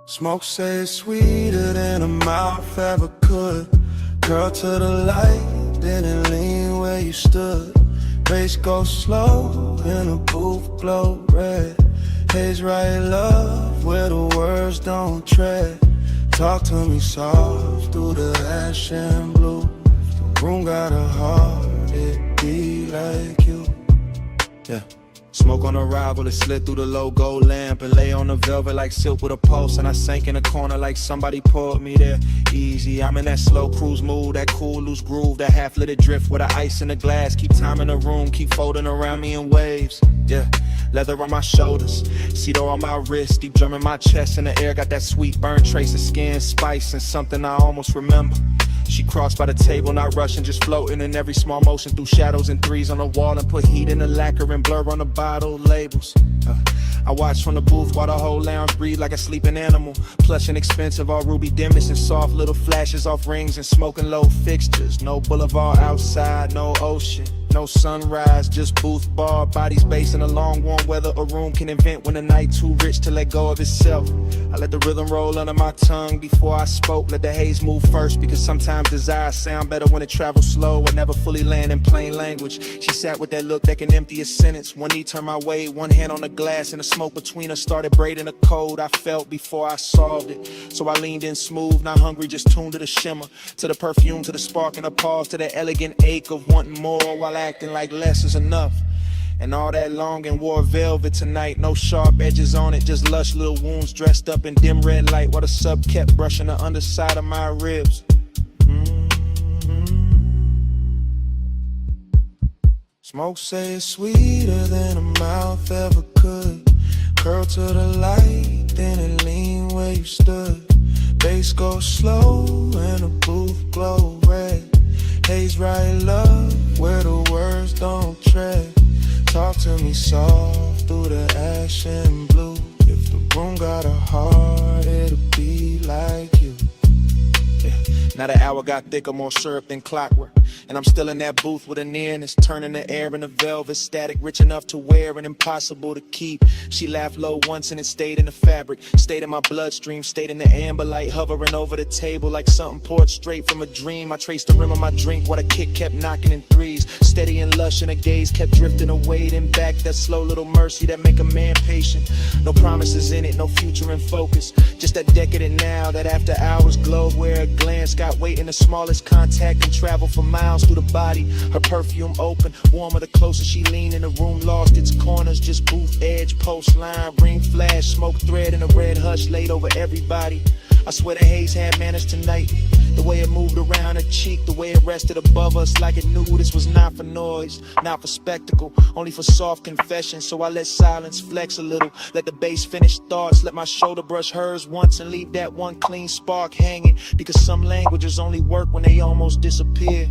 Smoke say it's sweeter than a mouth ever could. Girl to the light, didn't lean where you stood. Bass go slow, in a booth glow red. Haze right love, where the words don't tread. Talk to me soft, through the ash and blue. If the room got a heart, it be like you. Yeah. Smoke on arrival, it slid through the low gold lamp and lay on the velvet like silk with a pulse. And I sank in a corner like somebody pulled me there. Easy, I'm in that slow cruise mood, that cool loose groove, that half-lit drift with the ice in the glass. Keep time in the room, keep folding around me in waves. Yeah, leather on my shoulders, cedar on my wrist, deep drum in my chest. In the air, got that sweet burn trace of skin, spice, and something I almost remember. She crossed by the table, not rushing, just floating in every small motion through shadows and threes on the wall, and put heat in the lacquer and blur on the bottle labels. I watch from the booth while the whole lounge breathe like a sleeping animal. Plush and expensive, all ruby dimmest and soft little flashes off rings and smoking low fixtures. No boulevard outside, no ocean, no sunrise, just booth bar, bodies based in a long warm weather a room can invent when the night too rich to let go of itself. I let the rhythm roll under my tongue before I spoke, let the haze move first, because sometimes desire sound better when it travels slow and never fully land in plain language. She sat with that look that can empty a sentence. One knee turned my way, one hand on the glass, and the smoke between us started braiding the code I felt before I solved it. So I leaned in smooth, not hungry, just tuned to the shimmer, to the perfume, to the spark and the pause, to the elegant ache of wanting more while acting like less is enough. And all that long and wore velvet tonight, no sharp edges on it, just lush little wounds dressed up in dim red light, while the sub kept brushing the underside of my ribs. Smoke say it's sweeter than a mouth ever could. Curl to the light, then it lean where you stood. Bass go slow and the booth glow red. Haze right love, where the words don't tread. Talk to me soft through the ash and blue. If the room got a heart, it'll be like you. Yeah. Now the hour got thicker, more syrup than clockwork, and I'm still in that booth with a nearness, turning the air into velvet, static rich enough to wear and impossible to keep. She laughed low once and it stayed in the fabric, stayed in my bloodstream, stayed in the amber light, hovering over the table like something poured straight from a dream. I traced the rim of my drink while the kick kept knocking in threes, steady and lush, and the gaze kept drifting away, then back. That slow little mercy that make a man patient. No promises in it, no future in focus, just that decadent now, that after hours glow where a glance got weight in the smallest contact and travel for miles through the body. Her perfume open, warmer the closer she leaned, in the room lost its corners, just booth edge, post line, ring flash, smoke thread in a red hush laid over everybody. I swear the haze had manners tonight, the way it moved around her cheek, the way it rested above us like it knew this was not for noise, not for spectacle, only for soft confession. So I let silence flex a little, let the bass finish thoughts, let my shoulder brush hers once and leave that one clean spark hanging, because some languages only work when they almost disappear.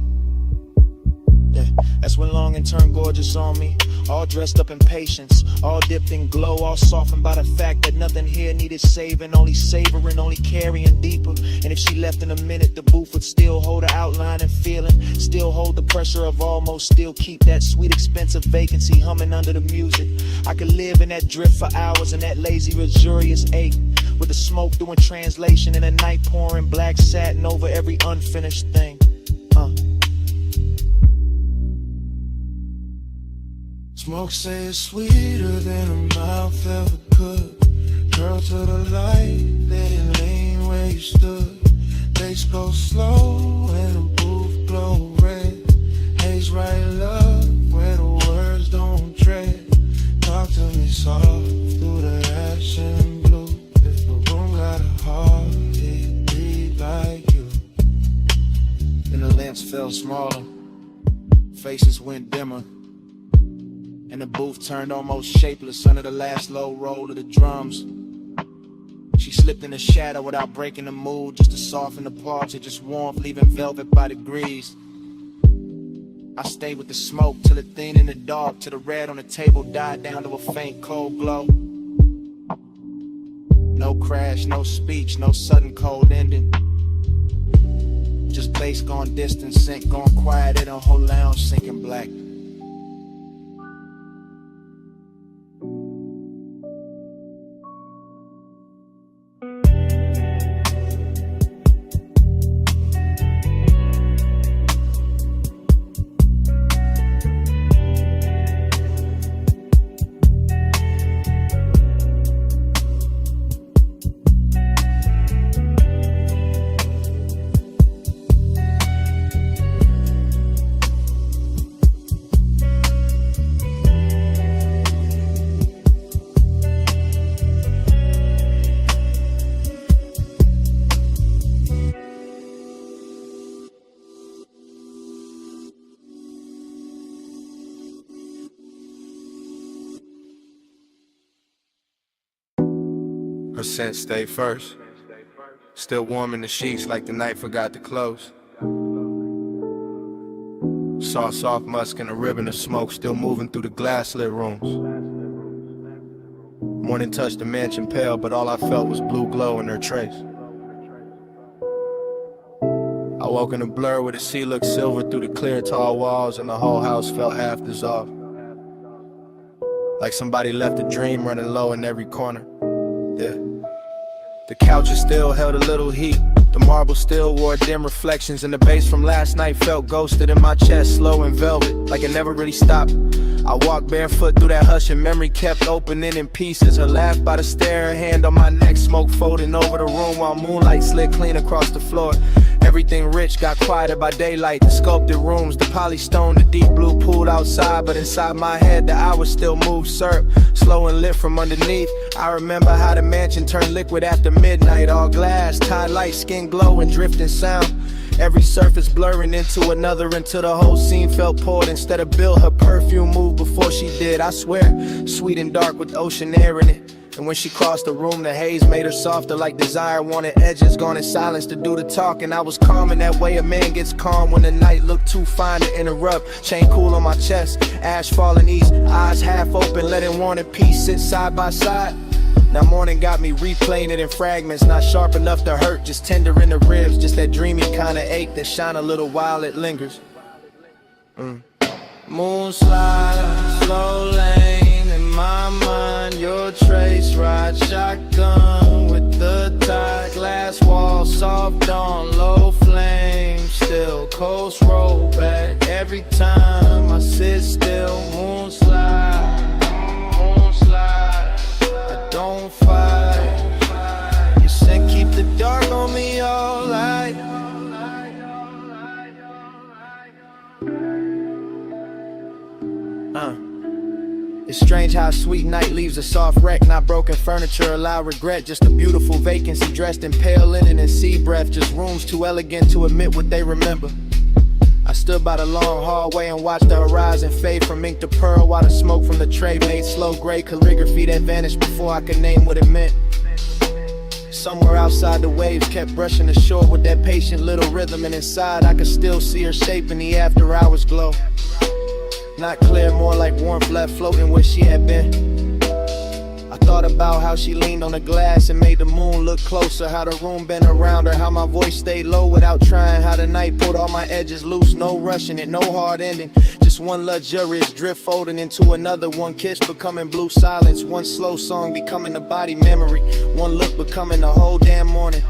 Yeah, that's when longing turned gorgeous on me, all dressed up in patience, all dipped in glow, all softened by the fact that nothing here needed saving, only savoring, only carrying deeper. And if she left in a minute, the booth would still hold her outline and feeling, still hold the pressure of almost, still keep that sweet expensive vacancy humming under the music. I could live in that drift for hours, in that lazy luxurious ache, with the smoke doing translation and the night pouring black satin over every unfinished thing. Smoke say it's sweeter than a mouth ever could. Curl to the light, let it lean where you stood. Bass go slow and the booth glow red. Haze right love, where the words don't tread. Talk to me soft through the ash and blue. If the room got a heart, it beat like you. Then the lamps fell smaller, faces went dimmer, and the booth turned almost shapeless under the last low roll of the drums. She slipped in the shadow without breaking the mood, just to soften the parts, it just warmth, leaving velvet by degrees. I stayed with the smoke till it thinned in the dark, till the red on the table died down to a faint cold glow. No crash, no speech, no sudden cold ending, just bass gone distant, sync gone quiet in a whole lounge sinking black. scent stay first. Still warm in the sheets like the night forgot to close. Saw soft musk and a ribbon of smoke still moving through the glass-lit rooms. Morning touched the mansion pale, but all I felt was blue glow in her trace. I woke in a blur where the sea looked silver through the clear tall walls, and the whole house felt half dissolved. Like somebody left a dream running low in every corner. Yeah. The couches still held a little heat. The marble still wore dim reflections, and the bass from last night felt ghosted in my chest, slow and velvet, like it never really stopped. I walked barefoot through that hush, and memory kept opening in pieces. Her laugh by the stair, her hand on my neck, smoke folding over the room while moonlight slid clean across the floor. Everything rich got quieter by daylight. The sculpted rooms, the polystone, the deep blue pool outside. But inside my head, the hours still moved syrup, slow and lit from underneath. I remember how the mansion turned liquid after midnight. All glass, tie light, skin glow and drifting sound. Every surface blurring into another until the whole scene felt poured instead of built. Her perfume moved before she did, I swear. Sweet and dark with ocean air in it. And when she crossed the room, the haze made her softer like desire wanted edges, gone in silence to do the talking. I was calm in that way a man gets calm when the night looked too fine to interrupt. Chain cool on my chest, ash falling east, eyes half open, letting warning peace sit side by side. Now morning got me replaying it in fragments, not sharp enough to hurt, just tender in the ribs, just that dreamy kind of ache that shine a little while it lingers. Moon slide, slow lane in my mind, your trace ride shotgun with the tide, glass wall soft on low flame, still coast roll back every time I sit still. Moon slide, I don't fight. You said keep the dark on me all night. It's strange how a sweet night leaves a soft wreck. Not broken furniture, allow regret. Just a beautiful vacancy dressed in pale linen and sea breath. Just rooms too elegant to admit what they remember. I stood by the long hallway and watched the horizon fade from ink to pearl, while the smoke from the tray made slow gray calligraphy that vanished before I could name what it meant. Somewhere outside the waves kept brushing the shore with that patient little rhythm, and inside I could still see her shape in the after hours glow. Not clear, more like warmth left floating where she had been. I thought about how she leaned on the glass and made the moon look closer, how the room bent around her, how my voice stayed low without trying, how the night pulled all my edges loose, no rushing it, no hard ending, just one luxurious drift folding into another, one kiss becoming blue silence, one slow song becoming a body memory, one look becoming the whole damn morning.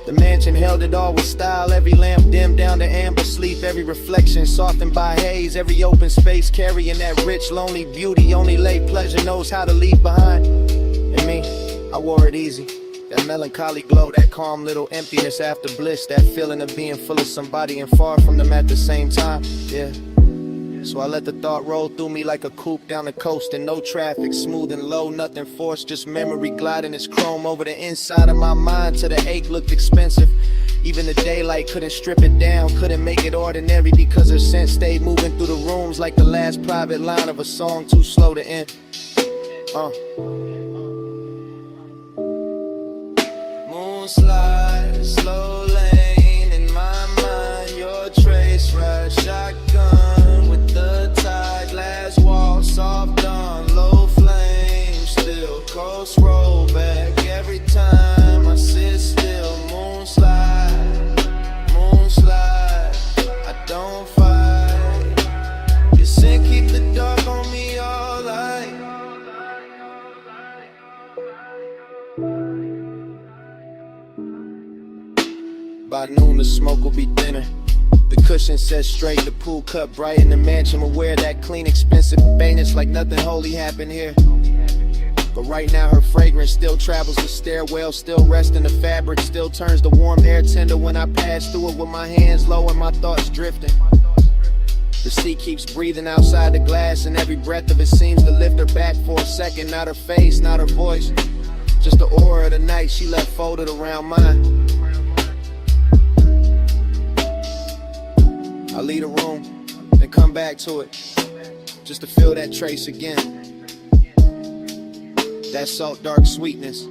The mansion held it all with style, every lamp dimmed down to amber sleep, every reflection softened by haze, every open space carrying that rich, lonely beauty only late pleasure knows how to leave behind. And me, I wore it easy, that melancholy glow, that calm little emptiness after bliss, that feeling of being full of somebody and far from them at the same time, yeah. So I let the thought roll through me like a coupe down the coast, and no traffic, smooth and low, nothing forced, just memory gliding its chrome over the inside of my mind till the ache looked expensive. Even the daylight couldn't strip it down, couldn't make it ordinary, because her scent stayed moving through the rooms like the last private line of a song too slow to end. Moon slide, slow lane in my mind, your trace ride shotgun with the tide, glass wall soft on low flame, still coast roll back every time I sit still. Moon slide, I don't fight. You said keep the dark on me all night. By noon the smoke will be thinner, the cushion set straight, the pool cut bright in the mansion aware that clean expensive maintenance like nothing holy happened here. But right now her fragrance still travels the stairwell, still rests in the fabric, still turns the warm air tender when I pass through it with my hands low and my thoughts drifting. The sea keeps breathing outside the glass, and every breath of it seems to lift her back for a second. Not her face, not her voice, just the aura of the night she left folded around mine. I leave the room, then come back to it, just to feel that trace again. That salt dark sweetness,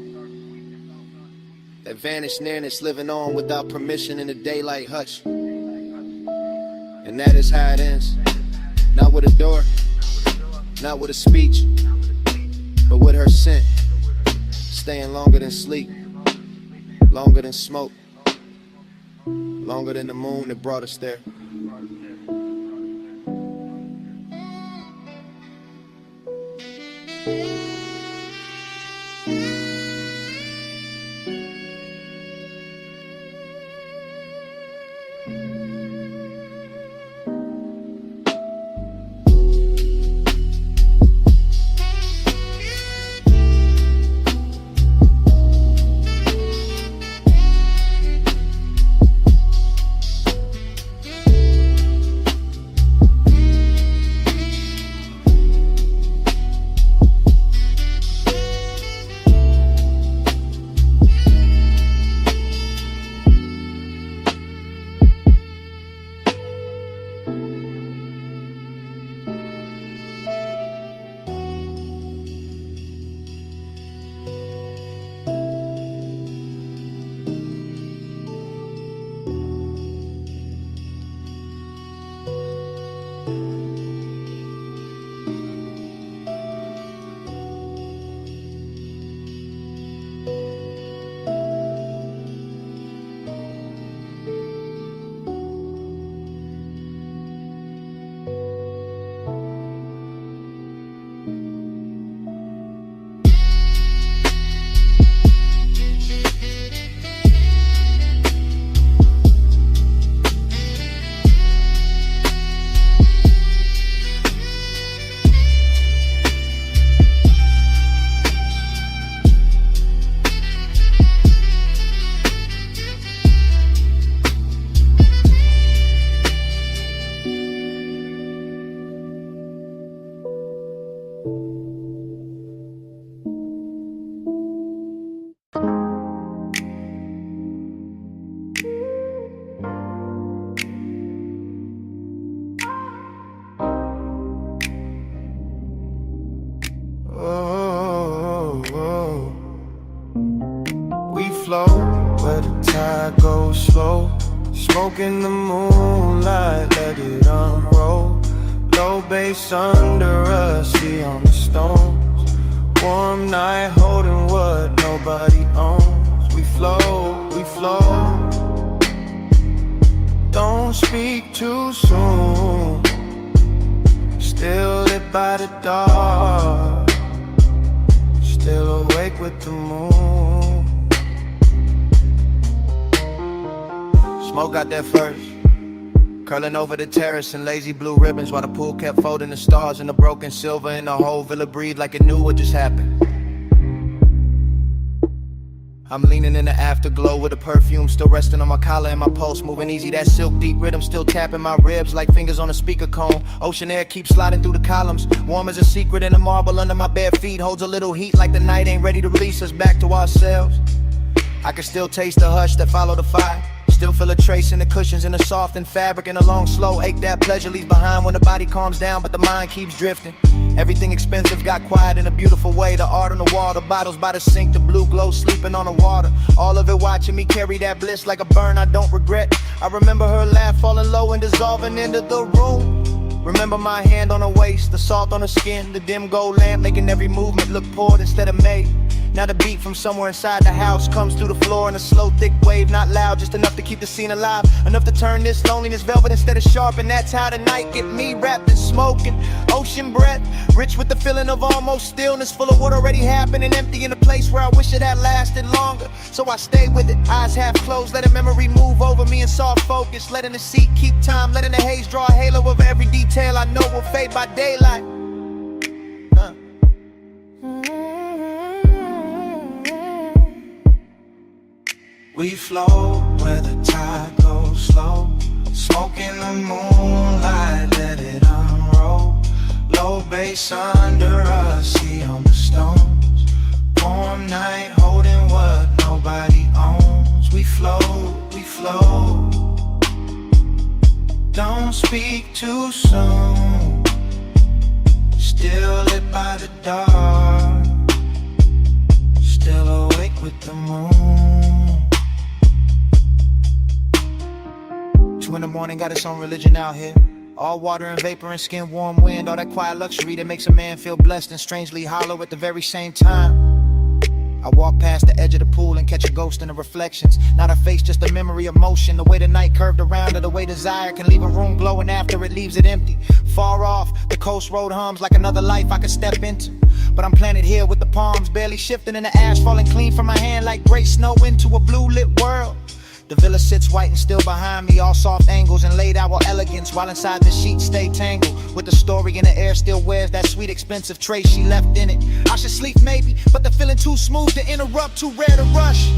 that vanished nearness living on without permission in the daylight hush. And that is how it ends. Not with a door, not with a speech, but with her scent, staying longer than sleep, longer than smoke, longer than the moon that brought us there. Where the tide goes slow, smoke in the moonlight, let it unroll. Low bass under us, see on the stones. Warm night holding what nobody owns. We flow, we flow. Don't speak too soon. Still lit by the dark, still awake with the moon. Smoke got there first, curling over the terrace in lazy blue ribbons, while the pool kept folding the stars and the broken silver, and the whole villa breathed like it knew what just happened. I'm leaning in the afterglow with the perfume still resting on my collar and my pulse moving easy. That silk deep rhythm still tapping my ribs like fingers on a speaker cone. Ocean air keeps sliding through the columns, warm as a secret, and the marble under my bare feet holds a little heat like the night ain't ready to release us back to ourselves. I can still taste the hush that followed the fire. Still feel a trace in the cushions, in the softened fabric, and a long slow ache that pleasure leaves behind when the body calms down but the mind keeps drifting. Everything expensive got quiet in a beautiful way. The art on the wall, the bottles by the sink, the blue glow sleeping on the water. All of it watching me carry that bliss like a burn I don't regret. I remember her laugh falling low and dissolving into the room. Remember my hand on her waist, the salt on her skin, the dim gold lamp making every movement look poured instead of made. Now the beat from somewhere inside the house comes through the floor in a slow, thick wave, not loud, just enough to keep the scene alive, enough to turn this loneliness velvet instead of sharp. And that's how the night get me, wrapped in smoke and ocean breath, rich with the feeling of almost stillness, full of what already happened and empty in a place where I wish it had lasted longer. So I stay with it, eyes half closed, letting memory move over me in soft focus, letting the seat keep time, letting the haze draw a halo over every detail I know will fade by daylight. We flow where the tide goes slow, smoke in the moonlight, let it unroll. Low bass under us, see on the stones. Warm night holding what nobody owns. We flow, we flow. Don't speak too soon. Still lit by the dark, still awake with the moon. morning got its own religion out here. All water and vapor and skin warm wind, all that quiet luxury that makes a man feel blessed and strangely hollow at the very same time. I walk past the edge of the pool and catch a ghost in the reflections. Not a face, just a memory of motion. The way the night curved around, or the way desire can leave a room glowing after it leaves it empty. Far off, the coast road hums like another life I could step into. But I'm planted here with the palms barely shifting and the ash falling clean from my hand like gray snow into a blue lit world. The villa sits white and still behind me, all soft angles and laid out with elegance, while inside the sheets stay tangled with the story in the air still wears that sweet expensive trace she left in it. I should sleep maybe, but the feeling too smooth to interrupt, too rare to rush.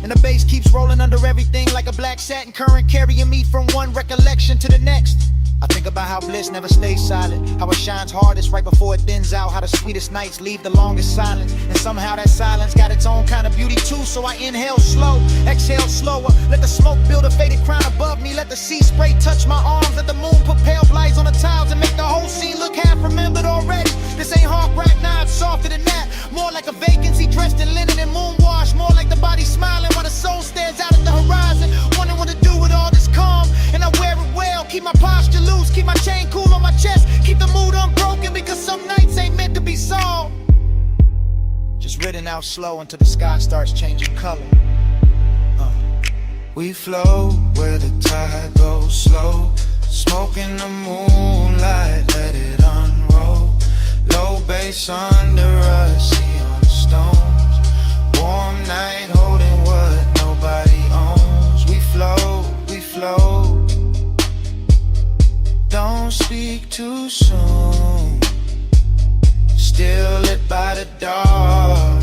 And the bass keeps rolling under everything like a black satin current, carrying me from one recollection to the next. I think about how bliss never stays silent, how it shines hardest right before it thins out, how the sweetest nights leave the longest silence, and somehow that silence got its own kind of beauty too. So I inhale slow, exhale slower, let the smoke build a faded crown above me, let the sea spray touch my arms, let the moon put pale lights on the tiles and make the whole scene look half remembered already. This ain't hard rap, nah, it's softer than that, more like a vacancy dressed in linen and moon wash, more like the body smiling while the soul stares out at the horizon, wondering what to do with all this calm. And I wear it well, keep my posture loose, keep my chain cool on my chest, keep the mood unbroken, because some nights ain't meant to be solved. Just ridden out slow until the sky starts changing color. We flow where the tide goes slow, smoke in the moonlight, let it unroll. Low bass under us, see on the stones. Warm night holding what nobody owns. We flow. Don't speak too soon. Still lit by the dark,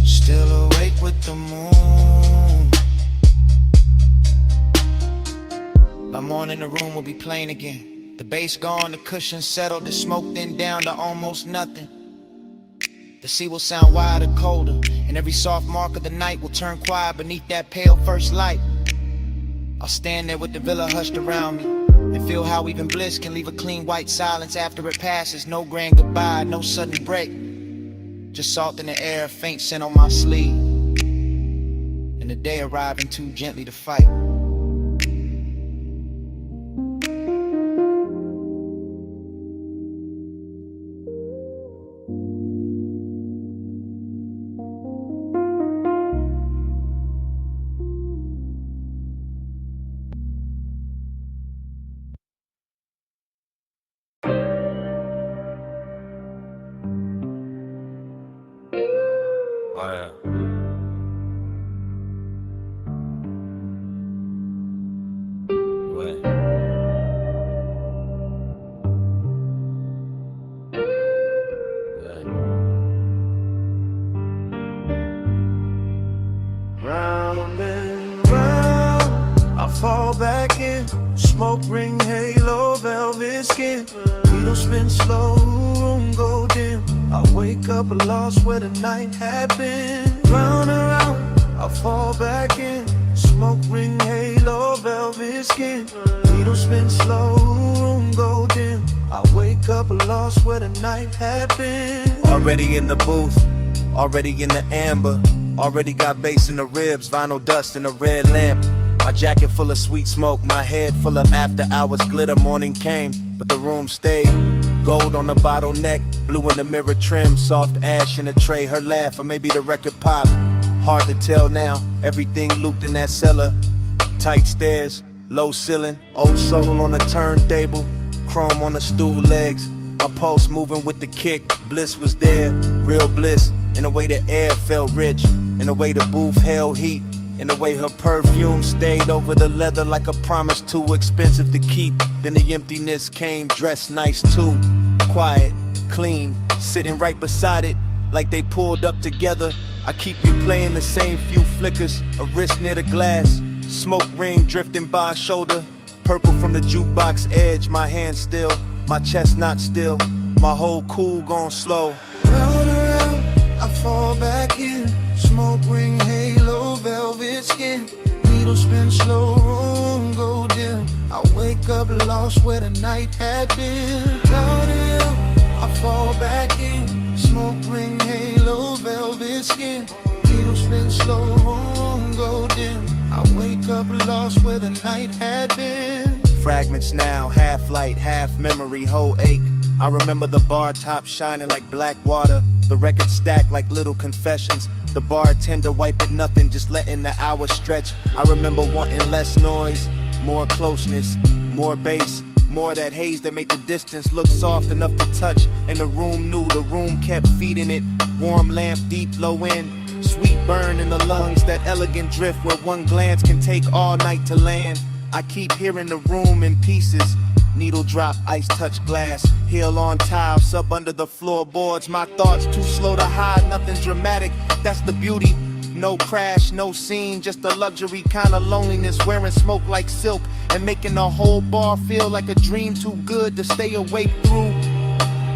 still awake with the moon. By morning the room will be plain again. The bass gone, the cushions settled, the smoke then down to almost nothing. The sea will sound wider, colder, and every soft mark of the night will turn quiet beneath that pale first light. I'll stand there with the villa hushed around me and feel how even bliss can leave a clean white silence after it passes. No grand goodbye, no sudden break, just salt in the air, faint scent on my sleeve, and the day arriving too gently to fight. Oh yeah. What? Round and round, I fall back in. Smoke ring, halo, velvet skin. Needle spin slow, room go dim. I wake up lost where the night had been. Round and round, I fall back in. Smoke ring, halo, velvet skin. Needle spin slow, room go dim. I wake up lost where the night had been. Already in the booth, already in the amber. Already got bass in the ribs, vinyl dust in a red lamp. My jacket full of sweet smoke, my head full of after hours glitter. Morning came, but the room stayed. Gold on the bottleneck, blue in the mirror trim, soft ash in a tray, her laugh, or maybe the record pop. Hard to tell now, everything looped in that cellar. Tight stairs, low ceiling, old soul on the turntable, chrome on the stool legs. My pulse moving with the kick, bliss was there, real bliss. In the way the air felt rich, in the way the booth held heat, in the way her perfume stayed over the leather like a promise too expensive to keep. Then the emptiness came, dressed nice too, quiet, clean, sitting right beside it like they pulled up together. I keep replaying the same few flickers, a wrist near the glass, smoke ring drifting by shoulder, purple from the jukebox edge, my hand still, my chest not still, my whole cool gone slow. Round and round, I fall back in. Smoke ring, halo, velvet skin. Needle spin slow, room go dim. I wake up lost where the night had been. Down the hill, I fall back in. Smoke ring, halo, velvet skin. Needle spin slow, room go dim. I I wake up lost where the night had been. Fragments now, half light, half memory, whole ache. I remember the bar top shining like black water, the record stacked like little confessions, the bartender wiping nothing, just letting the hours stretch. I remember wanting less noise, more closeness, more bass, more that haze that made the distance look soft enough to touch. And the room knew, the room kept feeding it. Warm lamp, deep low end, sweet burn in the lungs, that elegant drift where one glance can take all night to land. I keep hearing the room in pieces. Needle drop, ice touch glass, heel on tile, sub under the floorboards. My thoughts too slow to hide, nothing dramatic, that's the beauty. No crash, no scene, just a luxury kind of loneliness. Wearing smoke like silk and making the whole bar feel like a dream too good to stay awake through.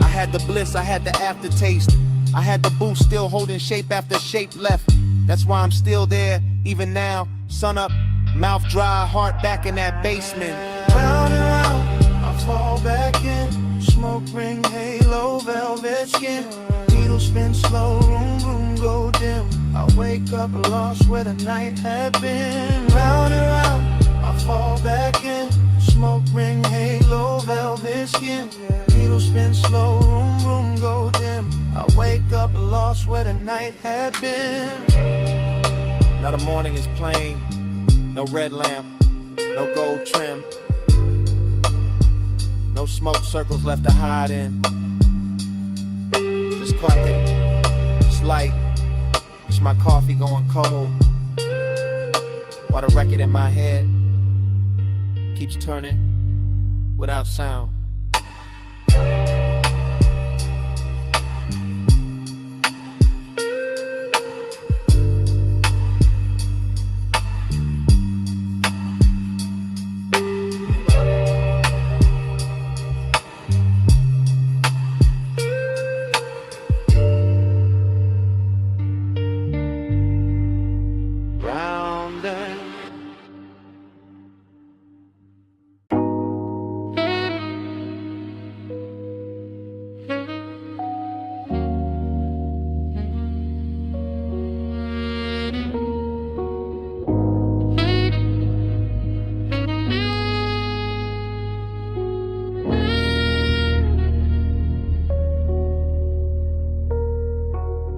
I had the bliss, I had the aftertaste, I had the boost still holding shape after shape left. That's why I'm still there, even now. Sun up, mouth dry, heart back in that basement. Round and round, I fall back in. Smoke ring, halo, velvet skin. Needle spin slow, room, room go dim. I wake up lost where the night had been. Round and round, I fall back in. Smoke ring, halo, velvet skin. Needle spin slow, room, room go dim. I wake up lost where the night had been. Now the morning is plain. No red lamp, no gold trim, no smoke circles left to hide in. Just quiet, it's light, it's my coffee going cold, while the record in my head keeps turning without sound.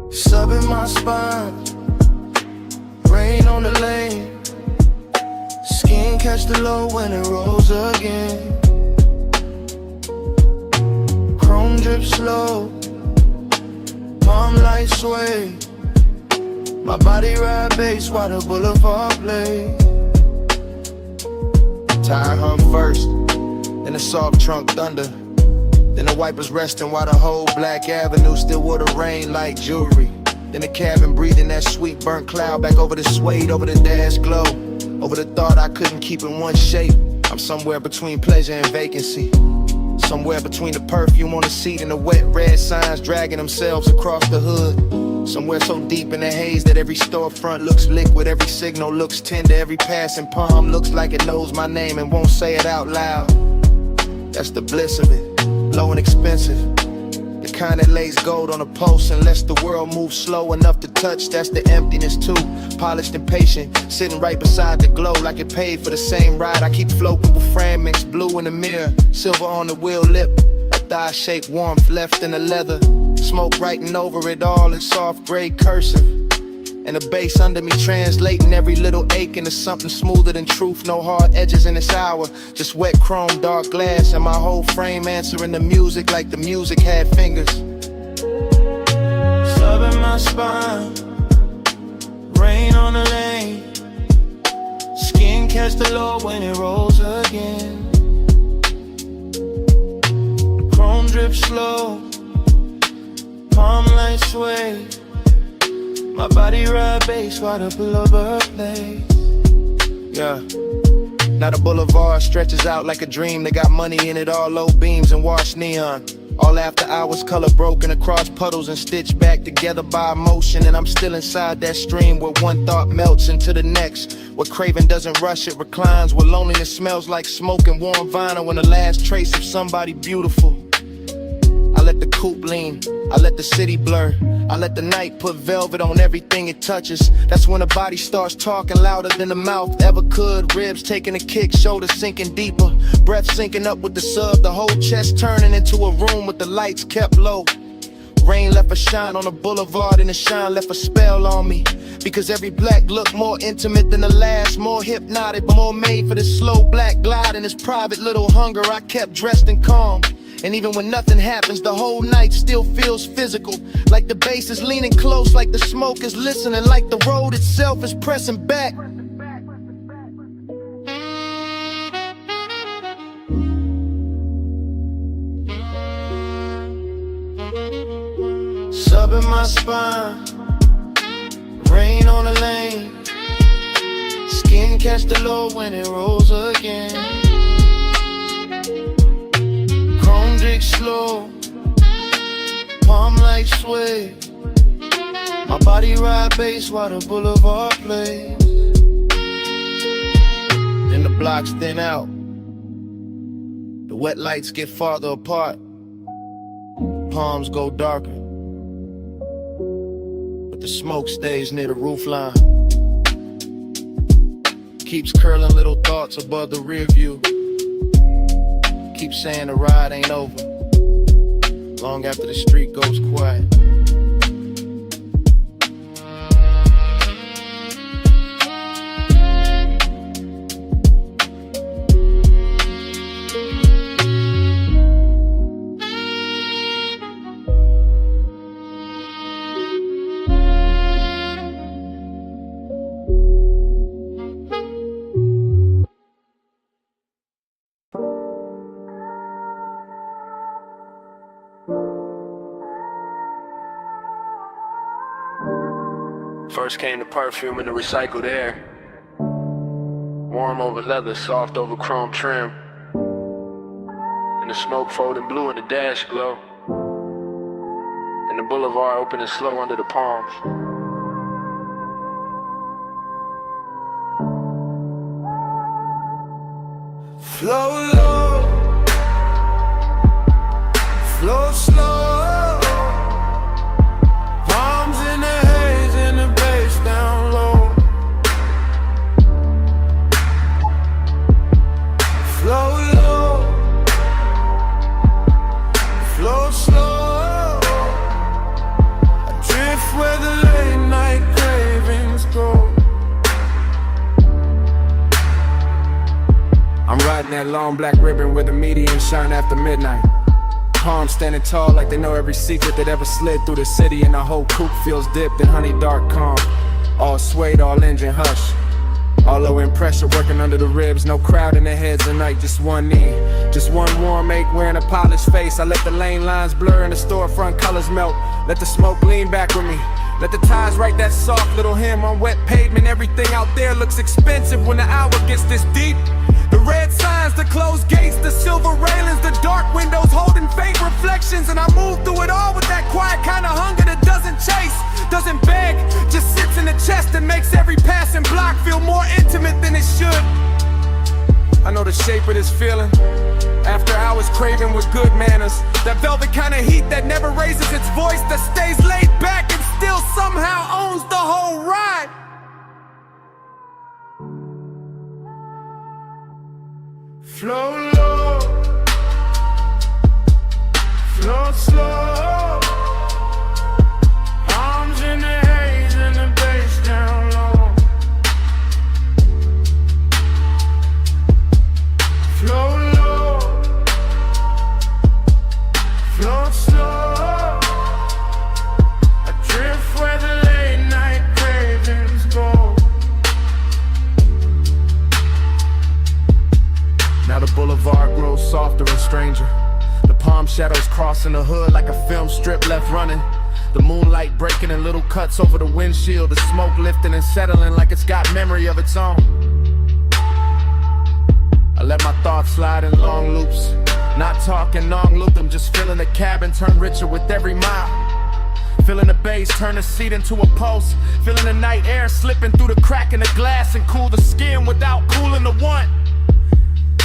Sub in my spine, rain on the lane. Skin catch the low when it rolls again. Chrome drip slow, palm light sway. My body ride bass while the boulevard play. Tire hum first, then the soft trunk thunder. Then the wipers resting while the whole Black Avenue still wore the rain like jewelry. Then the cabin breathing that sweet burnt cloud back over the suede, over the dash glow, over the thought I couldn't keep in one shape. I'm somewhere between pleasure and vacancy, somewhere between the perfume on the seat and the wet red signs dragging themselves across the hood. Somewhere so deep in the haze that every storefront looks liquid, every signal looks tender, every passing palm looks like it knows my name and won't say it out loud. That's the bliss of it, low and expensive. The kind that lays gold on a post and lets the world move slow enough to touch. That's the emptiness too, polished and patient, sitting right beside the glow like it paid for the same ride. I keep floating with fragments, blue in the mirror, silver on the wheel lip, a thigh-shaped warmth left in the leather. Smoke writing over it all in soft gray cursive, and the bass under me translating every little ache into something smoother than truth. No hard edges in this hour, just wet chrome, dark glass, and my whole frame answering the music like the music had fingers. Sub in my spine, rain on the lane. Skin catch the low when it rolls again. Chrome drip slow, palm light sway. My body ride bass while the boulevard plays. Yeah. Now the boulevard stretches out like a dream. They got money in it, all low beams and washed neon. All after hours, color broken across puddles and stitched back together by emotion. And I'm still inside that stream where one thought melts into the next, where craving doesn't rush, it reclines, where loneliness smells like smoke and warm vinyl, and the last trace of somebody beautiful. I let the coupe lean, I let the city blur, I let the night put velvet on everything it touches. That's when the body starts talking louder than the mouth ever could. Ribs taking a kick, shoulders sinking deeper, breath sinking up with the sub, the whole chest turning into a room with the lights kept low. Rain left a shine on the boulevard and the shine left a spell on me. Because every black look more intimate than the last, more hypnotic, but more made for this slow black glide and this private little hunger. I kept dressed and calm. And even when nothing happens, the whole night still feels physical. Like the bass is leaning close, like the smoke is listening, like the road itself is pressing back. Sub in my spine, rain on the lane, skin catch the low when it rolls again. Chrome drink slow, palm light sway, my body ride bass while the boulevard plays. Then the blocks thin out, the wet lights get farther apart, palms go darker, but the smoke stays near the roofline. Keeps curling little thoughts above the rear view. Keep saying the ride ain't over, long after the street goes quiet. First came the perfume and the recycled air. Warm over leather, soft over chrome trim. And the smoke folding blue in the dash glow. And the boulevard opening slow under the palms. Flow low, flow slow. Palms in the haze and the bass down low. Flow low, flow slow. I drift where the late night cravings go. I'm riding that long black ribbon where the median shine after midnight. Palms standing tall like they know every secret that ever slid through the city. And the whole coupe feels dipped in honey dark calm. All suede, all engine hush. All low in pressure working under the ribs. No crowd in their heads at night, just one knee. Just one warm ache wearing a polished face. I let the lane lines blur and the storefront colors melt. Let the smoke lean back with me. Let the ties write that soft little hymn on wet pavement. Everything out there looks expensive when the hour gets this deep. The red signs, the closed gates, the silver railings, the dark windows holding faint reflections. And I move through it all with that quiet kind of hunger that doesn't chase, doesn't beg, just sits in the chest and makes every passing block feel more intimate than it should. I know the shape of this feeling. After hours craving with good manners, that velvet kind of heat that never raises its voice, that stays laid back and still somehow owns the whole ride. Flow low, flow slow. Arms in the haze and the bass down low. Flow low, flow slow. I drift where the late night cravings go. Now the boulevard grows softer and stranger. The palm shadows crossing the hood like a film strip left running. The moonlight breaking in little cuts over the windshield. The smoke lifting and settling like it's got memory of its own. I let my thoughts slide in long loops. Not talking long loop them, just feeling the cabin turn richer with every mile. Feeling the bass turn the seat into a pulse. Feeling the night air slipping through the crack in the glass and cool the skin without cooling the one.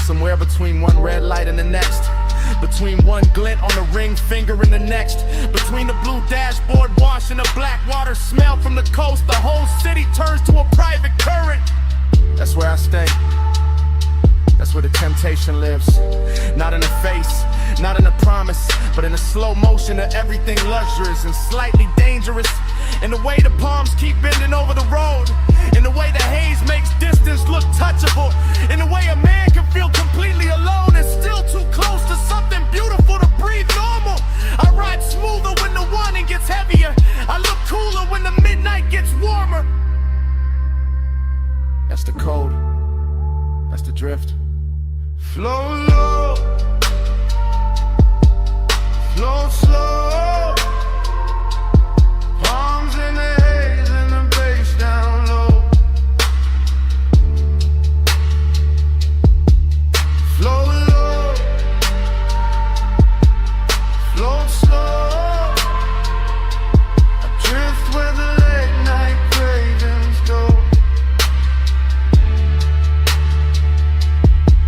Somewhere between one red light and the next, Between one glint on the ring finger and the next, between the blue dashboard wash and the black water smell from the coast, the whole city turns to a private current. That's where I stay. That's where the temptation lives. Not in the face, not in the promise, but in the slow motion of everything luxurious and slightly dangerous. In the way the palms keep bending over the road, in the way the haze makes distance look touchable, in the way a man can feel completely alone and still too close to something beautiful to breathe normal. I ride smoother when the warning gets heavier. I look cooler when the midnight gets warmer. That's the code. That's the drift. Flow low, flow slow. Palms in the haze and the bass down low. Flow low, flow slow. I drift where the late night cravings go.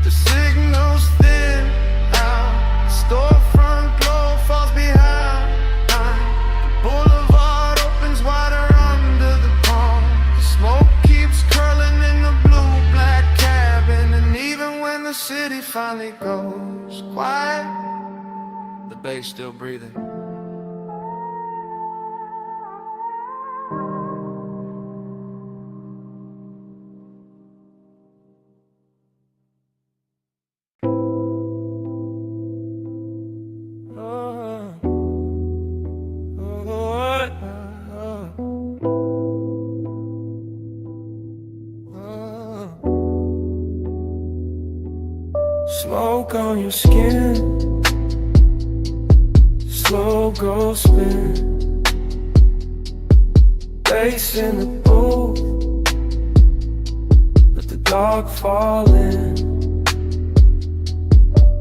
The signals thin out, storefront glow falls behind. The boulevard opens wider under the palm. The smoke keeps curling in the blue-black cabin, and even when the city finally goes quiet, The bass still breathing. smoke on your skin, slow go spin, bass in the booth, let the dark fall in.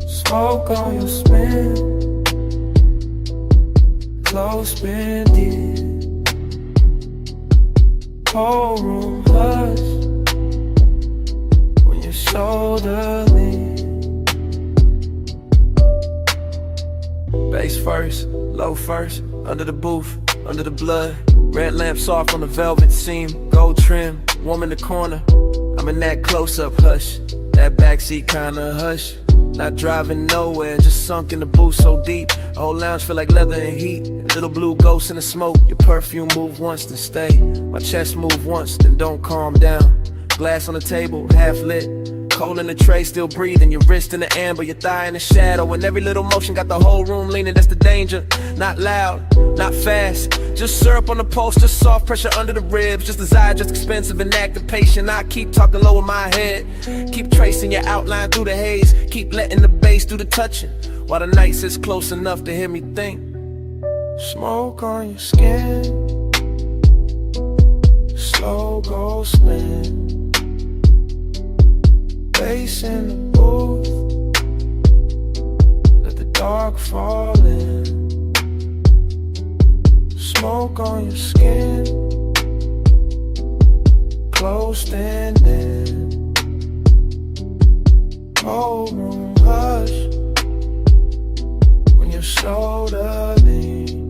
Smoke on your spin, close bending, whole room hush when your shoulder leans. Bass first, low first, under the booth, under the blood. Red lamp soft on the velvet seam, gold trim, warm in the corner. I'm in that close-up hush, that backseat kinda hush. Not driving nowhere, just sunk in the booth so deep. The whole lounge feel like leather and heat. Little blue ghosts in the smoke, your perfume move once, then stay. My chest move once, then don't calm down. Glass on the table, half lit. Cold in the tray, still breathing. Your wrist in the amber, your thigh in the shadow. And every little motion got the whole room leaning, that's the danger. Not loud, not fast. Just syrup on the pulse, just soft pressure under the ribs. Just desire, just expensive and active patient. I keep talking low in my head. Keep tracing your outline through the haze. Keep letting the bass do the touching, while the night sits close enough to hear me think. Smoke on your skin, slow go spin, bass in the booth, let the dark fall in. Smoke on your skin, closed and in, whole room hush when your shoulder leans.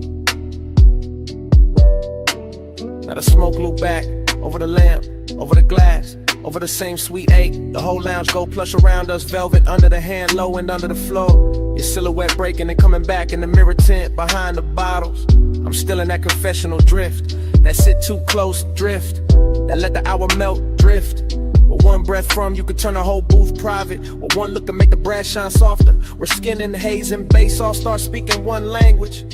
Now the smoke loop back, over the lamp, over the glass, over the same sweet eight. The whole lounge go plush around us, velvet under the hand, low and under the floor. Your silhouette breaking and coming back in the mirror tint behind the bottles. I'm still in that confessional drift, that sit too close drift, that let the hour melt drift. With one breath from you could turn the whole booth private. With one look can make the brass shine softer. We're skin in the haze and bass all start speaking one language.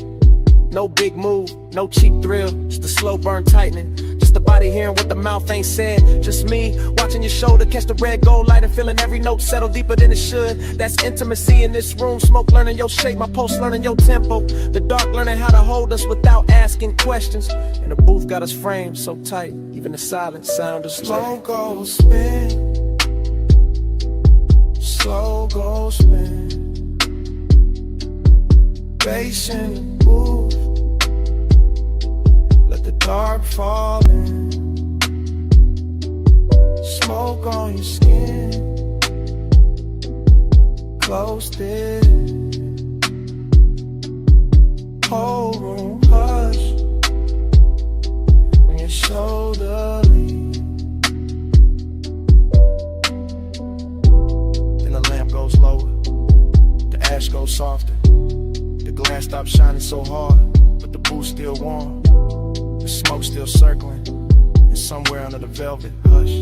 No big move, no cheap thrill, just a slow burn tightening. Just the body hearing what the mouth ain't said. Just me watching your shoulder catch the red gold light and feeling every note settle deeper than it should. That's intimacy in this room. Smoke learning your shape, my pulse learning your tempo. The dark learning how to hold us without asking questions. And the booth got us framed so tight, even the silence sound is Slow go spin, slow go spin, bass in the booth, let the dark fall in. Smoke on your skin, closed in, whole room hush when your shoulder leans. Then the lamp goes lower, the ash goes softer. The glass stops shining so hard, but the booth still warm. The smoke still circling, and somewhere under the velvet hush,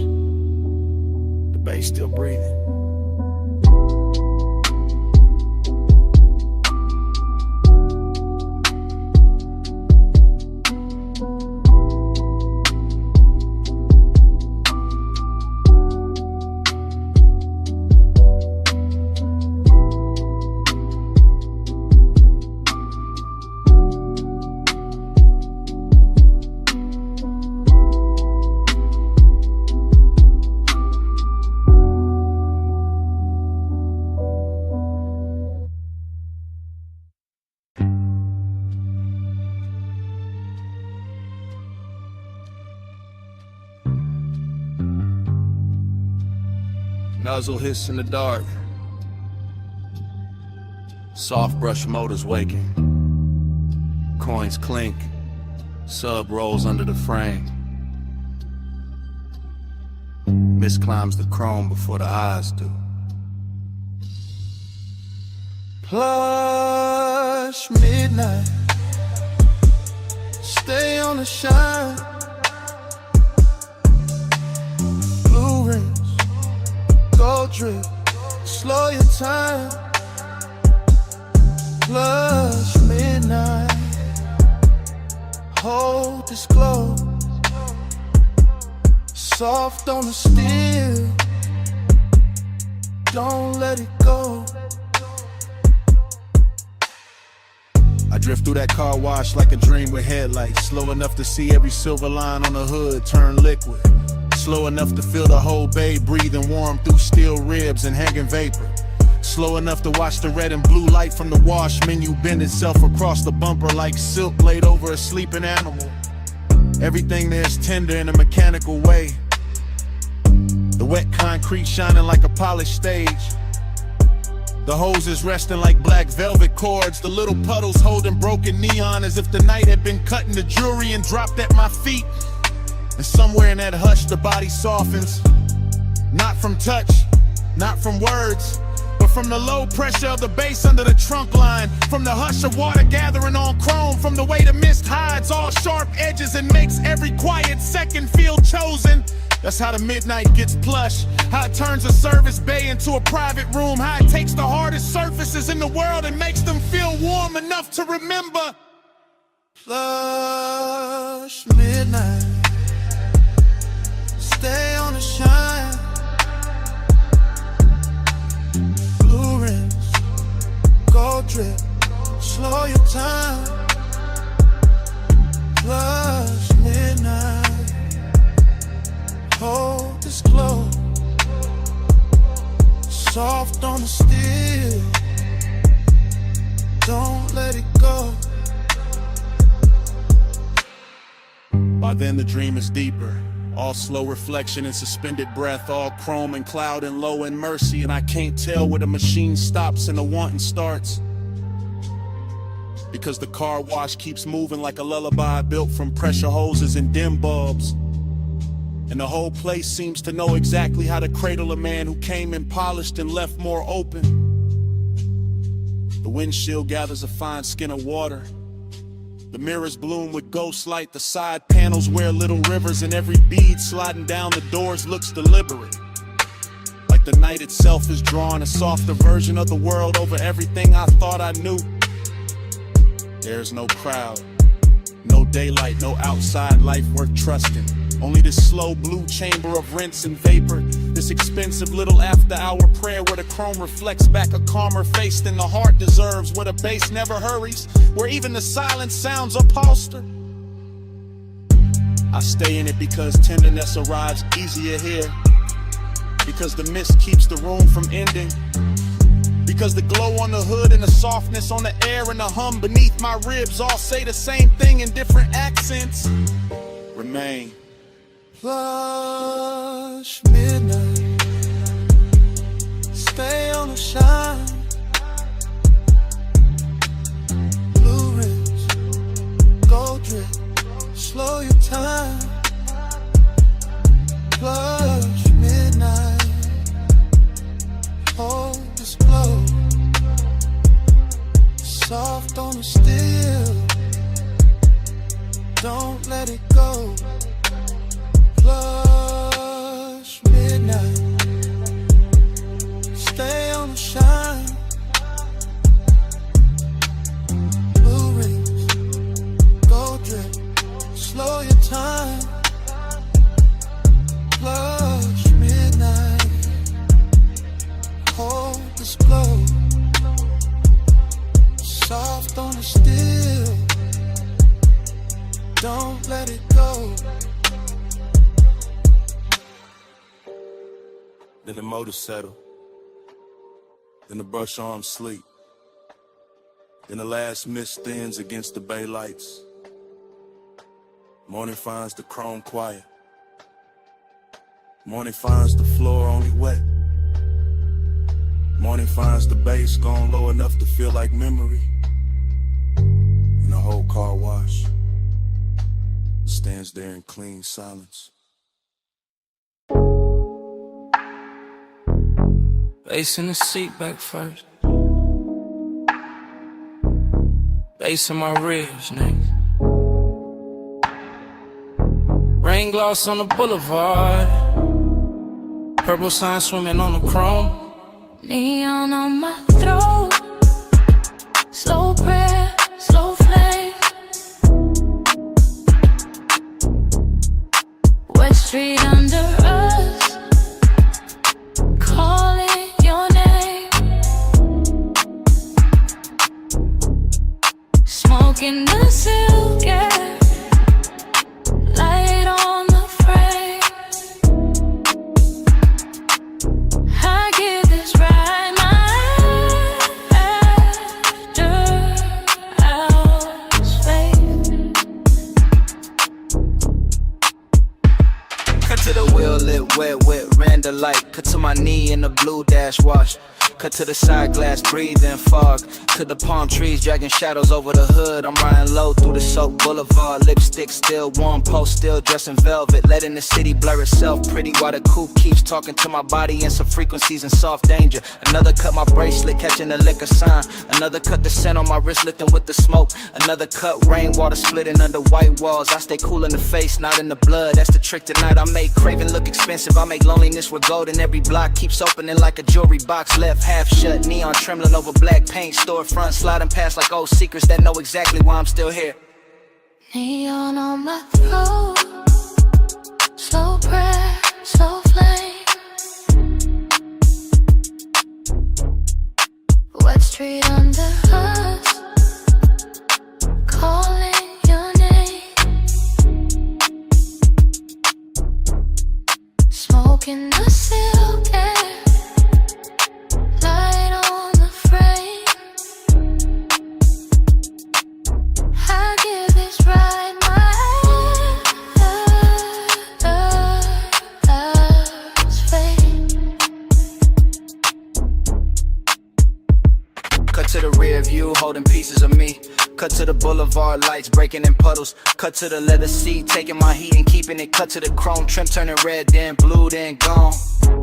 the bass still breathing. Nuzzle hiss in the dark. Soft brush motors waking. Coins clink. Sub rolls under the frame. Mist climbs the chrome before the eyes do. Plush midnight, stay on the shine. Blue rims, gold drip, slow your time. Plush midnight, hold this glow. Soft on the steel, don't let it go. I drift through that car wash like a dream with headlights. Slow enough to see every silver line on the hood turn liquid. Slow enough to feel the whole bay breathing warm through steel ribs and hanging vapor. Slow enough to watch the red and blue light from the wash menu bend itself across the bumper like silk laid over a sleeping animal. Everything there's tender in a mechanical way. The wet concrete shining like a polished stage. The hoses resting like black velvet cords. The little puddles holding broken neon as if the night had been cut in the jewelry and dropped at my feet. And somewhere in that hush the body softens. Not from touch, not from words, but from the low pressure of the bass under the trunk line. From the hush of water gathering on chrome. From the way the mist hides all sharp edges and makes every quiet second feel chosen. That's how the midnight gets plush. How it turns a service bay into a private room. How it takes the hardest surfaces in the world and makes them feel warm enough to remember. Plush midnight, stay on the shine. Blue rims, gold drip, slow your time. Plush midnight, hold this glow. Soft on the steel, don't let it go. By then the dream is deeper. All slow reflection and suspended breath. All chrome and cloud and low and mercy. And I can't tell where the machine stops and the wanting starts. Because the car wash keeps moving like a lullaby built from pressure hoses and dim bulbs. And the whole place seems to know exactly how to cradle a man who came in polished and left more open. The windshield gathers a fine skin of water. The mirrors bloom with ghost light. The side panels wear little rivers, and every bead sliding down the doors looks deliberate. Like the night itself is drawing a softer version of the world over everything I thought I knew. There's no crowd, no daylight, no outside life worth trusting. Only this slow blue chamber of rinse and vapor. This expensive little after-hour prayer where the chrome reflects back a calmer face than the heart deserves. Where the bass never hurries, where even the silence sounds upholstered. I stay in it because tenderness arrives easier here. Because the mist keeps the room from ending. Because the glow on the hood and the softness on the air and the hum beneath my ribs all say the same thing in different accents. Remain. Plush midnight, stay on the shine. Blue rims, Then the motor settle. Then the brush arms sleep. Then the last mist thins against the bay lights. Morning finds the chrome quiet. Morning finds the floor only wet. Morning finds the bass gone low enough to feel like memory. And the whole car wash stands there in clean silence. Bass in the seat back first. Bass in my ribs, nigga. Rain gloss on the boulevard. Purple sign swimming on the chrome. Neon on my throat. Slow prayer, slow flame. Wet street under us, calling your name. Smoking the silk air, light on the frame. I give this ride my after hours fade. Cut to the wheel lit wet with Randall light. Cut to my knee in the blue dash wash. Cut to the side glass, breathing fog. To the palm trees, dragging shadows over the hood. I'm riding low through the soap boulevard. Lipstick still warm, post still dressed in velvet. Letting the city blur itself pretty while the coupe keeps talking to my body in some frequencies and soft danger. Another cut my bracelet, catching the liquor sign. Another cut the scent on my wrist, lifting with the smoke. Another cut rainwater splitting under white walls. I stay cool in the face, not in the blood. That's the trick tonight. I make craving look expensive. I make loneliness with gold, and every block keeps opening like a jewelry box. Left half shut, neon trembling over black paint. Storefront sliding past like old secrets that know exactly why I'm still here. Neon on my throat. Slow prayer, slow flame. Wet street under us, calling your name. Smoking the silk air, light on the frame. I give this ride my hours fade. Cut to the rear view, holding pieces of me. Cut to the boulevard lights, breaking in puddles. Cut to the leather seat, taking my heat and keeping it. Cut to the chrome trim, turning red, then blue, then gone.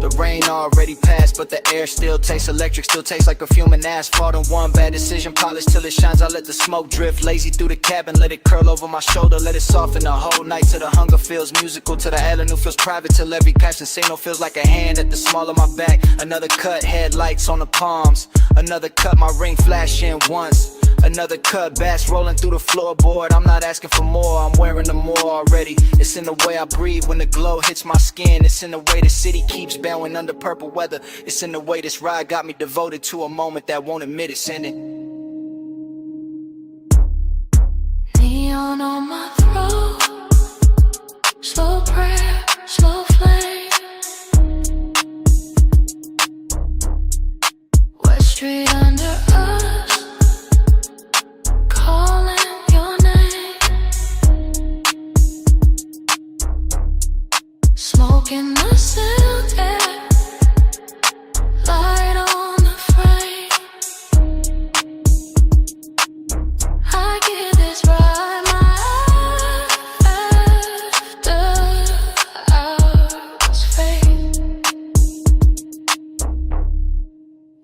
The rain already passed, but the air still tastes electric. Still tastes like perfume and asphalt. And one bad decision, polish till it shines. I let the smoke drift, lazy through the cabin. Let it curl over my shoulder, let it soften the whole night. Till the hunger feels musical, till the avenue feels private. Till every passion signal feels like a hand at the small of my back. Another cut, headlights on the palms. Another cut, my ring flashing once. Another cut, bass rolling through the floorboard. I'm not asking for more, I'm wearing the more already. It's in the way I breathe when the glow hits my skin. It's in the way the city keeps bowing under purple weather. It's in the way this ride got me devoted to a moment that won't admit it's ending. Neon on my throat. Slow prayer, slow flame. Wet street under us, calling your name. Smoking the silk air, light on the frame. I give this ride my after hours fade.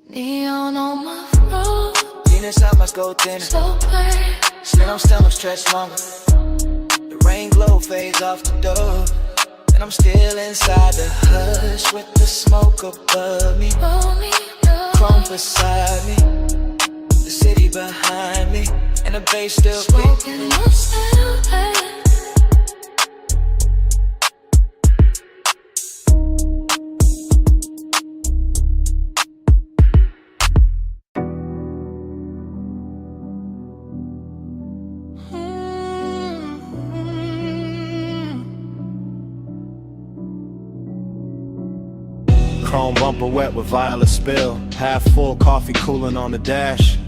Neon on my throat. Venus, I must go thinner. Slow play, Still I'm still stretched longer. The rain glow fades off the door. And I'm still inside the hush with the smoke above me. roll me up. Chrome beside me, the city behind me, and the bass still beats. Smoking the silk air. Chrome bumper wet with violet spill. Half full coffee cooling on the dash.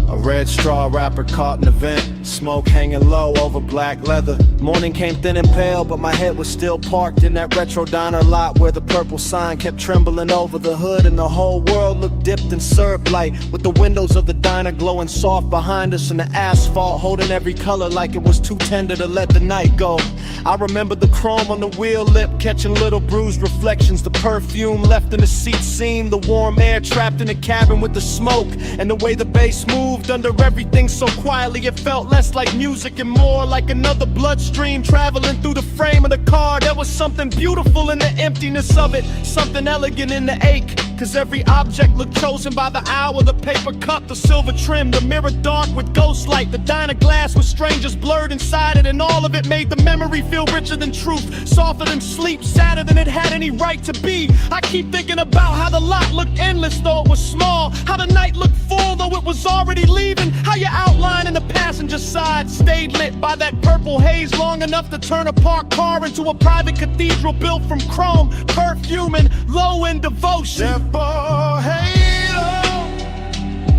A red straw wrapper caught in the vent. Smoke hanging low over black leather. Morning came thin and pale, but my head was still parked in that retro diner lot where the purple sign kept trembling over the hood, and the whole world looked dipped in syrup light, with the windows of the diner glowing soft behind us and the asphalt holding every color like it was too tender to let the night go. I remember the chrome on the wheel lip catching little bruised reflections, the perfume left in the seat seam, the warm air trapped in the cabin with the smoke, and the way the bass moved under everything so quietly it felt less like music and more like another bloodstream traveling through the frame of the car. There was something beautiful in the emptiness of it, something elegant in the ache, cause every object looked chosen by the hour. The paper cup, the silver trim, the mirror dark with ghost light, the diner glass with strangers blurred inside it, and all of it made the memory feel richer than truth, softer than sleep, sadder than it had any right to be. I keep thinking about how the lot looked endless though it was small, how the night looked full though it was already leaving, how your outline in the passenger side stayed lit by that purple haze long enough to turn a parked car into a private cathedral built from chrome, perfume, and low-end devotion. Simple halo,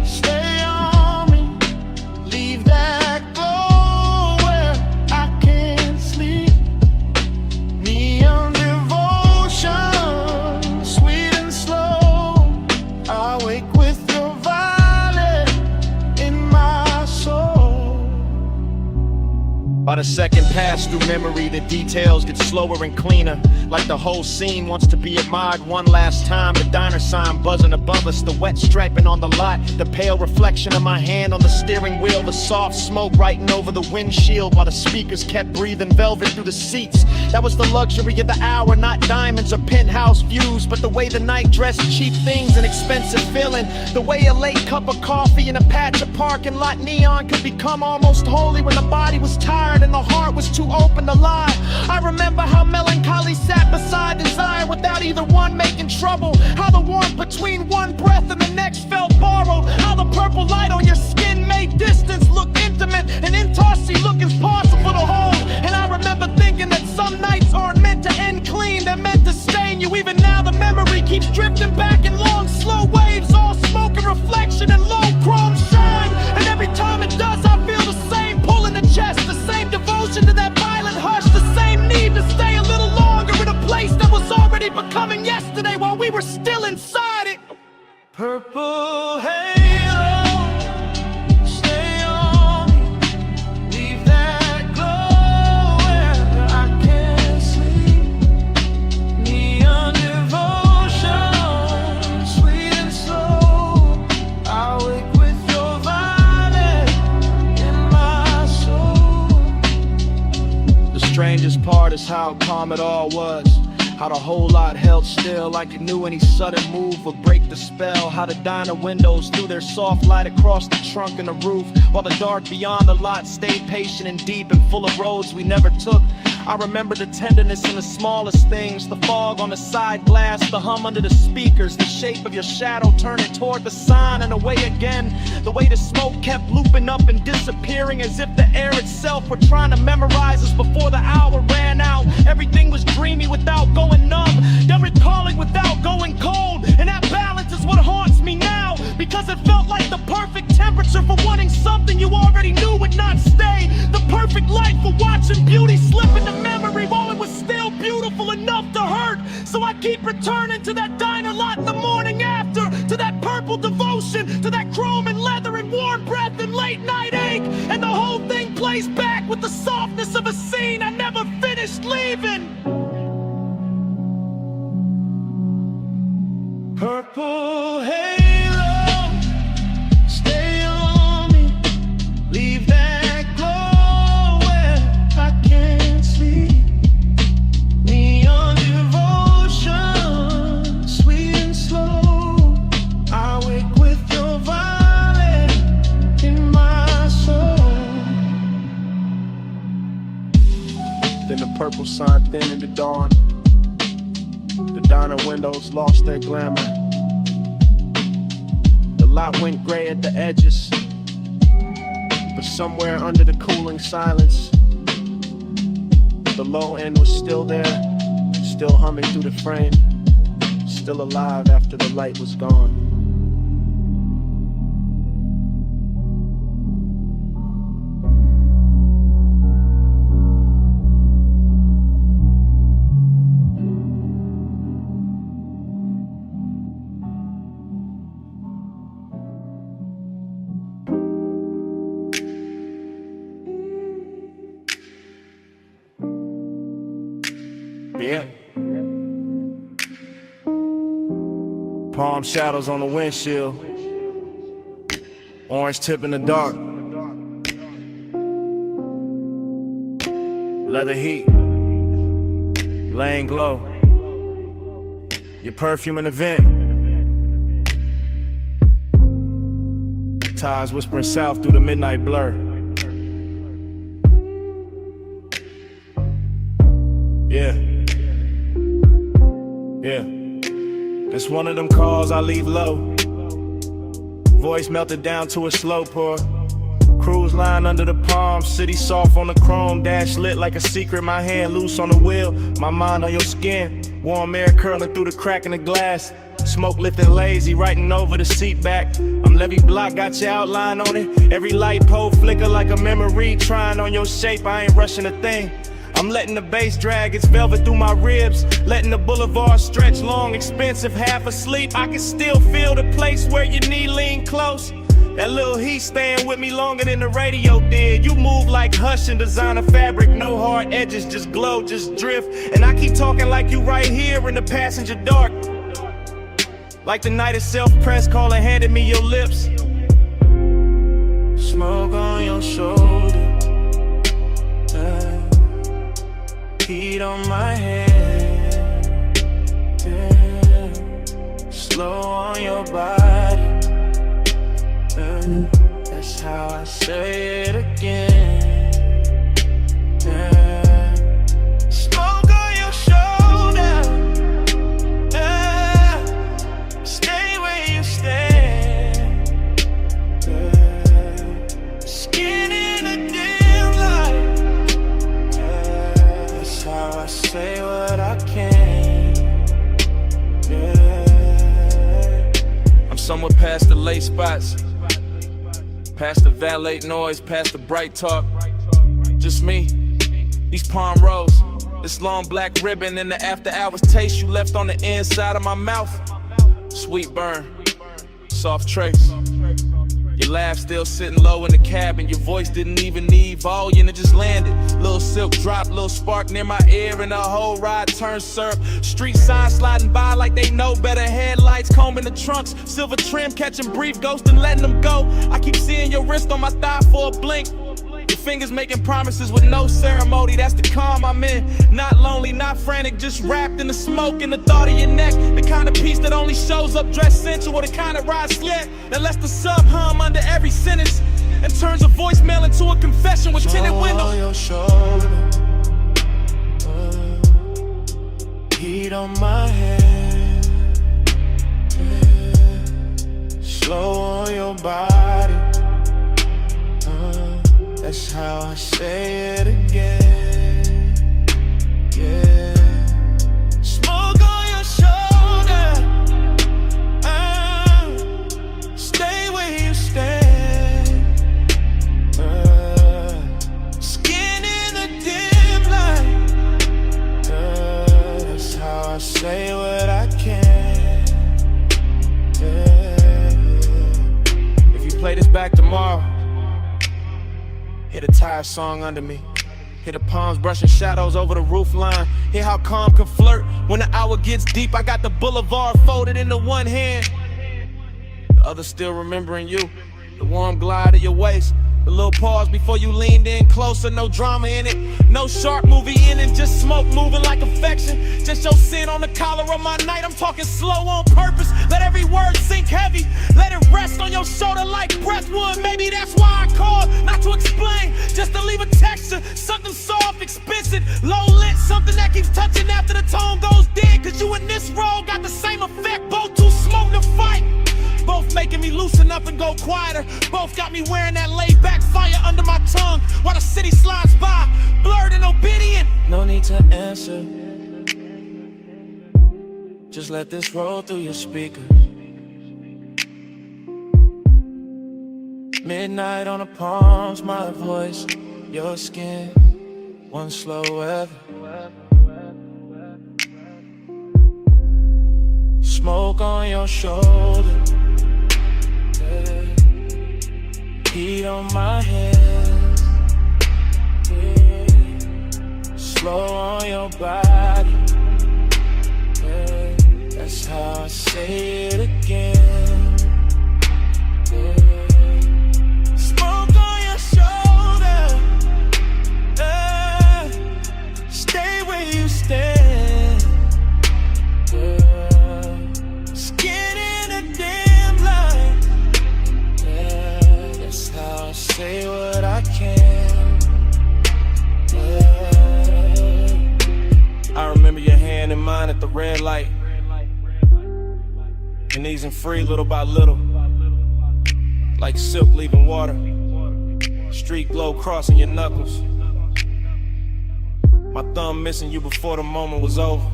stay on me, leave that glow where I can't sleep. Neon devotion, sweet and slow, I wake with your violet in my soul. By the second pass through memory, the details get slower and cleaner, like the whole scene wants to be admired one last time. The diner sign buzzing above us, the wet striping on the lot, the pale reflection of my hand on the steering wheel, the soft smoke writing over the windshield while the speakers kept breathing velvet through the seats. That was the luxury of the hour, not diamonds or penthouse views, but the way the night dressed cheap things and expensive feeling, the way a late cup of coffee in a patch of parking lot neon could become almost holy when the body was tired and the heart was too open to lie. I remember how melancholy sat beside desire without either one making trouble, how the warmth between one breath and the next felt borrowed, how the purple light on your skin made distance look intimate and intimacy look impossible to hold. And I remember thinking that some nights aren't meant to end clean, they're meant to stain you. Even now the memory keeps drifting back in long slow waves, all smoke and reflection and low chrome shine, and every time it does I feel the same pull in the chest, the same devotion to that violent hush, the same need to stay a little longer in a place that was already becoming yesterday while we were still inside it. Purple halo, stay on me, leave that glow where I can't sleep. Neon devotion, sweet and slow, I wake with your violet in my soul. The strangest part is how calm it all was, how the whole lot held still like it knew any sudden move would break the spell, how the diner windows threw their soft light across the trunk and the roof, while the dark beyond the lot stayed patient and deep and full of roads we never took. I remember the tenderness in the smallest things, the fog on the side glass, the hum under the speakers, the shape of your shadow turning toward the sign and away again, the way the smoke kept looping up and disappearing as if the air itself were trying to memorize us before the hour ran out. Everything was dreamy without going numb, then recalling without going cold, and that balance is what haunts me now, because it felt like the perfect temperature for wanting something you already knew would not stay, the perfect light for watching beauty slip into memory while it was still beautiful enough to hurt. So I keep returning to that diner lot in the morning after, to that purple devotion, to that chrome and leather and warm breath and late night ache, and the whole thing plays back with the softness of a scene I never finished leaving. Purple halo, stay on me, leave that glow where I can't sleep. Neon devotion, sweet and slow, I wake with your violet in my soul. Then the purple sign thin in the dawn, the diner windows lost their glamour, the lot went gray at the edges, but somewhere under the cooling silence, the low end was still there, still humming through the frame, still alive after the light was gone. Yeah. Palm shadows on the windshield. Orange tip in the dark. Leather heat. Laying glow. Your perfume an event. Tides whispering south through the midnight blur. Yeah. Yeah, it's one of them calls I leave low. Voice melted down to a slow pour. Cruise line under the palm, city soft on the chrome. Dash lit like a secret, my hand loose on the wheel. My mind on your skin, warm air curling through the crack in the glass. Smoke lifting lazy, writing over the seat back. I'm Levy Block, got your outline on it. Every light pole flicker like a memory. Trying on your shape, I ain't rushing a thing. I'm letting the bass drag its velvet through my ribs. Letting the boulevard stretch long, expensive, half asleep. I can still feel the place where your knee lean close. That little heat staying with me longer than the radio did. You move like Hush and designer fabric. No hard edges, just glow, just drift. And I keep talking like you right here in the passenger dark. Like the night itself, press call and handed me your lips. Smoke on your shoulder. Heat on my head, yeah. Slow on your body, yeah. That's how I say it again, yeah. Smoke on your shoulder, yeah. Stay where you stand, yeah. Skin in the dim light. How I say what I can, yeah. I'm somewhere past the late spots, past the valet noise, past the bright talk. Just me, these palm rows, this long black ribbon, and the after hours taste you left on the inside of my mouth. Sweet burn, soft trace. Your laugh still sitting low in the cabin. Your voice didn't even need volume, it just landed. Little silk drop, little spark near my ear, and the whole ride turned syrup. Street signs sliding by like they know better. Headlights combing the trunks, silver trim catching brief ghosts and letting them go. I keep seeing your wrist on my thigh for a blink. Your fingers making promises with no ceremony. That's the calm I'm in. Not lonely, not frantic, just wrapped in the smoke and the thought of your neck. The kind of peace that only shows up dressed sensual, the kind of ride slick that lets the sub hum under every sentence and turns a voicemail into a confession with tinted windows. On your shoulder, heat on my head, yeah. Slow on your body. That's how I say it again, yeah. Smoke on your shoulder, stay where you stand, skin in the dim light, that's how I say what I can, yeah. If you play this back tomorrow, hear the tire song under me. Hear the palms brushing shadows over the roof line. Hear how calm can flirt when the hour gets deep. I got the boulevard folded into one hand, the other still remembering you. The warm glide of your waist, the little pause before you leaned in closer. No drama in it, no sharp movie in it, just smoke moving like affection. Just your sin on the collar of my night. I'm talking slow on purpose. Let every word sink heavy. Let it rest on your shoulder like breath would. Maybe that's why I called, not to explain, just to leave a texture. Something soft, expensive, low lit, something that keeps touching after the tone goes dead. Cause you and this role got the same effect. Both too smoke to fight. Both making me loosen up and go quieter. Both got me wearing that laid back fire under my tongue while the city slides by, blurred and obedient. No need to answer. Just let this roll through your speakers. Midnight on the palms, my voice, your skin, one slow weather. Smoke on your shoulder, yeah. Heat on my hands, yeah. Slow on your body, yeah. That's how I say it again, yeah. Smoke on your shoulder, yeah. Stay where you stand, yeah. Skin in a dim light, yeah. That's how I say what I can, yeah. I remember your hand in mine at the red light, and easing free little by little, like silk leaving water, street glow crossing your knuckles. My thumb missing you before the moment was over.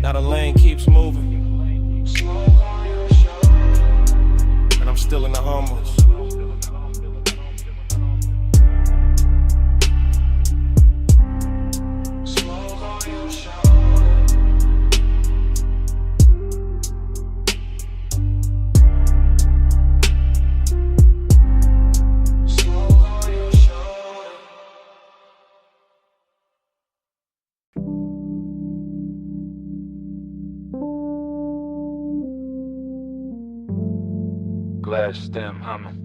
Now the lane keeps moving, and I'm still in the hummus. Glass stem humming,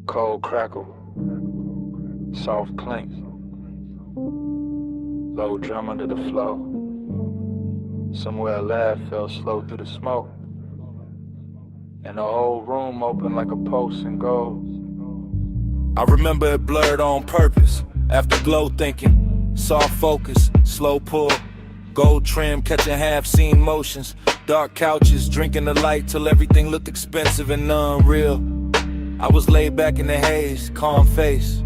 cold crackle, soft clink, low drum under the flow. Somewhere a laugh fell slow through the smoke, and the whole room opened like a pulse in gold. I remember it blurred on purpose. After glow thinking, soft focus, slow pull, gold trim catching half-seen motions. Dark couches, drinking the light till everything looked expensive and unreal. I was laid back in the haze, calm face,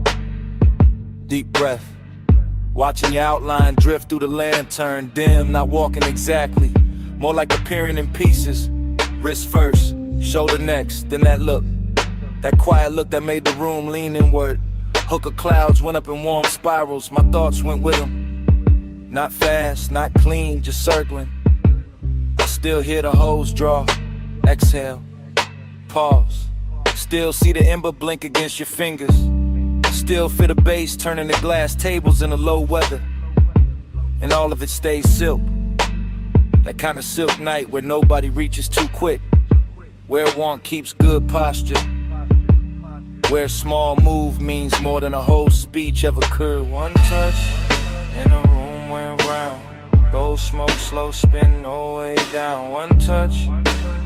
deep breath, watching your outline drift through the lantern, dim, not walking exactly, more like appearing in pieces. Wrist first, shoulder next, then that look, that quiet look that made the room lean inward. Hook of clouds went up in warm spirals, my thoughts went with them. Not fast, not clean, just circling. Still hear the hose draw, exhale, pause. Still see the ember blink against your fingers. Still feel the bass turning the glass tables in the low weather. And all of it stays silk. That kind of silk night where nobody reaches too quick. Where want keeps good posture. Where a small move means more than a whole speech ever could. One touch and the room went round. Gold smoke, slow spin, no way down. One touch,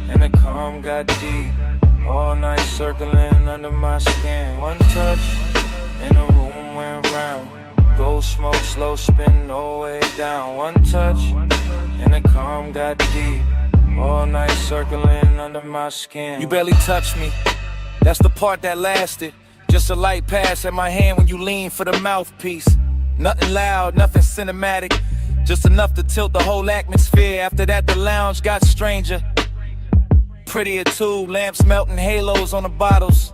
and the calm got deep. All night circling under my skin. One touch, and the room went round. Gold smoke, slow spin, no way down. One touch, and the calm got deep. All night circling under my skin. You barely touched me, that's the part that lasted. Just a light pass at my hand when you lean for the mouthpiece. Nothing loud, nothing cinematic, just enough to tilt the whole atmosphere. After that the lounge got stranger, prettier too. Lamps melting halos on the bottles,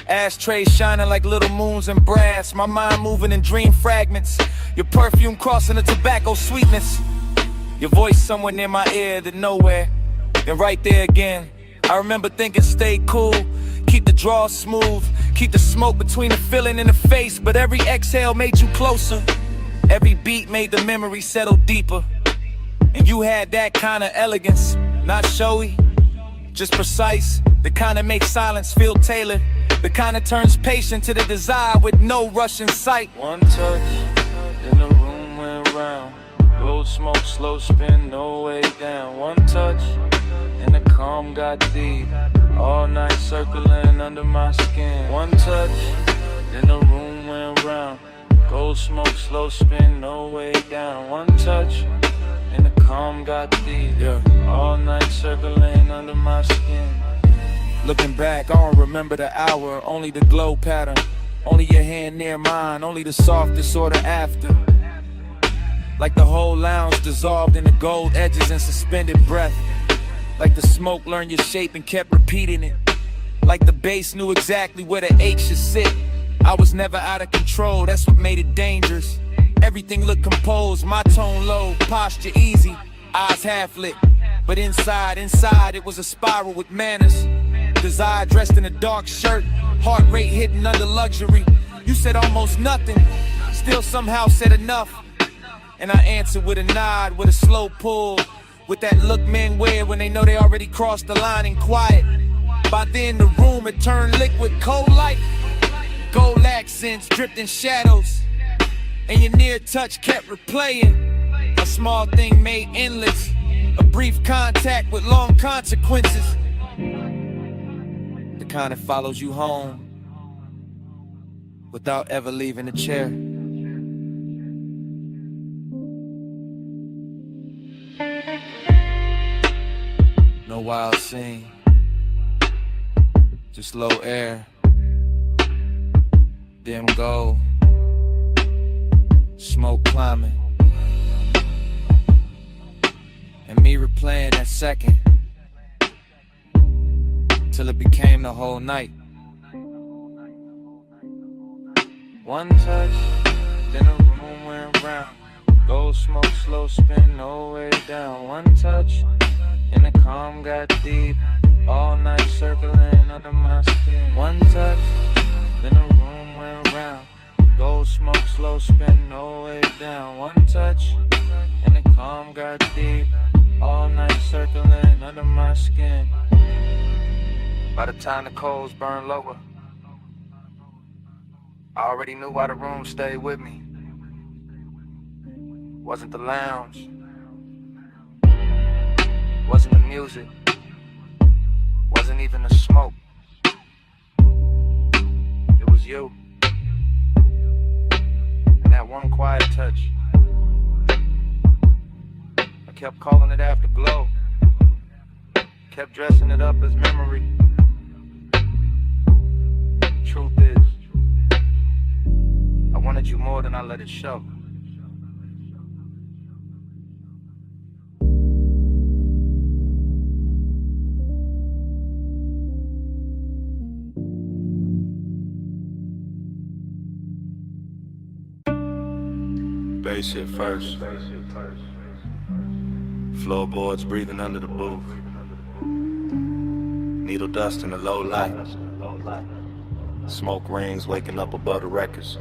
ashtrays shining like little moons in brass. My mind moving in dream fragments, your perfume crossing the tobacco sweetness. Your voice somewhere near my ear, then nowhere, then right there again. I remember thinking stay cool, keep the draw smooth, keep the smoke between the feeling and the face. But every exhale made you closer, every beat made the memory settle deeper. And you had that kind of elegance, not showy, just precise. The kind that makes silence feel tailored, the kind that turns patient to the desire with no rush in sight. One touch, and the room went round. Gold smoke, slow spin, no way down. One touch, and the calm got deep. All night circling under my skin. One touch, and the room went round. Gold smoke, slow spin, no way down. One touch, and the calm got deep. Yeah. All night circling under my skin. Looking back, I don't remember the hour, only the glow pattern. Only your hand near mine, only the soft disorder after. Like the whole lounge dissolved in the gold edges and suspended breath. Like the smoke learned your shape and kept repeating it. Like the bass knew exactly where the H should sit. I was never out of control, that's what made it dangerous. Everything looked composed, my tone low, posture easy, eyes half lit. But inside it was a spiral with manners. Desire dressed in a dark shirt, heart rate hidden under luxury. You said almost nothing, still somehow said enough. And I answered with a nod, with a slow pull, with that look men wear when they know they already crossed the line and quiet. By then the room had turned liquid, cold light. Gold accents dripped in shadows, and your near touch kept replaying. A small thing made endless, a brief contact with long consequences. The kind that follows you home without ever leaving the chair. No wild scene, just low air, dim gold, smoke climbing, and me replaying that second till it became the whole night. One touch, then the room went round. Gold smoke, slow spin, no way down. One touch, and the calm got deep. All night circling under my skin. One touch, then the room went round. Gold smoke, slow spin, no way down. One touch, and the calm got deep. All night circling under my skin. By the time the coals burned lower, I already knew why the room stayed with me. Wasn't the lounge, wasn't the music, wasn't even the smoke. It was you, and that one quiet touch. I kept calling it Afterglow, kept dressing it up as memory. Truth is, I wanted you more than I let it show. Bass hit first. Floorboards breathing under the booth. Needle dust in the low light. Smoke rings waking up above the records.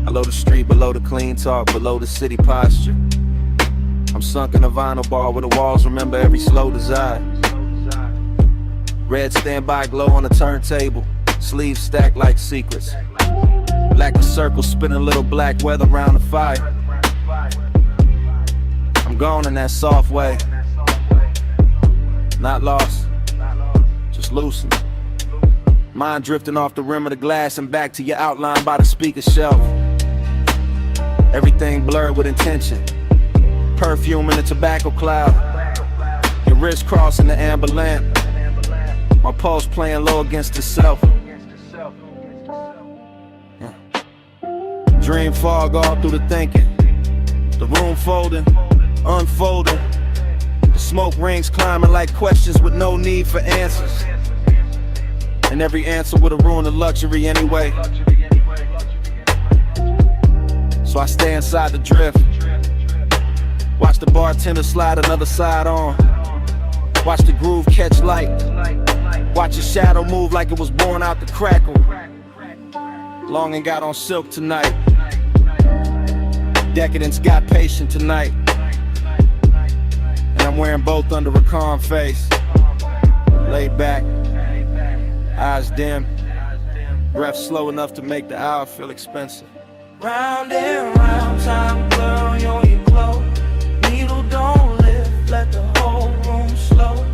Below the street, below the clean talk, below the city posture. I'm sunk in a vinyl bar where the walls remember every slow desire. Red standby glow on the turntable, sleeves stacked like secrets. Black a circle spinning little black weather around the fire. I'm gone in that soft way. Not lost, just loosened. Mind drifting off the rim of the glass and back to your outline by the speaker shelf. Everything blurred with intention. Perfume in the tobacco cloud. Your wrist crossing the amber lamp. My pulse playing low against itself. Dream fog all through the thinking. The room folding, unfolding. The smoke rings climbing like questions with no need for answers. And every answer would've ruined the luxury anyway. So I stay inside the drift. Watch the bartender slide another side on. Watch the groove catch light. Watch your shadow move like it was born out the crackle. Longing got on silk tonight. Decadence got patient tonight. And I'm wearing both under a calm face. Laid back, eyes dim, breath slow enough to make the hour feel expensive. Round and round, time blurring on your glow. Needle don't lift, let the whole room slow.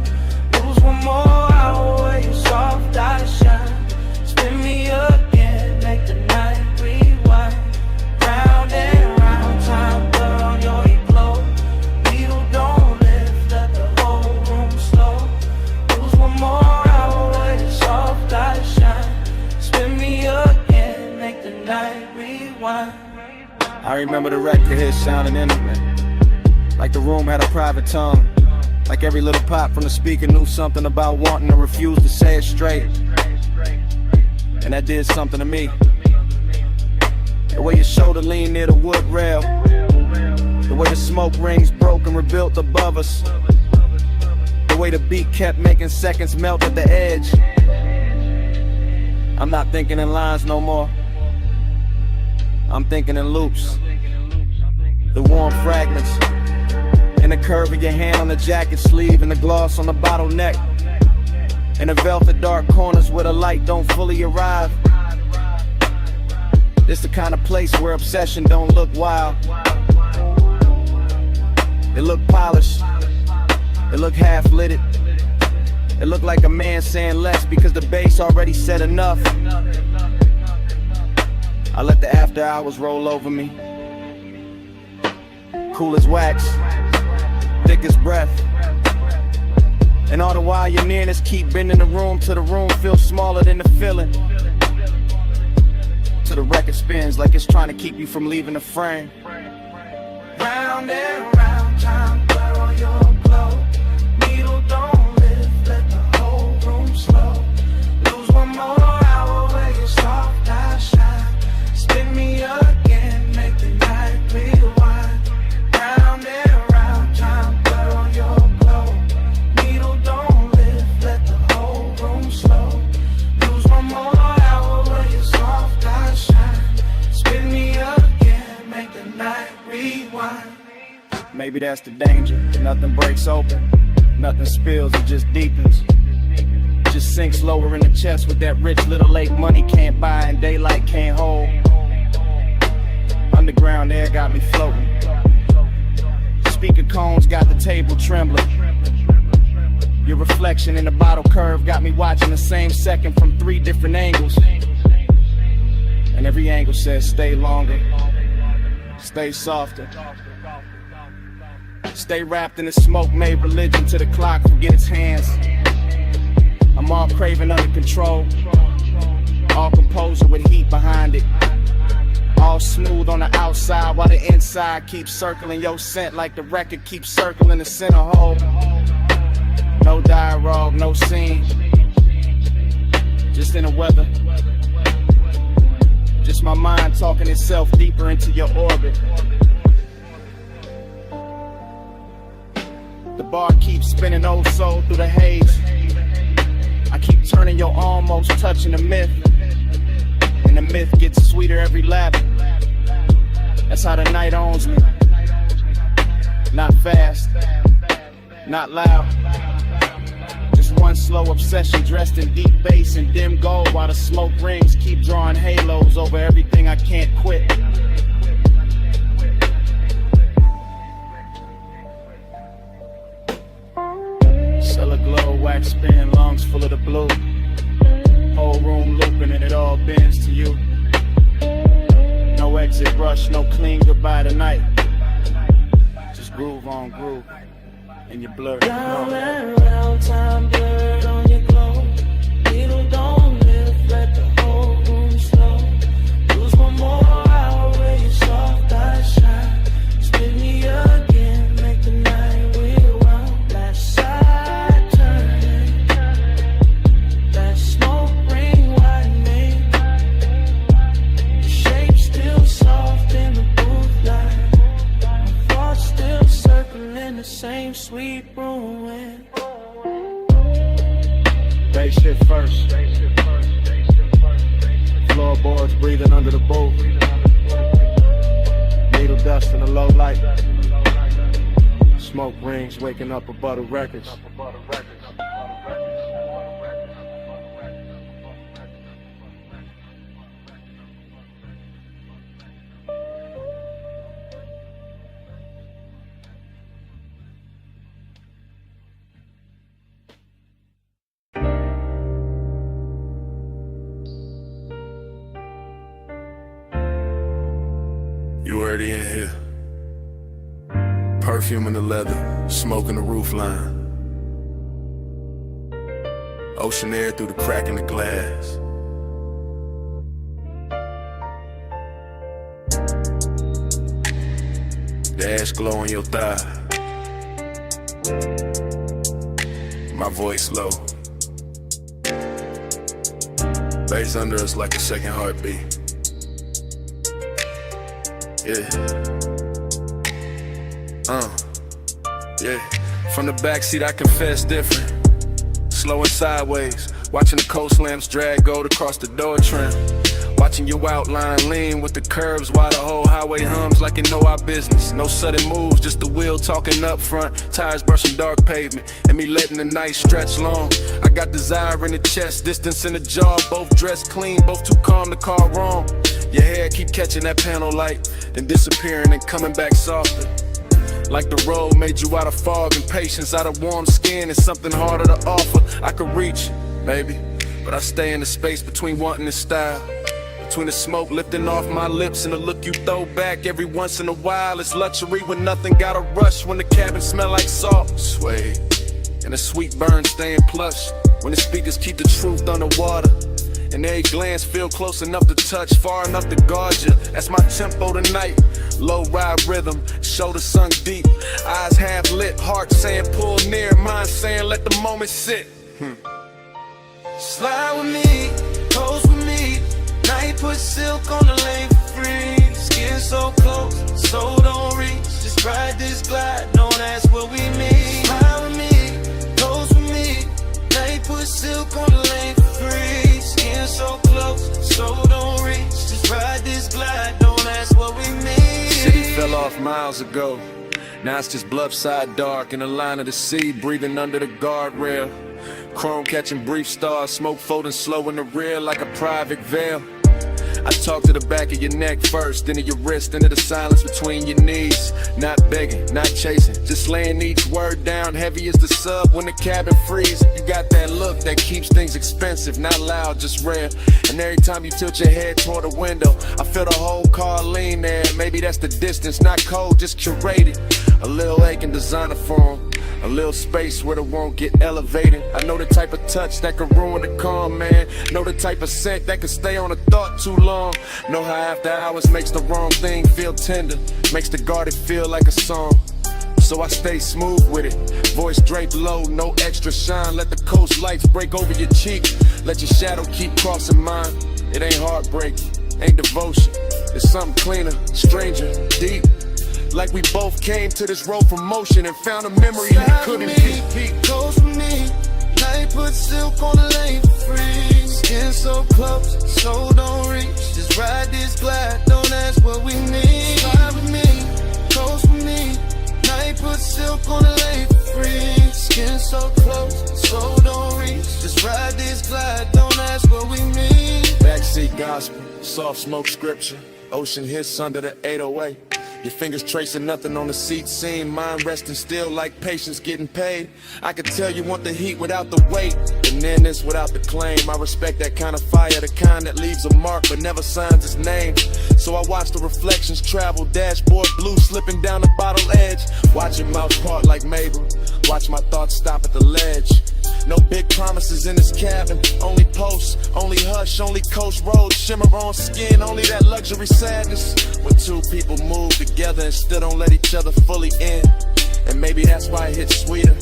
Lose one more hour where your soft eyes shine. Spin me again, make the night rewind. Round and round, time blurring on your glow. Needle don't lift, let the whole room slow. Lose one more hour where your soft eyes shine. Spin me again, make the night rewind. remember the record hit sounding intimate, like the room had a private tongue, like every little pop from the speaker knew something about wanting to refuse to say it straight. And that did something to me. The way your shoulder leaned near the wood rail, the way the smoke rings broke and rebuilt above us, the way the beat kept making seconds melt at the edge. I'm not thinking in lines no more, I'm thinking in loops. The warm fragments, and the curve of your hand on the jacket sleeve, and the gloss on the bottleneck, and the velvet dark corners where the light don't fully arrive. This the kind of place where obsession don't look wild. It look polished, it look half-lit. It look like a man saying less because the bass already said enough. I let the after hours roll over me, cool as wax, thick as breath. And all the while your nearness keep bending the room till the room feels smaller than the feeling. Till the record spins like it's trying to keep you from leaving the frame. Round and round, time blur on your glow. Needle don't lift, let the whole room slow. Lose one more hour where your soft eyes shine. Spin me again, make the night rewind. Round and round, time blur on your glow. Needle don't lift, let the whole room slow. Lose one more hour where your soft eyes shine. Spin me again, make the night rewind. Maybe that's the danger. Nothing breaks open, nothing spills, it just deepens. Just sinks lower in the chest with that rich little lake money can't buy and daylight can't hold. Underground air got me floating. Speaker cones got the table trembling. Your reflection in the bottle curve got me watching the same second from 3 different angles. And every angle says stay longer, stay softer. Stay wrapped in the smoke, made religion to the clock, forget its hands. I'm all craving under control, all composure with heat behind it. All smooth on the outside while the inside keeps circling your scent like the record keeps circling the center hole. No dialogue, no scene, just in the weather. Just my mind talking itself deeper into your orbit. The bar keeps spinning oh so through the haze. I keep turning your almost touching the myth, and the myth gets sweeter every lap. That's how the night owns me. Not fast, not loud, just one slow obsession dressed in deep bass and dim gold, while the smoke rings keep drawing halos over everything I can't quit. Cellar glow, wax spin, lungs full of the blue. Whole room looping and it all bends to you. No exit rush, no clean goodbye tonight. Just groove on groove, and you blur. Round and round, time blurred on your glow. Needle don't lift, let the whole room slow. Lose one more hour where your soft eyes shine. Spin me again, make the night rewind. Last side turning, that smoke ring widening. The shape still soft in the booth light. My thoughts still circling the same sweet ruin. Bass shit first. Floorboards breathing under the booth. Needle dust in the low light. Smoke rings waking up above the records. You already in here. Perfume in the leather, smoke in the roof line. Ocean air through the crack in the glass. The ash glow on your thigh. My voice low. Bass under us like a second heartbeat. Yeah. Yeah. From the backseat I confess different. Slow and sideways. Watching the coast lamps drag gold across the door trim. Watching your outline lean with the curves while the whole highway hums like it know our business. No sudden moves, just the wheel talking up front. Tires brushing dark pavement and me letting the night stretch long. I got desire in the chest, distance in the jaw. Both dressed clean, both too calm to call wrong. Your hair keep catching that panel light, then disappearing and coming back softer. Like the road made you out of fog and patience, out of warm skin and something harder to offer. I could reach, maybe, but I stay in the space between wanting and style. Between the smoke lifting off my lips and the look you throw back every once in a while. It's luxury when nothing gotta rush, when the cabin smell like salt. Suede, and the sweet burn staying plush. When the speakers keep the truth underwater. And every glance feel close enough to touch, far enough to guard you. That's my tempo tonight. Low ride rhythm, shoulders sunk deep, eyes half lit, heart saying pull near, mind saying let the moment sit. Slide with me, pose with me. Night put silk on the lane for free. Skin so close, so don't reach. Just ride this glide, don't ask what we mean. Slide with me, pose with me. Night put silk on the lane for free. Skin so close, so don't reach. Just ride this glide, don't ask what we mean. City fell off miles ago. Now it's just bluffside dark in the line of the sea, breathing under the guardrail. Chrome catching brief stars, smoke folding slow in the rear like a private veil. I talk to the back of your neck first, then to your wrist, into the silence between your knees. Not begging, not chasing, just laying each word down heavy as the sub when the cabin freezes. You got that look that keeps things expensive, not loud, just rare. And every time you tilt your head toward the window, I feel the whole car lean there. Maybe that's the distance, not cold, just curated. A little aching designer form, a little space where it won't get elevated. I know the type of touch that could ruin the calm, man. Know the type of scent that could stay on a thought too long. Know how after hours makes the wrong thing feel tender, makes the guarded feel like a song. So I stay smooth with it, voice draped low, no extra shine. Let the coast lights break over your cheek, let your shadow keep crossing mine. It ain't heartbreak, ain't devotion, it's something cleaner, stranger, deep. Like we both came to this road from motion and found a memory that couldn't be. Goes with me, night put silk on the lane for free. Skin so close, so don't reach. Just ride this glide, don't ask what we need. Slide with me, goes with me. Night put silk on the lane for free. Skin so close, so don't reach. Just ride this glide, don't ask what we need. Backseat gospel, soft smoke scripture, ocean hits under the 808. Your fingers tracing nothing on the seat seam, mind resting still like patience getting paid. I could tell you want the heat without the weight, and then this without the claim. I respect that kind of fire, the kind that leaves a mark but never signs its name. So I watch the reflections travel, dashboard blue slipping down the bottle edge. Watching mouth part like Mabel, watch my thoughts stop at the ledge. No big promises in this cabin, only posts, only hush, only coast roads, shimmer on skin, only that luxury sadness. When two people move together and still don't let each other fully in. And maybe that's why it hits sweeter.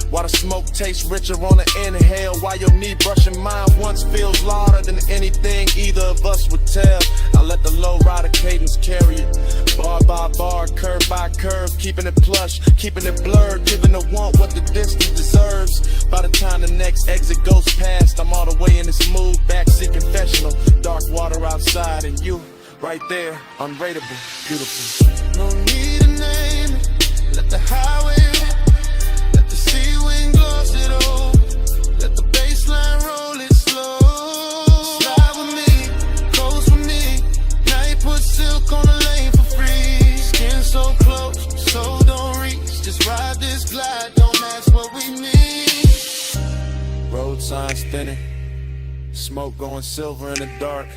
Why the smoke tastes richer on the inhale. Why your knee brushing mine once feels louder than anything either of us would tell. I let the low rider cadence carry it, bar by bar, curve by curve, keeping it plush, keeping it blurred, giving the want what the distance deserves. By the time the next exit goes past, I'm all the way in this mood, backseat confessional, dark water outside and you right there, unrateable, beautiful. No need to name it, let the highway rip. Let the sea wind gloss it over. Let the baseline roll it slow. Slide with me, coast with me. Night put silk on the lane for free. Skin so close, so don't reach. Just ride this glide, don't ask what we need. Road signs thinning, smoke going silver in the dark.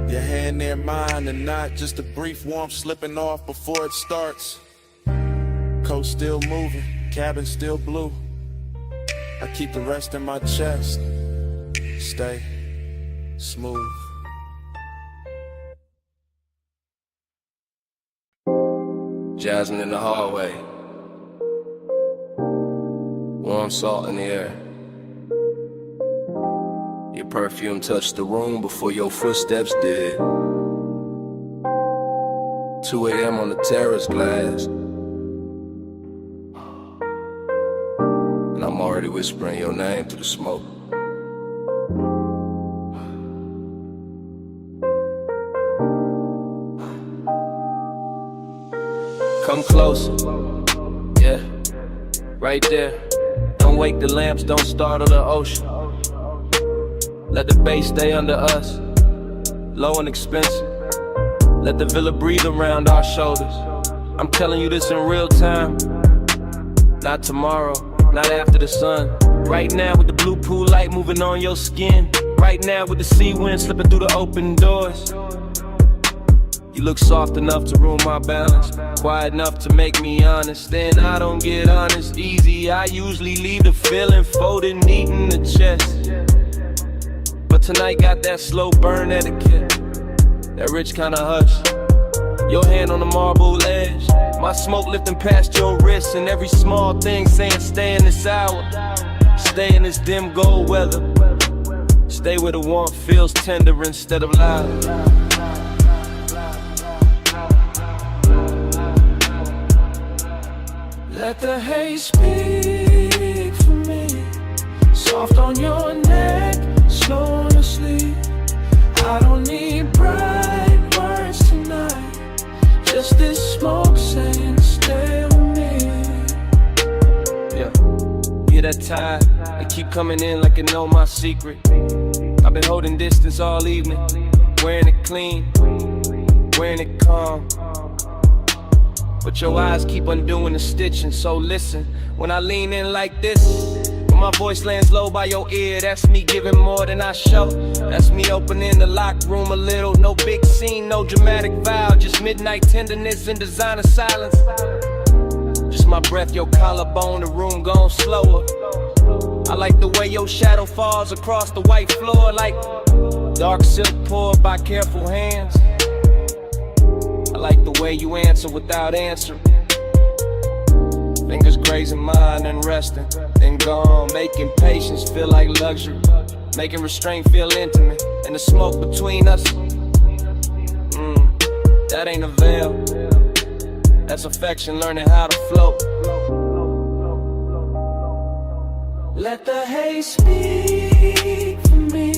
Your hand near mine and not just a brief warmth slipping off before it starts. Coast still moving, cabin still blue. I keep the rest in my chest. Stay smooth. Jasmine in the hallway. Warm salt in the air. Your perfume touched the room before your footsteps did. 2 a.m. on the terrace glass. And I'm already whispering your name through the smoke. Come closer, yeah, right there. Don't wake the lamps, don't startle the ocean. Let the bass stay under us, low and expensive. Let the villa breathe around our shoulders. I'm telling you this in real time. Not tomorrow, not after the sun. Right now with the blue pool light moving on your skin. Right now with the sea wind slipping through the open doors. You look soft enough to ruin my balance, quiet enough to make me honest. Then I don't get honest easy. I usually leave the feeling folded neat in the chest. But tonight got that slow burn etiquette, that rich kind of hush. Your hand on the marble edge, my smoke lifting past your wrist, and every small thing saying stay in this hour, stay in this dim gold weather, stay where the warmth feels tender instead of loud. Let the haze speak for me. Soft on your neck, slow on your sleep. I don't need bright words tonight. Just this smoke saying stay with me. Yeah, that tide, they keep coming in like it know my secret. I've been holding distance all evening, wearing it clean, wearing it calm. But your eyes keep undoing the stitching, so listen. When I lean in like this, when my voice lands low by your ear, that's me giving more than I show. That's me opening the locked room a little. No big scene, no dramatic vow, just midnight tenderness and designer silence. Just my breath, your collarbone, the room gone slower. I like the way your shadow falls across the white floor, like dark silk poured by careful hands. I like the way you answer without answering. Fingers grazing mine and resting, then gone, making patience feel like luxury, making restraint feel intimate, and the smoke between us, that ain't a veil, that's affection learning how to float. Let the haze speak for me.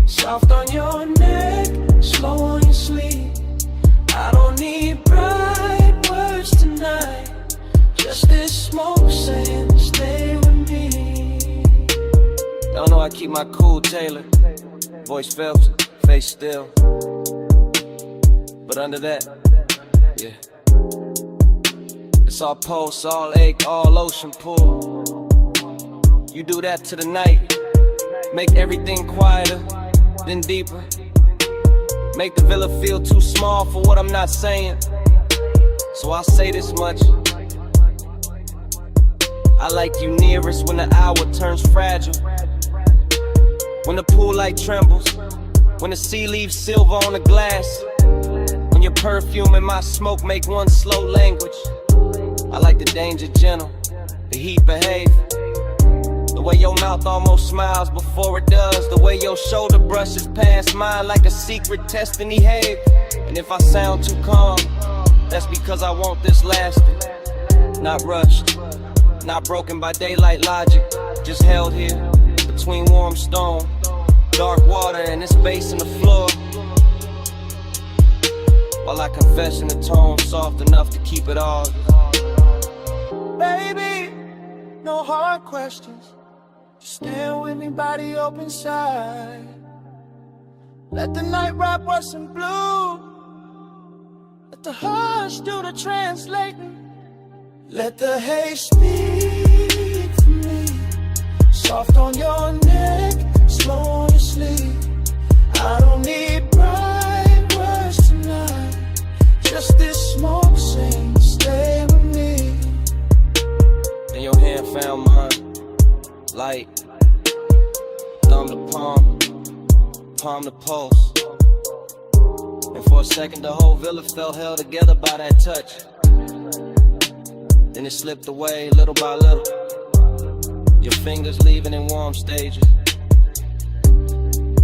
Soft on your neck, slow on your sleep. I don't need bright words tonight. Just this smoke saying stay with me. Y'all know I keep my cool tailored, voice felt, face still. But under that, yeah, it's all pulse, all ache, all ocean pull. You do that to the night, make everything quieter, then deeper. Make the villa feel too small for what I'm not saying. So I'll say this much. I like you nearest when the hour turns fragile, when the pool light trembles, when the sea leaves silver on the glass, when your perfume and my smoke make one slow language. I like the danger gentle, the heat behave, the way your mouth almost smiles before it does, the way your shoulder brushes past mine like a secret testing behave. And if I sound too calm, that's because I want this lasting, not rushed, not broken by daylight logic, just held here between warm stone, dark water, and this bass in the floor, while I confess in a tone soft enough to keep it all. Baby, no hard questions. Just stand with me, body open side. Let the night wrap us in blue. Let the hush do the translating. Let the haze speak for me. Soft on your neck, slow on your sleep. I don't need bright words tonight. Just this smoke saying stay with me. And your hand found mine, light, thumb to palm, palm to pulse. And for a second the whole villa felt held together by that touch. Then it slipped away little by little. Your fingers leaving in warm stages.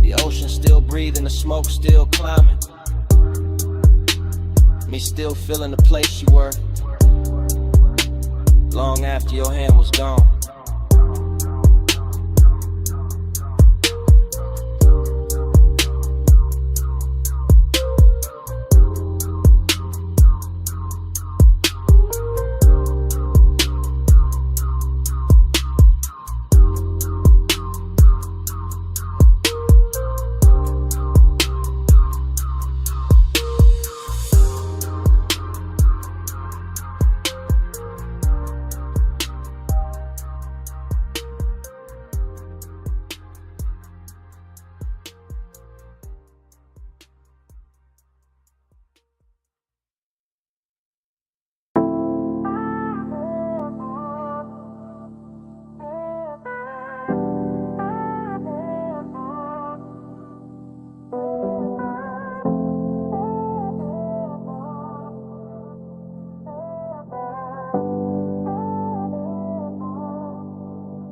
The ocean still breathing, the smoke still climbing. Me still feeling the place you were, long after your hand was gone.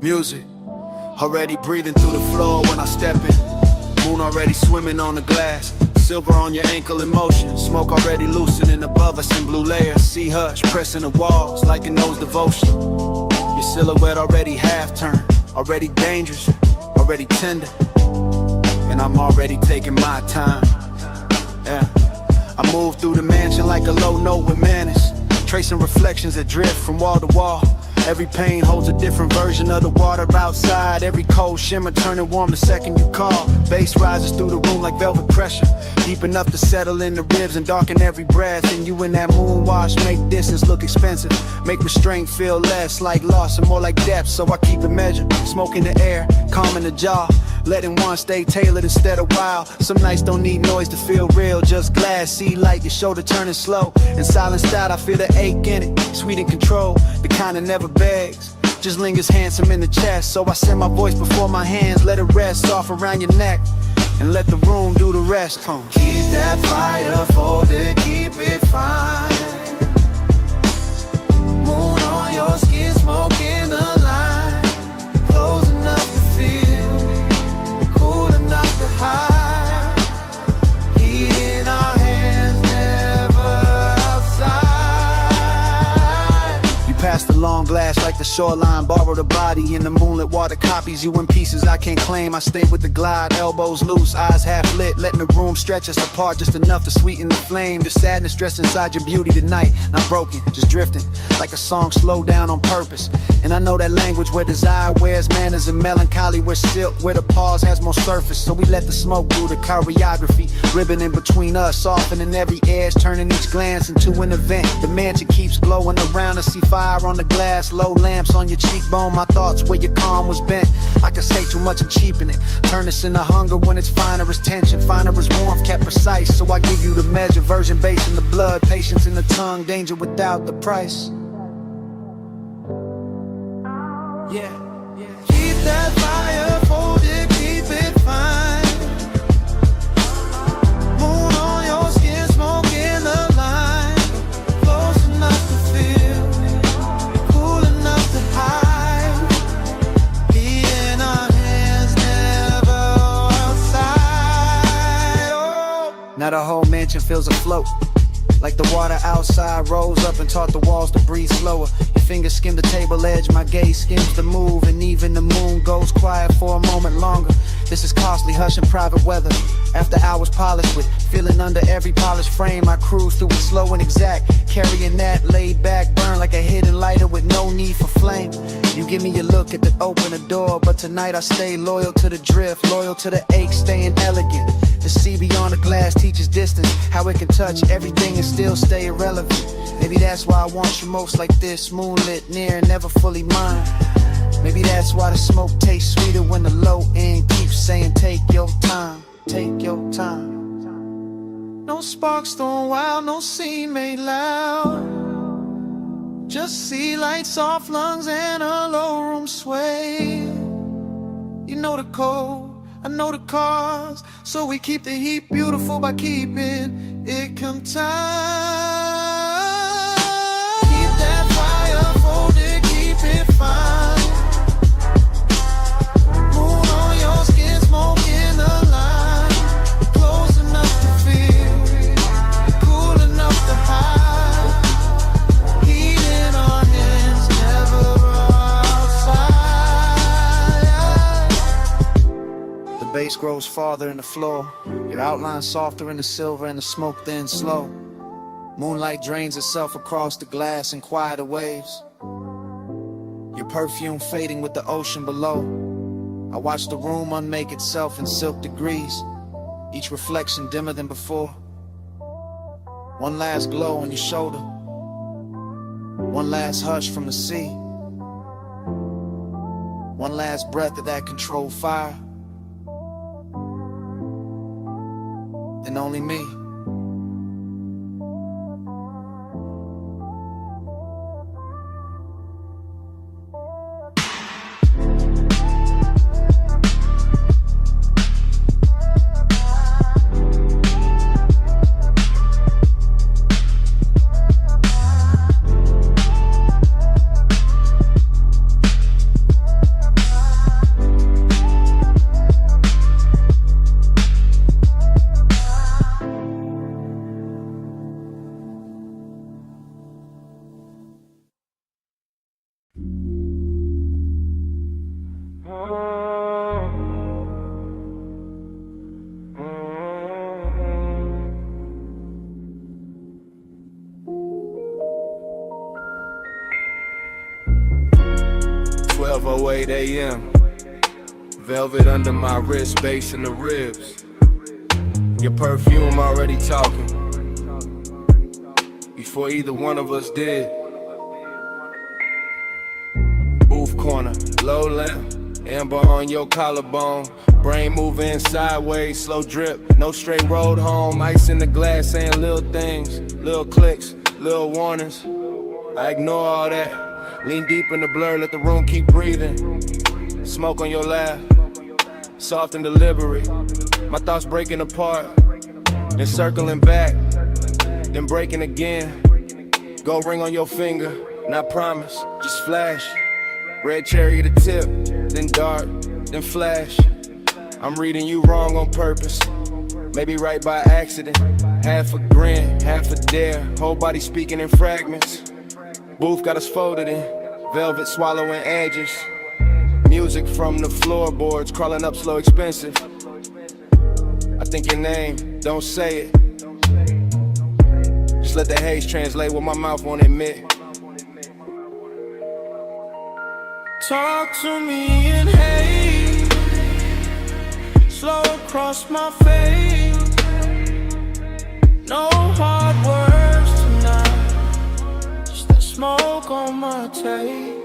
Music, already breathing through the floor when I step in. Moon already swimming on the glass. Silver on your ankle in motion. Smoke already loosening above us in blue layers. Sea hush pressing the walls like it knows devotion. Your silhouette already half turned. Already dangerous, already tender. And I'm already taking my time. Yeah, I move through the mansion like a low note with manners. Tracing reflections that drift from wall to wall. Every pain holds a different version of the water outside. Every cold shimmer turning warm the second you call. Bass rises through the room like velvet pressure, deep enough to settle in the ribs and darken every breath. And you in that moon wash make distance look expensive, make restraint feel less like loss and more like depth. So I keep it measured, smoke in the air, calm in the jaw, letting one stay tailored instead of wild. Some nights don't need noise to feel real, just glass, see light, your shoulder turning slow. In silenced out, I feel the ache in it, sweet in control, the kind that never begs, just lingers handsome in the chest. So I send my voice before my hands, let it rest off around your neck, and let the room do the rest. Keep that fire folded, keep it fine. Moon on your skin, smoke in the line. Close enough to feel, cool enough to hide. Heat in our hands, never outside. You pass the long glass like the shoreline, borrow the body in the moonlit water, copies you in pieces I can't claim. I stay with the glide, elbows loose, eyes half lit, letting the room stretch us apart just enough to sweeten the flame. The sadness dressed inside your beauty tonight, not broken, just drifting like a song slowed down on purpose. And I know that language where desire wears manners and melancholy where silk, where the pause has more surface. So we let the smoke do the choreography, ribbon in between us, softening every edge, turning each glance into an event. The mansion keeps glowing around us, see fire on the glass, low lamps on your cheekbone. My thoughts where your calm was bent. I could say too much and cheapen it, turn this into hunger when it's finer as tension, finer as warmth, kept precise. So I give you the measure, version based in the blood, patience in the tongue, danger without the price. Yeah, Keep that fire folded, keep it fine. Moon on your skin, smoke in the line. Close enough to feel, cool enough to hide. Be in our hands, never outside. Oh. now the whole mansion feels afloat, like the water outside rose up and taught the walls to breathe slower. Your fingers skim the table edge, my gaze skims the move, and even the moon goes quiet for a moment longer. This is costly, hush and private weather. After hours polished with, feeling under every polished frame, I cruise through it slow and exact, carrying that laid back burn like a hidden lighter with no need for flame. You give me a look at the open the door, but tonight I stay loyal to the drift, loyal to the ache, staying elegant. The sea beyond the glass teaches distance, how it can touch everything and still stay irrelevant. Maybe that's why I want you most like this, moonlit, near, never fully mine. Maybe that's why the smoke tastes sweeter when the low end keeps saying take your time, take your time. No sparks thrown wild, no scene made loud. Just sea lights, soft lungs, and a low room sway. You know the code, I know the cause, so we keep the heat beautiful by keeping it contained. bass grows farther in the floor. Your outline softer in the silver and the smoke thin slow. Moonlight drains itself across the glass in quieter waves. Your perfume fading with the ocean below. I watch the room unmake itself in silk degrees, each reflection dimmer than before. One last glow on your shoulder, one last hush from the sea, one last breath of that controlled fire, and only me. AM, velvet under my wrist, bass in the ribs. Your perfume already talking before either one of us did. Booth corner, low lamp, amber on your collarbone. Brain moving sideways, slow drip, no straight road home. Ice in the glass saying little things, little clicks, little warnings. I ignore all that. Lean deep in the blur, let the room keep breathing. Smoke on your lap, soft and deliberate. My thoughts breaking apart, then circling back, then breaking again. Gold ring on your finger, not promise, just flash. Red cherry at the tip, then dark, then flash. I'm reading you wrong on purpose, maybe right by accident. Half a grin, half a dare, whole body speaking in fragments. Booth got us folded in, velvet swallowing edges. Music from the floorboards, crawling up slow, expensive. I think your name, don't say it. Just let the haze translate what my mouth won't admit. Talk to me in haze, slow across my face. No hard words tonight, just that smoke on my tape.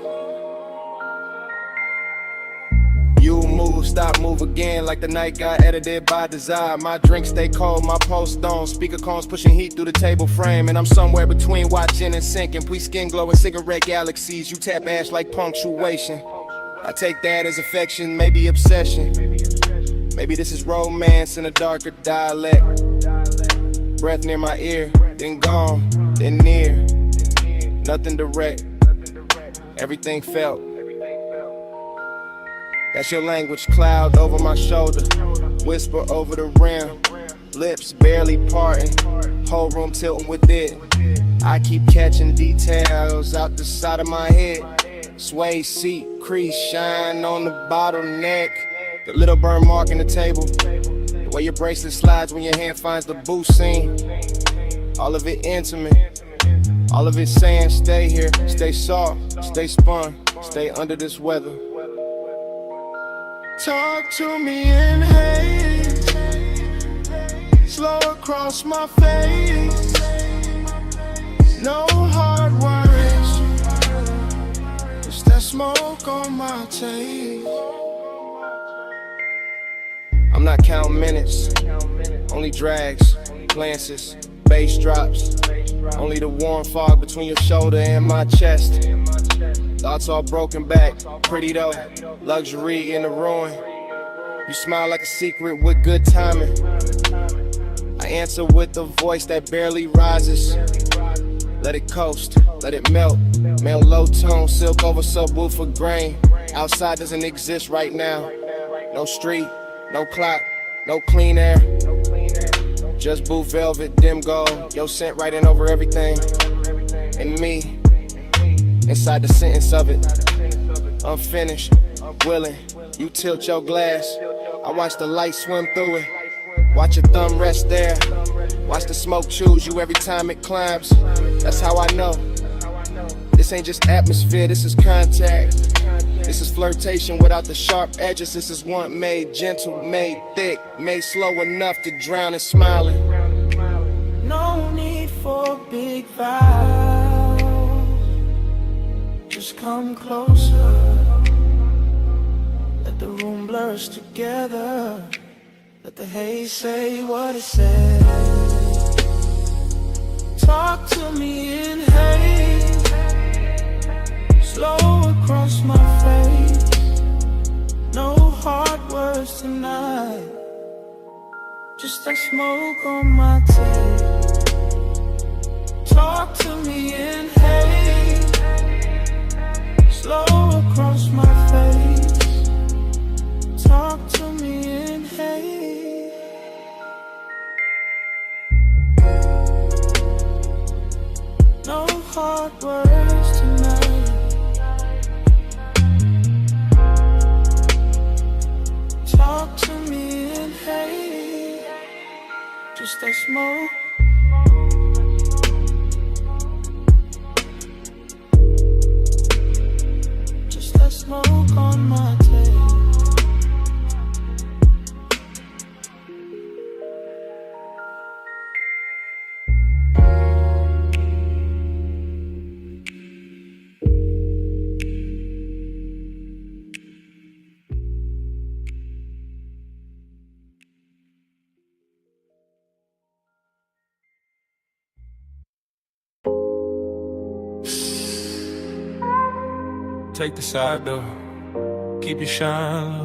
You move, stop, move again, like the night got edited by desire. My drink stay cold, my post on. Speaker cones pushing heat through the table frame. And I'm somewhere between watching and sinking. We skin glowing cigarette galaxies. You tap ash like punctuation. I take that as affection, maybe obsession. Maybe this is romance in a darker dialect. Breath near my ear, then gone, then near. Nothing direct, everything felt. That's your language, cloud over my shoulder, whisper over the rim, lips barely parting, whole room tilting with it. I keep catching details out the side of my head. Sway seat, crease, shine on the bottleneck. The little burn mark in the table, the way your bracelet slides when your hand finds the boot seam. All of it intimate, all of it saying stay here, stay soft, stay spun, stay under this weather. Talk to me in haze, slow across my face. No hard words, just that smoke on my tape. I'm not counting minutes, only drags, glances, bass drops. Only the warm fog between your shoulder and my chest. Thoughts all broken back, pretty though, luxury in the ruin. You smile like a secret with good timing. I answer with a voice that barely rises. Let it coast, let it melt. Male low tone, silk over subwoofer grain. Outside doesn't exist right now. No street, no clock, no clean air. Just blue velvet, dim gold. Your scent writing over everything. And me, inside the sentence of it. Unfinished, willing. You tilt your glass, I watch the light swim through it. Watch your thumb rest there. Watch the smoke choose you every time it climbs. That's how I know. This ain't just atmosphere, this is contact. This is flirtation without the sharp edges. This is one made gentle, made thick, made slow enough to drown in smiling. No need for big vows. Just come closer. Let the room blur us together. Let the haze say what it says. Talk to me in haze. Slow across my face. No hard words tonight. Just that smoke on my tape. Talk to me in haze. Slow across my face. Talk to me in haze. No hard words tonight. Talk to me in haze. Just that smoke. Just that smoke on my tape. Take the side door, keep your shine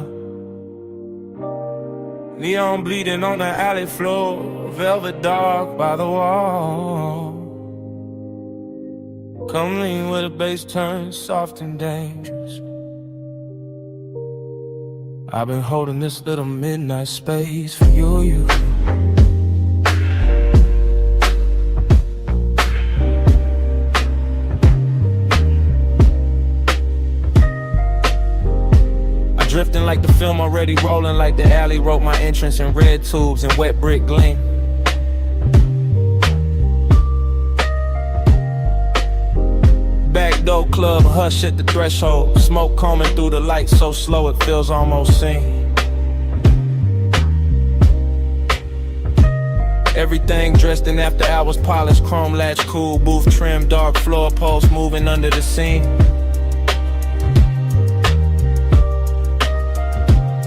low. Neon bleeding on the alley floor, velvet dark by the wall. Come lean where the bass turns soft and dangerous. I've been holding this little midnight space for you. Drifting like the film already rolling, like the alley wrote my entrance in red tubes and wet brick gleam. Back door club, hush at the threshold. Smoke combing through the lights so slow it feels almost seen. Everything dressed in after hours, polished, chrome latch, cool, booth trim, dark floor posts moving under the scene.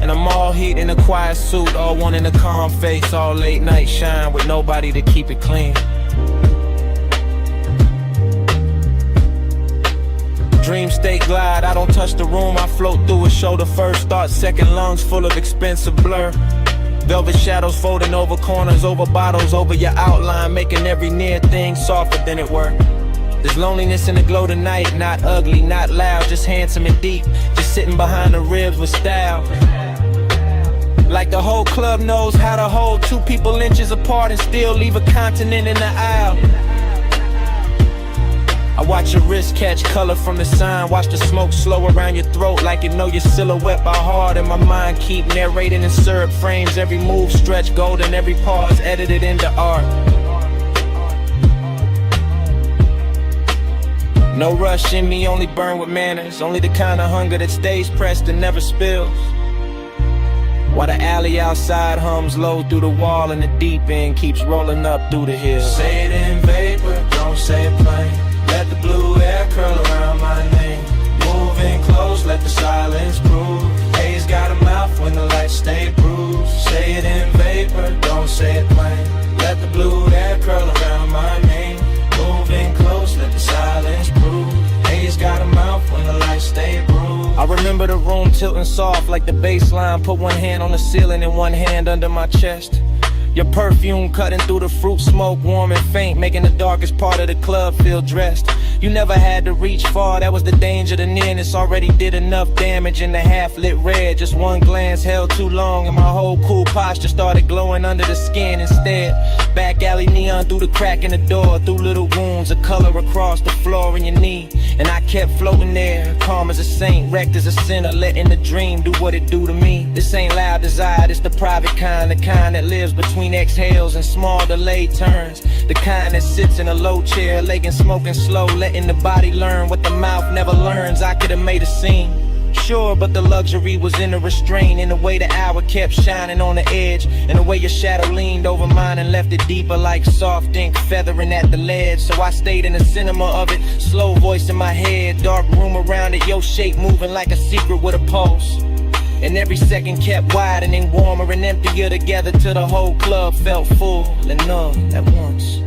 And I'm all heat in a quiet suit, all one in a calm face, all late night shine with nobody to keep it clean. Dream state glide, I don't touch the room, I float through it, shoulder first, thought second, lungs full of expensive blur. Velvet shadows folding over corners, over bottles, over your outline, making every near thing softer than it were. There's loneliness in the glow tonight, not ugly, not loud, just handsome and deep, just sitting behind the ribs with style. Like the whole club knows how to hold two people inches apart and still leave a continent in the aisle. I watch your wrist catch color from the sign, watch the smoke slow around your throat like you know your silhouette by heart. And my mind keep narrating in syrup frames, every move stretch golden, every pause edited into art. No rush in me, only burn with manners, only the kind of hunger that stays pressed and never spills. While the alley outside hums low through the wall and the deep end keeps rolling up through the hills. Say it in vapor, don't say it plain. Let the blue air curl around my name. Moving close, let the silence prove. Haze got a mouth when the lights stay bruised. Say it in vapor, don't say it plain. Let the blue air curl around my name. Moving close, let the silence prove. Haze got a mouth when the lights stay bruised. I remember the room tilting soft like the bass line. Put one hand on the ceiling and one hand under my chest. Your perfume cutting through the fruit smoke, warm and faint, making the darkest part of the club feel dressed. You never had to reach far, that was the danger. The nearness already did enough damage in the half-lit red. Just one glance held too long and my whole cool posture started glowing under the skin instead. Back alley neon through the crack in the door, through little wounds of color across the floor in your knee. And I kept floating there, calm as a saint, wrecked as a sinner, letting the dream do what it do to me. This ain't loud desire, it's the private kind, the kind that lives between exhales and small delayed turns. The kind that sits in a low chair, legging smoking slow, letting the body learn what the mouth never learns. I could've made a scene, sure, but the luxury was in the restraint, in the way the hour kept shining on the edge, and the way your shadow leaned over mine and left it deeper like soft ink feathering at the ledge. So I stayed in the cinema of it, slow voice in my head, dark room around it, your shape moving like a secret with a pulse. And every second kept widening, warmer and emptier together till the whole club felt full and numb at once.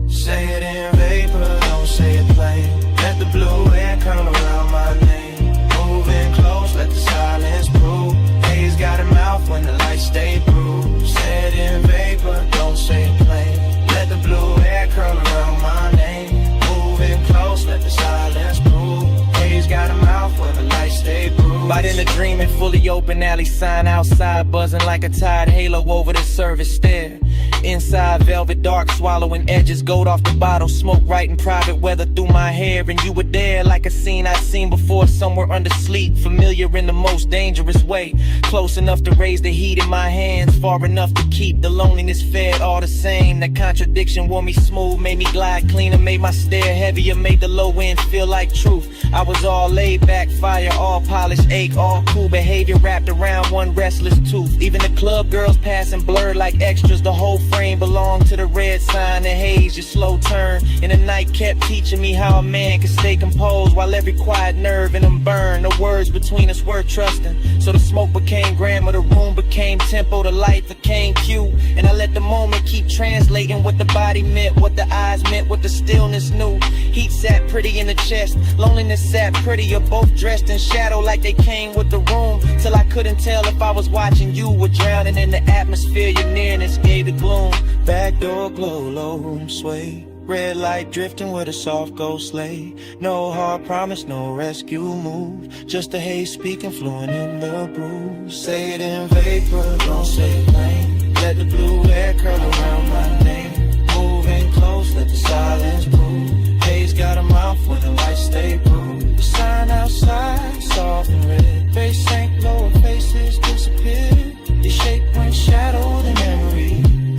Say it in vapor, don't say it plain. Let the blue air come around my name. Moving close, let the silence prove. Haze got a mouth when the lights stay through. Say it in vapor, don't say it plain. Let the blue air curl around my name. Moving close, let the silence prove. Haze got a mouth when the lights stay through. But in the dreaming, fully open alley sign outside, buzzing like a tired halo over the service stair. Inside velvet dark, swallowing edges, gold off the bottle, smoke right in private weather through my hair. And you were there like a scene I'd seen before, somewhere under sleep, familiar in the most dangerous way. Close enough to raise the heat in my hands, far enough to keep the loneliness fed all the same. That contradiction wore me smooth, made me glide cleaner, made my stare heavier, made the low end feel like truth. I was all laid back, fire, all polished, ache, all cool behavior wrapped around one restless tooth. Even the club girls passing blurred like extras, the whole frame belonged to the red sign, the haze, your slow turn. And the night kept teaching me how a man can stay composed while every quiet nerve in him burned. The words between us were trusting, so the smoke became grammar, the room became tempo, the light became cue. And I let the moment keep translating what the body meant, what the eyes meant, what the stillness knew. Heat sat pretty in the chest, loneliness sat prettier, both dressed in shadow like they came with the room. Till I couldn't tell if I was watching you or drowning in the atmosphere. Your nearness gave the gloom. Back door glow, low room sway. Red light drifting with a soft ghost sleigh. No hard promise, no rescue move. Just the haze speaking, fluent in the bruise. Say it in vapor, don't say it plain. Let the blue air curl around my name. Moving close, let the silence prove. Haze got a mouth when the lights stay blue. The sign outside, soft and red. Face sank, lower faces disappeared. Your shape went shadowed in memory.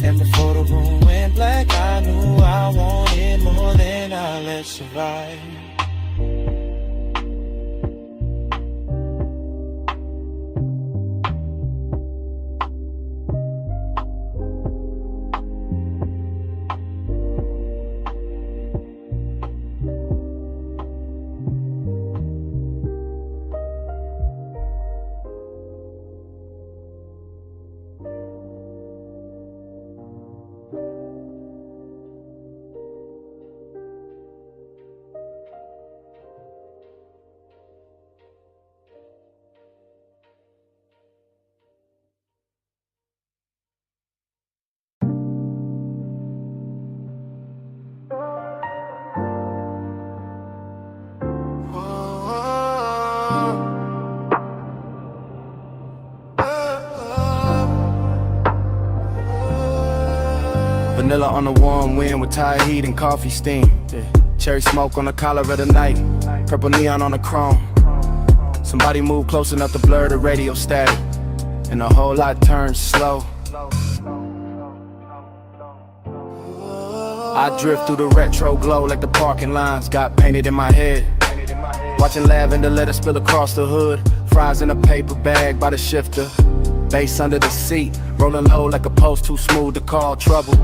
And before the room went black, I knew I wanted more than I let survive. Vanilla on the warm wind with tired heat and coffee steam. Cherry smoke on the collar of the night. Purple neon on the chrome. Somebody move close enough to blur the radio static, and the whole lot turns slow. I drift through the retro glow like the parking lines got painted in my head. Watching lavender let it spill across the hood. Fries in a paper bag by the shifter. Bass under the seat, rolling low like a post too smooth to call trouble.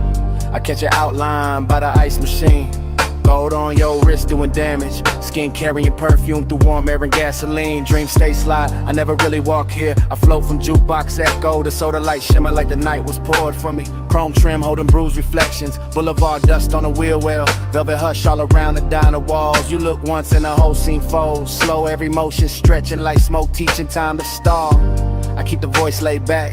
I catch an outline by the ice machine. Gold on your wrist doing damage. Skin carrying perfume through warm air and gasoline. Dreams stay sly, I never really walk here. I float from jukebox echo to soda light shimmer like the night was poured for me. Chrome trim holding bruised reflections. Boulevard dust on the wheel well. Velvet hush all around the diner walls. You look once and the whole scene folds. Slow every motion stretching like smoke teaching time to stall. I keep the voice laid back.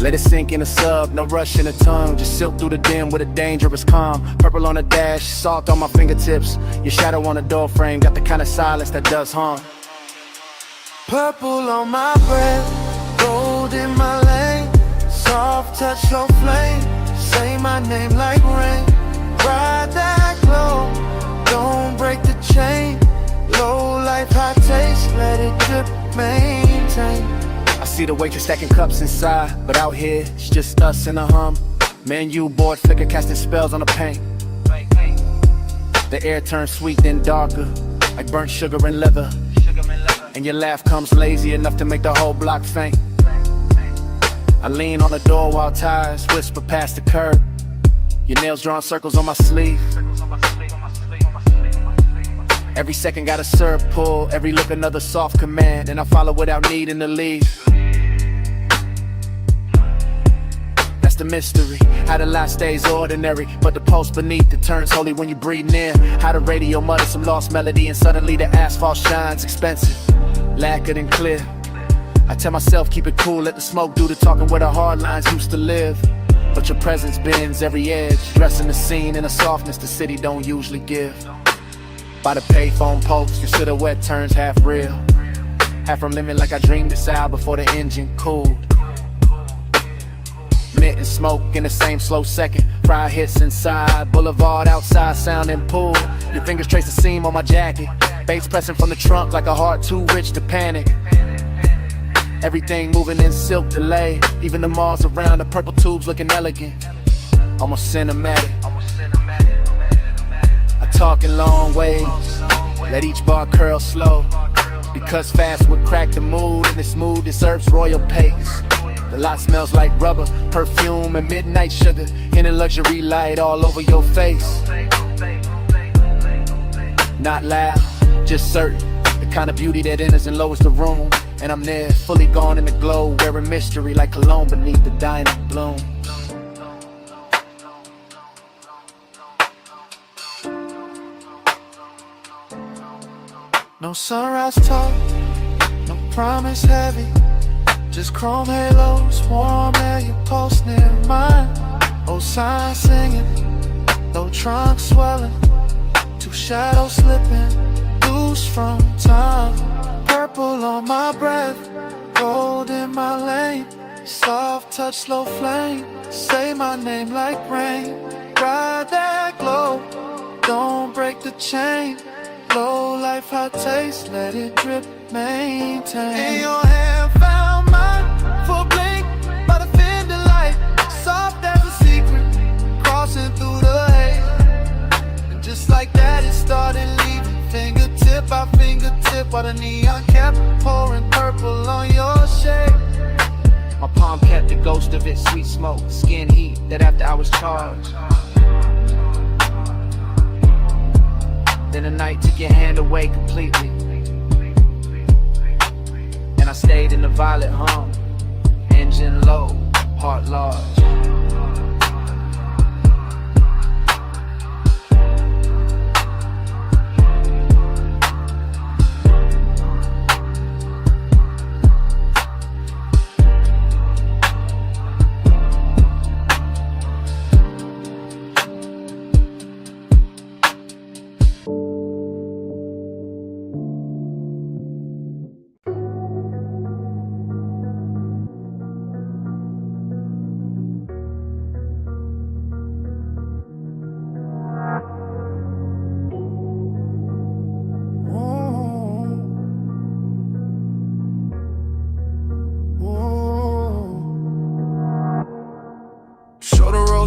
Let it sink in a sub, no rush in the tongue. Just silk through the dim with a dangerous calm. Purple on the dash, salt on my fingertips. Your shadow on the door frame, got the kind of silence that does harm. Purple on my breath, gold in my lane. Soft touch, slow flame. Say my name like rain. Ride that glow, don't break the chain. Low life, high taste, let it drip, maintain. I see the waitress stacking cups inside, but out here, it's just us and a hum. Menu board flicker, casting spells on the paint. The air turns sweet, then darker, like burnt sugar and leather. And your laugh comes lazy enough to make the whole block faint. I lean on the door while tires whisper past the curb. Your nails drawing circles on my sleeve. Every second got a syrup pull, every look another soft command, and I follow without needing to leave. That's the mystery, how the lie stays ordinary, but the pulse beneath it turns holy when you breathe near. How the radio mutters some lost melody, and suddenly the asphalt shines expensive, lacquered and clear. I tell myself keep it cool, let the smoke do the talking where the hard lines used to live. But your presence bends every edge, dressing the scene in a softness the city don't usually give. By the payphone post, your silhouette turns half real, half from living like I dreamed this out before the engine cooled. Mint and smoke in the same slow second, fry hits inside, boulevard outside sounding pool. Your fingers trace the seam on my jacket, bass pressing from the trunk like a heart too rich to panic. Everything moving in silk delay, even the malls around the purple tubes looking elegant, almost cinematic. I talk in long waves, let each bar curl slow, because fast would crack the mood, and this mood deserves royal pace. The lot smells like rubber, perfume, and midnight sugar, in a luxury light all over your face. Not loud, just certain, the kind of beauty that enters and lowers the room. And I'm there, fully gone in the glow, wearing mystery like cologne beneath the dying bloom. No sunrise talk, no promise heavy. Just chrome halos, warm air, your pulse near mine. Old sign singing, low trunk swelling, two shadows slipping, loose from time. Purple on my breath, gold in my lane. Soft touch, slow flame, say my name like rain. Ride that glow, don't break the chain. Low life, high taste, let it drip, maintain. In your hand found mine, for a blink, by the fender light. Soft as a secret, crossing through the haze. And just like that it started leaving, fingertip by fingertip, while the neon kept pouring purple on your shade. My palm kept the ghost of it, sweet smoke, skin heat, that after I was charged. Then the night took your hand away completely, and I stayed in the violet hum, engine low, heart large.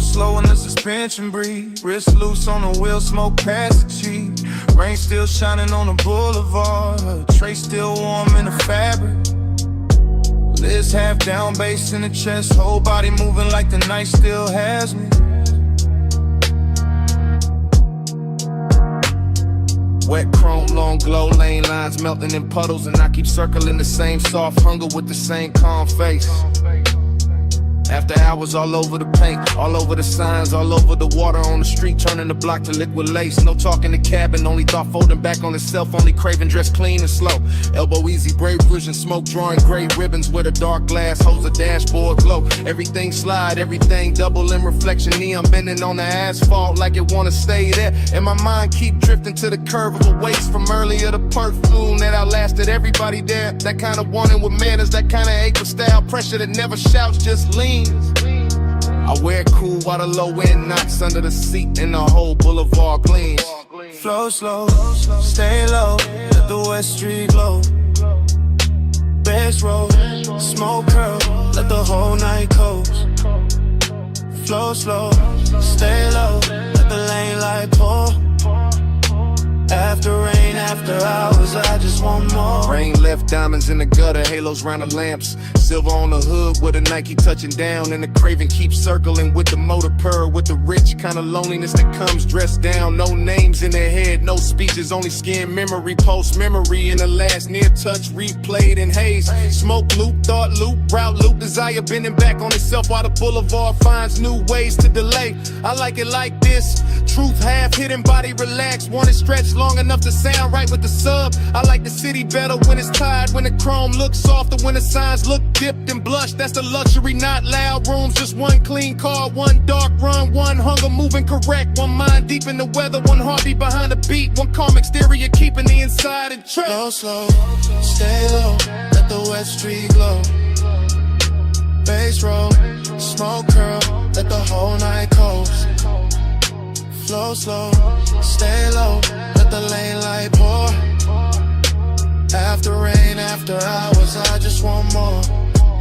Slow in the suspension breathe, wrist loose on the wheel, smoke past the cheek. Rain still shining on the boulevard, her tray still warm in the fabric. Lids half down, bass in the chest, whole body moving like the night still has me. Wet chrome, long glow, lane lines melting in puddles, and I keep circling the same soft hunger with the same calm face. After hours all over the paint, all over the signs, all over the water on the street, turning the block to liquid lace. No talk in the cabin, only thought folding back on itself, only craving dress clean and slow. Elbow easy, brave vision, smoke drawing gray ribbons with a dark glass, holds a dashboard glow. Everything slide, everything double in reflection, neon bending on the asphalt like it wanna stay there. And my mind keep drifting to the curve of a waist from earlier, the perfume that outlasted everybody there. That kind of wanting with manners, that kind of ache with style, pressure that never shouts, just leans. I wear it cool while the low end knocks under the seat and the whole boulevard gleams. Flow slow, stay low, let the West Street glow. Bass roll, smoke curl, let the whole night coast. Flow slow, stay low, let the lane light pour. After rain, after hours, I just want more. Rain left diamonds in the gutter, halos round the lamps. Silver on the hood with a Nike touching down. And the craving keeps circling with the motor purr. With the rich kind of loneliness that comes dressed down. No names in their head, no speeches, only skin memory. Post memory in the last near touch, replayed in haze. Smoke loop, thought loop, route loop. Desire bending back on itself while the boulevard finds new ways to delay. I like it like this. Truth half hidden, body relaxed. Want it stretched long enough to sound right with the sub. I like the city better when it's tired, when the chrome looks softer, when the signs look dipped and blushed. That's the luxury, not loud rooms. Just one clean car, one dark run, one hunger moving correct. One mind deep in the weather, one heartbeat behind the beat. One calm exterior keeping the inside in check. Flow slow, stay low, let the West Street glow. Bass roll, smoke curl, let the whole night coast. Flow slow, stay low, let the lane light pour. After rain, after hours, I just want more.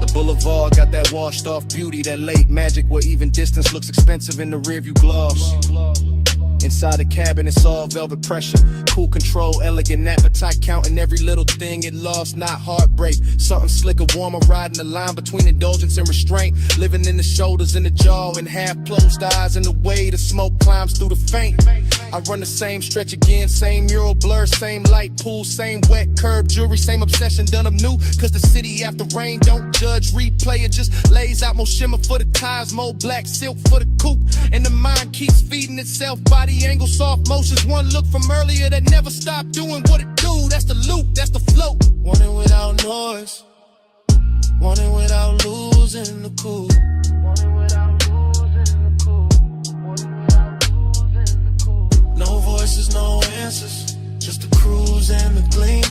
The boulevard got that washed off beauty, that lake magic where even distance looks expensive in the rearview gloss. Inside the cabin, it's all velvet pressure. Cool control, elegant appetite, counting every little thing it lost, not heartbreak. Something slicker, warmer, riding the line between indulgence and restraint. Living in the shoulders and the jaw and half closed eyes, and the way the smoke climbs through the faint. I run the same stretch again, same mural blur, same light pool, same wet curb jewelry, same obsession done up new. Cause the city after rain don't judge, replay it, just lays out more shimmer for the ties, more black silk for the coupe. And the mind keeps feeding itself, body angle, soft motions. One look from earlier that never stopped doing what it do. That's the loop, that's the float. Want it without noise, want it without losing the cool. No voices, no answers, just the cruise and the gleam.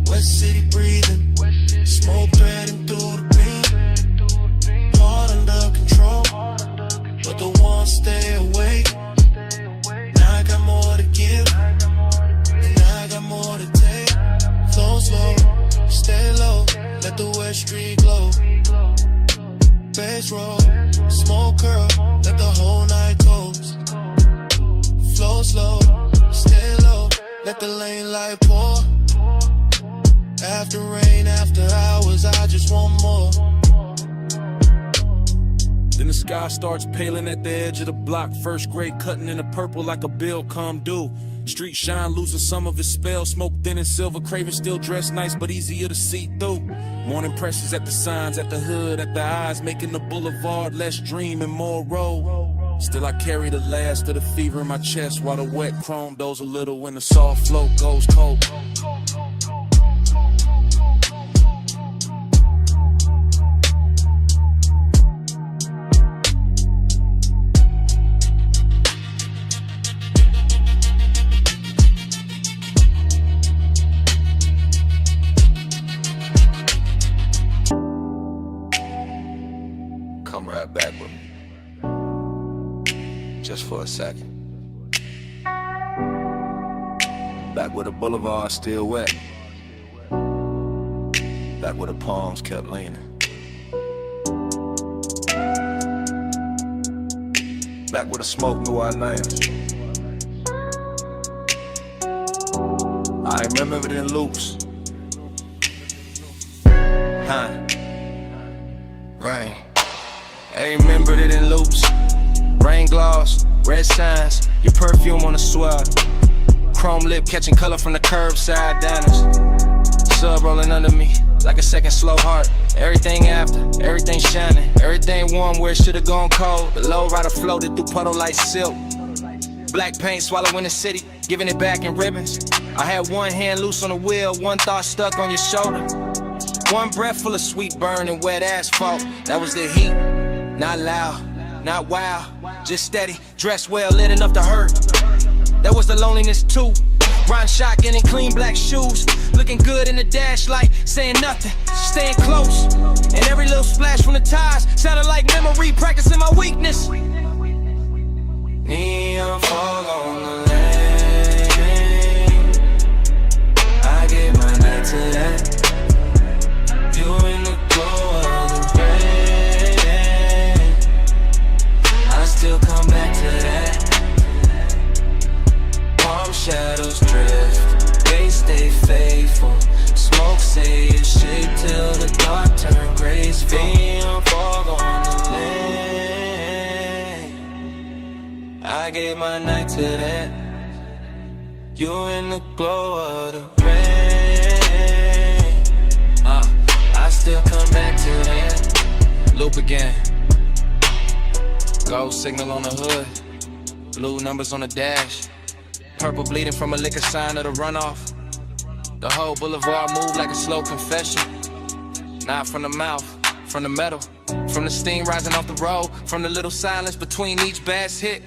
West City breathing, smoke threading through the beam. Heart under control, but the ones stay awake. Now I got more to give, and I got more to take. Flow slow, stay low, let the West Street glow. Bass roll, smoke curl, let the whole night coast. Flow slow, stay low, let the lane light pour. After rain, after hours, I just want more. Then the sky starts paling at the edge of the block. First grade cutting in the purple like a bill come due. Street shine losing some of its spell. Smoke thin and silver, craving still dressed nice but easier to see through. Morning presses at the signs, at the hood, at the eyes, making the boulevard less dream and more road. Still I carry the last of the fever in my chest, while the wet chrome does a little when the soft flow goes cold. Come right back with me, just for a second. Back where the boulevard still wet, back where the palms kept leaning, back where the smoke knew our names. I remember it in loops. Rain. I remembered it in loops. Rain gloss, red signs, your perfume on the swell. Chrome lip catching color from the curbside diners. sub rolling under me, like a second slow heart. Everything after, everything shining, everything warm where it should've gone cold. The low rider floated through puddle like silk. Black paint swallowing the city, giving it back in ribbons. I had one hand loose on the wheel, one thought stuck on your shoulder. One breath full of sweet burn and wet asphalt. That was the heat, not loud, not wild, just steady, dressed well, lit enough to hurt. That was the loneliness too. Ron shotgun in clean black shoes, looking good in the dash light, saying nothing, staying close. And every little splash from the tires sounded like memory, practicing my weakness. Neon fog on the lane, I gave my night to that. You in the glow of the rain, I still come back to that. Palm shadows drift, they stay faithful. Smoke say it's shake till the dark turn gray. Neon fog on the lane, I gave my night to that. You in the glow of the rain, I still come back to that. Loop again. Gold signal on the hood, blue numbers on the dash. Purple bleeding from a liquor sign of the runoff. The whole boulevard moved like a slow confession. Not from the mouth, from the metal, from the steam rising off the road, from the little silence between each bass hit.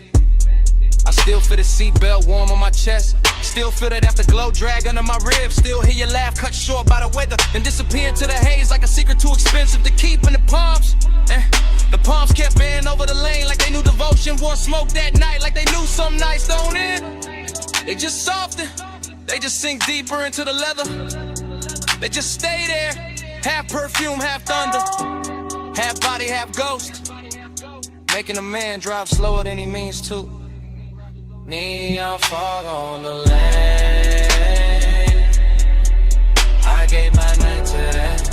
I still feel the seatbelt warm on my chest. Still feel that afterglow drag under my ribs. Still hear your laugh cut short by the weather and disappear into the haze like a secret too expensive to keep in the palms. The palms kept bending over the lane like they knew devotion. Wore smoke that night like they knew some nights don't end. They just soften, they just sink deeper into the leather. They just stay there, half perfume, half thunder, half body, half ghost, making a man drive slower than he means to. Neon fog on the lane, I gave my night to that.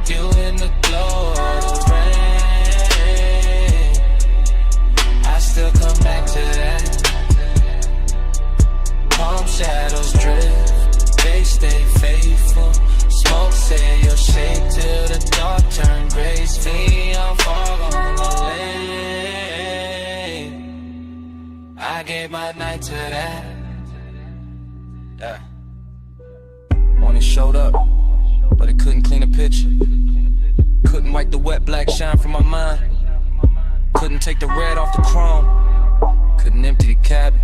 You in the glow of the rain, I still come back to that. Palm shadows drift, they stay faithful. Smoke say you'll shake till the dark turn gray. Neon fog on the lane, I gave my night to that. Morning showed up, but it couldn't clean a picture. Couldn't wipe the wet black shine from my mind. Couldn't take the red off the chrome. Couldn't empty the cabin.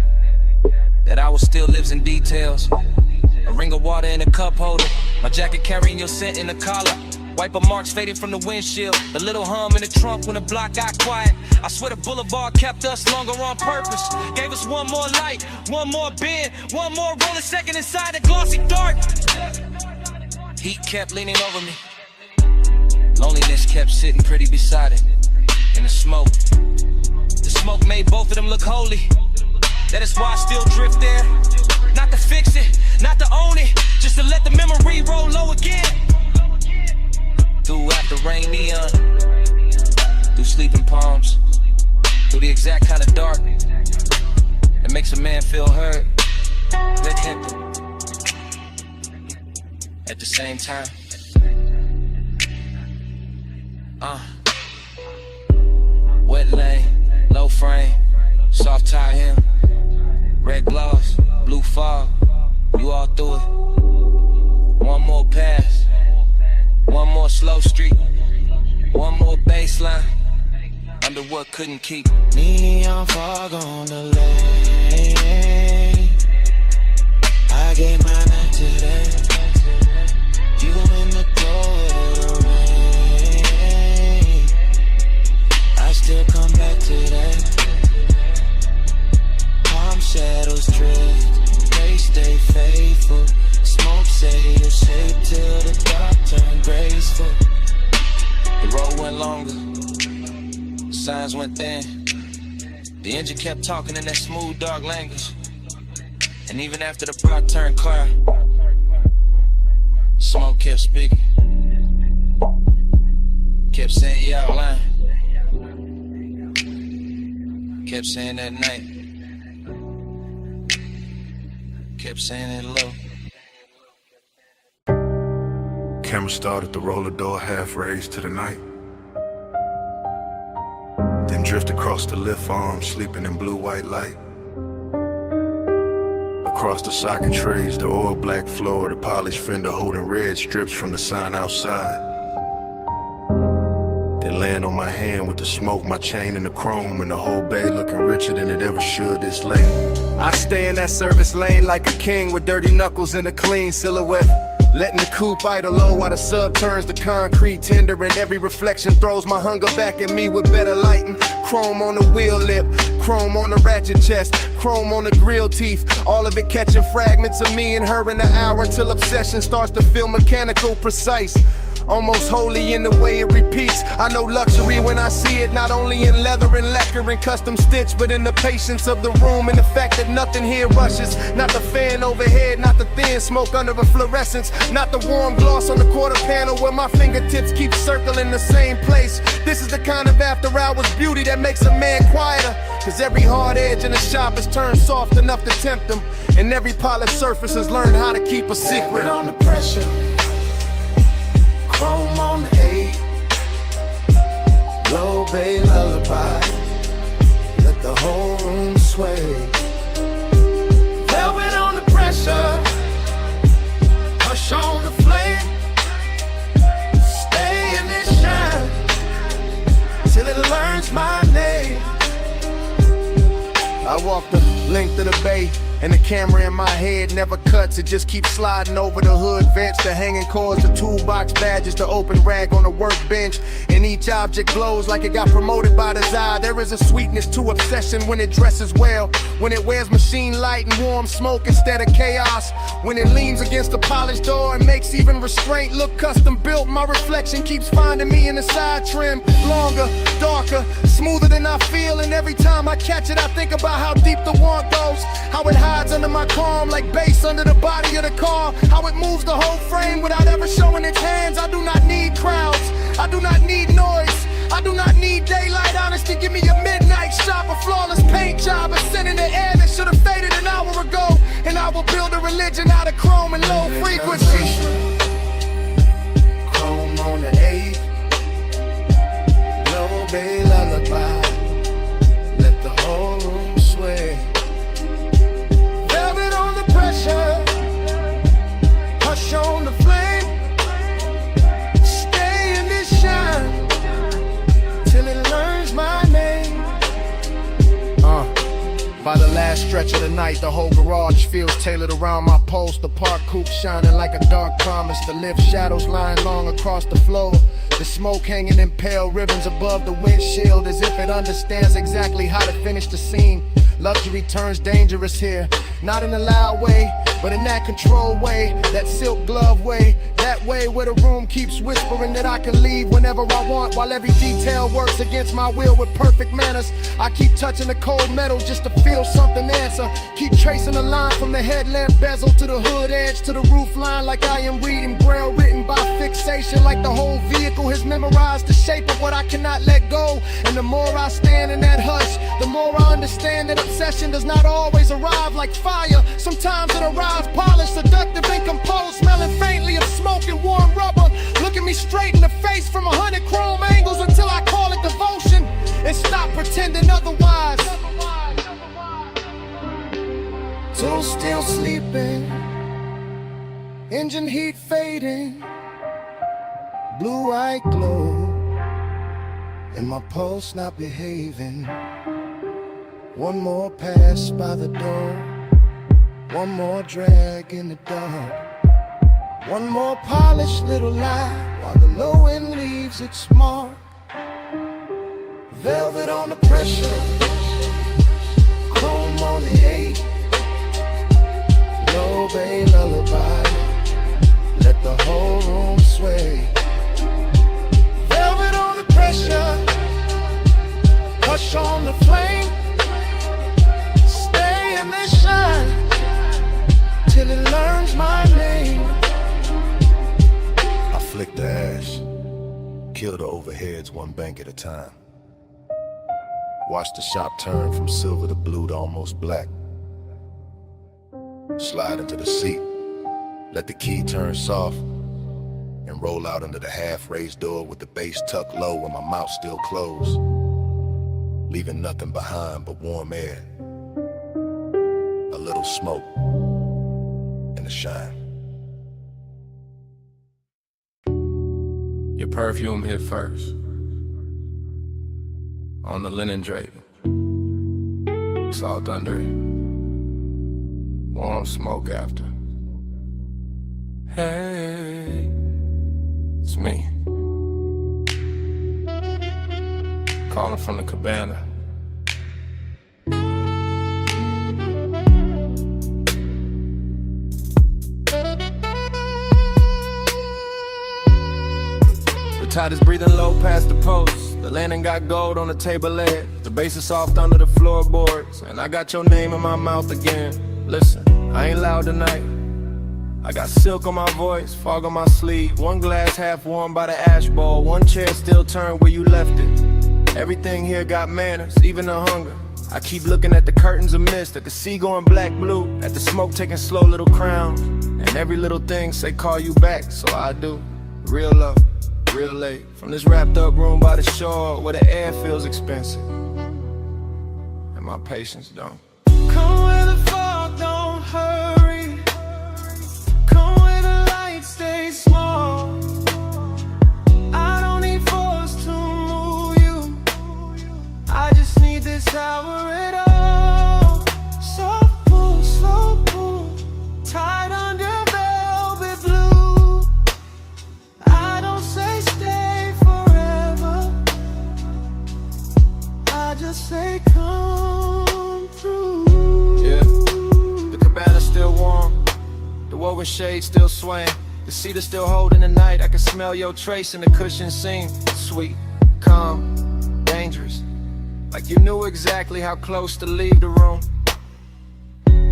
That hour still lives in details. A ring of water in a cup holder, my jacket carrying your scent in the collar. Wiper marks fading from the windshield, the little hum in the trunk when the block got quiet. I swear the boulevard kept us longer on purpose. Gave us one more light, one more bend, one more rolling second inside the glossy dark. Heat kept leaning over me, loneliness kept sitting pretty beside it. In the smoke made both of them look holy. That is why I still drift there. Not to fix it, not to own it, just to let the memory roll low again. Through after rain neon, through sleeping palms, through the exact kind of dark that makes a man feel heard, lit hippie. At the same time, wet lane, low frame, soft tie hem. Red gloss, blue fog, you all through it. One more pass, one more slow street, one more baseline, under what couldn't keep. Neon fog on the lane, I gave my night to that. You in the glow of the rain, I still come back to that. Shadows drift, they stay faithful. Smoke say you'll shake till the dark turn graceful. The road went longer, the signs went thin. The engine kept talking in that smooth, dark language. And even after the block turned clear, smoke kept speaking. Kept saying you out lying. Kept saying that night. Kept saying it low. camera started to roll the door half raised to the night. Then drift across the lift arm, sleeping in blue-white light. Across the socket trays, the oil black floor, the polished fender holding red strips from the sign outside. Then laying on my hand with the smoke, my chain and the chrome, and the whole bay looking richer than it ever should this late. I stay in that service lane like a king with dirty knuckles and a clean silhouette. Letting the coupe idle low while the sub turns to concrete tender, and every reflection throws my hunger back at me with better lighting. Chrome on the wheel lip, chrome on the ratchet chest, chrome on the grill teeth. All of it catching fragments of me and her in the hour until obsession starts to feel mechanical, precise. Almost holy in the way it repeats. I know luxury when I see it, not only in leather and lacquer and custom stitch, but in the patience of the room and the fact that nothing here rushes. Not the fan overhead, not the thin smoke under a fluorescence, not the warm gloss on the quarter panel where my fingertips keep circling the same place. This is the kind of after hours beauty that makes a man quieter, cause every hard edge in the shop is turned soft enough to tempt him, and every polished surface has learned how to keep a secret. On the pressure, chrome on the 8, low bay lullaby, let the whole room sway. Velvet on the pressure, hush on the flame, stay in this shine till it learns my name. I walk the length of the bay, and the camera in my head never cuts. It just keeps sliding over the hood vents, the hanging cords, the toolbox badges, the open rag on the workbench. And each object glows like it got promoted by desire. There is a sweetness to obsession when it dresses well, when it wears machine light and warm smoke instead of chaos, when it leans against the polished door and makes even restraint look custom built. My reflection keeps finding me in the side trim, longer, darker, smoother than I feel. And every time I catch it, I think about how deep the want goes, how it hides under my calm like bass under the body of the car, how it moves the whole frame without ever showing its hands. I do not need crowds, I do not need noise, I do not need daylight honesty. Give me a midnight shot, a flawless paint job, a scent in the air that should have faded an hour ago, and I will build a religion out of chrome and low frequency. Chrome on the 8, low bay lullaby, let the whole room sway. Velvet on the pressure, hush on the flame, stay in this shine till it learns my name. By the last stretch of the night, the whole garage feels tailored around my post. The park coupe shining like a dark promise. The lift shadows lying long across the floor. The smoke hanging in pale ribbons above the windshield, as if it understands exactly how to finish the scene. Luxury turns dangerous here, not in a loud way, but in that controlled way, that silk glove way, that way where the room keeps whispering that I can leave whenever I want, while every detail works against my will with perfect manners. I keep touching the cold metal just to feel something answer. Keep tracing a line from the headlamp bezel to the hood edge to the roof line, like I am reading braille written by fixation, like the whole vehicle has memorized the shape of what I cannot let go. And the more I stand in that hush, the more I understand that obsession does not always arrive like fire. Sometimes it arrives polished, seductive, and composed, smelling faintly of smoke and warm rubber, looking me straight in the face from 100 chrome angles until I call it devotion and stop pretending otherwise. Till still sleeping, engine heat fading, blue-eyed glow, and my pulse not behaving. One more pass by the door, one more drag in the dark, one more polished little lie while the low end leaves its mark. Velvet on the pressure, chrome on the 8, low bay lullaby, let the whole room sway. Velvet on the pressure, hush on the flame, stay in the shine till it learns my name. I flick the ash, kill the overheads one bank at a time. Watch the shop turn from silver to blue to almost black. Slide into the seat, let the key turn soft, and roll out under the half-raised door with the bass tucked low and my mouth still closed, leaving nothing behind but warm air, a little smoke, and a shine. Your perfume hit first on the linen draping. Salt under it, warm smoke after. Hey, it's me, calling from the cabana. The tide is breathing low past the post. The landing got gold on the table leg. The bass is soft under the floorboards, and I got your name in my mouth again. Listen, I ain't loud tonight. I got silk on my voice, fog on my sleeve. One glass half warm by the ash bowl. One chair still turned where you left it. Everything here got manners, even the hunger. I keep looking at the curtains of mist, at the sea going black-blue, at the smoke taking slow little crowns. And every little thing say call you back, so I do. Real love, real late. From this wrapped up room by the shore where the air feels expensive and my patience don't. Come where the fog don't hurry. Come where the lights stay small. I don't need force to move you. I just need this hour at all. Soft pull, slow pull, tied under velvet blue. I don't say stay forever. I just say come through. Yeah, the cabana's still warm, the woven shade still swaying. The cedar still holding the night. I can smell your trace in the cushion seam. Sweet, calm, dangerous, like you knew exactly how close to leave the room.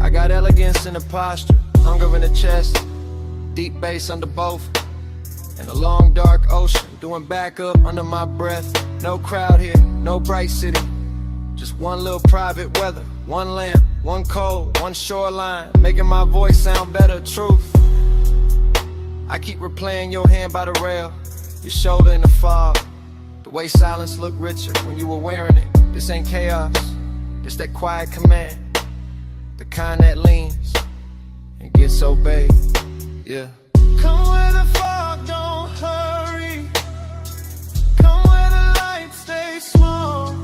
I got elegance in the posture, hunger in the chest, deep bass under both, and a long dark ocean doing backup under my breath. No crowd here, no bright city, just one little private weather. One lamp, one cold, one shoreline, making my voice sound better. Truth, I keep replaying your hand by the rail, your shoulder in the fog, the way silence looked richer when you were wearing it. This ain't chaos, this that quiet command, the kind that leans and gets obeyed. Yeah. Come where the fog don't hurry. Come where the lights stay small.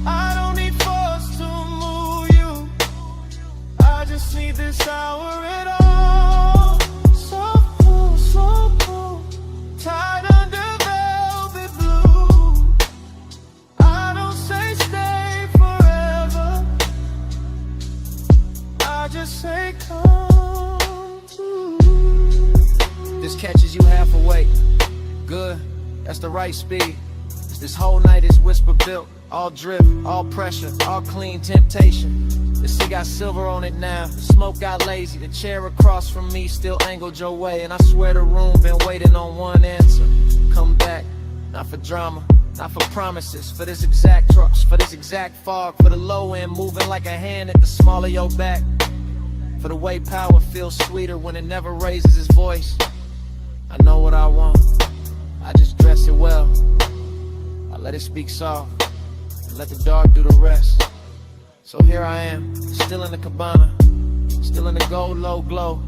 I don't need force to move you. I just need this hour at all. Soft pull, slow pull, tied under velvet blue. I don't say stay forever. I just say come through. This catches you half awake. Good, that's the right speed. This whole night is whisper built. All drip, all pressure, all clean temptation. The sea got silver on it now. The smoke got lazy. The chair across from me still angled your way. And I swear the room been waiting on one answer. Come back, not for drama, not for promises. For this exact trucks, for this exact fog. For the low end moving like a hand at the small of your back. For the way power feels sweeter when it never raises its voice. I know what I want, I just dress it well. I let it speak soft, and let the dark do the rest. So here I am, still in the cabana, still in the gold low glow,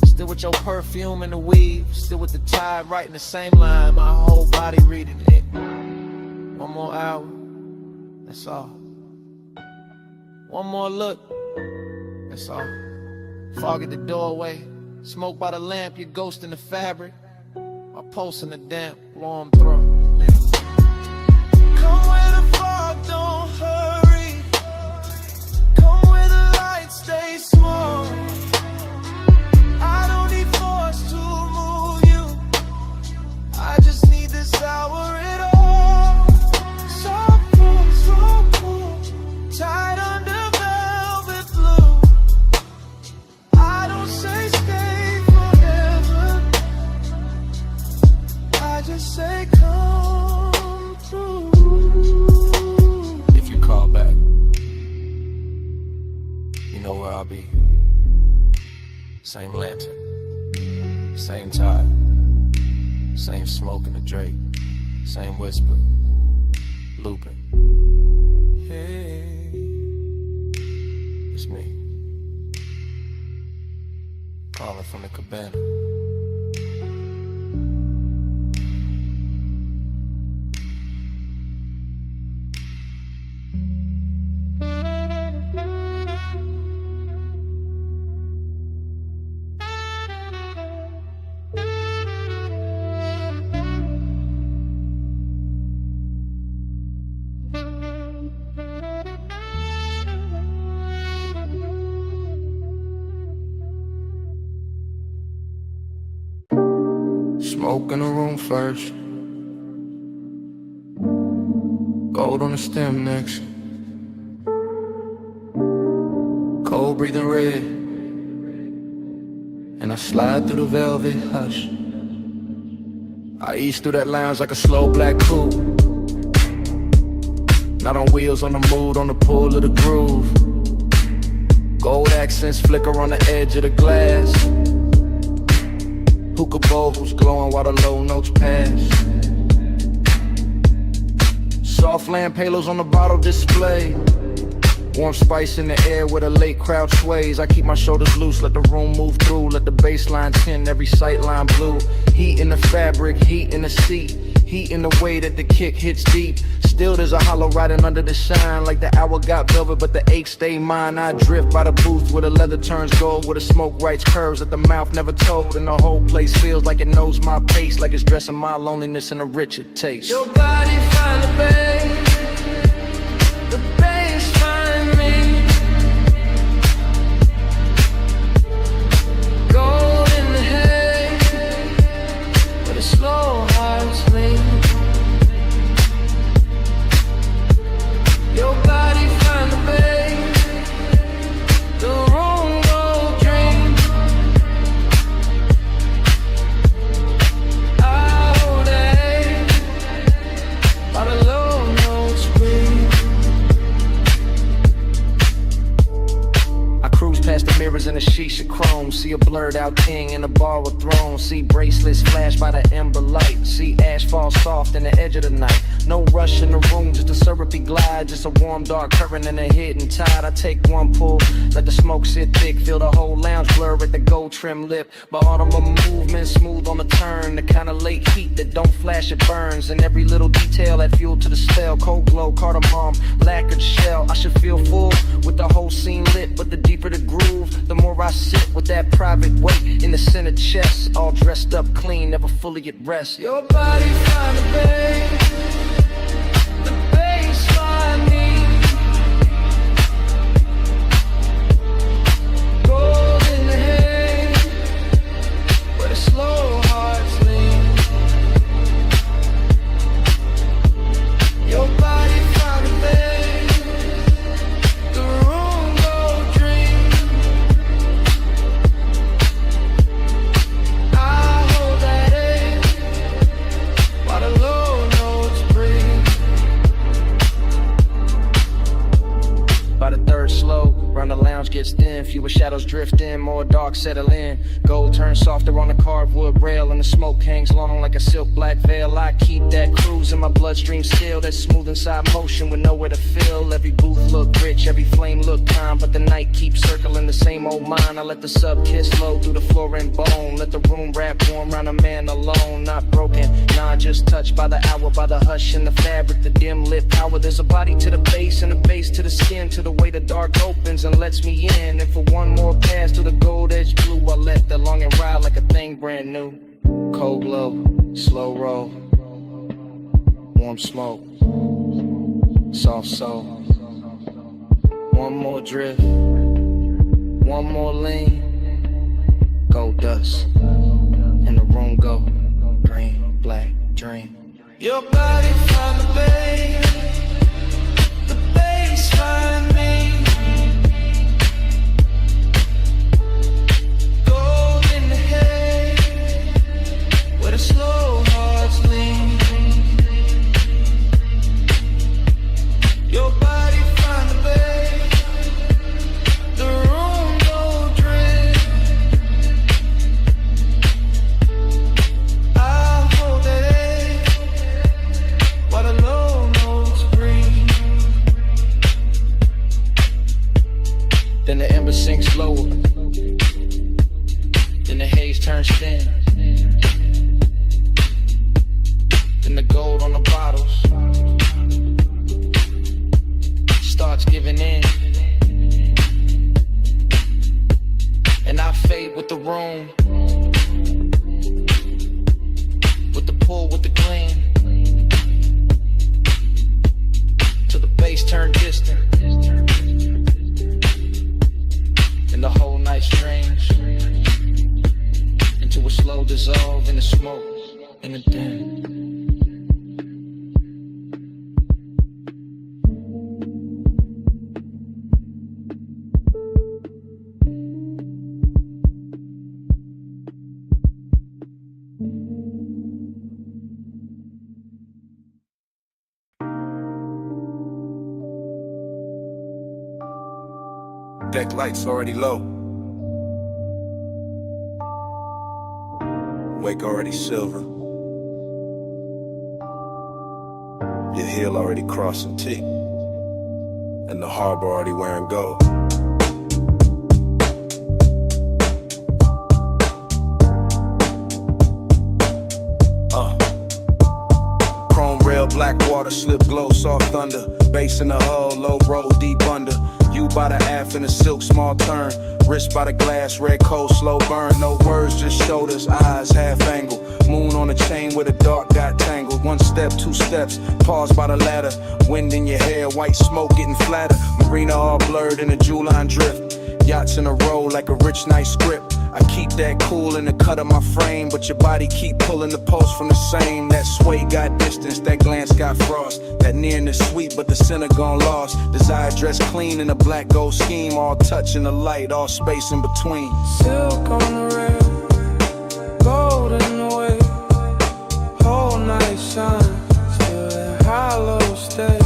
still with your perfume and the weave, still with the tide writing the same line, my whole body reading it. One more hour, that's all. One more look, that's all. Fog at the doorway, smoke by the lamp, your ghost in the fabric, my pulse in the damp, warm throat. Come where the fog don't hurry. Come where the lights stay small. I don't need force to move you. I just need this hour at all. Soft pull, slow pull, tied under velvet blue. I don't say stay forever. I just say come through. If you call back, you know where I'll be. Same lantern, same tide. Same smoke in the Drake, same whisper, looping. Hey, it's me, calling from the cabana. Smoke in the room first, gold on the stem next, cold breathing red, and I slide through the velvet hush. I ease through that lounge like a slow black coupe, not on wheels, on the mood, on the pull of the groove. Gold accents flicker on the edge of the glass. Hookah bowls glowing while the low notes pass. Soft lamp halos on the bottle display. Warm spice in the air where the late crowd sways. I keep my shoulders loose, let the room move through. Let the baseline tint every sightline blue. Heat in the fabric, heat in the seat. Heat in the way that the kick hits deep. Still there's a hollow riding under the shine. Like the hour got velvet but the ache stay mine. I drift by the booth where the leather turns gold, where the smoke writes curves that the mouth never told. And the whole place feels like it knows my pace, like it's dressing my loneliness in a richer taste. Your body find the bass find me. Gold in the hay, where the slow hearts lean. Your body find the bass, the room go dream. All day, by the low notes breathe. I cruise past the mirrors in a shisha chrome. See a blurred out king in a bar with thrones. See bracelets flash by the ember light. See ash fall soft in the edge of the night. No rush in the room, just a syrupy glide. Just a warm dark current and a hidden tide. I take one pull, let the smoke sit thick. Feel the whole lounge blur at the gold trim lip. But autumn of movement, smooth on the turn. The kind of late heat that don't flash, it burns. And every little detail add fuel to the spell. Cold glow, cardamom, lacquered shell. I should feel full with the whole scene lit. But the deeper the groove, the more I sit with that private weight in the center chest. All dressed up clean, never fully at rest. Your body find the bass find me. Gold in the hay, where the slow hearts lean. Your body find the bass, the room go dream. I hold that ache while the low notes breathe. By the third slow, round the lounge gets thin. Fewer shadows drift in, more dark settle in. Gold turns softer on the carved wood rail, and the smoke hangs long like a silk black veil. I keep that cruise in my bloodstream still. That smooth inside motion with nowhere to fill. Every booth look rich, every flame look calm, but the night keeps circling the same old mind. I let the sub kiss low through the floor and bone. Let the room wrap warm round a man alone. Not broken, nah, just touched by the hour, by the hush in the fabric, the dim lit power. There's a body to the base and a base to the skin, to the way the dark opens and lets me in. And for one more pass to the gold edge blue, I let the longing ride like a thing brand new. Cold glow, slow roll, warm smoke, soft soul. One more drift, one more lean, gold dust, and the room go green, black, dream. Your body find the bass find me. Gold in the hay, where the slow hearts lean. Your body find the bass, the room go dream. I hold Then the ember sinks lower. Then the haze turns thin. Then the gold on the bottles starts giving in. And I fade with the room, with the pull, with the gleam, till the bass turn distant, and the whole night strange, into a slow dissolve in the smoke, in the den. Deck lights already low. Wake already silver. Your heel already crossing T. And the harbor already wearing gold. Chrome rail, black water, slip glow, soft thunder. Bass in the hull, low roll, deep under. You by the aft in a silk small turn. Wrist by the glass, red cold, slow burn. No words, just shoulders, eyes half angle. Moon on a chain where the dark got tangled. One step, two steps, pause by the ladder. Wind in your hair, white smoke getting flatter. Marina all blurred in a Juline drift. Yachts in a row like a rich night script. I keep that cool in the cut of my frame, but your body keep pulling the pulse from the same. That sway got distance, that glance got frost. That nearness sweet, but the center gone lost. Desire dressed clean in a black gold scheme. All touch in the light, all space in between. Silk on the rail, gold in the way, whole night shine, still that hollow stay.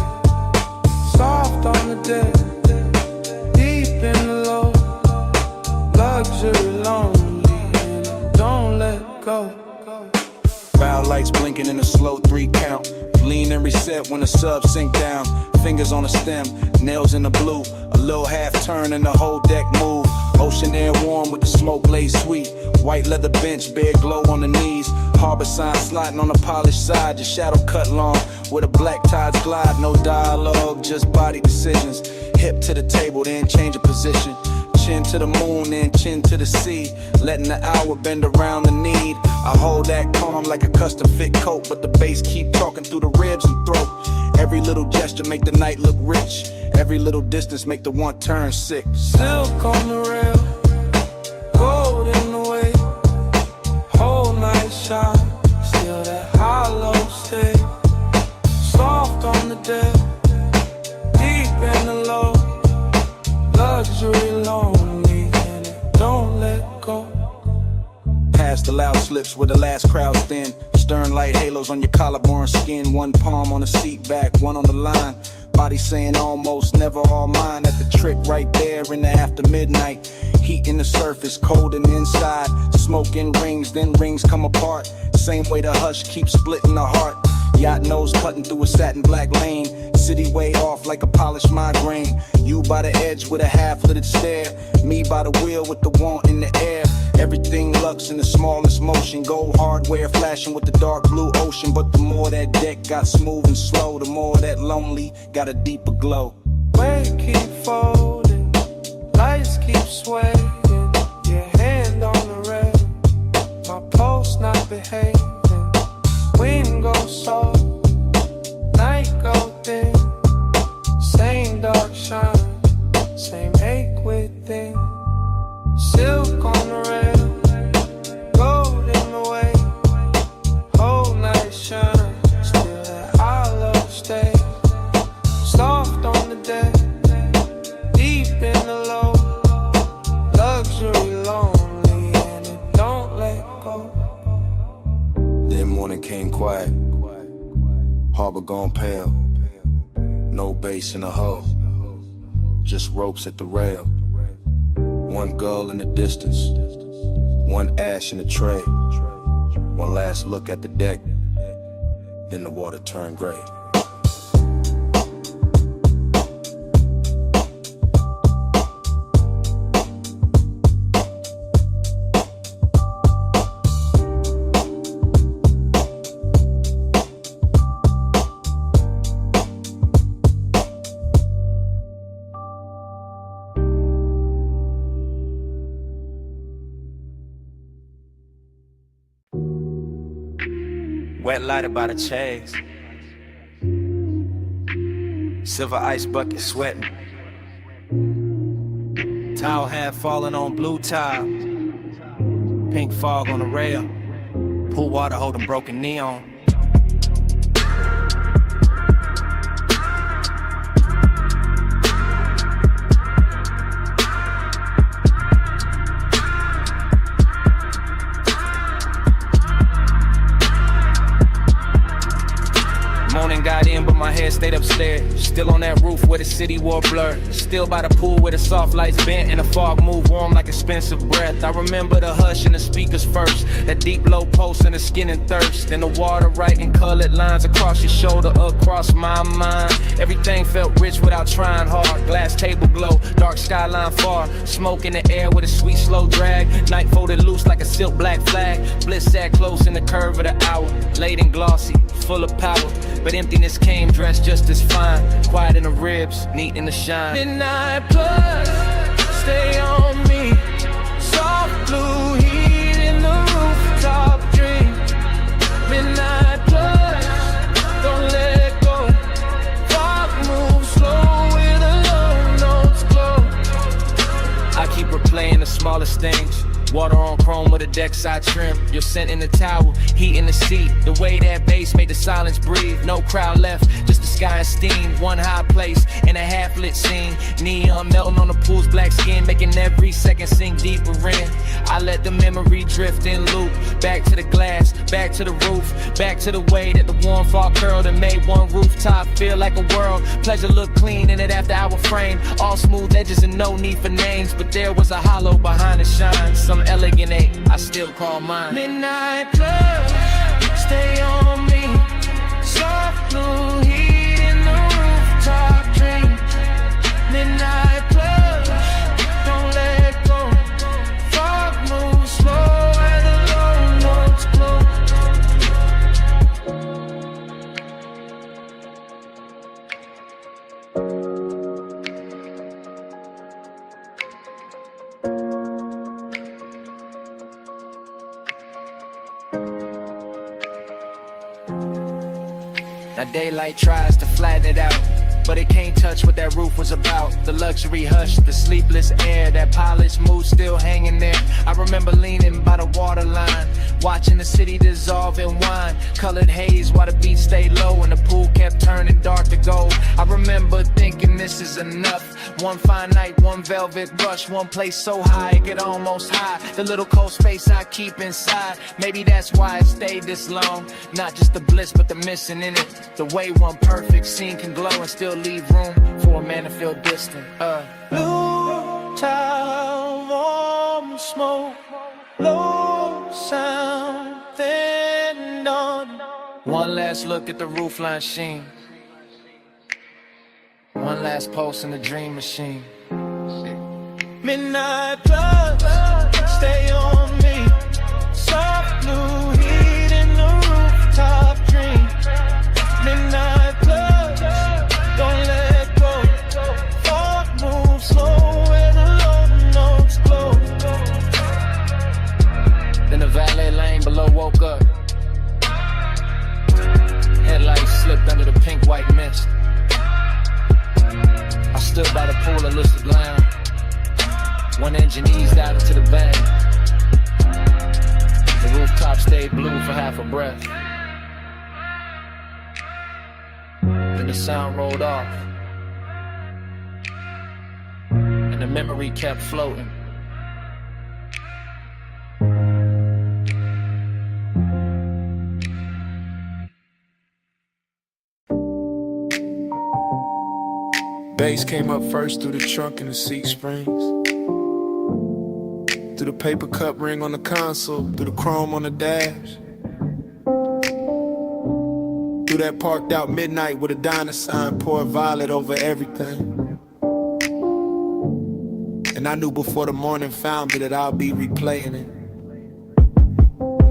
Soft on the deck, deep in the low, luxury lonely, and don't let go. Bow lights blinking in a slow 3 count. Lean and reset when the sub sink down. Fingers on the stem, nails in the blue. A little half turn and the whole deck move. Ocean air warm with the smoke laid sweet. White leather bench, bare glow on the knees. Harbor sign sliding on the polished side. Your shadow cut long where the black tides glide. No dialogue, just body decisions. Hip to the table, then change of position. Chin to the moon, then chin to the sea. Letting the hour bend around the need. I hold that calm like a custom fit coat, but the bass keep talking through the ribs and throat. Every little gesture make the night look rich. Every little distance make the one turn sick. Silk on the rail, gold in the way, whole night shine, still that hollow stay. Soft on the deck, deep in the low, luxury lonely, and it don't let go. Past the loud slips where the last crowd's thin. Stern light halos on your collarbone skin. One palm on the seat back, one on the line. Body saying almost, never all mine. At the trick right there in the after midnight. Heat in the surface, cold in the inside. Smoke in rings, then rings come apart. Same way the hush keeps splitting the heart. Yacht nose cutting through a satin black lane. City way off like a polished migraine. You by the edge with a half-littered stare. Me by the wheel with the want in the air. Everything lux in the smallest motion. Gold hardware flashing with the dark blue ocean. But the more that deck got smooth and slow, the more that lonely got a deeper glow. Weight keep folding, lights keep swaying. Your hand on the rail, my pulse not behaving. Wind goes soft, night go thin. Same dark shine, same ache within. Silk on the rail, gold in the way, whole night shine, still that hollow stay. Soft on the deck, deep in the low, luxury lonely, and it don't let go. Then morning came quiet. Harbor gone pale. No bass in the hull. Just ropes at the rail. One gull in the distance. One ash in the tray. One last look at the deck. Then the water turned gray. Wet lighted by the chase. Silver ice bucket sweating. Towel hat falling on blue tile. Pink fog on the rail. Pool water holding broken neon. Morning got in, but my head stayed upstairs. Still on that roof where the city wore blur. Still by the pool where the soft lights bent and the fog moved warm like expensive breath. I remember the hush in the speakers first. That deep low pulse in the skin and thirst. Then the water writing colored lines across your shoulder, across my mind. Everything felt rich without trying hard. Glass table glow, dark skyline far. Smoke in the air with a sweet slow drag. Night folded loose like a silk black flag. Bliss sat close in the curve of the hour. Late and glossy, full of power. But emptiness came dressed just as fine. Quiet in the ribs, neat in the shine. Midnight plus, stay on me. Soft blue heat in the rooftop dream. Midnight plus, don't let go. Fog moves slow with the low notes glow. I keep replaying the smallest things. Water on chrome with a deck side trim. Your scent in the towel, heat in the seat. The way that bass made the silence breathe. No crowd left, just the sky and steam. One high place in a half-lit scene. Neon melting on the pool's black skin, making every second sink deeper in. I let the memory drift in loop. Back to the glass, back to the roof. Back to the way that the warm fog curled and made one rooftop feel like a world. Pleasure looked clean in it after our frame. All smooth edges and no need for names. But there was a hollow behind the shine. Some elegant eight, I still call mine. Midnight plus, stay on me. Soft blue heat in the rooftop dream. Midnight plus, don't let go. Fog moves slow and the low notes glow. Now daylight tries to flatten it out, but it can't touch what that roof was about. The luxury hush, the sleepless air, that polished mood still hanging there. I remember leaning by the waterline, watching the city dissolve in wine. Colored haze while the beat stayed low and the pool kept turning dark to gold. I remember thinking this is enough. One fine night, one velvet brush, one place so high it could almost hide the little cold space I keep inside. Maybe that's why it stayed this long. Not just the bliss, but the missing in it. The way one perfect scene can glow and still leave room for a man to feel distant. Blue tile, warm smoke, low sound, then dawn. One last look at the roofline sheen. One last pulse in the dream machine. Midnight plus, stay on me. Soft blue heat in the rooftop dream. Midnight plus, don't let go. Fog moves slow and the low notes glow. Then the valet lane below woke up. Headlights slipped under the pink white mist. I stood by the pool and looked around. One engine eased out into the bay. The rooftop stayed blue for half a breath. Then the sound rolled off, and the memory kept floating. Bass came up first through the trunk and the seat springs. Through the paper cup ring on the console, through the chrome on the dash. Through that parked out midnight with a diner sign, pour violet over everything. And I knew before the morning found me that I'll be replaying it.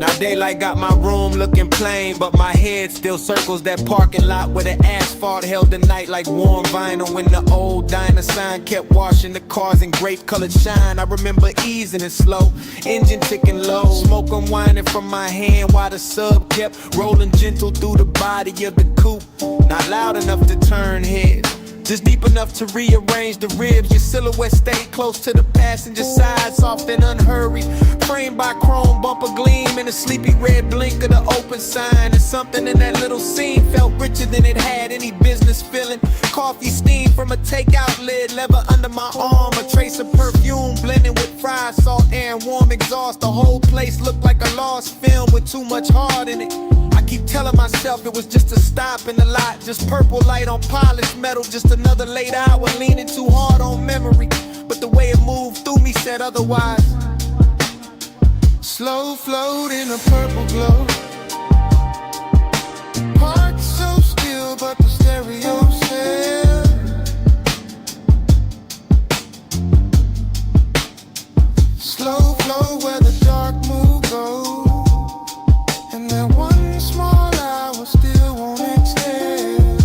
Now daylight got my room looking plain, but my head still circles that parking lot where the asphalt held the night like warm vinyl. When the old diner sign kept washing the cars in grape colored shine. I remember easing it slow, engine ticking low, smoke unwinding from my hand while the sub kept rolling gentle through the body of the coupe. Not loud enough to turn heads, just deep enough to rearrange the ribs. Your silhouette stayed close to the passenger side, soft and unhurried, framed by chrome bumper gleam and a sleepy red blink of the open sign. And something in that little scene felt richer than it had any business feeling. Coffee steam from a takeout lid, leather under my arm, a trace of perfume blending with fried salt air and warm exhaust. The whole place looked like a lost film with too much heart in it. I keep telling myself it was just a stop in the lot, just purple light on polished metal, just another late hour leaning too hard on memory. But the way it moved through me said otherwise. Slow float in a purple glow, parked so still but the stereo said. Slow flow where the dark mood goes, and that one small hour still won't exhale.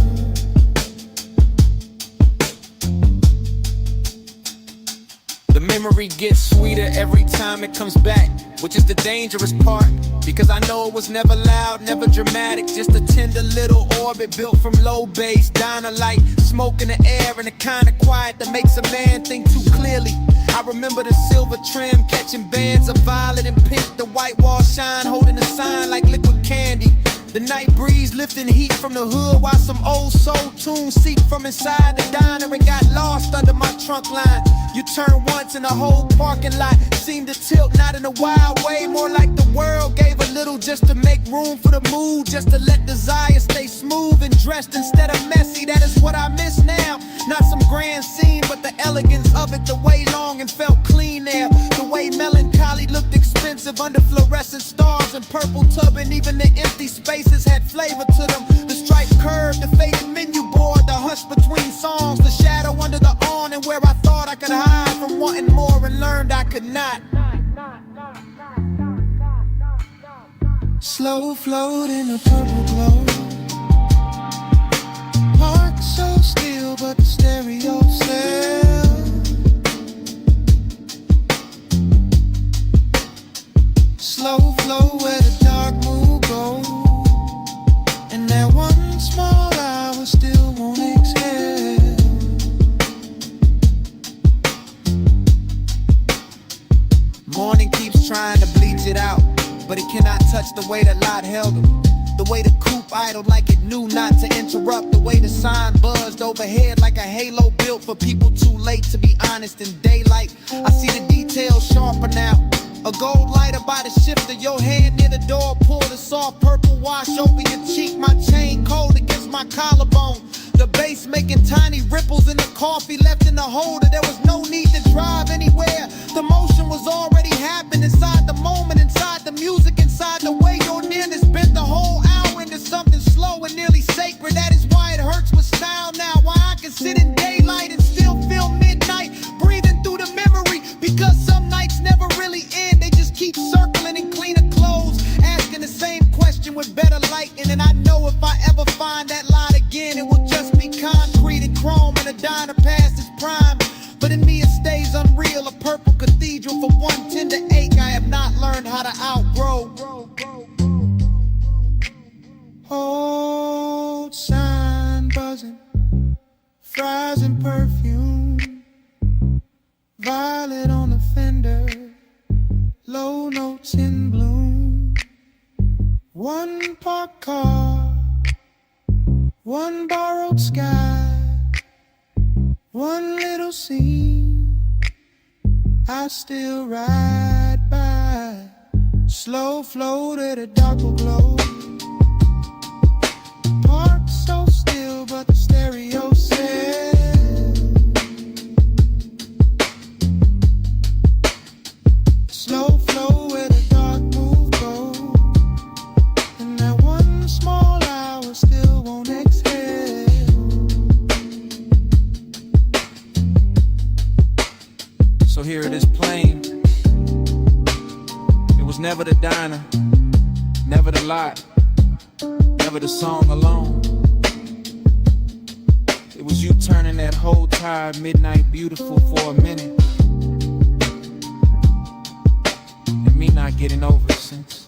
The memory gets sweeter every time it comes back, which is the dangerous part, because I know it was never loud, never dramatic, just a tender little orbit built from low bass, diner light, smoke in the air, and the kind of quiet that makes a man think too clearly. I remember the silver trim catching bands of violet and pink, the white wall shine holding a sign like liquid candy. The night breeze lifting heat from the hood while some old soul tunes seeped from inside the diner and got lost under my trunk line. You turn once and the whole parking lot seemed to tilt, not in a wild way, more like the world gave a little just to make room for the mood, just to let desire stay smooth and dressed instead of messy. That is what I miss now. Not some grand scene, but the elegance of it, the way long and felt clean there, the way melancholy looked expensive under fluorescent stars and purple tub, and even the empty spaces had flavor to them. The striped curve, the faded menu board, the hush between songs, the shadow under the awning where I thought I could hide from wanting more and learned I could not. Slow float in a purple glow, parked so still but the stereo said. Slow flow where the dark mood goes, and that one small hour still won't exhale. Morning keeps trying to bleach it out, but it cannot touch the way that lot held him. The way the coupe idled like it knew not to interrupt. The way the sign buzzed overhead like a halo built for people too late to be honest in daylight. I see the details sharper now. A gold lighter by the shifter, your hand near the door, pull the soft purple wash over your cheek. My chain cold against my collarbone. The bass making tiny ripples in the coffee left in the holder. There was no need to drive anywhere. The motion was already happening inside the moment, inside the music, inside the way your nearness bent the whole hour into something slow and nearly sacred. That is why it hurts with style now. Why I can sit in daylight and still feel midnight, breathing through the memory, because some nights never really end. They just keep circling in cleaner clothes, asking the same question with better lighting. And I know if I ever find that light again, it will just be concrete and chrome and a diner past its prime. But in me it stays unreal, a purple cathedral for one tender ache I have not learned how to outgrow. Old sign buzzing, fries and perfume, violet on the fender, low notes in bloom. One parked car, one borrowed sky, one little scene I still ride by. Slow float at a darker glow, parked so still but the stereo said. Slow flow where the dark move goes, and that one small hour still won't exhale. So here it is plain. It was never the diner, never the lot, never the song alone. It was you turning that whole tired midnight beautiful for a minute, and me not getting over it since.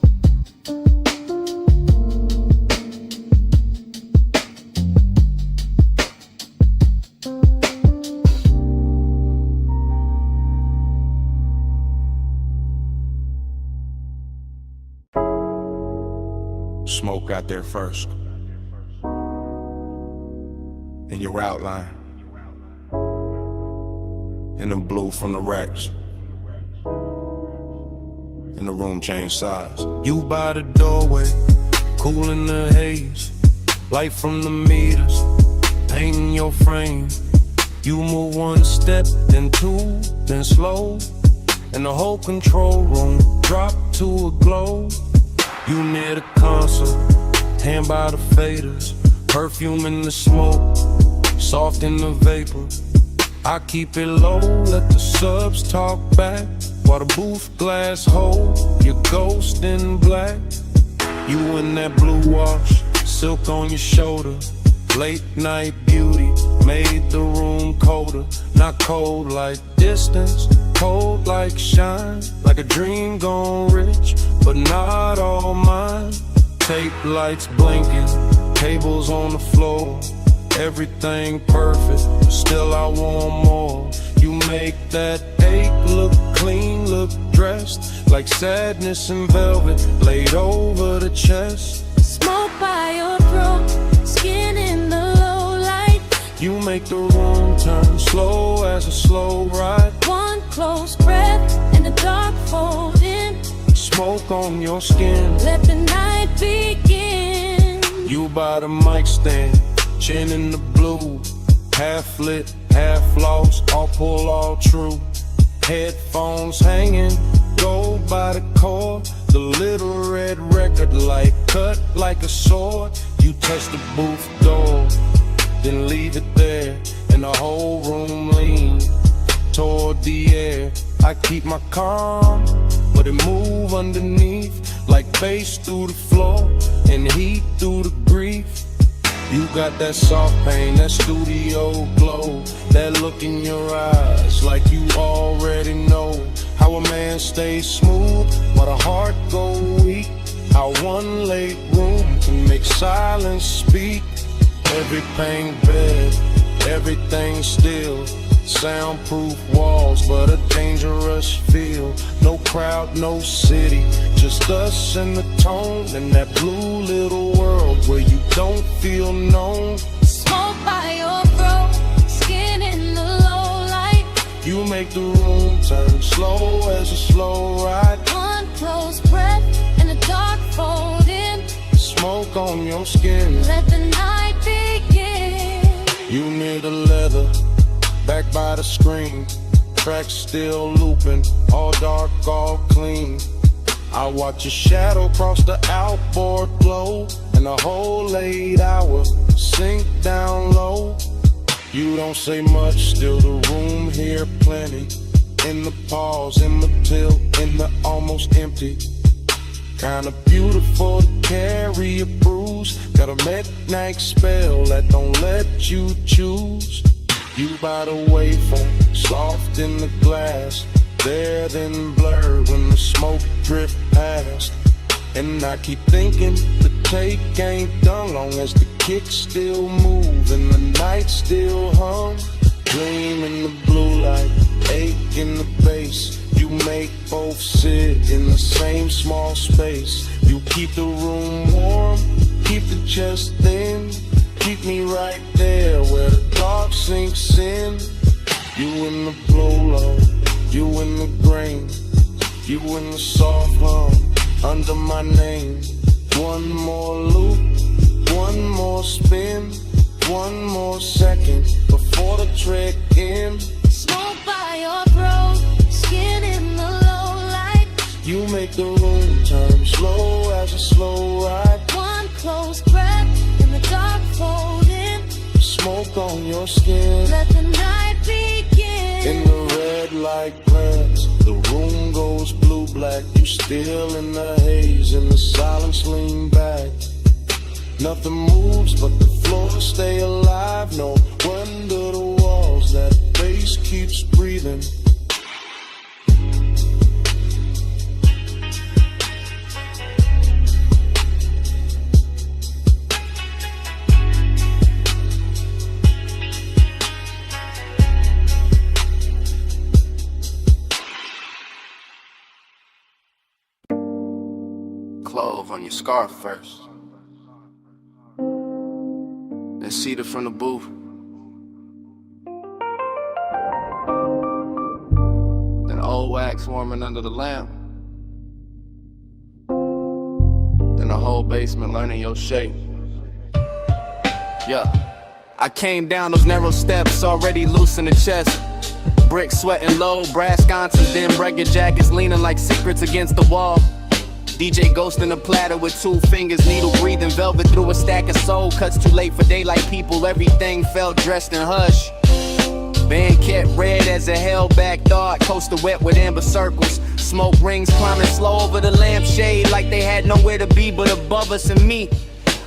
Smoke got there first. In your outline. In the blue from the racks. And the room changed size. You by the doorway, cool in the haze. Light from the meters, painting your frame. You move one step, then two, then slow. And the whole control room dropped to a glow. You near the console, hand by the faders. Perfume in the smoke, soft in the vapor. I keep it low, let the subs talk back. While the booth glass hold your ghost in black. You in that blue wash, silk on your shoulder. Late night beauty made the room colder. Not cold like distance, cold like shine. Like a dream gone rich, but not all mine. Tape lights blinking, tables on the floor. Everything perfect, still I want more. You make that ache look clean, look dressed. Like sadness in velvet, laid over the chest. Smoke by your throat, skin in the low light. You make the room turn slow as a slow ride. One close breath and the dark fold in. Smoke on your skin, Let the night begin. you by the mic stand, chin in the blue. Half lit, half lost, all pull, all true. Headphones hanging, go by the cord. The little red record light cut like a sword. You touch the booth door, then leave it there. And the whole room lean toward the air. I keep my calm, but it move underneath. Like bass through the floor and heat through the grief. You got that soft pain, that studio glow. That look in your eyes like you already know. How a man stays smooth while the heart go weak. How one late room can make silence speak. Everything bed, everything still. Soundproof walls, but a dangerous feel. No crowd, no city, just us and the tone. In that blue little world where you don't feel known. Smoke by your throat, skin in the low light. You make the room turn slow as a slow ride. One close breath and the dark fold in. Smoke on your skin, Let the night begin. you near the leather, back by the screen. Tracks still looping, all dark, all clean. I watch your shadow cross the outboard glow. And the whole late hour sink down low. You don't say much, still the room here plenty. In the pause, in the tilt, in the almost empty. Kinda beautiful to carry a bruise. Got a midnight spell that don't let you choose. You by the waveform, soft in the glass. There then blurred when the smoke drift past. And I keep thinking the take ain't done long as the kicks still move and the night still hum. Dream in the blue light, ache in the bass. You make both sit in the same small space. You keep the room warm, keep the chest thin. Keep me right there where the dark sinks in. You in the blow low, you in the grain. You in the soft hum, under my name. One more loop, one more spin. One more second before the trek ends. Smoke by your throat, skin in the low light. You make the room turn slow as a slow ride. One close breath and the dark fold in. Smoke on your skin, Let the night begin. in the red light glance. The room goes blue-black, you still in the haze, and the silence lean back. Nothing moves but the floor stay alive. No wonder the walls, that bass keeps breathing. Clove on your scarf first. Then Cedar from the booth. Then old wax warming under the lamp. Then the whole basement learning your shape. Yeah. I came down those narrow steps, already loose in the chest. Brick sweating low, brass sconces, then break your jackets leaning like secrets against the wall. DJ Ghost in a platter with 2 fingers, needle breathing, velvet through a stack of soul. Cuts too late for daylight people, everything felt dressed in hush. Band kept red as a held back thought, coaster wet with amber circles. Smoke rings climbing slow over the lampshade like they had nowhere to be but above us and me.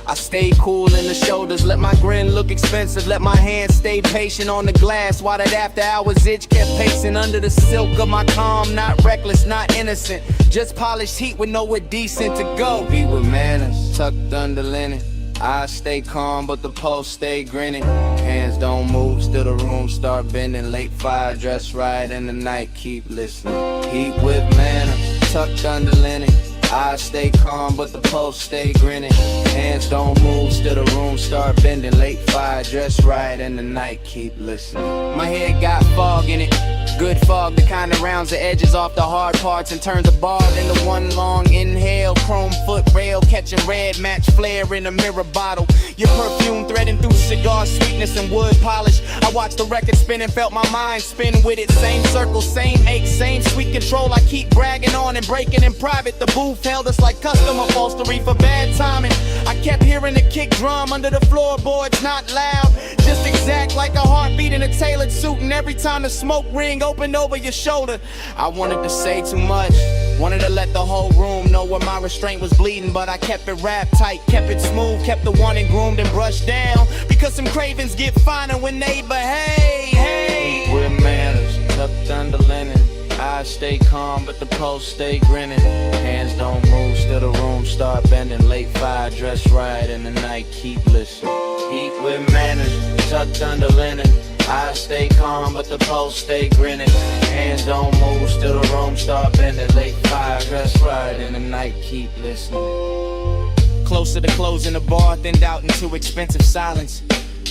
I stayed cool in the shoulders, let my grin look expensive, let my hands stay patient on the glass while that after hours itch kept pacing under the silk of my calm. Not reckless, not innocent, just polished heat with nowhere decent to go. Be with manners, tucked under linen. I stay calm, but the pulse stay grinning. Hands don't move, still the room start bending. Late fire, dress right, and the night keep listening. Heat with manners, tucked under linen. I stay calm, but the pulse stay grinning. Hands don't move, still the room start bending. Late fire, dress right, and the night keep listening. My head got fog in it. Good fog, the kind that rounds the edges off the hard parts and turns a bar into one long inhale. Chrome foot rail, catching red match flare in a mirror bottle. Your perfume threading through cigar sweetness and wood polish. I watched the record spin and felt my mind spin with it. Same circle, same ache, same sweet control. I keep bragging on and breaking in private. The booth held us like custom upholstery for bad timing. I kept hearing the kick drum under the floorboards, not loud, just exact like a heartbeat in a tailored suit. And every time the smoke ring opened over your shoulder, I wanted to say too much, wanted to let the whole room know where my restraint was bleeding, but I kept it wrapped tight, kept it smooth, kept the one and groomed and brushed down, because some cravens get finer when they behave. Hey, with manners, tucked under linen. I stay calm, but the pulse stay grinning. Hands don't move, still the room start bending. Late fire, dress right, and the night keep listening. Heat with manners, tucked under linen. I stay calm, but the pulse stay grinning. Hands don't move, still the room start bending. Late fire, dress right, and the night keep listening. Closer to closing the bar, thinned out into expensive silence.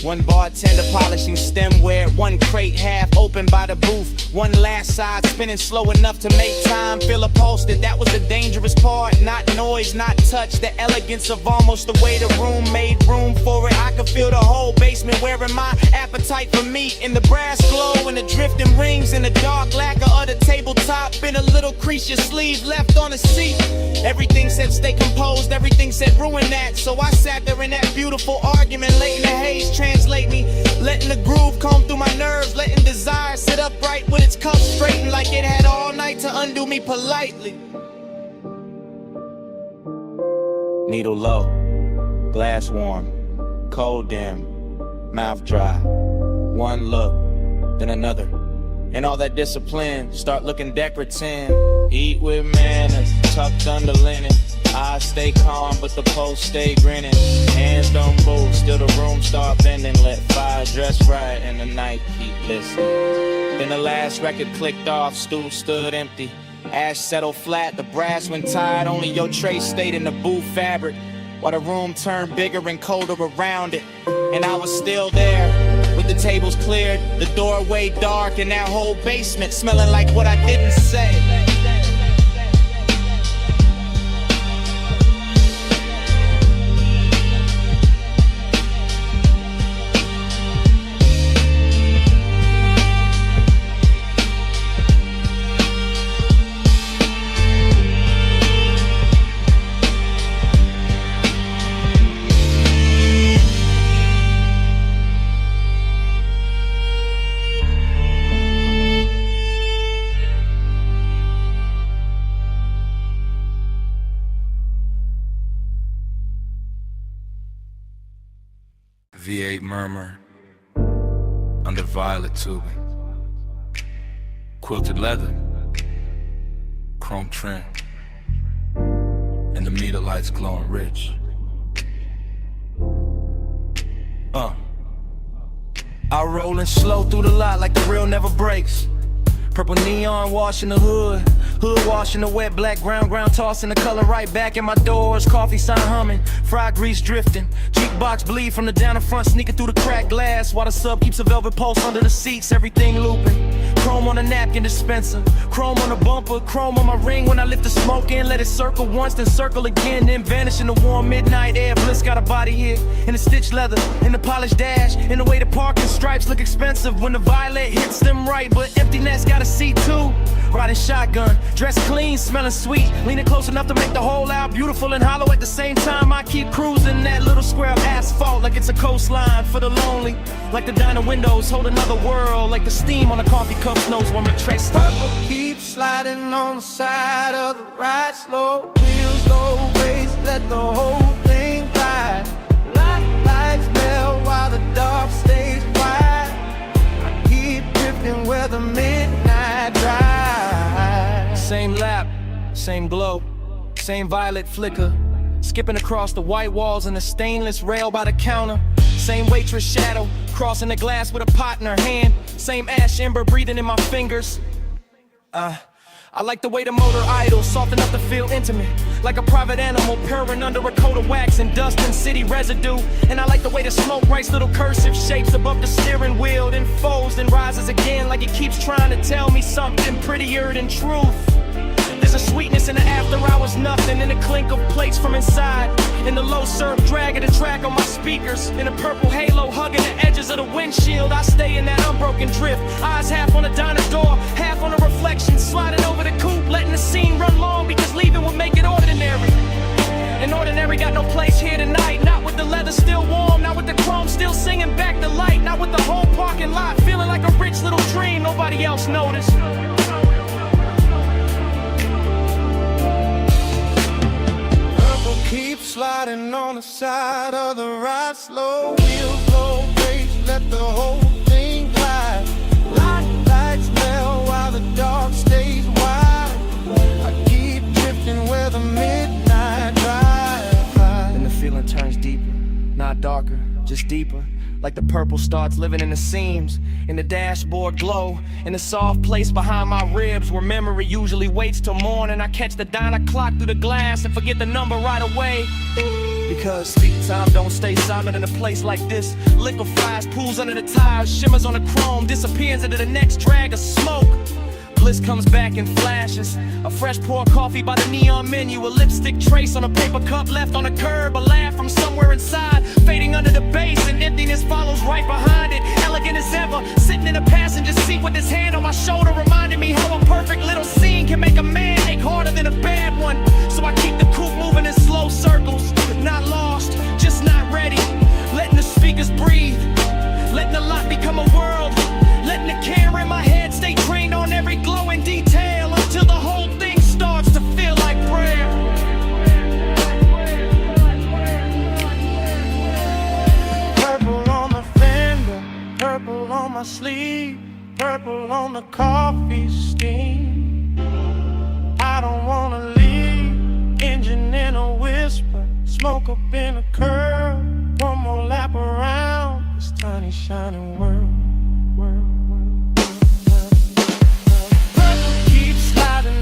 One bartender polishing stemware, one crate half open by the booth, one last side spinning slow enough to make time feel upholstered. That was the dangerous part, not noise, not touch, the elegance of almost the way the room made room for it. I could feel the whole basement wearing my appetite for meat, in the brass glow and the drifting rings, in the dark lacquer of the tabletop, in a little crease your sleeve left on the seat. Everything said stay composed, everything said ruin that, so I sat there in that beautiful argument, late in the haze, translate me, letting the groove comb through my nerves, letting desire sit upright with its cuffs straightened like it had all night to undo me politely. Needle low, glass warm, cold dim, mouth dry. One look, then another, and all that discipline start looking decorative. Eat with manners, tucked under linen. I stay calm, but the pulse stay grinning. Hands don't move, still the room start bending. Let fire dress right, and the night keep listening. Then the last record clicked off, stool stood empty. Ash settled flat, the brass went tired. Only your tray stayed in the booth fabric, while the room turned bigger and colder around it. And I was still there, with the tables cleared, the doorway dark, and that whole basement smelling like what I didn't say. Midnight murmur under violet tubing. Quilted leather, chrome trim, and the meter lights glowing rich. I rollin' slow through the lot like the real never breaks. Purple neon washing the hood, hood washing the wet black ground tossing the color right back in my doors. Coffee sign humming, fried grease drifting, jukebox bleed from the down in front, sneaking through the cracked glass while the sub keeps a velvet pulse under the seats. Everything looping. Chrome on the napkin dispenser, chrome on the bumper, chrome on my ring when I lift the smoke in. Let it circle once, then circle again, then vanish in the warm midnight air. Bliss got a body here, in the stitched leather, in the polished dash, in the way the parking stripes look expensive when the violet hits them right, but emptiness got a seat too. Riding shotgun, dressed clean, smelling sweet, leaning close enough to make the whole out beautiful and hollow at the same time. I keep cruising that little square of asphalt like it's a coastline for the lonely, like the diner windows hold another world, like the steam on a coffee cup snows when we trace. Purple keeps sliding on the side of the ride. Slow wheels, low race, let the whole thing ride. Lights melt while the dark stays wide. I keep drifting where the midnight drive. Same lap, same glow, same violet flicker, skipping across the white walls and the stainless rail by the counter. Same waitress shadow, crossing the glass with a pot in her hand. Same ash ember breathing in my fingers. I like the way the motor idles, soft enough to feel intimate, like a private animal purring under a coat of wax and dust and city residue. And I like the way the smoke writes little cursive shapes above the steering wheel, then folds, then rises again, like it keeps trying to tell me something prettier than truth. There's a sweetness in the after hours, nothing in the clink of plates from inside, in the low surf dragging the track on my speakers, in a purple halo hugging the edges of the windshield. I stay in that unbroken drift, eyes half on the diner door, half on the reflection, sliding over the coupe, letting the scene run long because leaving would make it ordinary. And ordinary got no place here tonight, not with the leather still warm, not with the chrome still singing back the light, not with the whole parking lot feeling like a rich little dream nobody else noticed. Keep sliding on the side of the ride. Slow wheels, low brakes, let the whole thing glide. Lights melt while the dark stays wide. I keep drifting where the midnight drive. Then the feeling turns deeper, not darker, just deeper. Like the purple starts living in the seams, in the dashboard glow, in the soft place behind my ribs where memory usually waits till morning. I catch the diner clock through the glass and forget the number right away. Because speak time don't stay silent in a place like this. Liquefies, pools under the tires, shimmers on the chrome, disappears into the next drag of smoke. Bliss comes back in flashes, a fresh pour coffee by the neon menu, a lipstick trace on a paper cup left on the curb, a laugh from somewhere inside, fading under the bass, and emptiness follows right behind it. Elegant as ever, sitting in a passenger seat with his hand on my shoulder, reminding me how a perfect little scene can make a man ache harder than a bad one. So I keep the coupe moving in slow circles, not lost, just not ready, letting the speakers breathe, letting the lot become a world, letting the camera in my head stay trained on every glowing detail until the whole thing starts to feel like prayer. Purple on the fender, purple on my sleeve, purple on the coffee steam. I don't wanna leave, engine in a whisper, smoke up in a curl, one more lap around this tiny shining world.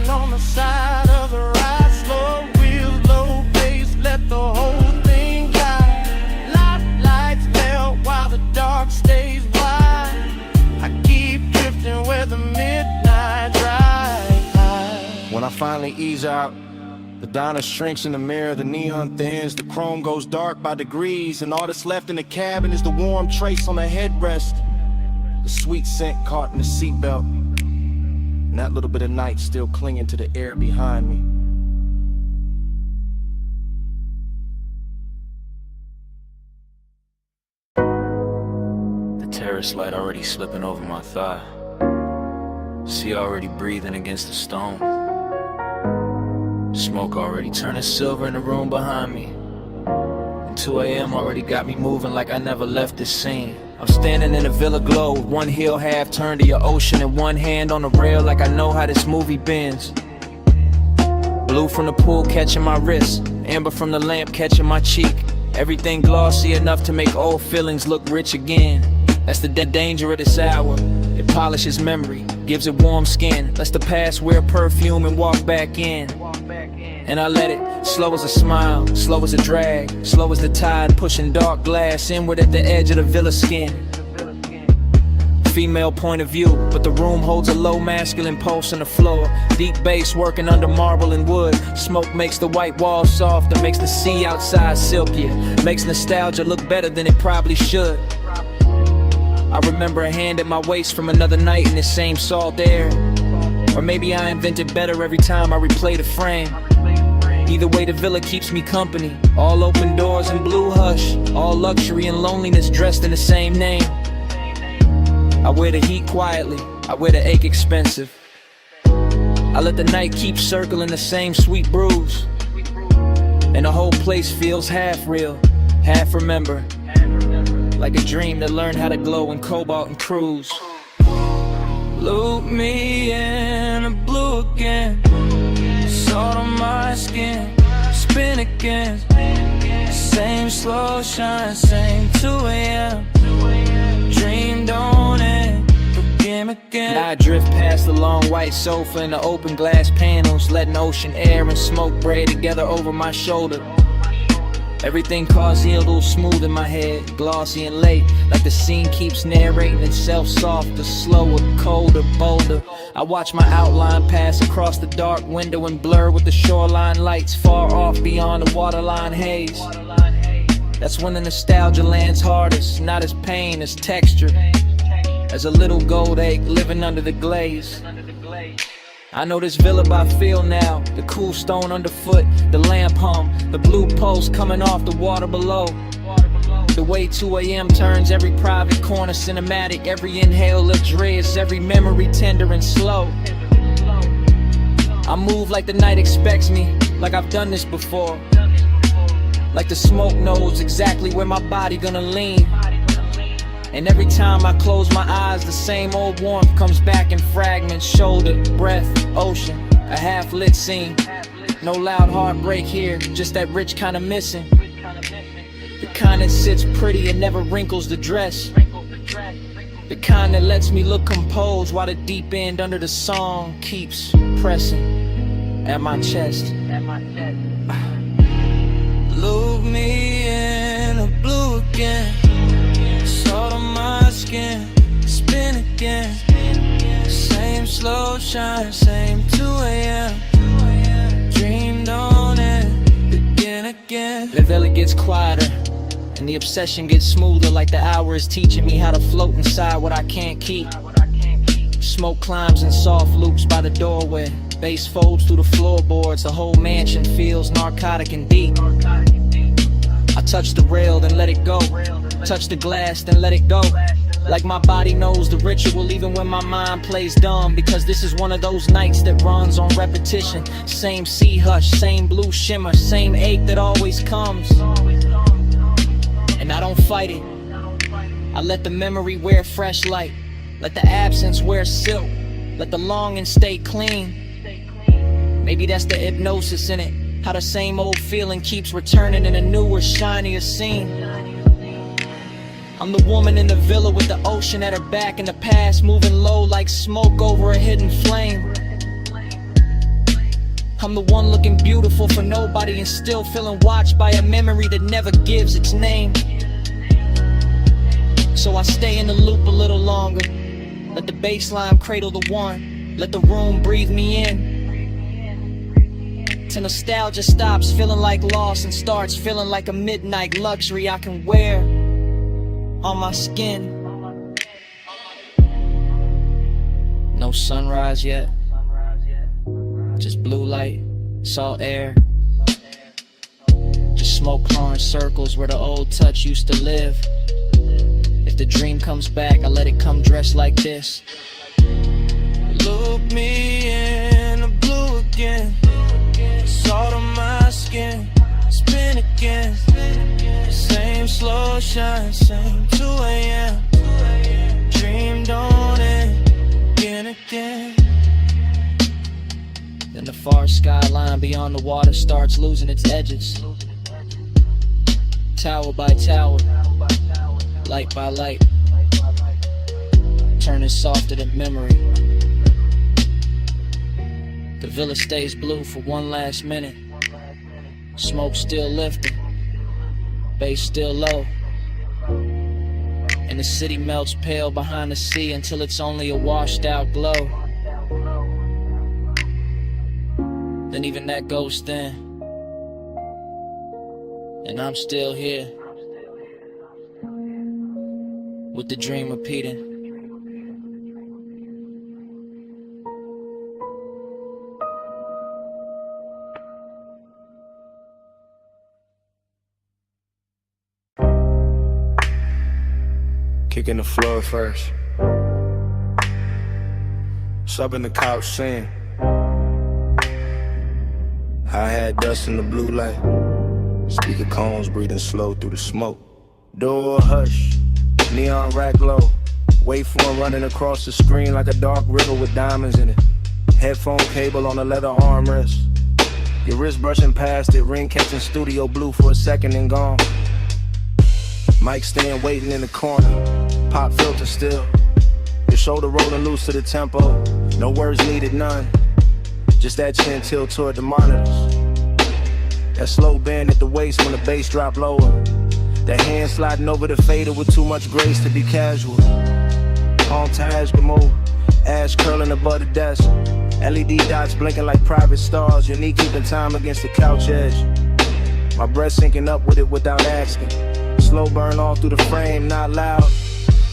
On the side of the ride, slow wheels, low pace, let the whole thing glide. Lights melt while the dark stays wide. I keep drifting where the midnight drive. When I finally ease out, the diner shrinks in the mirror, the neon thins, the chrome goes dark by degrees, and all that's left in the cabin is the warm trace on the headrest, the sweet scent caught in the seatbelt, and that little bit of night still clinging to the air behind me. The terrace light already slipping over my thigh, sea already breathing against the stone, smoke already turning silver in the room behind me, and 2 a.m. already got me moving like I never left this scene. I'm standing in a Villa Glow, one heel half turned to your ocean and one hand on the rail like I know how this movie bends. Blue from the pool catching my wrist, amber from the lamp catching my cheek. Everything glossy enough to make old feelings look rich again. That's the danger of this hour. It polishes memory, gives it warm skin, lets the past wear perfume and walk back in. And I let it, slow as a smile, slow as a drag, slow as the tide pushing dark glass inward at the edge of the villa skin. Female point of view, but the room holds a low masculine pulse on the floor. Deep bass working under marble and wood. Smoke makes the white walls soft and makes the sea outside silkier. Makes nostalgia look better than it probably should. I remember a hand at my waist from another night in this same salt air. Or maybe I invented better every time I replay the frame. Either way, the villa keeps me company. All open doors and blue hush. All luxury and loneliness dressed in the same name. I wear the heat quietly, I wear the ache expensive. I let the night keep circling the same sweet brews. And the whole place feels half real, half remember. Like a dream that learned how to glow in cobalt and cruise. Loop me in the blue again. Salt on my skin, spin again. Same slow shine, same 2 a.m. Dream don't end, forgive again. I drift past the long white sofa and the open glass panels, letting ocean air and smoke braid together over my shoulder. Everything causey, a little smooth in my head, glossy and late, like the scene keeps narrating itself softer, slower, colder, bolder. I watch my outline pass across the dark window and blur with the shoreline lights far off beyond the waterline haze. That's when the nostalgia lands hardest, not as pain, as texture. As a little gold egg living under the glaze. I know this villa by feel now, the cool stone underfoot, the lamp hum, the blue pulse coming off the water below. The way 2 a.m. turns every private corner cinematic, every inhale luxurious, every memory tender and slow. I move like the night expects me, like I've done this before. Like the smoke knows exactly where my body gonna lean. And every time I close my eyes, the same old warmth comes back in fragments. Shoulder, breath, ocean, a half-lit scene. No loud heartbreak here, just that rich kind of missing. The kind that sits pretty and never wrinkles the dress. The kind that lets me look composed while the deep end under the song keeps pressing at my chest. Loop me in the blue again. Salt on my skin, spin again. Same slow shine, same 2 a.m. Dream don't end, begin again. The villa gets quieter, and the obsession gets smoother. Like the hour is teaching me how to float inside what I can't keep. Smoke climbs in soft loops by the doorway. Bass folds through the floorboards. The whole mansion feels narcotic and deep. I touch the rail, then let it go. Touch the glass, then let it go. Like my body knows the ritual even when my mind plays dumb. Because this is one of those nights that runs on repetition. Same sea hush, same blue shimmer, same ache that always comes. And I don't fight it. I let the memory wear fresh light. Let the absence wear silk. Let the longing stay clean. Maybe that's the hypnosis in it. How the same old feeling keeps returning in a newer, shinier scene. I'm the woman in the villa with the ocean at her back and the past moving low like smoke over a hidden flame. I'm the one looking beautiful for nobody and still feeling watched by a memory that never gives its name. So I stay in the loop a little longer. Let the bassline cradle the one. Let the room breathe me in. Till nostalgia stops feeling like loss and starts feeling like a midnight luxury I can wear on my skin. No sunrise yet. Just blue light, salt air. Just smoke clearing circles where the old touch used to live. If the dream comes back, I let it come dressed like this. Look me in the blue again. Salt on my skin, spin again. time, 2 a.m. Dreamed on it again, again. Then the far skyline beyond the water starts losing its edges. Tower by tower, light by light, turning softer than memory. The villa stays blue for one last minute. Smoke still lifting, bass still low. And the city melts pale behind the sea until it's only a washed out glow. Then even that goes thin, and I'm still here, with the dream repeating. Kicking the floor first. Subbing the couch saying hi-hat dust in the blue light. Speaker cones breathing slow through the smoke. Door hush, neon rack low. Waveform running across the screen like a dark river with diamonds in it. Headphone cable on a leather armrest. Your wrist brushing past it, ring catching studio blue for a second and gone. Mic stand waiting in the corner, pop filter still. Your shoulder rolling loose to the tempo, no words needed, none. Just that chin tilt toward the monitors. That slow bend at the waist when the bass drop lower. That hand sliding over the fader with too much grace to be casual. Montage mode, ash curling above the desk. LED dots blinking like private stars. Your knee keeping time against the couch edge. My breath syncing up with it without asking. Slow burn all through the frame, not loud,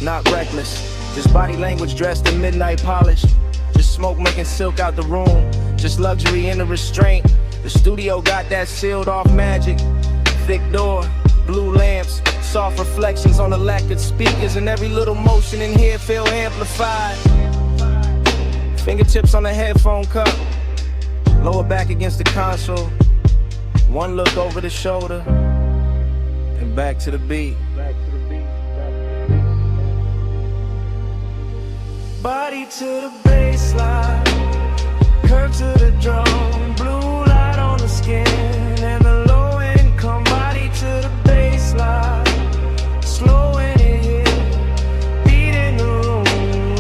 not reckless. Just body language dressed in midnight polish. Just smoke making silk out the room. Just luxury in the restraint. The studio got that sealed off magic. Thick door, blue lamps, soft reflections on the lacquered speakers, and every little motion in here feel amplified. Fingertips on the headphone cup, lower back against the console. One look over the shoulder, and back to the beat. Body to the baseline, curve to the drum, blue light on the skin, and the low end come. Body to the baseline, slow in it here, beat in the room,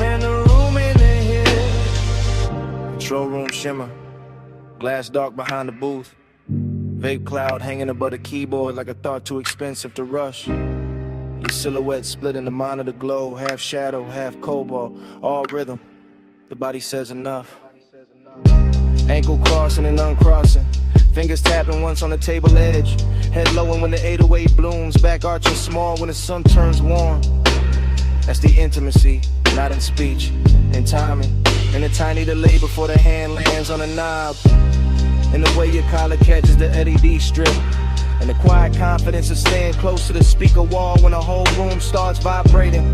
and the room in the here. Control room shimmer, glass dark behind the booth. Vape cloud hanging above the keyboard like a thought too expensive to rush. Your silhouette split in the monitor glow, half shadow, half cobalt, all rhythm. The body says enough. Ankle crossing and uncrossing, fingers tapping once on the table edge. Head lowering when the 808 blooms, back arching small when the sun turns warm. That's the intimacy, not in speech, in timing, and a tiny delay before the hand lands on the knob. And the way your collar catches the LED strip, and the quiet confidence of staying close to the speaker wall when the whole room starts vibrating.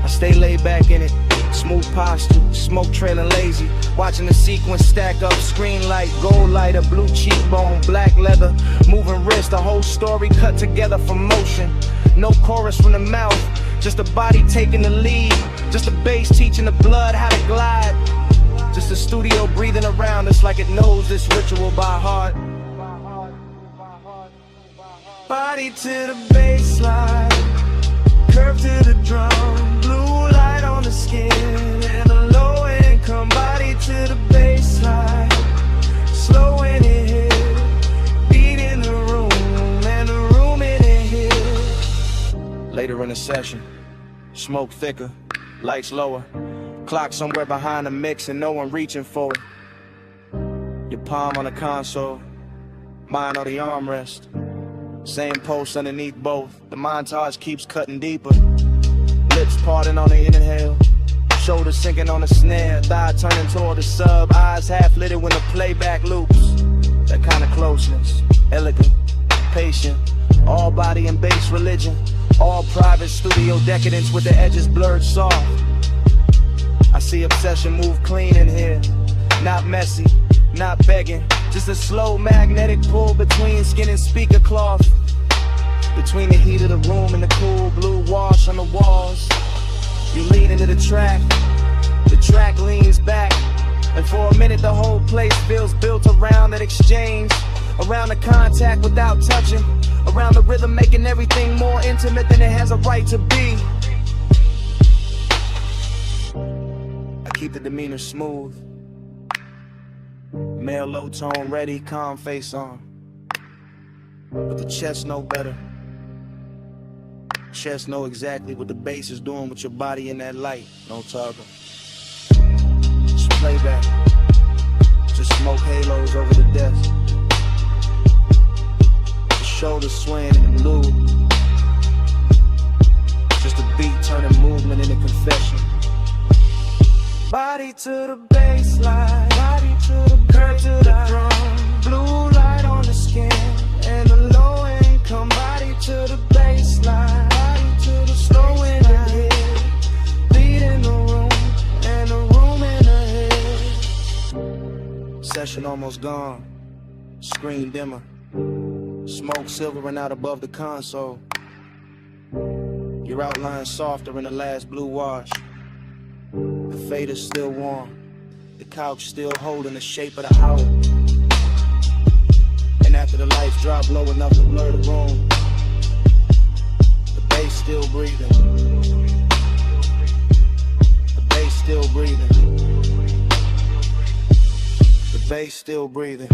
I stay laid back in it, smooth posture, smoke trailing lazy, watching the sequence stack up, screen light, gold lighter, blue cheekbone, black leather, moving wrist, the whole story cut together from motion. No chorus from the mouth, just the body taking the lead, just the bass teaching the blood how to glide. Just the studio breathing around us like it knows this ritual by heart. Body to the baseline, curve to the drum, blue light on the skin, and the low end come. Body to the baseline, slow in it here, beat in the room, and the room in it here. Later in the session, smoke thicker, lights lower, clock somewhere behind the mix and no one reaching for it. Your palm on the console, mine on the armrest. Same pulse underneath both. The montage keeps cutting deeper. Lips parting on the inhale, shoulders sinking on the snare, thigh turning toward the sub, eyes half lit when the playback loops. That kind of closeness, elegant, patient, all body and bass religion, all private studio decadence with the edges blurred soft. I see obsession move clean in here, not messy, not begging, just a slow magnetic pull between skin and speaker cloth. Between the heat of the room and the cool blue wash on the walls, you lean into the track leans back, and for a minute the whole place feels built around that exchange, around the contact without touching, around the rhythm making everything more intimate than it has a right to be. I keep the demeanor smooth, male low tone ready, calm face on, but the chest know better. Chest know exactly what the bass is doing with your body in that light. No talking. Just playback. Just smoke halos over the desk. The shoulders swaying in the loop. Just a beat turning movement into confession. Body to the baseline, body to the curve to the drum. Blue light on the skin and the low income. Body to the baseline, body to the slow in the head. Beat in the room and the room in the head. Session almost gone, screen dimmer. Smoke silvering out above the console. Your outline softer in the last blue wash. The fader's still warm, the couch still holding the shape of the hour. And after the lights drop low enough to blur the room, the bass still breathing. The bass still breathing. The bass still breathing.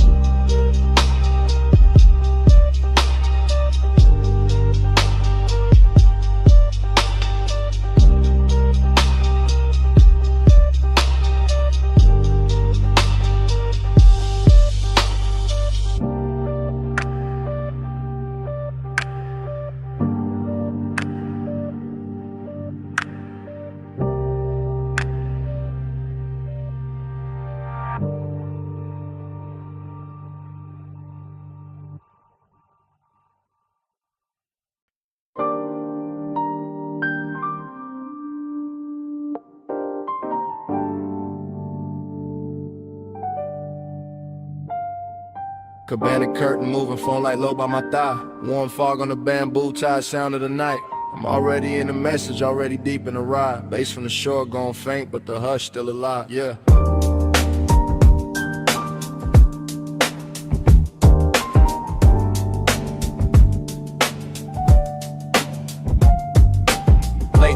Cabana curtain moving, phone light low by my thigh. Warm fog on the bamboo tie, sound of the night. I'm already in the message, already deep in the ride. Bass from the shore gone faint, but the hush still alive, yeah.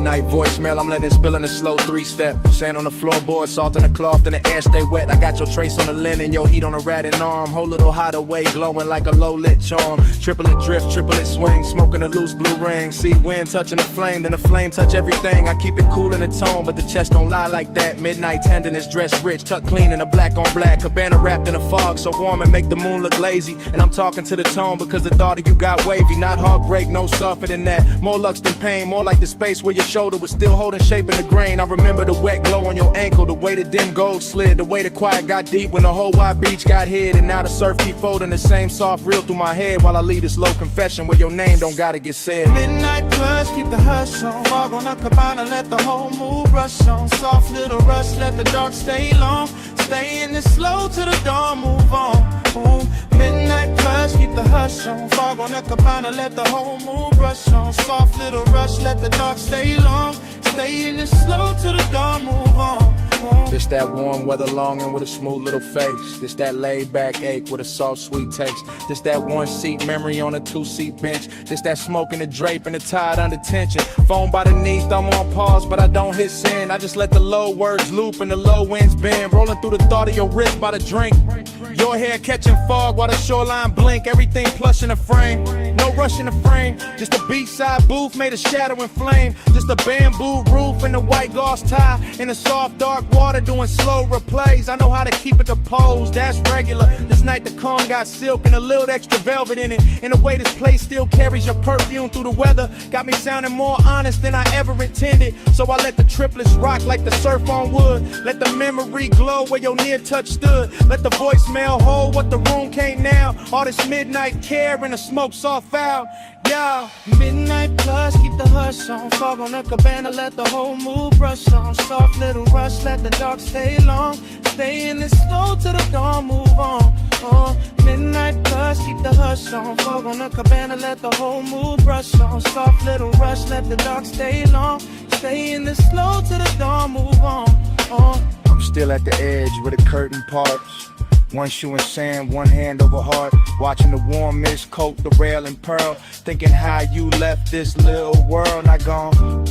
Night voicemail, I'm letting it spill in a slow 3-step. Sand on the floorboard, salt in the cloth, and the air stay wet. I got your trace on the linen, your heat on a ratted arm. Whole little hideaway, glowing like a low-lit charm. Triplet drift, triplet swing, smoking a loose blue ring. See wind touching the flame, then the flame touch everything. I keep it cool in the tone, but the chest don't lie like that. Midnight tenderness, dressed rich, tucked clean in a black on black. Cabana wrapped in a fog, so warm and make the moon look lazy. And I'm talking to the tone because the thought of you got wavy. Not heartbreak, no softer than that. More lux than pain, more like the space where your shoulder was still holding shape in the grain. I remember the wet glow on your ankle, the way the dim gold slid, the way the quiet got deep when the whole wide beach got hid. And now the surf keep folding the same soft reel through my head while I leave this low confession where your name don't gotta get said. Midnight plus, keep the hush on. Fog on the cabana, let the whole mood rush on. Soft little rush, let the dark stay long. Stay in this slow till the dawn, move on. Boom. Midnight plus, keep the hush on. Fog on the cabana, let the whole mood rush on. Soft little rush, let the dark stay long. Stay in this slow till the dawn, move on. This that warm weather longing with a smooth little face. This that laid back ache with a soft sweet taste. This that one seat memory on a 2-seat bench. This that smoke in the drape and the tide under tension. Phone by the knees, thumb on pause, but I don't hit send. I just let the low words loop and the low winds bend. Rolling through the thought of your wrist by the drink. Your hair catching fog while the shoreline blink. Everything plush in the frame, no rush in the frame. Just a beachside booth made of shadow and flame. Just a bamboo roof and a white gauze tie. In the soft dark water doing slow replays. I know how to keep it composed, that's regular. This night the calm got silk and a little extra velvet in it. In a way this place still carries your perfume through the weather. Got me sounding more honest than I ever intended. So I let the triplets rock like the surf on wood. Let the memory glow where your near touch stood. Let the voicemail hold what the room can't now. All this midnight care and the smoke soft foul. Yeah. Midnight plus, keep the hush on. Fog on the cabana, let the whole mood brush on. Soft little rush, let the dark stay long. Stay in this slow till the dawn, move on. Midnight plus, keep the hush bus on. Fog on the cabana, let the whole mood brush on. Soft little rush, let the dark stay long. Stay in the slow to the dawn, move on. I'm still at the edge where the curtain parts. One shoe in sand, one hand over heart. Watching the warm mist coat the rail in pearl. Thinking how you left this little world. Not gone,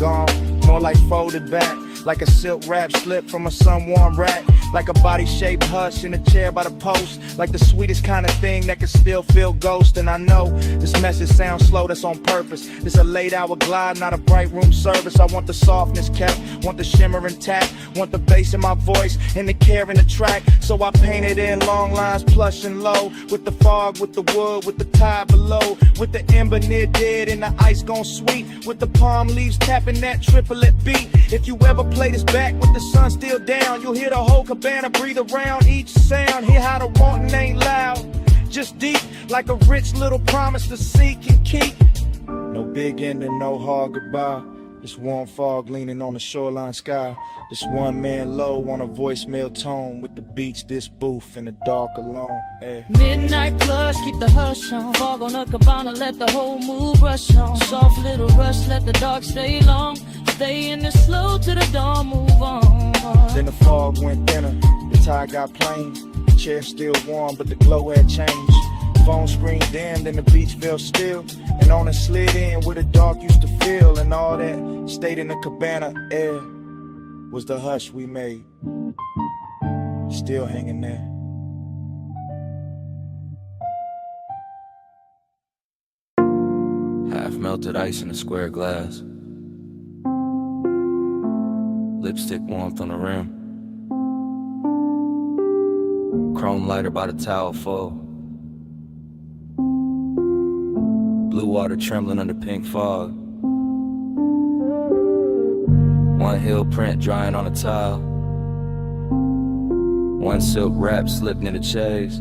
more like folded back. Like a silk wrap slip from a sun-warm rack. Like a body-shaped hush in a chair by the post. Like the sweetest kind of thing that can still feel ghost. And I know this message sounds slow, that's on purpose. It's a late hour glide, not a bright room service. I want the softness kept, want the shimmer intact. Want the bass in my voice and the care in the track. So I painted in long lines, plush and low. With the fog, with the wood, with the tide below. With the ember near dead and the ice gone sweet. With the palm leaves tapping that triplet beat. If you ever play this back with the sun still down, you'll hear the whole cabana breathe around each sound. Hear how the wanting ain't loud, just deep, like a rich little promise to seek and keep. No big ending, no hard goodbye. This warm fog leaning on the shoreline sky. This one man low on a voicemail tone. With the beach, this booth in the dark alone. Midnight plush, keep the hush on. Fog on the cabana, let the whole mood brush on. Soft little rush, let the dark stay long. Stay in the slow to the dawn, move on. Then the fog went thinner, the tide got plain. The chair still warm, but the glow had changed. Phone screen dimmed and the beach felt still. And on it slid in where the dark used to feel. And all that stayed in the cabana air was the hush we made. Still hanging there. Half melted ice in a square glass. Lipstick warmth on the rim. Chrome lighter by the towel full. Blue water trembling under pink fog. One heel print drying on a tile. One silk wrap slipped in the chaise.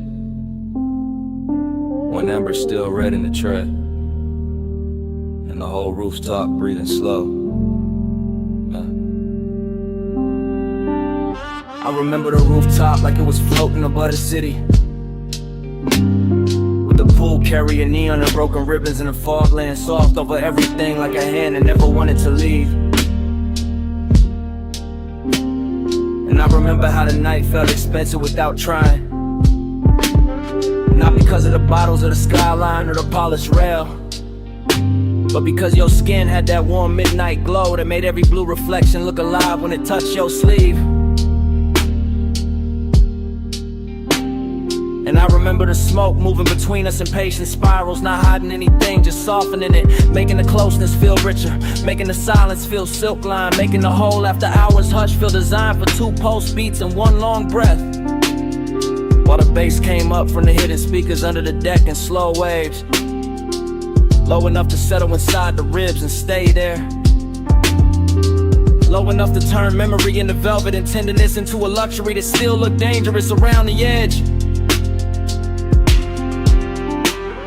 One ember still red in the tray. And the whole rooftop breathing slow. I remember the rooftop like it was floating above the city. With the pool carrying neon and broken ribbons and the fog laying soft over everything like a hand that never wanted to leave. And I remember how the night felt expensive without trying. Not because of the bottles or the skyline or the polished rail, but because your skin had that warm midnight glow that made every blue reflection look alive when it touched your sleeve. And I remember the smoke moving between us in patient spirals, not hiding anything, just softening it, making the closeness feel richer, making the silence feel silk lined, making the whole after hours hush feel designed for 2 pulse beats and 1 long breath. While the bass came up from the hidden speakers under the deck in slow waves, low enough to settle inside the ribs and stay there. Low enough to turn memory into velvet and tenderness into a luxury that still looked dangerous around the edge.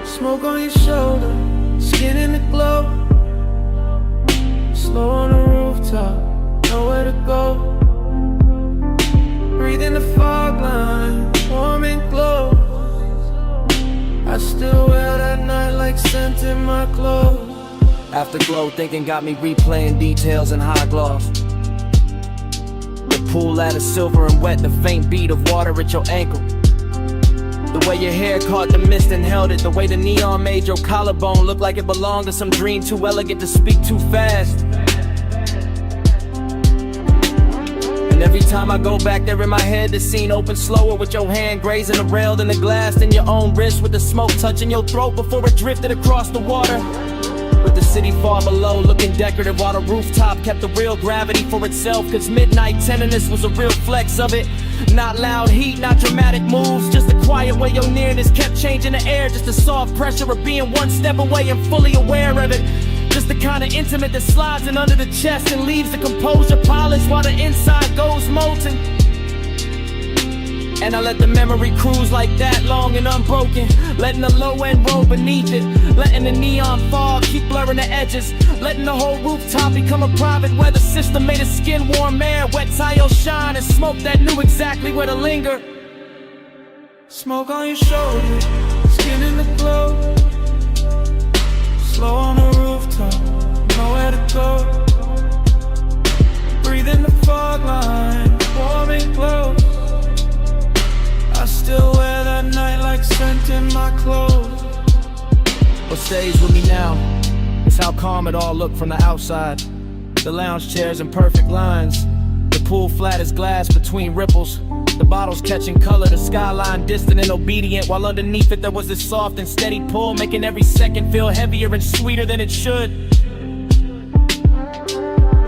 Smoke on your shoulder, skin in the glow. Slow on the rooftop, nowhere to go. Breathe in the fog line, warm and glow. I still wear that night like scent in my clothes. Afterglow thinking got me replaying details in high gloss. The pool ladder silver and wet, the faint beat of water at your ankle. The way your hair caught the mist and held it. The way the neon made your collarbone look like it belonged to some dream too elegant to speak too fast. And every time I go back there in my head, the scene opens slower with your hand grazing the rail than the glass in your own wrist, with the smoke touching your throat before it drifted across the water. With the city far below looking decorative while the rooftop kept the real gravity for itself. Cause midnight tenderness was a real flex of it. Not loud heat, not dramatic moves, just a quiet way your nearness kept changing the air. Just the soft pressure of being 1 step away and fully aware of it. Just the kind of intimate that slides in under the chest and leaves the composure polished while the inside goes molten. And I let the memory cruise like that, long and unbroken, letting the low end roll beneath it, letting the neon fog keep blurring the edges, letting the whole rooftop become a private weather system made of skin warm air, wet tile shine and smoke that knew exactly where to linger. Smoke on your shoulder, skin skin in the glow. Slow on the rooftop, nowhere to go. Breathe in the fog line, warm and close. I still wear that night like scent in my clothes. What stays with me now is how calm it all looked from the outside. The lounge chairs in perfect lines, the pool flat as glass between ripples, the bottles catching color, the skyline distant and obedient, while underneath it there was this soft and steady pull, making every second feel heavier and sweeter than it should.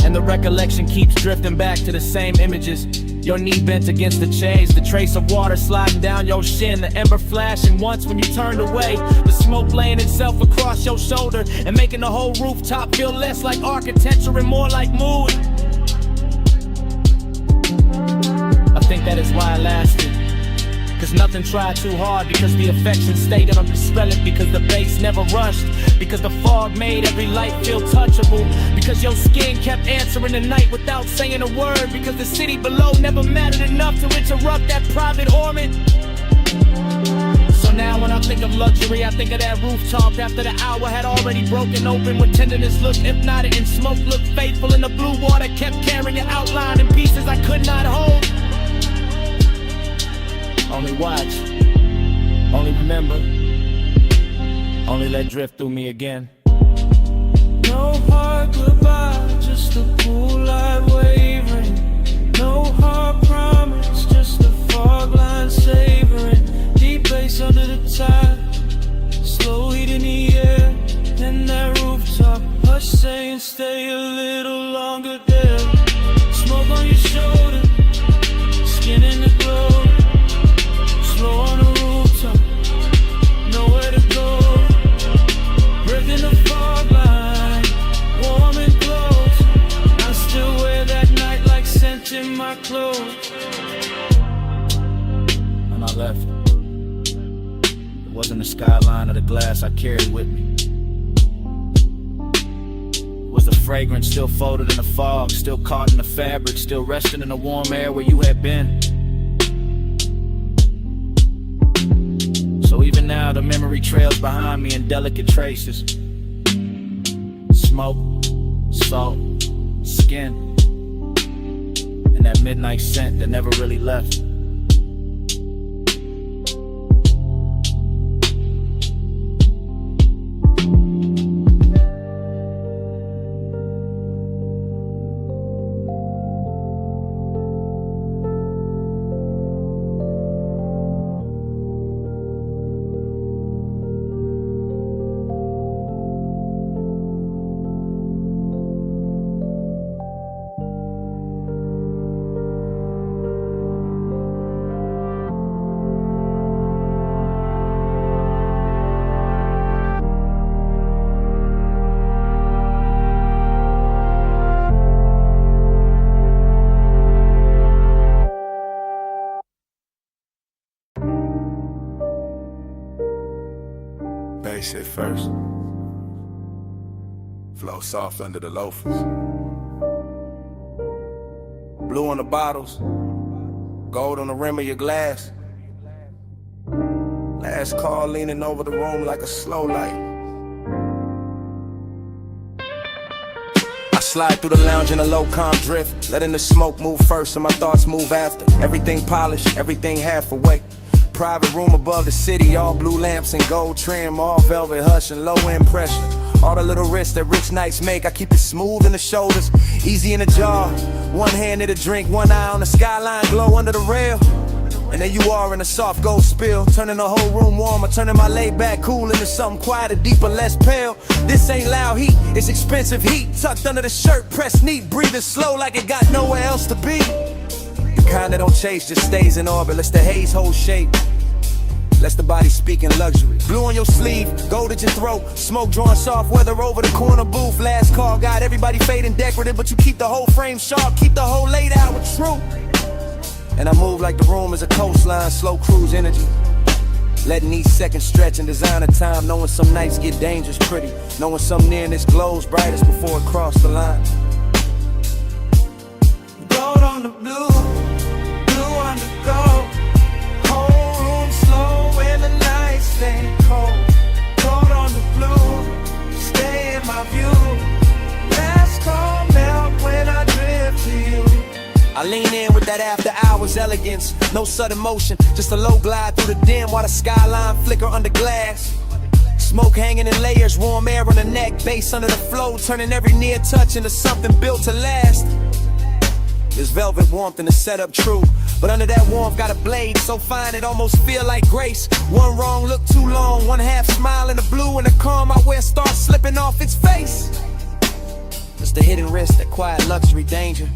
And the recollection keeps drifting back to the same images. Your knee bent against the chains, the trace of water sliding down your shin, the ember flashing once when you turned away, the smoke laying itself across your shoulder and making the whole rooftop feel less like architecture and more like mood. I think that is why I lasted, cause nothing tried too hard, because the affection stayed undispelled, because the bass never rushed, because the fog made every light feel touchable, because your skin kept answering the night without saying a word, because the city below never mattered enough to interrupt that private orbit. So now when I think of luxury, I think of that rooftop after the hour had already broken open, when tenderness looked hypnotic and smoke looked faithful, and the blue water kept carrying an outline in pieces I could not hold. Only watch, only remember, only let drift through me again. No hard goodbye, just the pool light wavering. No hard promise, just the fog line savoring. Deep bass under the tide, slow heat in the air. And that rooftop, hush saying stay a little longer there. Smoke on your shoulder, skin in the glow. Slow on the rooftop, nowhere to go. Breath in the fog line, warm and close. I still wear that night like scent in my clothes. And I left. It wasn't the skyline or the glass I carried with me. It was the fragrance still folded in the fog, still caught in the fabric, still resting in the warm air where you had been. So even now the memory trails behind me in delicate traces. Smoke, salt, skin, and that midnight scent that never really left. Bass hit first. Flow soft under the loafers. Blue on the bottles, gold on the rim of your glass. Last call leaning over the room like a slow light. I slide through the lounge in a low calm drift, letting the smoke move first and my thoughts move after. Everything polished, everything half awake. Private room above the city, all blue lamps and gold trim, all velvet hush and low end pressure. All the little risks that rich nights make, I keep it smooth in the shoulders, easy in the jaw. One hand in the drink, one eye on the skyline glow under the rail. And there you are in a soft gold spill, turning the whole room warmer, turning my laid back cool into something quieter, deeper, less pale. This ain't loud heat, it's expensive heat, tucked under the shirt, pressed neat, breathing slow like it got nowhere else to be. The kind that don't chase, just stays in orbit, lets the haze hold shape. Lets the body speak in luxury. Blue on your sleeve, gold at your throat, smoke drawing soft weather over the corner booth. Last call, got everybody fading decorative, but you keep the whole frame sharp, keep the whole laid out with truth. And I move like the room is a coastline, slow cruise energy. Letting each second stretch in designer time, knowing some nights get dangerous pretty, knowing some nearness glows brightest before it crossed the line. Gold on the blue, blue on the gold. Whole room slow when the nights stay cold. life's elegance. No sudden motion, just a low glide through the dim while the skyline flicker under glass. Smoke hanging in layers, warm air on the neck, bass under the flow, turning every near touch into something built to last. There's velvet warmth in the setup, true, but under that warmth got a blade so fine it almost feel like grace. One wrong look too long, one half smile in the blue, and the calm I wear starts slipping off its face. It's the hidden risk, that quiet luxury danger.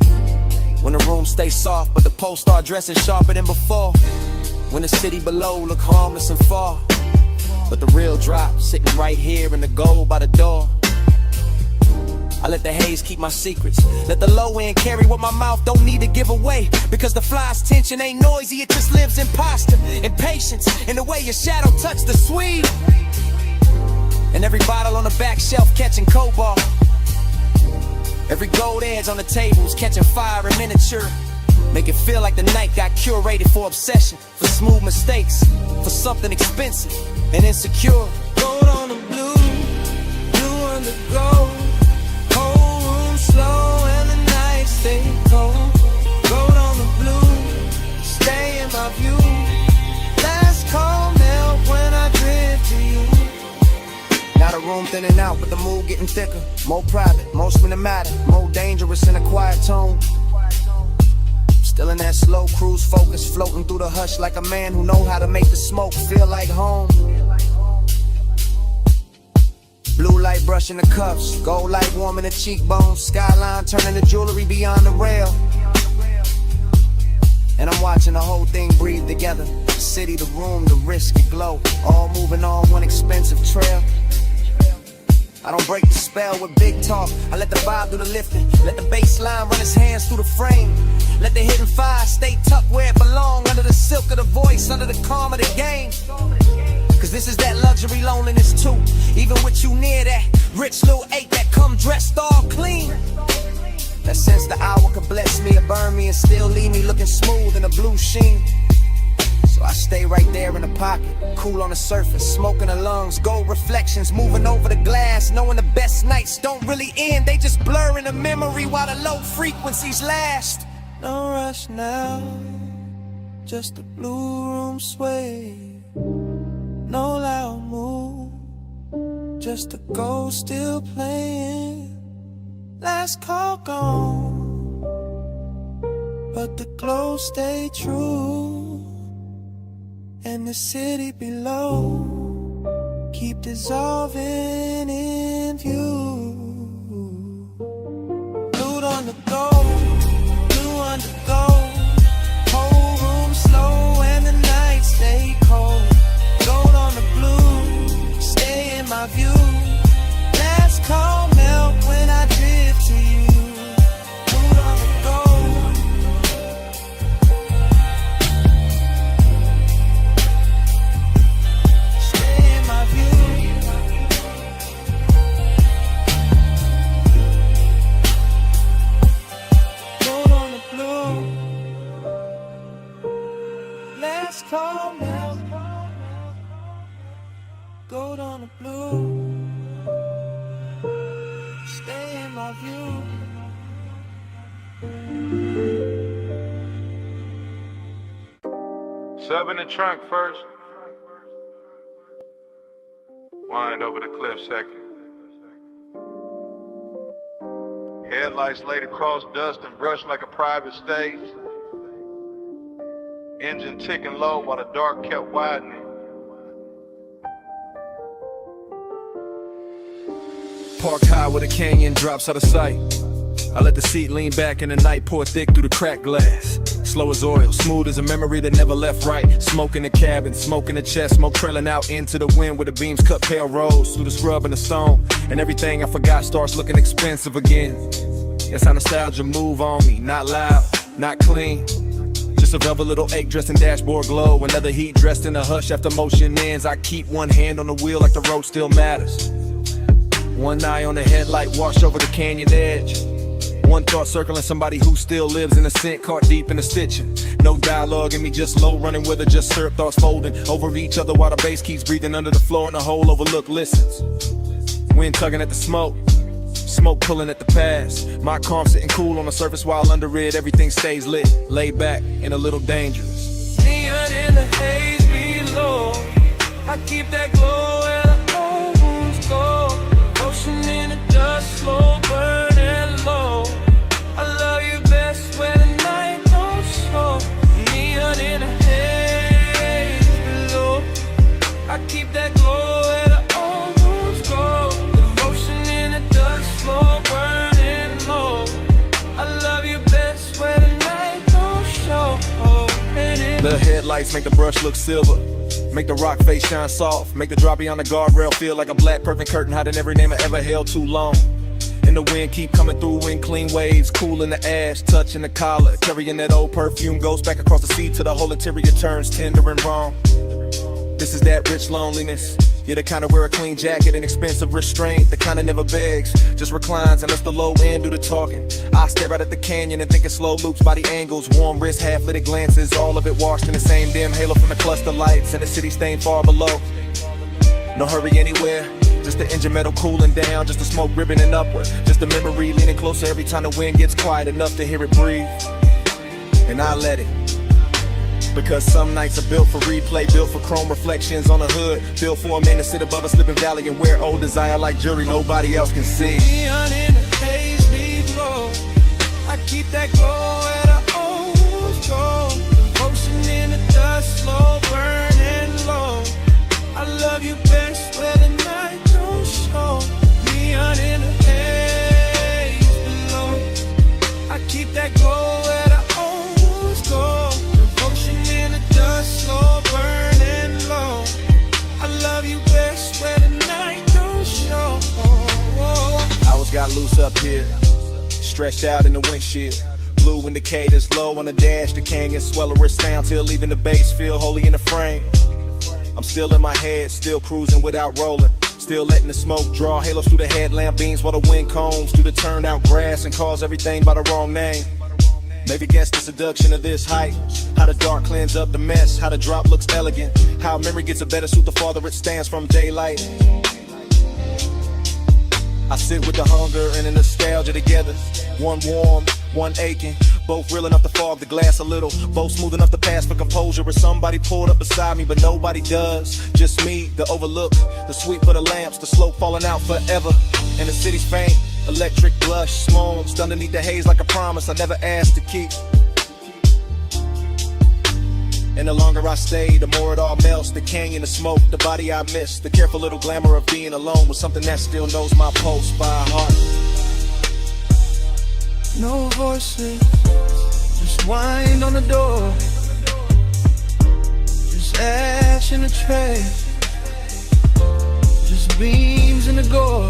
When the room stays soft, but the posts start dressing sharper than before. When the city below look harmless and far, but the real drop sitting right here in the gold by the door. I let the haze keep my secrets, let the low end carry what my mouth don't need to give away. Because the fly's tension ain't noisy, it just lives in posture, in patience, in the way your shadow touch the sweet. And every bottle on the back shelf catching cobalt. Every gold edge on the tables catching fire in miniature. Make it feel like the night got curated for obsession, for smooth mistakes, for something expensive and insecure. Gold on the blue, blue on the gold. Whole room slow and the night stay cold. Gold on the blue, stay in my view. Last call melt when I drift to you. Now the room thinning out, but the mood getting thicker. More private, more cinematic, more dangerous in a quiet tone. Still in that slow cruise focus, floating through the hush like a man who know how to make the smoke feel like home. Blue light brushing the cuffs, gold light warming the cheekbones, skyline turning the jewelry beyond the rail. And I'm watching the whole thing breathe together. The city, the room, the risk, the glow, all moving on one expensive trail. I don't break the spell with big talk, I let the vibe do the lifting. Let the bass line run its hands through the frame. Let the hidden fire stay tucked where it belong, under the silk of the voice, under the calm of the game. Cause this is that luxury loneliness too. Even with you near that rich little ache that come dressed all clean. That sense the hour could bless me or burn me and still leave me looking smooth in a blue sheen. So I stay right there in the pocket, cool on the surface, smoking the lungs, gold reflections moving over the glass, knowing the best nights don't really end, they just blur in the memory while the low frequencies last. No rush now, just a blue room sway. No loud move, just a ghost still playing. Last call gone, but the glow stay true. And the city below keep dissolving in view. Blue on the gold, blue on the gold. Whole room slow and the night stay cold. Gold on the blue, stay in my view. Last call melt when I drift to you. Blue on the gold. Stay in my view. Gold on the blue. Last call melt. Gold on the blue. Stay in my view. Sub in the trunk first. Wind over the cliff second. Headlights laid across dust and brushed like a private stage. Engine ticking low while the dark kept widening. Parked high where the canyon drops out of sight. I let the seat lean back and the night pour thick through the cracked glass. Slow as oil, smooth as a memory that never left right. Smoke in the cabin, smoke in the chest, smoke trailing out into the wind where the beams cut pale roads through the scrub and the stone. And everything I forgot starts looking expensive again. That's how nostalgia move on me, not loud, not clean. Just a velvet little ache dressed in dashboard glow. Another heat dressed in a hush after motion ends. I keep one hand on the wheel like the road still matters. One eye on the headlight washed over the canyon edge. One thought circling somebody who still lives in a scent, caught deep in the stitching. No dialogue in me, just low running with her, just syrup thoughts folding over each other while the bass keeps breathing under the floor and the whole overlook listens. Wind tugging at the smoke, Smoke pulling at the pass. My calm sitting cool on the surface while under it everything stays lit. Laid back and a little dangerous. Neon in the haze below. I keep that glow where the old wounds go. Ocean in the dust, slow burning low. I love you best when the night don't show. Neon in the haze below. I keep that glow where the old wounds go. Devotion in the dust, slow burning low. I love you best when the night don't show. The headlights make the brush look silver. Make the rock face shine soft. Make the drop beyond the guardrail feel like a black perfect curtain hiding every name I ever held too long. And the wind keep coming through in clean waves, cooling the ash, touching the collar, carrying that old perfume, goes back across the sea till the whole interior turns tender and wrong. This is that rich loneliness. Yeah, the kind of wear a clean jacket and expensive restraint. The kind of never begs, just reclines and lets the low end do the talking. I stare out at the canyon and think in slow loops by the angles. Warm wrist, half-lit glances, all of it washed in the same dim halo from the cluster lights and the city staying far below. No hurry anywhere, just the engine metal cooling down, just the smoke ribboning upward, just the memory leaning closer every time the wind gets quiet enough to hear it breathe. And I let it. Because some nights are built for replay, built for chrome reflections on the hood, built for a man to sit above a slipping valley and wear old desire like jewelry nobody else can see. Neon in the haze below. I keep that glow where the old wounds go. Devotion in the dust, slow burning low. I love you best where the night don't show. Neon in the haze below. I keep that glow where the old wounds go. Devotion in the dust, slow burning low. I love you best where the night don't show. Hours got loose up here, stretched out in the windshield. Blue indicators low on the dash, the canyon swell a wrist down till leaving the base feel holy in the frame. I'm still in my head, still cruising without rolling. Still letting the smoke draw halos through the headlamp beams while the wind combs through the turned out grass and calls everything by the wrong name. Maybe guess the seduction of this height. How the dark cleans up the mess, how the drop looks elegant. How memory gets a better suit the farther it stands from daylight. I sit with the hunger and the nostalgia together. One warm, one aching. Both real enough to fog the glass a little. Both smooth enough to pass for composure. Or somebody pulled up beside me, but nobody does. Just me, the overlook, the sweep of the lamps, the slope falling out forever. And the city's faint, electric blush, smokes underneath the haze like a promise I never asked to keep. And the longer I stay, the more it all melts. The canyon, the smoke, the body I miss. The careful little glamour of being alone with something that still knows my pulse by heart. No voices, just wind on the door. Just ash in the tray. Just beams in the gore.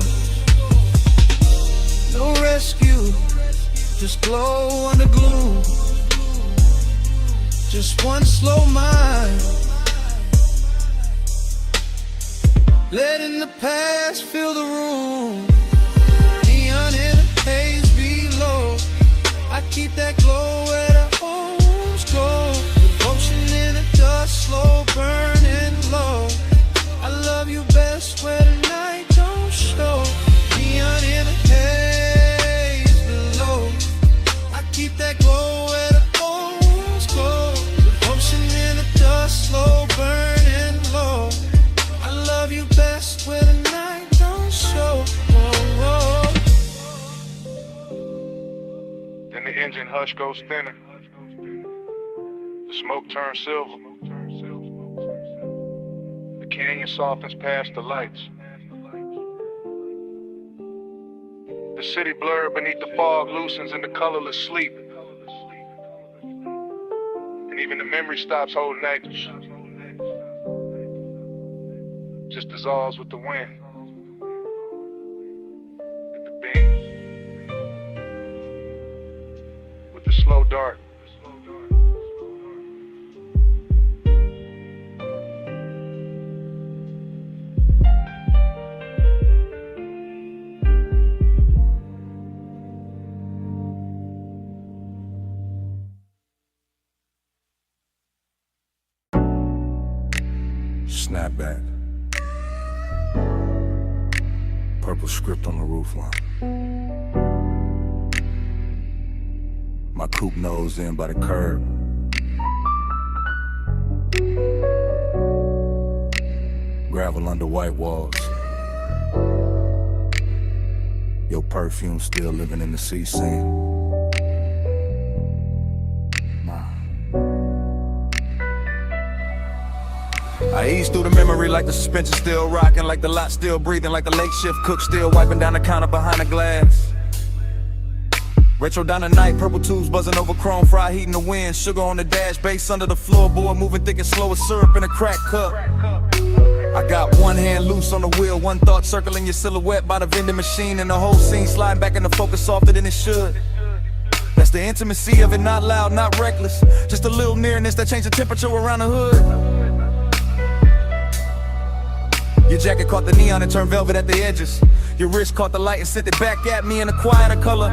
No rescue, just glow under gloom. Just one slow mind, letting the past fill the room. Neon in the haze below. I keep that glow where the homes go. Devotion in the dust, slow burning low. I love you best where the night don't show. Neon in the haze below. I keep that glow where the homes go. Devotion in the dust, slow burning low. I love you best where the night don't show. Then the engine hush goes thinner. The smoke turns silver. The canyon softens past the lights. The city blurred beneath the fog loosens into colorless sleep. And even the memory stops holding anchors. Just dissolves with the wind. With the beams. With the slow dark. Snapback. Purple script on the roofline. My coupe nose in by the curb. Gravel under white walls. Your perfume still living in the sea scene. I ease through the memory like the suspension still rocking, like the lot still breathing, like the late shift cook still wiping down the counter behind the glass. Retro down the night, purple tubes buzzing over chrome, fry heat in the wind, sugar on the dash, bass under the floorboard, moving thick and slow as syrup in a crack cup. I got one hand loose on the wheel, one thought circling your silhouette by the vending machine, and the whole scene sliding back into focus softer than it should. That's the intimacy of it, not loud, not reckless, just a little nearness that changed the temperature around the hood. Your jacket caught the neon and turned velvet at the edges. Your wrist caught the light and sent it back at me in a quieter color.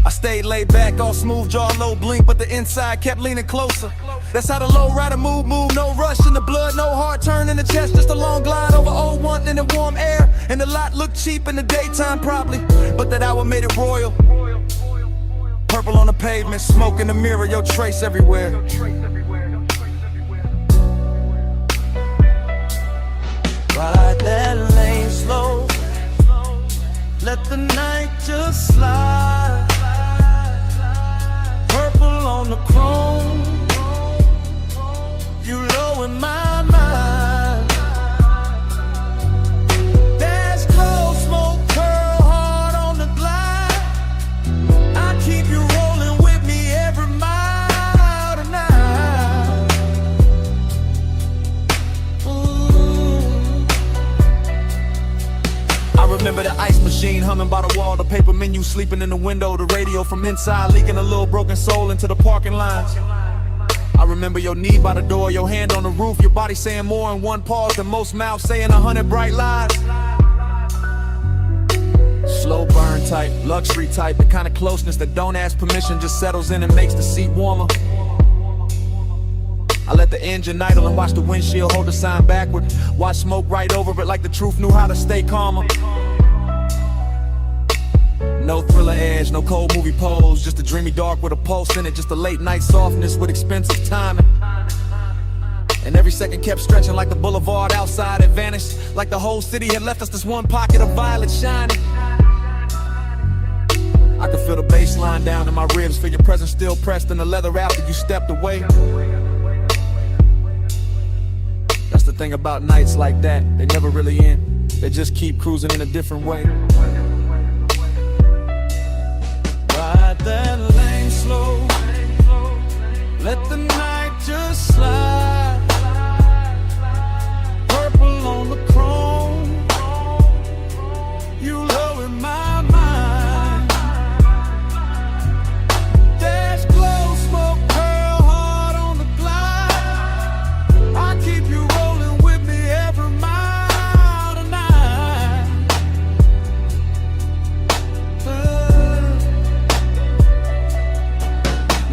I stayed laid back, all smooth jaw, low blink, but the inside kept leaning closer. That's how the low rider move, no rush in the blood, no hard turn in the chest, just a long glide over old one in the warm air. And the lot looked cheap in the daytime probably, but that hour made it royal. Purple on the pavement, smoke in the mirror, your trace everywhere. Ride that lane slow, let the night just slide. Purple on the chrome, you low in my mind. Dash close, smoke, curl hard on the glide. I keep you rolling with me every mile tonight. I remember the ice machine humming by the wall, the paper menu sleeping in the window, the radio from inside leaking a little broken soul into the parking lines. I remember your knee by the door, your hand on the roof, your body saying more in one pause than most mouths saying 100 bright lies. Slow burn type, luxury type, the kind of closeness that don't ask permission, just settles in and makes the seat warmer. I let the engine idle and watch the windshield hold the sign backward. Watch smoke right over it like the truth knew how to stay calmer. No thriller edge, no cold movie pose, just a dreamy dark with a pulse in it, just a late night softness with expensive timing. And every second kept stretching like the boulevard outside had vanished, like the whole city had left us this one pocket of violet shining. I could feel the bass line down in my ribs, feel your presence still pressed in the leather after you stepped away. That's the thing about nights like that, they never really end, they just keep cruising in a different way. Ride that lane slow, let the night just slide. Purple on the chrome, you low in my mind. Dash close, smoke, curl hard on the glide. I keep you rolling with me every mile tonight.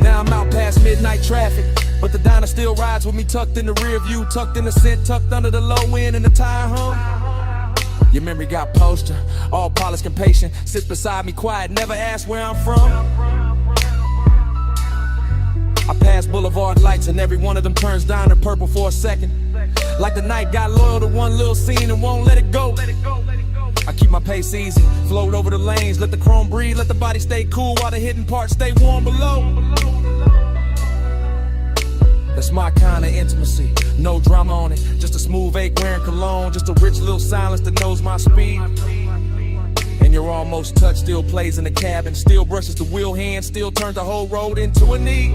Now I'm out past midnight traffic, but the diner still rides with me tucked in the rear view, tucked in the scent, tucked under the low end and the tire hum. Your memory got posture, all polished and patient, sits beside me quiet, never ask where I'm from. I pass boulevard lights and every one of them turns down to purple for a second, like the night got loyal to one little scene and won't let it go. I keep my pace easy, float over the lanes, let the chrome breathe, let the body stay cool while the hidden parts stay warm below. That's my kind of intimacy, no drama on it, just a smooth ache wearing cologne, just a rich little silence that knows my speed. And your almost touch still plays in the cabin, still brushes the wheel hand, still turns the whole road into a knee.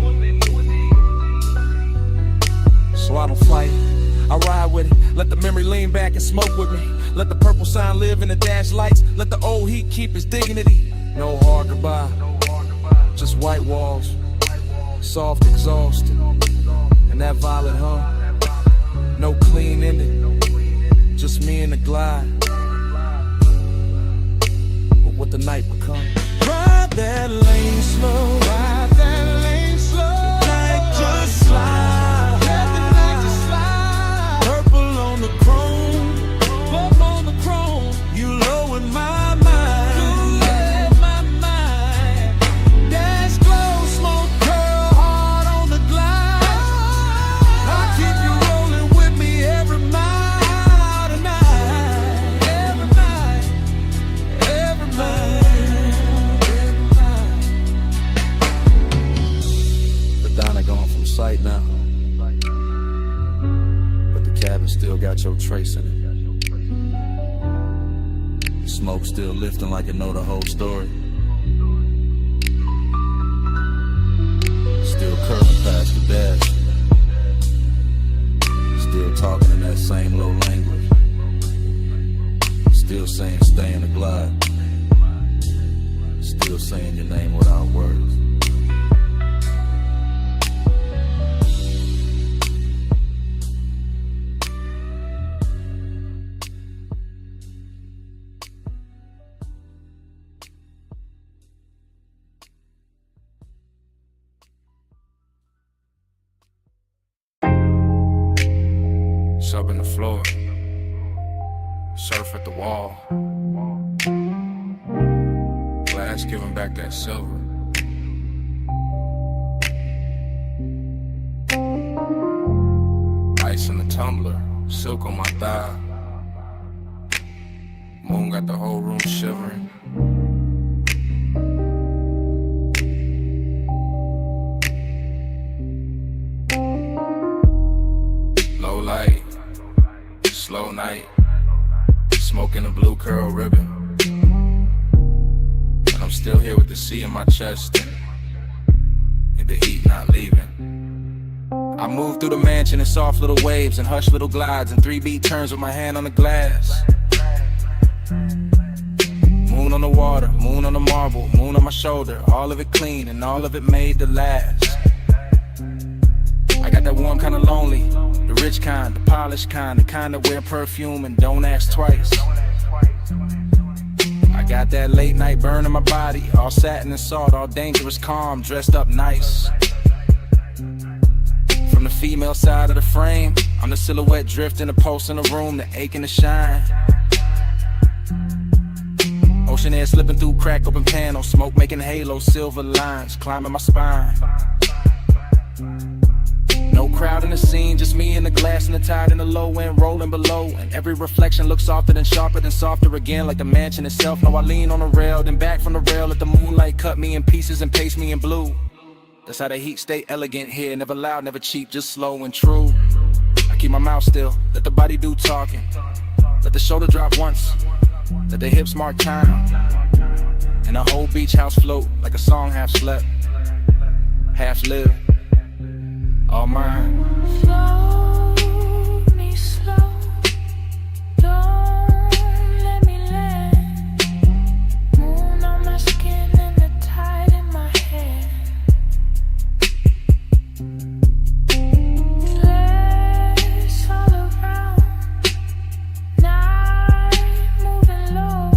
So I don't fight it, I ride with it, let the memory lean back and smoke with me. Let the purple sign live in the dash lights, let the old heat keep its dignity. No hard goodbye, just white walls, soft exhaust, and that violet hum. No clean ending, just me and the glide. But what the night become. Ride that lane slow, ride that lane slow. The night just slide, let the night just slide. Purple on the chrome, purple on the chrome. You low but still got your trace in it. Smoke still lifting like you know the whole story. Still curving past the dash. Still talking in that same low language. Still saying stay in the glide. Still saying your name without words. Sub in the floor, surf at the wall. Glass giving back that silver. Ice in the tumbler, silk on my thigh. Moon got the whole room shivering. Low light, slow night, smoking a blue curl ribbon. And I'm still here with the sea in my chest and the heat not leaving. I move through the mansion in soft little waves and hush little glides and 3-beat turns with my hand on the glass. Moon on the water, moon on the marble, moon on my shoulder, all of it clean and all of it made to last. I got that warm kind of lonely, the rich kind, the polished kind, the kind that wear perfume and don't ask twice. I got that late night burn in my body, all satin and salt, all dangerous calm, dressed up nice. From the female side of the frame, I'm the silhouette drift in the post in the room, the aching to shine. Ocean air slipping through crack open panels, smoke making halos, silver lines climbing my spine. No crowd in the scene, just me and the glass and the tide in the low end rolling below. And every reflection looks softer than sharper than softer again, like the mansion itself. Now I lean on the rail, then back from the rail, let the moonlight cut me in pieces and paste me in blue. That's how the heat stay elegant here, never loud, never cheap, just slow and true. I keep my mouth still, let the body do talking. Let the shoulder drop once, let the hips mark time. And the whole beach house float like a song half slept, half lived. All mine. Hold me slow, don't let me land. Moon on my skin and the tide in my hair. Glass all around, night moving low.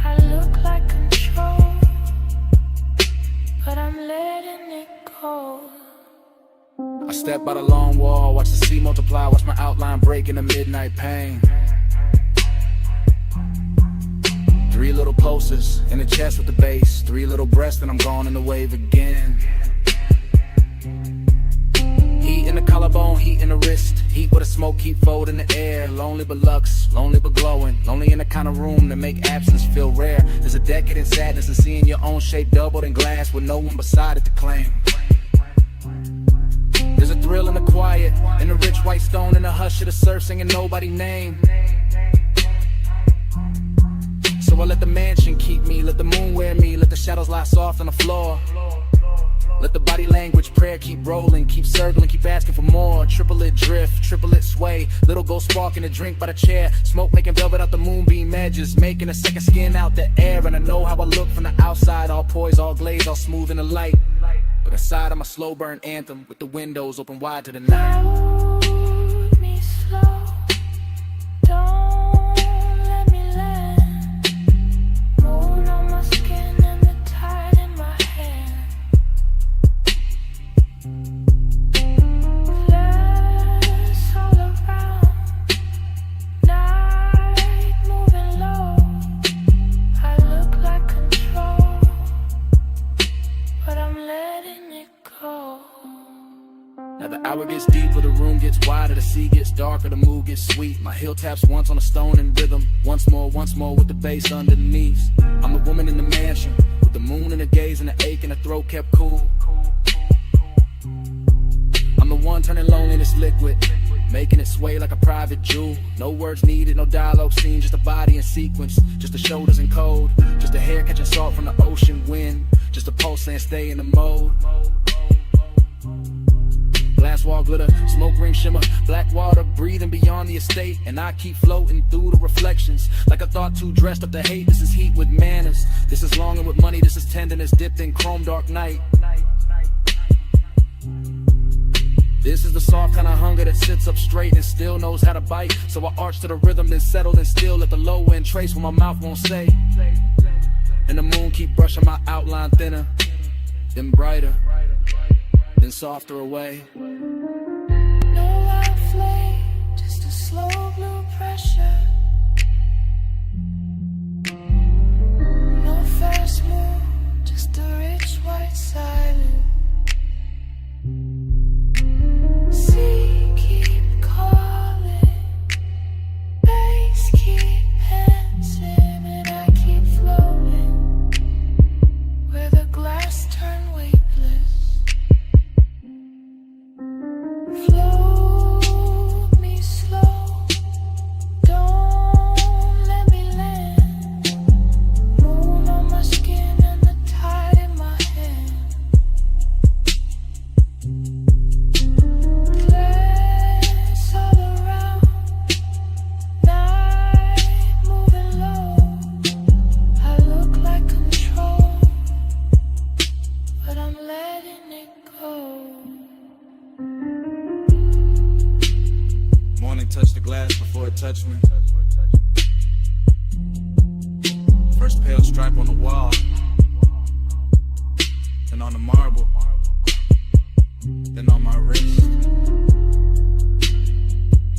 I look like control, but I'm letting it go. I step by the long wall, watch the sea multiply, watch my outline break in the midnight pain. 3 little pulses in the chest with the bass, 3 little breaths and I'm gone in the wave again. Heat in the collarbone, heat in the wrist, heat with a smoke keep fold in the air. Lonely but lux, lonely but glowing, lonely in the kind of room that make absence feel rare. There's a decadent sadness in seeing your own shape doubled in glass with no one beside it to claim. There's a thrill in the quiet, in the rich white stone, in the hush of the surf singing nobody's name. So I let the mansion keep me, let the moon wear me, let the shadows lie soft on the floor. Let the body language prayer keep rolling, keep circling, keep asking for more. Triplet drift, triplet sway, little gold spark in a drink by the chair. Smoke making velvet out the moonbeam edges, making a second skin out the air. And I know how I look from the outside, all poised, all glazed, all smooth in the light. But inside I'm a slow burn anthem with the windows open wide to the night. Hold me slow, don't let me land. Moon on my skin and the tide in my hand. Glass all around, night moving low. I look like control, but I'm letting it go. Now the hour gets deeper, the room gets wider, the sea gets darker, the mood gets sweet. My heel taps once on a stone in rhythm, once more with the bass underneath. I'm the woman in the mansion, with the moon in the gaze and the ache in the throat kept cool. I'm the one turning loneliness liquid, making it sway like a private jewel. No words needed, no dialogue scene, just a body in sequence, just the shoulders in code, just a hair catching salt from the ocean wind, just a pulse saying stay in the mode. Glass wall glitter, smoke ring shimmer, black water breathing beyond the estate, and I keep floating through the reflections like a thought too dressed up to hate. This is heat with manners, this is longing with money, this is tenderness dipped in chrome dark night. This is the soft kind of hunger that sits up straight and still knows how to bite. So I arch to the rhythm, then settle and still let the low end trace what my mouth won't say. And the moon keep brushing my outline thinner, then brighter, then softer away. No loud flame, just a slow blue pressure. No fast move, just a rich white silence. Sea keep calling, bass keep dancing, and I keep floating where the glass turn weightless. Float me slow, don't let me land. Moon on my skin and the tide in my hand. Glass all around, night moving low. I look like control, but I'm letting it go. Morning touched the glass before it touched me. First pale stripe on the wall, then on the marble, then on my wrist.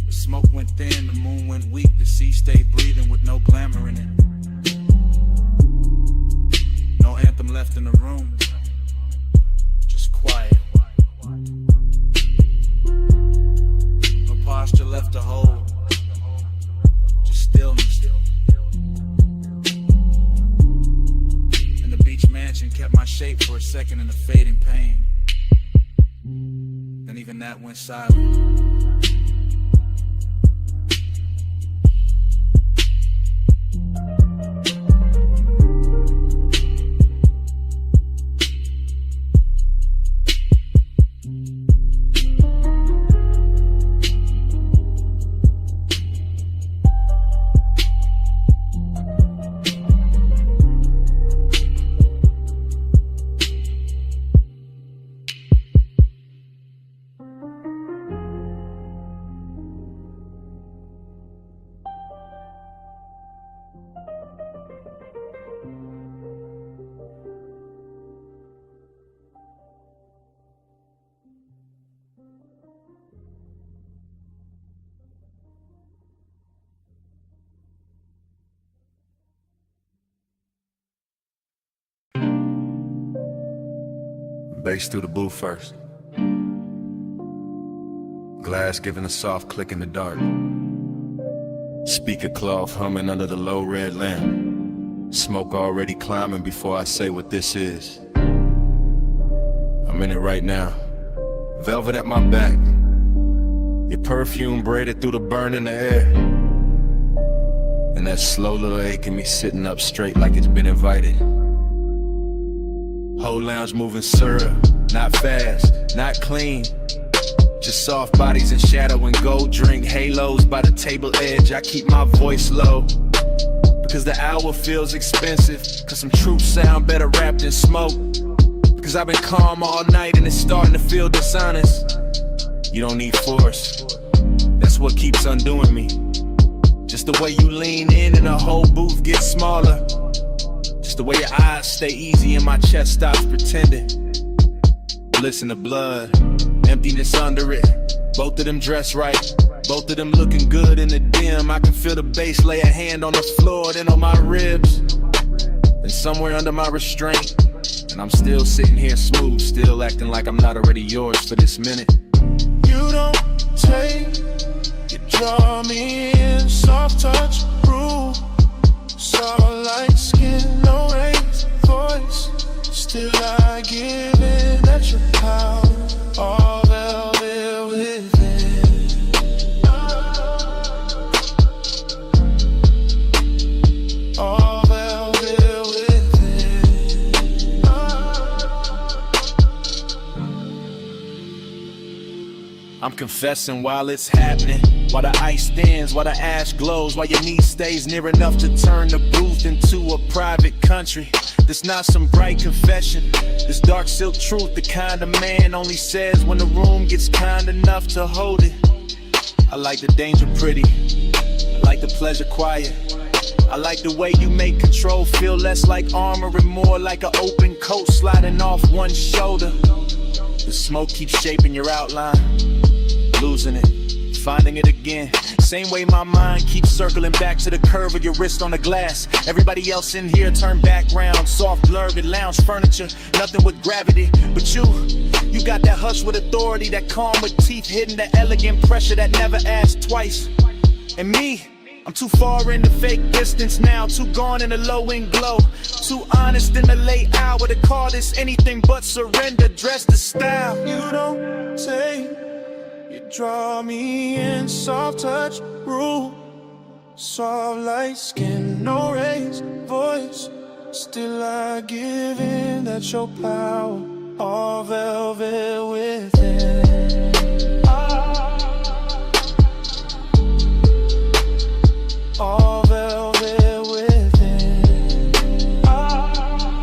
The smoke went thin, the moon went weak, the sea stayed breathing with no glamour in it. No anthem left in the room, just quiet. No posture left to hold, just stillness. And the beach mansion kept my shape for a second in the fading pain. Then even that went silent. Bass through the booth first. Glass giving a soft click in the dark. Speaker cloth humming under the low red lamp. Smoke already climbing before I say what this is. I'm in it right now. Velvet at my back. Your perfume braided through the burn in the air. And that slow little ache in me sitting up straight like it's been invited. Whole lounge moving syrup, not fast, not clean. Just soft bodies in shadow and gold drink halos by the table edge. I keep my voice low, because the hour feels expensive, cause some truth sound better wrapped in smoke. Because I've been calm all night and it's starting to feel dishonest. You don't need force, that's what keeps undoing me. Just the way you lean in and the whole booth gets smaller. Just the way your eyes stay easy and my chest stops pretending. Bliss in the blood, emptiness under it. Both of them dressed right, both of them looking good in the dim. I can feel the bass lay a hand on the floor, then on my ribs, and somewhere under my restraint. And I'm still sitting here smooth, still acting like I'm not already yours for this minute. You don't take, you draw me in, soft touch, rule. Soft light skin, no raised voice. Still I give in at your power, all velvet within. confessing while it's happening. While the ice thins, while the ash glows, while your knee stays near enough to turn the booth into a private country. This not some bright confession. This dark silk truth, the kind of man only says when the room gets kind enough to hold it. I like the danger pretty. I like the pleasure quiet. I like the way you make control feel less like armor and more like an open coat sliding off one shoulder. The smoke keeps shaping your outline, losing it, finding it again. Same way my mind keeps circling back to the curve of your wrist on the glass. Everybody else in here turn background, soft blurred lounge furniture, nothing with gravity. But you got that hush with authority, that calm with teeth hidden, that elegant pressure that never asks twice. And me, I'm too far in the fake distance now, too gone in the low-end glow, too honest in the late hour to call this anything but surrender. Dress the style. You don't say, you draw me in, soft touch, rule, soft light skin, no raised voice. Still I give in, that's your power, all velvet within. All velvet within.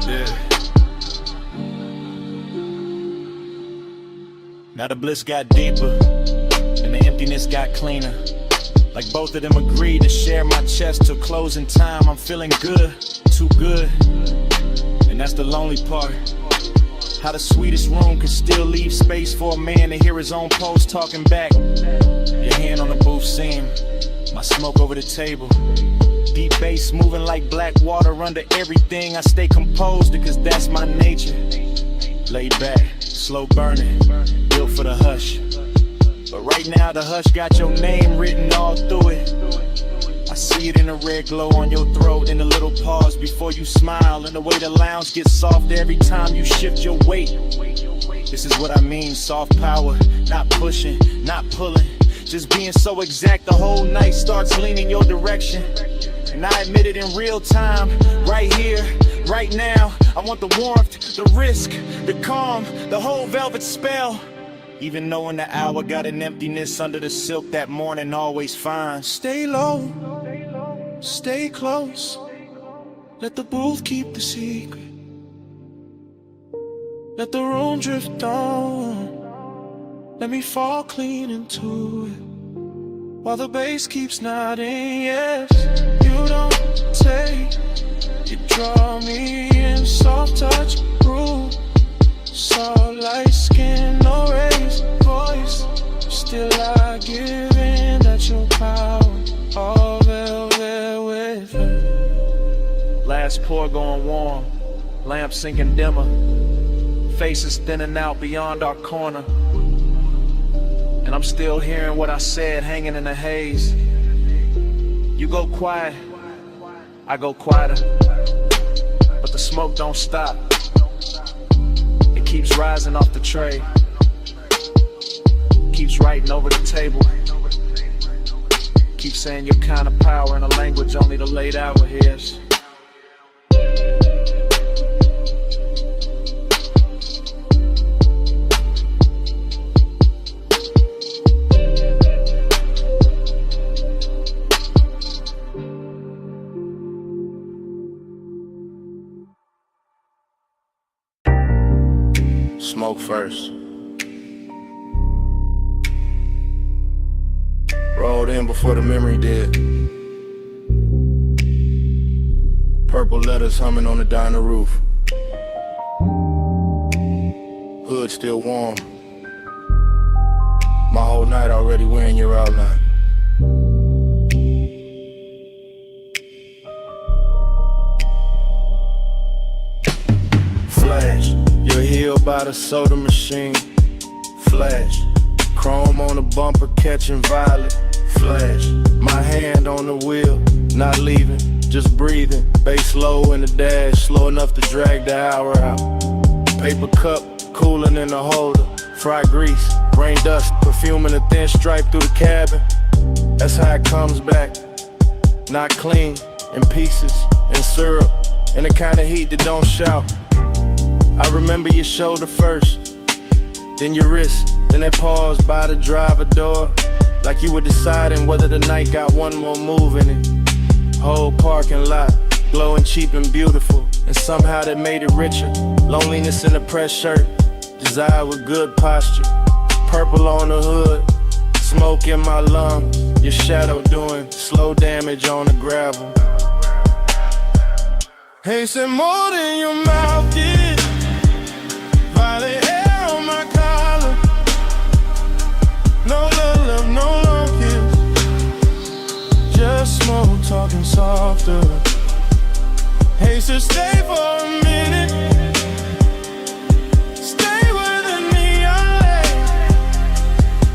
Yeah. Now the bliss got deeper and the emptiness got cleaner. Like both of them agreed to share my chest till closing time. I'm feeling good, too good, and that's the lonely part. How the sweetest room can still leave space for a man to hear his own pulse talking back. Your hand on the booth seam, my smoke over the table. Deep bass moving like black water under everything. I stay composed because that's my nature. Laid back, slow burning, built for the hush. But right now the hush got your name written all through it. I see it in the red glow on your throat, in the little pause before you smile, and the way the lounge gets softer every time you shift your weight. This is what I mean, soft power, not pushing, not pulling, just being so exact the whole night starts leaning your direction. And I admit it in real time, right here, right now. I want the warmth, the risk, the calm, the whole velvet spell. Even knowing the hour got an emptiness under the silk that morning always finds. Stay low, stay close, let the booth keep the secret. Let the room drift on, let me fall clean into it. While the bass keeps nodding, yes. You don't take, you draw me in, soft touch, groove, soft light skin, no raised voice. Still I give in, that's your power, all velvet within. Last pour going warm, lamp sinking dimmer, faces thinning out beyond our corner. And I'm still hearing what I said hanging in the haze. You go quiet, I go quieter, but the smoke don't stop. It keeps rising off the tray, keeps writing over the table, keeps saying your kind of power in a language only the late hour hears. Smoke first. Rolled in before the memory did. Purple letters humming on the diner roof. Hood still warm. My whole night already wearing your outline. Flash, you're healed by the soda machine. Flash, chrome on the bumper catching violet. Flash, my hand on the wheel, not leaving, just breathing. Bass low in the dash, slow enough to drag the hour out. Paper cup, cooling in the holder. Fried grease, rain dust, perfume in a thin stripe through the cabin. That's how it comes back. Not clean, in pieces, in syrup, in the kind of heat that don't shout. I remember your shoulder first. then your wrist, then that pause by the driver door. Like you were deciding whether the night got one more move in it. Whole parking lot, glowing cheap and beautiful, and somehow that made it richer. Loneliness in a pressed shirt, desire with good posture. Purple on the hood, smoke in my lungs. Your shadow doing slow damage on the gravel. Hey, said more than your mouth did. Violet hair on my collar. No love, no long kiss. Just smoke talking softer. Hey, so stay for a minute. Stay with the neon light.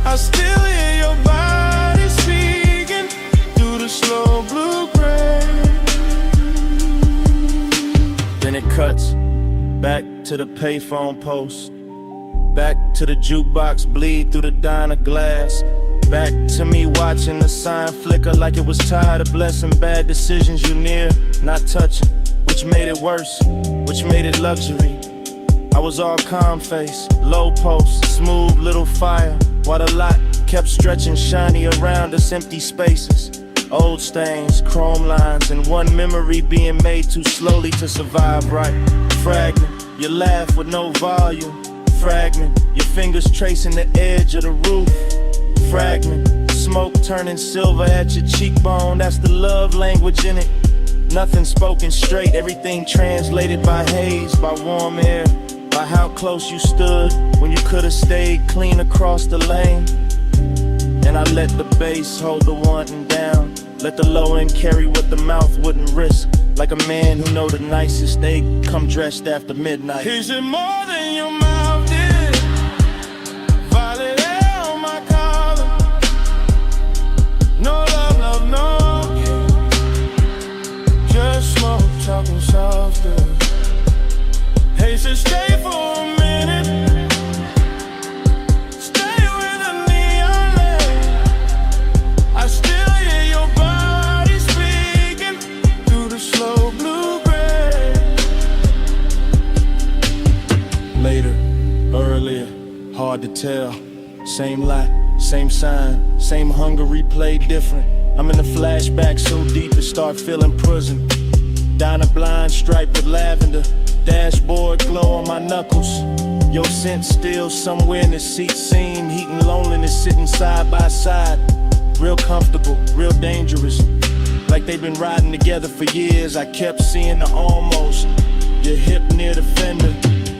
I still hear your body speaking through the slow blue gray. Then it cuts back to the payphone post. Back to the jukebox, bleed through the diner glass. Back to me watching the sign flicker like it was tired of blessing bad decisions you near, not touching. Which made it worse, which made it luxury. I was all calm face, low post, smooth little fire, while the lot kept stretching shiny around us, empty spaces. Old stains, chrome lines, and one memory being made too slowly to survive right. Fragment, you laugh with no volume. Fragment, your fingers tracing the edge of the roof. Fragment, smoke turning silver at your cheekbone, that's the love language in it. Nothing spoken straight, everything translated by haze, by warm air, by how close you stood when you could have stayed clean across the lane. And I let the bass hold the wanting down, let the low end carry what the mouth wouldn't risk. Like a man who know the nicest, they come dressed after midnight. Is it more than your mouth did? Violet hair on my collar. No love, no. Just smoke, talking softer. Hey, so stay for a minute. Stay with the neon light. I still hear your body speaking through the slow blue gray. Later, earlier, hard to tell. Same light, same sign, same hunger replayed different. I'm in a flashback so deep it start feeling prison. Diner blind striped with lavender, dashboard glow on my knuckles. Your scent still somewhere in the seat seam, heat and loneliness sitting side by side. Real comfortable, real dangerous, like they've been riding together for years. I kept seeing the almost, your hip near the fender,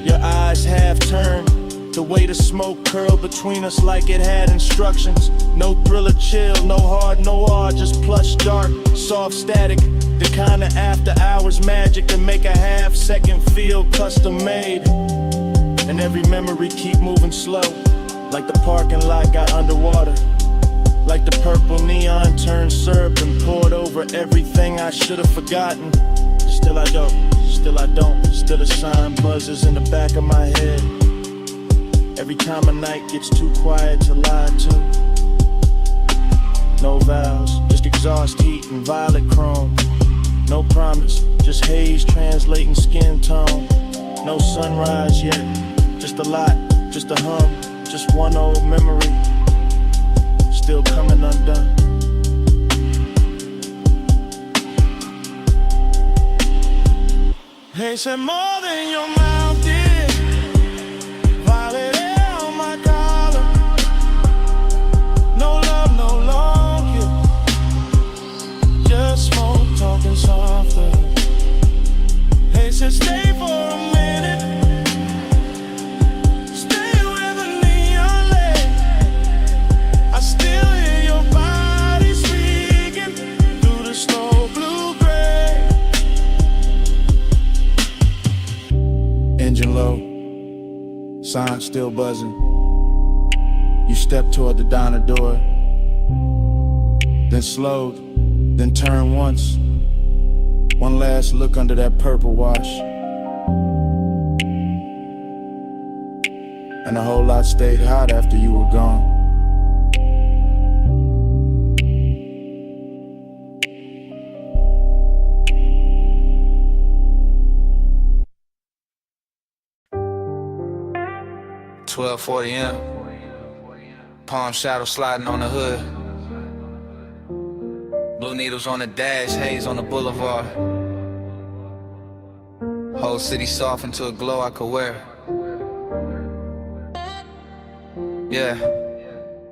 your eyes half turned. The way the smoke curled between us like it had instructions. No thriller chill, no hard, no hard, just plush dark, soft static. The kind of after hours magic to make a half second feel custom made. And every memory keep moving slow, like the parking lot got underwater. Like the purple neon turned syrup and poured over everything I should have forgotten. Still I don't, still I don't, still a sign buzzes in the back of my head. Every time a night gets too quiet to lie to. No vows, just exhaust heat and violet chrome. No promise, just haze translating skin tone. No sunrise yet, just a lot, just a hum, just one old memory, still coming undone. Hey, said more than your mouth did. Violet hair on my collar. No love, no long kiss. Just smoke, talking softer. Hey, said stay for a minute. Stay with the neon light. I still hear your body speaking through the slow blue gray. Engine low, sign still buzzing. You step toward the diner door, then slowed, then turned once. One last look under that purple wash, and a whole lot stayed hot after you were gone. 12:40 M. Palm shadow sliding on the hood. Blue needles on the dash, haze on the boulevard. Whole city soft into a glow I could wear. Yeah.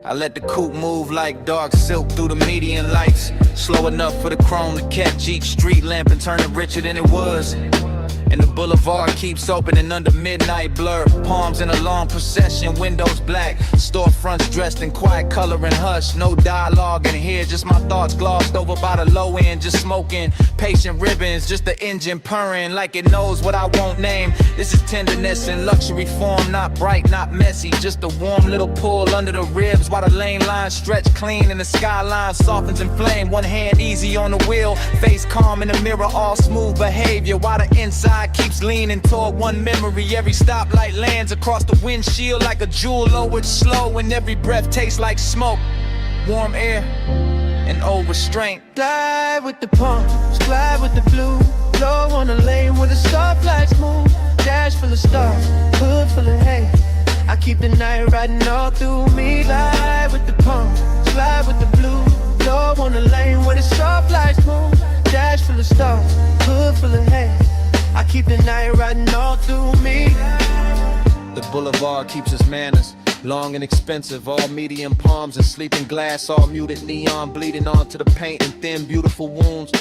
I let the coupe move like dark silk through the median lights. Slow enough for the chrome to catch each street lamp and turn it richer than it was. And the boulevard keeps opening under midnight blur. Palms in a long procession, windows black. Storefronts dressed in quiet color and hush. No dialogue in here, just my thoughts glossed over by the low end. Just smoking, patient ribbons, just the engine purring like it knows what I won't name. This is tenderness in luxury form, not bright, not messy. Just a warm little pull under the ribs while the lane lines stretch clean and the skyline softens in flame. One hand easy on the wheel, face calm in the mirror, all smooth behavior while the inside keeps leaning toward one memory. Every stoplight lands across the windshield like a jewel lowered slow, and every breath tastes like smoke, warm air, and old restraint. Glide with the palms, glide with the blue. Low on the lane where the stoplights move. Dash full of stars, hood full of hay. I keep the night riding all through me. Glide with the palms, glide with the blue. Low on the lane where the stoplights move. Dash full of stars, hood full of hay. I keep the night riding all through me. The boulevard keeps its manners, long and expensive, all medium palms and sleeping glass, all muted neon bleeding onto the paint and thin beautiful wounds.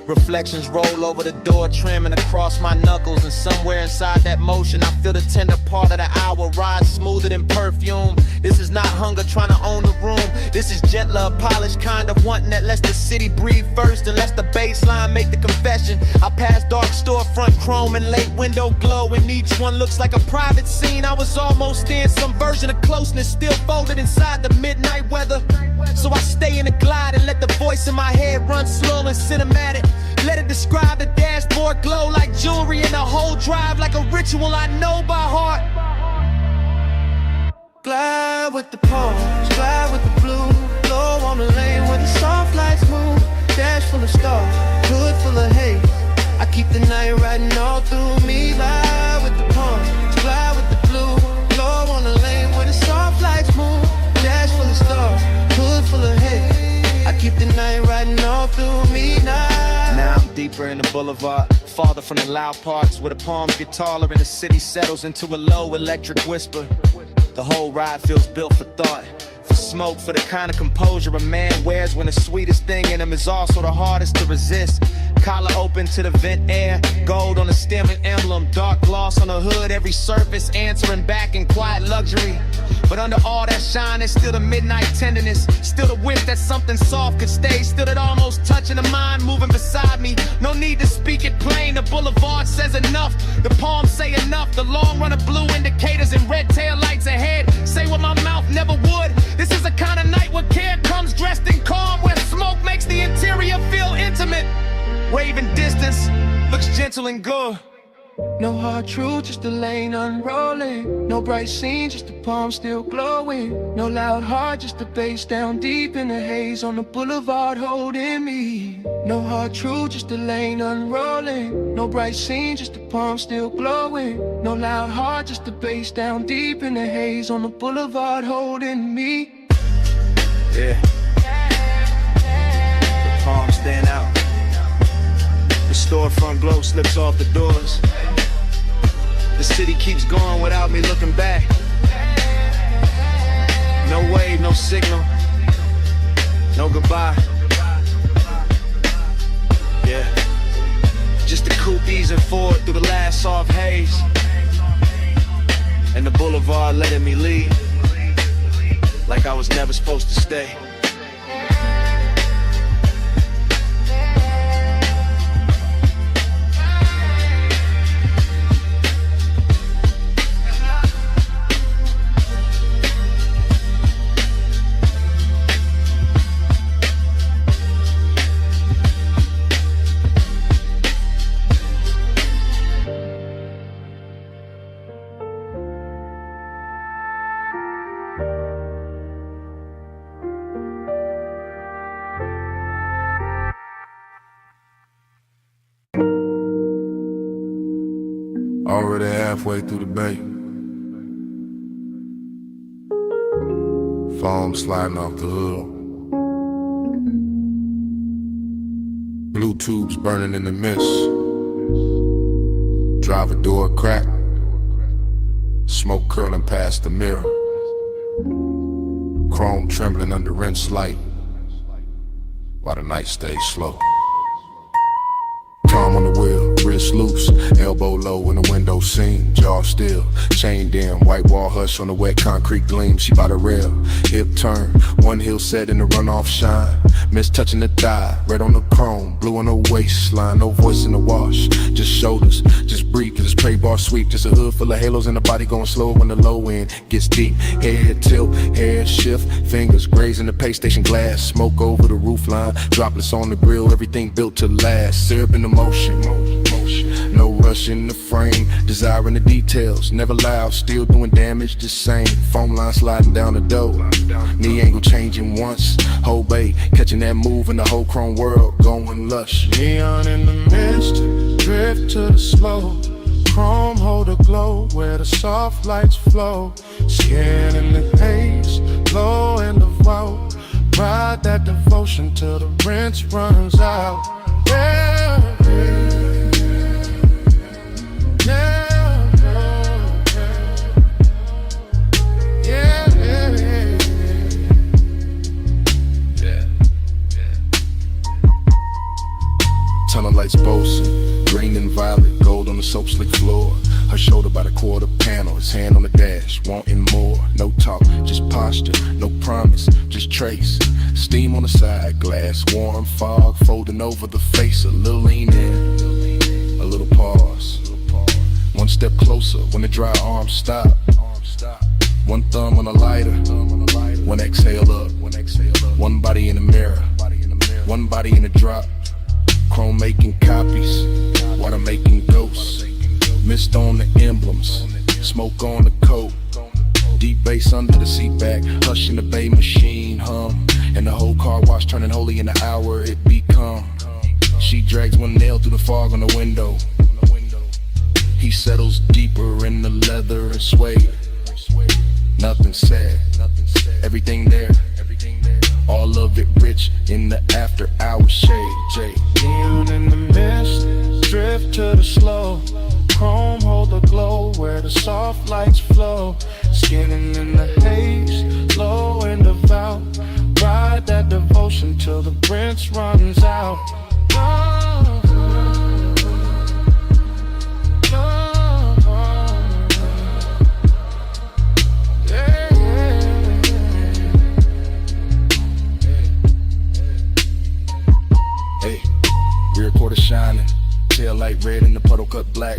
Reflections roll over the door trim and across my knuckles, and somewhere inside that motion I feel the tender part of the hour rise smoother than perfume. This is not hunger trying to own the room. This is gentler, polished kind of wanting that lets the city breathe first and lets the baseline make the confession. I pass dark storefront chrome and late window glow, and each one looks like a private scene. I was almost in some version of closeness, still folded inside the midnight weather. So I stay in the glide and let the voice in my head run slow and cinematic. Let it describe the dashboard glow like jewelry, and the whole drive like a ritual I know by heart. Glide with the palms, glide with the blue. Low on the lane where the soft lights move. Dash full of stars, hood full of haze. I keep the night riding all through me. Glide with the palms, glide with the blue. Low on the lane where the soft lights move. Dash full of stars, hood full of haze. I keep the night riding all through me now. Now I'm deeper in the boulevard, farther from the loud parts where the palms get taller and the city settles into a low electric whisper. The whole ride feels built for thought, for smoke, for the kind of composure a man wears when the sweetest thing in him is also the hardest to resist. Collar open to the vent air, gold on the stem and emblem, dark gloss on the hood, every surface answering back in quiet luxury. But under all that shine, there's still the midnight tenderness, still the wish that something soft could stay, still that almost touching the mind moving beside me. No need to speak it plain, the boulevard says enough, the palms say enough, the long run of blue indicators and red tail lights ahead say what my mouth never would. This is the kind of night where care comes dressed in calm, where smoke makes the interior feel intimate. Waving distance looks gentle and good. No hard truth, just the lane unrolling. No bright scene, just the palm still glowing. No loud heart, just the bass down deep in the haze on the boulevard holding me. No hard truth, just the lane unrolling. No bright scene, just the palm still glowing. No loud heart, just the bass down deep in the haze on the boulevard holding me. Yeah. The palms stand out. The storefront glow slips off the doors. The city keeps going without me looking back. No wave, no signal, no goodbye. Yeah, just the coupe easing forward through the last soft haze, and the boulevard letting me leave like I was never supposed to stay. Already halfway through the bay. Foam sliding off the hood. Blue tubes burning in the mist. Driver door crack. Smoke curling past the mirror. Chrome trembling under rinse light while the night stays slow. Palm on the wheel, wrist loose, elbow low in the window seam, jaw still, chained in, white wall hush on the wet concrete gleam. She by the rail, hip turn, one heel set in the runoff shine. Miss touching the thigh, red on the chrome, blue on the waistline, no voice in the wash, just shoulders, just breathe, cause it's prey bar sweep, just a hood full of halos and the body going slow when the low end gets deep. Head tilt, head shift, fingers grazing the pay station glass, smoke over the roof line, droplets on the grill, everything built to last, syrup in the motion, no rush in the frame, desiring the details, never loud, still doing damage the same, foam line sliding down the door, knee angle changing once, whole bay, catching that move in the whole chrome world, going lush. Neon in the mist, drift to the slow, chrome hold a glow where the soft lights flow, skin in the haze, low in the vault, ride that devotion till the rinse runs out. Yeah, yeah, yeah, yeah, yeah. Tunnel lights boasting, green and violet, gold on the soap slick floor. Her shoulder by the quarter panel, his hand on the dash, wanting more. No talk, just posture, no promise, just trace. Steam on the side, glass warm, fog folding over the face. A little lean in, a little pause. One step closer when the dry arms stop. One thumb on the lighter, one exhale up. One body in the mirror, one body in the drop. Chrome making copies, water making ghosts. Mist on the emblems, smoke on the coat. Deep bass under the seat back, hush in the bay machine hum. And the whole car wash turning holy in the hour it become. She drags one nail through the fog on the window. He settles deeper in the leather and suede. Nothing said, everything there. All of it rich in the after hours shade. Jay. Neon in the mist, drift to the slow. Chrome hold the glow where the soft lights flow. Skinning in the haze, low in the vow. Ride that devotion till the rinse runs out. Oh, oh, oh. Yeah, yeah. Hey, rear quarter shining, tail light red and the puddle cut black.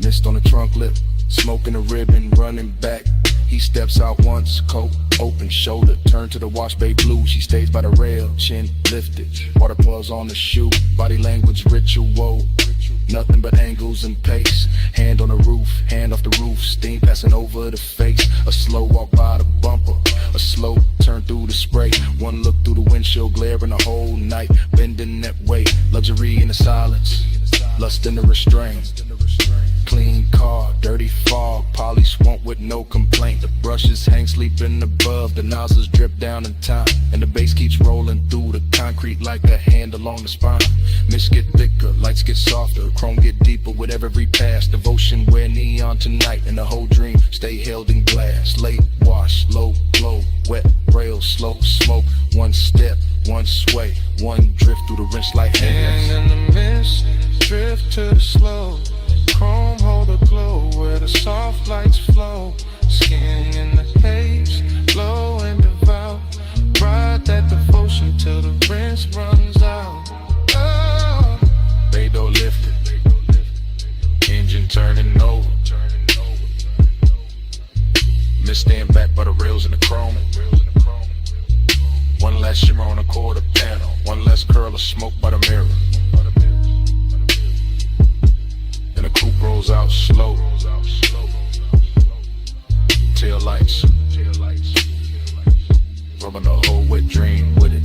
Mist on the trunk lip, smoking a ribbon, running back. He steps out once, coat open, shoulder turn to the wash bay blue. She stays by the rail, chin lifted, water pulls on the shoe. Body language ritual, nothing but angles and pace. Hand on the roof, hand off the roof, steam passing over the face. A slow walk by the bumper, a slow turn through the spray. One look through the windshield, glaring the whole night, bending that way. Luxury in the silence, lust in the restraint. Clean car, dirty fog, polish won't with no complaint. The brushes hang sleeping above, the nozzles drip down in time. And the bass keeps rolling through the concrete like a hand along the spine. Mist get thicker, lights get softer, chrome get deeper with every pass. Devotion wear neon tonight, and the whole dream stay held in glass. Late wash, low glow, wet rail, slow smoke. One step, one sway, one drift through the rinse like hands. And in the mist, drift to the slow. Chrome hold a glow where the soft lights flow. Skin in the haze, low and devout. Ride that devotion till the rinse runs out. Oh. Bay door lifted, engine turning over. Mist stand back by the rails in the chrome. One last shimmer on the quarter panel, one less curl of smoke by the mirror. And the coupe rolls out slow. Tail lights, rubbing the whole wet dream with it.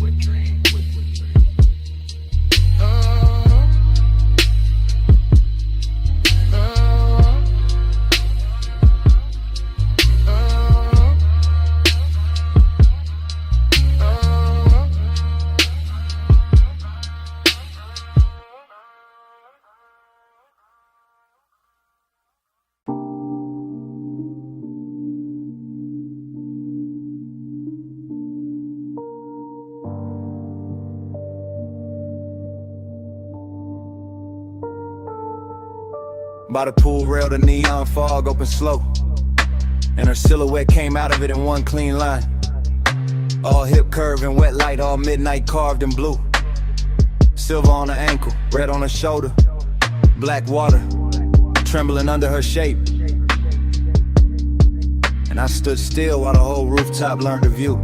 By the pool rail, the neon fog opened slow, and her silhouette came out of it in one clean line. All hip curve and wet light, all midnight carved in blue. Silver on her ankle, red on her shoulder, black water trembling under her shape. And I stood still while the whole rooftop learned to view.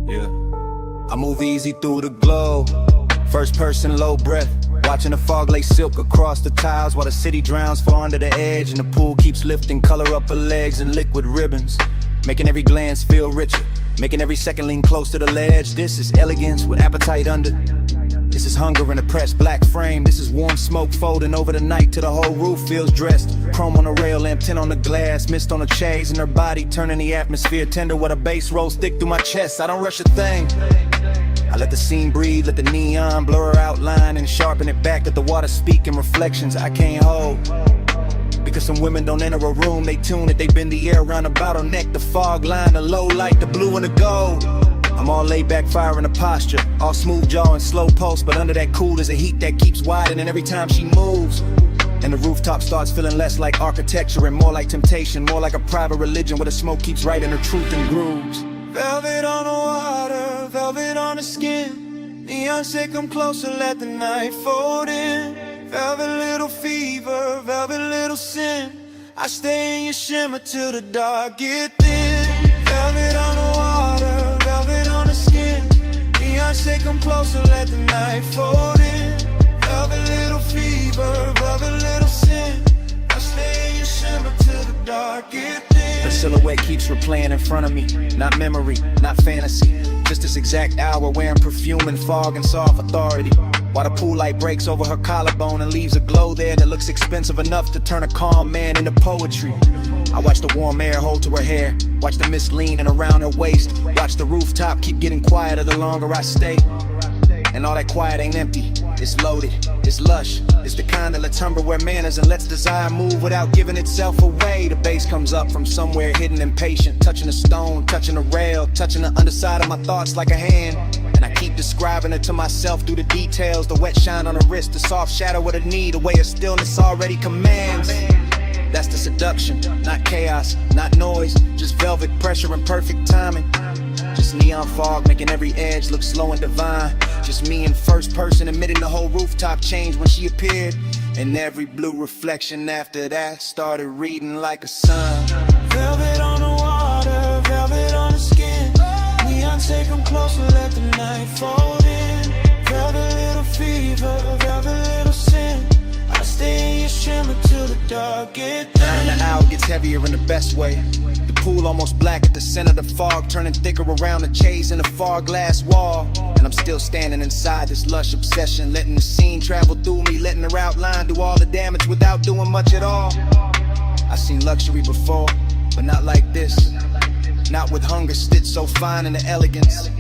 Yeah. I move easy through the glow, first person low breath, watching the fog lay silk across the tiles while the city drowns far under the edge, and the pool keeps lifting color up her legs in liquid ribbons, making every glance feel richer, making every second lean close to the ledge. This is elegance with appetite under. This is hunger in a pressed black frame. This is warm smoke folding over the night till the whole roof feels dressed. Chrome on the rail, lamp tint on the glass, mist on the chains in her body, turning the atmosphere tender while the bass rolls thick through my chest. I don't rush a thing. I let the scene breathe, let the neon blur her outline and sharpen it back, let the water speak in reflections I can't hold. Because some women don't enter a room, they tune it, they bend the air around the bottleneck, the fog line, the low light, the blue and the gold. I'm all laid back, firing a posture, all smooth jaw and slow pulse, but under that cool is a heat that keeps widening every time she moves. And the rooftop starts feeling less like architecture and more like temptation, more like a private religion where the smoke keeps writing her truth in grooves. Velvet on the water, velvet on the skin. Neon say come closer, let the night fold in. Velvet little fever, velvet little sin. I stay in your shimmer till the dark get thin. Velvet on the water, velvet on the skin. Neon say come closer, let the night fold in. Velvet little fever, velvet little sin. I stay in your shimmer till the dark get thin. The silhouette keeps replaying in front of me, not memory, not fantasy. Just this exact hour wearing perfume and fog and soft authority. While the pool light breaks over her collarbone and leaves a glow there that looks expensive enough to turn a calm man into poetry. I watch the warm air hold to her hair, watch the mist leaning around her waist, watch the rooftop keep getting quieter the longer I stay. And all that quiet ain't empty, it's loaded, it's lush. It's the kind that lets Tupperware manners and lets desire move without giving itself away. The bass comes up from somewhere hidden impatient, touching a stone, touching a rail, touching the underside of my thoughts like a hand. And I keep describing it to myself through the details, the wet shine on her wrist, the soft shadow of the knee, the way of stillness already commands. That's the seduction, not chaos, not noise, just velvet pressure and perfect timing. Just neon fog making every edge look slow and divine. Just me in first person admitting the whole rooftop changed when she appeared. And every blue reflection after that started reading like a sign. Velvet on the water, velvet on the skin. Neon say come closer, let the night fold in. Velvet little fever, velvet little sin. I stay in your shimmer till the dark get thin. And the hour gets heavier in the best way. The pool almost black at the center of the fog, turning thicker around the chase in the far glass wall. And I'm still standing inside this lush obsession, letting the scene travel through me, letting her outline do all the damage without doing much at all. I've seen luxury before, but not like this. Not with hunger stitched so fine in the elegance.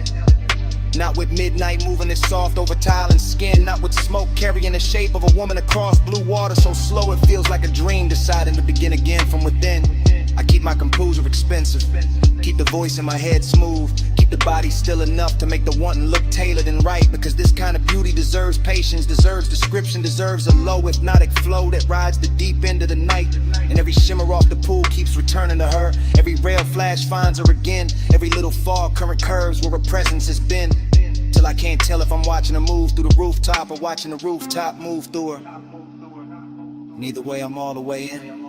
Not with midnight moving it soft over tile and skin. Not with smoke carrying the shape of a woman across blue water so slow it feels like a dream deciding to begin again from within. I keep my composure expensive, keep the voice in my head smooth, keep the body still enough to make the wanting look tailored and right. Because this kind of beauty deserves patience, deserves description, deserves a low hypnotic flow that rides the deep end of the night. And every shimmer off the pool keeps returning to her. Every rail flash finds her again. Every little fog current curves where her presence has been. Till I can't tell if I'm watching her move through the rooftop or watching the rooftop move through her. Neither way, I'm all the way in.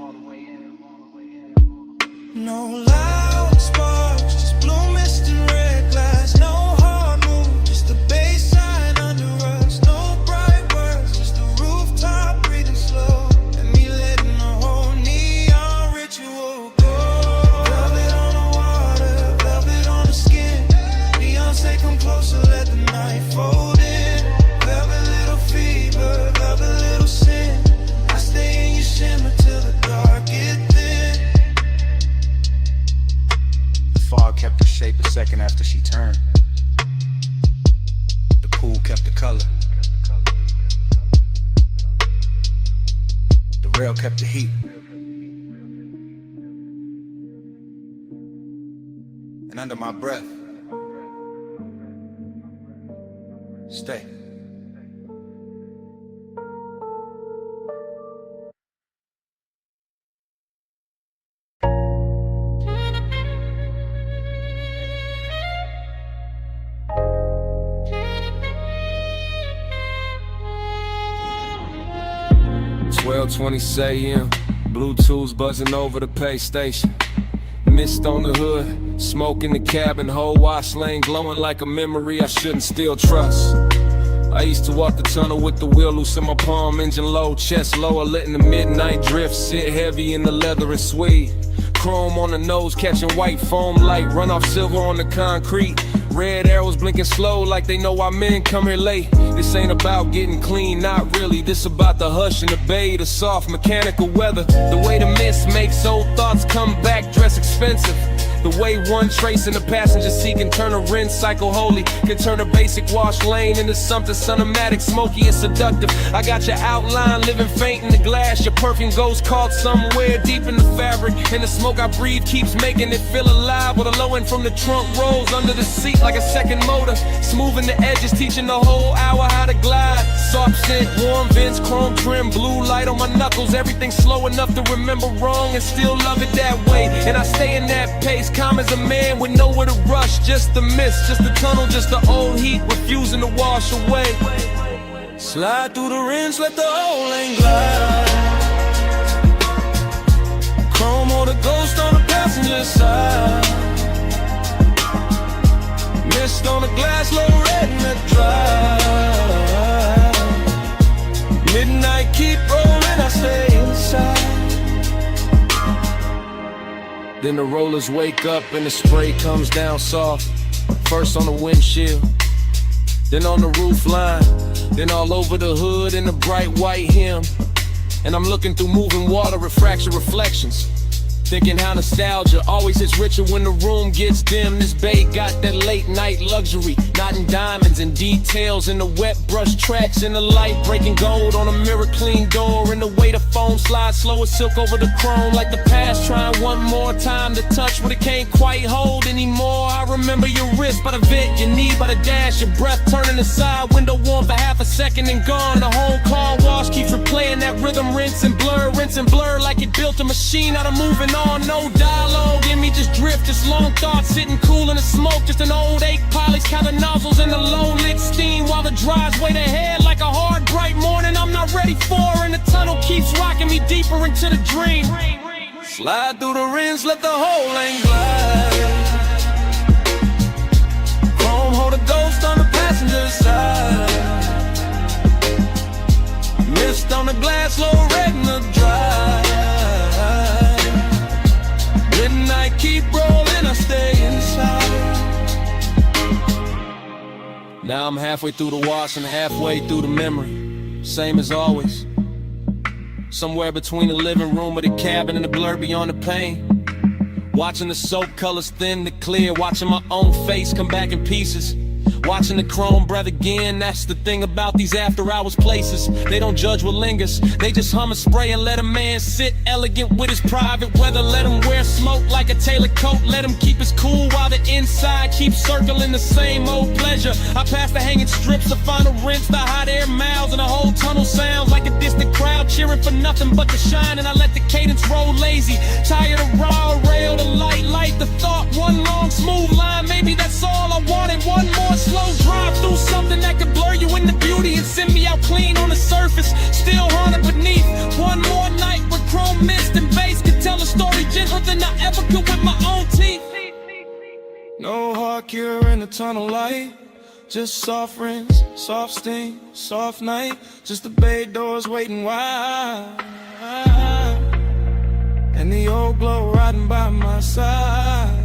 No loud sparks, just blue mist and red glass. No hard move, just the baseline under us. No bright words, just the rooftop breathing slow. And me letting the whole neon ritual go. Velvet on the water, velvet on the skin. Neon say come closer, let the night fold in. Velvet little fever, velvet little sin. I stay in your shimmer till the dark get thin. Fog kept her shape a second after she turned. The pool kept the color. The rail kept the heat. And under my breath, stay. 12:20 a.m. Bluetooth buzzing over the pay station. Mist on the hood, smoke in the cabin, whole wash lane glowing like a memory I shouldn't still trust. I used to walk the tunnel with the wheel loose in my palm, engine low, chest lower, letting the midnight drift sit heavy in the leather and suede. Chrome on the nose, catching white foam light, run off silver on the concrete. Red arrows blinking slow like they know our men come here late. This ain't about getting clean, not really. This about the hush and the bay, the soft mechanical weather. The way the mist makes old thoughts come back, dress expensive. The way one trace in the passenger seat can turn a rinse cycle holy, can turn a basic wash lane into something cinematic, smoky and seductive. I got your outline living faint in the glass. Your perfume goes caught somewhere deep in the fabric, and the smoke I breathe keeps making it feel alive. With a low end from the trunk rolls under the seat like a second motor, smoothing the edges, teaching the whole hour how to glide. Soft scent, warm vents, chrome trim, blue light on my knuckles. Everything slow enough to remember wrong and still love it that way. And I stay in that pace, calm as a man with nowhere to rush. Just the mist, just the tunnel, just the old heat refusing to wash away. Slide through the rinse, let the whole lane glide. Chrome or the ghost on the passenger side. Mist on the glass, low red in the drive. Midnight keep rolling, I stay inside. Then the rollers wake up and the spray comes down soft. First on the windshield, then on the roof line, then all over the hood in the bright white hem. And I'm looking through moving water, refraction reflections, thinking how nostalgia always hits richer when the room gets dim. This bay got that late night luxury, not in diamonds and details, in the wet brush tracks, in the light breaking gold on a mirror clean door, and the way the foam slides slow as silk over the chrome, like the past trying one more time to touch what it can't quite hold anymore. I remember your wrist by the vent, your knee by the dash, your breath turning aside, window warm for half a second and gone. The whole car wash keeps replaying that rhythm, rinse and blur like it built a machine out of moving on. No dialogue in me, just drift, just long thoughts sitting cool in the smoke, just an old ache polish, counting nozzles in the low lit steam while the drives wait ahead like a hard bright morning I'm not ready for, and the tunnel keeps rocking me deeper into the dream. Slide through the rinse, let the whole lane glide. Chrome hold a ghost on the passenger side. Mist on the glass, low red in the drive. Midnight keep rolling, I stay inside. Now I'm halfway through the wash and halfway through the memory. Same as always. Somewhere between the living room or the cabin and the blur beyond the pain. Watching the soap colors thin to clear, watching my own face come back in pieces. Watching the chrome breath again, that's the thing about these after hours places. They don't judge what lingers, they just hum and spray and let a man sit elegant with his private weather. Let him wear smoke like a tailored coat, let him keep his cool while the inside keeps circling the same old pleasure. I pass the hanging strips, the final rinse, the hot air miles, and the whole tunnel sounds like a distant crowd cheering for nothing but the shine. And I let the cadence roll lazy, tired of raw rail, the light, the thought, one long smooth line. Maybe that's all I wanted, one more slow drive through something that could blur you into beauty and send me out clean on the surface, still haunted beneath. One more night with chrome mist and bass could tell a story gentler than I ever could with my own teeth. No hard cure in the tunnel light, just soft rinse, soft steam, soft night. Just the bay doors waiting wide, and the old glow riding by my side.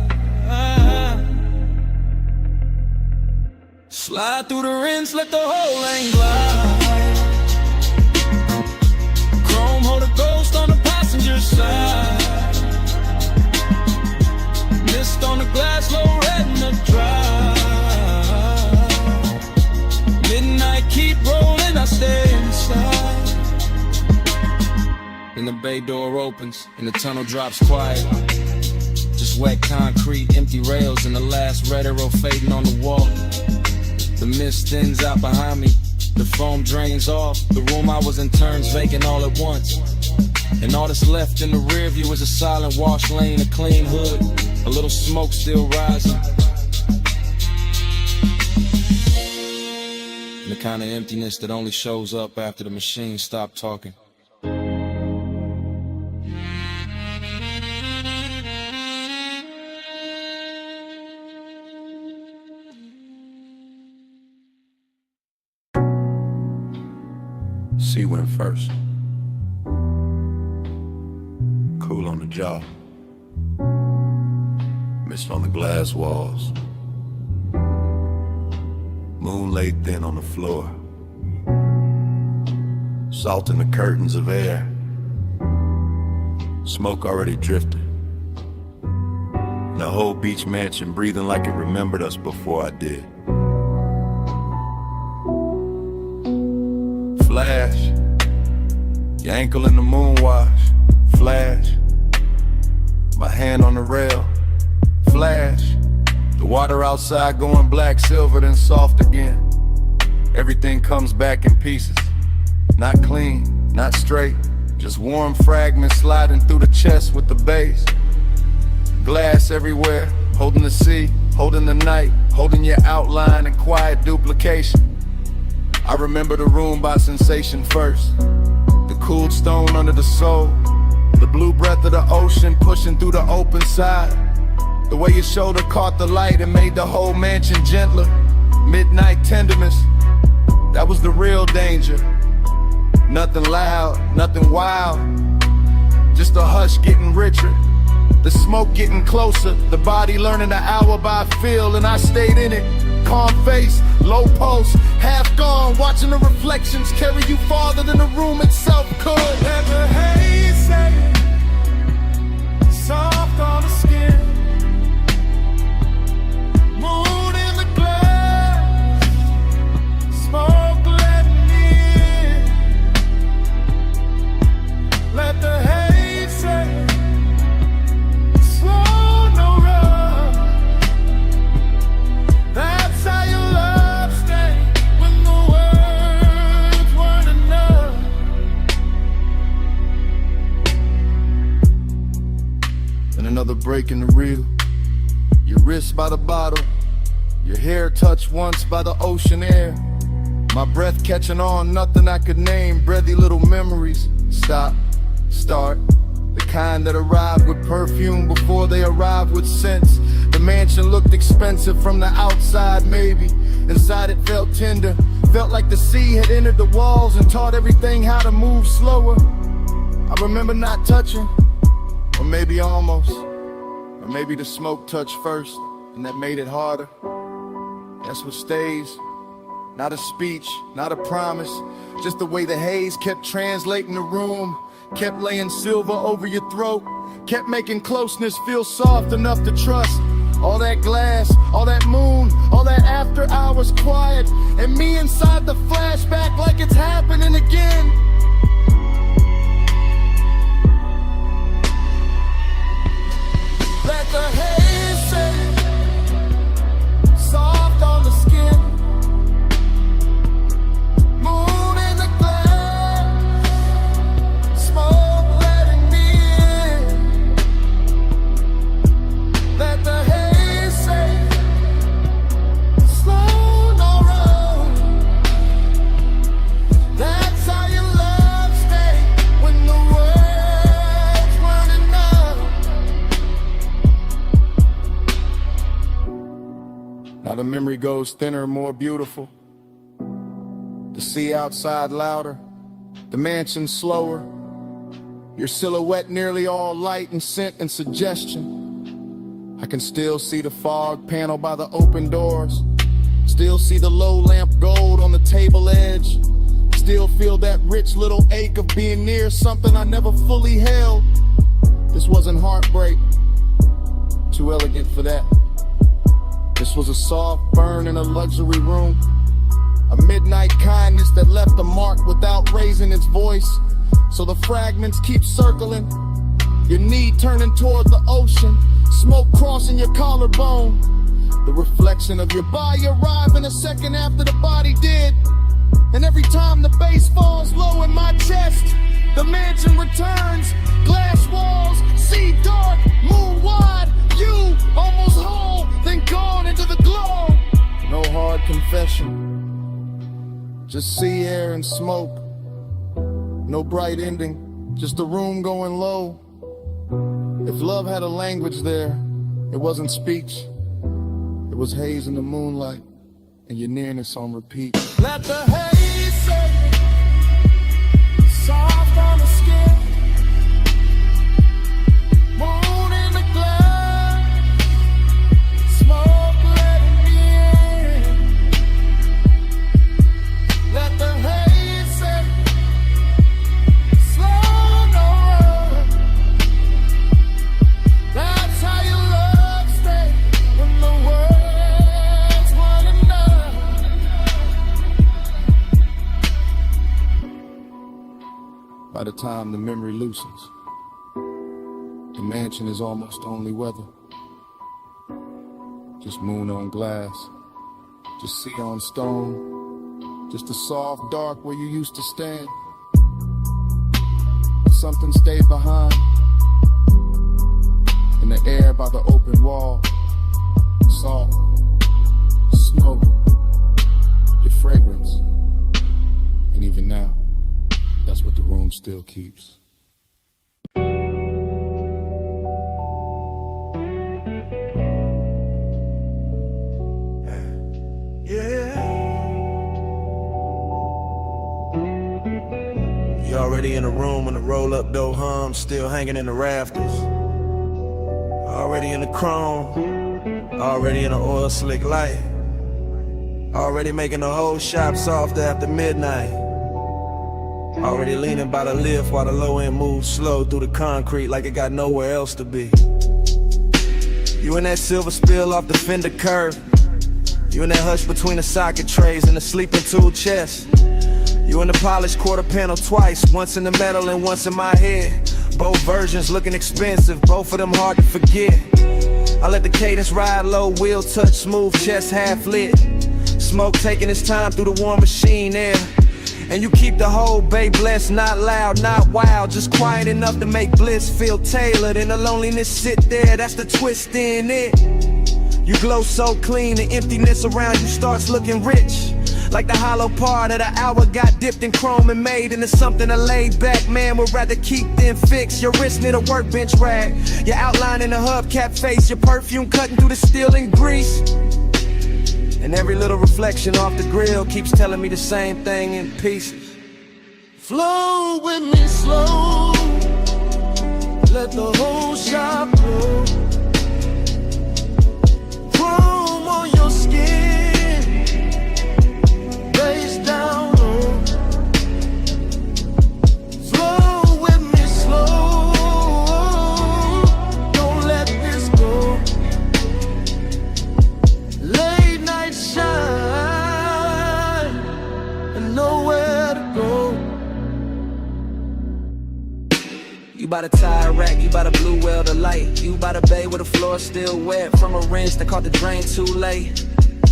Slide through the rinse, let the whole lane glide. Chrome hold a ghost on the passenger side. Mist on the glass, low red in the drive. Midnight keep rolling, I stay inside. Then the bay door opens and the tunnel drops quiet. Just wet concrete, empty rails, and the last red arrow fading on the wall. The mist thins out behind me, the foam drains off. The room I was in turns vacant all at once. And all that's left in the rear view is a silent wash lane, a clean hood, a little smoke still rising. And the kind of emptiness that only shows up after the machine stopped talking. Sea went first. Cool on the jaw. Mist on the glass walls. Moon laid thin on the floor. Salt in the curtains of air. Smoke already drifted. The whole beach mansion breathing like it remembered us before I did. Flash. Your ankle in the moon wash. Flash. My hand on the rail. Flash. The water outside going black, silver, then soft again. Everything comes back in pieces. Not clean, not straight. Just warm fragments sliding through the chest with the bass. Glass everywhere, holding the sea, holding the night, holding your outline in quiet duplication. I remember the room by sensation first. The cooled stone under the soul. The blue breath of the ocean pushing through the open side. The way your shoulder caught the light and made the whole mansion gentler. Midnight tenderness, that was the real danger. Nothing loud, nothing wild, just a hush getting richer. The smoke getting closer, the body learning the hour by feel, and I stayed in it. Calm face, low pulse, half gone, watching the reflections carry you farther than the room itself could. Let the haze set soft on the skin. Moon in the glass, smoke letting in. Let the haze set slow, no rush. That's how your love stayed when the words weren't enough. And another break in the reel. Your wrist by the bottle, your hair touched once by the ocean air. My breath catching on, nothing I could name. Breathy little memories. Stop, start. The kind that arrived with perfume before they arrived with scents. The mansion looked expensive from the outside, maybe. Inside it felt tender. Felt like the sea had entered the walls and taught everything how to move slower. I remember not touching, or maybe almost. Or maybe the smoke touched first, and that made it harder. That's what stays. Not a speech, not a promise. Just the way the haze kept translating the room. Kept laying silver over your throat. Kept making closeness feel soft enough to trust. All that glass, all that moon, all that after hours quiet. And me inside the flashback like it's happening again. Let the haze set soft on the skin. Moon in the glass, smoke letting me in. Let the haze set slow, no rush. That's how your love stayed when the words weren't enough. Now the memory goes thinner, more beautiful. The sea outside louder, the mansion slower. Your silhouette nearly all light and scent and suggestion. I can still see the fog panel by the open doors. Still see the low lamp gold on the table edge. Still feel that rich little ache of being near something I never fully held. This wasn't heartbreak, too elegant for that. This was a soft burn in a luxury room. A midnight kindness that left a mark without raising its voice. So the fragments keep circling. Your knee turning toward the ocean. Smoke crossing your collarbone. The reflection of your body arriving a second after the body did. And every time the bass falls low in my chest, the mansion returns. Glass walls, sea dark, moon wide. You almost whole, then gone into the glow. No hard confession. Just sea air and smoke. No bright ending, just a room going low. If love had a language there, it wasn't speech. It was haze in the moonlight, and your nearness on repeat. Let the haze set soft on the skin. Moon in the glass, smoke letting me in. Let the haze set, slow no run. That's how your love stay when the world's running down. By the time the memory loosens, the mansion is almost only weather. Just moon on glass, just sea on stone, just a soft dark where you used to stand. But something stayed behind, in the air by the open wall, salt, smoke, your fragrance, and even now, that's what the room still keeps. You already in the room when the roll-up door hums, still hanging in the rafters. Already in the chrome, already in the oil slick light. Already making the whole shop soft after midnight. Already leaning by the lift while the low end moves slow through the concrete like it got nowhere else to be. You in that silver spill off the fender curve. You in that hush between the socket trays and the sleeping tool chest. You in the polished quarter panel twice, once in the metal and once in my head. Both versions looking expensive, both of them hard to forget. I let the cadence ride low, wheel touch smooth, chest half lit. Smoke taking its time through the warm machine air. And you keep the whole bay blessed, not loud, not wild, just quiet enough to make bliss feel tailored. And the loneliness sit there, that's the twist in it. You glow so clean, the emptiness around you starts looking rich. Like the hollow part of the hour got dipped in chrome and made into something a laid back man would rather keep than fix. Your wrist near the workbench rag, your outline in the hubcap face, your perfume cutting through the steel and grease. And every little reflection off the grill keeps telling me the same thing in pieces. Flow with me slow, let the whole shop blow. Chrome on your skin, face down low. Flow with me slow, don't let this go. Late night shine and nowhere to go. You by the tire rack, you by the blue well the light. You by the bay where the floor still wet from a rinse that caught the drain too late.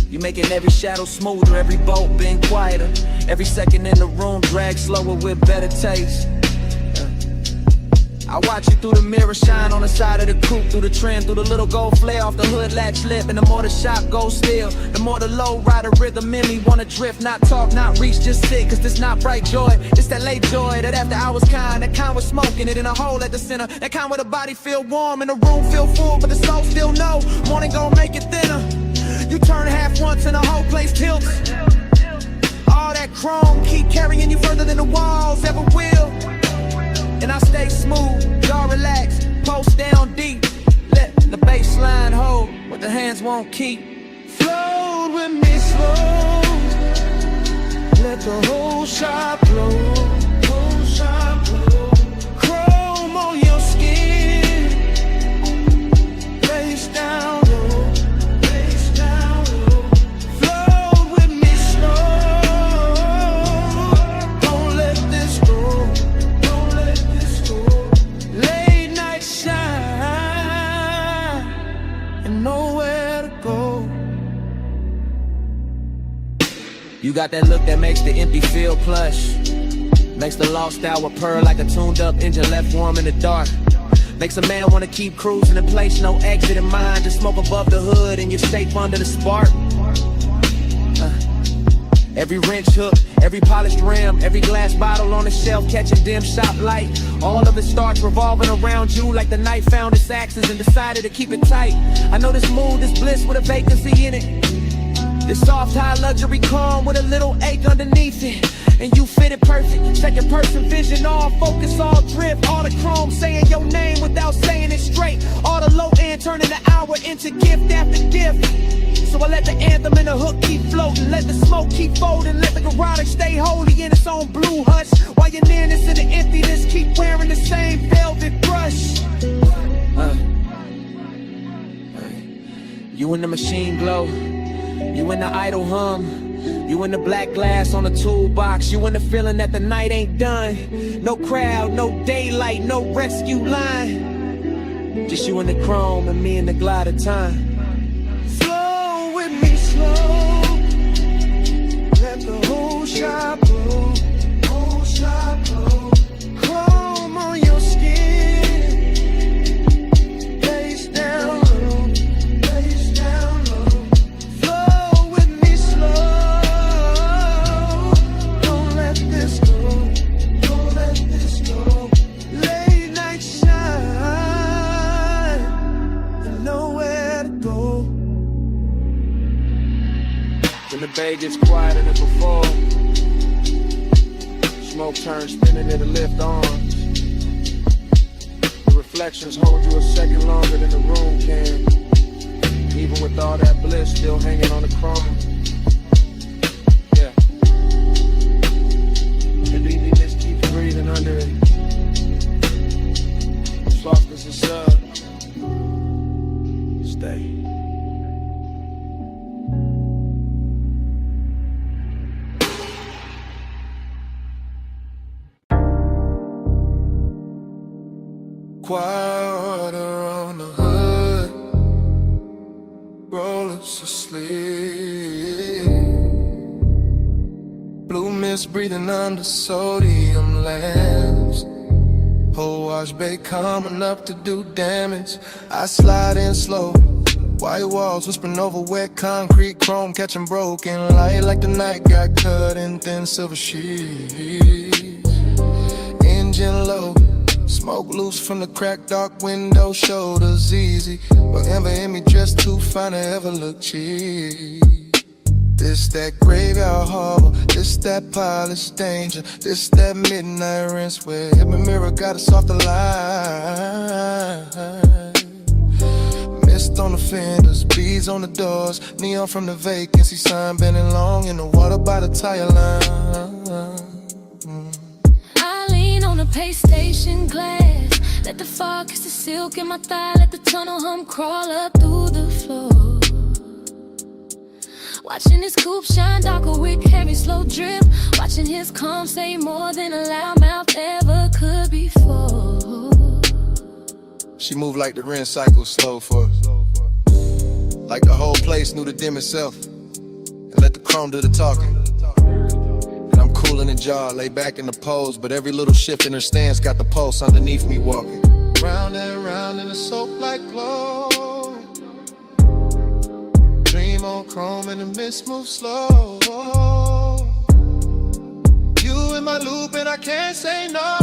You making every shadow smoother, every bolt been quieter. Every second in the room drag slower with better taste. I watch you through the mirror shine on the side of the coupe, through the trim, through the little gold flare off the hood latch lip. And the more the shop goes still, the more the low rider rhythm in me wanna drift, not talk, not reach, just sit. Cause this not bright joy, it's that late joy, that after hours kind, that kind with smoking it in a hole at the center, that kind where the body feel warm and the room feel full, but the soul still know morning gon' make it thinner. You turn half once and the whole place tilts. All that chrome keep carrying you further than the walls ever will. And I stay smooth, y'all relax, post down deep. Let the baseline hold what the hands won't keep. Flow with me slow, let the whole shop blow. Whole shop blow. Chrome on your skin, face down low, face down low. Flow with me slow, don't let this go. Late night shine and nowhere to go. You got that look that makes the empty feel plush, makes the lost hour purr like a tuned up engine left warm in the dark. Makes a man wanna keep cruising in place, no exit in mind. Just smoke above the hood and you're safe under the spark. Every wrench hook, every polished rim, every glass bottle on the shelf catching dim shop light. All of it starts revolving around you like the night found its axis and decided to keep it tight. I know this mood, this bliss with a vacancy in it. This soft high luxury calm with a little ache underneath it. And you fit it perfect, second person vision, all focus, all drift. All the chrome saying your name without saying it straight. All the low end turning the hour into gift after gift. So I let the anthem and the hook keep floating, let the smoke keep folding, let the garage stay holy in its own blue hush. While your nearness and the emptiness keep wearing the same velvet brush. You in the machine glow, you in the idle hum. You in the black glass on the toolbox. You in the feeling that the night ain't done. No crowd, no daylight, no rescue line. Just you in the chrome and me in the glide of time. Flow with me slow. Let the whole shop blow. Whole shop blow. Chrome on your skin. Face down low. Face down low. Flow with me slow. When the bay gets quieter than before, smoke turns spinning in the lift arms. The reflections hold you a second longer than the room can. Even with all that bliss still hanging on the chrome. Yeah. The easiness keeps breathing under it. Soft as a sub. Stay. Water on the hood, rollers asleep. Blue mist breathing under sodium lamps. Whole wash bay coming up to do damage. I slide in slow, white walls whispering over wet concrete, chrome catching broken light like the night got cut in thin silver sheets. Engine low, smoke loose from the cracked dark window, shoulders easy. But Amber in me dressed too fine to ever look cheap. This that graveyard harbor, this that polished danger, this that midnight rinse where every mirror got a softer line. Mist on the fenders, beads on the doors, neon from the vacancy sign, bending long in the water by the tire line. On a pay station glass, let the fog kiss the silk in my thigh, let the tunnel hum crawl up through the floor. Watching his coupe shine darker with heavy slow drip, watching his calm say more than a loudmouth ever could before. She moved like the rinse cycle slow for us, like the whole place knew to dim itself and let the chrome do the talking. I'm cool in the jaw, lay back in the pose, but every little shift in her stance got the pulse underneath me walking. Round and round in a soap-like glow. Dream on chrome and the mist moves slow. You in my loop and I can't say no.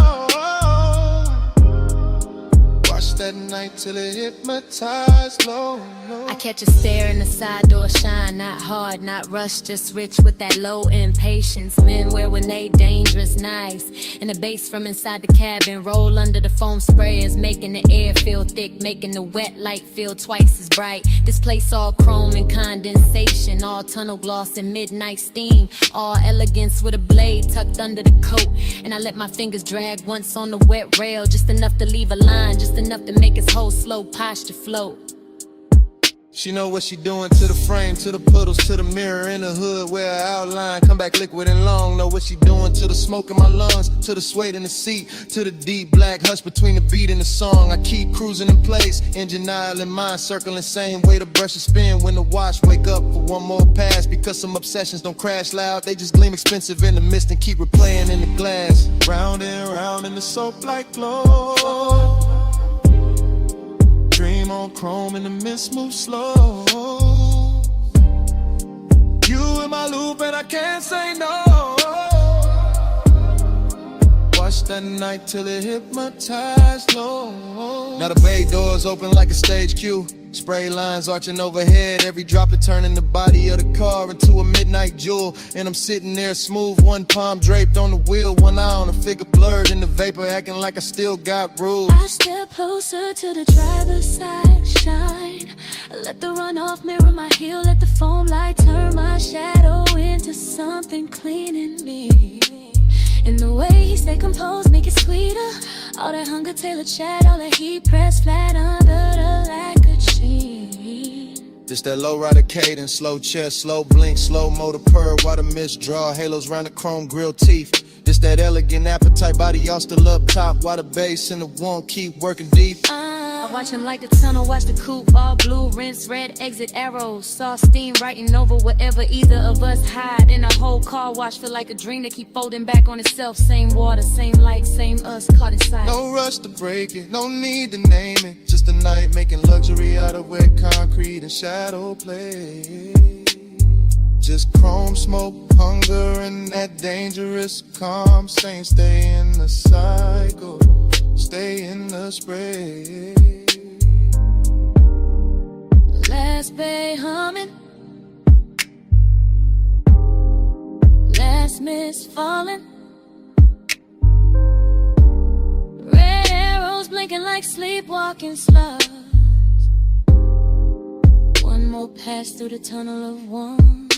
Watch that night till it hypnotized low. I catch a stare in the side door shine, not hard, not rushed, just rich with that low impatience. Men wear when they dangerous, nice. And the bass from inside the cabin roll under the foam sprayers, making the air feel thick, making the wet light feel twice as bright. This place all chrome and condensation, all tunnel gloss and midnight steam, all elegance with a blade tucked under the coat. And I let my fingers drag once on the wet rail, just enough to leave a line, just enough to make his whole slow posture float. She know what she doing to the frame, to the puddles, to the mirror in the hood where her outline come back liquid and long. Know what she doing to the smoke in my lungs, to the suede in the seat, to the deep black hush between the beat and the song. I keep cruising in place, engine aisle in mind, circling same way the brush is spin when the watch wake up for one more pass. Because some obsessions don't crash loud, they just gleam expensive in the mist and keep replaying in the glass. Round and round in the soap-like glow. Dream on chrome and the mist moves slow. You in my loop and I can't say no. Watch Watch that night till it hypnotized low. Now the bay doors open like a stage cue. Spray lines arching overhead, every droplet turning the body of the car into a midnight jewel. And I'm sitting there smooth, one palm draped on the wheel, one eye on the figure blurred in the vapor, acting like I still got rules. I step closer to the driver's side, shine. Let the runoff mirror my heel, let the foam light turn my shadow into something clean in me. And the way he stay composed, make it sweeter. All that hunger, tailored chat, all that heat pressed flat under the lacquered sheen. Just that low rider cadence, slow chest, slow blink, slow motor purr, while the mist draw, halos round the chrome grill teeth. Just that elegant appetite, body all still up top, while the bass and the one keep working deep. I watch him like the tunnel, watch the coupe, all blue, rinse red, exit arrows. Saw steam writing over wherever either of us hide. In a whole car wash, feel like a dream that keep folding back on itself. Same water, same light, same us, caught inside. No rush to break it, no need to name it. Just a night making luxury out of wet concrete and shadow play. Just chrome smoke, hunger, and that dangerous calm. Saying stay in the cycle, stay in the spray. Last bay humming, last miss falling. Red arrows blinking like sleepwalking slugs. One more pass through the tunnel of one.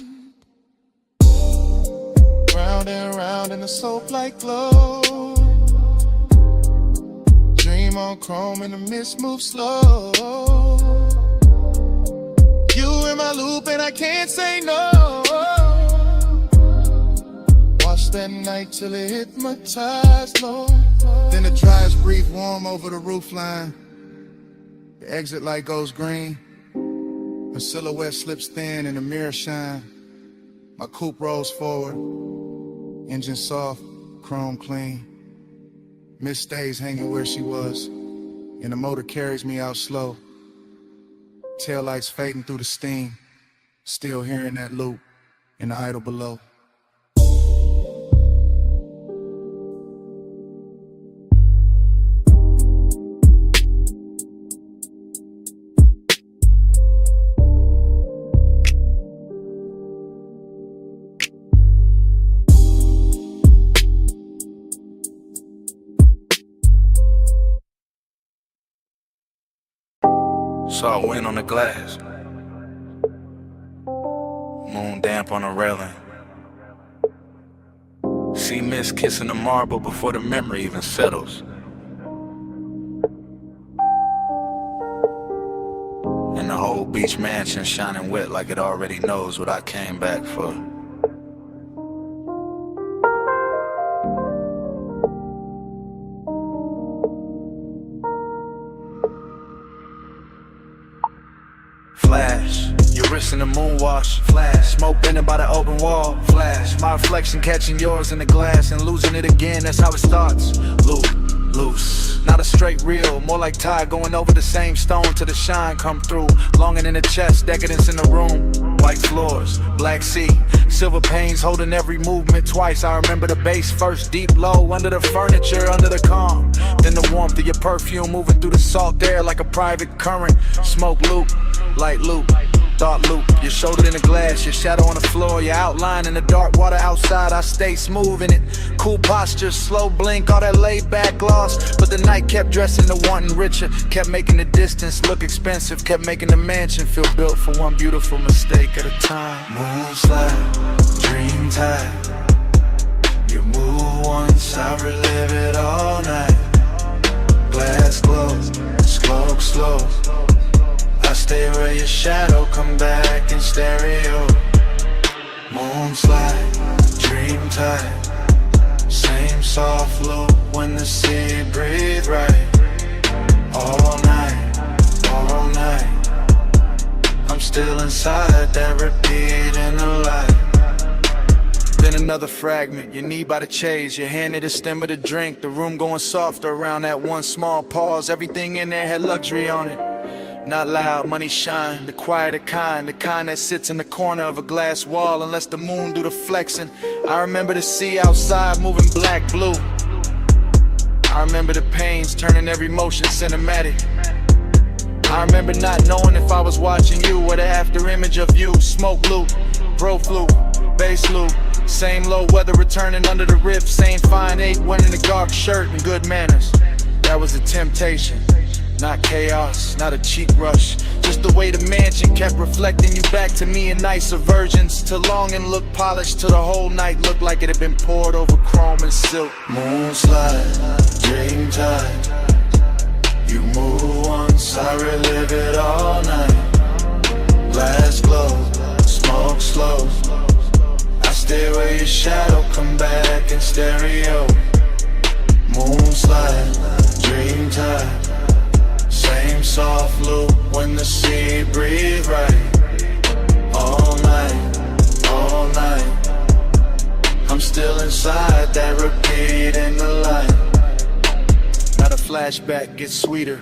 Round and round in a soap-like glow. Dream on chrome and the mist moves slow. You in my loop and I can't say no. Watch that night till it hypnotized low. Then the dryers breathe warm over the roofline. The exit light goes green. A silhouette slips thin and the mirror shine. My coupe rolls forward. Engine soft, chrome clean. Miss stays hanging where she was. And the motor carries me out slow. Taillights fading through the steam. Still hearing that loop in the idle below. Saw wind on the glass, moon damp on the railing. See mist kissing the marble before the memory even settles. And the whole beach mansion shining wet like it already knows what I came back for. Flash, your wrist in the moonwash. Flash, smoke bending by the open wall. Flash, my reflection catching yours in the glass and losing it again. That's how it starts. Loose, not a straight reel, more like tide going over the same stone till the shine come through. Longing in the chest, decadence in the room. White floors, black sea, silver panes holding every movement twice. I remember the bass first, deep low, under the furniture, under the calm. Then the warmth of your perfume moving through the salt air like a private current. Smoke loop, light loop, thought loop. Your shoulder in the glass, your shadow on the floor, your outline in the dark water outside. I stay smooth in it, cool posture, slow blink, all that laid back gloss. But the night kept dressing to wanting richer, kept making the distance look expensive, kept making the mansion feel built for one beautiful mistake at a time. Moonslide, dream tide. You move once, I relive it all night. Glass glows, smoke slow. I stay where your shadow come back in stereo. Moonslide, dream tide. Same soft loop when the sea breathe right. All night. I'm still inside that repeat in the light. Then another fragment, your knee by the chase, your hand at the stem of the drink. The room going softer around that one small pause. Everything in there had luxury on it. Not loud, money shine, the quieter kind, the kind that sits in the corner of a glass wall and lets the moon do the flexing. I remember the sea outside moving black blue. I remember the pains turning every motion cinematic. I remember not knowing if I was watching you or the after image of you. Smoke loop, bro flu, bass loop. Same low weather returning under the rift. Same fine 8 wearing a dark shirt and good manners. That was a temptation, not chaos, not a cheap rush. Just the way the mansion kept reflecting you back to me in nicer versions. To long and look polished, till the whole night looked like it had been poured over chrome and silk. Moonslide, dream time. You move once, I relive it all night. Glass glow, smoke slow. I stay where your shadow come back in stereo. Moonslide, dream time. Same soft loop when the sea breathe right. All night, all night. I'm still inside that repeat in the light. Now the flashback gets sweeter,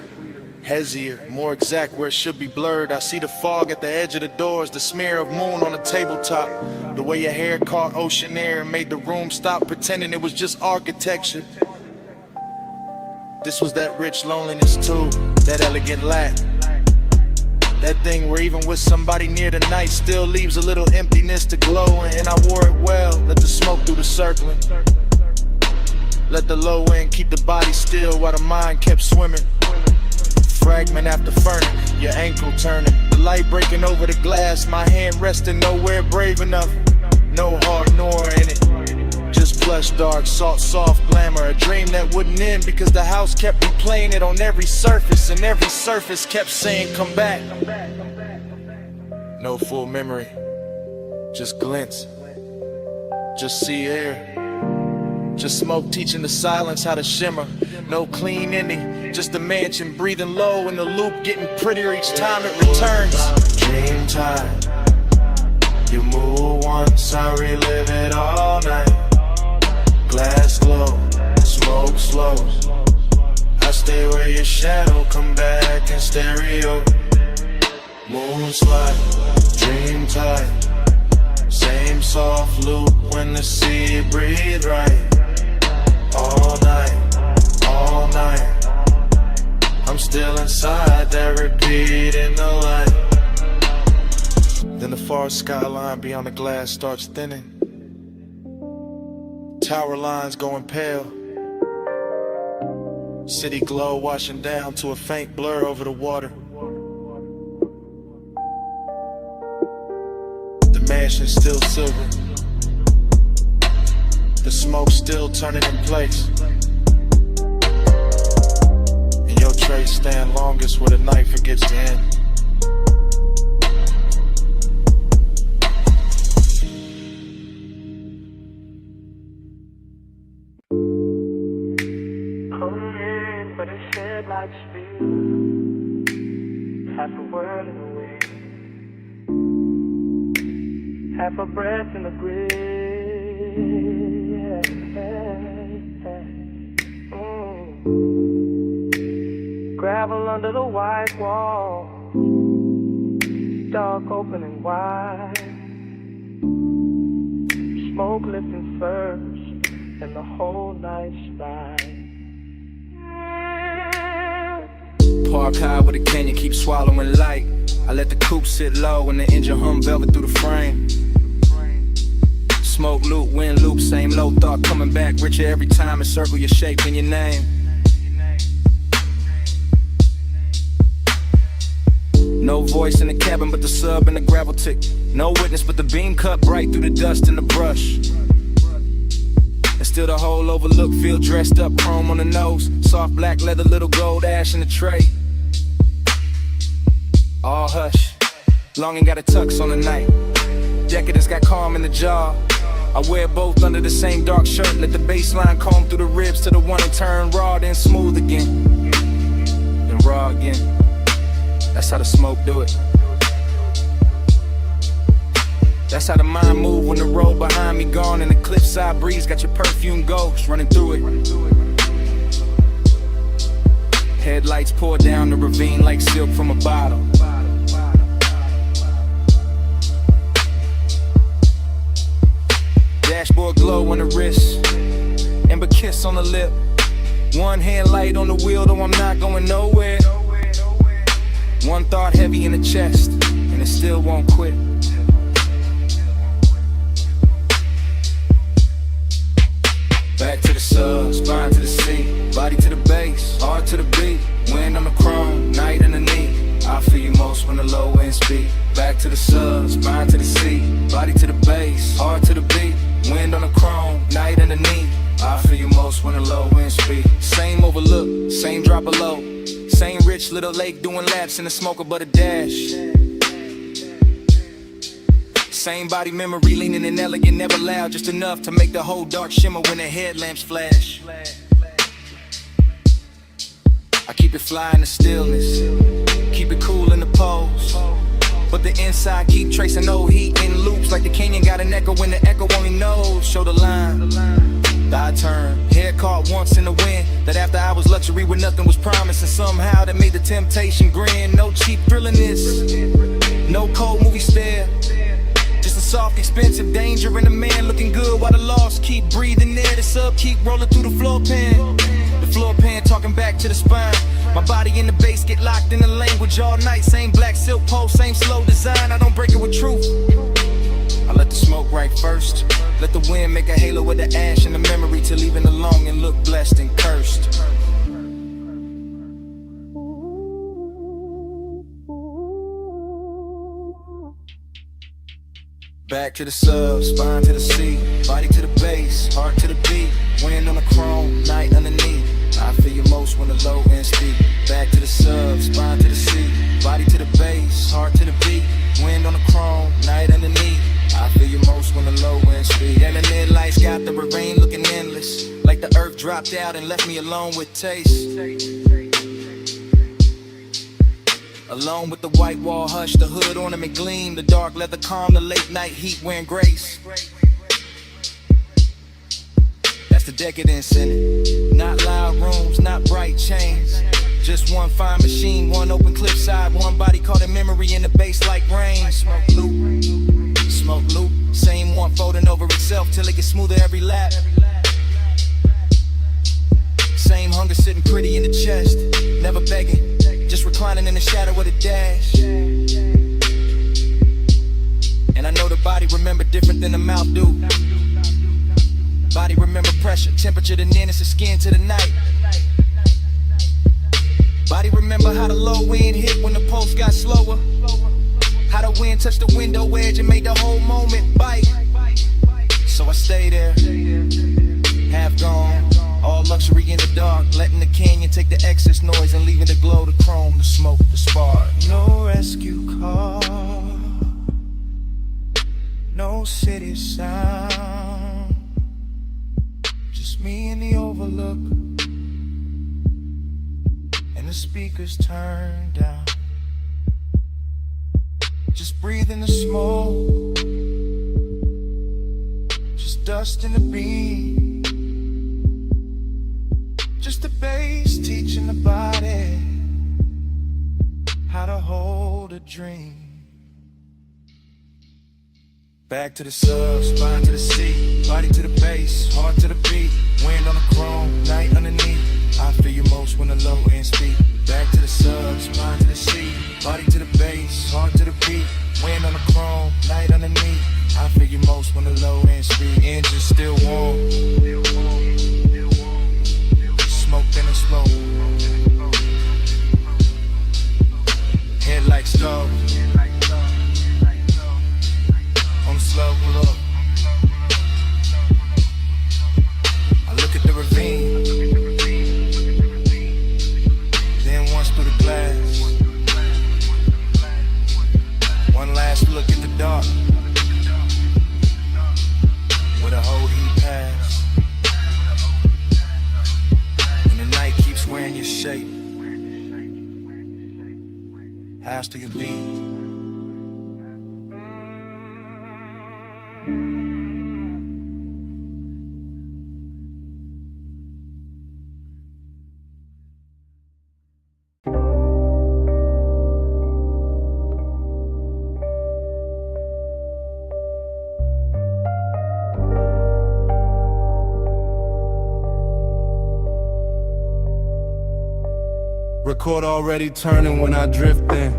hazier, more exact where it should be blurred. I see the fog at the edge of the doors, the smear of moon on the tabletop. The way your hair caught ocean air and made the room stop pretending it was just architecture. This was that rich loneliness too, that elegant lack. That thing where even with somebody near the night still leaves a little emptiness to glow. And I wore it well, let the smoke do the circling. Let the low end keep the body still while the mind kept swimming. Fragment after furnace, your ankle turning. The light breaking over the glass, my hand resting nowhere brave enough. No heart nor in it. Just plush dark, salt soft glamour. A dream that wouldn't end because the house kept replaying it on every surface. And every surface kept saying come back. No full memory, just glints. Just sea air. Just smoke teaching the silence how to shimmer. No clean ending, just a mansion breathing low in the loop, getting prettier each time it returns. Dream time. You move once, I relive it all night. Glass glow, smoke slow. I stay where your shadow come back in stereo. Moonslide, dream time. Same soft loop when the sea breathe right. All night, all night. I'm still inside that repeat in the light. Then the far skyline beyond the glass starts thinning. Tower lines going pale. City glow washing down to a faint blur over the water. The mansion still silver. The smoke still turning in place. And your trace stand longest where the night forgets to end. But it shed like speed. Half a world in a way. Half a breath in the grave. Gravel under the white wall. Dark opening wide. Smoke lifting first. And the whole night's ride. Park high with a canyon, keep swallowing light. I let the coupe sit low and the engine hum velvet through the frame. Smoke loop, wind loop, same low thought coming back richer every time. And circle your shape and your name. No voice in the cabin but the sub and the gravel tick. No witness but the beam cut bright through the dust and the brush. And still the whole overlook, feel dressed up, chrome on the nose. Soft black leather, little gold ash in the tray. All hush, longing got a tux on the night. Decadence got calm in the jaw. I wear both under the same dark shirt. Let the baseline comb through the ribs to the one and turn raw, then smooth again. Then raw again. That's how the smoke do it. That's how the mind move when the road behind me gone and the cliffside breeze got your perfume ghost running through it. Headlights pour down the ravine like silk from a bottle. Dashboard glow on the wrist, amber kiss on the lip. One hand light on the wheel, though I'm not going nowhere. One thought heavy in the chest, and it still won't quit. Back to the sub, spine to the seat, body to the base, heart to the beat. Wind on the chrome, night in the knee. I feel you most when the low end speak. Back to the sub, spine to the seat, body to the base, heart to the beat. Wind on the chrome, night in the knee. I feel you most when the low end speak. Same overlook, same drop below. Same rich little lake doing laps in the smoker but a dash. Same body memory, leaning and elegant, never loud, just enough to make the whole dark shimmer when the headlamps flash. I keep it fly in the stillness, keep it cool in the pose, but the inside keep tracing old heat in loops like the canyon got an echo when the echo only knows. Show the line, I turn, head caught once in the wind. That after hours luxury where nothing was promised, and somehow that made the temptation grin. No cheap thrilling this, no cold movie stare. Just a soft, expensive danger and a man looking good while the lost keep breathing there. The sub keep rolling through the floor pan. The floor pan talking back to the spine. My body in the bass get locked in the language all night. Same black silk pole, same slow design. I don't break it with truth. I let the smoke right first. Let the wind make a halo with the ash and the memory to leaving alone and look blessed and cursed. Back to the sub, spine to the seat, body to the base, heart to the beat. Wind on the chrome, night underneath. I feel you most when the low end speak. Back to the sub, spine to the seat, body to the base, heart to the beat. Wind on the chrome, night underneath. I feel you most when the low end speed. And the midlights got the rain looking endless, like the earth dropped out and left me alone with taste. Alone with the white wall hush, the hood ornament gleam, the dark leather calm, the late night heat wearing grace. That's the decadence in it. Not loud rooms, not bright chains. Just one fine machine, one open cliffside, one body caught in memory in the bass like rain. Smoke loop, same one folding over itself till it gets smoother every lap. Same hunger sitting pretty in the chest, never begging, just reclining in the shadow of the dash. And I know the body remember different than the mouth do. Body remember pressure, temperature, the nearness of skin to the night. Body remember how the low wind hit when the pulse got slower. How the wind touched the window edge and made the whole moment bite. So I stay there, half gone, all luxury in the dark, letting the canyon take the excess noise and leaving the glow, the chrome, the smoke, the spark. No rescue call, no city sound, just me in the overlook, and the speakers turned down. Just breathing the smoke, just dust in the beat, just the bass teaching the body how to hold a dream. Back to the sub, spine to the seat, body to the base, heart to the beat. Wind on the chrome, night underneath. I feel you most when the low end speak. Back to the sub, spine to the seat, body to the base, heart to the beat. Wind on the chrome, night underneath. I feel you most when the low end speed. Engine still warm, smoke in the smoke. Headlights low, on the slow pull up. I look at the ravine, then once through the glass. One last look at the dark, where the whole heat pass. And the night keeps wearing your shape. House to your beat. Record already turning when I drift in.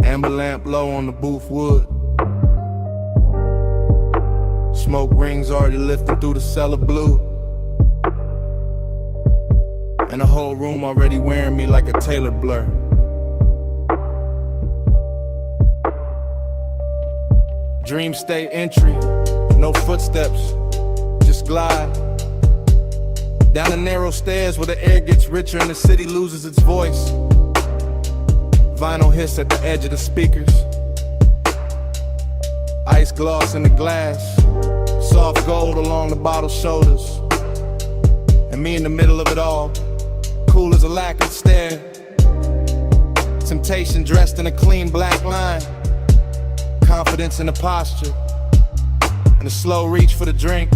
Amber lamp low on the booth wood. Smoke rings already lifting through the cellar blue. And the whole room already wearing me like a tailored blur. Dream state entry, no footsteps, just glide down the narrow stairs where the air gets richer and the city loses its voice. Vinyl hiss at the edge of the speakers. Ice gloss in the glass, soft gold along the bottle's shoulders. And me in the middle of it all, cool as a lacquered stare. Temptation dressed in a clean black line. Confidence in the posture, and a slow reach for the drink,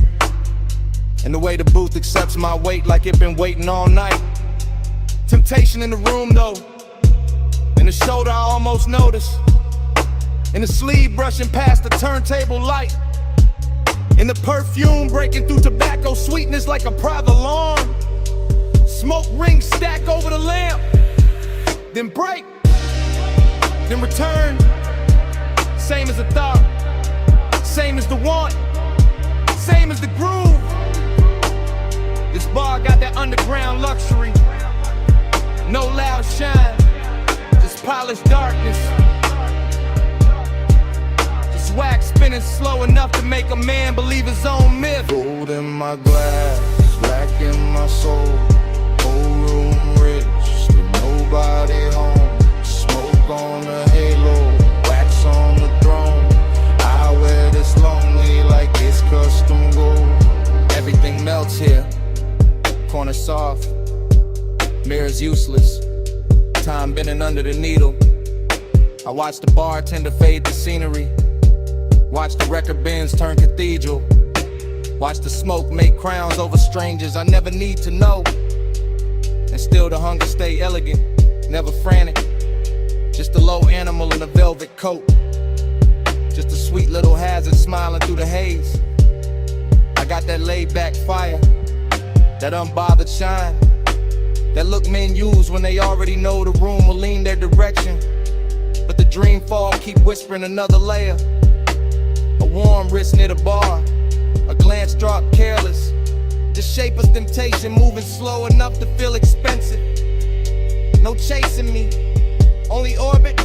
and the way the booth accepts my weight like it been waiting all night. Temptation in the room though, in the shoulder I almost notice, in the sleeve brushing past the turntable light, in the perfume breaking through tobacco sweetness like a private alarm. Smoke rings stack over the lamp, then break, then return. Same as the thought, same as the want, same as the groove. This bar got that underground luxury. No loud shine, just polished darkness. Just wax spinning slow enough to make a man believe his own myth. Gold in my glass, black in my soul. Whole room rich, still nobody home. Smoke on the halo, wax on the throne. I wear this lonely like it's custom gold. Everything melts here, corner soft, mirrors useless. Time bending under the needle. I watch the bartender fade the scenery. Watch the record bins turn cathedral. Watch the smoke make crowns over strangers I never need to know. And still the hunger stay elegant, never frantic. Just a low animal in a velvet coat. Just a sweet little hazard smiling through the haze. I got that laid back fire, that unbothered shine, that look men use when they already know the room will lean their direction. But the dream fall keep whispering another layer. A warm wrist near the bar, a glance drop careless. The shape of temptation moving slow enough to feel expensive. No chasing me, only orbit,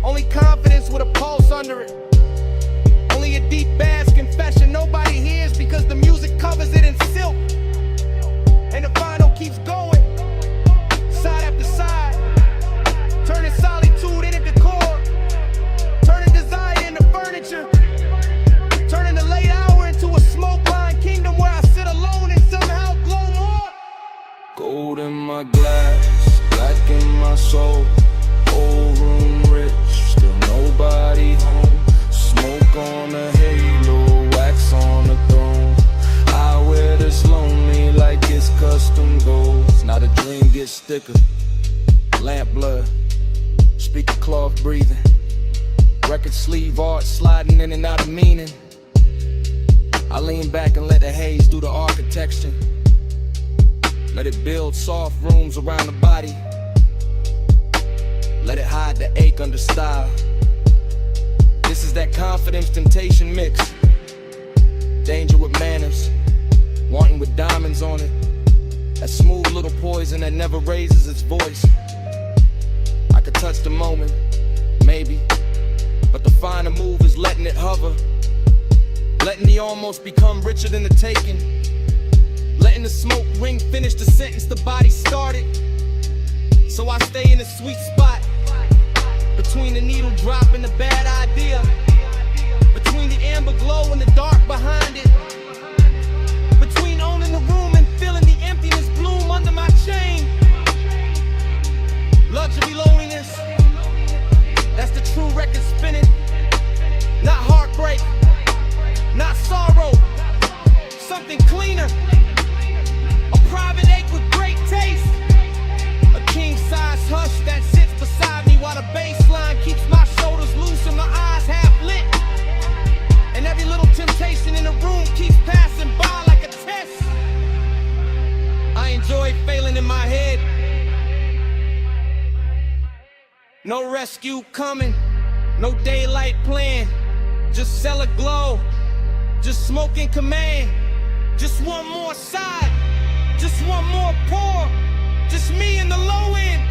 only confidence with a pulse under it. Only a deep bass confession nobody hears because the music covers it in silk. And the vinyl keeps going, side after side, turning solitude into decor, turning desire into furniture, turning the late hour into a smoke-lined kingdom where I sit alone and somehow glow more. Gold in my glass, black in my soul. Whole room rich, still nobody home. Smoke on the halo, wax on the throne. I wear this lonely like it's custom gold. Now the dream gets thicker, lamp blood, speaker cloth breathing, record sleeve art sliding in and out of meaning. I lean back and let the haze do the architecture. Let it build soft rooms around the body. Let it hide the ache under style. This is that confidence temptation mix. Danger with manners, wanting with diamonds on it. That smooth little poison that never raises its voice. I could touch the moment, maybe, but the finer move is letting it hover. Letting the almost become richer than the taking. Letting the smoke ring finish the sentence the body started. So I stay in a sweet spot, between the needle drop and the bad idea, between the amber glow and the dark behind it, between owning the room and feeling the emptiness bloom under my chain. Luxury loneliness, that's the true record spinning. Not heartbreak, not sorrow, something cleaner. A private ache with great taste. A king-size hush that sits beside me while the bass line keeps my shoulders loose and my eyes half lit. And every little temptation in the room keeps rescue coming. No daylight plan, just cellar glow, just smoke in command. Just one more side, just one more pour. Just me in the low end,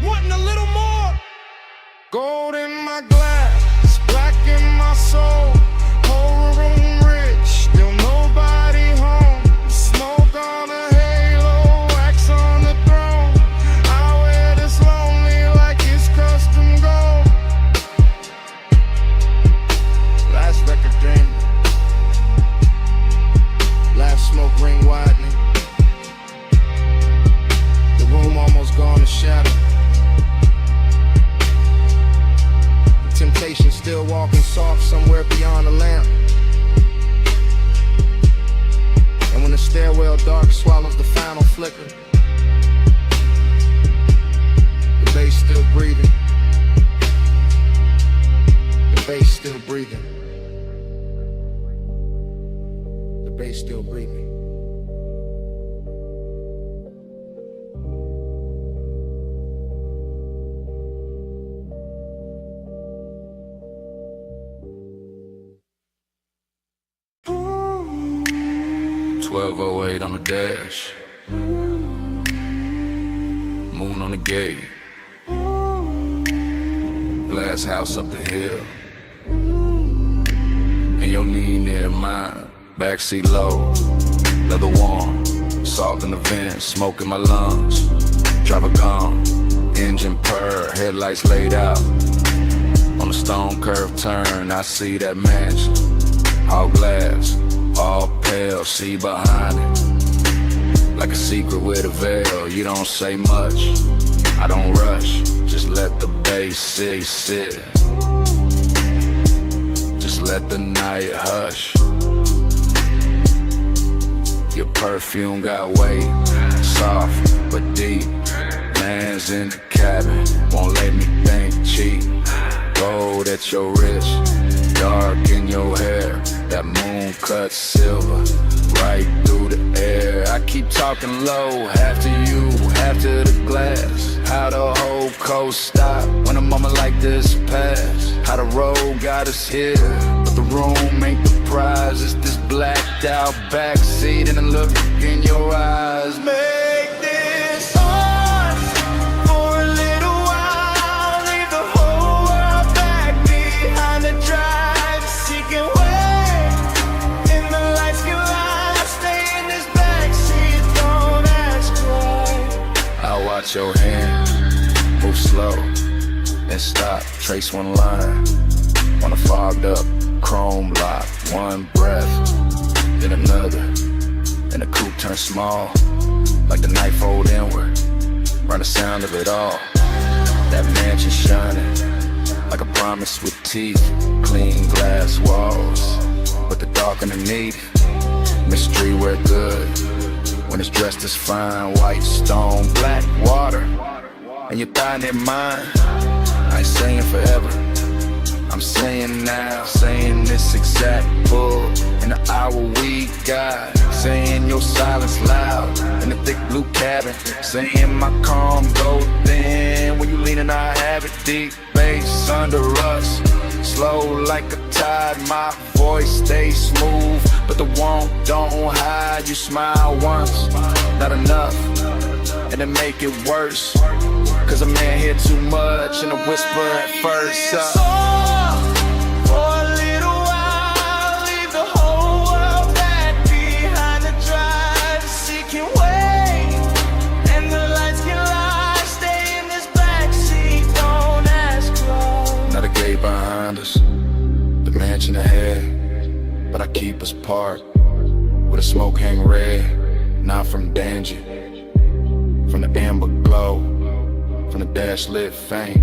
wanting a little more. Gold in my glass, black in my soul. Whole room rich, still nobody home. Smoke on the halo, wax on the throne. I wear this lonely like it's custom gold. Last record dream. Last smoke ring widening. The room almost gone to shadow. Temptation still walking soft somewhere beyond the lamp. And when the stairwell dark swallows the final flicker, the bass still breathing. The bass still breathing. The bass still breathing. .1208 on the dash, moon on the gate, glass house up the hill, and your knee near mine, backseat low, leather warm, salt in the vents, smoke in my lungs, driver gone, engine purr, headlights laid out, on the stone curve turn, I see that mansion, all glass, all pale, see behind it, like a secret with a veil, you don't say much, I don't rush, just let the bass sit, just let the night hush, your perfume got weight, soft but deep, man's in the cabin, won't let me think cheap, gold at your wrist, dark in your hair, that moon cut silver, right through the air. I keep talking low, half to you, half to the glass. How the whole coast stop when a moment like this pass. How the road got us here, but the room ain't the prize. It's this blacked out backseat and a look in your eyes. Make this ours for a little while. Leave the whole world back behind the drive. Seeking way in the lights can lie. Stay in this backseat, don't ask why. I'll watch your hand move slow and stop. Trace one line on a fogged up chrome lock. One breath, then another, and the coupe turns small, like the night fold inward. Run the sound of it all. That mansion shining like a promise with teeth. Clean glass walls, but the dark underneath. Mystery wear good when it's dressed as fine. White stone, black water, and your thigh near mine. I ain't saying forever, I'm saying now, saying this exact bull in the hour we got, saying your silence loud in the thick blue cabin, saying my calm go thin when you lean and I have it deep bass under us, slow like a tide, my voice stays smooth, but the want don't hide. You smile once, not enough, and then make it worse, cause a man hear too much and a whisper at first. For a little while, leave the whole world back behind the drive. Seeking way, and the lights can lie. Stay in this backseat, don't ask why. Now the gate behind us, the mansion ahead, but I keep us parked with a smoke hang red, not from danger, from the amber glow, from the dash lit faint,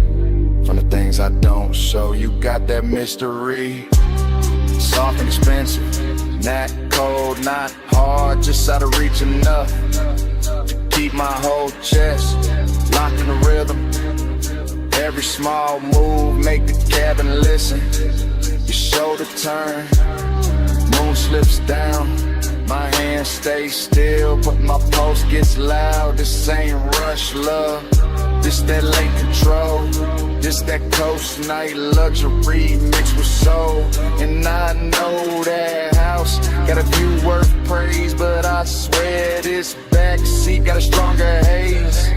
from the things I don't show. You got that mystery, soft and expensive, not cold, not hard, just out of reach enough to keep my whole chest locked in the rhythm. Every small move make the cabin listen. Your shoulder turn, moon slips down, my hand stays still, but my pulse gets loud. This ain't rush love, this that late control. This that coast night luxury mixed with soul. And I know that house got a view worth praise, but I swear this backseat got a stronger haze.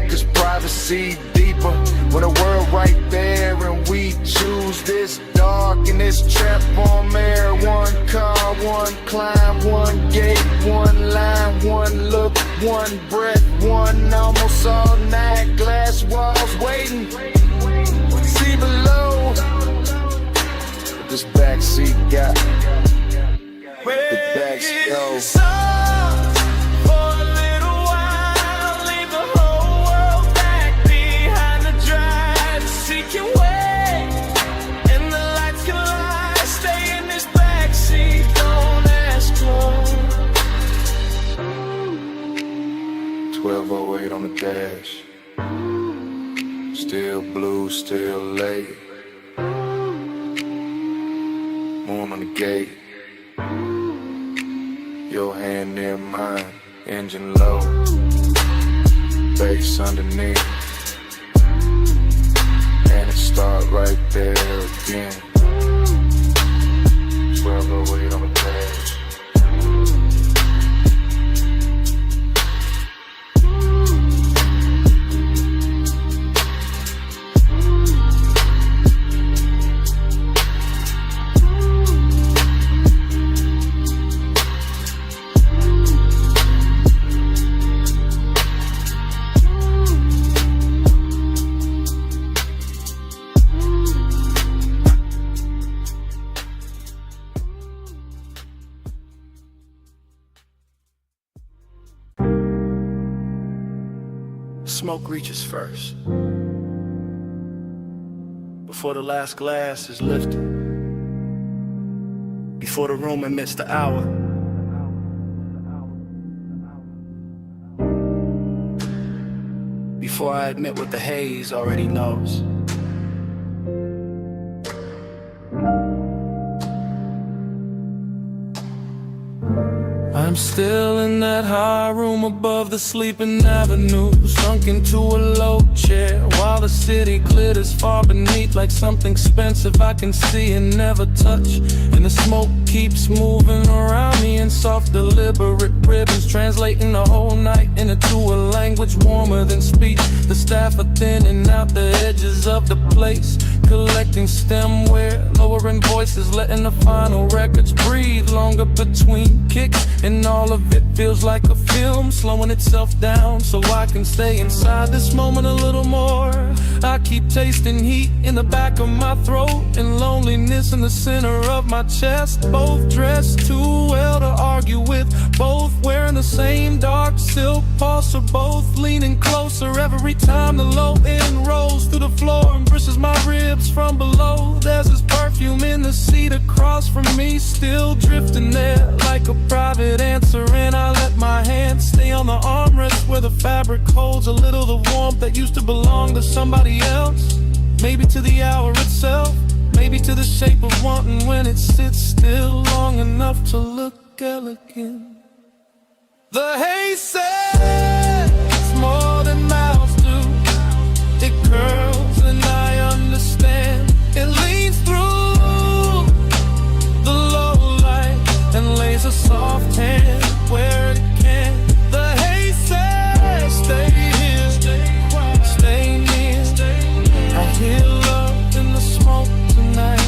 Cause privacy deeper when the world right there, and we choose this dark and this trap on air. One car, one climb, one gate, one line, one look, one breath, one almost all night. Glass walls waiting, see below what this backseat got. The backseat. On the dash, still blue, still late. Moon on the gate, your hand near mine, engine low, bass underneath, and it start right there again. 1208 on the dash. Smoke reaches first, before the last glass is lifted, before the room admits the hour. Before I admit what the haze already knows. I'm still in that high room above the sleeping avenue, sunk into a low chair while the city glitters far beneath like something expensive I can see and never touch. And the smoke keeps moving around me in soft deliberate ribbons, translating the whole night into a language warmer than speech. The staff are thinning out the edges of the place, collecting stemware, lowering voices, letting the final records breathe longer between kicks. And all of it feels like a film, slowing itself down so I can stay inside this moment a little more. I keep tasting heat in the back of my throat and loneliness in the center of my chest. Both dressed too well to argue with, both wearing the same dark silk pulse, or both leaning closer every time the low end rolls through the floor and pushes my ribs from below. There's this perfume in the seat across from me, still drifting there like a private answer, and I let my hands stay on the armrest where the fabric holds a little the warmth that used to belong to somebody else. Maybe to the hour itself, maybe to the shape of wanting when it sits still long enough to look elegant. The haze says more than mouths do. It curls and I understand. It leans through the low light and lays a soft hand where it can. The haze says stay here, stay near. I hear love in the smoke tonight,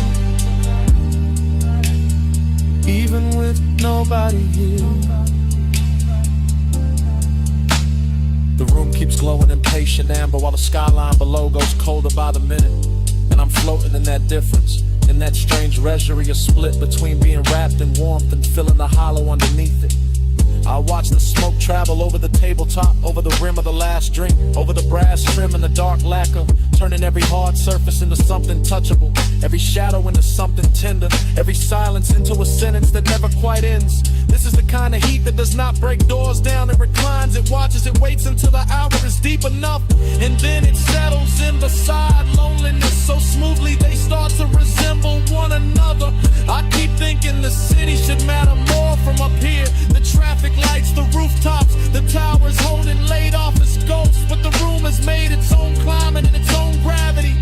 even with nobody here. The room keeps glowing in patient amber while the skyline below goes colder by the minute. And I'm floating in that difference, in that strange reverie, a split between being wrapped in warmth and feeling the hollow underneath it. I watch the smoke travel over the tabletop, over the rim of the last drink, over the brass trim and the dark lacquer, turning every hard surface into something touchable, every shadow into something tender, every silence into a sentence that never quite ends. This is the kind of heat that does not break doors down. It reclines, it watches, it waits until the hour is deep enough, and then it settles in beside loneliness so smoothly they start to resemble one another. I keep thinking the city should matter more from up here. The traffic lights, the rooftops, the towers holding laid off as ghosts, but the room has made its own climate and its own gravity.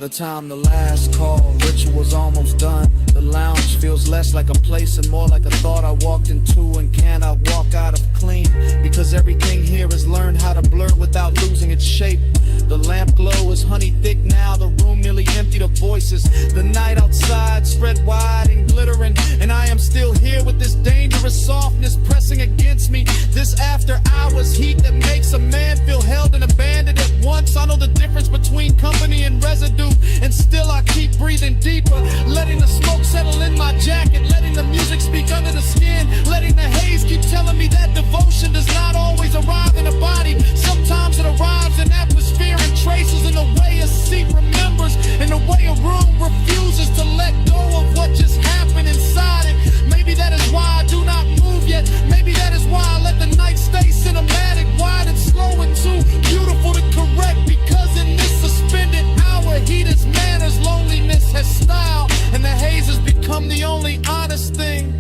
the time the last call, ritual's almost done. The lounge feels less like a place and more like a thought I walked into and cannot walk out of clean. Because everything here is learned how to blur without losing its shape. The lamp glow is honey thick now, the room nearly emptied of voices. The night outside spread wide and glittering, and I am still here with this dangerous softness pressing against me. This after hours heat that makes a man feel held and abandoned at once. I know the difference between company and residue, and still I keep breathing deeper, letting the smoke settle in my jacket, letting the music speak under the skin, letting the haze keep telling me that devotion does not always arrive in a body. Sometimes it arrives in atmosphere and traces, in the way a seat remembers, in the way a room refuses to let go of what just happened inside it. Maybe that is why I do not move yet. Maybe that is why I let the night stay cinematic, wide and slow and too beautiful to correct. Because in this suspended hour, heat is manners, loneliness has style, and the haze has become the only honest thing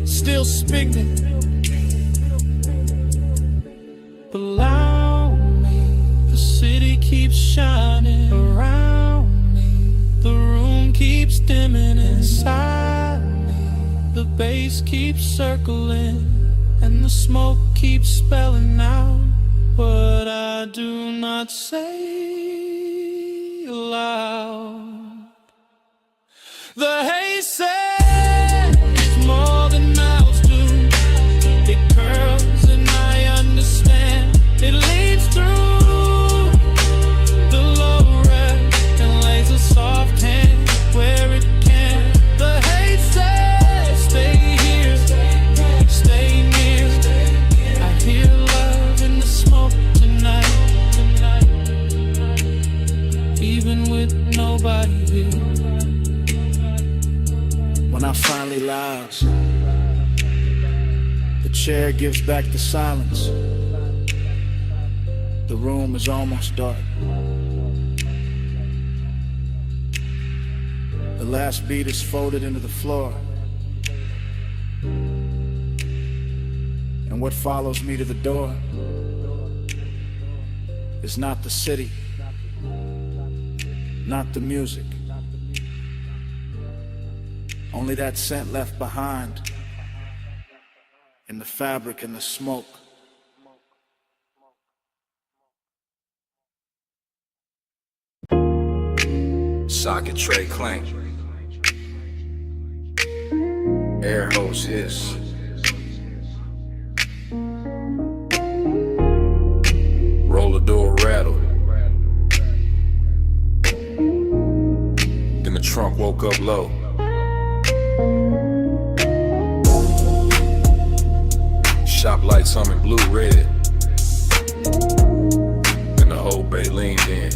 still speaking. Allow me, the city keeps shining around me, the room keeps dimming inside me, the bass keeps circling, and the smoke keeps spelling out what I do not say aloud. The haze says more than mouths do. It curls and I understand. It leads through the low red and lays a soft hand where it can. The haze says stay here, stay near. I hear love in the smoke tonight, even with nobody here. When I finally lounge, the chair gives back the silence. The room is almost dark. The last beat is folded into the floor, and what follows me to the door is not the city, not the music, only that scent left behind in the fabric and the smoke. Socket tray clank. Air hose hiss. Roller door rattle. Then the trunk woke up low. Shop lights humming blue red. And the whole bay leaned in.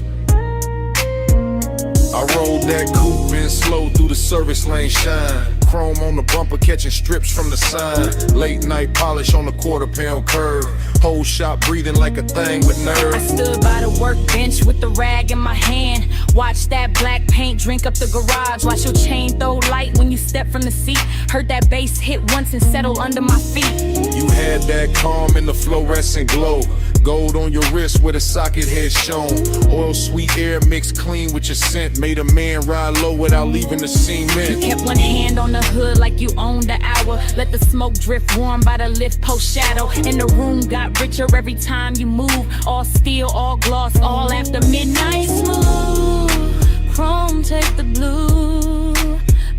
I rolled that coupe in slow through the service lane shine. Chrome on the bumper catching strips from the sign. Late night polish on the quarter-pound curve. Whole shop breathing like a thing with nerve. I stood by the workbench with the rag in my hand. Watch that black paint drink up the garage. Watch your chain throw light when you step from the seat. Heard that bass hit once and settle under my feet. You had that calm in the fluorescent glow. Gold on your wrist where the socket head shown. Oil sweet air mixed clean with your scent. Made a man ride low without leaving the cement. You kept one hand on the hood like you owned the hour. Let the smoke drift warm by the lift post shadow. And the room got richer every time you move. All steel, all gloss, all after midnight. Smooth, chrome take the blue,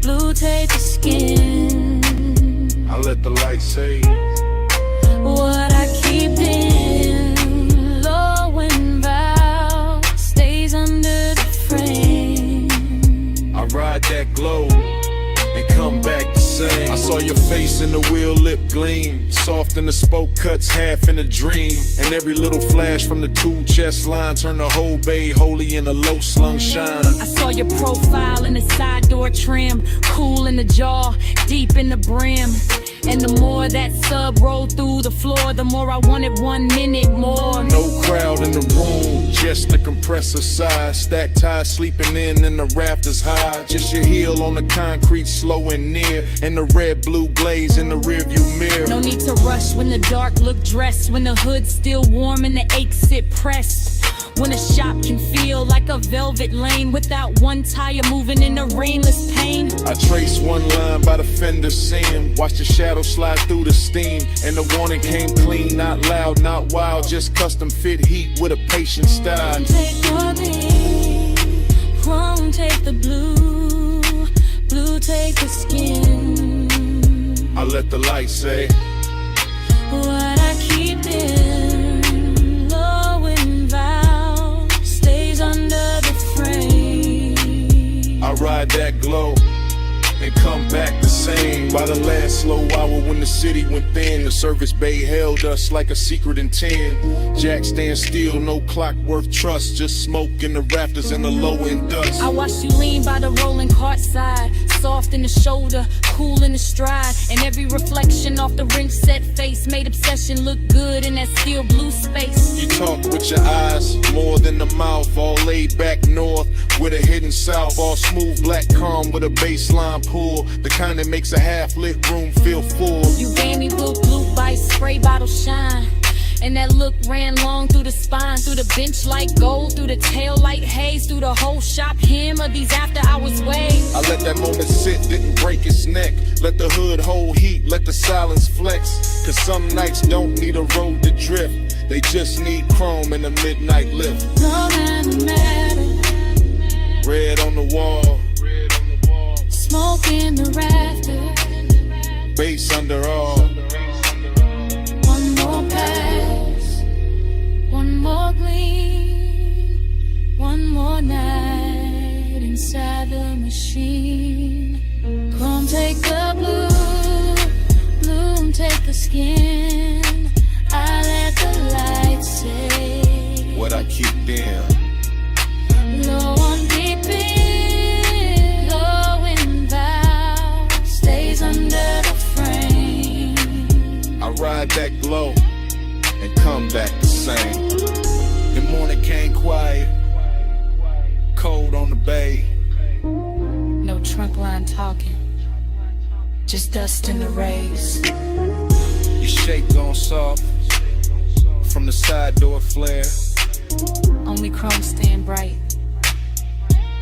blue take the skin. I let the light say what I keep in, low and bow, stays under the frame. I ride that glow and come back the same. I saw your face in the wheel lip gleam. Soft in the spoke cuts, half in a dream. And every little flash from the two chest line turned the whole bay holy in a low slung shine. I saw your profile in the side door trim, cool in the jaw, deep in the brim. And the more that sub rolled through the floor, the more I wanted 1 minute more. No crowd in the room, just the compressor side. Stacked tie sleeping in and the rafters high. Just your heel on the concrete slow and near. And the red blue glaze in the rearview mirror. No need to rush when the dark look dressed. When the hood's still warm and the aches sit pressed. When a shop can feel like a velvet lane without one tire moving in the rainless pain. I trace one line by the fender seam, watch the shadow slide through the steam, and the warning came clean, not loud, not wild, just custom fit heat with a patient style. Take the green, chrome take the blue, blue take the skin. I let the light say what I keep in low and vow stays under the frame. I ride that glow and come back the same. By the last slow hour when the city went thin, the service bay held us like a secret in 10. Jack stand still, no clock worth trust, just smoke in the rafters and the low end dust. I watched you lean by the rolling cart side, soft in the shoulder, cool in the stride, and every reflection off the ring set face made obsession look good in that steel blue space. You talk with your eyes more than the mouth, all laid back north with a hidden south, all smooth black calm with a baseline pull, the kind that makes a half-lit room feel full. You gave me blue by spray bottle shine, and that look ran long through the spine, through the bench like gold, through the tail light haze, through the whole shop hem of these after hours waves. I let that moment sit, didn't break its neck. Let the hood hold heat, let the silence flex. Cause some nights don't need a road to drift, they just need chrome and a midnight lift. Love and matter, red on the wall, smoke in the rafters, bass under all. One more pass, one more gleam, one more night inside the machine. Come take the blue, bloom take the skin. I let the light say what I keep in. low on deep in, low in vow stays under the frame. I ride that glow and come back the same. The morning came quiet, cold on the bay. No trunk line talking, just dust in the rays. Your shape gone soft from the side door flare, Only chrome stand bright,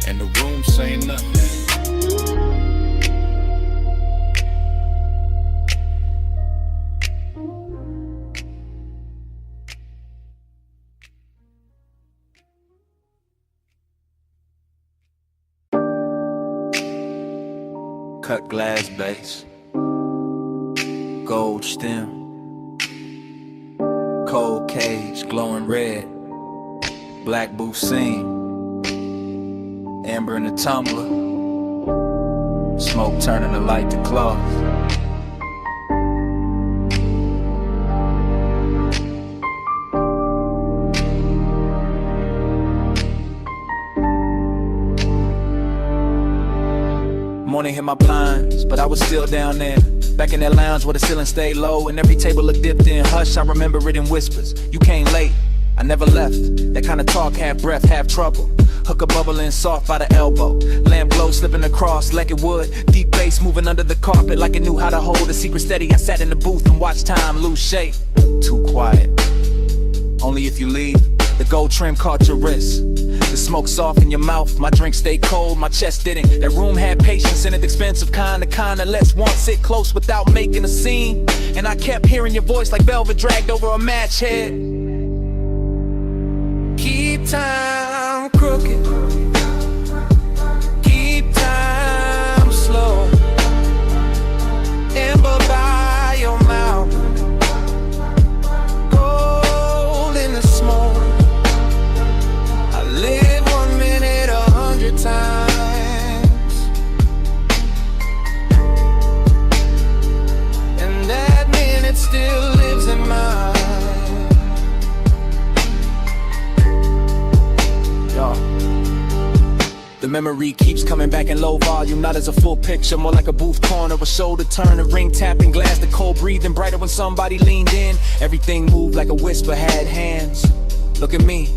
and the room say nothing. Cut glass base, gold stem, cold cage glowing red, black booth seam, amber in the tumbler, smoke turning the light to cloth. Morning hit my blinds, but I was still down there, back in that lounge where the ceiling stayed low and every table looked dipped in hush. I remember it in whispers. You came late, I never left. That kind of talk, half breath, half trouble. Hooker bubbling soft by the elbow, lamp glow slipping across like it would. Deep bass moving under the carpet like it knew how to hold a secret steady. I sat in the booth and watched time lose shape. Too quiet, only if you leave. The gold trim caught your wrist, the smoke soft in your mouth. My drink stayed cold, my chest didn't. That room had patience in it, expensive kind, the kind that lets one sit close without making a scene. And I kept hearing your voice like velvet dragged over a match head. Keep time crooked, keep time slow. Amber by your mouth, gold in the smoke. I live 1 minute 100 times, and that minute still lives in mine. The memory keeps coming back in low volume, not as a full picture, more like a booth corner, a shoulder turn, a ring tapping glass, the cold breathing brighter when somebody leaned in. Everything moved like a whisper had hands. Look at me,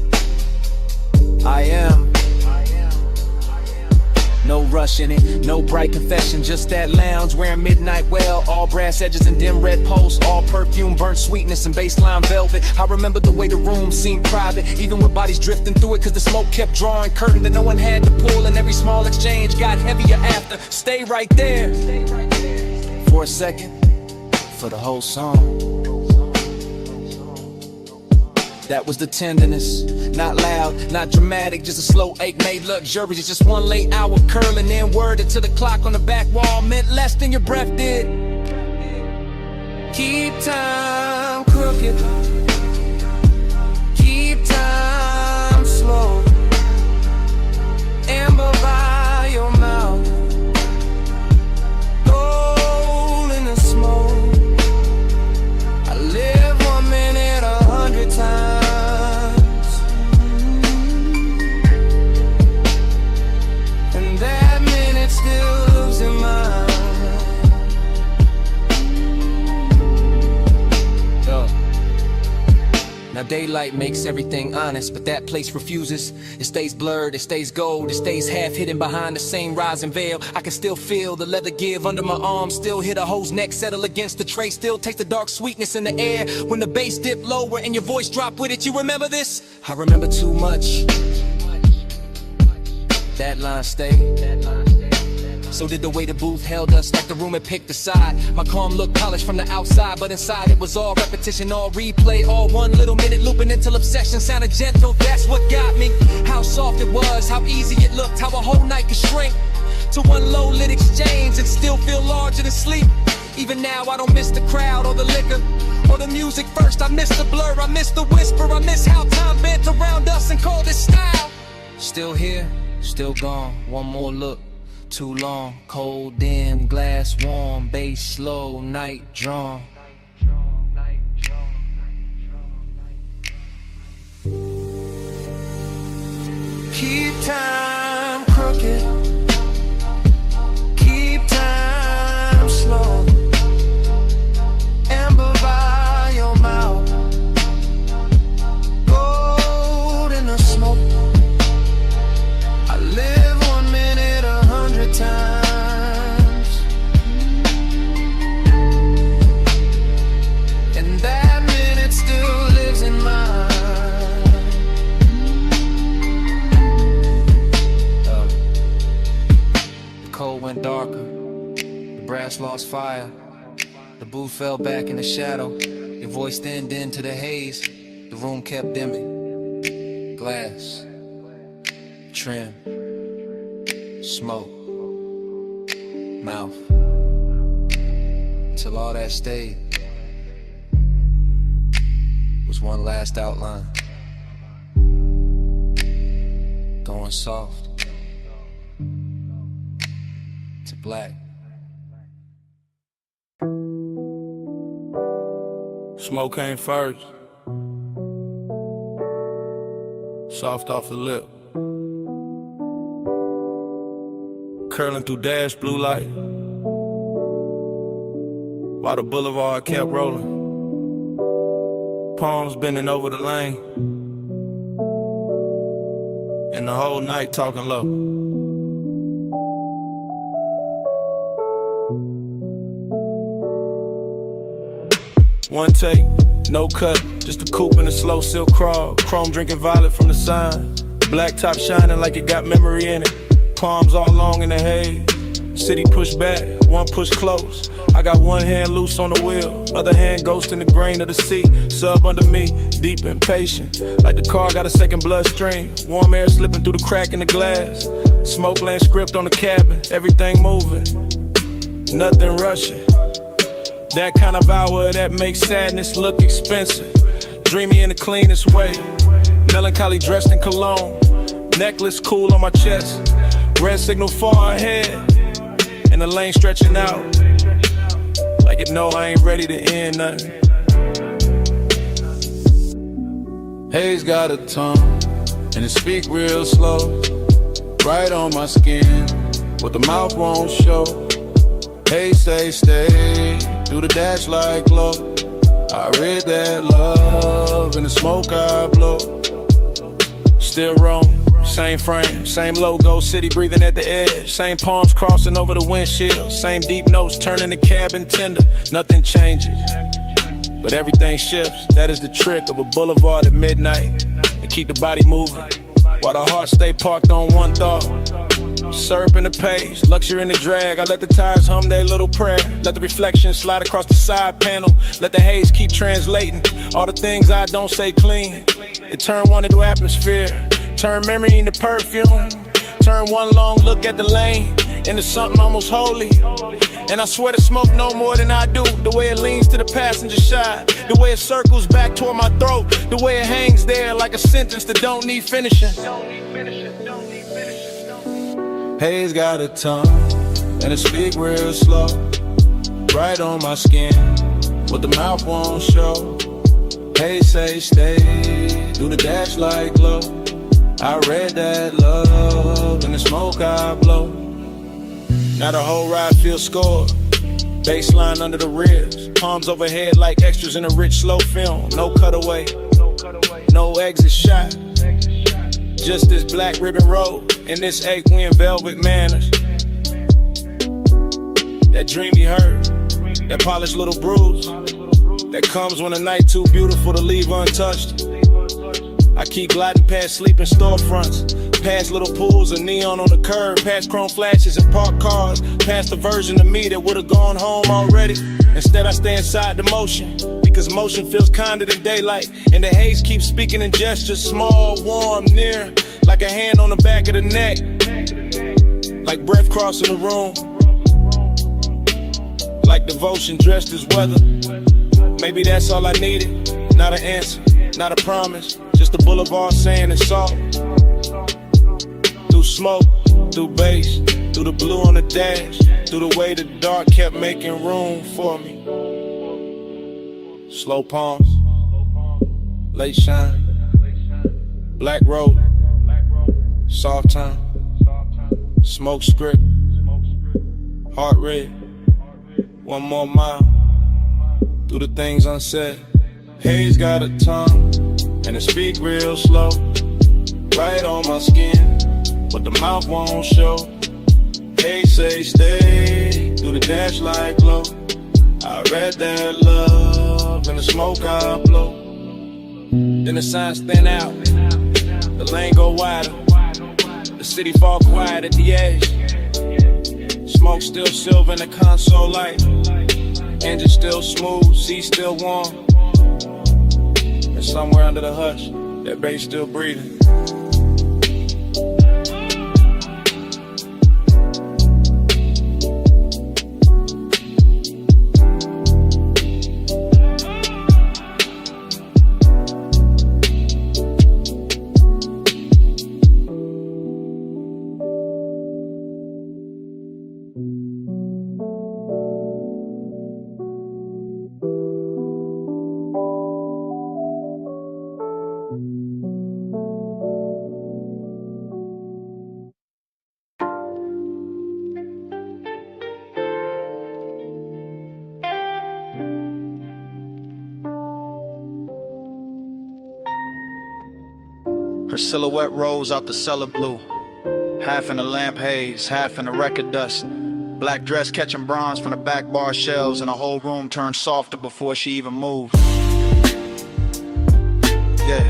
I am No rush in it, no bright confession, just that lounge wearing midnight well, all brass edges and dim red posts, all perfume, burnt sweetness and baseline velvet. I remember the way the room seemed private, even with bodies drifting through it, cause the smoke kept drawing curtain that no one had to pull, and every small exchange got heavier after. Stay right there for a second, for the whole song. That was the tenderness, not loud, not dramatic, just a slow ache made luxurious. Just one late hour curling, then worded to the clock on the back wall meant less than your breath did. Keep time crooked, keep time slow, amber by your mouth, gold in the smoke. I live 1 minute 100 times. Now daylight makes everything honest, but that place refuses. It stays blurred, it stays gold, it stays half hidden behind the same rising veil. I can still feel the leather give under my arm, still hear the hoe's neck settle against the tray, still taste the dark sweetness in the air when the bass dip lower and your voice drop with it. You remember this? I remember too much. That line stayed. So did the way the booth held us, like the room had picked a side. My calm looked polished from the outside, but inside it was all repetition, all replay, all 1 little minute looping until obsession sounded gentle. That's what got me. How soft it was, how easy it looked, how a whole night could shrink to one low lit exchange and still feel larger than sleep. Even now I don't miss the crowd or the liquor or the music first. I miss the blur, I miss the whisper, I miss how time bent around us and called it style. Still here, still gone, one more look. Too long, cold, dim, glass warm, bass slow, night drawn. Keep time crooked, keep time slow, amber by your mouth, gold in the smoke. I live 1 minute 100 times, and that minute still lives in mine. The cold went darker, the brass lost fire, the booth fell back in the shadow, your voice thinned into the haze, the room kept dimming. Glass, trim, smoke, mouth, till all that stayed was one last outline, going soft to black. Smoke came first, soft off the lip, curling through dash blue light, while the boulevard kept rolling, palms bending over the lane, and the whole night talking low. One take, no cut, just a coupe and a slow silk crawl, chrome drinking violet from the sign, black top shining like it got memory in it. Palms all long in the haze, city push back, one push close. I got one hand loose on the wheel, other hand ghost in the grain of the sea. Sub under me, deep impatient, like the car got a second bloodstream. Warm air slipping through the crack in the glass, smoke laying script on the cabin, everything moving, nothing rushing. That kind of hour that makes sadness look expensive. Dreamy in the cleanest way, melancholy dressed in cologne, necklace cool on my chest, red signal far ahead, and the lane stretching out, like it know I ain't ready to end nothing. Haze got a tongue, and it speak real slow, right on my skin, what the mouth won't show. Haze say stay, through the dash like glow. I read that love in the smoke I blow. Still roam, Same frame, same logo, city breathing at the edge. Same palms crossing over the windshield. Same deep notes turning the cabin tender. Nothing changes, but everything shifts. That is the trick of a boulevard at midnight. And keep the body moving while the heart stay parked on one thought. Syrup in the page, luxury in the drag. I let the tires hum their little prayer. Let the reflection slide across the side panel. Let the haze keep translating all the things I don't say clean. It turn one into atmosphere, turn memory into perfume. Turn one long look at the lane into something almost holy. And I swear to smoke no more than I do. The way it leans to the passenger side, the way it circles back toward my throat, the way it hangs there like a sentence that don't need finishing. Haze got a tongue, and it speak real slow. Right on my skin, what the mouth won't show. Haze say stay, do the dash like glow. I read that love, in the smoke I blow. Now the whole ride feels scored. Baseline under the ribs, palms overhead like extras in a rich slow film. No cutaway, no exit shot. Just this black ribbon road and this 8-win velvet manners. That dreamy hurt, that polished little bruise that comes when a night too beautiful to leave untouched. I keep gliding past sleeping storefronts, past little pools of neon on the curb, past chrome flashes and parked cars, past the version of me that would've gone home already. Instead I stay inside the motion, because motion feels kinder than daylight. And the haze keeps speaking in gestures, small, warm, near, like a hand on the back of the neck, like breath crossing the room, like devotion dressed as weather. Maybe that's all I needed, not an answer, not a promise, just a boulevard saying it's all. Through smoke, through bass, through the blue on the dash, through the way the dark kept making room for me. Slow palms, late shine, black road, soft time, smoke script, heart rate, one more mile, through the things unsaid. Haze got a tongue, and it speak real slow, right on my skin, but the mouth won't show. Haze say stay, through the dash like glow. I read that love, in the smoke I blow. Then the signs thin out, the lane go wider, the city fall quiet at the edge. Smoke still silver in the console light, engine still smooth, seat still warm. And somewhere under the hush, that bass still breathing. Her silhouette rose out the cellar blue, half in the lamp haze, half in the record dust. Black dress catching bronze from the back bar shelves, and the whole room turned softer before she even moved. Yeah.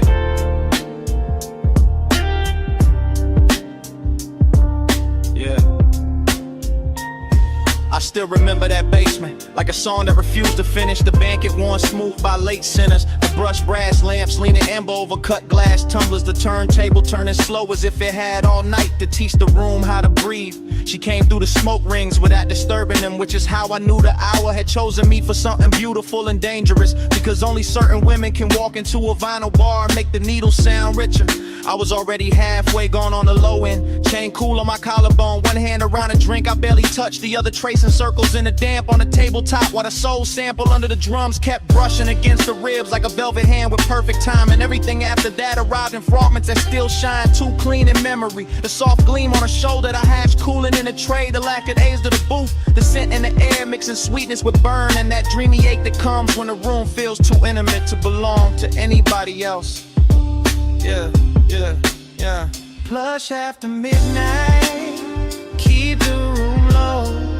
I still remember that basement, like a song that refused to finish. The banquet worn smooth by late sinners. The brushed brass lamps leaning amber over cut glass tumblers. The turntable turning slow as if it had all night to teach the room how to breathe. She came through the smoke rings without disturbing them, which is how I knew the hour had chosen me for something beautiful and dangerous. Because only certain women can walk into a vinyl bar and make the needle sound richer. I was already halfway gone on the low end, chain cool on my collarbone, one hand around a drink I barely touched, the other tracing circles in the damp on the tabletop, while the soul sample under the drums kept brushing against the ribs like a velvet hand with perfect time. And everything after that arrived in fragments that still shine too clean in memory. The soft gleam on her shoulder, the hash cooling in the tray, the lack of A's to the booth, the scent in the air mixing sweetness with burn, and that dreamy ache that comes when the room feels too intimate to belong to anybody else. Yeah. Plush after midnight, keep the room low.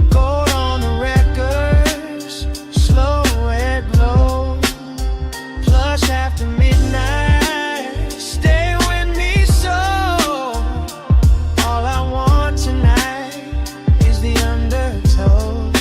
Gold on the records, slow red glow. Plush after midnight, stay with me so. All I want tonight is the undertow.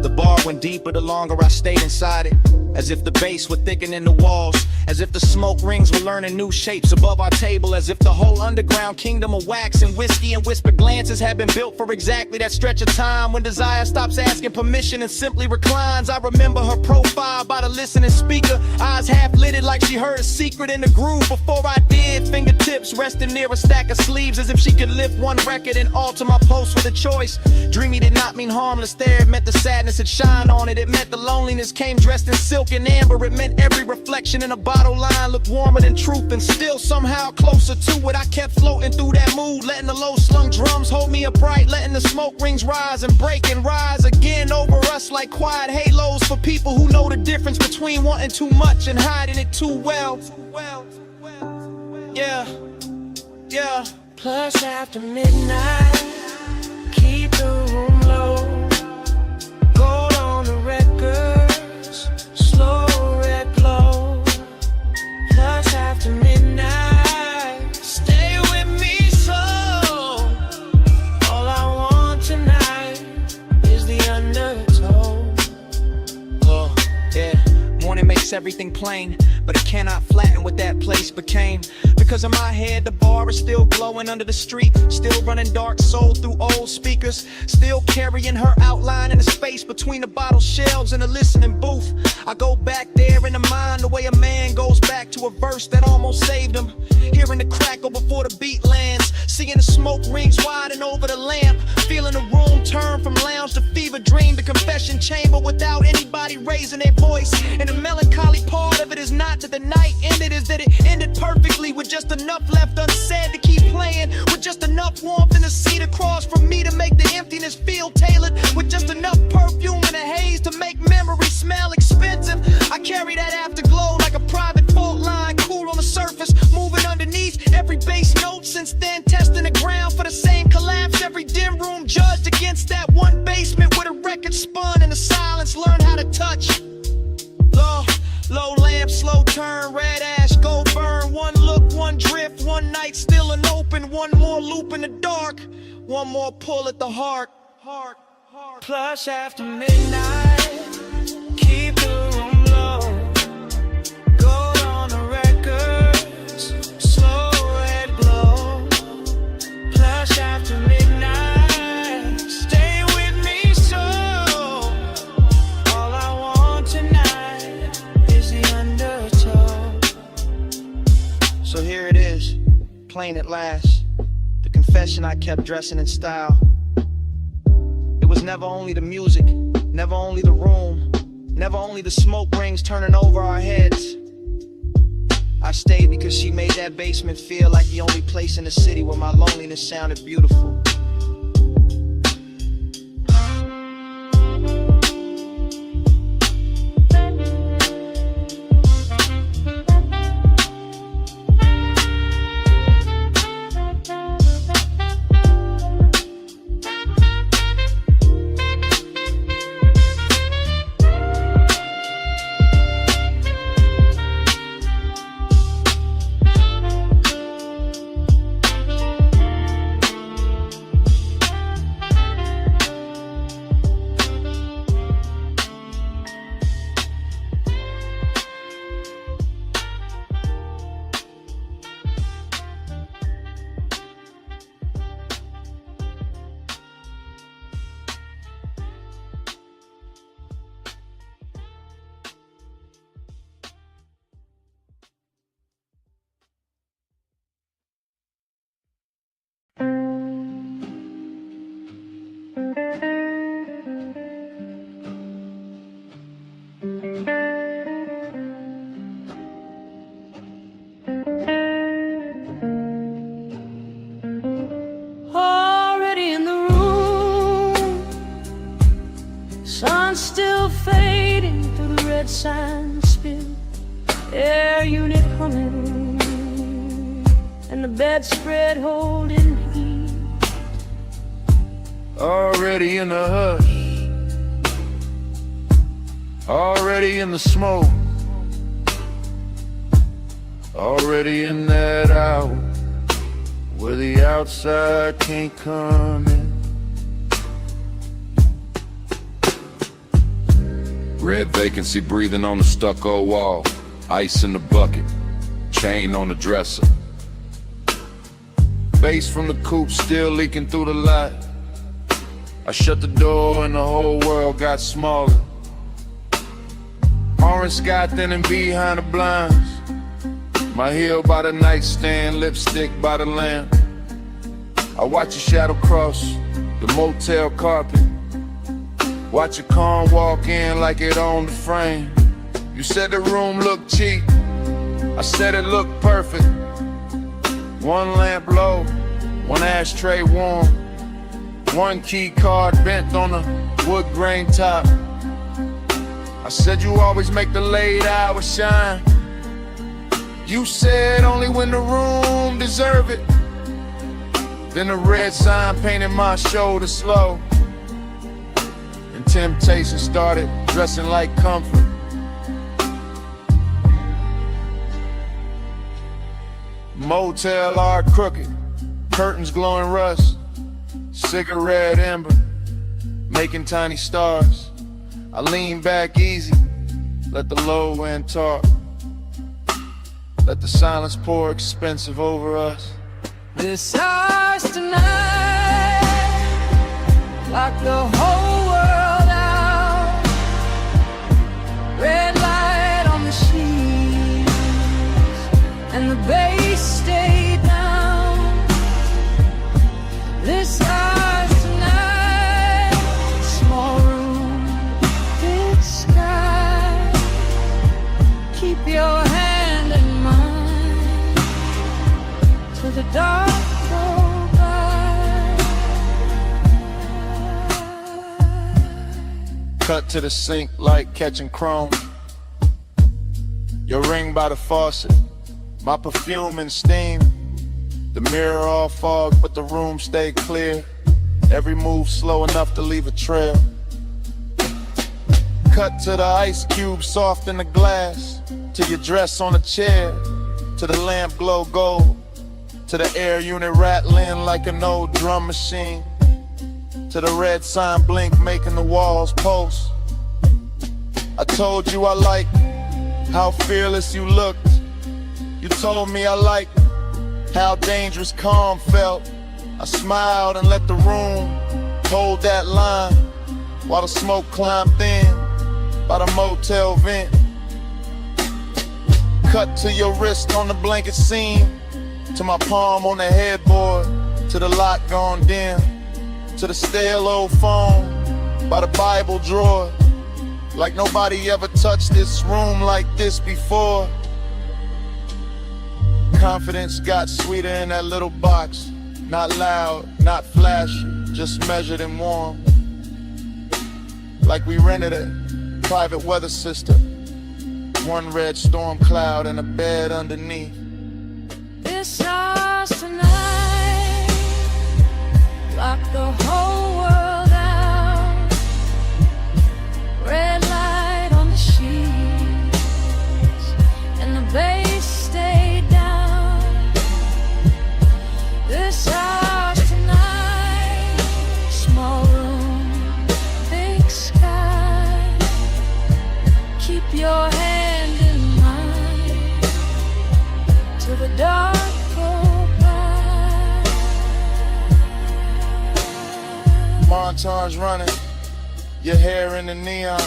The bar went deeper the longer I stayed inside it. As if the bass were thickening the walls, as if the smoke rings were learning new shapes above our table, as if the whole underground kingdom of wax and whiskey and whispered glances had been built for exactly that stretch of time when desire stops asking permission and simply reclines. I remember her profile by the listening speaker, eyes half lidded like she heard a secret in the groove before I did. Fingertips resting near a stack of sleeves as if she could lift one record and alter my post with a choice. Dreamy did not mean harmless there, it meant the sadness had shined on it. It meant the loneliness came dressed in silk and amber. It meant every reflection in a bottle line looked warmer than truth and still somehow closer to it. I kept floating through that mood, letting the low slung drums hold me upright, letting the smoke rings rise and break and rise again over us like quiet halos for people who know the difference between wanting too much and hiding it too well. Yeah, yeah. Plush after midnight, keep the room low. Gold on the records, slow red glow. Plush after midnight, stay with me so. All I want tonight is the undertow. Oh, yeah. Morning makes everything plain, but it cannot flatten what that place became. Because in my head, the bar is still glowing under the street, still running Dark Soul through old speakers, still carrying her outline in the space between the bottle shelves and the listening booth. I go back there in the mind the way a man goes back to a verse that almost saved him. Hearing the crackle before the beat lands, seeing the smoke rings widen over the lamp, feeling the room turn from lounge to fever dream to confession chamber without anybody raising their voice. And the melancholy part of it is not that the night ended, is that it ended perfectly with just enough left unsaid to keep playing, with just enough warmth in the seat across from me to make the emptiness feel tailored, with just enough perfume and a haze to make memories smell expensive. I carry that afterglow like a private fault line, cool on the surface, moving underneath every bass note. Since then, testing the ground for the same collapse. Every dim room judged against that one basement where the record spun and the silence learned how to touch. Low lamp, slow turn, red ash, go burn. One look, one drift, one night still an open. One more loop in the dark, one more pull at the heart. Plush after midnight, keep the room low. Gold on the records, slow red glow. Plush after midnight, stay with me so. All I want tonight is the undertow. So here it is, plain at last, the confession I kept dressing in style. It was never only the music, never only the room, never only the smoke rings turning over our heads. I stayed because she made that basement feel like the only place in the city where my loneliness sounded beautiful. Already in the room, sun still fading through the red sand spill. Air unit humming, bedspread holding heat. Already in the hush, already in the smoke, already in that hour where the outside can't come in. Red vacancy breathing on the stucco wall, ice in the bucket, chain on the dresser. Bass from the coupe still leaking through the light. I shut the door and the whole world got smaller. Orange sky thinning behind the blinds. My heel by the nightstand, lipstick by the lamp. I watch your shadow cross the motel carpet. Watch your car walk in like it owned the frame. You said the room looked cheap, I said it looked perfect. One lamp low, one ashtray warm, one key card bent on the wood grain top. I said you always make the late hours shine. You said only when the room deserve it. Then the red sign painted my shoulder slow, and temptation started dressing like comfort. Motel art crooked, curtains glowing rust, cigarette ember, making tiny stars. I lean back easy, let the low end talk. Let the silence pour expensive over us. This house tonight, lock the whole world out. Red light on the sheets, and the bass stay down. This house tonight, small room, big sky. Keep your hand in mine till the dark go by. Cut to the sink like catching chrome. Your ring by the faucet, my perfume and steam. The mirror all fog, but the room stay clear. Every move slow enough to leave a trail. Cut to the ice cube soft in the glass, to your dress on a chair, to the lamp glow gold, to the air unit rattling like an old drum machine, to the red sign blink making the walls pulse. I told you I liked how fearless you looked. You told me I liked how dangerous calm felt. I smiled and let the room hold that line while the smoke climbed thin by the motel vent. Cut to your wrist on the blanket seam, to my palm on the headboard, to the lock gone dim, to the stale old phone by the Bible drawer. Like nobody ever touched this room like this before. Confidence got sweeter in that little box. Not loud, not flashy, just measured and warm. Like we rented a private weather system. One red storm cloud and a bed underneath. This house tonight, lock the whole world out. Red light on the sheets, and the bass stay down. This house tonight, small room, big sky. Keep your hand in mine till the dark go by. Montage running, your hair in the neon,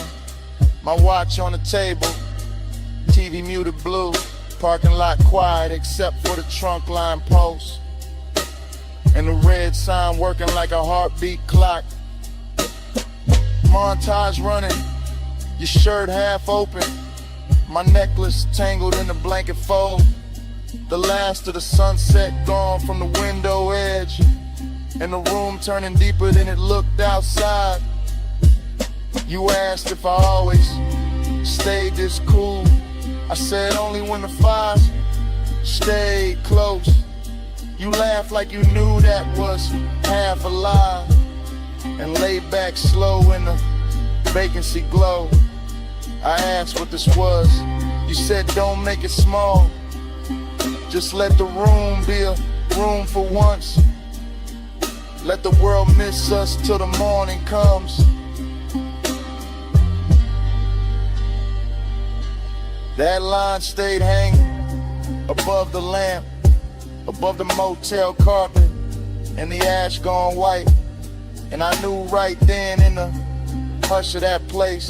my watch on the table, TV muted blue, parking lot quiet except for the trunk line post, and the red sign working like a heartbeat clock. Montage running, your shirt half open, my necklace tangled in the blanket fold. The last of the sunset gone from the window edge, and the room turning deeper than it looked outside. You asked if I always stayed this cool. I said only when the fire stayed close. You laughed like you knew that was half a lie, and lay back slow in the vacancy glow. I asked what this was. You said don't make it small, just let the room be a room for once. Let the world miss us till the morning comes. That line stayed hanging above the lamp, above the motel carpet, and the ash gone white. And I knew right then in the hush of that place,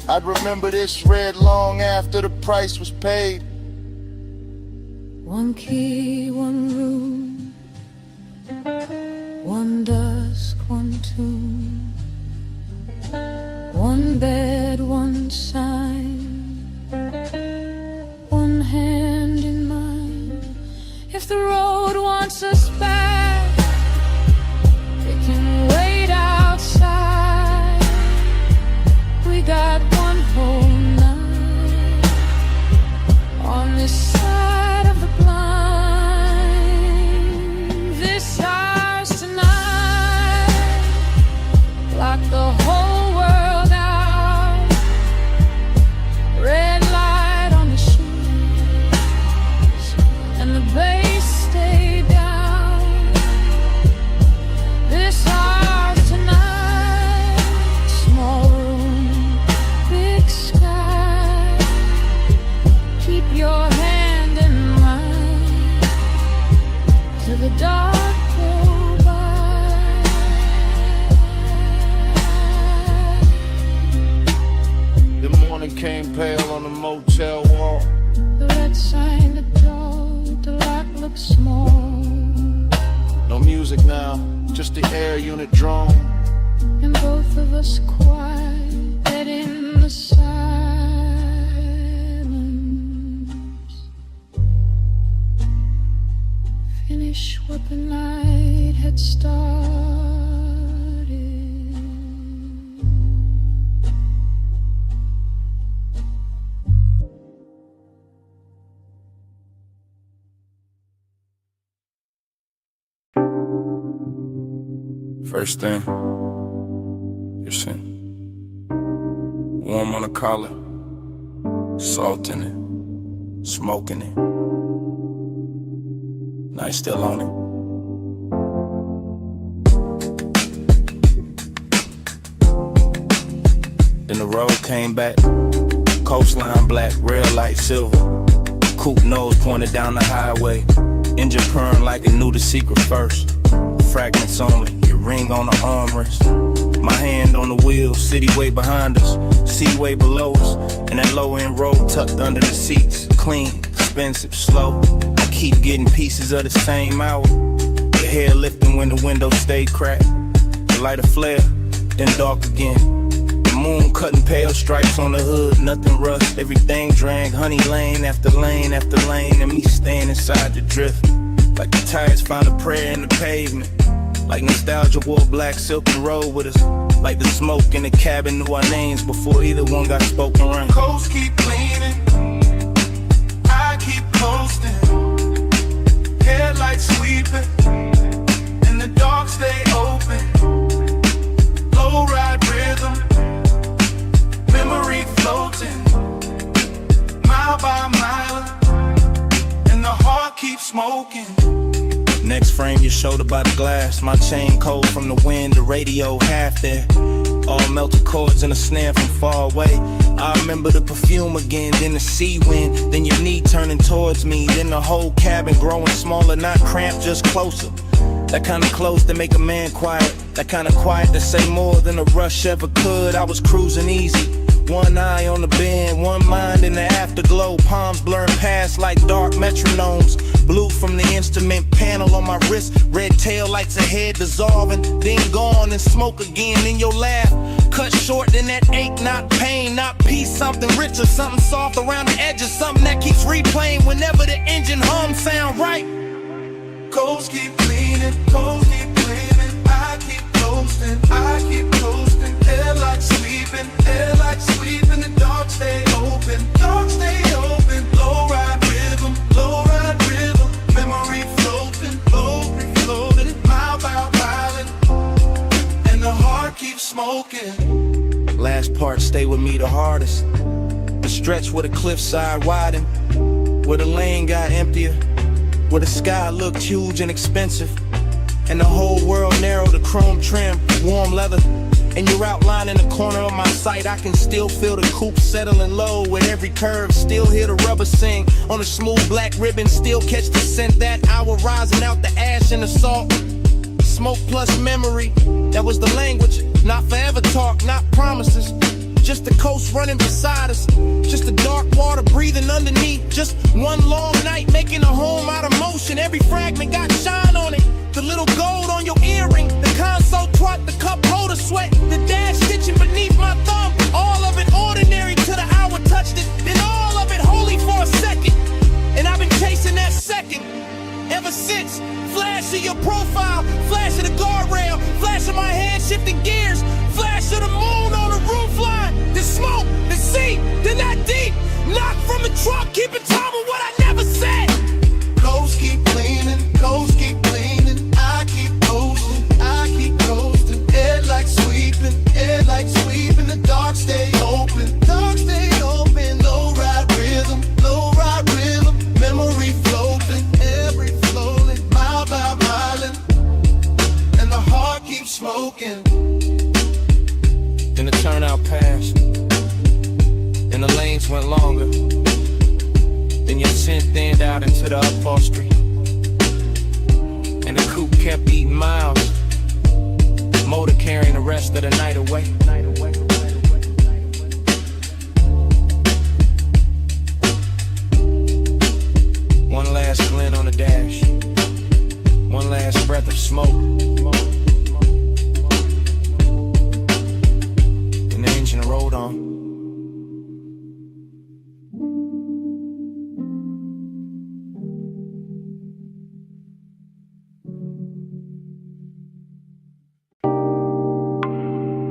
I'd remember this red long after the price was paid. One key, one room, one dusk, one tomb, one bed, one sign, one hand in mine. If the road wants us back, it can wait outside. We got one whole night on this side of the blind. This ours tonight, lock the whole world out. Red light on the shoes, and the bass stay down. This ours tonight, small room, big sky. Keep your hand in mine till the dark go by. The morning came pale on the motel wall. The red sign, the door, the lock looks small, No music now, just the air unit drone. and both of us quiet in the silence. Finish what the night had started. First thing, your sin. Warm on the collar, salt in it, smoking it. Night still on it. Then the road came back, coastline black, rail light silver. Coupe nose pointed down the highway, engine purring like it knew the secret first. Fragments only, your ring on the armrest. My hand on the wheel, city way behind us, sea way below us, and that low end road tucked under the seats. Clean, expensive, slow. I keep getting pieces of the same hour. The hair lifting when the window stayed cracked. The light a flare, then dark again. The moon cutting pale stripes on the hood, nothing rushed. Everything drank, honey lane after lane after lane, and me staying inside the drift. Like the tires found a prayer in the pavement. Like nostalgia wore black silk and rode with us. Like the smoke in the cabin knew our names before either one got spoken around. Coast keep cleaning, I keep coasting. Headlights sweeping, and the dark stay open. Low ride rhythm, memory floating, mile by mile, and the heart keeps smoking. Next frame, your shoulder by the glass. My chain cold from the wind, the radio half there. All melted chords and a snare from far away. I remember the perfume again, then the sea wind, then your knee turning towards me, then the whole cabin growing smaller, not cramped, just closer. That kind of close to make a man quiet, that kind of quiet to say more than a rush ever could. I was cruising easy, one eye on the bend, one mind in the afterglow. Palms blurring past like dark metronomes. Blue from the instrument panel on my wrist. Red tail lights ahead dissolving, then gone and smoke again in your laugh. Cut short, then that ache, not pain, not peace. Something richer, something soft around the edges. Something that keeps replaying whenever the engine hum sound right. Coast keep cleaning, coast keep cleaning. I keep coasting, I keep coasting. Headlights sweeping, the dark stay open, dark stay open. Low ride rhythm, memory floating. keeps smoking. Last part stay with me the hardest. The stretch where the cliffside widened, where the lane got emptier, where the sky looked huge and expensive, and the whole world narrowed to chrome trim, warm leather. And you're outlined in the corner of my sight. I can still feel the coupe settling low with every curve. Still hear the rubber sing on a smooth black ribbon. Still catch the scent that hour rising out the ash and the salt. Smoke plus memory, that was the language. Not forever talk, not promises. Just the coast running beside us. Just the dark water breathing underneath. Just one long night making a home out of motion. Every fragment got shine on it. The little gold on your earring, the console twat, the cup holder sweat, the dash stitching beneath my thumb. All of it ordinary till the hour touched it. Then all of it holy for a second. And I've been chasing that second ever since. Flash of your profile, flash of the guardrail, flash of my head shifting gears, flash of the moon on the roof line, the smoke, the sea, then that deep knock from the truck, keeping time with what I never said. Ghosts keep leaning, ghosts keep leaning. I keep coasting. Headlights sweeping, the dark stay open. Low ride rhythm, memory floating, every flowing, mile by mile, and the heart keeps smoking. Then the turnout passed, and the lanes went longer. Then your scent thinned out into the upholstery, and the coupe kept eating miles. Motor carrying the rest of the night away. One last glint on the dash, one last breath of smoke, and the engine rolled on.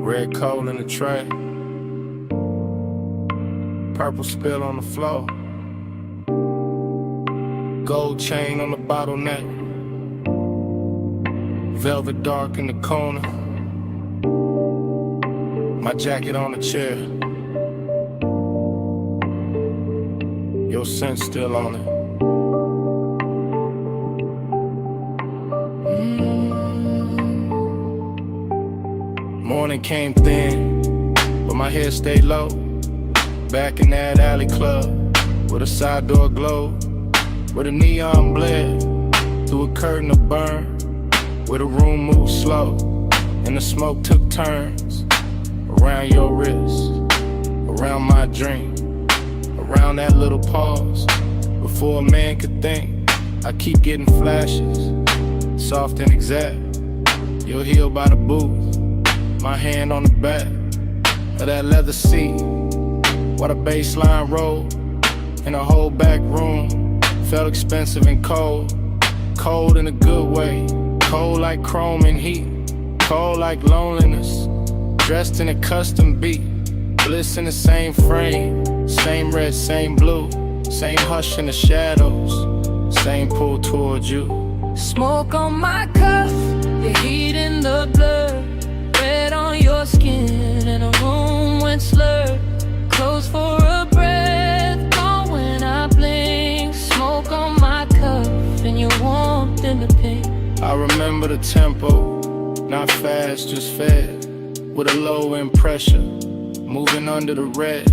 Red coal in the tray, purple spill on the floor, gold chain on the bottleneck, velvet dark in the corner, my jacket on the chair, your scent still on it. Morning came thin, but my head stayed low. Back in that alley club, with a side door glow, where the neon bled through a curtain of burn, where the room moved slow, and the smoke took turns around your wrist, around my drink, around that little pause. Before a man could think, I keep getting flashes, soft and exact. You're healed by the booth. My hand on the back of that leather seat, while the baseline rolled, and the whole back room felt expensive and cold. Cold in a good way, cold like chrome and heat, cold like loneliness, dressed in a custom beat, bliss in the same frame, same red, same blue, same hush in the shadows, same pull towards you. Smoke on my cuff, the heat in the blood, red on your skin, and the room went slurred. Close for a breath, gone when I blink. Smoke on my cuff, and your warmth in the pink. I remember the tempo, not fast, just fed, with a low end pressure, moving under the red.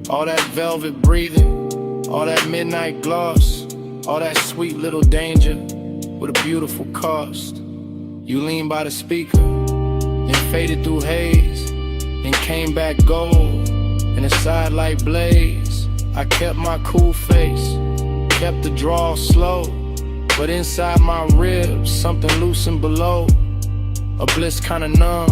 All that velvet breathing, all that midnight gloss, all that sweet little danger, with a beautiful cost. You lean by the speaker, then faded through haze, then came back gold, and a side light blaze. I kept my cool face, kept the draw slow, but inside my ribs, something loosened below. A bliss kinda numb,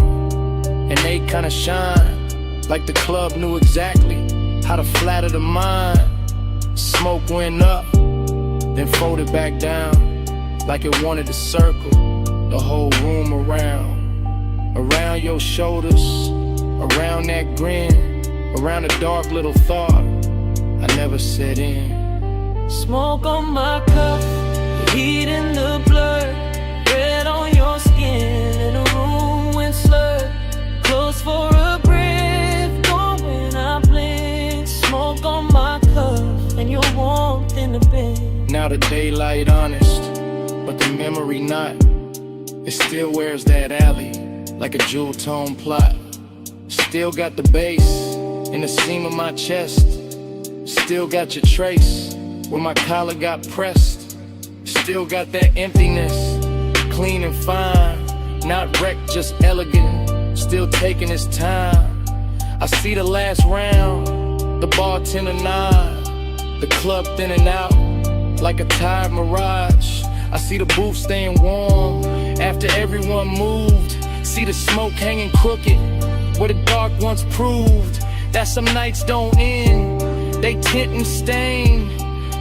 and they kinda shine, like the club knew exactly how to flatter the mind. Smoke went up, then folded back down, like it wanted to circle the whole room around your shoulders, around that grin, around a dark little thought I never set in. Smoke on my cuff, the heat in the blood, red on your skin, and the room went slurred. Close out of daylight, honest, but the memory not. It still wears that alley like a jewel tone plot. Still got the bass in the seam of my chest. Still got your trace where my collar got pressed. Still got that emptiness, clean and fine. Not wrecked, just elegant. Still taking his time. I see the last round, the bartender nod. The club thin and out like a tired mirage. I see the booth staying warm after everyone moved. See the smoke hanging crooked where the dark once proved that some nights don't end. They tint and stain.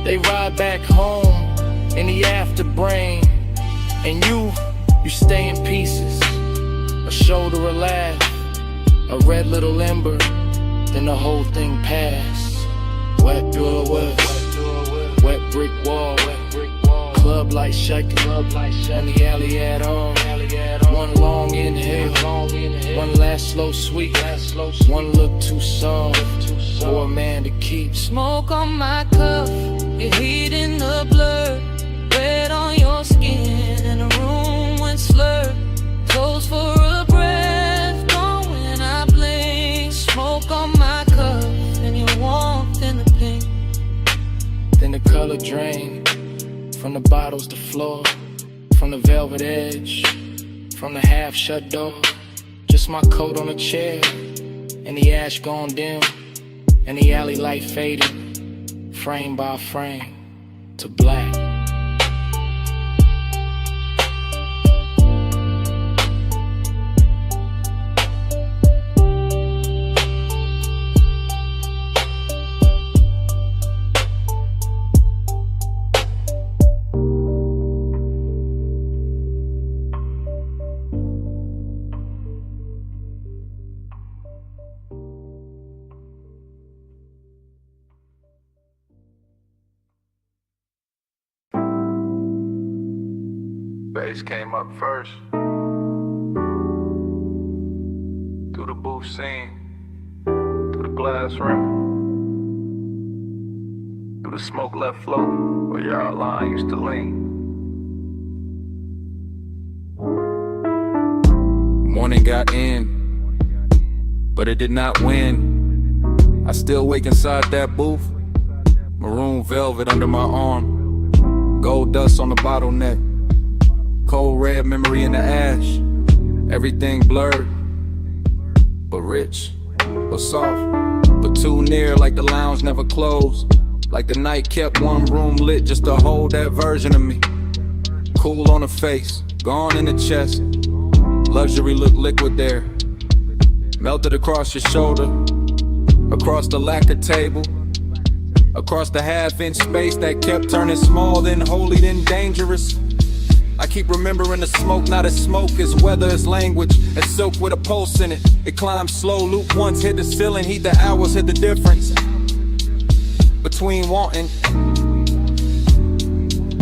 They ride back home in the afterbrain. And you stay in pieces. A shoulder, a laugh, a red little ember, then the whole thing passed. Wet door west, wet brick wall, club light shaking, and the alley at all. One long inhale, one last slow sweet, one look too soft for a man to keep. Smoke on my cuff, your heat in the blur, red on your skin, and the room went slurred. Close for a breath, gone when I blink. Smoke on my cuff, and your warmth in the pink. Then the color drained from the bottles to floor, from the velvet edge, from the half-shut door. Just my coat on a chair, and the ash gone dim, and the alley light faded, frame by frame, to black. Bass came up first. Through the booth scene, through the glass rim, through the smoke left float where your line used to lean. Morning got in, but it did not win. I still wake inside that booth, maroon velvet under my arm, gold dust on the bottleneck. Cold red memory in the ash. Everything blurred, but rich, but soft, but too near like the lounge never closed. Like the night kept one room lit just to hold that version of me. Cool on the face, gone in the chest. Luxury looked liquid there. Melted across your shoulder, across the lacquer table, across the half-inch space that kept turning small, then holy, then dangerous. I keep remembering the smoke, not as smoke, as weather, as language, as silk with a pulse in it. It climbed slow, loop once, hit the ceiling, heat the hours, hit the difference between wanting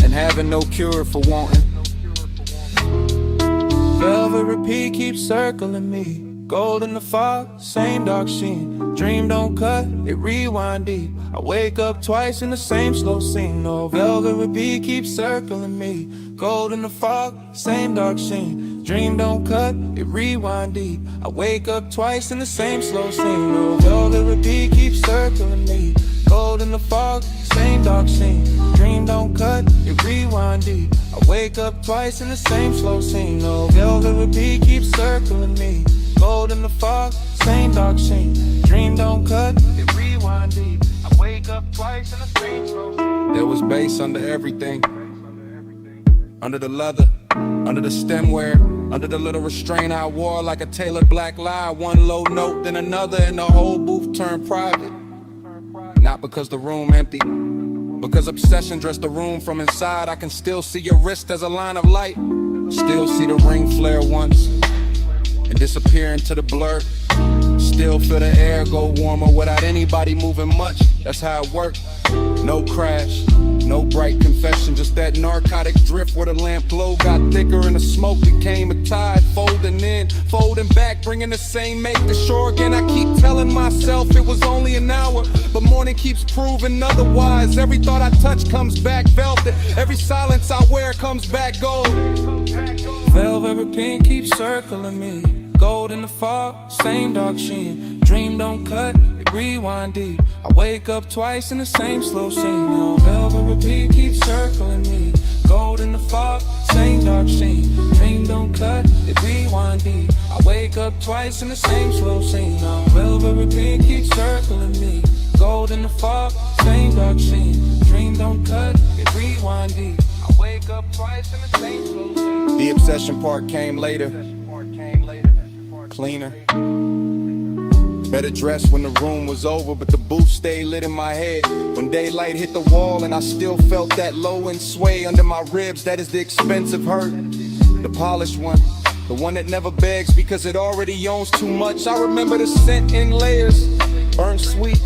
and having no cure for wanting. Velvet repeat keeps circling me, gold in the fog, same dark sheen. Dream don't cut, it rewind deep. I wake up twice in the same slow scene. No, velvet repeat keeps circling me, gold in the fog, same dark sheen. Dream don't cut, it rewind deep. I wake up twice in the same slow scene. No, velvet repeat keeps circling me, gold in the fog, same dark scene. Dream don't cut, it rewind deep. I wake up twice in the same slow scene. No, velvet repeat keeps circling me, gold in the fog, same dark scene. Dream don't cut, it rewind deep. I wake up twice in the same slow scene. There was bass under everything, under the leather, under the stemware, under the little restraint I wore like a tailored black lie. One low note, then another, and the whole booth turned private. Not because the room empty, because obsession dressed the room from inside. I can still see your wrist as a line of light, still see the ring flare once and disappear into the blur. Still feel the air go warmer without anybody moving much. That's how it works. No crash, no bright confection, just that narcotic drift where the lamp glow got thicker and the smoke became a tide, folding in, folding back, bringing the same make to shore again. I keep telling myself it was only an hour, but morning keeps proving otherwise. Every thought I touch comes back velvet, every silence I wear comes back gold. Velvet pink keeps circling me. Gold in the fog, same dark sheen. Dream don't cut, it rewind deep. I wake up twice in the same slow scene. Now velvet repeat keeps circling me. Gold in the fog, same dark sheen. Dream don't cut, it rewind deep. I wake up twice in the same slow scene. Now velvet repeat keeps circling me. Gold in the fog, same dark sheen. Dream don't cut, it rewind deep. I wake up twice in the same slow scene. The obsession part came later. Cleaner, better dressed when the room was over, but the booth stayed lit in my head. When daylight hit the wall and I still felt that low end sway under my ribs, that is the expensive hurt. The polished one, the one that never begs because it already owns too much. I remember the scent in layers, burnt sweet,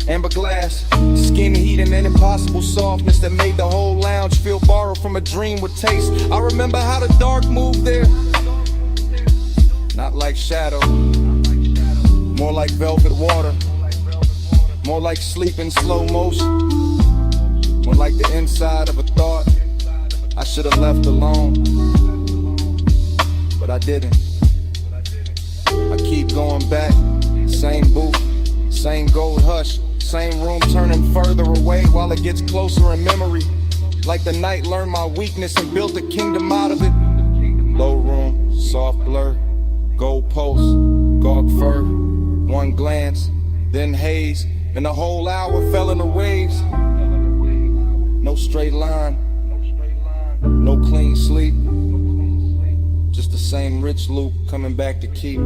amber glass, skin heat and an impossible softness that made the whole lounge feel borrowed from a dream with taste. I remember how the dark moved there. Not like shadow, more like velvet water, more like sleep in slow motion, more like the inside of a thought I should have left alone, but I didn't. I keep going back, same booth, same gold hush, same room turning further away while it gets closer in memory, like the night learned my weakness and built a kingdom out of it. Low room, soft blur, gold post, gawk fur, one glance, then haze, and the whole hour fell in the waves. No straight line, no clean sleep, just the same rich loop coming back to keep.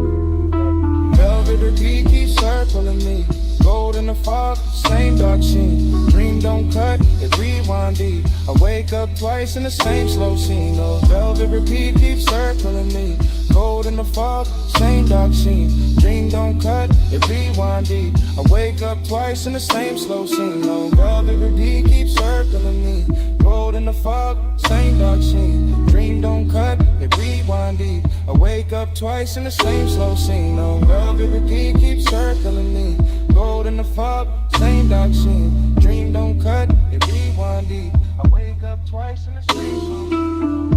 Velvet repeat keeps circling me. Gold in the fog, same dark sheen. Dream don't cut, it rewind deep. I wake up twice in the same slow scene. Oh, velvet repeat keeps circling me. Gold in the fog, same dark sheen. Dream don't cut, it rewind deep. I wake up twice in the same slow scene. Oh, velvet repeat keeps circling me. Gold in the fog, same dark sheen. Dream don't cut, it rewind deep. I wake up twice in the same slow scene. Oh, velvet repeat keeps circling me. Gold in the fog, same dark sheen. Dream don't cut, it rewind deep. I wake up twice in the same slow scene.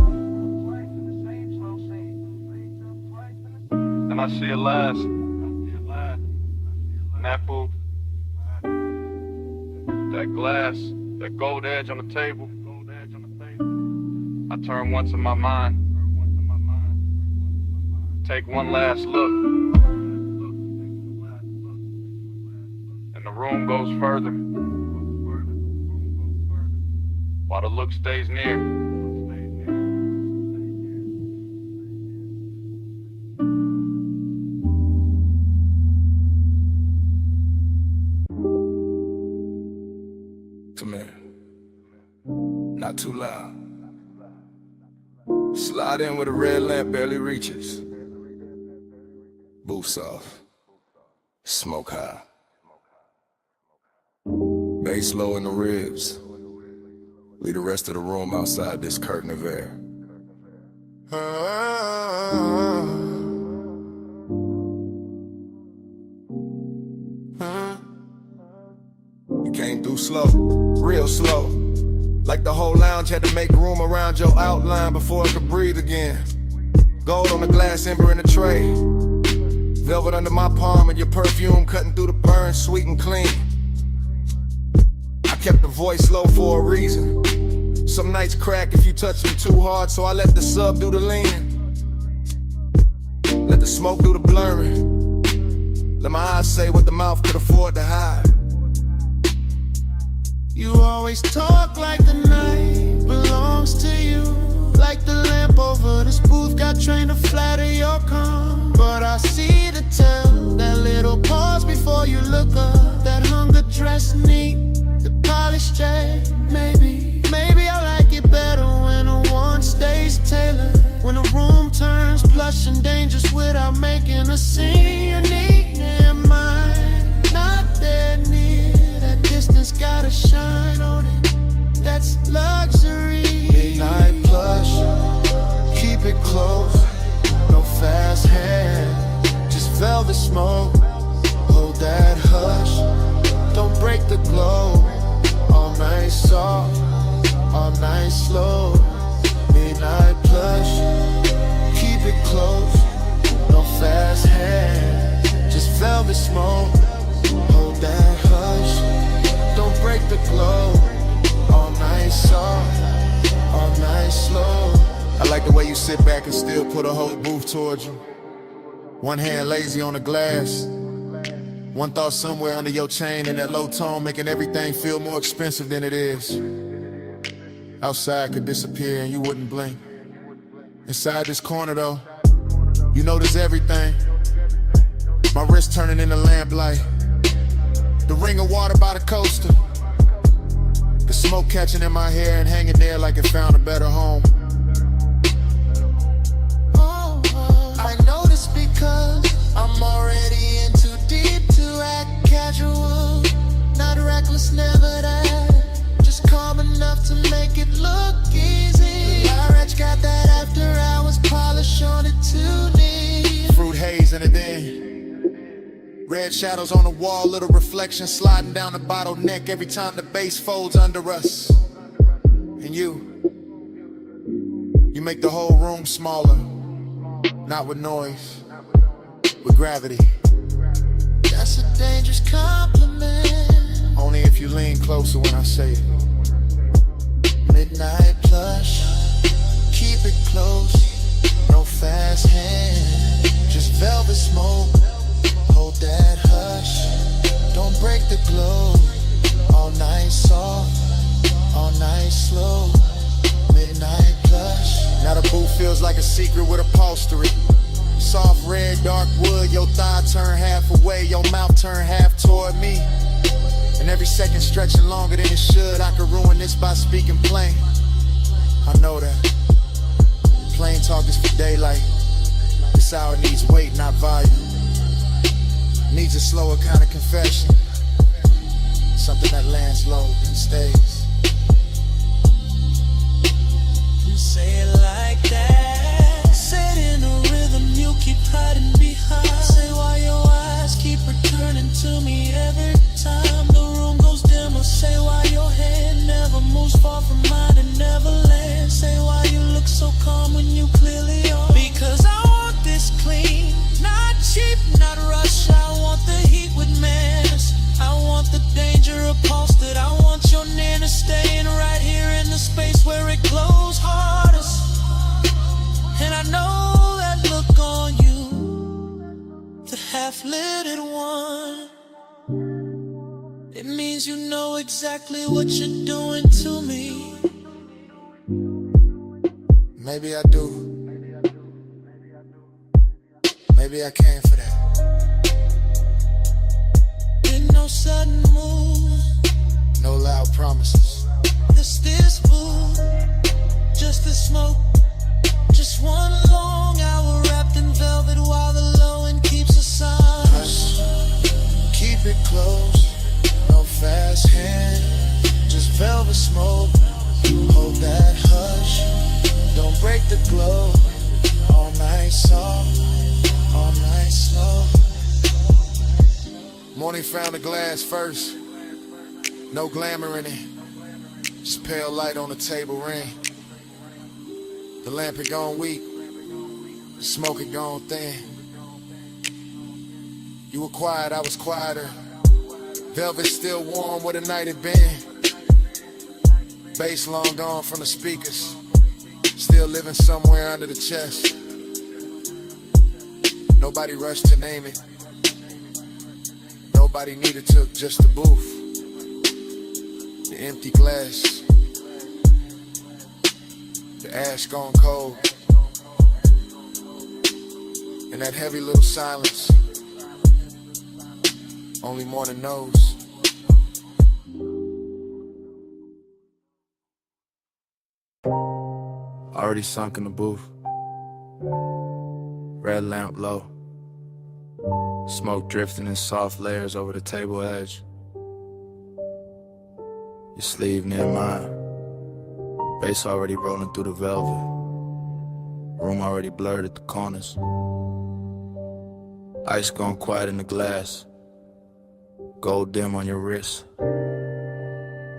And I see it last. In that booth. That glass, that gold edge on the table. I turn once in my mind. Take one last look. And the room goes further. While the look stays near. Come here. Not too loud. Slide in with a red lamp barely reaches. Booth soft. Smoke high. Bass low in the ribs. Leave the rest of the room outside this curtain of air. You came through slow, real slow. Like the whole lounge had to make room around your outline before it could breathe again. Gold on the glass, ember in the tray. Velvet under my palm and your perfume cutting through the burn, sweet and clean. I kept the voice low for a reason. Some nights crack if you touch me too hard, so I let the sub do the leaning. Let the smoke do the blurring. Let my eyes say what the mouth could afford to hide. You always talk like the night belongs to you. Like the lamp over this booth got trained to flatter your calm. But I see the tell, that little pause before you look up. That hunger dress neat, the polished jet. Maybe I like it better when a one stays tailored. When the room turns plush and dangerous without making a scene. Uniqueness velvet smoke. Hold that hush, don't break the glow. All night soft, all night slow. Midnight plush, keep it close. No fast hand, just velvet smoke. Hold that hush, don't break the glow. All night soft, all night slow. I like the way you sit back and still put a whole booth towards you. One hand lazy on the glass, one thought somewhere under your chain in that low tone, making everything feel more expensive than it is. Outside could disappear and you wouldn't blink. Inside this corner though, you notice everything. My wrist turning into lamplight, the ring of water by the coaster, the smoke catching in my hair and hanging there like it found a better home. I know this because I'm already in too deep to act casual. Not reckless, never that. Just calm enough to make it look easy. Large got that after hours polish on it too neat. Fruit haze in the den, red shadows on the wall, little reflection sliding down the bottleneck every time the bass folds under us. And you make the whole room smaller. Not with noise, with gravity. That's a dangerous compliment. Only if you lean closer when I say it. Midnight plush, keep it close. No fast hand, just velvet smoke. Hold that hush, don't break the glow. All night soft, all night slow. Midnight plush. Now the booth feels like a secret with upholstery. Soft red, dark wood, your thigh turn half away, your mouth turn half toward me. And every second stretching longer than it should. I could ruin this by speaking plain. I know that. Plain talk is for daylight. This hour needs weight, not volume. Needs a slower kind of confession. Something that lands low and stays. Say it like that. Say it in a rhythm you keep hiding behind. Say why your eyes keep returning to me every time the room goes dimmer. Say why your hand never moves far from mine and never lands. Say why you look so calm when you clearly are. Because I want this clean, not cheap, not rush. I want the heat with manners. I want the danger upholstered. I want your nana staying right here in the space where it glows hardest. And I know that look on you, the half-lidded one. It means you know exactly what you're doing to me. Maybe I do. Maybe I came for that. No sudden move, no loud promises. This booth, just the smoke. Just one long hour wrapped in velvet while the low end keeps us on. Hush, keep it close. No fast hand, just velvet smoke. Hold that hush, don't break the glow. All night soft, all night slow. Morning found the glass first. No glamour in it. Just pale light on the table ring. The lamp had gone weak. The smoke had gone thin. You were quiet, I was quieter. Velvet still warm where the night had been. Bass long gone from the speakers. Still living somewhere under the chest. Nobody rushed to name it. Nobody needed to, just the booth. The empty glass. The ash gone cold. And that heavy little silence. Only morning knows. Already sunk in the booth. Red lamp low. Smoke drifting in soft layers over the table edge. Your sleeve near mine. Bass already rolling through the velvet. Room already blurred at the corners. Ice gone quiet in the glass. Gold dim on your wrist.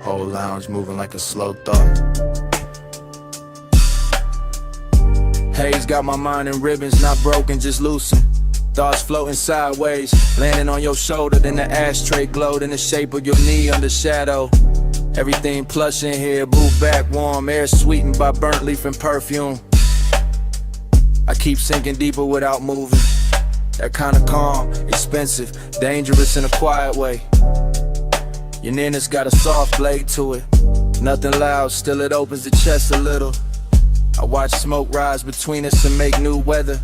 Whole lounge moving like a slow thought. Haze got my mind in ribbons, not broken, just loosened. Thoughts floating sideways, landing on your shoulder, then the ashtray glowed in the shape of your knee under shadow. Everything plush in here, booth back warm, air sweetened by burnt leaf and perfume. I keep sinking deeper without moving. That kind of calm, expensive, dangerous in a quiet way. Your nearness got a soft blade to it. Nothing loud, still it opens the chest a little. I watch smoke rise between us and make new weather.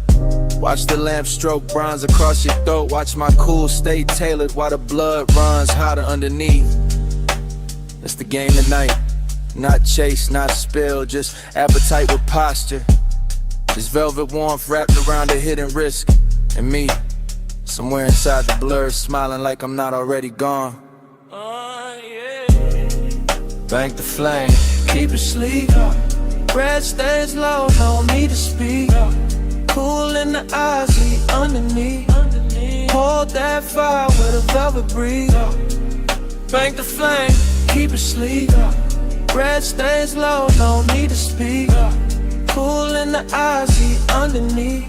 Watch the lamp stroke bronze across your throat. Watch my cool stay tailored while the blood runs hotter underneath. That's the game tonight. Not chase, not spill, just appetite with posture. This velvet warmth wrapped around a hidden risk. And me, somewhere inside the blur, smiling like I'm not already gone. Bank the flame, keep it sleek. Red stays low, no need to speak. Cool in the eyes, heat underneath. Hold that fire with a velvet breeze. Bank the flame, keep it sleek. Red stays low, no need to speak. Cool in the eyes, heat underneath.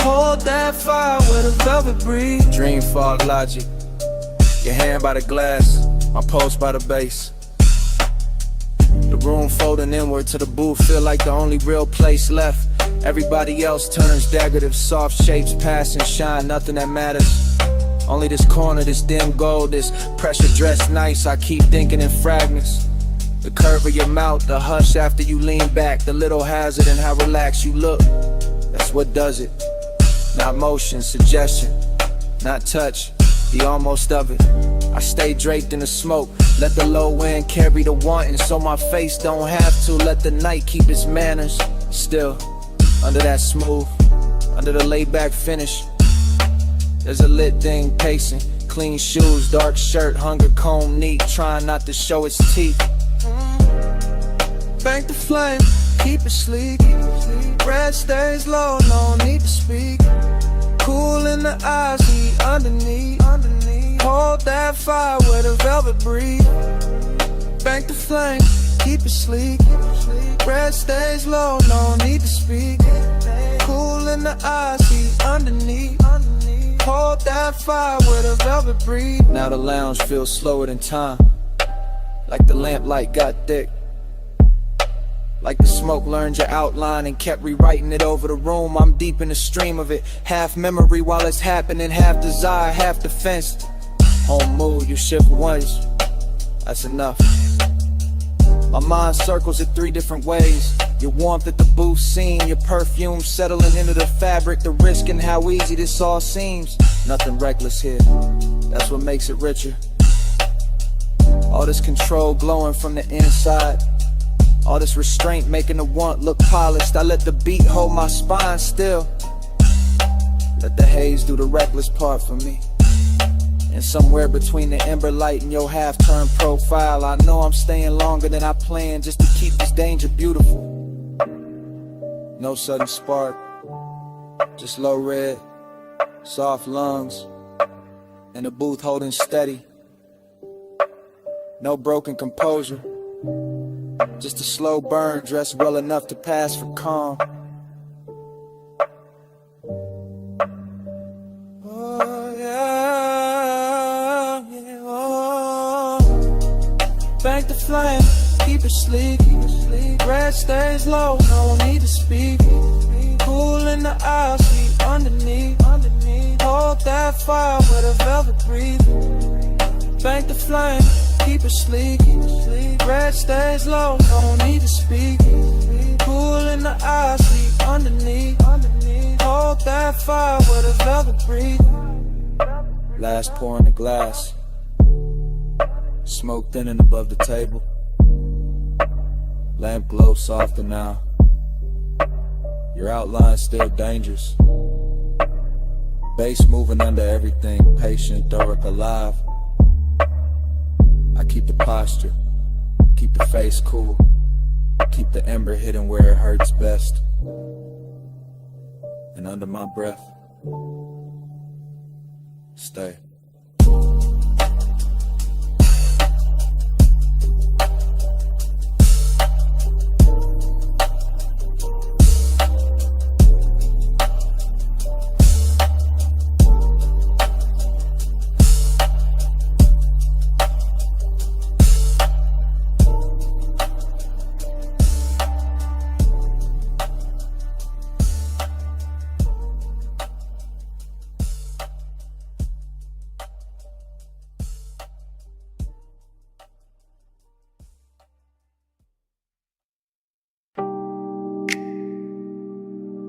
Hold that fire with a velvet breeze. Dream fog logic. Your hand by the glass, my pulse by the base. The room folding inward to the booth, feel like the only real place left. Everybody else turns decorative, soft shapes pass and shine, nothing that matters. Only this corner, this dim gold, this pressure dressed nice, I keep thinking in fragments. The curve of your mouth, the hush after you lean back, the little hazard in how relaxed you look. That's what does it. Not motion, suggestion, not touch, the almost of it. I stay draped in the smoke, let the low wind carry the wanting, so my face don't have to. Let the night keep its manners. Still, under that smooth, under the laid back finish, there's a lit thing pacing. Clean shoes, dark shirt, hunger comb neat, trying not to show its teeth. Bank the flame, keep it sleek. Red stays low, no need to speak. Cool in the eyes, heat underneath. Hold that fire with a velvet breeze. Bank the flame, keep it sleek. Red stays low, no need to speak. Cool in the eyes, heat underneath. Hold that fire with a velvet breeze. Now the lounge feels slower than time, like the lamplight got thick. Like the smoke learned your outline and kept rewriting it over the room. I'm deep in the stream of it, half memory while it's happening, half desire, half defense. Home mood, you shift once, that's enough. My mind circles it 3 different ways. Your warmth at the booth scene, your perfume settling into the fabric, the risk and how easy this all seems. Nothing reckless here, that's what makes it richer. All this control glowing from the inside. All this restraint making the want look polished. I let the beat hold my spine still. Let the haze do the reckless part for me. And somewhere between the ember light and your half-turned profile, I know I'm staying longer than I planned just to keep this danger beautiful. No sudden spark, just low red, soft lungs, and the booth holding steady. No broken composure, just a slow burn dressed well enough to pass for calm. Oh yeah, yeah, oh. Bank the flame, keep it sleek. Red stays low, no need to speak. Cool in the eyes, heat underneath. Hold that fire with a velvet breeze. Bank the flame, keep it sleek. Red stays low, no need to speak. Cool in the eyes, heat underneath. Hold that fire with a velvet breeze. Last pour in the glass, smoke thinning above the table. Lamp glow softer now. Your outline still dangerous. Bass moving under everything, patient, thorough, alive. I keep the posture, keep the face cool, keep the ember hidden where it hurts best. And under my breath, Stay.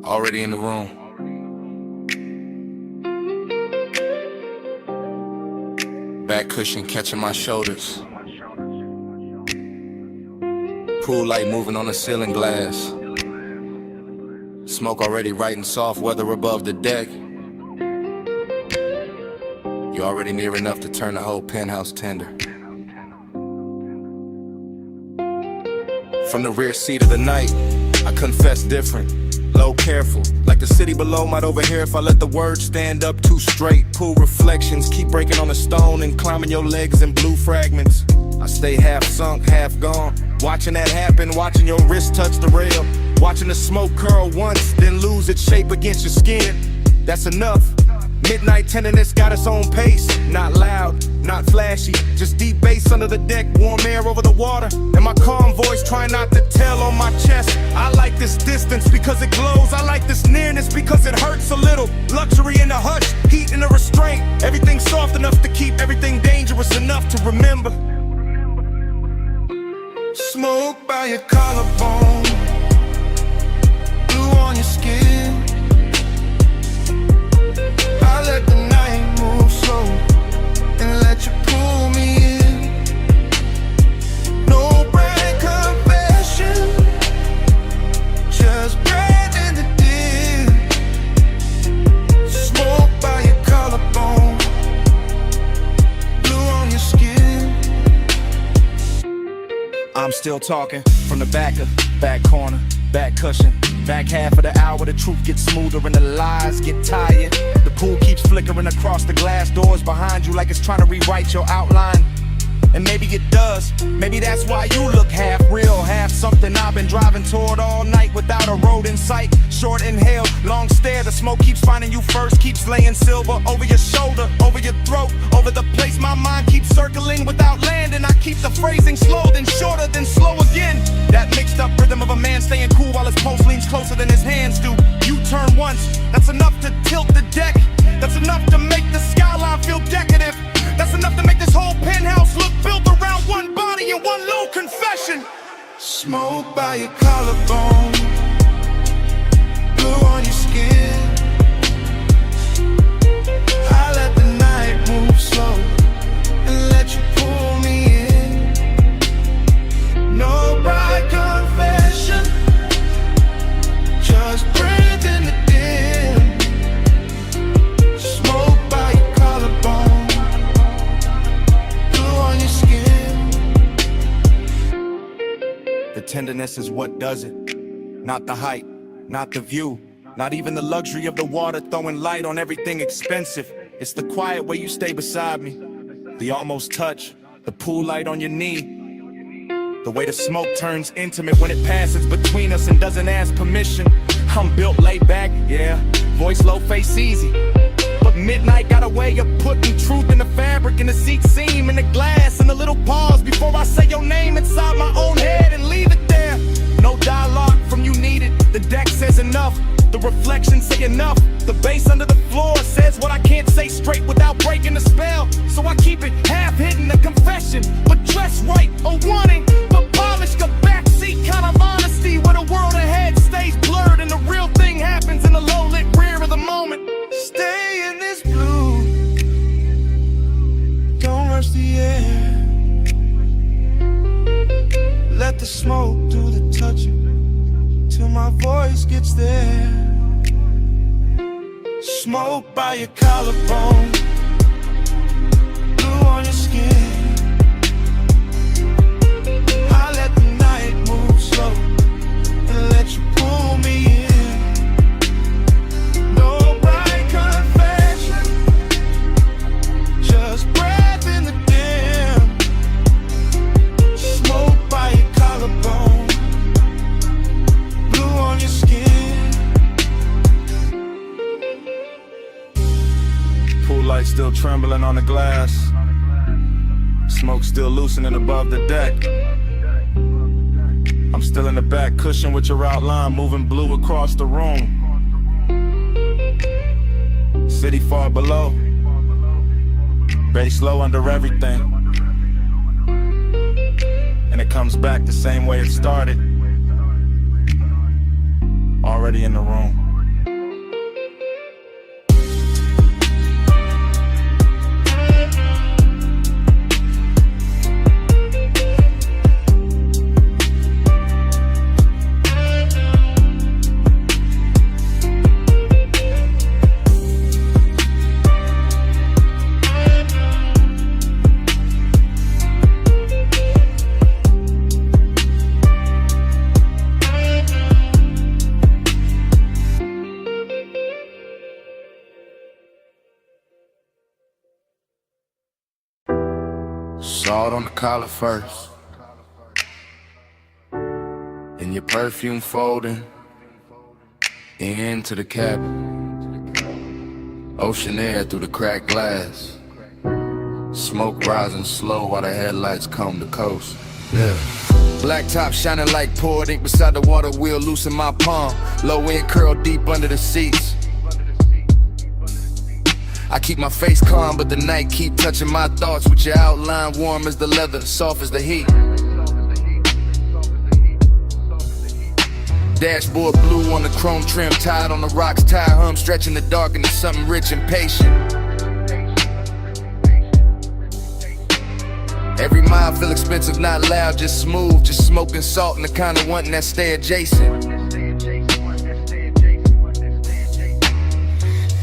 Already in the room. Back cushion catching my shoulders. Pool light moving on the ceiling glass. Smoke already writing soft weather above the deck. You're already near enough to turn the whole penthouse tender. From the rear seat of the night, I confess different. Low, careful, like the city below might overhear if I let the words stand up too straight. Pool reflections, keep breaking on the stone and climbing your legs in blue fragments. I stay half sunk, half gone, watching that happen, watching your wrist touch the rail, watching the smoke curl once, then lose its shape against your skin. That's enough. Midnight tenderness got its own pace. Not loud, not flashy, just deep bass under the deck, warm air over the water, and my calm voice trying not to tell on my chest. I like this distance because it glows. I like this nearness because it hurts a little. Luxury in the hush, heat in the restraint. Everything soft enough to keep everything dangerous enough to remember. Smoke by your collarbone, blue on your skin. I let the night move slow and let you pull me in. No bright confession, just bread in the dim. Smoke by your collarbone, blue on your skin. I'm still talking from the back corner, back cushion. Back half of the hour, the truth gets smoother and the lies get tired. The pool keeps flickering across the glass doors behind you like it's trying to rewrite your outline. And maybe it does, maybe that's why you look half real, half something I've been driving toward all night without a road in sight. Short inhale, long stare, the smoke keeps finding you first, keeps laying silver over your shoulder, over your throat, over the place my mind keeps circling without landing. I keep the phrasing slow, then shorter, then slow again. That mixed up rhythm of a man staying cool while his pulse leans closer than his hands do. You turn once, that's enough to tilt the deck. That's enough to make the skyline feel decadent. That's enough to make this whole penthouse look built around one body and one little confession. Smoke by your collarbone, blue on your skin. I let the night move slow and let you pull me in. No bright confession, just breathe in the dim. Smoke by your collarbone, blue on your skin. The tenderness is what does it, not the height, not the view, not even the luxury of the water throwing light on everything expensive. It's the quiet way you stay beside me, the almost touch, the pool light on your knee, the way the smoke turns intimate when it passes between us and doesn't ask permission. I'm built laid back, yeah, voice low, face easy, but midnight got a way of putting truth in the fabric, in the seat seam, in the glass, and a little pause before I say your name inside my own head and leave it there. No dialogue from you needed, the deck says enough, the reflections say enough, the bass under the floor says what I can't say straight without breaking the spell. So I keep it half hidden, a confession, but dressed right, a wanting, but polished, a backseat kind of honesty where the world ahead stays blurred and the real thing happens in the low lit rear of the moment. Stay in this blue, don't rush the air. Let the smoke do the touching till my voice gets there. Smoke by your collarbone, blue on your skin. I let the night move slow and let you pull me in. No bright confession, light still trembling on the glass. Smoke still loosening above the deck. I'm still in the back cushion with your outline moving blue across the room. City far below, bass low under everything. And it comes back the same way it started. Already in the room. Salt on the collar first, and your perfume folding into the cabin. Ocean air through the cracked glass, smoke rising slow while the headlights comb the coast. Yeah. Black top shining like poured ink beside the water wheel, loose in my palm. Low end curl deep under the seats. I keep my face calm, but the night keep touching my thoughts with your outline warm as the leather, soft as the heat. Dashboard blue on the chrome trim, tied on the rocks, tire hum, stretching the dark into something rich and patient. Every mile feel expensive, not loud, just smooth, just smoking salt and the kind of wanting that stay adjacent.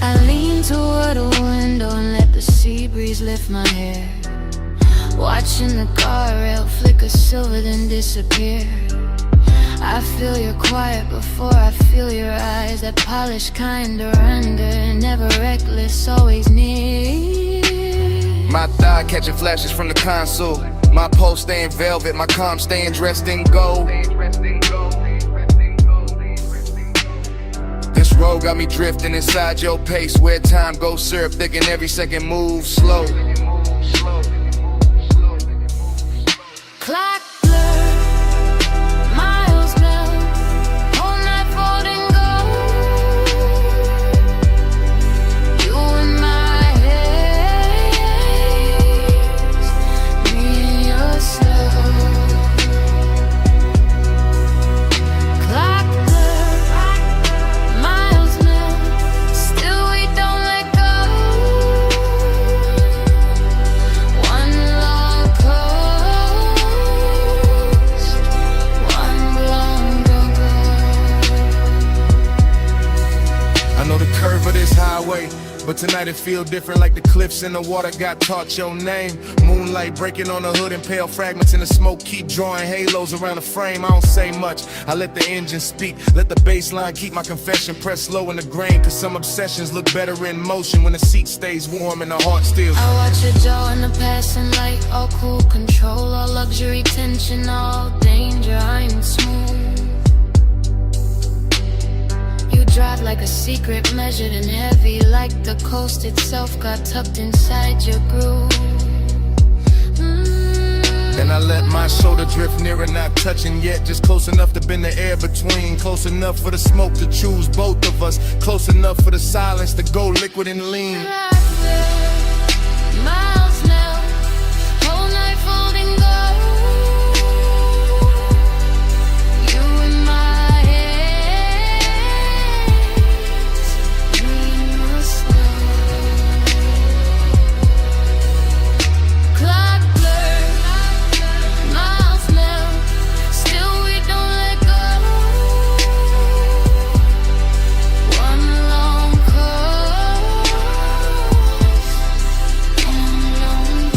I lean toward a window and let the sea breeze lift my hair, watching the guardrail flicker silver then disappear. I feel your quiet before I feel your eyes, that polished kind of under, never reckless, always near. My thigh catching flashes from the console, my pulse staying velvet, my calm staying dressed in gold. This road got me drifting inside your pace, where time goes syrup thick and every second moves slow. Clock blur, miles melt, whole night folding gold. You in my haze, me in your soul. Clock blur, miles melt, still we don't let go. One long coast, one long go-go. I know the curve of this highway, but tonight it feel different, like the cliffs in the water got taught your name. Moonlight breaking on the hood and pale fragments in the smoke keep drawing halos around the frame. I don't say much, I let the engine speak, let the bass line keep my confession pressed low in the grain. Cause some obsessions look better in motion when the seat stays warm and the heart still. I watch your jaw in the passing light, all cool control, all luxury tension, all danger, I'm smooth. You drive like a secret, measured and heavy, like the coast itself got tucked inside your groove. Then I let my shoulder drift nearer, not touching yet, just close enough to bend the air between, close enough for the smoke to choose both of us, close enough for the silence to go liquid and lean. Miles now, whole night folding gold. You in my haze, me in your snow. Clock blur, miles now, still we don't let go. One long coast, one long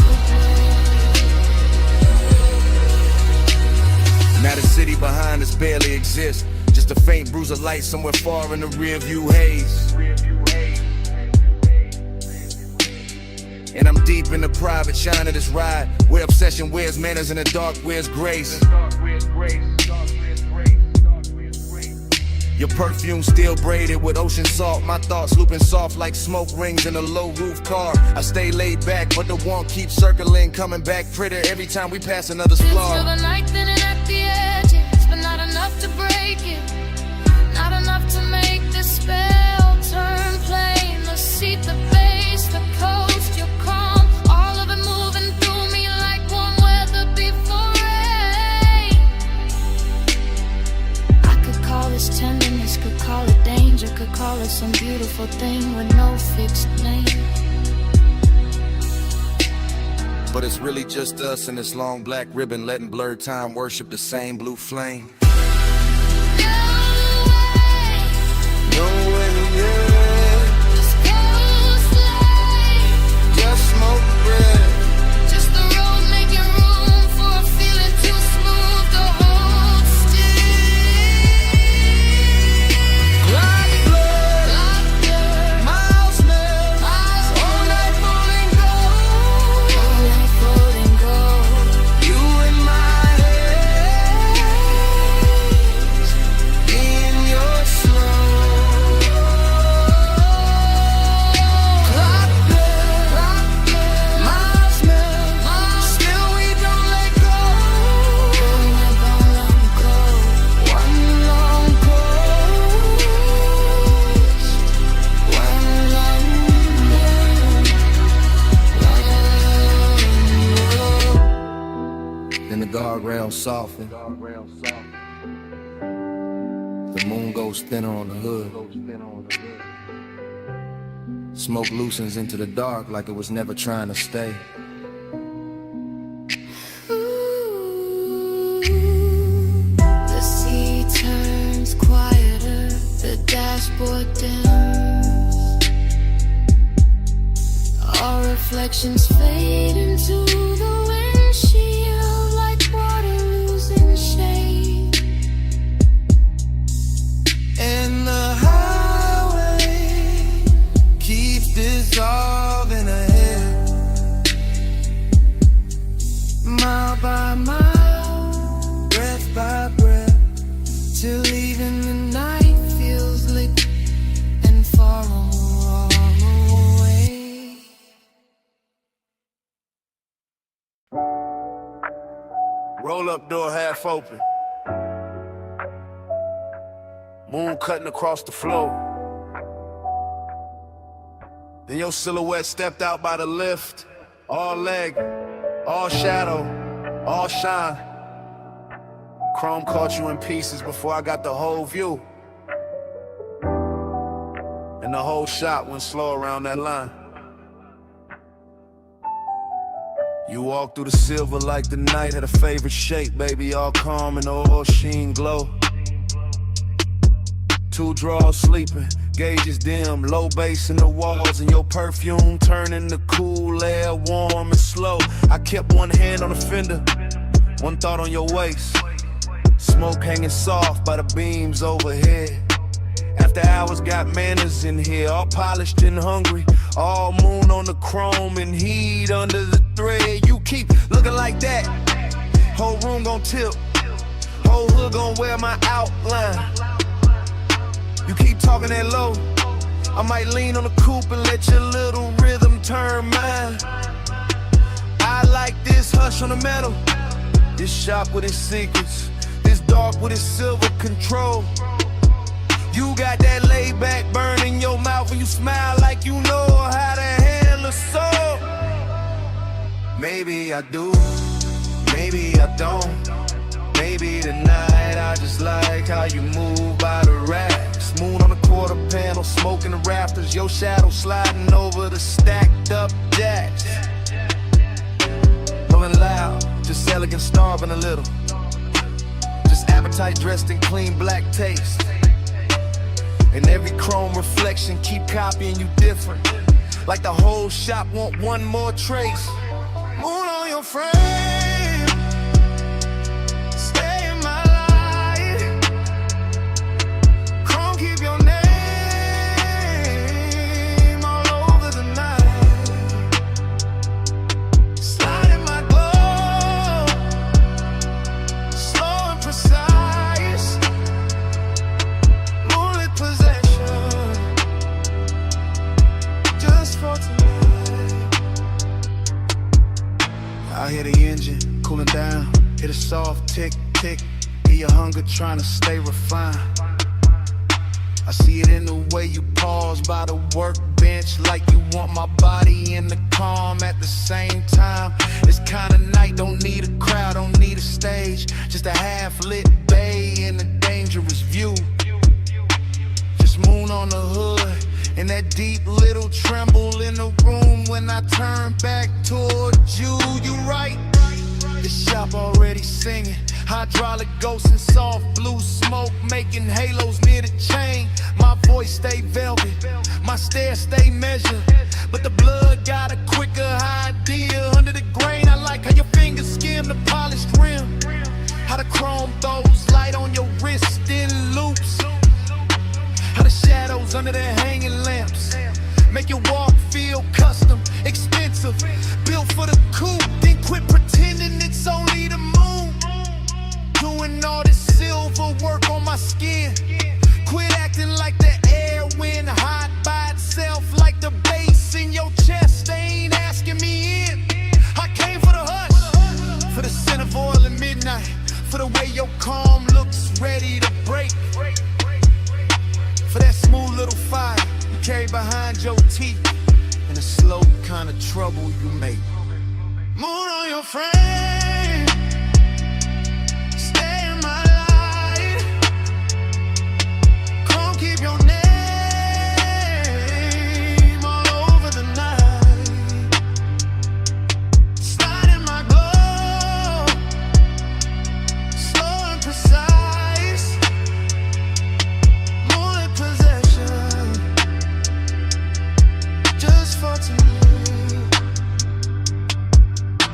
Now the city behind us barely exists, just a faint bruise of light somewhere far in the rear view haze. And I'm deep in the private shine of this ride, where obsession wears manners and the dark wears grace. Your perfume still braided with ocean salt. My thoughts looping soft like smoke rings in a low roof car. I stay laid back, but the warmth keeps circling, coming back prettier every time we pass another splar. Feel the night thinning at the edges, but not enough to break it. Not enough to make this spell turn plain. The seat, the base, the coast, your calm, all of it moving through me like warm weather before rain. I could call this tenderness, could call it danger, could call it some beautiful thing with no fixed name. But it's really just us and this long black ribbon, letting blurred time worship the same blue flame. No way, yeah. Just go slide. Just smoke bread. Just the road making room for a feeling too smooth to hold still. Black blood, miles nails, all night falling gold. All night floating gold. You in my head, in your slow. Clock blood, miles nails, still we don't let go. One long coast, one long Then the guardrails soften. The moon goes thinner on the hood. Smoke loosens into the dark like it was never trying to stay. The sea turns quieter, the dashboard dims. Our reflections fade into the windshield like water losing shade. And the highway keeps dissolving ahead, mile by mile, breath by breath, till even the night feels liquid and far away. Roll up door half open. Moon cutting across the floor. Then your silhouette stepped out by the lift. All leg, all shadow, all shine. Chrome caught you in pieces before I got the whole view. And the whole shot went slow around that line. You walked through the silver like the night had a favorite shape, baby, all calm and all sheen glow. Two draws sleeping, gauges dim, low bass in the walls, and your perfume turning the cool air warm and slow. I kept one hand on the fender, one thought on your waist. Smoke hanging soft by the beams overhead. After hours got manners in here, all polished and hungry. All moon on the chrome and heat under the thread. You keep looking like that, whole room gon' tilt, whole hood gon' wear my outline. You keep talking that low, I might lean on the coupe and let your little rhythm turn mine. I like this hush on the metal, this shop with its secrets, this dark with its silver control. You got that laid back burn in your mouth and you smile like you know how to handle a soul. Maybe I do, maybe I don't. Maybe tonight I just like how you move by the racks. Moon on the quarter panel, smoking the rafters. Your shadow sliding over the stacked up jacks. Pulling loud, just elegant, starving a little. Just appetite dressed in clean black taste. And every chrome reflection keep copying you different. Like the whole shop want one more trace. Moon on your frame, stay in my light. Chrome keep your name all over the night. Slide in my glow, slow and precise. I hear the engine cooling down, hear the soft tick, tick. Hear your hunger trying to stay refined. I see it in the way you pause by the workbench, like you want my body in the calm at the same time. This kind of night don't need a crowd, don't need a stage, just a half-lit bay and a dangerous view. Just moon on the hood and that deep little tremble in the room when I turn back towards you. You right, the shop already singing. Hydraulic ghosts and soft blue smoke making halos near the chain. My voice stay velvet, my stare stay measured, but the blood got a quicker idea. Under the grain, I like how your fingers skim the polished rim, how the chrome throws light on your wrist in loops, how the shadows under the hanging lamps make your walk feel custom, expensive, built for the coupe. Then quit pretending it's only the moon. Doing all this silver work on my skin. Quit acting like the air when hot by itself, like the bass in your chest. They ain't asking me in. I came for the hush, for the scent of oil at midnight, for the way your calm looks ready to break, for that smooth little fire you carry behind your teeth, and the slow kind of trouble you make. Moon on your frame, stay in my light. Come keep your name all over the night. Slide in my glow, slow and precise. Moonlit possession, just for tonight.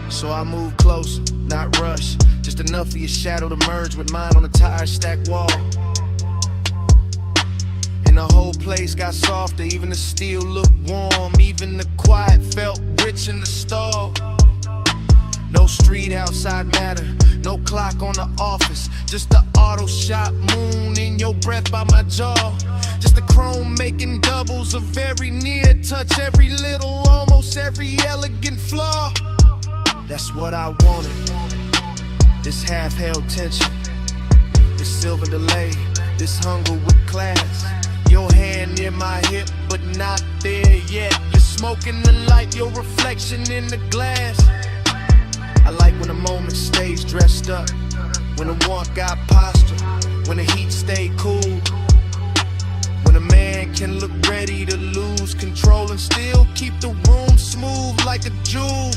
So I move close, not rush, just enough for your shadow to merge with mine on the tire stack wall. And the whole place got softer, even the steel looked warm, even the quiet felt rich in the stall. No street outside matter, no clock on the office, just the auto shop moon in your breath by my jaw. Just the chrome making doubles of every near touch, every little, almost every elegant flaw. That's what I wanted, this half-held tension, this silver delay, this hunger with class. Your hand near my hip, but not there yet. You're smoking the light, your reflection in the glass. I like when the moment stays dressed up, when the warmth got posture, when the heat stay cool, when a man can look ready to lose control and still keep the room smooth like a jewel.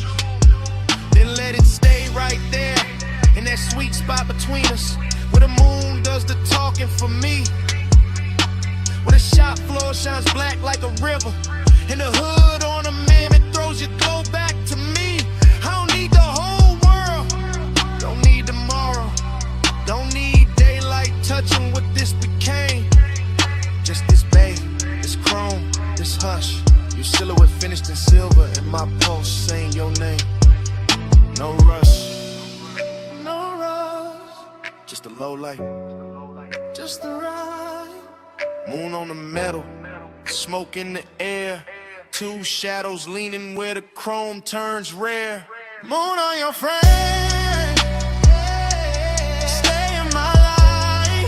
Then let it stay right there, in that sweet spot between us, where the moon does the talking for me, where the shop floor shines black like a river, and the hood on a mammoth throws your glow back to me. I don't need the whole world, don't need tomorrow, don't need daylight touching what this became. Just this bay, this chrome, this hush, your silhouette finished in silver, and my pulse saying your name. No rush, no rush, just a low light, just the right. Moon on the metal, smoke in the air, two shadows leaning where the chrome turns rare. Moon on your frame, stay in my light.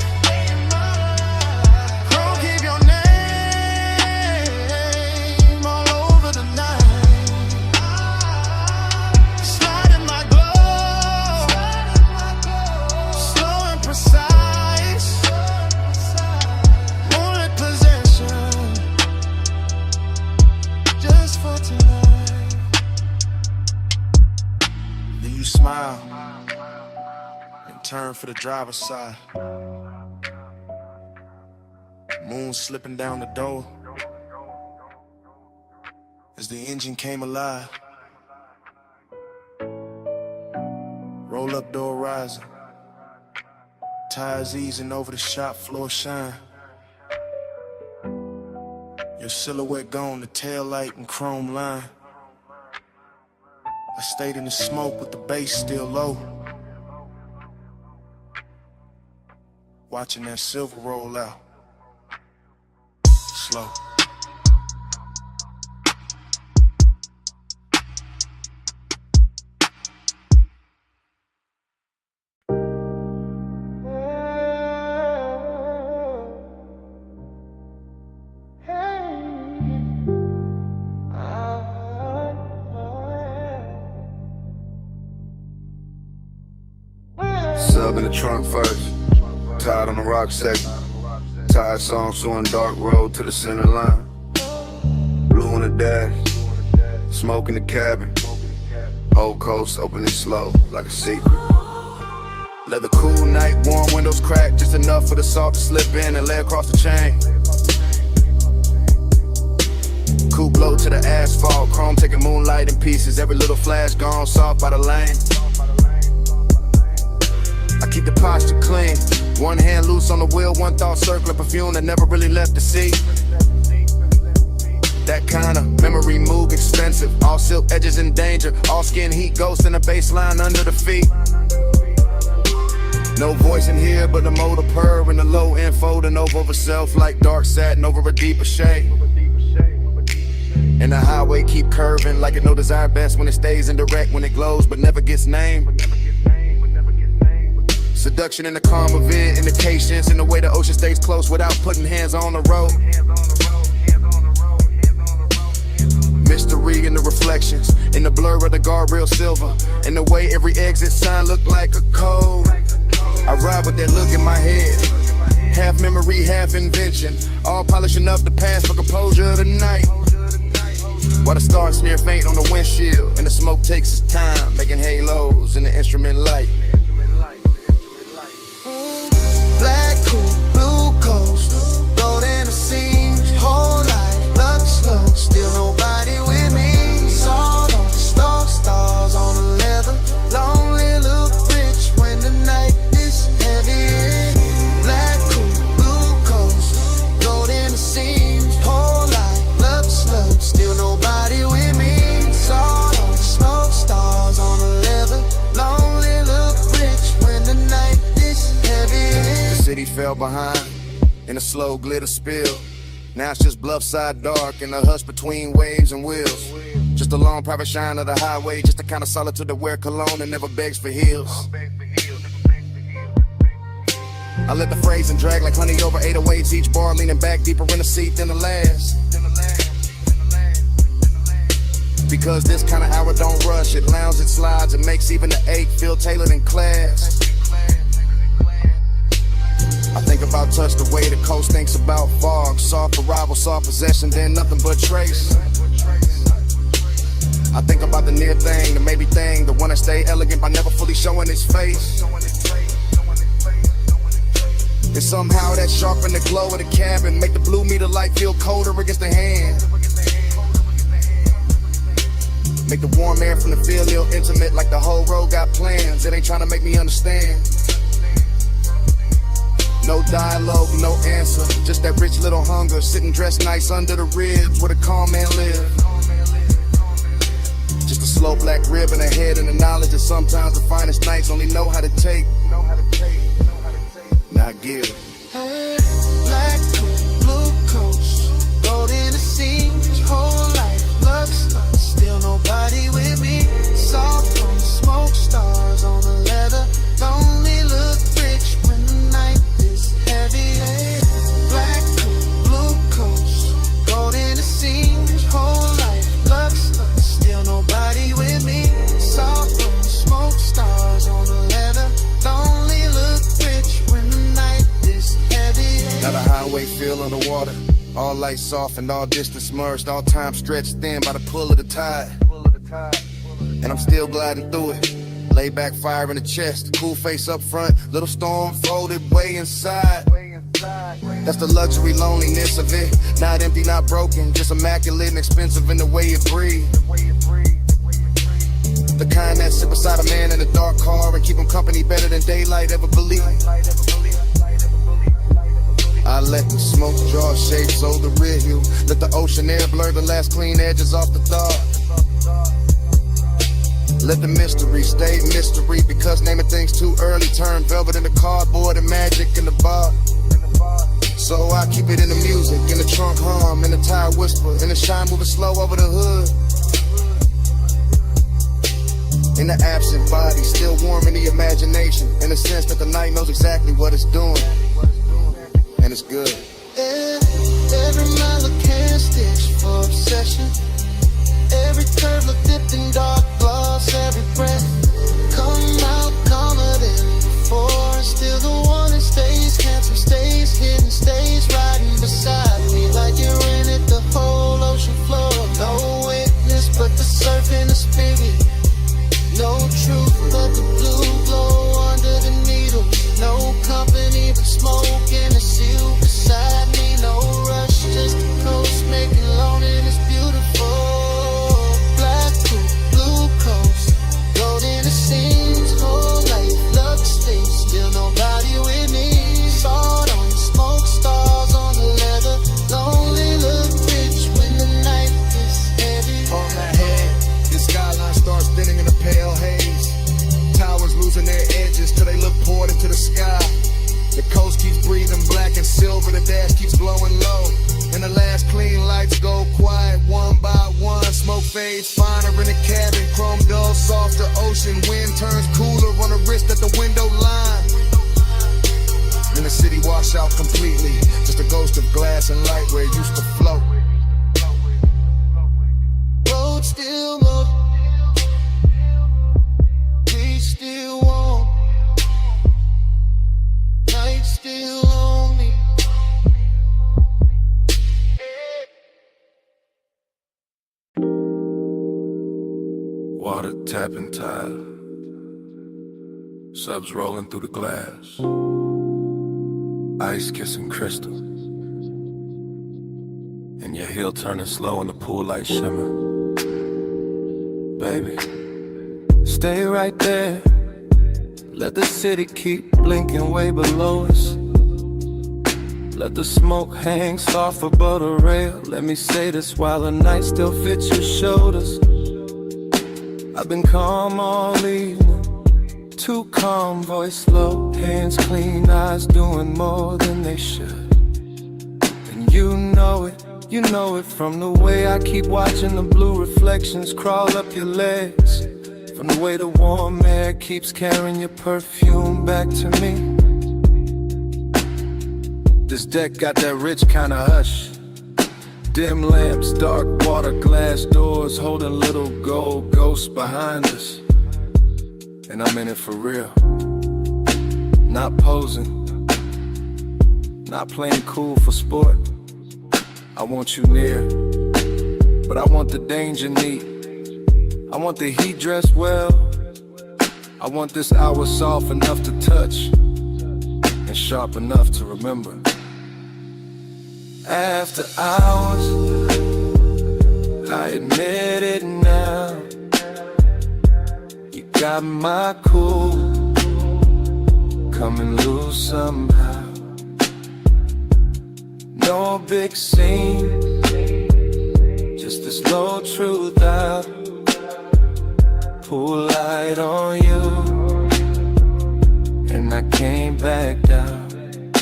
Chrome keep your name all over the night. Slide in my glow, slow and precise. Moonlit possession, just for tonight. Then you smile and turn for the driver's side. Moon slipping down the door as the engine came alive. Roll up door rising, tires easing over the shop floor shine. Your silhouette gone, the tail light and chrome line. I stayed in the smoke with the bass still low, watching that silver roll out, slow. Snub in the trunk first. Tied on the rock section. Tired song suing dark road to the center line. Blue in the dash. Smoke in the cabin. Old coast opening slow like a secret. Leather cool night, warm windows cracked just enough for the salt to slip in and lay across the chain. Coupe low to the asphalt, chrome taking moonlight in pieces. Every little flash gone soft by the lane. I keep the posture clean. One hand loose on the wheel, one thought circling perfume that never really left the seat. That kind of memory move expensive. All silk edges in danger. All skin heat ghost in the baseline under the feet. No voice in here but the motor purr and the low end folding over self like dark satin over a deeper shade. And the highway keep curving like it know desire best when it stays indirect, when it glows but never gets named. Seduction in the calm of it, indications in the way the ocean stays close without putting hands on the road. Mystery in the reflections, in the blur of the guardrail silver, in the way every exit sign look like a code. I ride with that look in my head, half memory, half invention, all polishing up the past for composure of the night. While the stars smear faint on the windshield, and the smoke takes its time, making halos in the instrument light. Black coupe, blue coast, gold in the seams, whole life, love slow, still nobody with me. Salt on the stove, stars on the leather, lonely look rich when the night is heavy. Black coupe, blue coast, gold in the seams, whole life, love slow, still nobody with me. Salt on the smoke, stars on the leather, lonely look rich when the night is heavy. The city fell behind in a slow glitter spill. Now it's just bluffside dark in the hush between waves and wheels. Just a long private shine of the highway, just the kind of solitude that wear cologne and never begs for heels. I let the phrasing drag like honey over 808s, each bar leaning back deeper in the seat than the last. Because this kind of hour don't rush, it lounges, it slides, it makes even the ache feel tailored in class. I think about touch the way the coast thinks about fog. Soft arrival, soft possession, then nothing but trace. I think about the near thing, the maybe thing, the one that stay elegant by never fully showing its face. And somehow that sharpen the glow of the cabin, make the blue meter light feel colder against the hand. Make the warm air from the field feel intimate, like the whole road got plans. It ain't trying to make me understand. No dialogue, no answer, just that rich little hunger, sitting dressed nice under the ribs where the calm man live. Just a slow black rib in the head and the knowledge that sometimes the finest nights only know how to take. Not give. Black coat, blue coast, gold in the seams, whole life, love stuff, still nobody with me. Soft on the smoke, stars on the leather, lonely look rich when the night is heavy. Black coat, blue coast, gold in the seams, whole life, love stuff, still nobody with me. Soft on the smoke, stars on the leather, lonely look rich when the night is heavy. Now the highway feel underwater, all lights off and all distance merged, all time stretched thin by the pull of the tide. And I'm still gliding through it, lay back fire in the chest, cool face up front, little storm folded way inside. That's the luxury loneliness of it, not empty, not broken, just immaculate and expensive in the way it breathes. The kind that sit beside a man in a dark car and keep him company better than daylight ever believed. I let the smoke draw shapes over the rear view, let the ocean air blur the last clean edges off the thought. Let the mystery stay mystery, because naming things too early turn velvet into cardboard and magic in the bar. So I keep it in the music, in the trunk hum, in the tire whisper, in the shine moving slow over the hood. In the absent body, still warm in the imagination, in the sense that the night knows exactly what it's doing. And it's good. Every mile a can stitch for obsession. Every curve look dipped in dark gloss. Every breath come out calmer than before. spirit. No truth but the blue glow under the needle. No company but smoke and a seal beside me. No rush, just the coast making loneliness beautiful. Black coupe, blue coast, gold in the scenes, whole life, love space, still nobody with me. Salt on the smoke, stars on the leather, lonely look rich when the night is heavy. On my head, the skyline starts thinning in a pale haze. Towers losing their edges till they look poured into the sky. The coast keeps breathing black and silver, the dash keeps glowing low. And the last clean lights go quiet one by one. Smoke fades finer in the cabin, chrome dull, softer ocean. Wind turns cooler on the wrist at the window line. Then the city wash out completely, just a ghost of glass and light where it used to float. Road still up, we still warm, night still lonely. Water tapping tile, subs rolling through the glass, ice kissing crystal, and your heel turning slow in the pool light shimmer. Baby, stay right there. Let the city keep blinking way below us. Let the smoke hang soft above the rail. Let me say this while the night still fits your shoulders. I've been calm all evening, too calm, voice low, hands clean, eyes doing more than they should. And you know it from the way I keep watching the blue reflections crawl up your legs, from the way the warm air keeps carrying your perfume back to me. This deck got that rich kind of hush. Dim lamps, dark water, glass doors, holding little gold ghosts behind us. And I'm in it for real. Not posing, not playing cool for sport. I want you near, but I want the danger neat. I want the heat dressed well. I want this hour soft enough to touch and sharp enough to remember. After hours, I admit it now, you got my cool coming loose somehow. No big scene, just this low truth out. Pool light on you, and I came back down.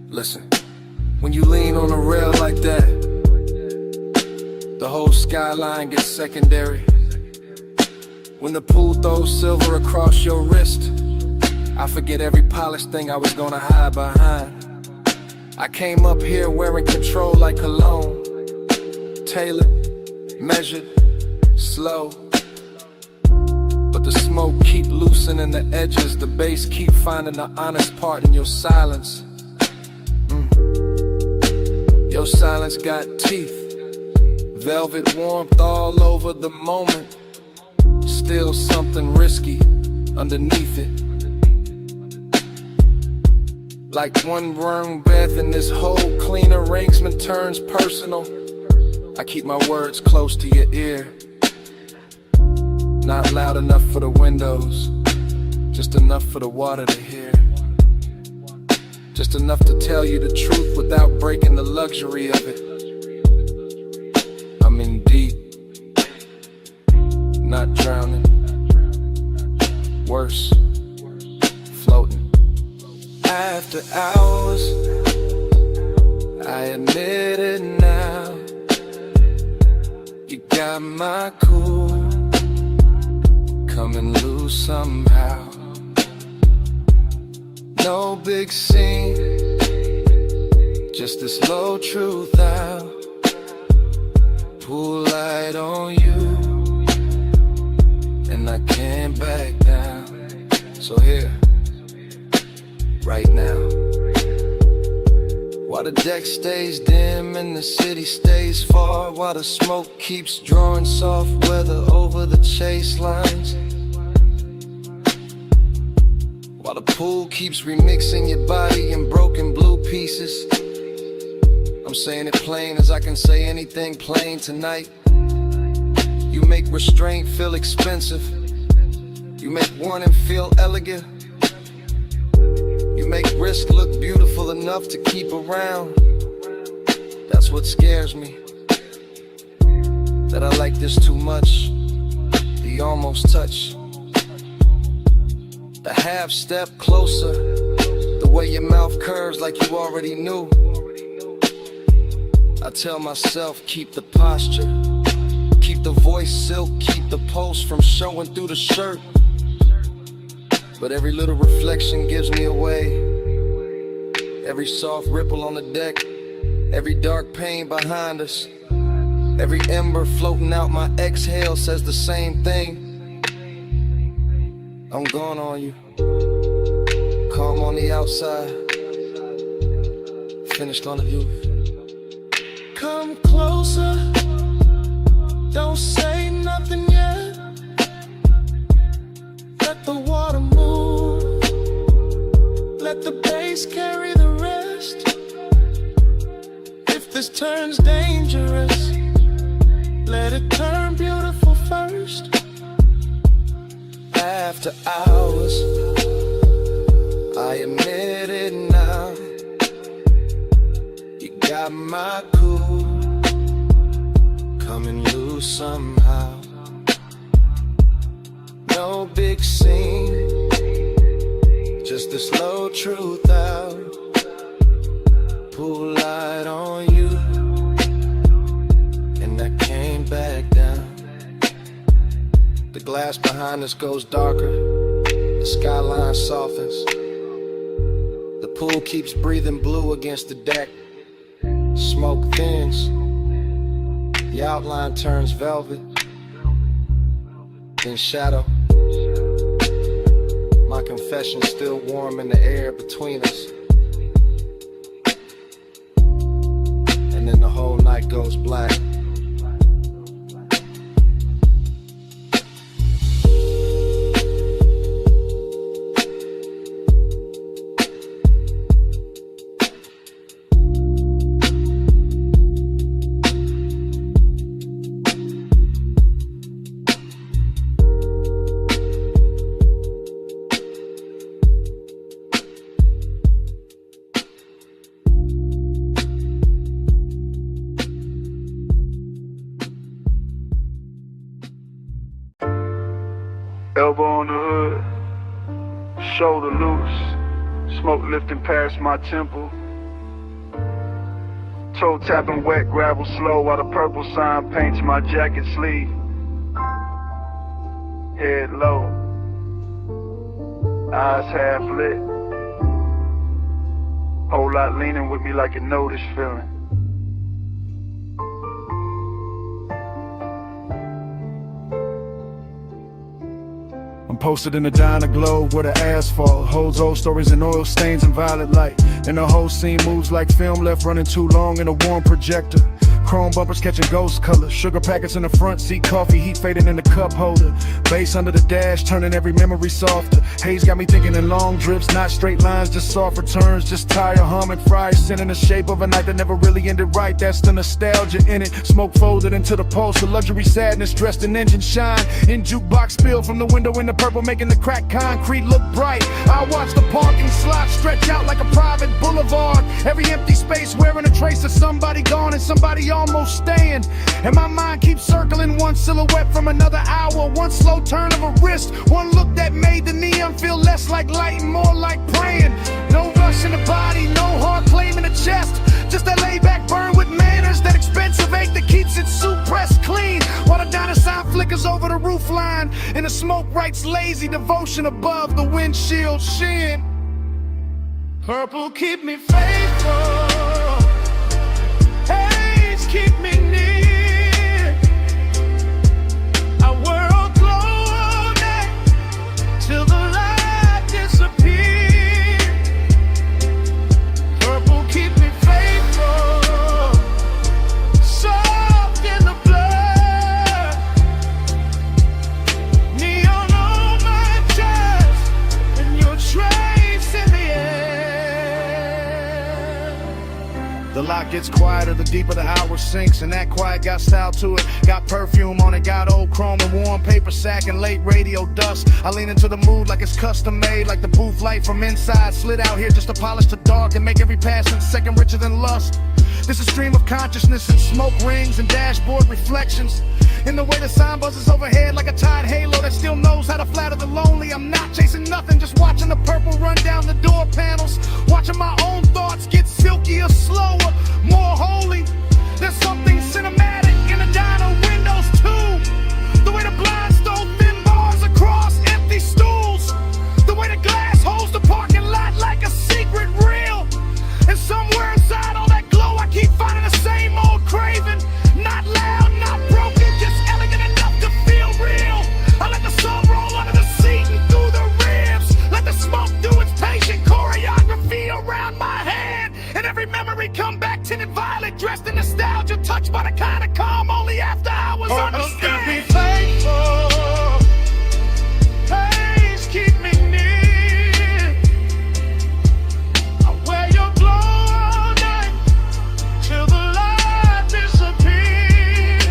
Listen. When you lean on a rail like that, the whole skyline gets secondary. When the pool throws silver across your wrist, I forget every polished thing I was gonna hide behind. I came up here wearing control like cologne, tailored, measured, slow. But the smoke keep loosening the edges, the bass keep finding the honest part in your silence. Your silence got teeth, velvet warmth all over the moment. Still something risky underneath it. Like one wrong breath and this whole clean arrangement turns personal. I keep my words close to your ear, not loud enough for the windows, just enough for the water to hear. Just enough to tell you the truth without breaking the luxury of it. I'm in deep, not drowning. Worse, floating. After hours, I admit it now, you got my cool coming loose somehow. No big scene, just this low truth out. Pool light on you, and I can't back down. So here, right now, While the deck stays dim and the city stays far, while the smoke keeps drawing soft weather over the chase lines, while the pool keeps remixing your body in broken blue pieces. I'm saying it plain as I can say anything plain tonight. You make restraint feel expensive. You make warning feel elegant. You make risk look beautiful enough to keep around. That's what scares me, that I like this too much. The almost touch, the half step closer, the way your mouth curves like you already knew. I tell myself, keep the posture, keep the voice silk, keep the pulse from showing through the shirt. But every little reflection gives me away. Every soft ripple on the deck, every dark pain behind us, every ember floating out my exhale says the same thing. I'm gone on you, calm on the outside, finished on the view. Come closer, don't say nothing yet. Let the water move, let the bass carry the rest. If this turns dangerous, let it turn beautiful first. After hours, I admit it now, you got my cool coming loose somehow. No big scene, just the slow truth out. Pull light on you, and I came back down. The glass behind us goes darker, the skyline softens. The pool keeps breathing blue against the deck. Smoke thins, the outline turns velvet, then shadow. My confession still warm in the air between us. And then the whole night goes black. Elbow on the hood, shoulder loose, smoke lifting past my temple. Toe tapping wet gravel slow while the purple sign paints my jacket sleeve. Head low, eyes half lit. Whole lot leaning with me like you know this feeling. Posted in the diner glow where the asphalt holds old stories and oil stains and violet light. And the whole scene moves like film left running too long in a warm projector. Chrome bumpers catching ghost colors, sugar packets in the front seat, coffee heat fading in the cup holder. Bass under the dash, turning every memory softer. Haze got me thinking in long drifts, not straight lines, just soft returns. Just tire humming, fries sending the shape of a night that never really ended right. That's the nostalgia in it. Smoke folded into the pulse, the luxury sadness dressed in engine shine. In jukebox spill from the window in the purple, making the cracked concrete look bright. I watch the parking slot stretch out like a private boulevard. Every empty space wearing a trace of somebody gone and somebody almost staying. And my mind keeps circling one silhouette from another hour. One slow turn of a wrist, one look that made the neon feel less like light and more like praying. No rush in the body, no hard claim in the chest. Just a laid back burn with manners, that expensive ache that keeps it suit pressed clean. While the diner sign flickers over the roof line, and the smoke writes lazy devotion above the windshield shin. Purple keep me faithful, haze keep me near. Our world glow back till the light disappears. Purple keep me faithful. gets quieter the deeper the hour sinks, and that quiet got style to it. Got perfume on it, got old chrome and warm paper sack and late radio dust. I lean into the mood like it's custom made, like the booth light from inside slid out here just to polish the dark and make every passing second richer than lust. This is a stream of consciousness and smoke rings and dashboard reflections. In the way the sign buzzes overhead like a tide halo that still knows how to flatter the lonely. I'm not chasing nothing, just watching the purple run down the door panels. Watching my own thoughts get silkier, slower, more holy. There's something cinematic in the diner windows too. The way the blinds throw thin bars across empty stools. The way the glass holds the parking lot like a secret reel. And somewhere inside all that glow I keep finding the same old craving. Not loud, not broken, just elegant enough to feel real. I let the sun roll under the seat and through the ribs. Let the smoke do its patient choreography around my head. And every memory come back tinted violet, dressed in nostalgia, touched by the kind of calm only after hours understand. Be faithful. Please keep me near. I wear your glow all night till the light disappears.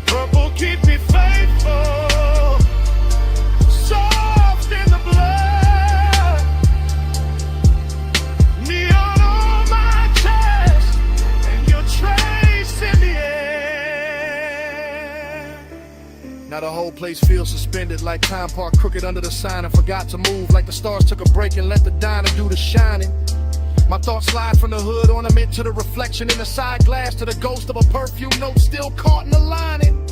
Purple keep me faithful, soft in the blood. Neon on my chest and your trace in the air. Now the whole place feels suspended like time parked crooked under the sign and forgot to move, like the stars took a break and let the diner do the shining. My thoughts slide from the hood ornament to the reflection in the side glass to the ghost of a perfume note still caught in the lining.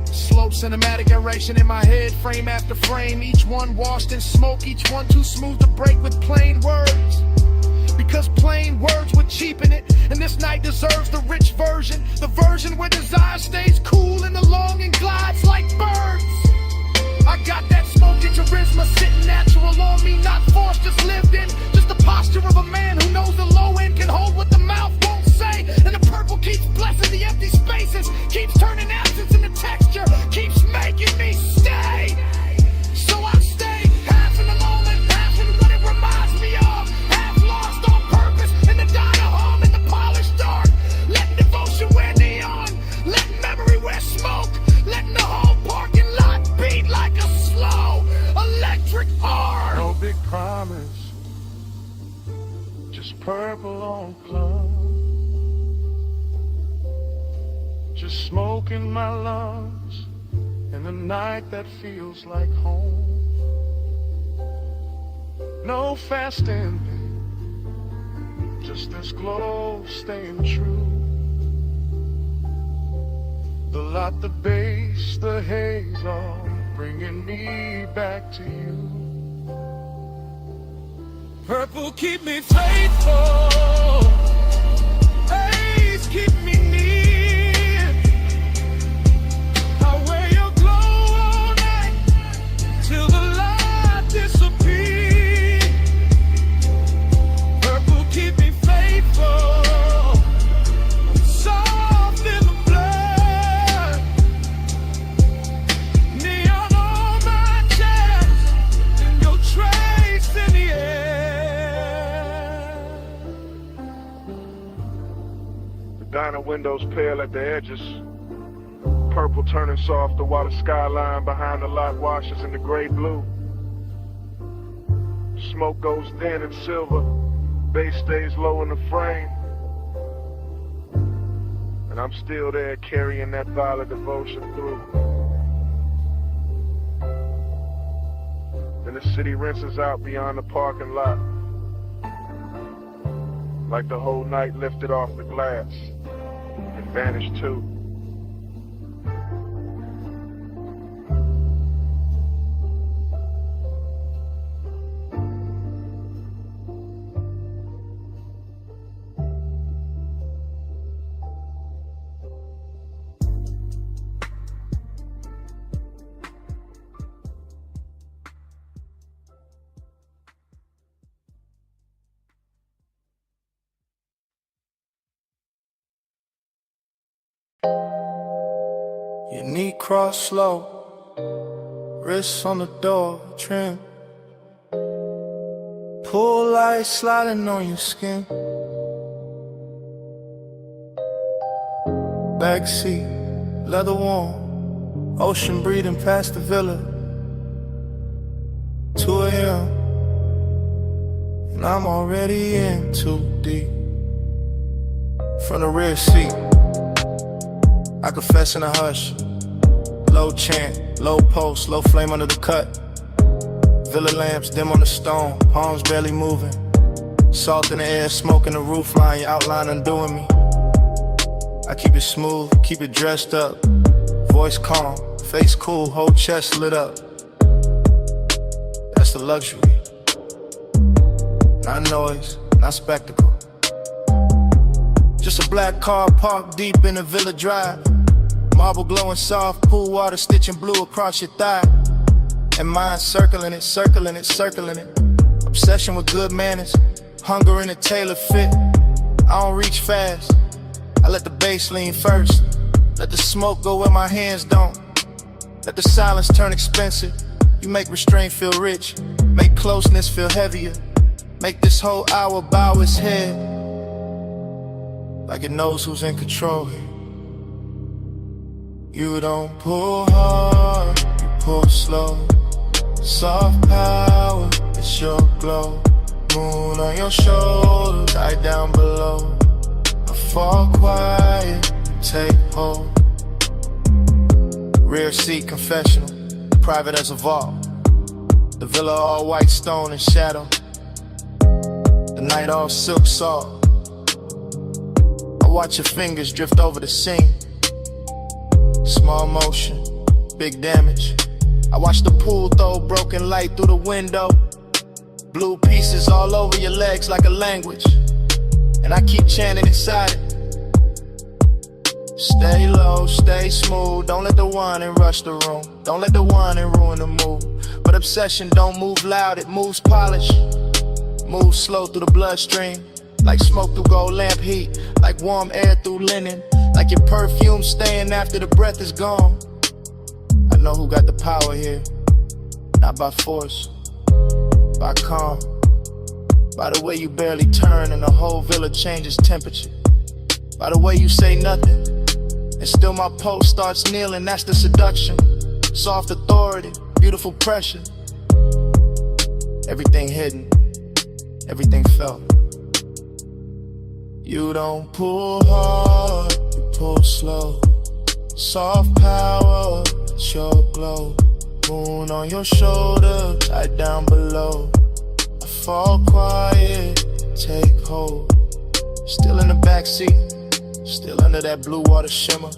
Slow cinematic narration in my head, frame after frame, each one washed in smoke, each one too smooth to break with plain words. Because plain words would cheapen it, and this night deserves the rich version, the version where desire stays cool and the longing glides like birds. I got that smoky charisma sitting natural on me, not forced, just lived in. Just the posture of a man who knows the low end can hold what the mouth won't say. And the purple keeps blessing the empty spaces, keeps turning absence into texture, keeps making me stay. So I stay, half in the moment, half in what it reminds me of. Half lost on purpose in the diner home in the polished dark. Letting devotion wear neon, letting memory wear smoke, letting the whole parking lot beat like a slow electric heart. No big promise, just purple on clouds. Just smoke in my lungs in the night that feels like home. No fast ending, just this glow staying true. The light, the bass, the haze, all bringing me back to you. Purple keep me faithful, haze keep me near. I wear your glow all night till the light disappears. Purple keep me faithful, soft in the blood. Neon on my chest and your trace in the air. The diner windows pale at the edges, purple turning soft, the water skyline behind the lot washes in the gray blue. Smoke goes thin and silver, bass stays low in the frame. And I'm still there carrying that violet devotion through. Then the city rinses out beyond the parking lot, like the whole night lifted off the glass and vanished too. Your knee cross slow, wrists on the door trim. Pull light sliding on your skin. Backseat, leather warm, ocean breathing past the villa. 2 a.m. and I'm already in too deep. From the rear seat, I confess in a hush. Low chant, low pulse, low flame under the cut. Villa lamps dim on the stone, palms barely moving. Salt in the air, smoke in the roofline, your outline undoing me. I keep it smooth, keep it dressed up. Voice calm, face cool, whole chest lit up. That's the luxury. Not noise, not spectacle. Just a black car parked deep in the Villa Drive. Marble glowing soft, pool water stitching blue across your thigh. And mine circling it, circling it, circling it. Obsession with good manners, hunger in a tailored fit. I don't reach fast, I let the bass lean first. Let the smoke go where my hands don't. Let the silence turn expensive. You make restraint feel rich, make closeness feel heavier. Make this whole hour bow its head, like it knows who's in control here. You don't pull hard, you pull slow. Soft power, it's your glow. Moon on your shoulder, tight down below. I fall quiet, take hold. Rear seat confessional, private as a vault. The villa all white stone and shadow. The night all silk salt. I watch your fingers drift over the scene. Small motion, big damage. I watch the pool throw broken light through the window. Blue pieces all over your legs like a language. And I keep chanting inside it. Stay low, stay smooth. Don't let the whining rush the room. Don't let the whining ruin the mood. But obsession don't move loud, it moves polished. Moves slow through the bloodstream. Like smoke through gold lamp heat. Like warm air through linen. Like your perfume staying after the breath is gone. I know who got the power here. Not by force, by calm. By the way you barely turn and the whole villa changes temperature. By the way you say nothing and still my pulse starts kneeling. That's the seduction. Soft authority, beautiful pressure. Everything hidden, everything felt. You don't pull hard, you pull slow. Soft power, it's your glow. Moon on your shoulder, tight down below. I fall quiet, take hold. Still in the backseat, still under that blue water shimmer.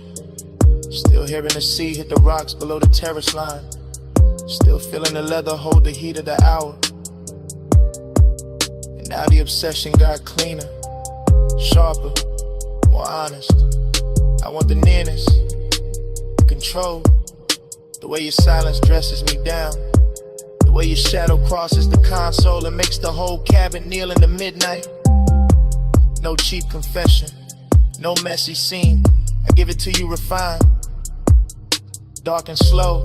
Still hearing the sea hit the rocks below the terrace line. Still feeling the leather hold the heat of the hour. And now the obsession got cleaner, sharper, more honest. I want the nearness, the control. The way your silence dresses me down. The way your shadow crosses the console and makes the whole cabin kneel in the midnight. No cheap confession, no messy scene. I give it to you refined, dark and slow.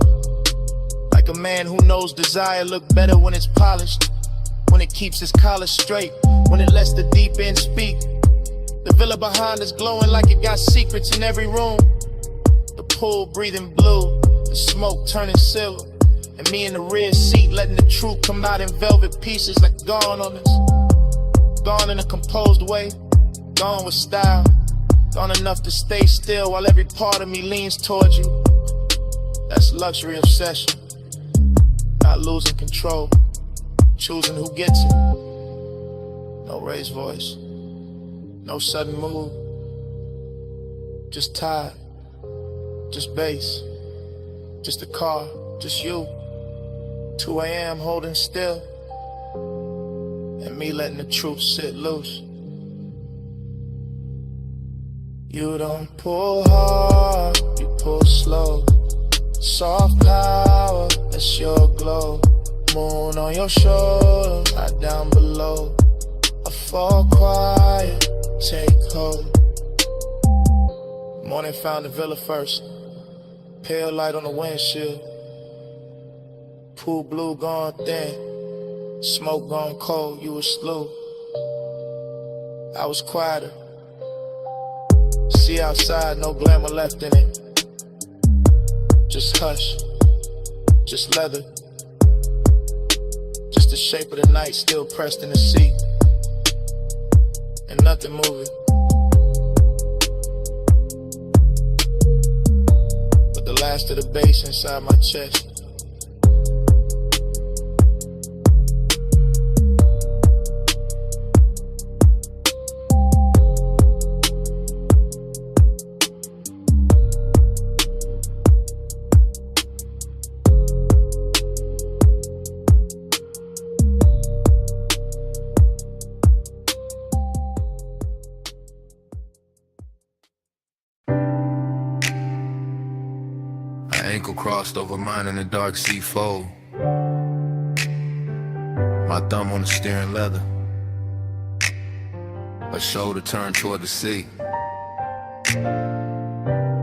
Like a man who knows desire look better when it's polished. When it keeps its collar straight, when it lets the deep end speak. The villa behind us glowing like it got secrets in every room. The pool breathing blue, the smoke turning silver. And me in the rear seat letting the truth come out in velvet pieces like gone on us. Gone in a composed way, gone with style. Gone enough to stay still while every part of me leans towards you. That's luxury obsession. Not losing control, choosing who gets it. No raised voice, no sudden move. Just tired, just bass, just a car, just you. 2 a.m. holding still, and me letting the truth sit loose. You don't pull hard, you pull slow. Soft power, that's your glow. Moon on your shoulder, right down below. I fall quiet, take hold. Morning found the villa first. Pale light on the windshield. Pool blue gone thin. Smoke gone cold, you were slow. I was quieter. See outside, no glamour left in it. Just hush, just leather. Just the shape of the night still pressed in the seat. And nothing moving. But the last of the bass inside my chest. Ankle crossed over mine in the dark sea fold. My thumb on the steering leather. A shoulder turned toward the sea.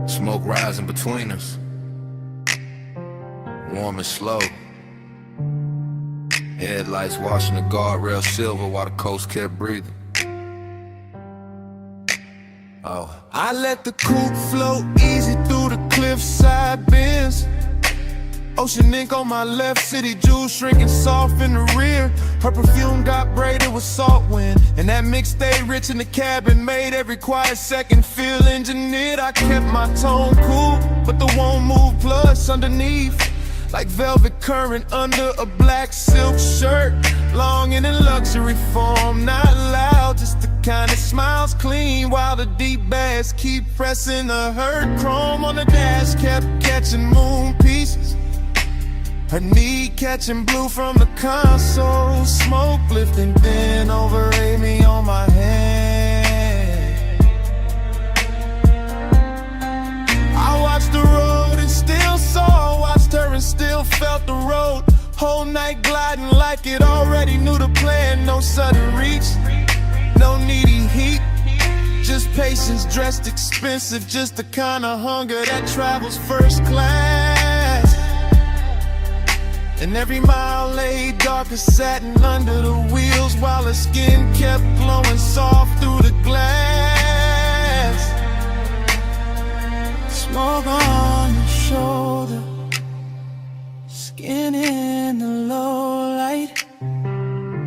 Smoke rising between us. Warm and slow. Headlights washing the guardrail silver while the coast kept breathing. Oh. I let the coupe float easy through the cliffside bends. Ocean ink on my left, city jewels shrinking soft in the rear. Her perfume got braided with salt wind, and that mix stayed rich in the cabin, made every quiet second feel engineered. I kept my tone cool, but the won't move plus underneath, like velvet current under a black silk shirt. Longing in luxury form, not loud, just the kind that smiles clean, while the deep bass keep pressing the hurt. Chrome on the dash kept catching moon pieces. Her knee catching blue from the console. Smoke lifting thin over Amy on my hand. I watched the road and still saw, watched her and still felt the road. Whole night gliding like it already knew the plan. No sudden reach, no needy heat, just patience dressed expensive, just the kind of hunger that travels first class. And every mile lay dark as satin under the wheels, while her skin kept glowing soft through the glass. Smoke on your shoulder, skin in the low light.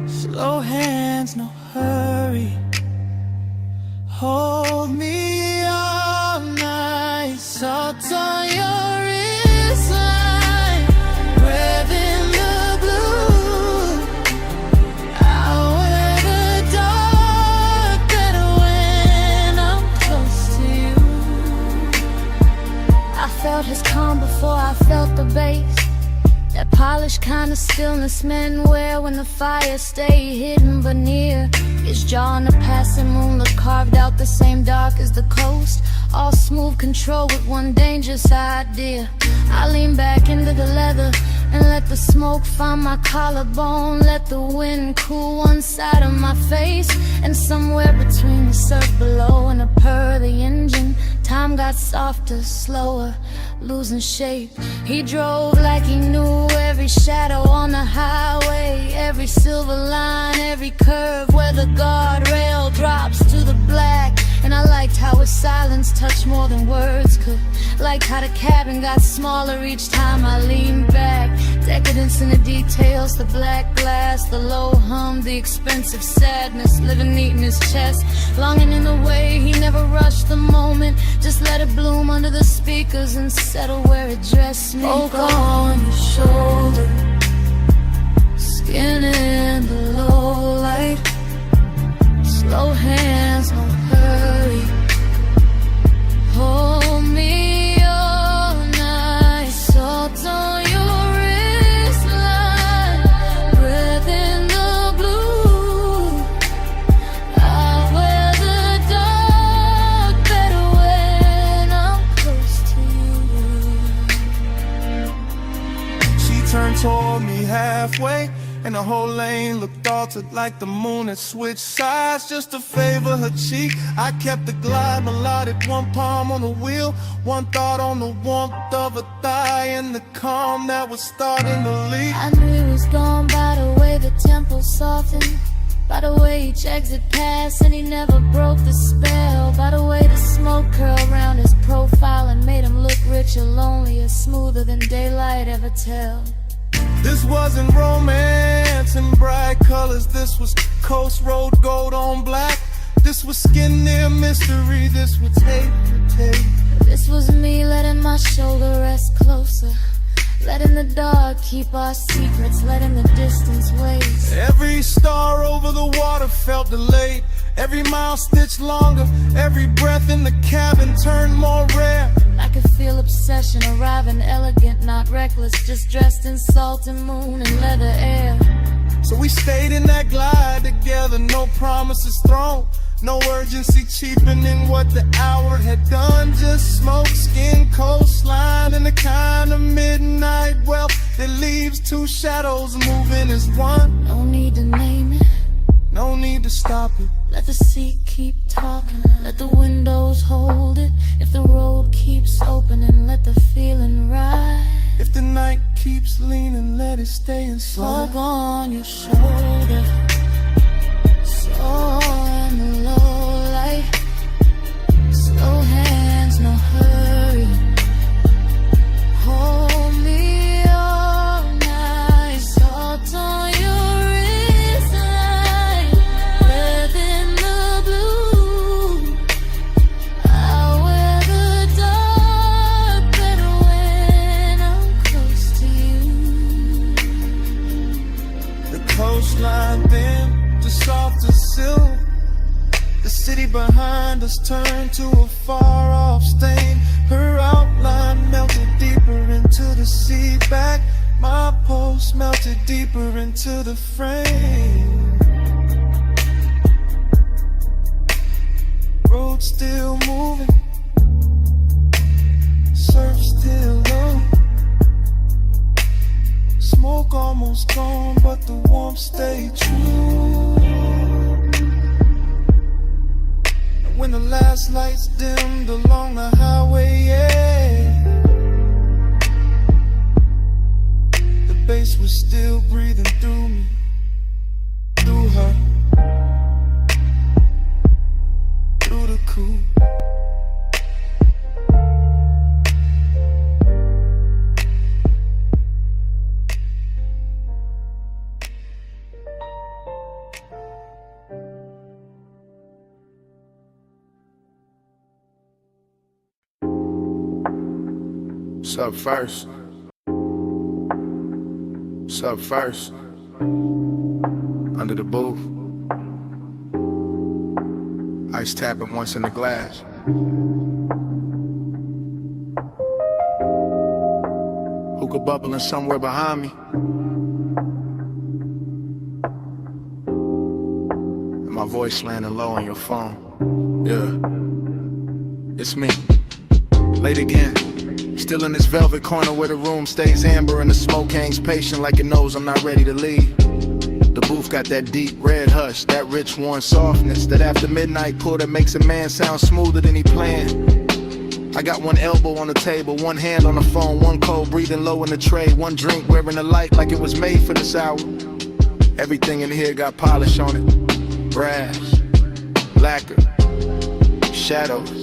Slow hands, no hurry. Hold me all night. Salt on your wristline, breath in the blue. I'll wear the dark better when I'm close to you. I felt his calm before I felt the bass. That polished kind of stillness men wear when the fire stay hidden but near. His jaw in the passing moonlit carved out the same dark as the coast. All smooth control with one dangerous idea. I lean back into the leather and let the smoke find my collarbone. Let the wind cool one side of my face, and somewhere between the surf below and the purr of the engine, time got softer, slower, losing shape. He drove like he knew every shadow on the highway, every silver line, every curve where the guardrail drops to the black. And I liked how his silence touched more than words could. Liked how the cabin got smaller each time I leaned back. Decadence in the details, the black glass, the low hum, the expensive sadness living neat in his chest. Longing in the way he never rushed the moment, just let it bloom under the speakers and settle where it dressed me. Smoke on your shoulder, skin in the low light. Slow hands, no hurry. Hold me all night. Salt on your wristline, breath in the blue. I'll wear the dark better when I'm close to you. She turned toward me halfway, and the whole lane looked altered like the moon had switched sides just to favor her cheek. I kept the glide melodic, one palm on the wheel, one thought on the warmth of a thigh and the calm that was starting to leak. I knew he was gone by the way the tempo softened. By the way each exit passed and he never broke the spell. By the way the smoke curled around his profile and made him look rich or lonely or smoother than daylight ever tell. This wasn't romance in bright colors. This was coast road gold on black. This was skin near mystery. This was tape to tape. This was me letting my shoulder rest closer, letting the dark keep our secrets, letting the distance waste. Every star over the water felt delayed. Every mile stitched longer. Every breath in the cabin turned more rare. I could feel obsession arriving elegant, not reckless, just dressed in salt and moon and leather air. So we stayed in that glide together, no promises thrown, no urgency cheapening what the hour had done. Just smoke, skin, coastline, and the kind of midnight wealth that leaves two shadows moving as one. No need to name it, no need to stop it. let the seat keep talking, let the windows hold it. If the road keeps opening, let the feeling ride. If the night keeps leaning, let it stay inside. Fog on your shoulder, so in the low light. Slow hands, no hurry. Hold me all night. Salt on your wristline. Breath in the blue. I wear the dark better when I'm close to you. The coastline thin, just soft as silk. The city behind us turned to a far-off stain. Her outline melted deeper into the sea. Back, my pulse melted deeper into the frame. Road still moving, surf still low. Smoke almost gone, but the warmth stayed true. When the last lights dimmed along the highway, yeah, the bass was still breathing through me, through her, through the coupe. What's up first? What's up first? Under the booth. Ice tapping once in the glass. Hookah bubbling somewhere behind me. And my voice landing low on your phone. Yeah, it's me. Late again. Still in this velvet corner where the room stays amber and the smoke hangs patient like it knows I'm not ready to leave. The booth got that deep red hush, that rich warm softness, that after midnight pull that makes a man sound smoother than he planned. I got one elbow on the table, one hand on the phone, one cold breathing low in the tray, one drink wearing the light like it was made for this hour. Everything in here got polish on it. Brass, lacquer, shadows.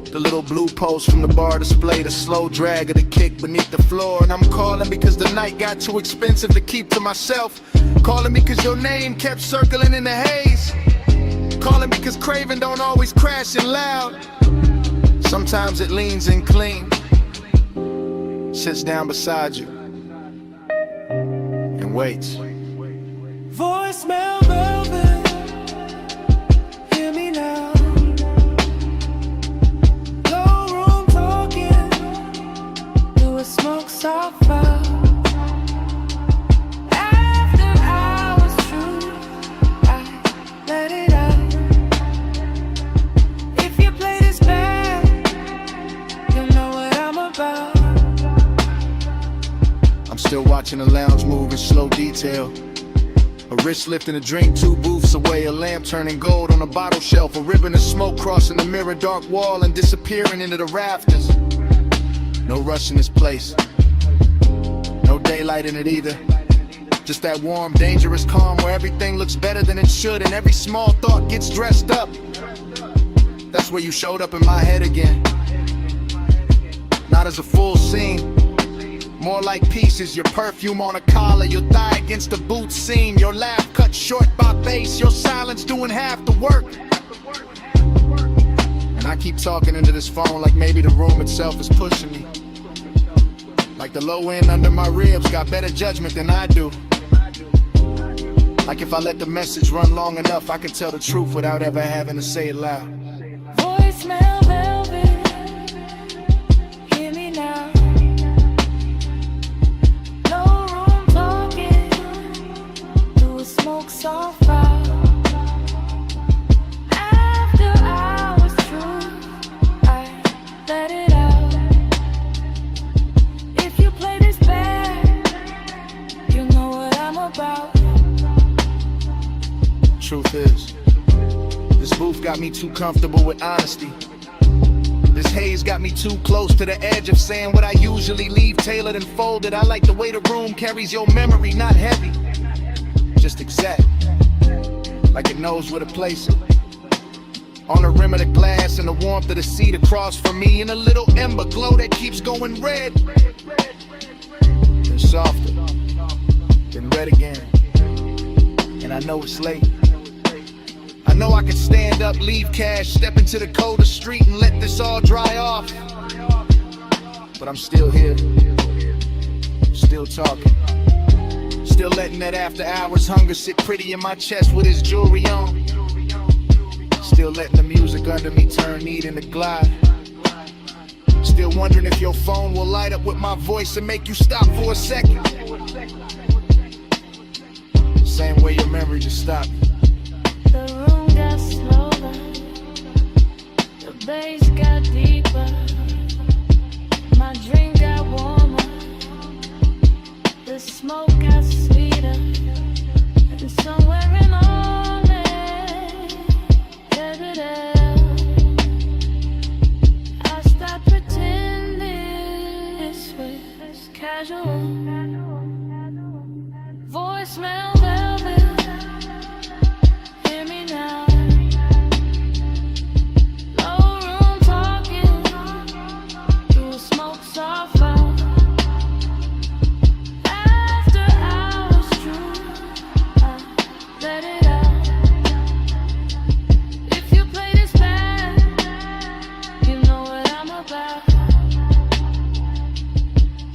The little blue post from the bar display, the slow drag of the kick beneath the floor. And I'm calling because the night got too expensive to keep to myself. Calling because your name kept circling in the haze. Calling because craving don't always crash in loud. Sometimes it leans in clean, sits down beside you, and waits. Voicemail velvet, hear me now. Smoke softball. After hours true, I let it out. If you play this bad, you'll know what I'm about. I'm still watching the lounge move in slow detail. A wrist lifting a drink 2 booths away, a lamp turning gold on a bottle shelf, a ribbon of smoke crossing the mirror dark wall and disappearing into the rafters. No rush in this place, no daylight in it either. Just that warm, dangerous calm where everything looks better than it should and every small thought gets dressed up. That's where you showed up in my head again. Not as a full scene, more like pieces. Your perfume on a collar, your thigh against the boot seam, your laugh cut short by bass, your silence doing half the work. And I keep talking into this phone like maybe the room itself is pushing me. Like the low end under my ribs got better judgment than I do. Like if I let the message run long enough, I can tell the truth without ever having to say it loud. Voicemail velvet, hear me now. No room talking, through a smoke soft fire. After hours true, I let it out. If you play this back, you know what I'm about. Truth is, this booth got me too comfortable with honesty. This haze got me too close to the edge of saying what I usually leave tailored and folded. I like the way the room carries your memory, not heavy, just exact, like it knows where to place it. On the rim of the glass and the warmth of the seat across from me, and a little ember glow that keeps going red, then softer, then red again. And I know it's late. I know I could stand up, leave cash, step into the colder street and let this all dry off. But I'm still here, still talking, still letting that after hours hunger sit pretty in my chest with his jewelry on. Still letting the music under me turn neat into glide. Still wondering if your phone will light up with my voice and make you stop for a second. Same way your memory just stopped. The room got slower, the bass got deeper, my drink got warmer, the smoke got sweeter, and somewhere in all it, I stopped pretending this was casual. Voicemail velvet, hear me now. Low room talking, through a smoke soft fire. After hours true, I let it out. If you play this back, you know what I'm about.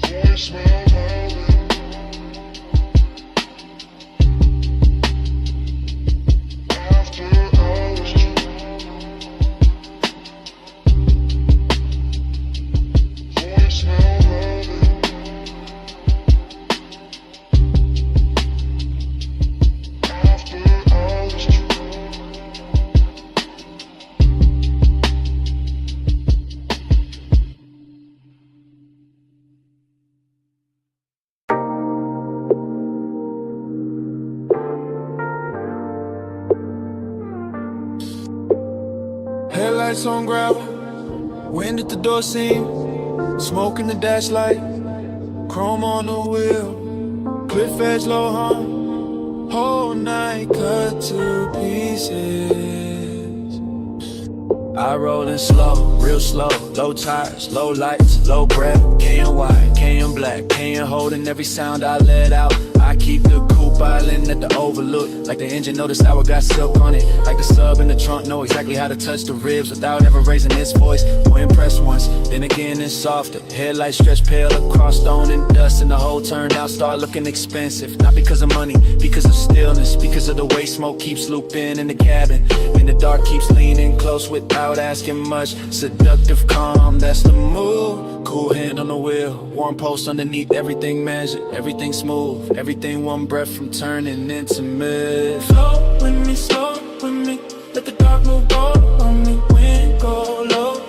Voicemail velvet. Headlights on gravel, wind at the door seam, smoke in the dash light, chrome on the wheel, cliff edge low hum, whole night cut to pieces. I rollin' slow, real slow, low tires, low lights, low breath, KN white, KN black, KN holding every sound I let out. I keep the coupe island at the overlook, like the engine know the sour got silk on it, like the sub in the trunk know exactly how to touch the ribs without ever raising its voice. More impressed once, then again it's softer. Headlights stretch pale across stone and dust, and the whole turn out start looking expensive. Not because of money, because of stillness, because of the way smoke keeps looping in the cabin, and the dark keeps leaning close without asking much. Seductive calm, that's the move. Cool hand on the wheel, warm post underneath, everything measured, everything smooth, everything one breath from turning into mist. Flow with me, slow with me, let the dark move all on me, wind go low.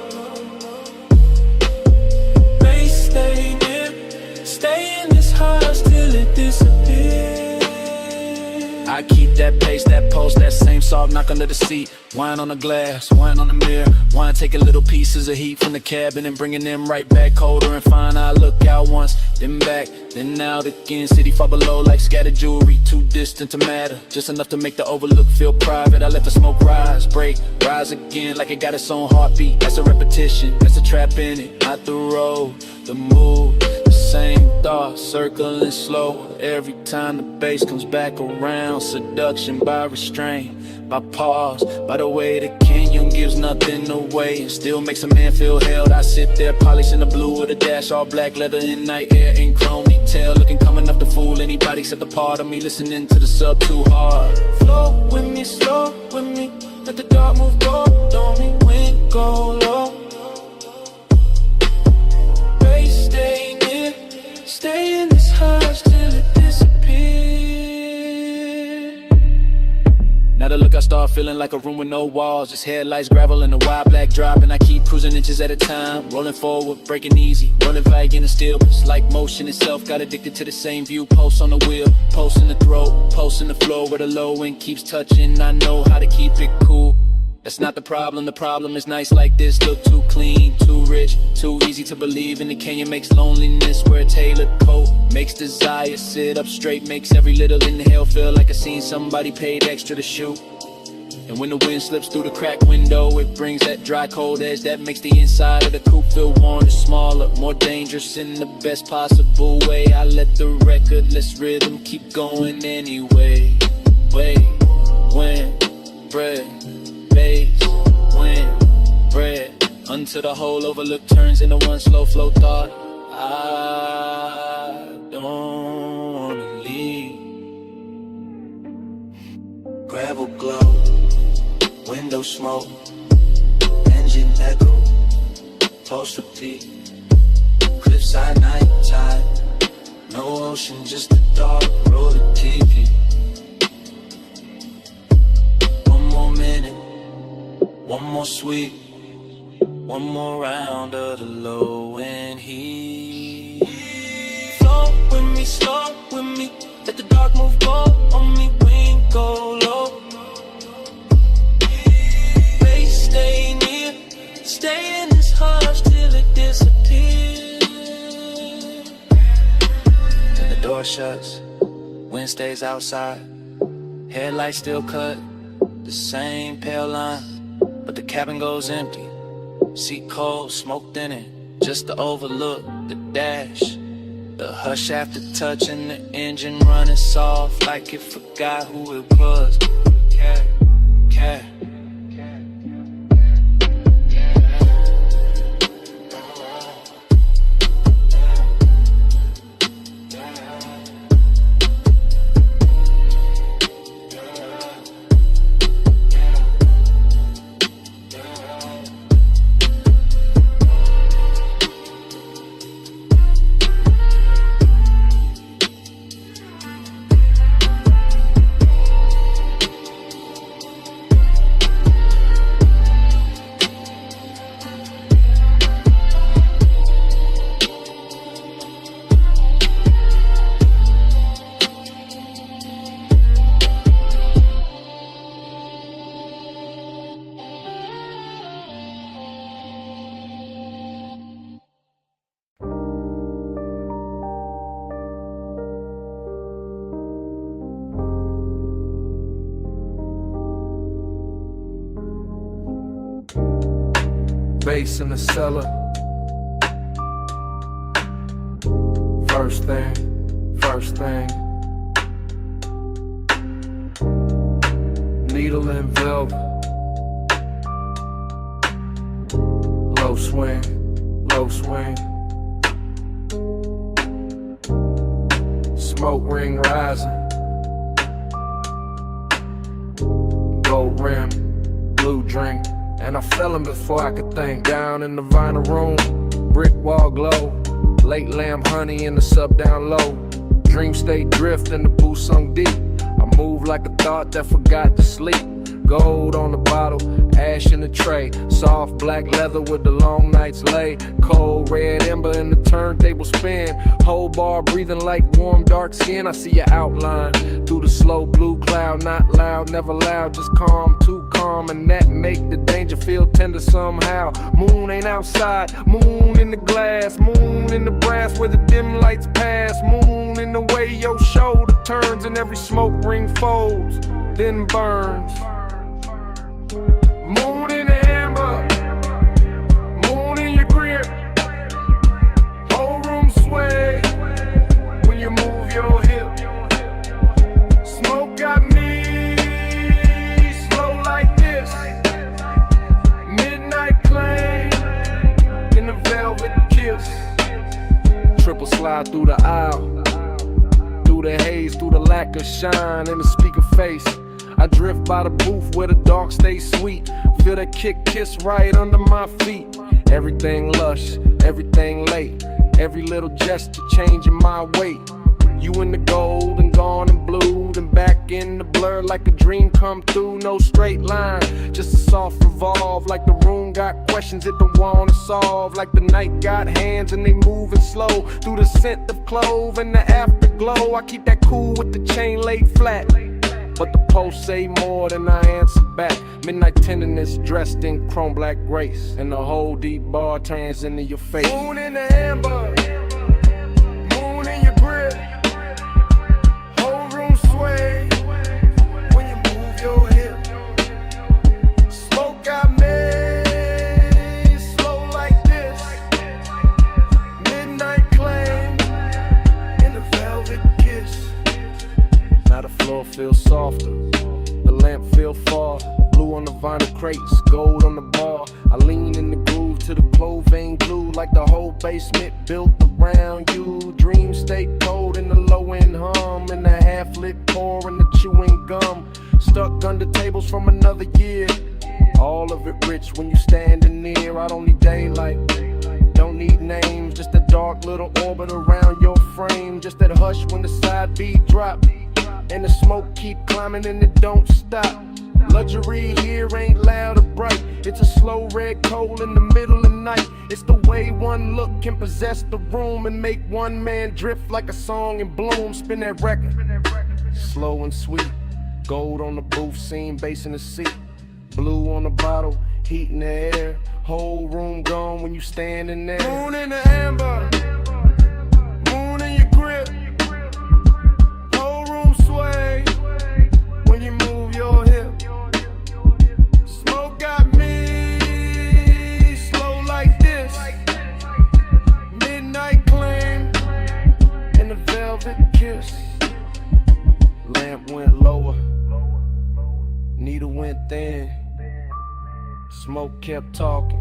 Bass stay near, stay in this house till it disappears. I keep that pace, that pulse, that same soft knock under the seat. Wine on the glass, wine on the mirror. Wanna take a little pieces of heat from the cabin and bringing them right back colder and fine. I look out once, then back back, then out again. City far below like scattered jewelry, too distant to matter. Just enough to make the overlook feel private. I let the smoke rise, break, rise again like it got its own heartbeat. That's a repetition, that's a trap in it. Not the road, the move, the same thought, circling slow. Every time the bass comes back around, seduction by restraint, by pause, by the way the canyon gives nothing away and still makes a man feel held. I sit there polishing the blue with a dash, all black leather in night air and chrome detail, looking calm enough to fool anybody except the part of me listening to the sub too hard. Flow with me, slow with me, let the dark move gold on me, wind go low. Bass stay near, stay in this hush till it disappears. Now the look I start feeling like a room with no walls, just headlights, gravel, and a wide black drop. And I keep cruising inches at a time, rolling forward, breaking easy, rolling vague in the still. It's like motion itself, got addicted to the same view. Post on the wheel, post in the throat, post in the floor where the low end keeps touching. I know how to keep it cool. That's not the problem is nights like this look too clean, too rich, too easy to believe in. The canyon makes loneliness wear a tailored coat, makes desire sit up straight, makes every little inhale feel like I seen somebody paid extra to shoot. And when the wind slips through the cracked window, it brings that dry cold edge that makes the inside of the coupe feel warmer, smaller, more dangerous in the best possible way. I let the recordless rhythm keep going anyway. Wait, when, bread, bass, wind, bread, until the whole overlook turns into one slow flow thought. I don't wanna leave. Gravel glow, window smoke, engine echo, toast with tea, cliffside night tide, no ocean, just a dark road of TV. One more minute, one more sweet, one more round of the low end heat. Flow with me, slow with me, let the dark move go on me, wind go low. Bass stay near, stay in this hush till it disappears. Then the door shuts, wind stays outside, headlights still cut, the same pale line, but the cabin goes empty. Seat cold, smoked in it, just to overlook the dash. The hush after touching the engine running soft like it forgot who it was. Cat, cat. Bass in the cellar. First thing. Needle and velvet. Low swing. Smoke ring rising. Gold rim, blue drink. And I fell him before I could think. Down in the vinyl room, brick wall glow, late lamb honey in the sub down low. Dream state drift in the booth sunk deep. I move like a thought that forgot to sleep. Gold on the bottle, ash in the tray. Soft black leather with the long nights lay. Cold red ember in the turntable spin. Whole bar breathing like warm dark skin. I see your outline through the slow blue cloud. Not loud, never loud, just calm, too calm, and that make the danger feel tender somehow. Moon ain't outside, moon in the glass, moon in the brass where the dim lights pass, moon in the way your shoulder turns and every smoke ring folds, then burns. Moon in the amber, moon in your grip, whole room sway when you move your hip. Smoke got me slow like this, midnight plane in a velvet kiss. Triple slide through the aisle, through the haze, through the lack of shine in the speaker face. I drift by the booth where the dark stays sweet. Feel that kick kiss right under my feet. Everything lush, everything late. Every little gesture changing my weight. You in the gold and gone in blue, then back in the blur like a dream come through. No straight line, just a soft revolve. Like the room got questions it don't wanna solve. Like the night got hands and they moving slow through the scent of clove and the afterglow. I keep that cool with the chain laid flat, but the post say more than I answer back. Midnight tenderness dressed in chrome black grace, and the whole deep bar turns into your face. Moon in the amber, moon in your grip, whole room sway when you move your hip. Smoke got me slow like this, midnight claim in the velvet kiss. Now the floor feels softer, the lamp feel far, blue on the vinyl crates, gold on the bar. I lean in the groove to the clove vein glue, like the whole basement built around you. Dreams stay cold in the low end hum, and the half lit pour and the chewing gum, stuck under tables from another year. All of it rich when you standing near. I don't need daylight, don't need names, just a dark little orbit around your frame. Just that hush when the side beat drop and the smoke keep climbing and it don't stop. Luxury here ain't loud or bright, it's a slow red coal in the middle of the night. It's the way one look can possess the room and make one man drift like a song in bloom. Spin that record, slow and sweet, gold on the booth scene, bass in the seat, blue on the bottle, heat in the air, whole room gone when you standing there. Moon in the amber, moon in your grip, whole room sway when you move your hip. Smoke got me slow like this, midnight claim and a velvet kiss. Lamp went lower, needle went thin, smoke kept talking,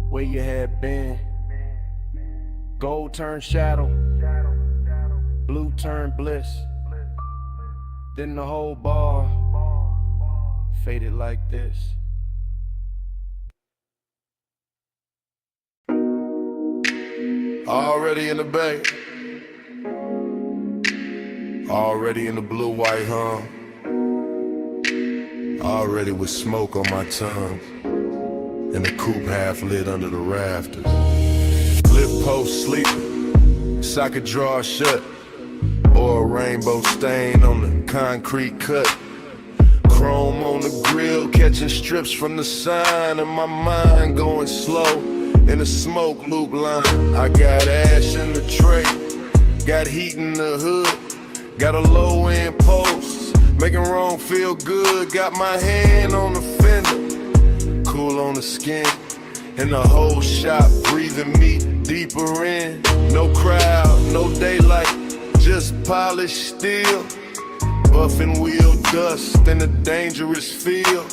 where you had been. Gold turned shadow, blue turned bliss, then the whole bar faded like this. Already in the bay, already in the blue-white hum, already with smoke on my tongue, and the coupe half lit under the rafters. Lip post sleeping, socket drawer shut, or a rainbow stain on the concrete cut. Chrome on the grill, catching strips from the sign, and my mind going slow in the smoke loop line. I got ash in the tray, got heat in the hood, got a low end post, making wrong feel good. Got my hand on the fender, cool on the skin, and the whole shop breathing me deeper in. No crowd, no daylight, just polished steel, buffing wheel dust in a dangerous field.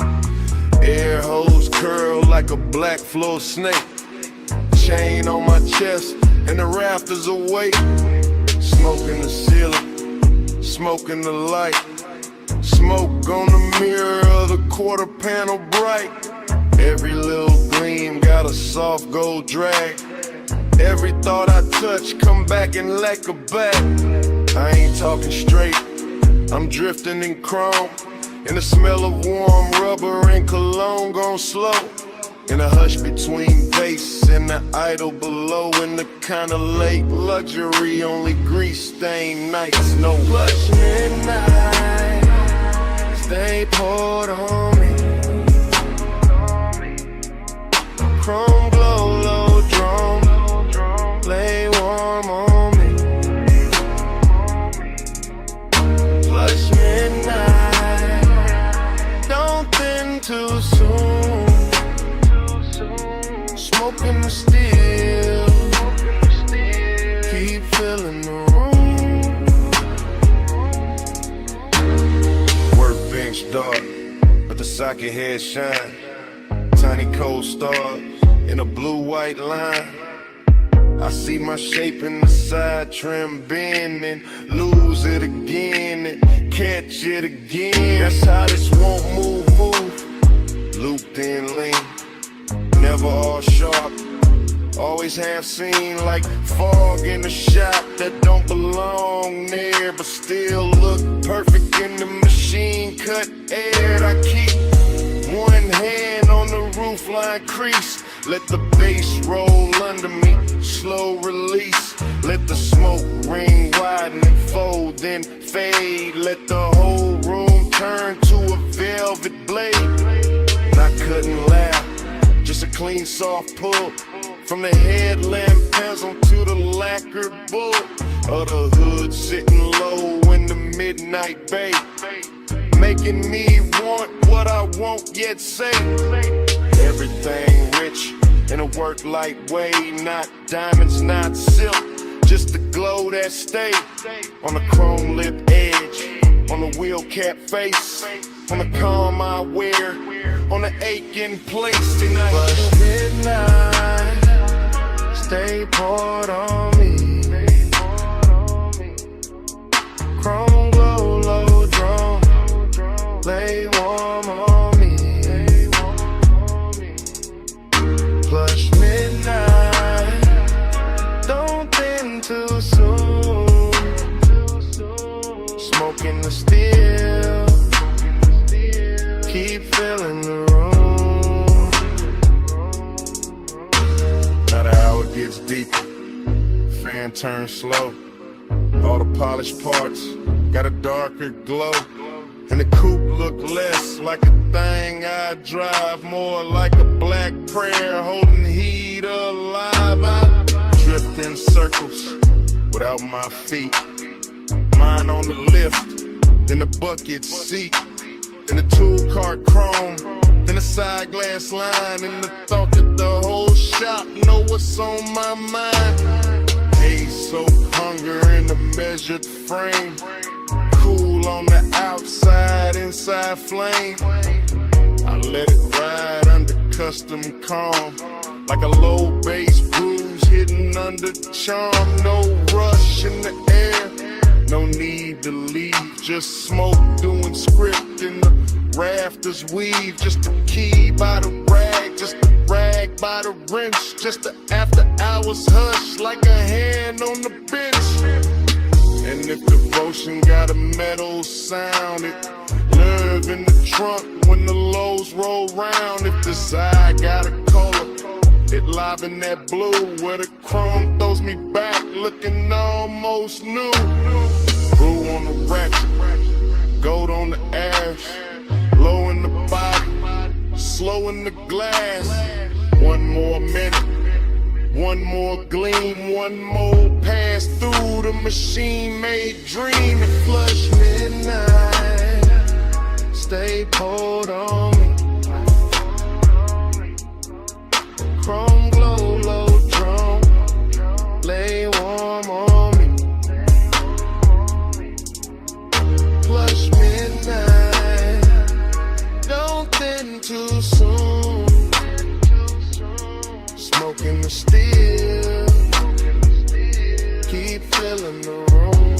Air hose curl like a black floor snake, chain on my chest and the rafters awake. Smoke in the ceiling, smoke in the light, smoke on the mirror of the quarter panel bright. Every little gleam got a soft gold drag. Every thought I touch come back and lack a back. I ain't talking straight, I'm drifting in chrome, and the smell of warm rubber and cologne gone slow. In a hush between bass and the idol below, in the kinda late luxury, only grease stained nights, no lush midnight. Stay poured on me. Chrome glow, low drone. Lay warm on me. Flush midnight. Don't think too soon. Smoking the steel. Keep filling the room. Workbench dark, but the socket head shine. Tiny cold stars in a blue-white line. I see my shape in the side trim bend and lose it again and catch it again. That's how this won't move. Looped in lean, never all sharp. Always have seen like fog in the shop that don't belong there, but still look perfect in the machine cut air. I keep one hand on the roofline crease. Let the bass roll under me, slow release. Let the smoke ring widen and fold, then fade. Let the whole room turn to a velvet blade. I couldn't laugh, just a clean soft pull. From the headlamp pencil to the lacquered bull. Of the hood sitting low in the midnight bay. Making me want what I won't yet say. Everything rich in a work light way. Not diamonds, not silk, just the glow that stay. On the chrome lip edge, on the wheel cap face. On the calm I wear, on the aching place tonight. But midnight, stay poured on me. Chrome glow, low drone. Lay warm on me. Plush midnight. Don't think too soon. Smoking the steel. Keep filling the room. Now the hour gets deeper, fan turns slow. All the polished parts got a darker glow. And the coupe look less like a thing I drive, more like a black prayer holding heat alive. I drift in circles without my feet. Mine on the lift, then the bucket seat, then the tool cart chrome, then the side glass line, and the thought that the whole shop know what's on my mind. Haze soap hunger in a measured frame. Cool on the outside, inside flame. I let it ride under custom calm, like a low bass bruise hidden under charm. No rush in the air, no need to leave. Just smoke doing script in the rafters weave. Just a key by the rag, just a rag by the wrench. Just the after hours hush like a hand on the bench. And if devotion got a metal sound, it nerve in the trunk when the lows roll round. If the side got a color, it live in that blue where the chrome throws me back looking almost new. Blue on the ratchet, gold on the ash, low in the body, slow in the glass. One more minute, one more gleam, one more pass through the machine-made dream. And flush midnight, stay poured on me. Chrome glow, low drone, lay warm on me. Flush midnight, don't think too soon. Smoking the steel, keep filling the room.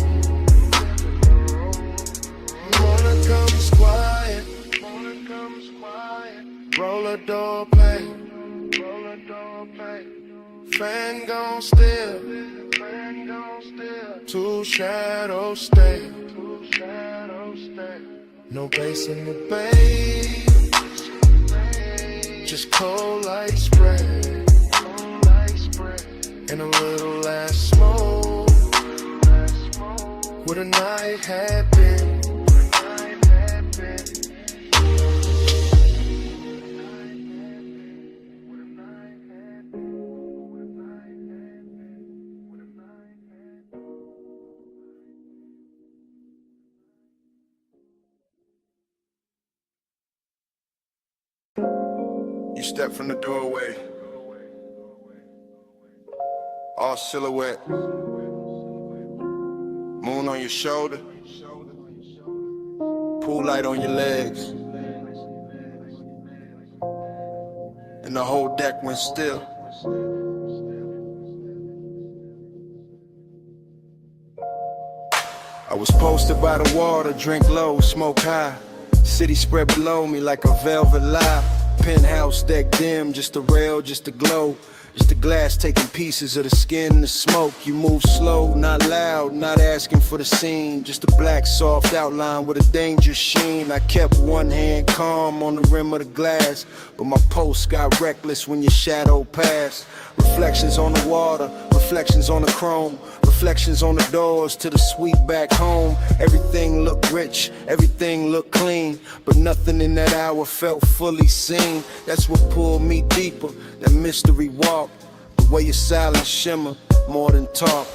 Morning comes quiet, roller door play, fan gon' still, two shadows stay. No bass in the bay, just cold light spray. And a little last smoke, what a night had been. step from the doorway, all silhouette, moon on your shoulder, pool light on your legs, and the whole deck went still. I was posted by the water, drink low, smoke high. City spread below me like a velvet lie. Penthouse deck dim, just a rail, just a glow. Just the glass taking pieces of the skin and the smoke. You move slow, not loud, not asking for the scene. Just a black soft outline with a dangerous sheen. I kept one hand calm on the rim of the glass, but my pulse got reckless when your shadow passed. Reflections on the water, reflections on the chrome, reflections on the doors to the suite back home. Everything looked rich, everything looked clean, but nothing in that hour felt fully seen. That's what pulled me deeper, that mystery walk, the way your silence shimmer more than talk.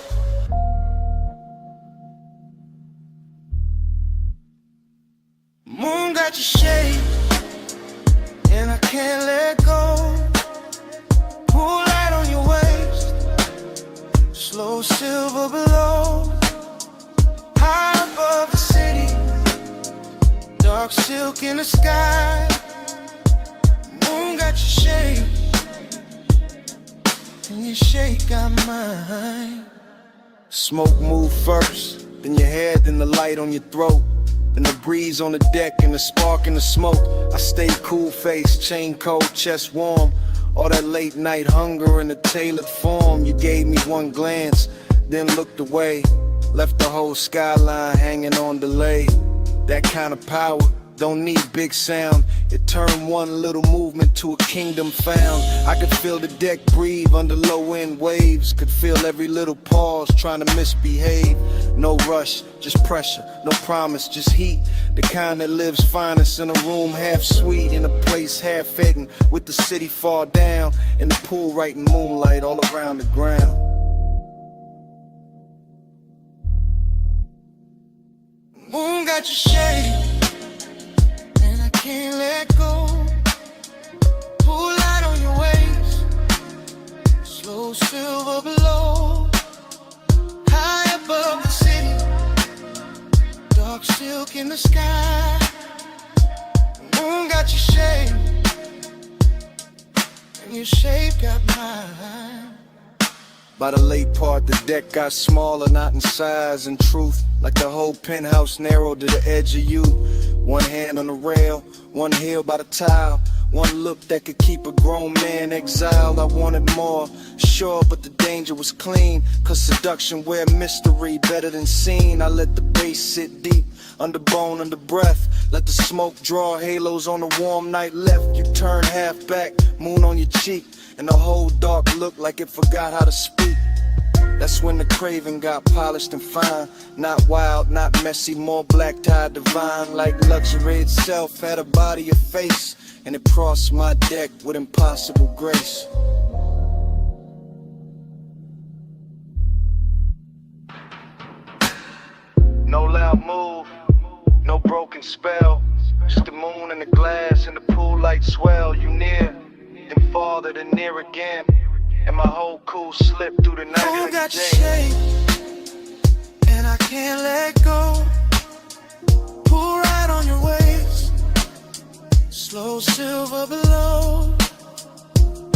Moon got your shade, and I can't let go. Pull light on your waist, slow silver below. High above the city, dark silk in the sky. Moon got your shade, and your shade got mine. Smoke move first, then your head, then the light on your throat. Then the breeze on the deck and the spark in the smoke. I stay cool face, chain cold, chest warm. All that late night hunger in a tailored form. You gave me one glance, then looked away. Left the whole skyline hanging on delay. That kind of power, don't need big sound. It turned one little movement to a kingdom found. I could feel the deck breathe under low end waves. Could feel every little pause trying to misbehave. No rush, just pressure, no promise, just heat. The kind that lives finest in a room half sweet, in a place half hidden, with the city far down, and the pool right in moonlight all around the ground. Moon got your shade, and I can't let go. Pull light on your waist, slow silver below. High above the city, dark silk in the sky. Moon got your shade, and your shade got mine. By the late part, the deck got smaller, not in size and truth. Like the whole penthouse narrowed to the edge of you. One hand on the rail, one heel by the tile. One look that could keep a grown man exiled. I wanted more, sure, but the danger was clean. Cause seduction wear mystery better than seen. I let the bass sit deep, under bone, under breath. Let the smoke draw halos on a warm night left. You turn half back, moon on your cheek, and the whole dark looked like it forgot how to speak. That's when the craving got polished and fine. Not wild, not messy, more black tie divine. Like luxury itself had a body, a face, and it crossed my deck with impossible grace. No loud move, no broken spell. Just the moon and the glass and the pool light swell. You near, then farther, then near again. And my whole cool slipped through the night. Moon got your shade, and I can't let go. Pull right on your waist, slow silver below.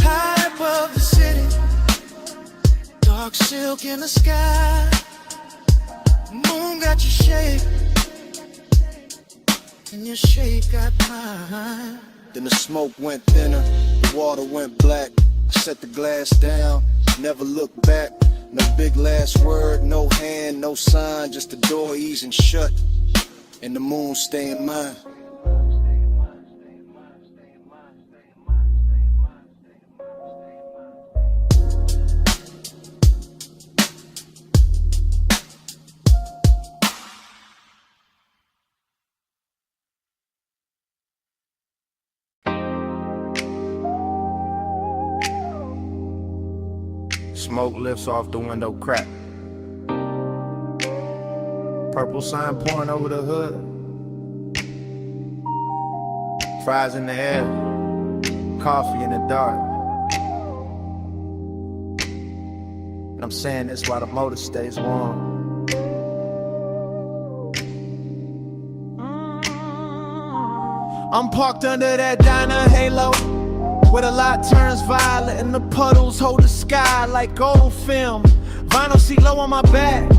High above the city, dark silk in the sky. Moon got your shade, and your shade got mine. Then the smoke went thinner, the water went black. I set the glass down, never looked back. No big last word, no hand, no sign. Just the door easing shut, and the moon staying mine. Smoke lifts off the window crack. Purple sign pouring over the hood. Fries in the air. coffee in the dark. And I'm saying this while the motor stays warm. I'm parked under that diner halo, where the light turns violet and the puddles hold the sky like gold film. Vinyl seat low on my back,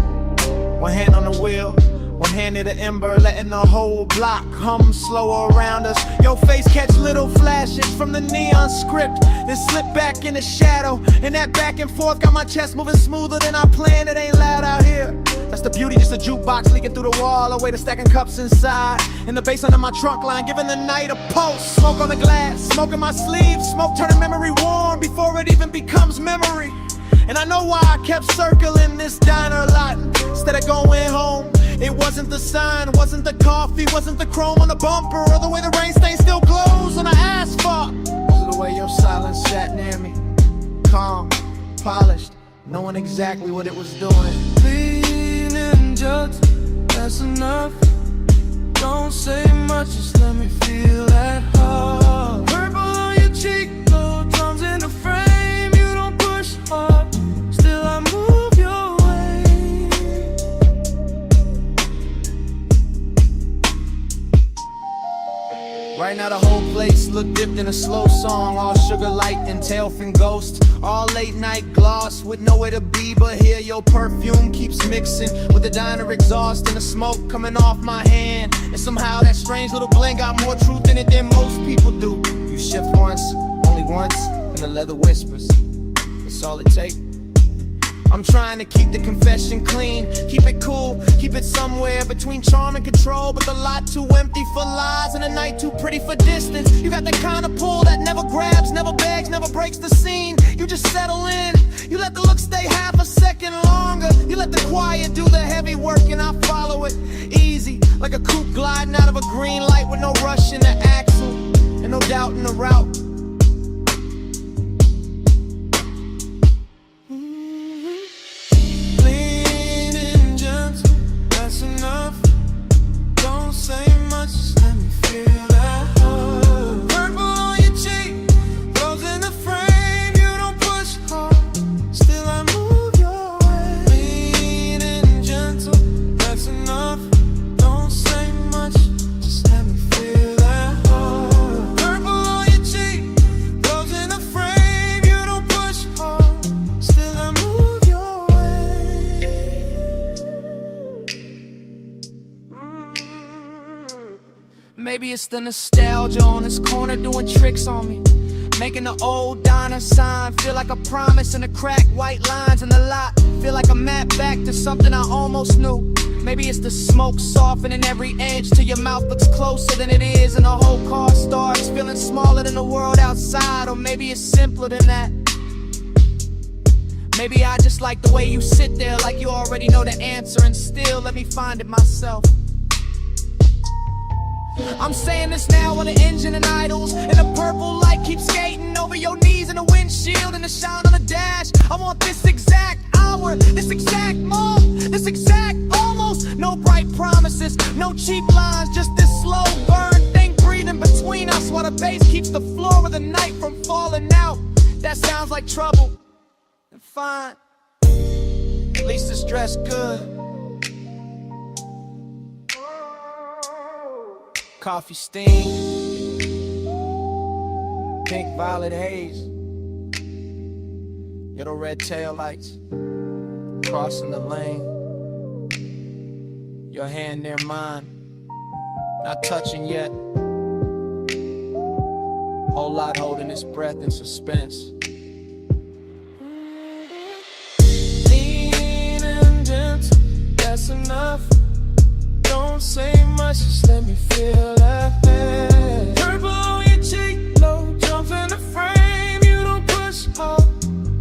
one hand on the wheel, one hand near the ember, letting the whole block hum slow around us. Your face catch little flashes from the neon script, then slip back in the shadow. And that back and forth got my chest moving smoother than I planned. It ain't loud out here. That's the beauty, just a jukebox leaking through the wall, away to stacking cups inside. And the bass under my trunk line, giving the night a pulse. Smoke on the glass, smoke in my sleeve, smoke turning memory warm before it even becomes memory. And I know why I kept circling this diner lot instead of going home. It wasn't the sign, wasn't the coffee, wasn't the chrome on the bumper, or the way the rain stain still glows on the asphalt. It was the way your silence sat near me, calm, polished, knowing exactly what it was doing. Leaning just, that's enough. Don't say much, just let me feel that heart. Purple on your cheek, low drums in the frame. You don't push hard, still I move your way. Right now the whole place look dipped in a slow song, all sugar light and tailfin ghost, all late night gloss with nowhere to be but here. Your perfume keeps mixing with the diner exhaust and the smoke coming off my hand. And somehow that strange little blend got more truth in it than most people do. You shift once, only once, and the leather whispers, it's all it takes. I'm trying to keep the confession clean, keep it cool, keep it somewhere between charm and control. But the lot too empty for lies and the night too pretty for distance. You got the kind of pull that never grabs, never begs, never breaks the scene. You just settle in, you let the look stay half a second longer. You let the quiet do the heavy work and I follow it easy, like a coupe gliding out of a green light with no rush in the axle and no doubt in the route. Enough. Don't say much, just let me feel that heart. Purple on your cheek, rose in the frame. You don't push hard, still I move your way. Leaning gentle, that's enough. Don't say much, just let me feel that heart. Purple on your cheek, rose in the frame. You don't push hard, still I move your way. Maybe it's the nostalgia on this corner doing tricks on me, making the old diner sign feel like a promise, and the cracked white lines in the lot feel like a map back to something I almost knew. Maybe it's the smoke softening every edge till your mouth looks closer than it is, and the whole car starts feeling smaller than the world outside. Or maybe it's simpler than that. Maybe I just like the way you sit there like you already know the answer, and still let me find it myself. I'm saying this now when the engine and idles, and the purple light keeps skating over your knees in the windshield and the shine on the dash. I want this exact hour, this exact moment, this exact almost. No bright promises, no cheap lines, just this slow burn thing breathing between us while the bass keeps the floor of the night from falling out. That sounds like trouble, and fine, at least it's dressed good. Coffee steam, pink violet haze, little red tail lights, crossing the lane, your hand near mine, not touching yet, whole lot holding its breath in suspense. Leaning gentle, that's enough. Don't say much, just let me feel that pain. Purple on your cheek, low jumps in the frame. You don't push hard,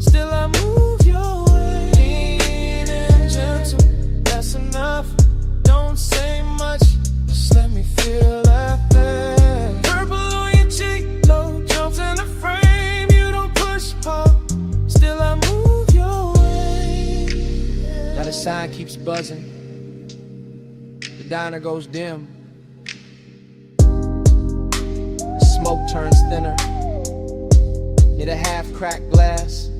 still I move your way. Leaning gentle, that's enough. Don't say much, just let me feel that pain. Purple on your cheek, low jumps in the frame. You don't push hard, still I move your way. Now the sign keeps buzzing, the diner goes dim, the smoke turns thinner, hit a half-cracked glass.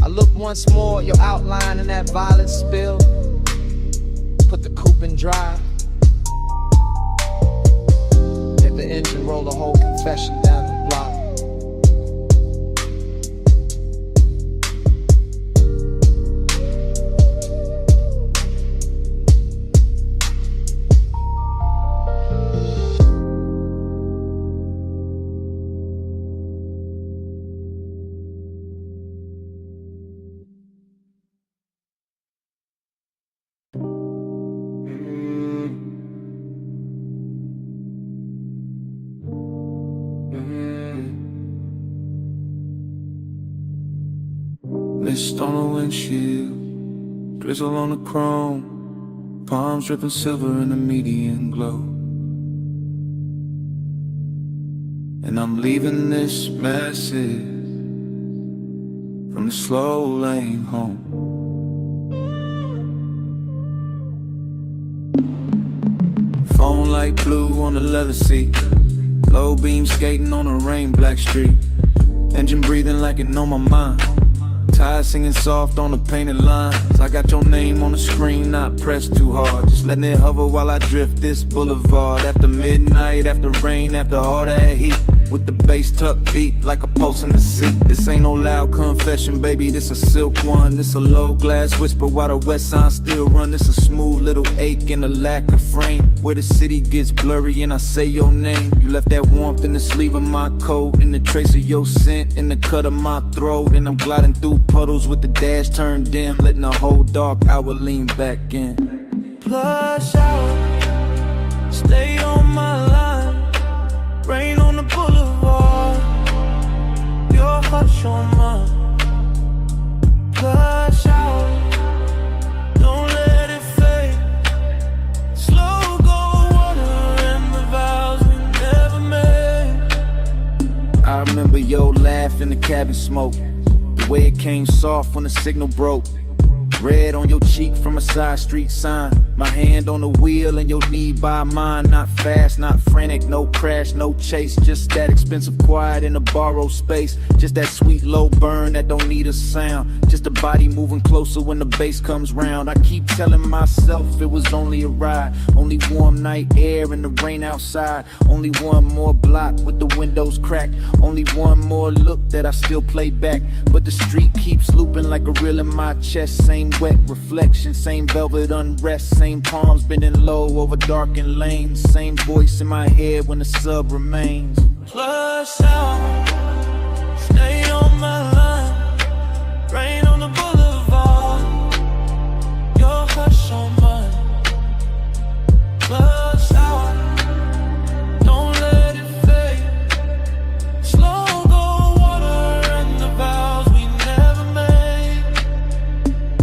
I look once more at your outline in that violet spill. Put the coupe in drive. Hit the engine, roll the whole confession down the block. Mist on the windshield, drizzle on the chrome, palms dripping silver in the median glow. And I'm leaving this message from the slow lane home. Phone light blue on the leather seat, low beam skating on a rain black street, engine breathing like it know my mind. Tires singing soft on the painted lines. I got your name on the screen, not pressed too hard. Just letting it hover while I drift this boulevard. After midnight, after rain, after all that heat, with the bass tucked beat like a pulse in the seat. This ain't no loud confession, baby, this a silk one. This a low glass whisper while the west side still run. This a smooth little ache and a lack of frame, where the city gets blurry and I say your name. You left that warmth in the sleeve of my coat, in the trace of your scent, in the cut of my throat. And I'm gliding through puddles with the dash turned dim, letting the whole dark hour lean back in. Plush out, stay on my line. Rain on the boulevard, your hush on mine. Plush out, don't let it fade. Slow go water and the vows we never made. I remember your laugh in the cabin smoke, the way it came soft when the signal broke. Red on your cheek from a side street sign. My hand on the wheel and your knee by mine. Not fast, not frantic, no crash, no chase. Just that expensive quiet in a borrowed space. Just that sweet low burn that don't need a sound. Just a body moving closer when the bass comes round. I keep telling myself it was only a ride. Only warm night air and the rain outside. Only one more block with the windows cracked. Only one more look that I still play back. But the street keeps looping like a reel in my chest. Same wet reflection, same velvet unrest, same palms bending low over darkened lanes, same voice in my head when the sub remains. Plush out, stay on my line. Rain on the boulevard, your hush on mine. Plush out, don't let it fade. Slow go water and the vows we never made.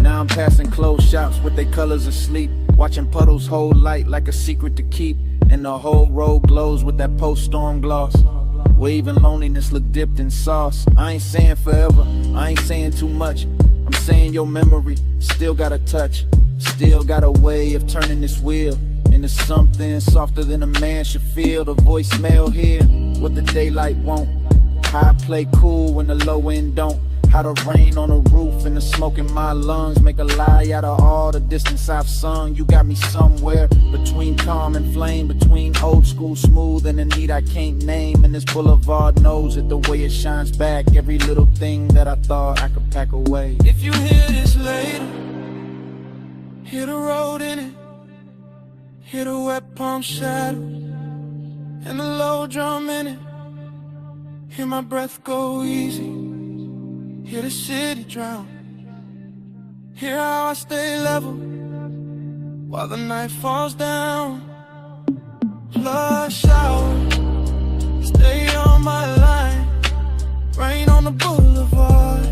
Now I'm passing closed shops with their colors asleep, watching puddles hold light like a secret to keep. And the whole road glows with that post-storm gloss, where even loneliness look dipped in sauce. I ain't saying forever, I ain't saying too much. I'm saying your memory still got a touch, still got a way of turning this wheel into something softer than a man should feel. The voicemail here, what the daylight won't. How I play cool when the low end don't. How the rain on the roof and the smoke in my lungs make a lie out of all the distance I've sung. You got me somewhere between calm and flame, between old school smooth and the need I can't name. And this boulevard knows it the way it shines back. Every little thing that I thought I could pack away. If you hear this later, hear the road in it, hear the wet palm shadow and the low drum in it. Hear my breath go easy, hear the city drown. Hear how I stay level while the night falls down. Plush out, stay on my line. Rain on the boulevard,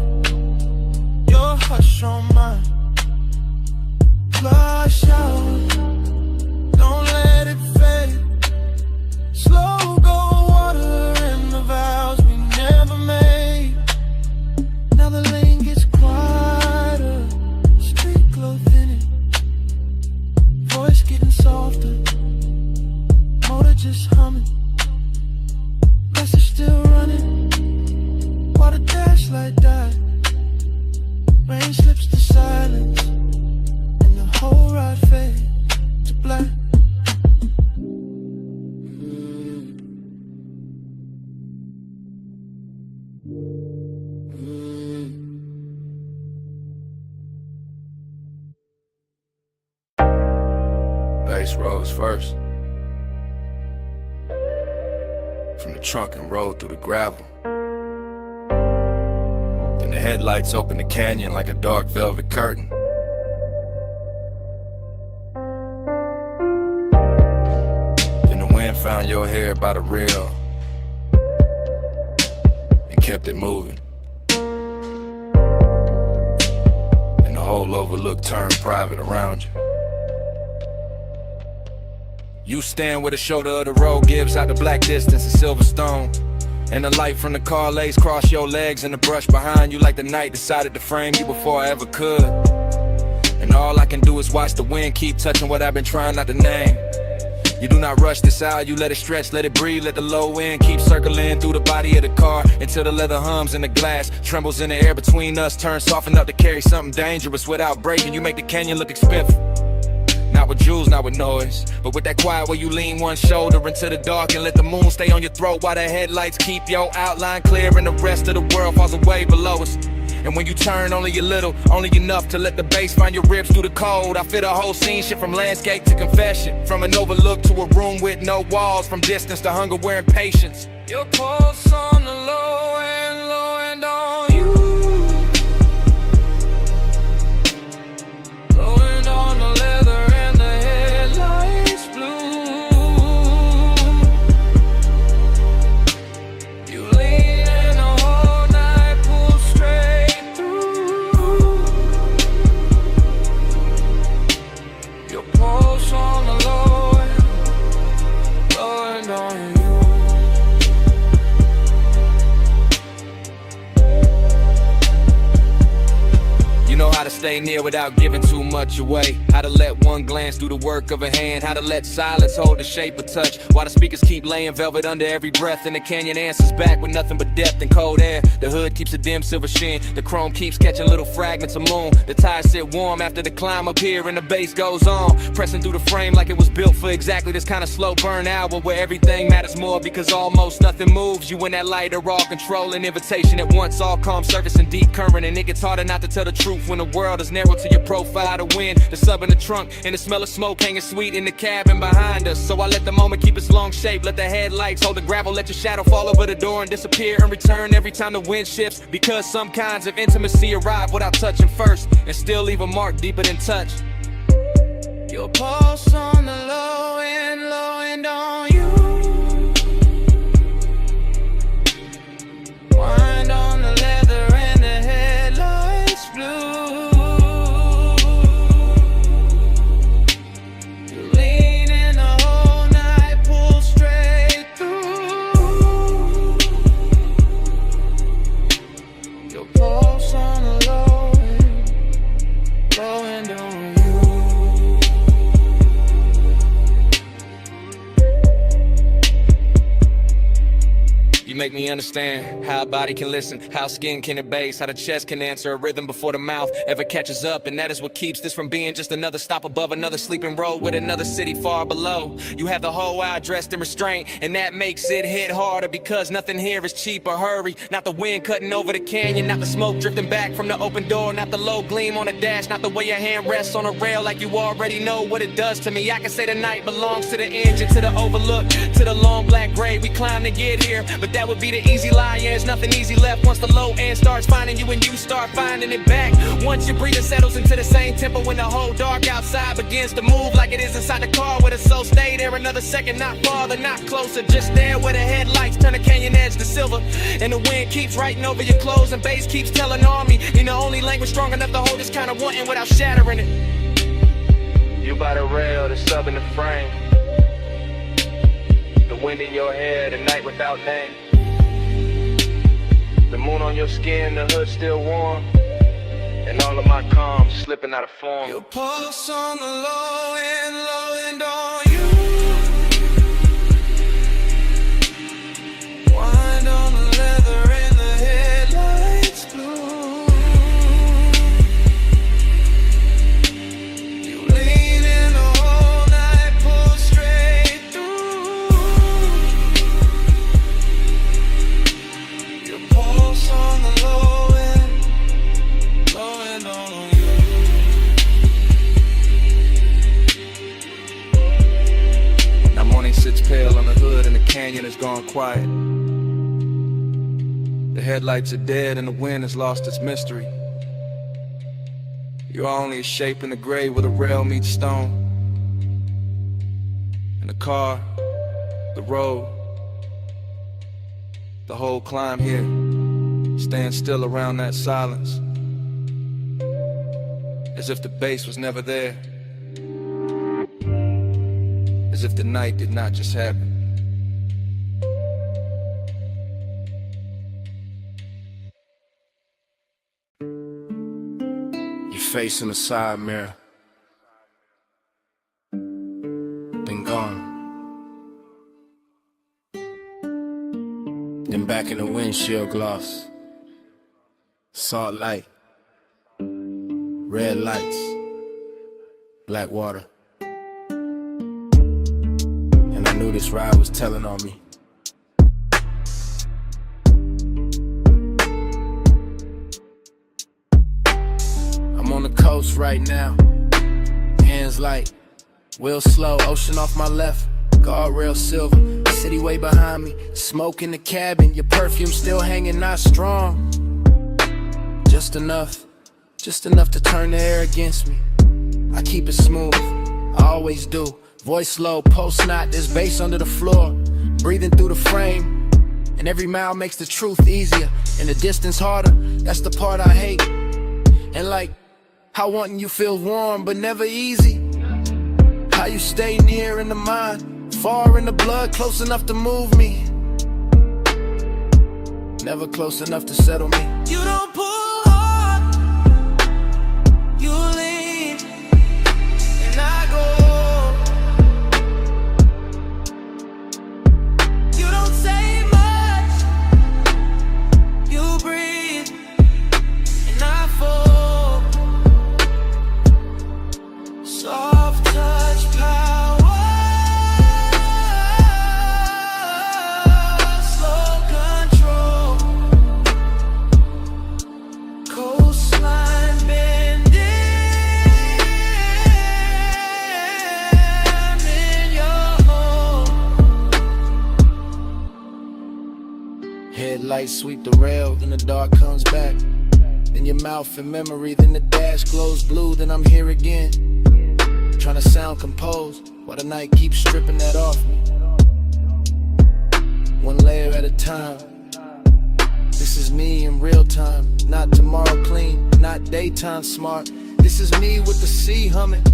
your hush on mine. Plush out, don't let it fade. Slow go water and the vows we never made. Now the lane gets quieter, street clothes in it, voice getting softer, motor just humming, message still running, while the fade to black. Bass rose first. From the trunk and rolled through the gravel. Then the headlights opened the canyon like a dark velvet curtain. Then the wind found your hair by the rail and kept it moving. And the whole overlook turned private around you. You stand where the shoulder of the road gives out the black distance of Silverstone. And the light from the car lays cross your legs in the brush behind you like the night decided to frame you before I ever could. And all I can do is watch the wind keep touching what I've been trying not to name. You do not rush this out, you let it stretch, let it breathe, let the low end keep circling through the body of the car until the leather hums and the glass trembles in the air between us, turns soft enough to carry something dangerous without breaking. You make the canyon look expensive. Not with jewels, not with noise, but with that quiet where you lean one shoulder into the dark and let the moon stay on your throat while the headlights keep your outline clear and the rest of the world falls away below us. And when you turn only a little, only enough to let the bass find your ribs through the cold. I feel the whole scene shift from landscape to confession, from an overlook to a room with no walls, from distance to hunger wearing patience. Your pulse on the low and on you. Blowing on the leather. How to stay near without giving too much away. How to let one glance do the work of a hand. How to let silence hold the shape of touch while the speakers keep laying velvet under every breath. And the canyon answers back with nothing but depth and cold air. The hood keeps a dim silver sheen. The chrome keeps catching little fragments of moon. The tires sit warm after the climb up here and the bass goes on, pressing through the frame like it was built for exactly this kind of slow burn hour where everything matters more because almost nothing moves. You in that light are all controlling invitation at once, all calm surface and deep current. And it gets harder not to tell the truth when the world is narrow to your profile. The wind, the sub in the trunk, and the smell of smoke hanging sweet in the cabin behind us. So I let the moment keep its long shape, let the headlights hold the gravel, let your shadow fall over the door and disappear and return every time the wind shifts. Because some kinds of intimacy arrive without touching first and still leave a mark deeper than touch. Your pulse on the low and on you. Wind on the leather and the headlights blue. You make me understand how a body can listen, how skin can embrace, how the chest can answer a rhythm before the mouth ever catches up. And that is what keeps this from being just another stop above another sleeping road with another city far below. You have the whole eye dressed in restraint, and that makes it hit harder because nothing here is cheap or hurry. Not the wind cutting over the canyon, not the smoke drifting back from the open door, not the low gleam on the dash, not the way your hand rests on a rail like you already know what it does to me. I can say the night belongs to the engine, to the overlook, to the long black grave we climb to get here. But that would be the easy lie, yeah, there's nothing easy left once the low end starts finding you and you start finding it back. Once your breathing settles into the same tempo when the whole dark outside begins to move like it is inside the car with us. So stay there another second, not farther, not closer, just there where the headlights turn the canyon edge to silver. And the wind keeps writing over your clothes and bass keeps telling on me in the only language strong enough to hold this kind of wanting without shattering it. You by the rail, the sub in the frame, the wind in your hair, the night without name. The moon on your skin, the hood still warm, and all of my calm slipping out of form. Your pulse on the low and on you. Wind on the leather and the headlights blue. You lean in canyon has gone quiet. The headlights are dead and the wind has lost its mystery. You're only a shape in the gray where the rail meets stone. And the car, the road, the whole climb here stands still around that silence, as if the bass was never there, as if the night did not just happen. Your face in the side mirror, been gone. Then back in the windshield gloss, salt light, red lights, black water. And I knew this ride was telling on me. I'm on the coast right now, hands light, wheel slow, ocean off my left, guardrail silver, city way behind me, smoke in the cabin, your perfume still hanging, not strong. Just enough to turn the air against me. I keep it smooth, I always do. Voice low, post knot, there's bass under the floor. Breathing through the frame, and every mile makes the truth easier, and the distance harder, that's the part I hate. And like, how wanting you feel warm, but never easy. How you stay near in the mind, far in the blood, close enough to move me, never close enough to settle me. You don't pull hard, you lean, and I go. You don't say much, you breathe, and I fall. Soft touch power, slow control, coastline bending in your home. Headlights sweep the rail, then the dark comes back. Then your mouth in memory, then the dash glows blue, then I'm here again, trying to sound composed while the night keeps stripping that off me. One layer at a time. This is me in real time, not tomorrow clean, not daytime smart. This is me with the sea humming,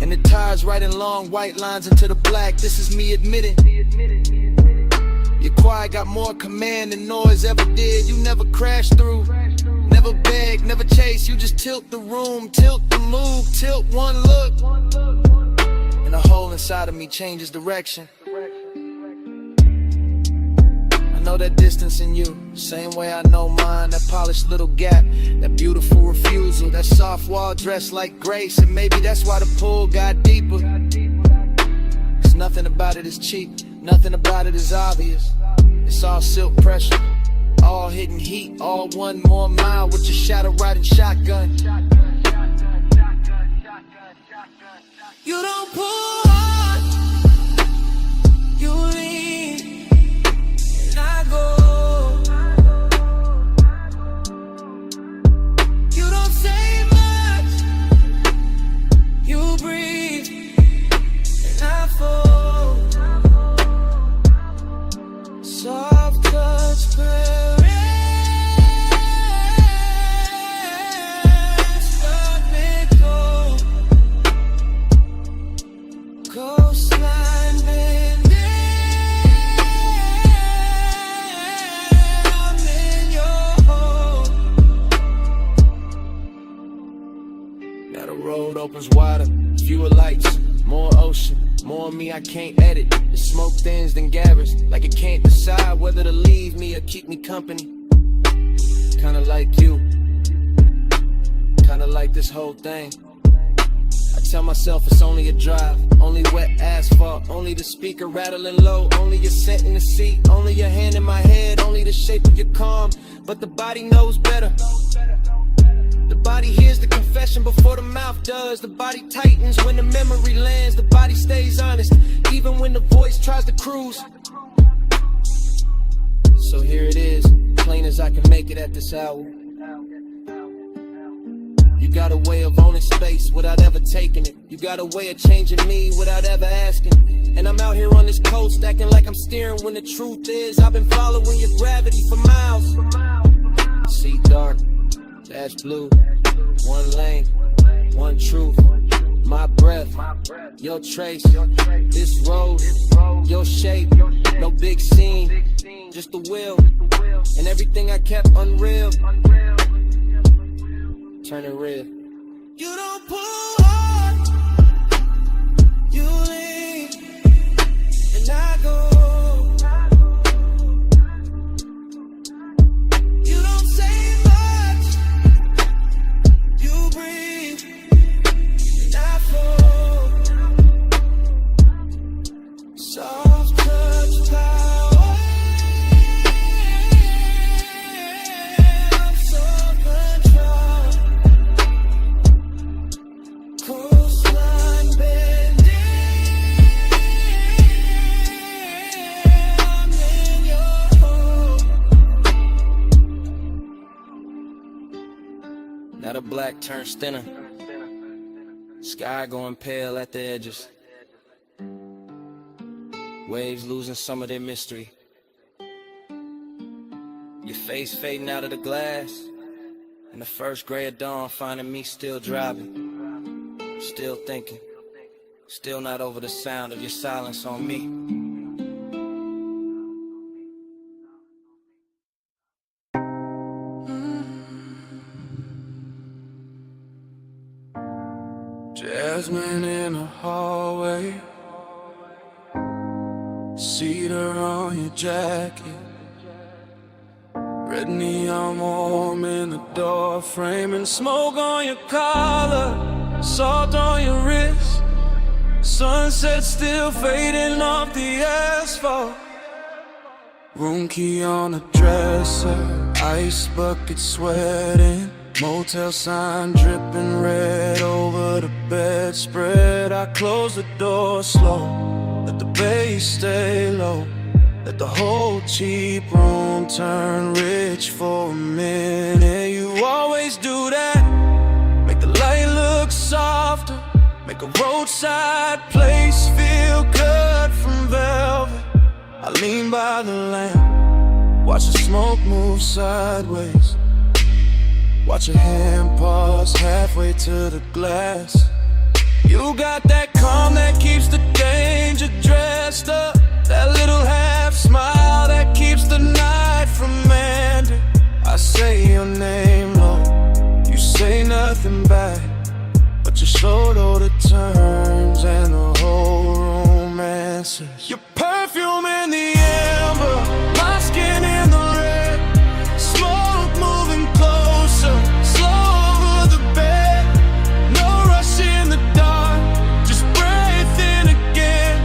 and the tides writing long white lines into the black. This is me admitting, your quiet got more command than noise ever did. You never crash through, never beg, never chase. You just tilt the room, tilt the move, tilt one look, and the hole inside of me changes direction. I know that distance in you, same way I know mine. That polished little gap, that beautiful refusal, that soft wall dressed like grace. And maybe that's why the pull got deeper, 'cause nothing about it is cheap, nothing about it is obvious. It's all silk pressure, all hidden heat, all 1 more mile with your shadow riding shotgun. You don't pull hard, you lean, and I go. You don't say much, you breathe, and I fall. Soft touch parents, let me go. Coastline bending, I'm in your home. Now the road opens wider, fewer lights, more ocean, more me I can't edit. The smoke thins then gathers, like it can't decide whether to leave me or keep me company. Kinda like you, kinda like this whole thing. I tell myself it's only a drive, only wet asphalt, only the speaker rattling low, only your scent in the seat, only your hand in my head, only the shape of your calm. But the body knows better. The body hears the confession before the mouth does. The body tightens when the memory lands. The body stays honest, even when the voice tries to cruise. So here it is, plain as I can make it at this hour. You got a way of owning space without ever taking it. You got a way of changing me without ever asking. And I'm out here on this coast acting like I'm steering when the truth is I've been following your gravity for miles. See dark, dash blue, one lane, one truth. My breath, your trace, this road, your shape. No big scene, just the will, and everything I kept unreal. Turn it real. You don't pull hard, you lean, and I go. You don't say much, you breathe, and I flow. Soft touch power, so control. Coastline bending, I'm in your home. Now the black turns thinner, sky going pale at the edges, waves losing some of their mystery, your face fading out of the glass, and the first gray of dawn finding me still driving, still thinking, still not over the sound of your silence on me. Jasmine in the hallway, cedar on your jacket, red neon warm in the door frame, and smoke on your collar, salt on your wrist, sunset still fading off the asphalt. Room key on the dresser, ice bucket sweating, motel sign dripping red over the bedspread. I close the door slow, let the bass stay low, let the whole cheap room turn rich for a minute. You always do that, make the light look softer, make a roadside place feel cut from velvet. I lean by the lamp, watch the smoke move sideways, watch your hand pause halfway to the glass. You got that calm that keeps the danger dressed up, that little half smile that keeps the night from ending. I say your name low, you say nothing back, but you're slow to the turns and the whole room answers. Your perfume in the amber, my skin in the red, smoke moving closer, slow over the bed. No rush in the dark, just breathe in again.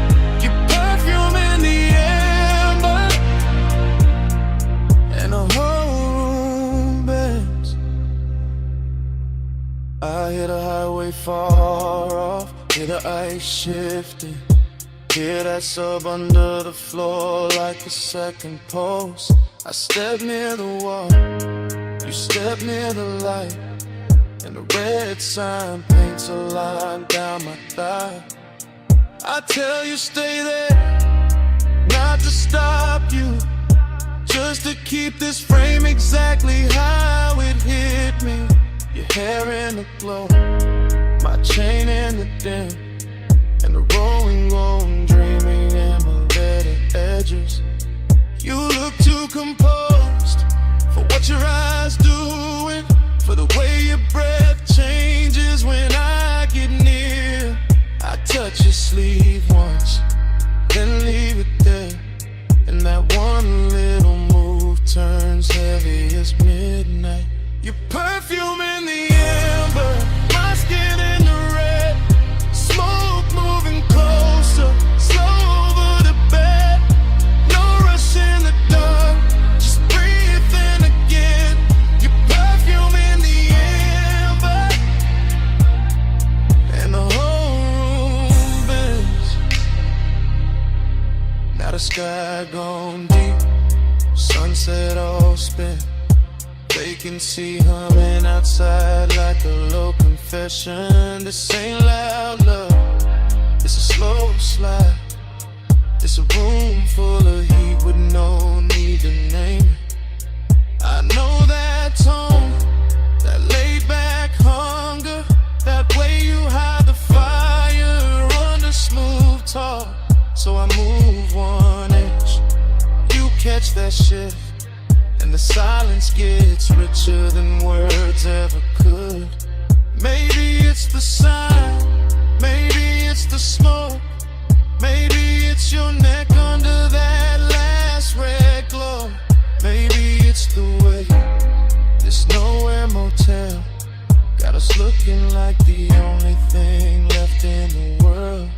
Your perfume in the amber, and the whole room bends. I hear the highway far off, hear the ice shifting, hear that sub under the floor like a second pulse. I step near the wall, you step near the light, and the red sign paints a line down my thigh. I tell you stay there, not to stop you, just to keep this frame exactly how it hit me. Your hair in the glow, my chain in the dim, and the rolling, dreaming embedded edges. You look too composed for what your eyes doing, for the way your breath changes when I get near. I touch your sleeve once, then leave it there, and that one little move turns heavy as midnight. Your perfume in the amber, my skin in the red, smoke moving closer, slow over the bed. No rush in the dark, just breathe in again. Your perfume in the the sky gone deep, sunset all spent. Vacancy humming outside like a low confession. This ain't loud love, it's a slow slide. It's a room full of heat with no need to name it. I know that tone, that laid back hunger, that way you hide the fire under smooth talk. So I move one inch, you catch that shift, and the silence gets richer than words ever could. Maybe it's the sign, maybe it's the smoke, maybe it's your neck under that last red glow. Maybe it's the way this nowhere motel got us looking like the only thing left in the world.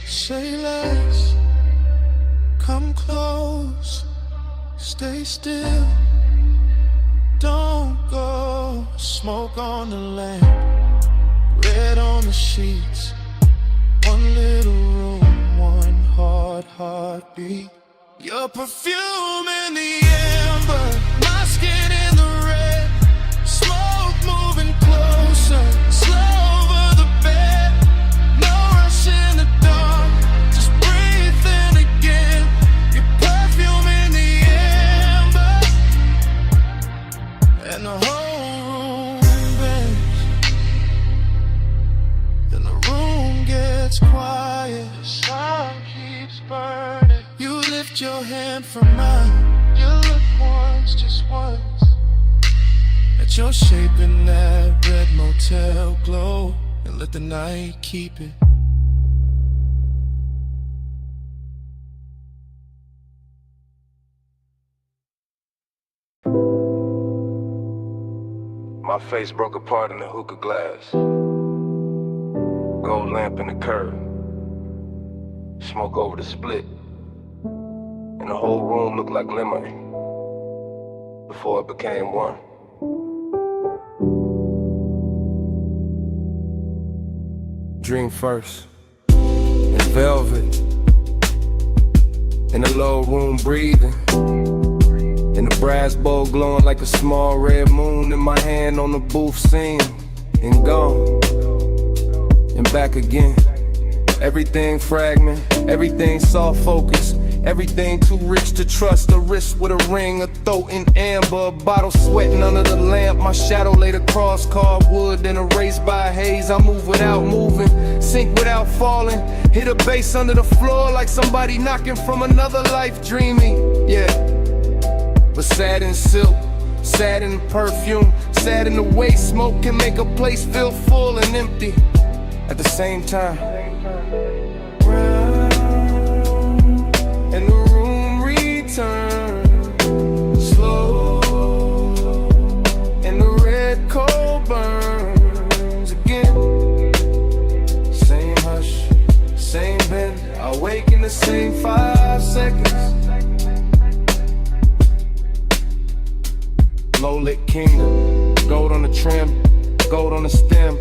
Say less, come close, stay still, don't go. Smoke on the lamp, red on the sheets. One little room, one heartbeat. Your perfume in the amber, my skin in the red. Smoke moving closer, slow over the bed. No rush in the dark, just breathe in again. Your perfume in the amber, and the whole room bends. Then the room gets quiet, the sun keeps burning. You lift your hand from mine, you look once, just once, at your shape in that red motel glow, and let the night keep it. My face broke apart in the hookah glass. Gold lamp in the curb. Smoke over the split. And the whole room looked like lemony before it became one. Dream first, in velvet, in the low room breathing, in the brass bowl glowing like a small red moon, in my hand on the booth singing, and gone, and back again. Everything fragment, everything soft focus, everything too rich to trust. A wrist with a ring, a throat in amber, a bottle sweating under the lamp. My shadow laid across cardwood, then erased by haze. I move without moving, sink without falling, hit a bass under the floor like somebody knocking from another life, dreaming, yeah. But sad in silk, sad in perfume, sad in the way smoke can make a place feel full and empty at the same time. And the room returns slow, and the red coal burns again. Same hush, same bend, I wake in the same 5 seconds. Low lit kingdom, gold on the trim, gold on the stem,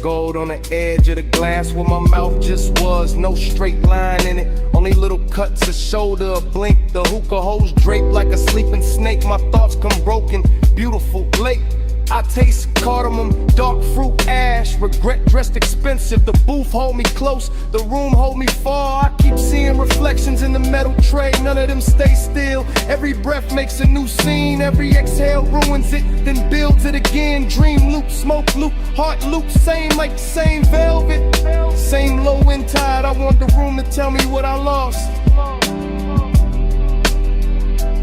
gold on the edge of the glass where my mouth just was. No straight line in it, only little cuts, a shoulder, a blink. The hookah hose draped like a sleeping snake. My thoughts come broken, beautiful, late. I taste cardamom, dark fruit, ash. Regret dressed expensive. The booth hold me close, the room hold me far. I keep seeing reflections in the metal tray, none of them stay still. Every breath makes a new scene, every exhale ruins it, then builds it again. Dream loop, smoke loop, heart loop, same like the same velvet, same low end tide. I want the room to tell me what I lost.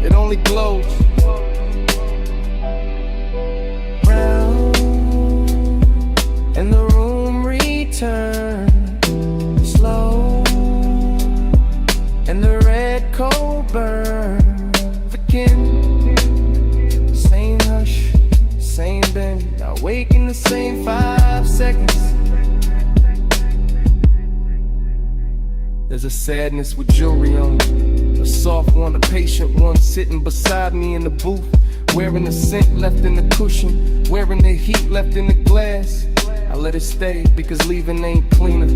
It only glows. And the room returns slow, and the red coal burns again. Same hush, same bend, I wake in the same 5 seconds. There's a sadness with jewelry on it, a soft one, a patient one, sitting beside me in the booth, wearing the scent left in the cushion, wearing the heat left in the glass. I let it stay because leaving ain't cleaner.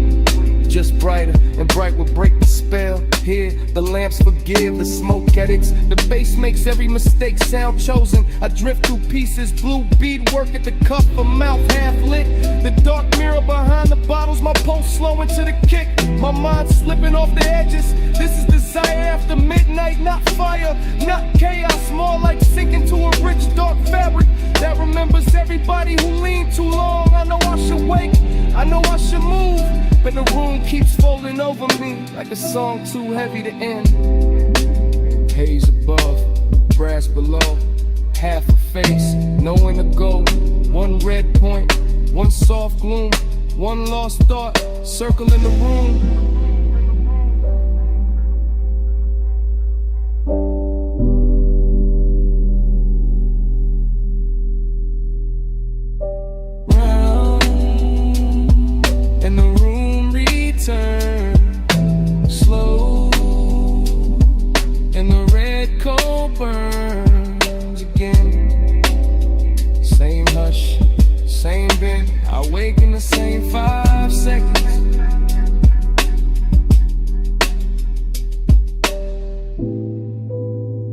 just brighter, and bright will break the spell. Here, the lamps forgive the smoke addicts. The bass makes every mistake sound chosen. I drift through pieces, blue beadwork at the cuff, a mouth half lit. The dark mirror behind the bottles, my pulse slowing to the kick. My mind slipping off the edges. This is desire after midnight, not fire, not chaos, more like sinking to a rich dark fabric that remembers everybody who leaned too long. I know I should wake, I know I should move, but the room keeps folding over me like a song too heavy to end. Haze above, brass below, half a face, nowhere to go. One red point, one soft gloom, one lost thought, circling the room.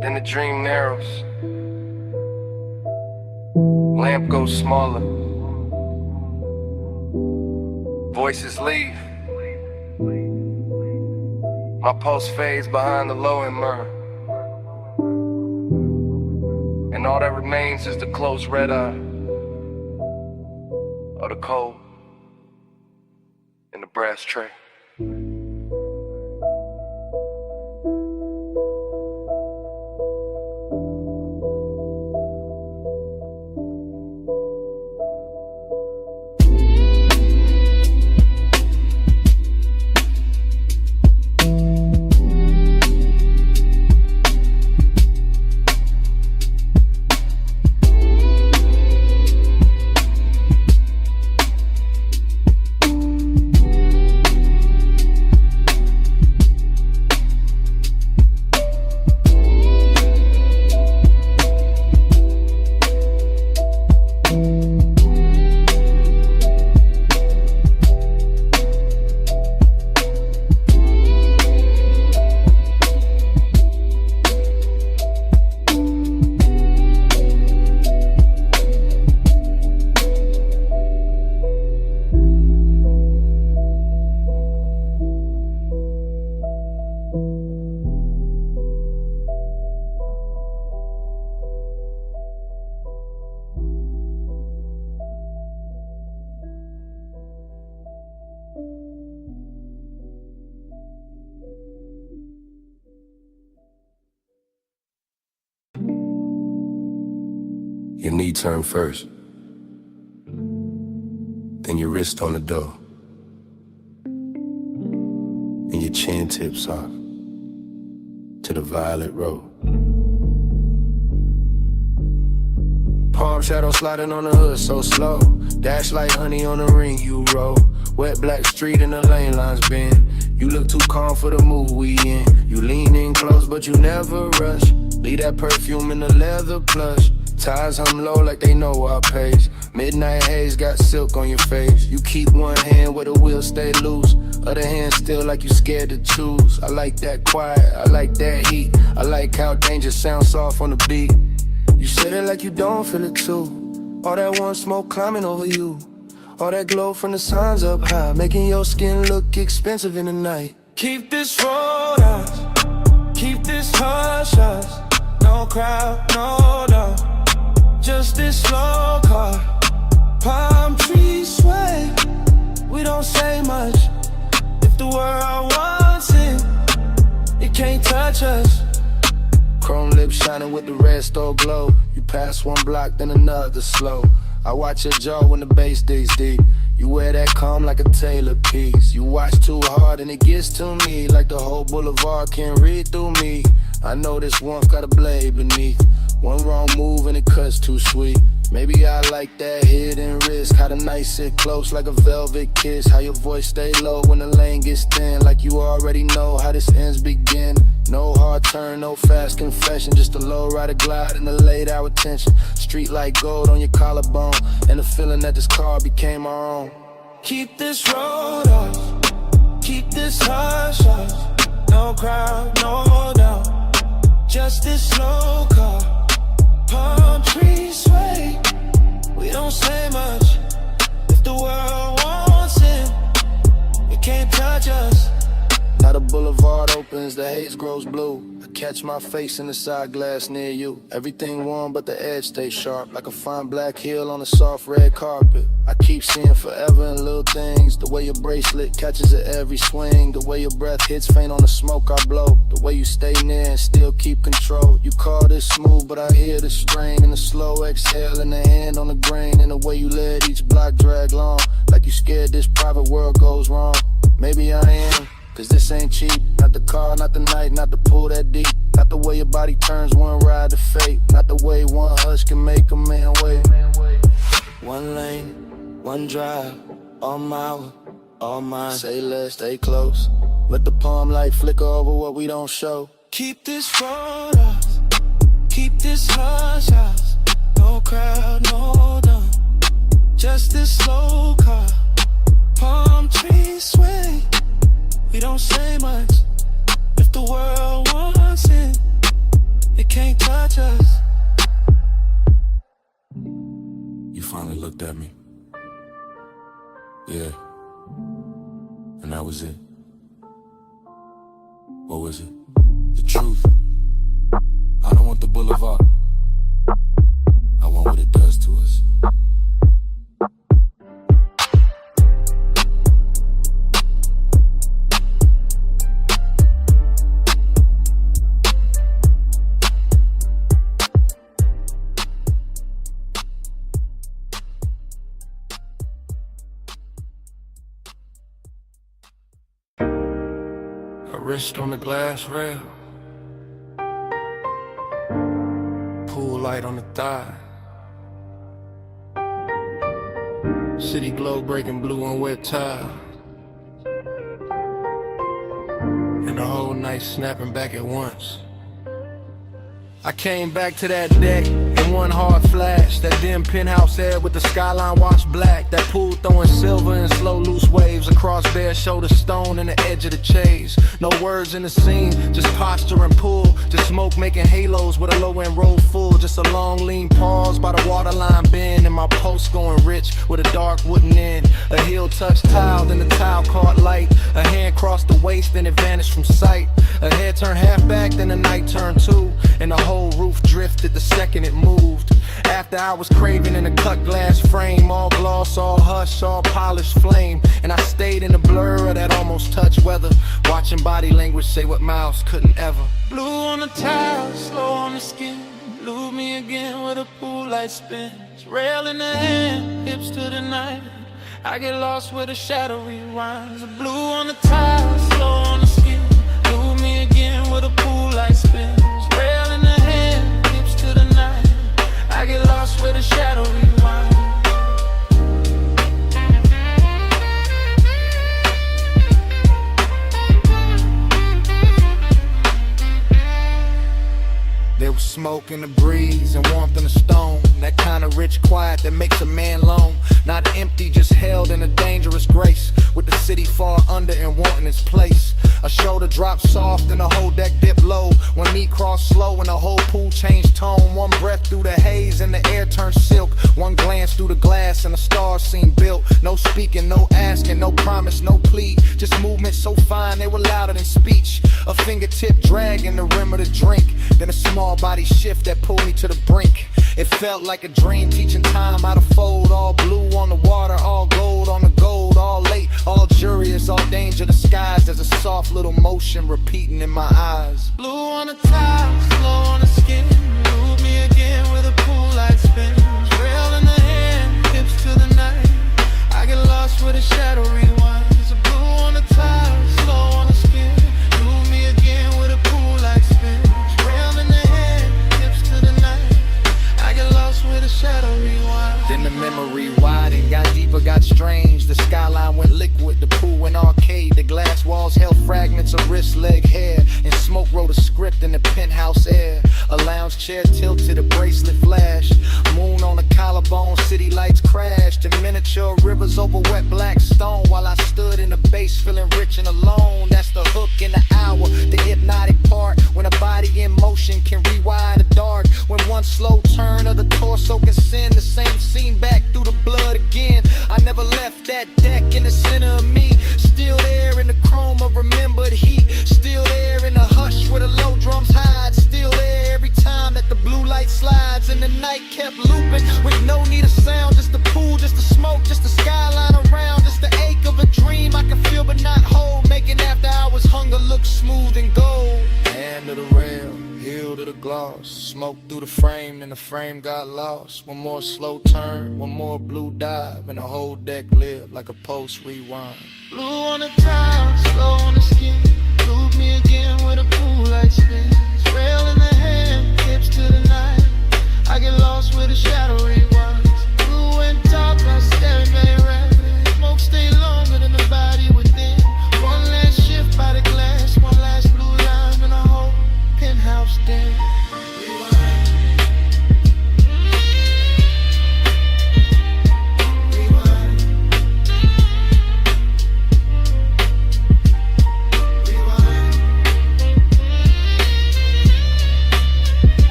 Then the dream narrows, lamp goes smaller, voices leave, my pulse fades behind the low and myrrh, and all that remains is the closed red eye of the cold in the brass tray. Your knee turn first, then your wrist on the door, and your chin tips off to the violet road. Palm shadow sliding on the hood so slow, dash like honey on the ring you roll. Wet black street and the lane lines bend. You look too calm for the mood we in. You lean in close but you never rush. Leave that perfume in the leather plush. Ties hum low like they know our pace. Midnight haze got silk on your face. You keep one hand where the wheels stay loose, other hand still like you scared to choose. I like that quiet, I like that heat. I like how danger sounds soft on the beat. You said it like you don't feel it too. All that one smoke climbing over you, all that glow from the signs up high, making your skin look expensive in the night. Keep this road out, keep this hush hush. No crowd, no doubt, just this slow car. Palm trees sway, we don't say much. If the world wants it, it can't touch us. Chrome lips shining with the red store glow. You pass one block, then another slow. I watch your jaw when the bass digs deep. You wear that calm like a tailor piece. You watch too hard and it gets to me, like the whole boulevard can't read through me. I know this one's got a blade beneath. One wrong move and it cuts too sweet. Maybe I like that hidden risk. How the night sit close like a velvet kiss. How your voice stay low when the lane gets thin, like you already know how this ends begin. No hard turn, no fast confession, just a low rider glide and a late hour tension. Street like gold on your collarbone, and the feeling that this car became our own. Keep this road off, Keep this hush, hush. No crowd, no doubt. Just this slow car. Palm trees sway. We don't say much. If the world wants it, it can't touch us. Now the boulevard opens, the haze grows blue. I catch my face in the side glass near you. Everything warm but the edge stays sharp, like a fine black heel on a soft red carpet. I keep seeing forever in little things. The way your bracelet catches at every swing. The way your breath hits faint on the smoke I blow. The way you stay near and still keep control. You call this smooth but I hear the strain. And the slow exhale and the hand on the grain. And the way you let each block drag long, like you scared this private world goes wrong. Maybe I am, cause this ain't cheap. Not the car, not the night, not the pool that deep. Not the way your body turns one ride to fate. Not the way one hush can make a man wait. One lane, one drive, all mine, all mine. Say less, stay close. Let the palm light flicker over what we don't show. Keep this photos, keep this hush, hush. No crowd, no done. Just this slow car. Palm trees sway. We don't say much. If the world wants it, it can't touch us. You finally looked at me. Yeah. And that was it. What was it? The truth. I don't want the boulevard. I want what it does to us. Wrist on the glass rail, pool light on the thigh, city glow breaking blue on wet tile, and the whole night snapping back at once. I came back to that deck in one hard flash. That dim penthouse air with the skyline washed black. That pool throwing silver and slow loose waves across bare shoulder stone and the edge of the chase. No words in the scene, just posture and pull. Just smoke making halos with a low end roll full. Just a long lean pause by the waterline bend. And my post going rich with a dark wooden end. A heel touched tile, then the tile caught light. A hand crossed the waist, then it vanished from sight. A head turned half back, then the night turned two. And the whole roof drifted the second it moved. After I was craving in a cut glass frame, all gloss, all hush, all polished flame. And I stayed in the blur of that almost touch weather, watching body language say what mouths couldn't ever. Blue on the tile, slow on the skin. Lose me again with a pool light spins. Rail in the hand, hips to the night. I get lost where the shadow rewinds. Blue on the tile, slow on the skin. Lose me again with a pool light spins. Rail in the hand, hips to the night. I get lost where the shadow rewinds. There was smoke in the breeze and warmth in the stone. That kind of rich quiet that makes a man lone. Not empty, just held in a dangerous grace. With the city far under and wanting its place. A shoulder dropped soft and the whole deck dipped low. One knee crossed slow and the whole pool changed tone. One breath through the haze and the air turned silk. One glance through the glass and the stars seemed built. No speaking, no asking, no promise, no plea. Just movement so fine they were louder than speech. A fingertip dragging the rim of the drink. Then a small body shift that pulled me to the brink. It felt like a dream, teaching time how to fold. All blue on the water, all gold on the gold. All late, all curious, all danger disguised as a soft little motion repeating in my eyes. Blue on the tile, slow on the skin. Move me again with a pool light spin. Rail in the hand, hips to the night. I get lost where the shadow rewinds. Blue on the tile, slow on the skin. Move me again with a pool light spin. Rail in the hand, hips to the night. I get lost where the shadow rewinds. Then the memory widened, got deeper, got strange. The skyline went liquid, the pool went arcade. The glass walls held fragments of wrist, leg, hair. And smoke wrote a script in the penthouse air. A lounge chair tilted, a bracelet flashed. Moon on the collarbone, city lights crashed. And miniature rivers over wet black stone. While I stood in the bass, feeling rich and alone. That's the hook in the hour, the hypnotic part. When a body in motion can rewire the dark. When one slow turn of the torso can send the same scene back through the blood again. I never left that deck in the center of me. Still there in the chrome of remembered heat. Still there in the hush where the low drums hide. Still there every time that the blue light slides. And the night kept looping with no need of sound. Just the pool, just the smoke, just the skyline around. Just the ache of a dream I can feel but not hold. Making after hours hunger look smooth and gold. Hand to the rail, heel to the gloss. Smoke through the frame and the frame got lost. One more slow turn, one more blue dive. And the whole deck lived like a post rewind. Blue on the tile, slow on the skin. Loop me again with a pool light spin. Rail in the hand, hips to the night. I get lost with a shadow rewinds. Blue and top, I staring very rapid. Smoke stay longer than the body within. One last shift by the glass, one last blue line in a whole penthouse den.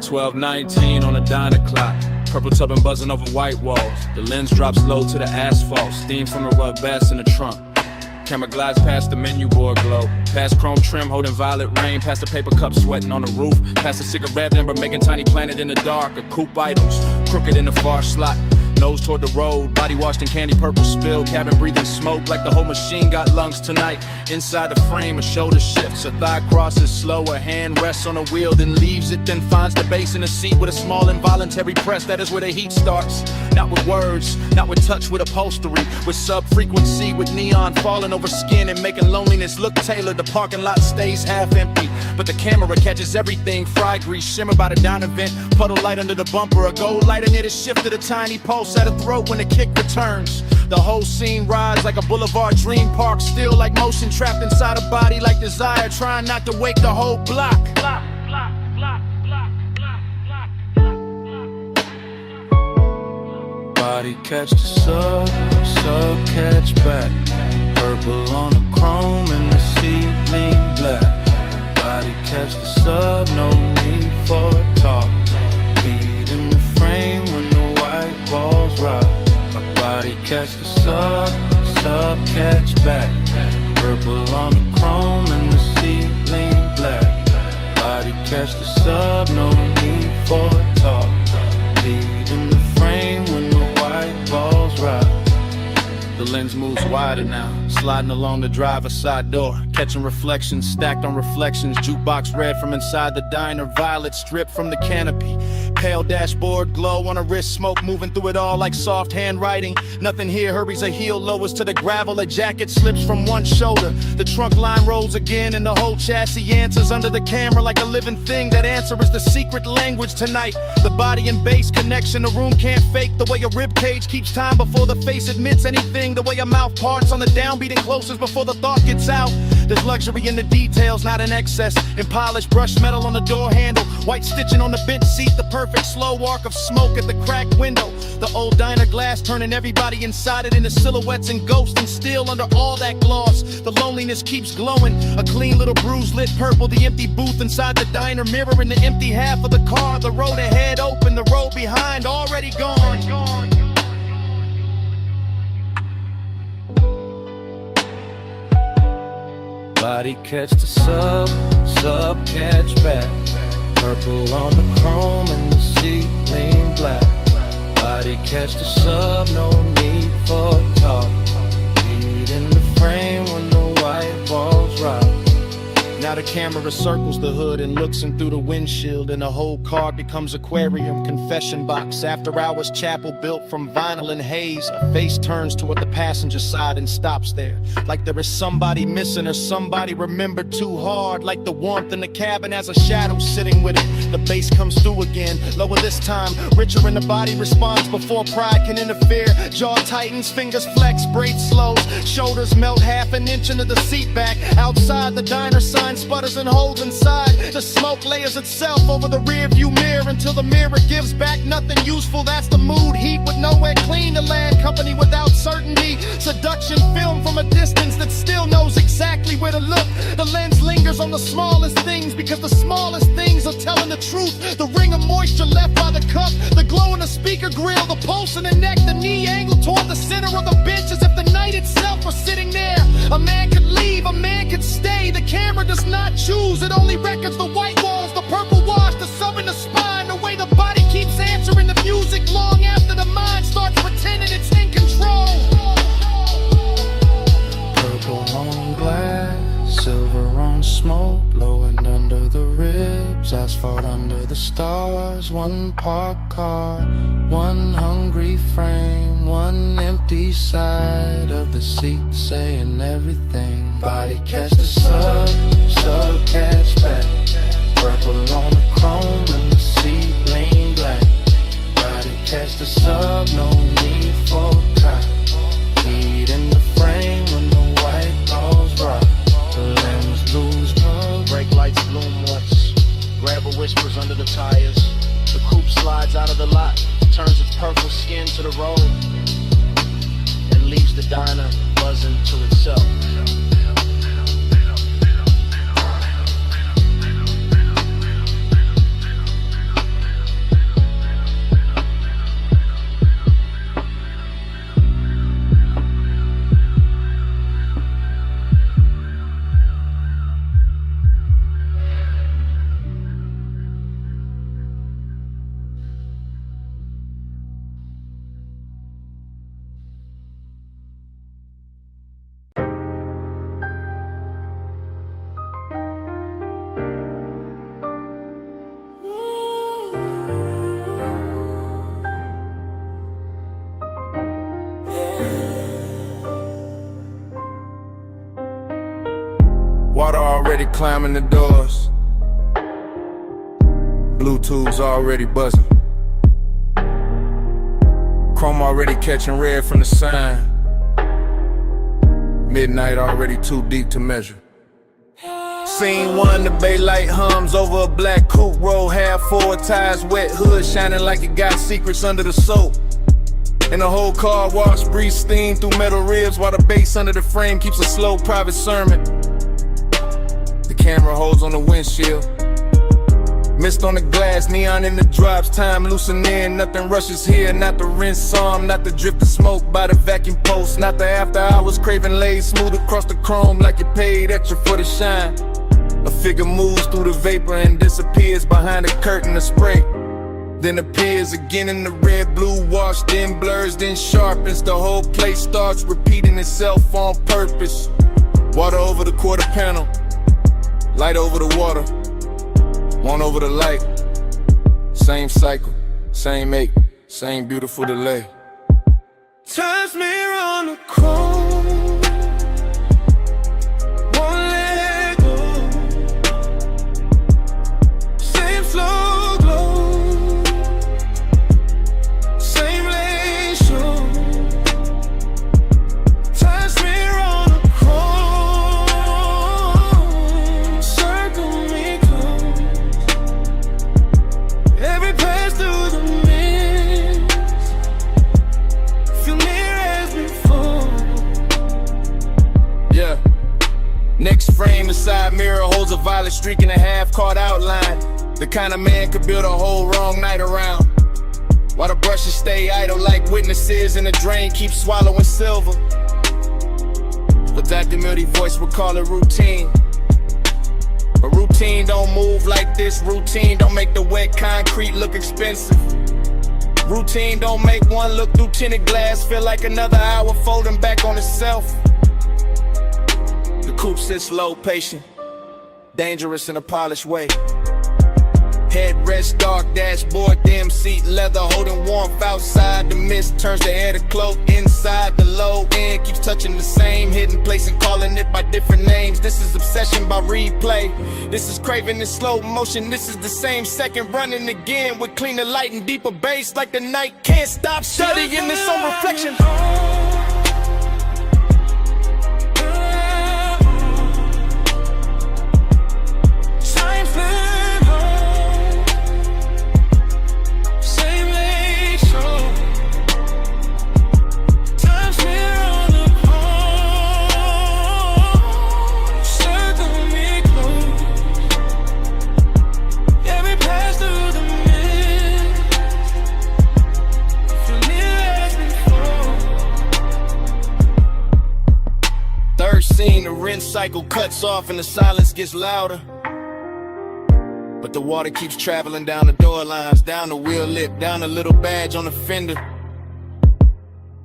$12:19 on a diner clock. Purple tubbing buzzing over white walls. The lens drops low to the asphalt. Steam from a rub bass in the trunk. Camera glides past the menu board glow. Past chrome trim holding violet rain. Past the paper cup sweating on the roof. Past the cigarette ember making tiny planet in the dark. A coupe items crooked in the far slot. Nose toward the road, body washed in candy purple spill. Cabin breathing smoke like the whole machine got lungs tonight. Inside the frame, a shoulder shifts, a thigh crosses slow. A hand rests on a wheel, then leaves it, then finds the base in the seat with a small involuntary press. That is where the heat starts. Not with words, not with touch, with upholstery. With sub-frequency, with neon falling over skin and making loneliness look tailored. The parking lot stays half empty, but the camera catches everything. Fry grease, shimmer by the diner vent. Puddle light under the bumper, a gold light in it is shifted. A tiny pulse at a throat when the kick returns. The whole scene rides like a boulevard dream park. Still like motion trapped inside a body like desire. Trying not to wake the whole block. Body catch the sub catch back. Purple on the chrome and the ceiling black. Body catch the sub, no need for talk. Beat in the frame when the white balls rock. My body catch the sub catch back. Purple on the chrome and the ceiling black. Body catch the sub, no need for talk. Beat in the frame when the white balls rock. The lens moves wider now, sliding along the driver's side door. Catching reflections, stacked on reflections. Jukebox red from inside the diner. Violet stripped from the canopy. Pale dashboard glow on a wrist. Smoke moving through it all like soft handwriting. Nothing here hurries a heel, lowers to the gravel. A jacket slips from one shoulder. The trunk line rolls again and the whole chassis answers under the camera like a living thing. That answer is the secret language tonight. The body and bass connection, the room can't fake. The way a rib cage keeps time before the face admits anything. The way a mouth parts on the downbeat and closes before the thought gets out. There's luxury in the details, not in excess. In polished brushed metal on the door handle. White stitching on the bench seat. The perfect slow arc of smoke at the cracked window. The old diner glass turning everybody inside it into silhouettes and ghosts. And still under all that gloss, the loneliness keeps glowing. A clean little bruise lit purple. The empty booth inside the diner mirroring the empty half of the car. The road ahead open, the road behind already gone. Body catch the sub catch back. Purple on the chrome and the ceiling black. Body catch the sub, no need for talk. Beat in the frame when the white balls rock. Now the camera circles the hood and looks in through the windshield, and the whole car becomes aquarium, confession box, after hours chapel built from vinyl and haze. A face turns toward the passenger side and stops there, like there is somebody missing or somebody remembered too hard, like the warmth in the cabin has a shadow sitting with it. The bass comes through again, lower this time, richer in the body responds before pride can interfere. Jaw tightens, fingers flex, braids slows, shoulders melt half an inch into the seat back. Outside the diner sign sputters and holds inside. The smoke layers itself over the rear view mirror until the mirror gives back nothing useful. That's the mood, heat with nowhere clean to land, company without certainty. Seduction film from a distance that still knows exactly where to look. The lens lingers on the smallest things because the smallest things are telling the truth. The ring of moisture left by the cup, the glow in the speaker grill, the pulse in the neck, the knee angle toward the center of the bench as if the night itself was sitting there. A man could leave, a man could stay. The camera does not choose, it only records the white walls, the purple wash, the sub in the spine, the way the body keeps answering the music long after the mind starts pretending it's in control. Purple on glass, silver on smoke, blowing under the ribs, asphalt under the stars. One parked car, one hungry frame, one empty side of the seat saying everything. Body catch the sub catch back. Purple on the chrome and the seat lean black. Body catch the sub, no need for crack. Heat in the frame when the white balls rock. The limbs lose power. Brake lights bloom once, gravel whispers under the tires. The coupe slides out of the lot, turns its purple skin to the road, and leaves the diner buzzing to itself. Water already climbing the doors, Bluetooth's already buzzing, chrome already catching red from the sign. Midnight already too deep to measure. Scene one, the bay light hums over a black coupe, roll half forward, tires wet, hood shining like it got secrets under the soap. And the whole car wash, breeze steam through metal ribs while the bass under the frame keeps a slow private sermon. The camera holds on the windshield, mist on the glass, neon in the drops, time loosening in, nothing rushes here, not the rinse psalm, not the drift of smoke by the vacuum post, not the after hours craving laid smooth across the chrome like it paid extra for the shine. A figure moves through the vapor and disappears behind a curtain of spray, then appears again in the red blue wash, then blurs, then sharpens. The whole place starts repeating itself on purpose. Water over the quarter panel, light over the water, one over the light. Same cycle, same ache, same beautiful delay. Time's mirror on the chrome, won't let go. Same slow glow, same lane show. Time's mirror on the chrome, circle me close. Every pass through the mist, feel near as before. Yeah. Next frame, the side mirror holds a violet streak and a half-caught outline. The kind of man could build a whole wrong night around, while the brushes stay idle like witnesses and the drain keeps swallowing silver. But Dr. Mildy voice would call it routine. But routine don't move like this. Routine don't make the wet concrete look expensive. Routine don't make one look through tinted glass feel like another hour folding back on itself. The coupe sits low, patient, dangerous in a polished way. Headrest, dark dashboard, dim seat leather, holding warmth outside. The mist turns the air to cloak inside. The low end keeps touching the same hidden place and calling it by different names. This is obsession by replay. This is craving in slow motion. This is the same second running again with cleaner light and deeper bass. Like the night can't stop studying its own reflection. The rinse cycle cuts off and the silence gets louder, but the water keeps traveling down the door lines, down the wheel lip, down the little badge on the fender,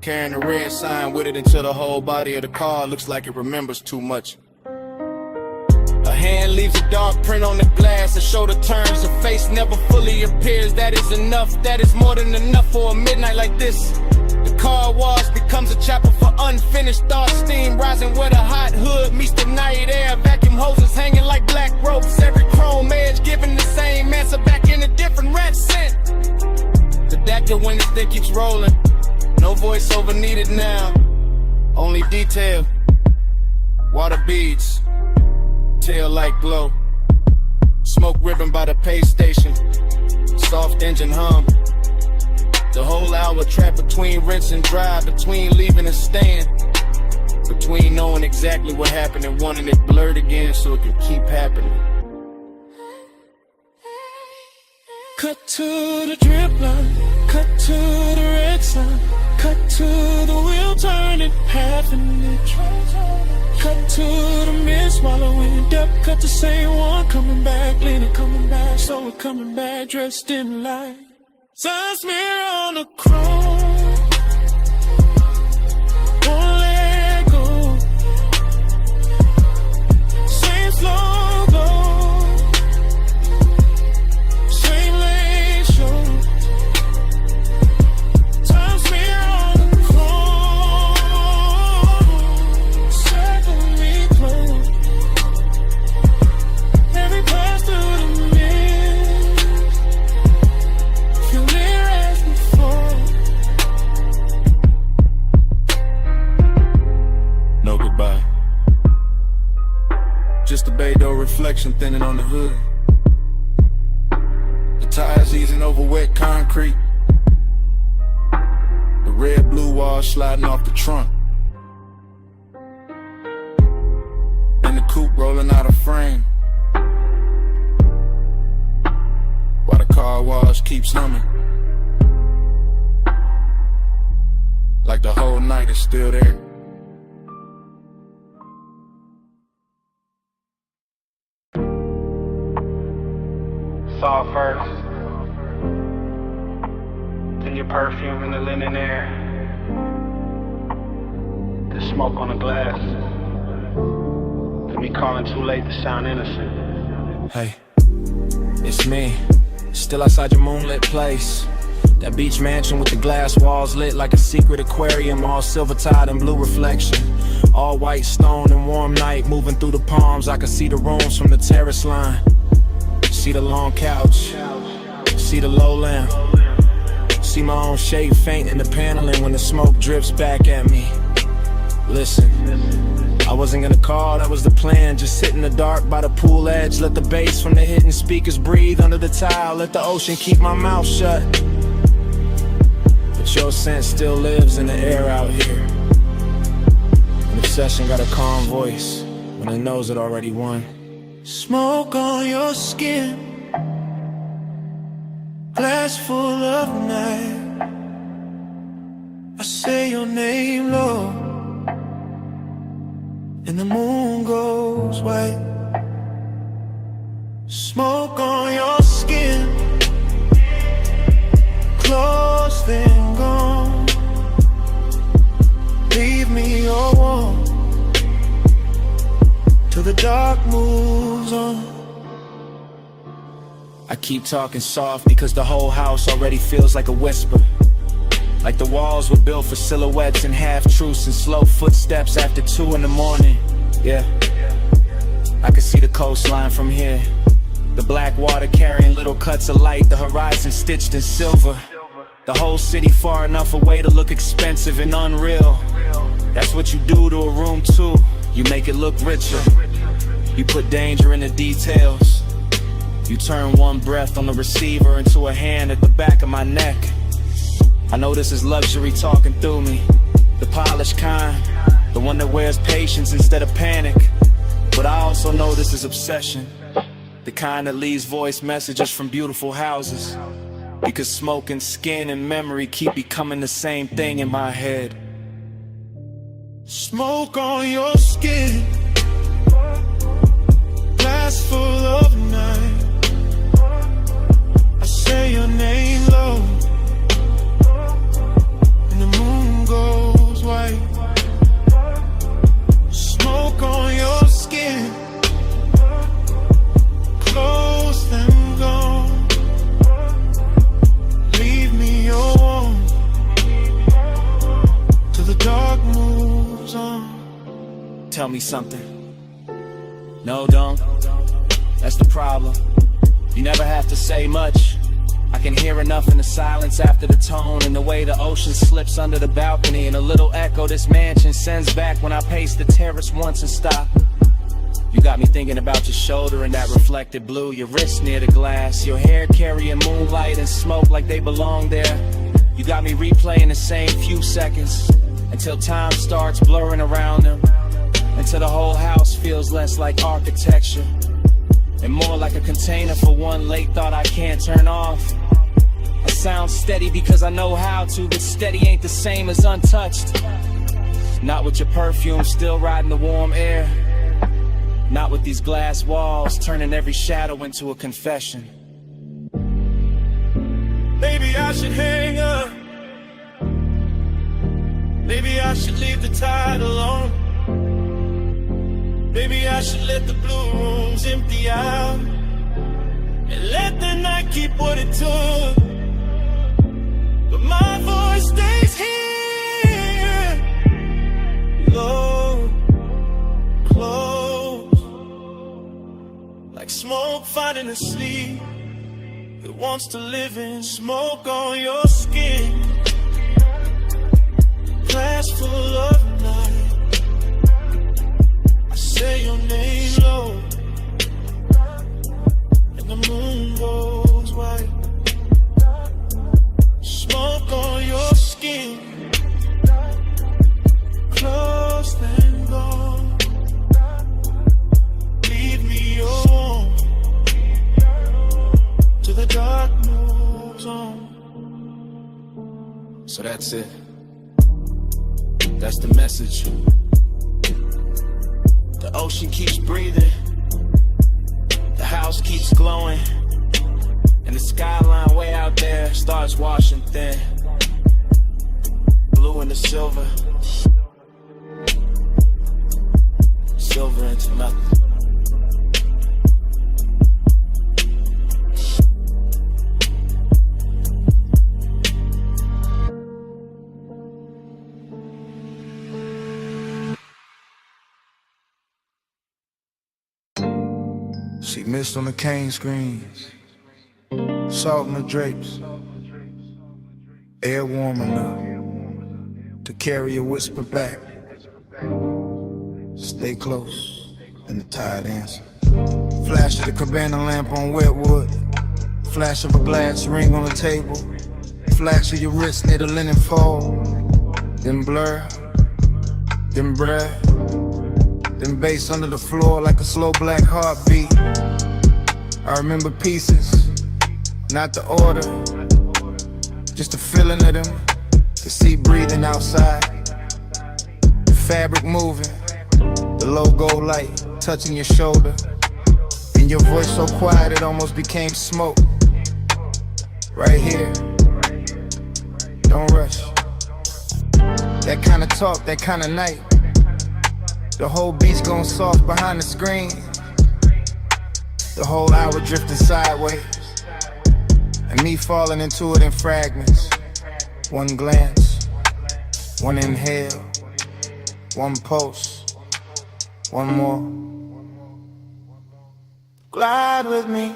carrying a red sign with it until the whole body of the car looks like it remembers too much. A hand leaves a dark print on the glass, a shoulder turns, a face never fully appears. That is enough, that is more than enough for a midnight like this. The car wash becomes a chapter for unfinished thoughts. Steam rising where the hot hood meets the night air. Vacuum hoses hanging like black ropes. Every chrome edge giving the same answer back in a different red scent. The Dactyl when this thing keeps rolling. No voiceover needed now. Only detail. Water beads. Tail light glow. Smoke ribbon by the pay station. Soft engine hum. The whole hour trapped between rinse and dry, between leaving and staying, between knowing exactly what happened and wanting it blurred again so it can keep happening. Cut to the drip line, cut to the red sign, cut to the wheel turning half an inch. Cut to the mist swallowing depth, cut the same one coming back, leaning, coming back, so we're coming back, dressed in light. Sun smear on the chrome, won't let go. Same slow glow, same lane show. Sun smear on the chrome, circle me close. Every pass through the no goodbye. Just a bay door reflection thinning on the hood. The tires easing over wet concrete. The red blue wall sliding off the trunk. And the coupe rolling out of frame. While the car wash keeps humming. Like the whole night is still there. Saw first, then your perfume in the linen air, the smoke on the glass, then me calling too late to sound innocent. Hey, it's me, still outside your moonlit place. That beach mansion with the glass walls lit like a secret aquarium, all silver tide and blue reflection. All white stone and warm night moving through the palms. I can see the rooms from the terrace line. See the long couch, see the low lamp, see my own shape faint in the paneling when the smoke drips back at me. Listen, I wasn't gonna call, that was the plan. Just sit in the dark by the pool edge, let the bass from the hidden speakers breathe under the tile, let the ocean keep my mouth shut. But your scent still lives in the air out here. An obsession got a calm voice when it knows it already won. Smoke on your skin, glass full of night. I say your name, Lord, and the moon goes white. Smoke on your skin, close then gone. Leave me all warm till the dark moves moves on. I keep talking soft because the whole house already feels like a whisper. Like the walls were built for silhouettes and half-truths and slow footsteps after 2 in the morning. Yeah, I can see the coastline from here. The black water carrying little cuts of light, the horizon stitched in silver. The whole city far enough away to look expensive and unreal. That's what you do to a room too. You make it look richer. You put danger in the details. You turn one breath on the receiver into a hand at the back of my neck. I know this is luxury talking through me. The polished kind, the one that wears patience instead of panic. But I also know this is obsession. The kind that leaves voice messages from beautiful houses. Because smoke and skin and memory keep becoming the same thing in my head. Smoke on your skin, glass full of night. I say your name low, and the moon goes white. Smoke on your skin, close them gone. Leave me your warmth till the dark moves on. Tell me something. No, don't. That's the problem. You never have to say much. I can hear enough in the silence after the tone, and the way the ocean slips under the balcony, and a little echo this mansion sends back when I pace the terrace once and stop. You got me thinking about your shoulder and that reflected blue, your wrist near the glass, your hair carrying moonlight and smoke like they belong there. You got me replaying the same few seconds until time starts blurring around them, until the whole house feels less like architecture and more like a container for one late thought I can't turn off. I sound steady because I know how to, but steady ain't the same as untouched. Not with your perfume still riding the warm air. Not with these glass walls turning every shadow into a confession. Maybe I should hang up. Maybe I should leave the tide alone. Maybe I should let the blue rooms empty out and let the night keep what it took. But my voice stays here, low, close, like smoke finding a sleep. It wants to live in smoke on your skin. Glass full of night. I say your name low, and the moon goes white. Smoke on your skin, close then gone. Leave me your warmth till the dark moves on. So that's it. That's the message. The ocean keeps breathing, the house keeps glowing, and the skyline way out there starts washing thin. Blue into silver, silver into nothing. See mist on the cane screens, salt in the drapes, air warm enough to carry a whisper back. Stay close, and the tide answers. Flash of the cabana lamp on wetwood, flash of a glass ring on the table, flash of your wrist near the linen fold, then blur, then breath, then bass under the floor like a slow black heartbeat. I remember pieces, not the order, just the feeling of them, the sea breathing outside, the fabric moving, the logo light touching your shoulder, and your voice so quiet it almost became smoke. Right here, don't rush. That kind of talk, that kind of night. The whole beach going soft behind the screen. The whole hour drifting sideways, and me falling into it in fragments. One glance, one inhale, one pulse, one more. Glide with me,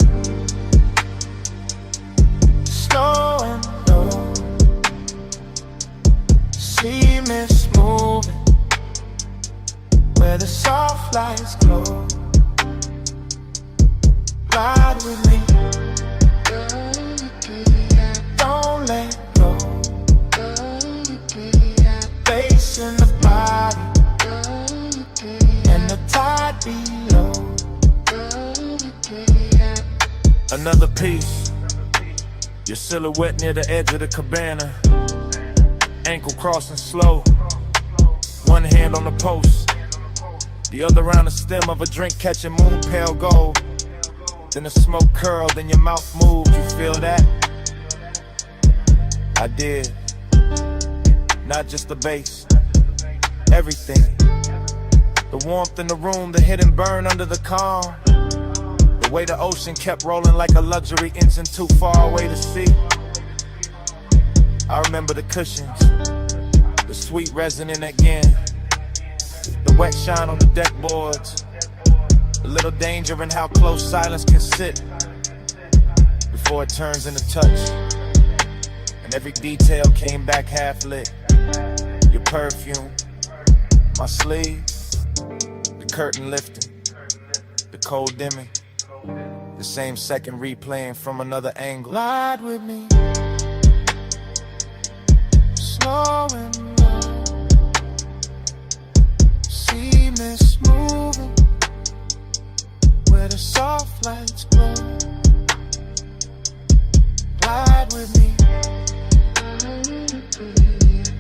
slow and low. See mist moving where the soft lights glow. Ride with me, don't let go. Bass in the body and the tide below. Another piece, your silhouette near the edge of the cabana. Ankle crossing slow, one hand on the post, the other around the stem of a drink catching moon pale gold. Then the smoke curled, then your mouth moved, you feel that? I did. Not just the bass, everything. The warmth in the room, the hidden burn under the calm. The way the ocean kept rolling like a luxury engine too far away to see. I remember the cushions, the sweet resonant again. The wet shine on the deck boards. A little danger in how close silence can sit before it turns into touch. And every detail came back half lit. Your perfume, my sleeve, the curtain lifting, the cold dimming, the same second replaying from another angle. Glide with me, slow and low. See mist moving where the soft lights glow. Ride with me,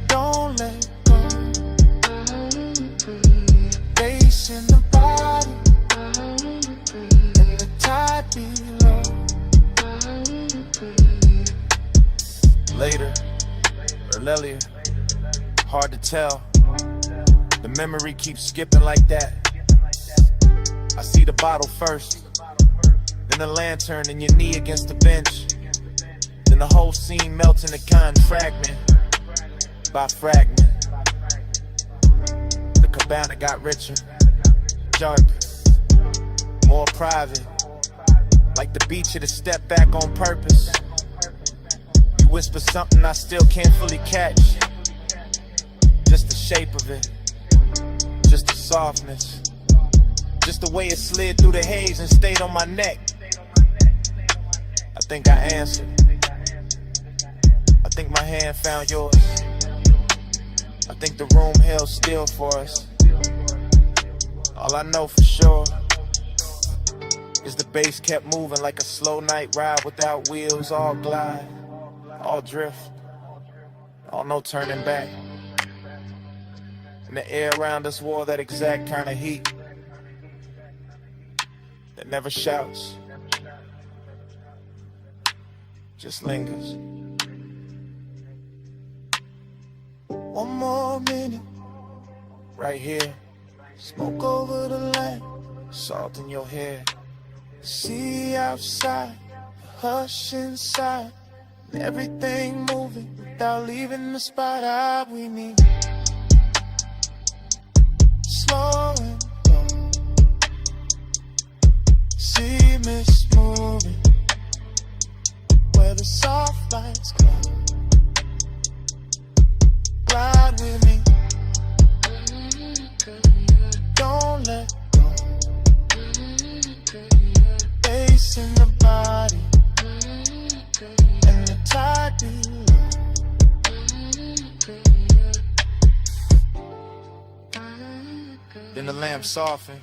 don't let go. Bass in the body and the tide below. Later, or earlier, hard to tell. The memory keeps skipping like that. I see the bottle first, then the lantern and your knee against the bench. Then the whole scene melts into kind fragment by fragment. The cabana got richer, darker, more private. Like the beach, it step back on purpose. You whisper something I still can't fully catch. Just the shape of it, just the softness, just the way it slid through the haze and stayed on my neck. I think I answered. I think my hand found yours. I think the room held still for us. All I know for sure is the bass kept moving like a slow night ride without wheels. All glide, all drift, all no turning back. And the air around us wore that exact kind of heat that never shouts, just lingers. One more minute, right here. Smoke over the land, salt in your hair. See outside, hush inside, and everything moving without leaving the spot. We need slow and low. See mist moving where the soft lights glow. Ride with me, don't let go. Bass in the body and the tide below. Then the lamp softened,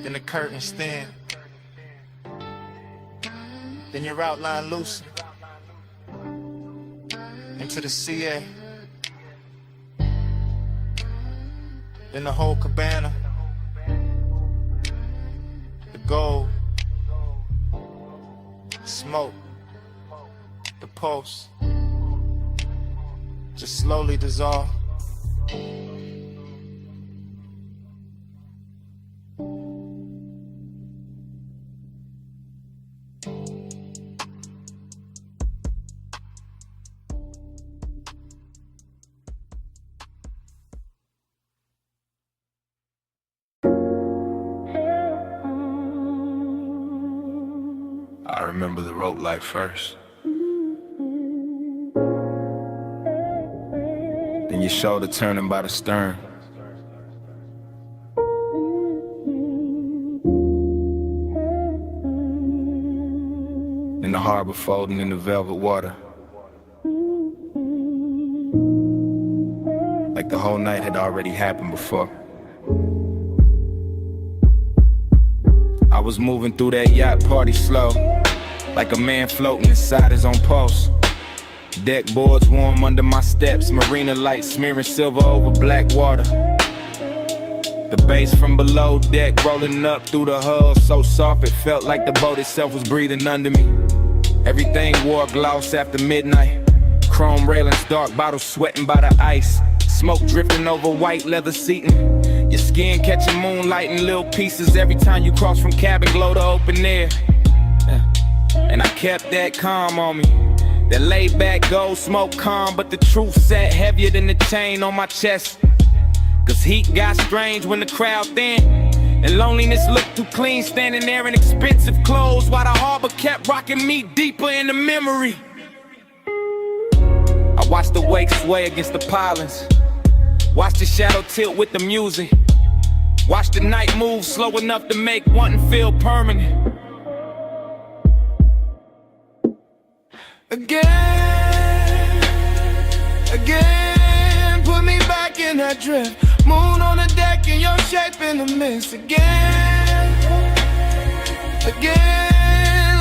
then the curtains thin, then your outline loosened into the CA. Then the whole cabana, the gold, the smoke, the pulse, just slowly dissolve. remember the rope light first. Then your shoulder turning by the stern. Then the harbor folding in the velvet water. Like the whole night had already happened before. I was moving through that yacht party slow, like a man floating inside his own pulse. Deck boards warm under my steps, marina lights smearing silver over black water. The bass from below deck rolling up through the hull, so soft it felt like the boat itself was breathing under me. Everything wore gloss after midnight, chrome railings, dark bottles sweating by the ice. Smoke drifting over white leather seating. Your skin catching moonlight in little pieces every time you cross from cabin glow to open air. And I kept that calm on me. That laid back gold smoke calm, but the truth sat heavier than the chain on my chest. Cause heat got strange when the crowd thin, and loneliness looked too clean standing there in expensive clothes, while the harbor kept rocking me deeper in the memory. I watched the wake sway against the pilings, watched the shadow tilt with the music, watched the night move slow enough to make wanting feel permanent. Again, put me back in that drift. Moon on the deck and your shape in the mist. Again,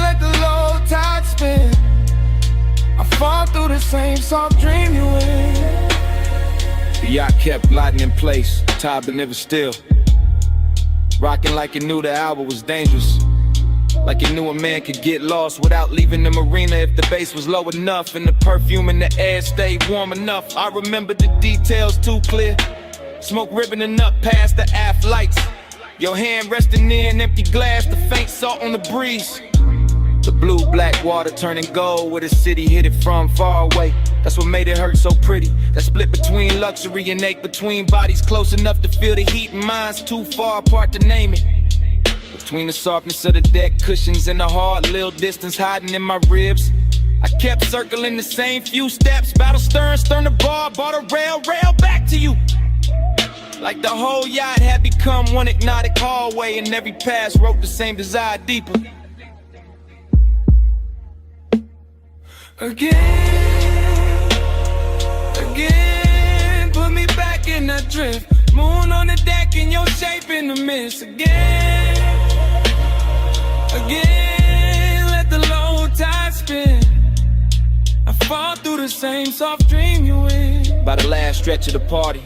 let the low tide spin. I fall through the same soft dream you in. The yacht kept gliding in place, tide but never still. Rocking like it knew the hour was dangerous, like it knew a man could get lost without leaving the marina if the bass was low enough and the perfume in the air stayed warm enough. I remember the details too clear. Smoke ribboning up past the aft lights, your hand resting near an empty glass, the faint salt on the breeze. The blue-black water turning gold where the city hit it from far away. That's what made it hurt so pretty. That split between luxury and ache, between bodies close enough to feel the heat and minds too far apart to name it. Between the softness of the deck cushions and the hard little distance hiding in my ribs, I kept circling the same few steps. Battle stern, stern to bar, bar to rail, rail back to you. Like the whole yacht had become one hypnotic hallway, and every pass wrote the same desire deeper. Again, put me back in that drift. Moon on the deck and your shape in the mist. Again, let the low tide spin. I fall through the same soft dream you in. By the last stretch of the party,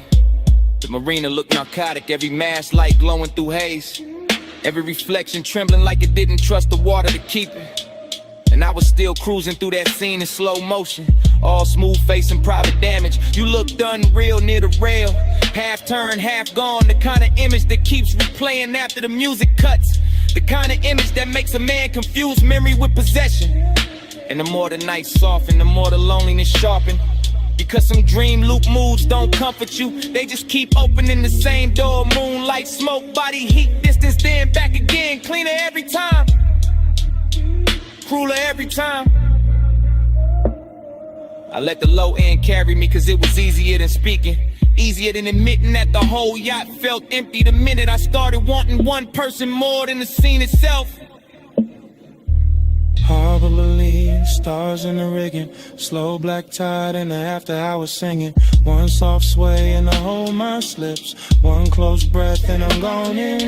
the marina looked narcotic. Every mast light glowing through haze, every reflection trembling like it didn't trust the water to keep it. And I was still cruising through that scene in slow motion, all smooth face and private damage. You looked unreal near the rail, half turned, half gone. The kind of image that keeps replaying after the music cuts, the kind of image that makes a man confuse memory with possession. And the more the night soften, the more the loneliness sharpen. Because some dream loop moods don't comfort you, they just keep opening the same door. Moonlight, smoke, body heat, distance, then back again. Cleaner every time, crueler every time. I let the low end carry me cause it was easier than speaking, easier than admitting that the whole yacht felt empty the minute I started wanting one person more than the scene itself. Harbor Lily, stars in the rigging, slow black tide in the after hours singing. One soft sway and the whole mind slips, one close breath and I'm gone in.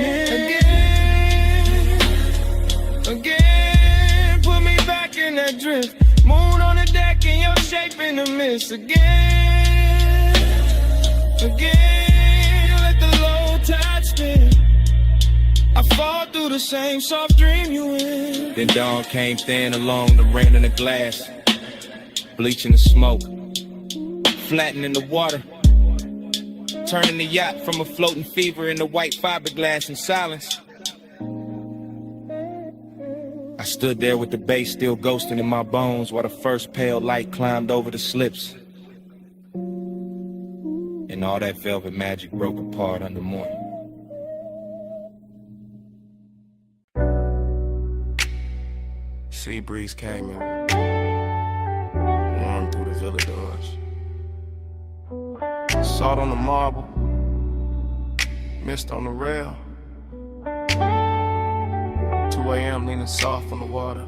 Again, put me back in that drift. Moon on the deck and your shape in the mist. Again, let the low tide spin. I fall through the same soft dream you in. Then dawn came thin along the rain in the glass, bleaching the smoke, flattening the water, turning the yacht from a floating fever into white fiberglass in silence. I stood there with the bass still ghosting in my bones while the first pale light climbed over the slips, and all that velvet magic broke apart under morning. sea breeze came in, warm through the villa doors. Salt on the marble, mist on the rail. 2 a.m. leaning soft on the water.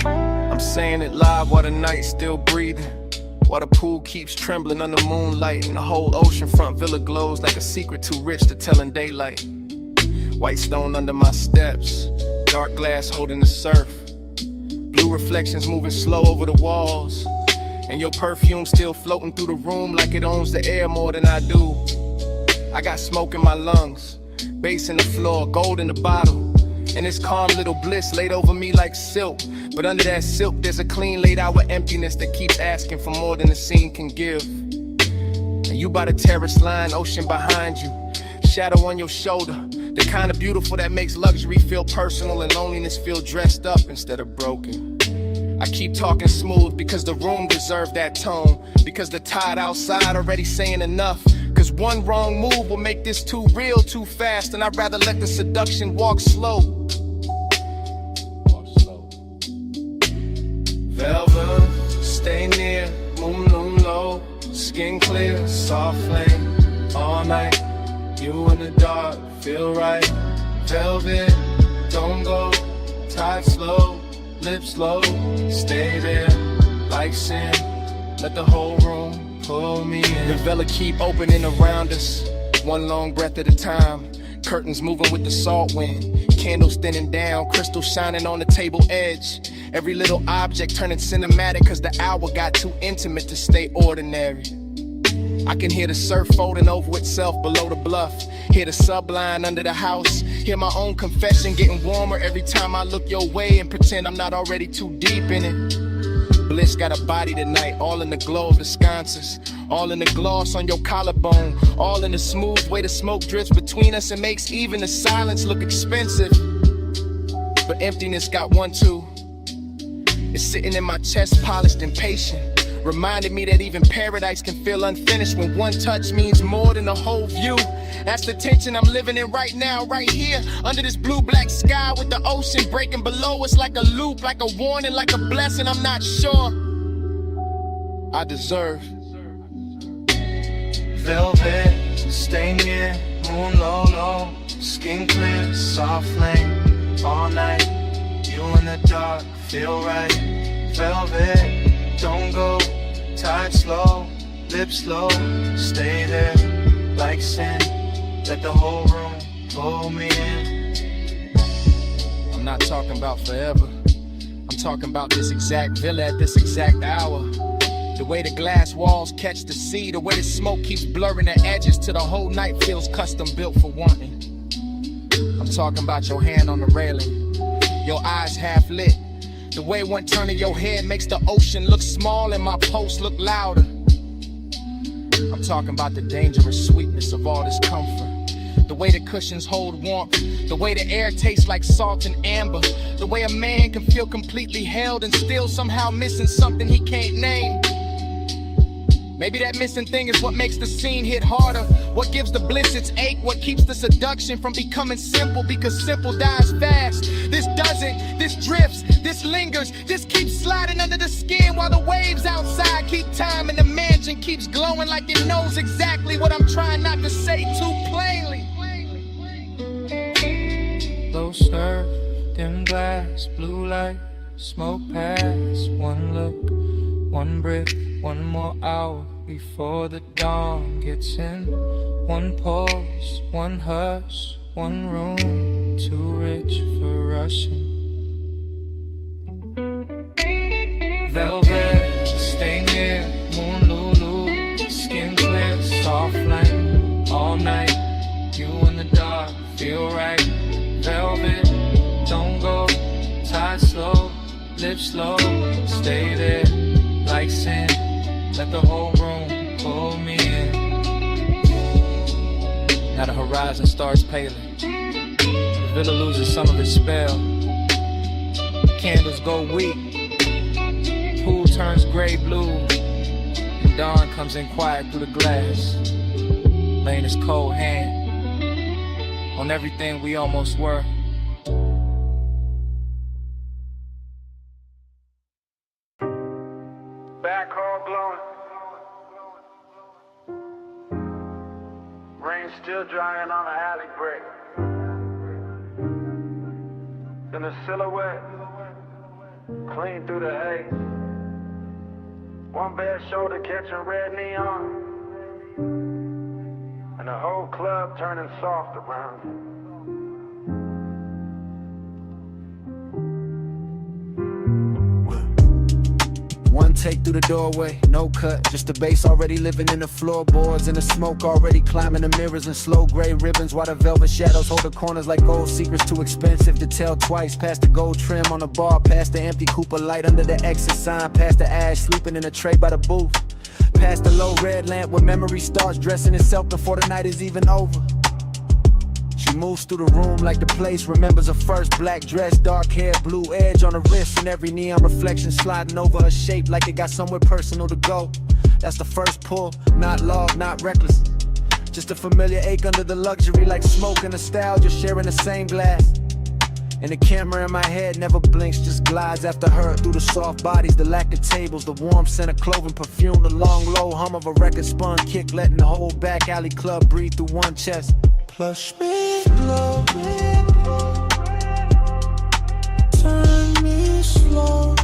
I'm saying it live while the night's still breathing, while the pool keeps trembling under moonlight, and the whole oceanfront villa glows like a secret too rich to tell in daylight. White stone under my steps, dark glass holding the surf, blue reflections moving slow over the walls, and your perfume still floating through the room like it owns the air more than I do. I got smoke in my lungs, bass in the floor, gold in the bottle, and this calm little bliss laid over me like silk. But under that silk there's a clean laid out with emptiness that keeps asking for more than the scene can give. And you by the terrace line, ocean behind you, shadow on your shoulder, the kind of beautiful that makes luxury feel personal and loneliness feel dressed up instead of broken. I keep talking smooth because the room deserved that tone, because the tide outside already saying enough, cause one wrong move will make this too real too fast, and I'd rather let the seduction walk slow. Velvet, stay near, moon loom low, skin clear, soft flame, all night, you in the dark, feel right. Velvet, don't go, tide slow, lips low, stay there, like sin, let the whole room pull me in. The villa keep opening around us, one long breath at a time, curtains moving with the salt wind, candles thinning down, crystals shining on the table edge, every little object turning cinematic cause the hour got too intimate to stay ordinary. I can hear the surf folding over itself below the bluff, hear the subline under the house, hear my own confession getting warmer every time I look your way and pretend I'm not already too deep in it. Bliss got a body tonight, all in the glow of the sconces, all in the gloss on your collarbone, all in the smooth way the smoke drifts between us and makes even the silence look expensive. But emptiness got one too. It's sitting in my chest, polished and patient, reminded me that even paradise can feel unfinished when one touch means more than the whole view. That's the tension I'm living in right now, right here, under this blue-black sky with the ocean breaking below us like a loop, like a warning, like a blessing I'm not sure I deserve. Velvet, stay near, moon low, low, skin clear, soft flame, all night, you in the dark, feel right. Velvet, don't go, tide slow, lips low, stay there, like sin, let the whole room pull me in. I'm not talking about forever, I'm talking about this exact villa at this exact hour. The way the glass walls catch the sea, the way the smoke keeps blurring the edges till the whole night feels custom built for wanting. I'm talking about your hand on the railing, your eyes half lit, the way one turn of your head makes the ocean look small and my pulse look louder. I'm talking about the dangerous sweetness of all this comfort, the way the cushions hold warmth, the way the air tastes like salt and amber, the way a man can feel completely held and still somehow missing something he can't name. Maybe that missing thing is what makes the scene hit harder, what gives the bliss its ache, what keeps the seduction from becoming simple, because simple dies fast. This doesn't, this drifts, this lingers, this keeps sliding under the skin while the waves outside keep time and the mansion keeps glowing like it knows exactly what I'm trying not to say too plainly. Low surf, dim glass, blue light, smoke pass, one look, one breath, one more hour before the dawn gets in. One pause, one hush, one room, too rich for rushing. Velvet, stay near, moon lulu, skin clear, soft flame, all night, you in the dark, feel right. Velvet, don't go, tide slow, lips slow, stay there, like sin, let the whole room pull me in. Now the horizon starts paling, the villa loses some of its spell, candles go weak, pool turns gray blue, and dawn comes in quiet through the glass, laying his cold hand on everything we almost were. rain still drying on the alley brick. In the silhouette, clean through the haze. One bare shoulder catching red neon, and the whole club turning soft around you. One take through the doorway, no cut, just the bass already living in the floorboards, and the smoke already climbing the mirrors and slow gray ribbons, while the velvet shadows hold the corners like gold secrets too expensive to tell twice. Past the gold trim on the bar, past the empty Cooper light under the exit sign, past the ash sleeping in a tray by the booth, past the low red lamp where memory starts dressing itself before the night is even over. She moves through the room like the place remembers her first black dress, dark hair, blue edge on her wrist, and every neon reflection sliding over her shape like it got somewhere personal to go. That's the first pull, not love, not reckless, just a familiar ache under the luxury, like smoke and nostalgia sharing the same glass. And the camera in my head never blinks, just glides after her through the soft bodies, the lack of tables, the warm scent of clothing, perfume, the long low hum of a record spun kick, letting the whole back alley club breathe through one chest. Plush me glow, turn me slow.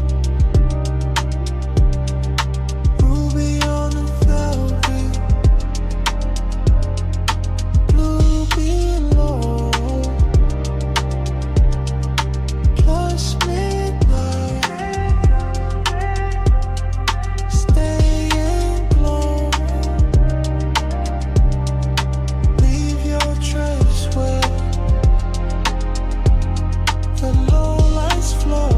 Ruby on the velvet, blue below. Plush midnight, stay and glow. Leave your trace where the low lights flow.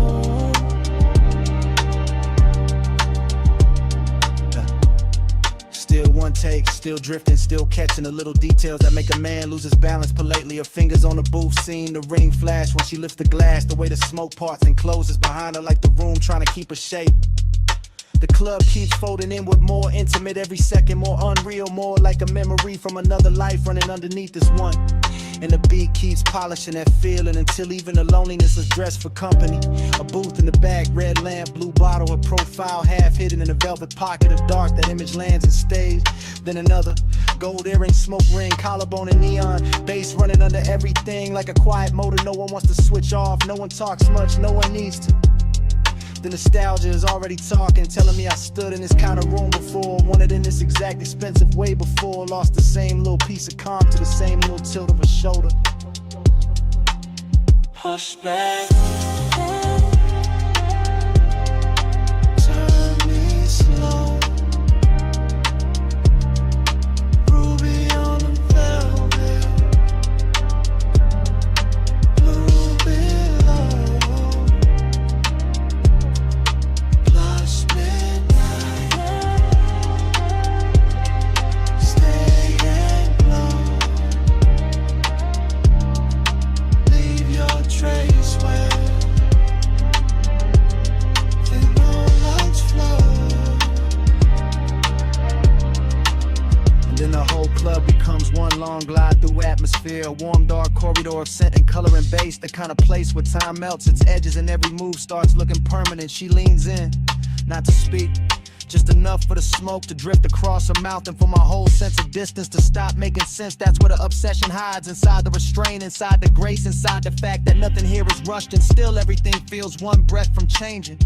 Still one take, still drifting, still catching the little details that make a man lose his balance politely. Her fingers on the booth scene, the ring flash when she lifts the glass, the way the smoke parts and closes behind her like the room trying to keep her shape. The club keeps folding inward, more intimate every second, more unreal, more like a memory from another life running underneath this one. And the beat keeps polishing that feeling until even the loneliness is dressed for company. A booth in the back, red lamp, blue bottle, her profile half hidden in a velvet pocket of dark. That image lands and stays. Then another gold earring, smoke ring, collarbone and neon, bass running under everything like a quiet motor. No one wants to switch off, no one talks much, no one needs to. The nostalgia is already talking, telling me I stood in this kind of room before, wanted in this exact expensive way before, lost the same little piece of calm to the same little tilt of a shoulder. Push back, turn me slow. Ruby on the velvet, blue below. Plus midnight, stay and glow. Leave your trace where the low lights flow. And then the whole club becomes one long glide through atmosphere, a warm dark corridor of scent and color and bass, the kind of place where time melts its edges and every move starts looking permanent. She leans in, not to speak, just enough for the smoke to drift across her mouth and for my whole sense of distance to stop making sense. That's where the obsession hides, inside the restraint, inside the grace, inside the fact that nothing here is rushed and still everything feels one breath from changing.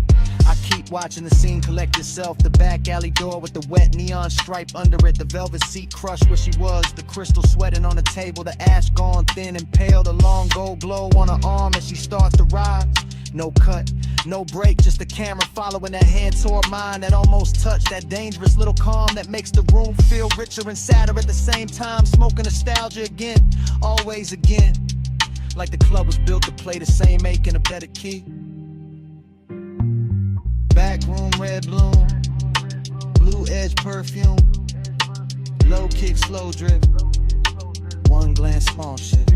I keep watching the scene collect itself, the back alley door with the wet neon stripe under it, the velvet seat crushed where she was, the crystal sweating on the table, the ash gone thin and pale, the long gold glow on her arm as she starts to rise. No cut, no break, just the camera following that hand toward mine, that almost touch, that dangerous little calm that makes the room feel richer and sadder at the same time, smoking nostalgia again, always again, like the club was built to play the same ache in a better key. Back room, red bloom, blue edge perfume, low kick, slow drip, one glance, small shit,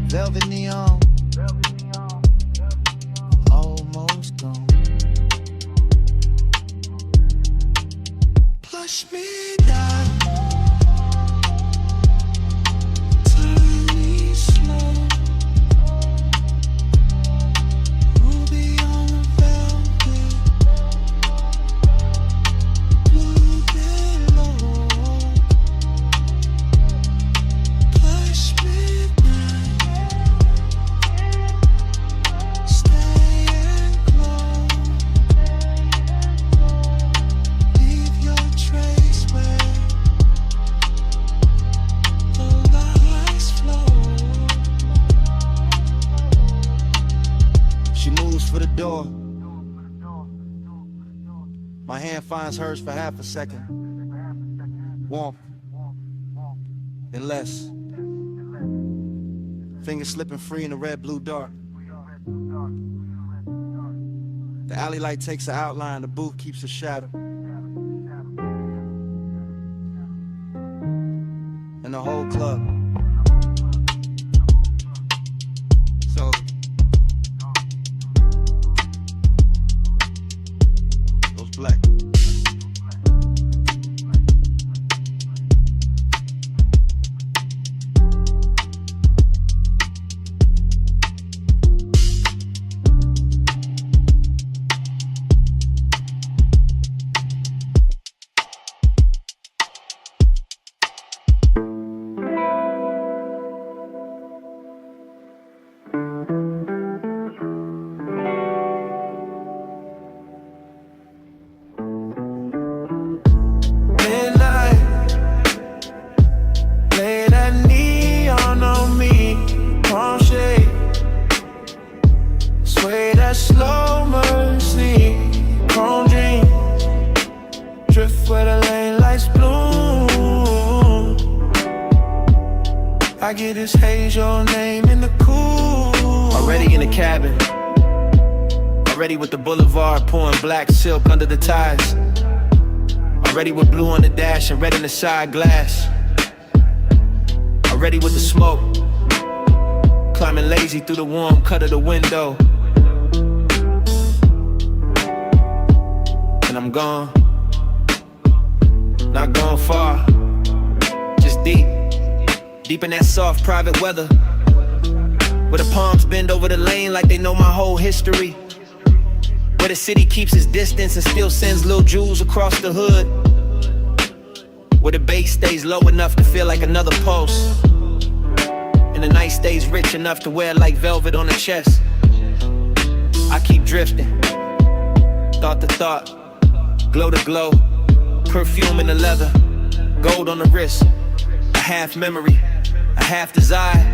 velvet neon, almost gone. Plush midnight, turn me slow. Ruby on the velvet, blue below. finds hers for half a second. Warmth, then less. Fingers slipping free in the red, blue dark. The alley light takes an outline, the booth keeps a shadow. And the whole club. So goes black. Slow mercy, chrome dreams, drift where the lane lights bloom. I get this haze, your name in the cool. Already in the cabin, already with the boulevard pouring black silk under the ties. Already with blue on the dash and red in the side glass. Already with the smoke, climbing lazy through the warm cut of the window. And I'm gone, not gone far, just deep in that soft private weather, where the palms bend over the lane like they know my whole history, where the city keeps its distance and still sends little jewels across the hood, where the bass stays low enough to feel like another pulse, and the night stays rich enough to wear like velvet on the chest. I keep drifting, thought to thought, glow to glow, perfume in the leather, gold on the wrist, a half memory, a half desire.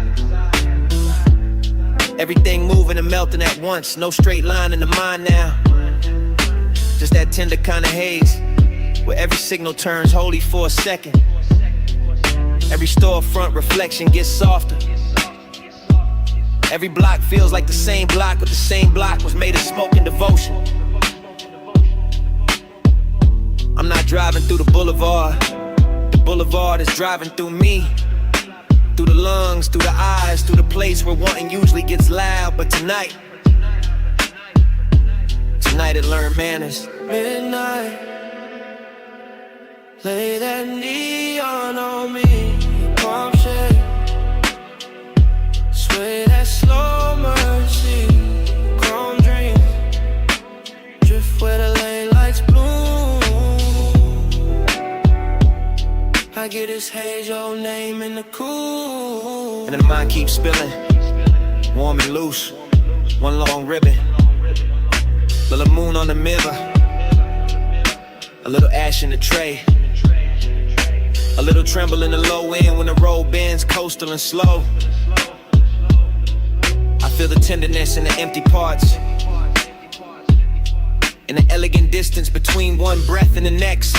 Everything moving and melting at once, no straight line in the mind now. Just that tender kind of haze, where every signal turns holy for a second. Every storefront reflection gets softer. Every block feels like the same block, but the same block was made of smoke and devotion. I'm not driving through the boulevard is driving through me. Through the lungs, through the eyes, through the place where wanting usually gets loud. But tonight it learned manners. Midnight, lay that neon on me, palm shade, sway that slow mercy, chrome dreams, drift where the lane lights bloom. I get this haze, your name in the cool. And then the mind keeps spilling, warm and loose, one long ribbon, little moon on the mirror, a little ash in the tray, a little tremble in the low end when the road bends coastal and slow. I feel the tenderness in the empty parts, in the elegant distance between one breath and the next,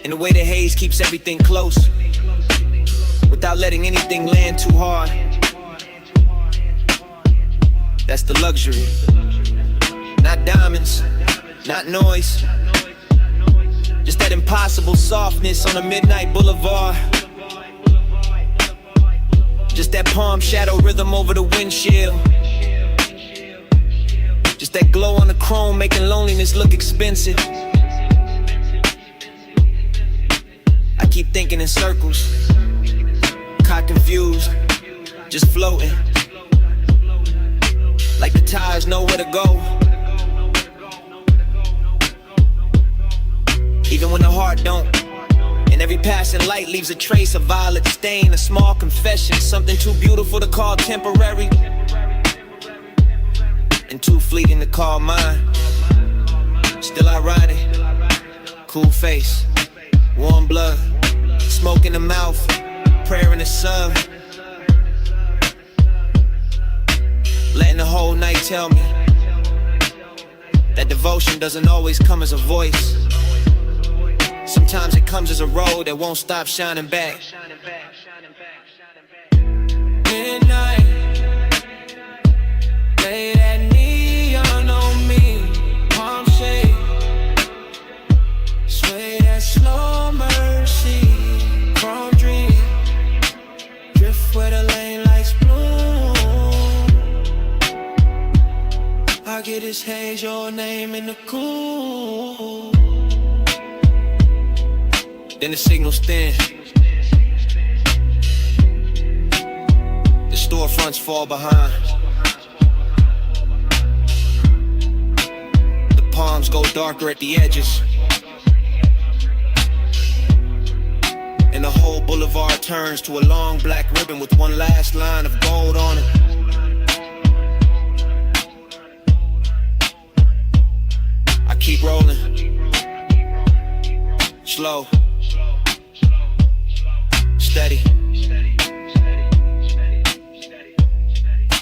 and the way the haze keeps everything close, without letting anything land too hard. That's the luxury. Not diamonds, not noise, just that impossible softness on a midnight boulevard. Just that palm shadow rhythm over the windshield. Just that glow on the chrome making loneliness look expensive. I keep thinking in circles, caught confused, just floating, like the tides know where to go. Even when the heart don't, and every passing light leaves a trace, a violet stain, a small confession, something too beautiful to call temporary, and too fleeting to call mine. Still ironic, cool face, warm blood, smoke in the mouth, prayer in the sun, letting the whole night tell me That devotion doesn't always come as a voice. Sometimes it comes as a road that won't stop shining back. Midnight, lay that neon on me, palm shade, sway that slow mercy, from dream, drift where the lane lights bloom. I get this haze, your name in the cool. Then the signals thin. The storefronts fall behind. The palms go darker at the edges. And the whole boulevard turns to a long black ribbon with one last line of gold on it. I keep rolling. Slow. Steady.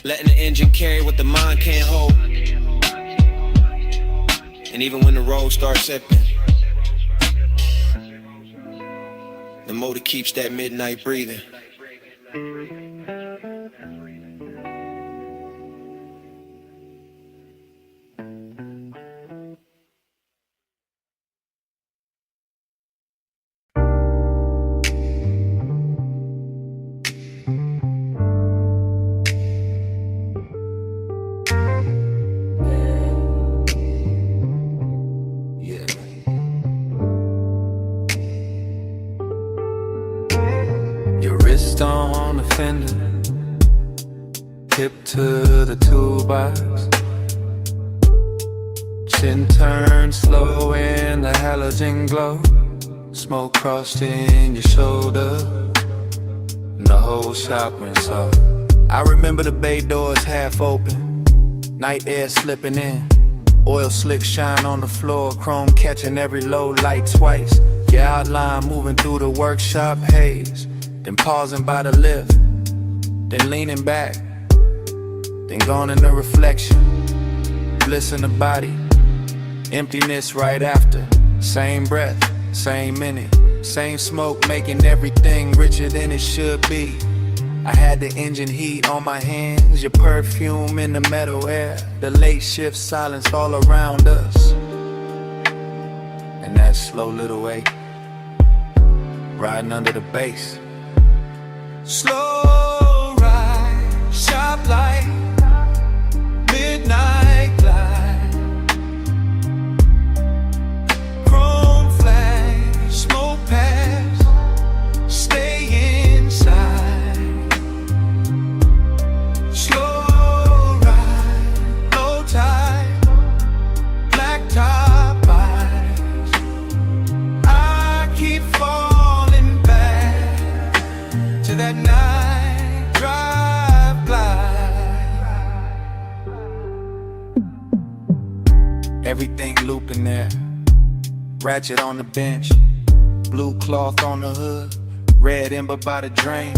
Letting the engine carry what the mind can't hold. And even when the road starts slipping, the motor keeps that midnight breathing. On the fender, hip to the toolbox, chin turned slow in the halogen glow, smoke crossed in your shoulder, and the whole shop went soft. I remember the bay doors half open, night air slipping in, oil slick shine on the floor, chrome catching every low light twice, your outline moving through the workshop haze. Then pausing by the lift, then leaning back, then gone in the reflection, bliss in the body, emptiness right after, same breath, same minute, same smoke making everything richer than it should be. I had the engine heat on my hands, your perfume in the metal air, the late shift silence all around us, and that slow little wake, riding under the bass. Slow ride, sharp light, midnight glide, chrome flash, smoke pass, stay inside. Slow ride, low tide, black top eyes. I keep falling back to that night drive glide. Everything looping there, ratchet on the bench, blue cloth on the hood, red ember by the drain,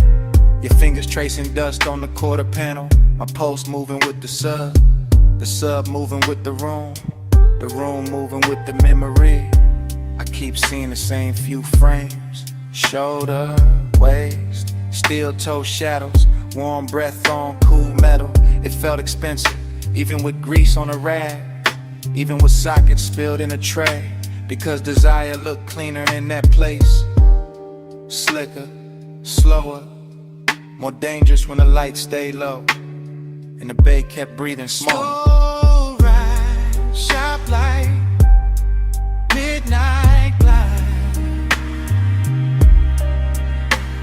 your fingers tracing dust on the quarter panel, my post moving with the sub moving with the room moving with the memory. I keep seeing the same few frames, shoulder, waist, steel toe shadows, warm breath on cool metal. It felt expensive, even with grease on a rag, even with sockets spilled in a tray, because desire looked cleaner in that place. Slicker, slower, more dangerous when the lights stayed low, and the bay kept breathing smoke. Slow ride, sharp light, midnight glide,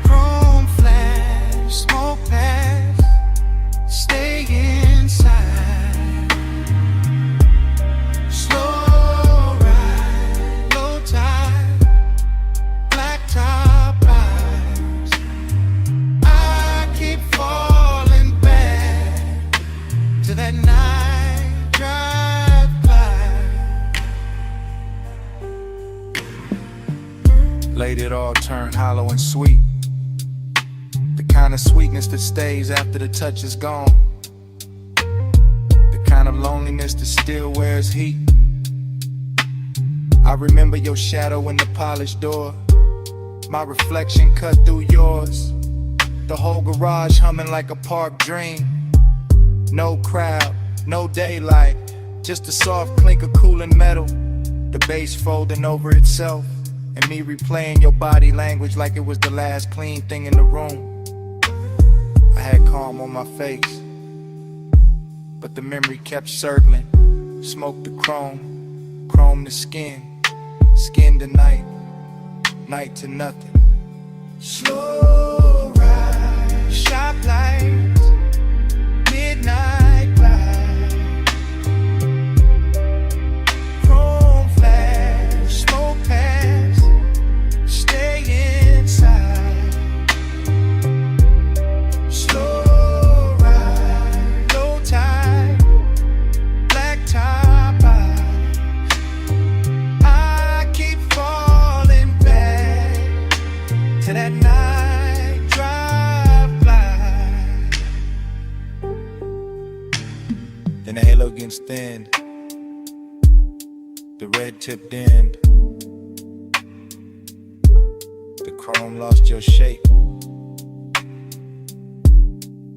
chrome flash, smoke pass, stay inside. Slow ride, low tide, black top eyes. I keep falling back to that night drive glide. Late it all turned hollow and sweet, the kind of sweetness that stays after the touch is gone, the kind of loneliness that still wears heat. I remember your shadow in the polished door. My reflection cut through yours. The whole garage humming like a park dream. No crowd, no daylight, just a soft clink of cooling metal. The bass folding over itself, and me replaying your body language like it was the last clean thing in the room. I had calm on my face, but the memory kept circling. Smoke to chrome, chrome to skin, skin to night, night to nothing. Slow ride, shop lights, midnight ride, chrome flash, smoke pass, stay inside. Slow ride, low tide, black top eyes. I keep falling back to that night drive-by. Then the halo gets thinned, the red tip dimmed, the chrome lost your shape,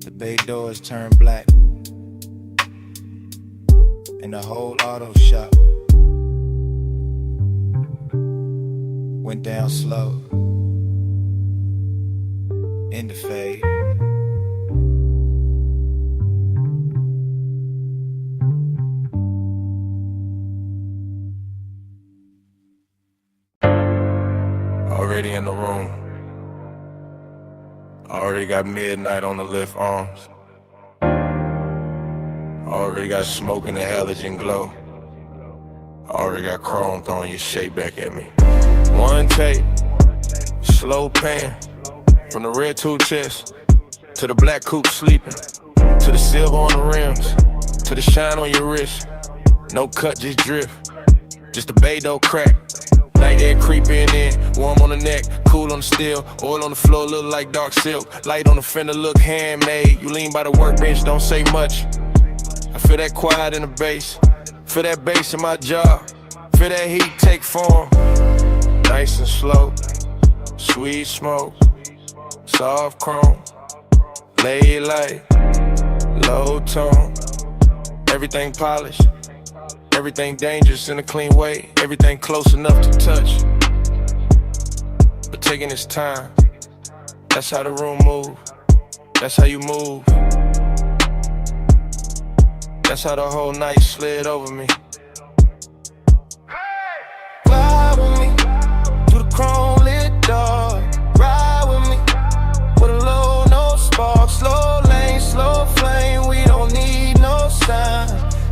the bay doors turned black, and the whole auto shop went down slow. In the fade. Already in the room. Already got midnight on the lift arms. Already got smoke in the halogen glow. Already got chrome throwing your shape back at me. One take, slow pan. From the red tube chest, to the black coupe sleeping, to the silver on the rims, to the shine on your wrist. No cut, just drift, just a bay dough crack. Night air creeping in, warm on the neck, cool on the steel. Oil on the floor, look like dark silk. Light on the fender, look handmade. You lean by the workbench, don't say much. I feel that quiet in the bass, feel that bass in my jaw, feel that heat take form. Nice and slow, sweet smoke. Soft chrome, lay light, low tone. Everything polished, everything dangerous in a clean way. Everything close enough to touch, but taking its time. That's how the room move, that's how you move. That's how the whole night slid over me. Fly with me, through the chrome lit door. Ride with me, with a low, no spark. Slow lane, slow flame, we don't need no sign.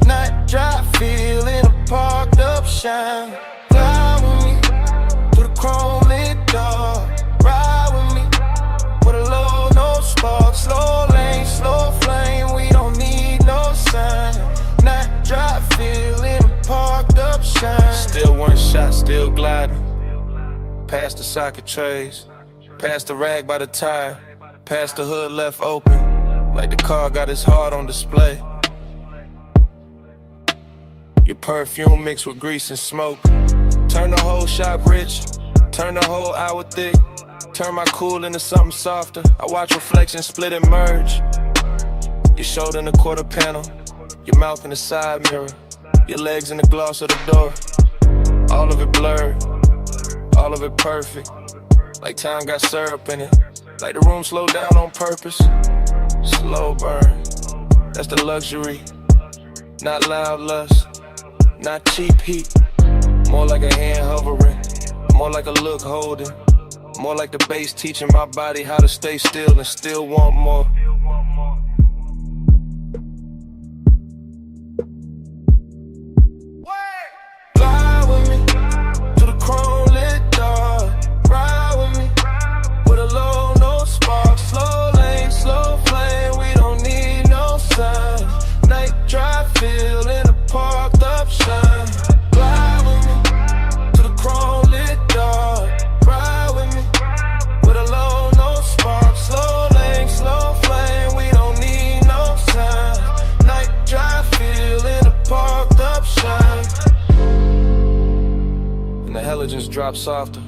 Night drive, feeling a parked up shine. Fly with me, through the chrome lit door. Ride with me, with a low, no spark. Slow lane, slow flame, we don't need no sign. Night drive, feeling a parked up shine. Still one shot, still gliding. Past the socket trays, past the rag by the tire, past the hood left open, like the car got its heart on display. Your perfume mixed with grease and smoke. Turn the whole shop rich, turn the whole hour thick. Turn my cool into something softer. I watch reflections split and merge. Your shoulder in the quarter panel, your mouth in the side mirror, your legs in the gloss of the door. All of it blurred, all of it perfect. Like time got syrup in it, like the room slowed down on purpose. Slow burn, that's the luxury. Not loud lust, not cheap heat. More like a hand hovering, more like a look holding. More like the bass teaching my body how to stay still and still want more. Fly with me, to the chrome lit door. Ride with me, with a low, no spark. Slow lane, slow flame, we don't need no sign. Night drive, feeling a parked up shine. Fly with me, to the chrome lit door. Ride with me, with a low, no spark. Slow lane, slow flame. drop softer.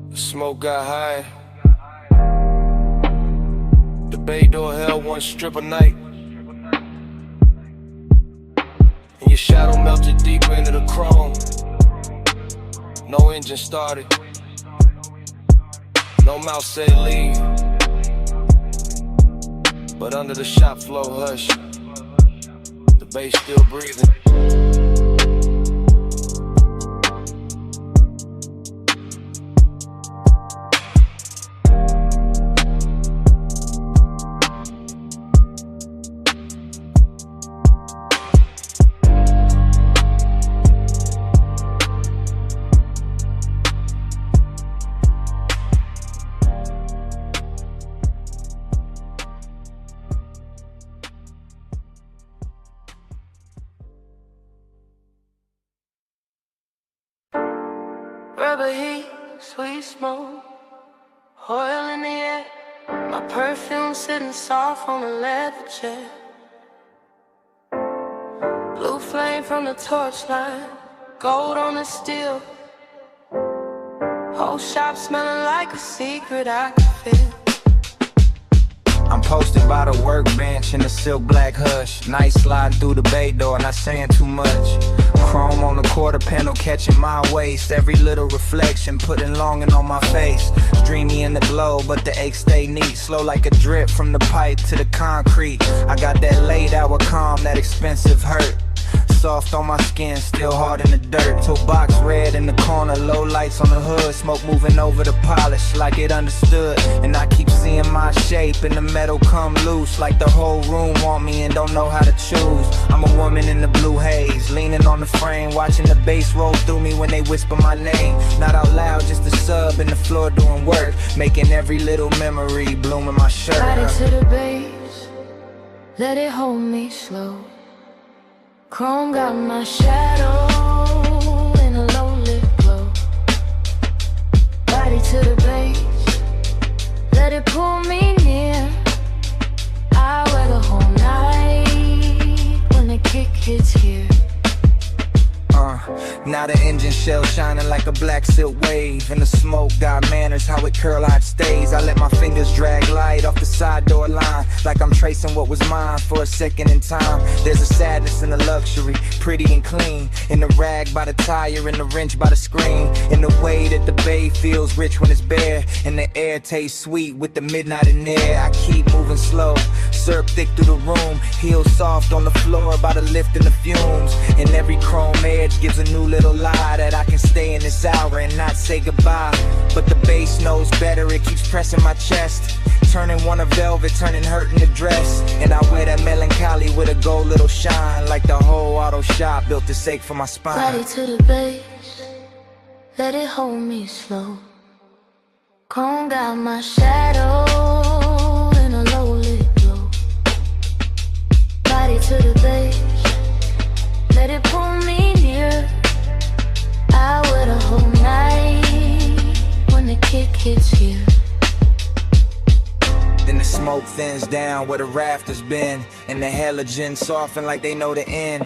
The smoke got high. The bay door held one strip a night. And your shadow melted deeper into the chrome. No engine started. No mouth said leave. But under the shop floor hush, the bass still breathing. Rubber heat, sweet smoke, oil in the air. My perfume sitting soft on a leather chair. Blue flame from the torchlight, gold on the steel. Whole shop smelling like a secret I can feel. I'm posted by the workbench in the silk black hush. Night sliding through the bay door, not saying too much. Chrome on the quarter panel catching my waist. Every little reflection putting longing on my face. It's dreamy in the glow, but the aches stay neat. Slow like a drip from the pipe to the concrete. I got that late hour calm, that expensive hurt. Soft on my skin, still hard in the dirt. Toe box red in the corner, low lights on the hood. Smoke moving over the polish like it understood. And I keep seeing my shape and the metal come loose. Like the whole room want me and don't know how to choose. I'm a woman in the blue haze, leaning on the frame, watching the bass roll through me when they whisper my name. Not out loud, just a sub in the floor doing work, making every little memory bloom in my shirt. Body to the base, let it hold me slow. Chrome got my shadow in a low lit glow. Body to the base, let it pull me near. I wear the whole night when the kick hits here. Now the engine shell shining like a black silk wave. And the smoke got manners, how it curl out stays. I let my fingers drag light off the side door line, like I'm tracing what was mine for a second in time. There's a sadness and a luxury, pretty and clean. In the rag by the tire, in the wrench by the screen. In the way that the bay feels rich when it's bare. And the air tastes sweet with the midnight in there. I keep moving slow, syrup thick through the room. Heels soft on the floor by the lift and the fumes. And every chrome edge gives a new little lie that I can stay in this hour and not say goodbye. But the bass knows better, it keeps pressing my chest, turning one a velvet, turning hurt in the dress. And I wear that melancholy with a gold little shine, like the whole auto shop built to sake for my spine. Body to the base, let it hold me slow. Chrome got my shadow in a low lit glow. Body to the base, let it pull me near. I wear the whole night when the kick hits here. Then the smoke thins down where the rafters been, and the halogen soften like they know the end.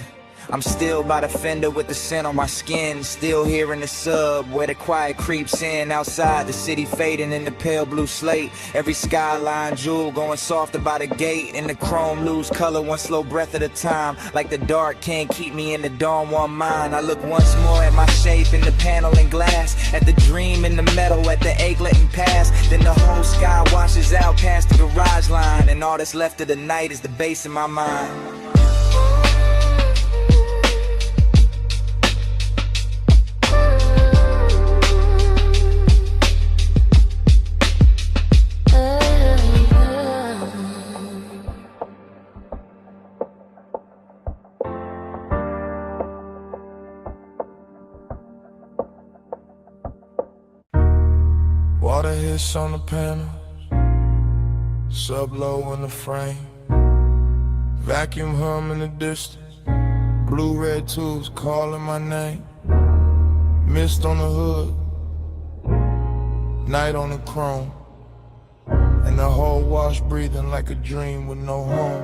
I'm still by the fender with the scent on my skin. Still here in the sub where the quiet creeps in. Outside the city fading in the pale blue slate. Every skyline jewel going softer by the gate. And the chrome lose color one slow breath at a time. Like the dark can't keep me in the dawn one mind. I look once more at my shape in the panel and glass, at the dream in the metal, at the ache letting pass. Then the whole sky washes out past the garage line. And all that's left of the night is the bass in my mind. Water hiss on the panels, sub-low in the frame. Vacuum hum in the distance, blue-red tubes calling my name. Mist on the hood, night on the chrome. And the whole wash breathing like a dream with no home.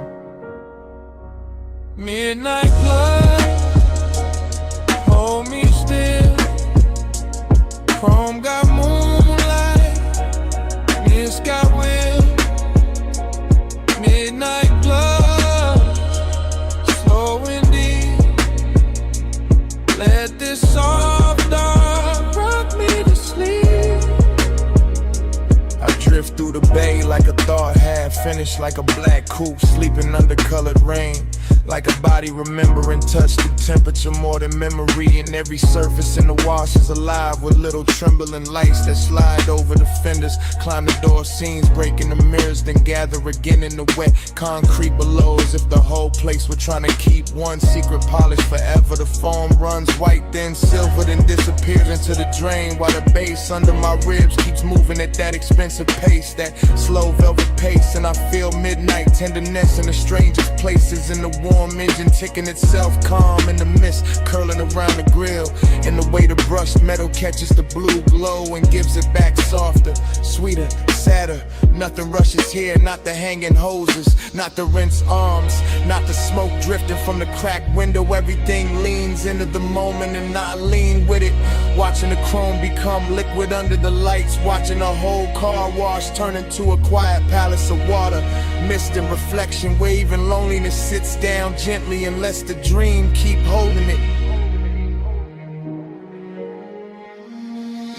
Midnight blood, hold me still. Chrome got moonlight, Miss got will, midnight blood, slow and deep. Let this soft dark rock me to sleep. I drift through the bay like a thought half finished, like a black coupe sleeping under colored rain. Like a body remembering touch the temperature more than memory. And every surface in the wash is alive with little trembling lights that slide over the fenders. Climb the door seams, breaking the mirrors, then gather again in the wet concrete below. As if the whole place were trying to keep one secret polished forever. The foam runs white, then silver, then disappears into the drain. While the bass under my ribs keeps moving at that expensive pace, that slow velvet pace. And I feel midnight tenderness in the strangest places. In the warm engine ticking itself calm in the mist curling around the grill. And the way the brushed metal catches the blue glow and gives it back softer, sweeter, sadder. Nothing rushes here, not the hanging hoses, not the rinse arms, not the smoke drifting from the cracked window. Everything leans into the moment and I lean with it. Watching the chrome become liquid under the lights. Watching a whole car wash turn into a quiet palace of water. Mist and reflection where even loneliness sits down gently and lets the dream keep holding it.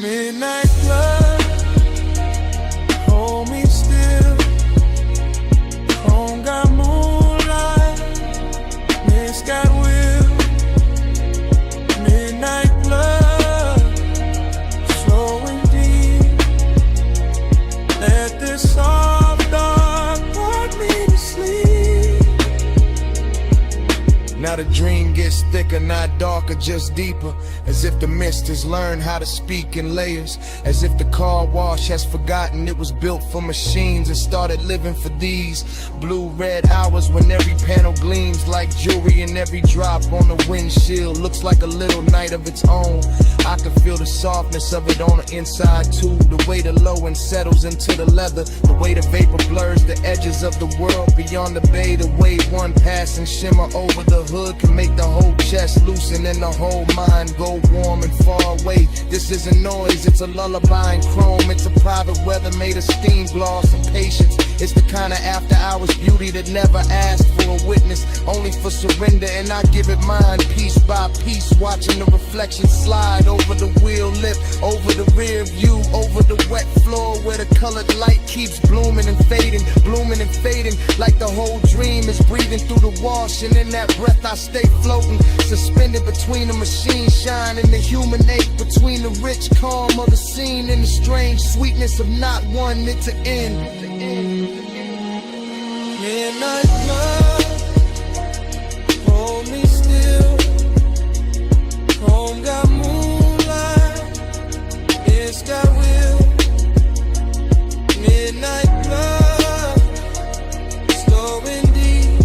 Midnight blood, hold me still. Home got moonlight, Miss got will. Midnight blood, slow and deep. Let this soft dark rock me to sleep. Now the dream gets thicker, not darker, just deeper. As if the mist has learned how to speak in layers. As if the car wash has forgotten it was built for machines and started living for these blue-red hours when every panel gleams like jewelry and every drop on the windshield looks like a little night of its own. I can feel the softness of it on the inside too. The way the low end settles into the leather. The way the vapor blurs the edges of the world beyond the bay. The way one passing shimmer over the hood can make the whole chest loosen and the whole mind go warm and far away. This isn't noise, it's a lullaby in chrome. It's a private weather made of steam gloss and patience. It's the kind of after hours beauty that never asked for a witness, only for surrender, and I give it mine piece by piece. Watching the reflection slide over the wheel lip, over the rear view, over the wet floor where the colored light keeps blooming and fading, like the whole dream is breathing through the wash. And in that breath I stay floating, suspended between the machine shine and the human ache, between the rich calm of the scene and the strange sweetness of not wanting it to end. Midnight blood, hold me still. Home got moonlight, it's got will. Midnight blood, slow and deep.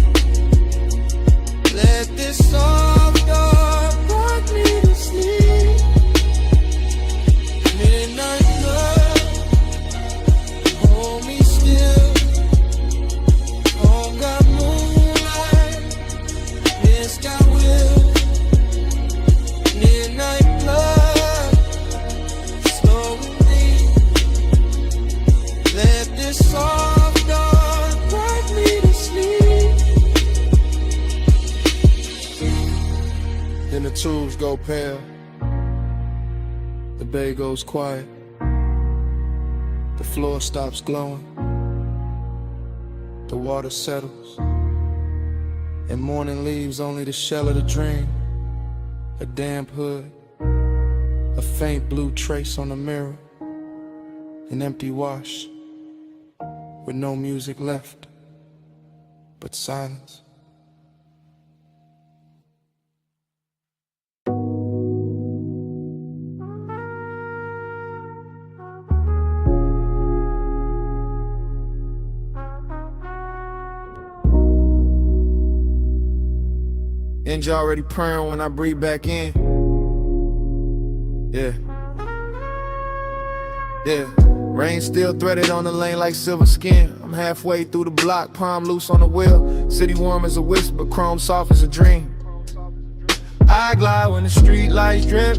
Let this soft dark rock me to sleep. Midnight blood, hold me still. Home got moonlight, it's got will. Midnight blood, slow and deep. Let this soft dark rock me to sleep. Then the tubes go pale, the bay goes quiet, the floor stops glowing, the water settles, and morning leaves only the shell of the dream. A damp hood, a faint blue trace on the mirror, an empty wash with no music left but silence. Angel already praying when I breathe back in. Yeah. Rain still threaded on the lane like silver skin. I'm halfway through the block, palm loose on the wheel. City warm as a whisper, chrome soft as a dream. I glide when the street lights drip,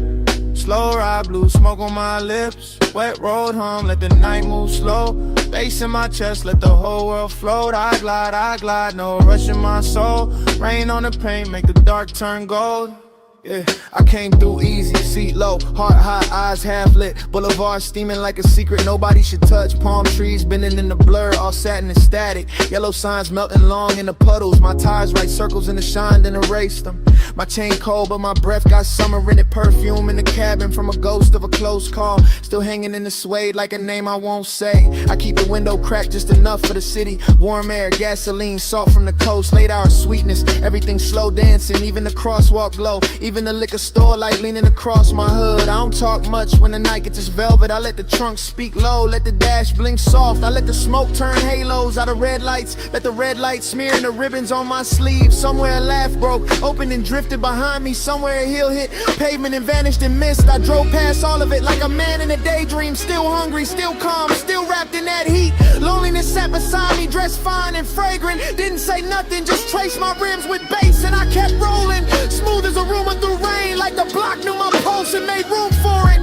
Slow ride, blue smoke on my lips. Wet road home, let the night move slow. Bass in my chest, let the whole world float. I glide, no rush in my soul. Rain on the paint, make the dark turn gold. Yeah, I came through easy, seat low, heart high, eyes half lit. Boulevard steaming like a secret nobody should touch. Palm trees bending in the blur, all satin and static. Yellow signs melting long in the puddles. My tires write circles in the shine, then erase them. My chain cold, but my breath got summer in it. Perfume in the cabin from a ghost of a close call. Still hanging in the suede like a name I won't say. I keep the window cracked just enough for the city. Warm air, gasoline, salt from the coast. Late hour sweetness, everything slow dancing. Even the crosswalk glow. Even the liquor store light leaning across my hood. I don't talk much when the night gets this velvet. I let the trunk speak low, let the dash blink soft. I let the smoke turn halos out of red lights. Let the red light smearing the ribbons on my sleeve. Somewhere a laugh broke, opened and drifted behind me. Somewhere a hill hit pavement and vanished in mist. I drove past all of it like a man in a daydream. Still hungry, still calm, still wrapped in that heat. Loneliness sat beside me, dressed fine and fragrant. Didn't say nothing, just traced my rims with bass. And I kept rolling, smooth as a rumor through rain, like the block knew my pulse and made room for it.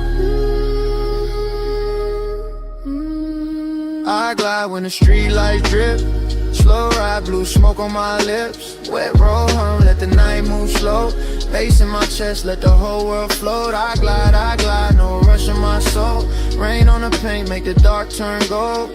I glide when the street lights drip. Slow ride, blue smoke on my lips. Wet road home, let the night move slow. Bass in my chest, let the whole world float. I glide, no rush in my soul. Rain on the paint, make the dark turn gold.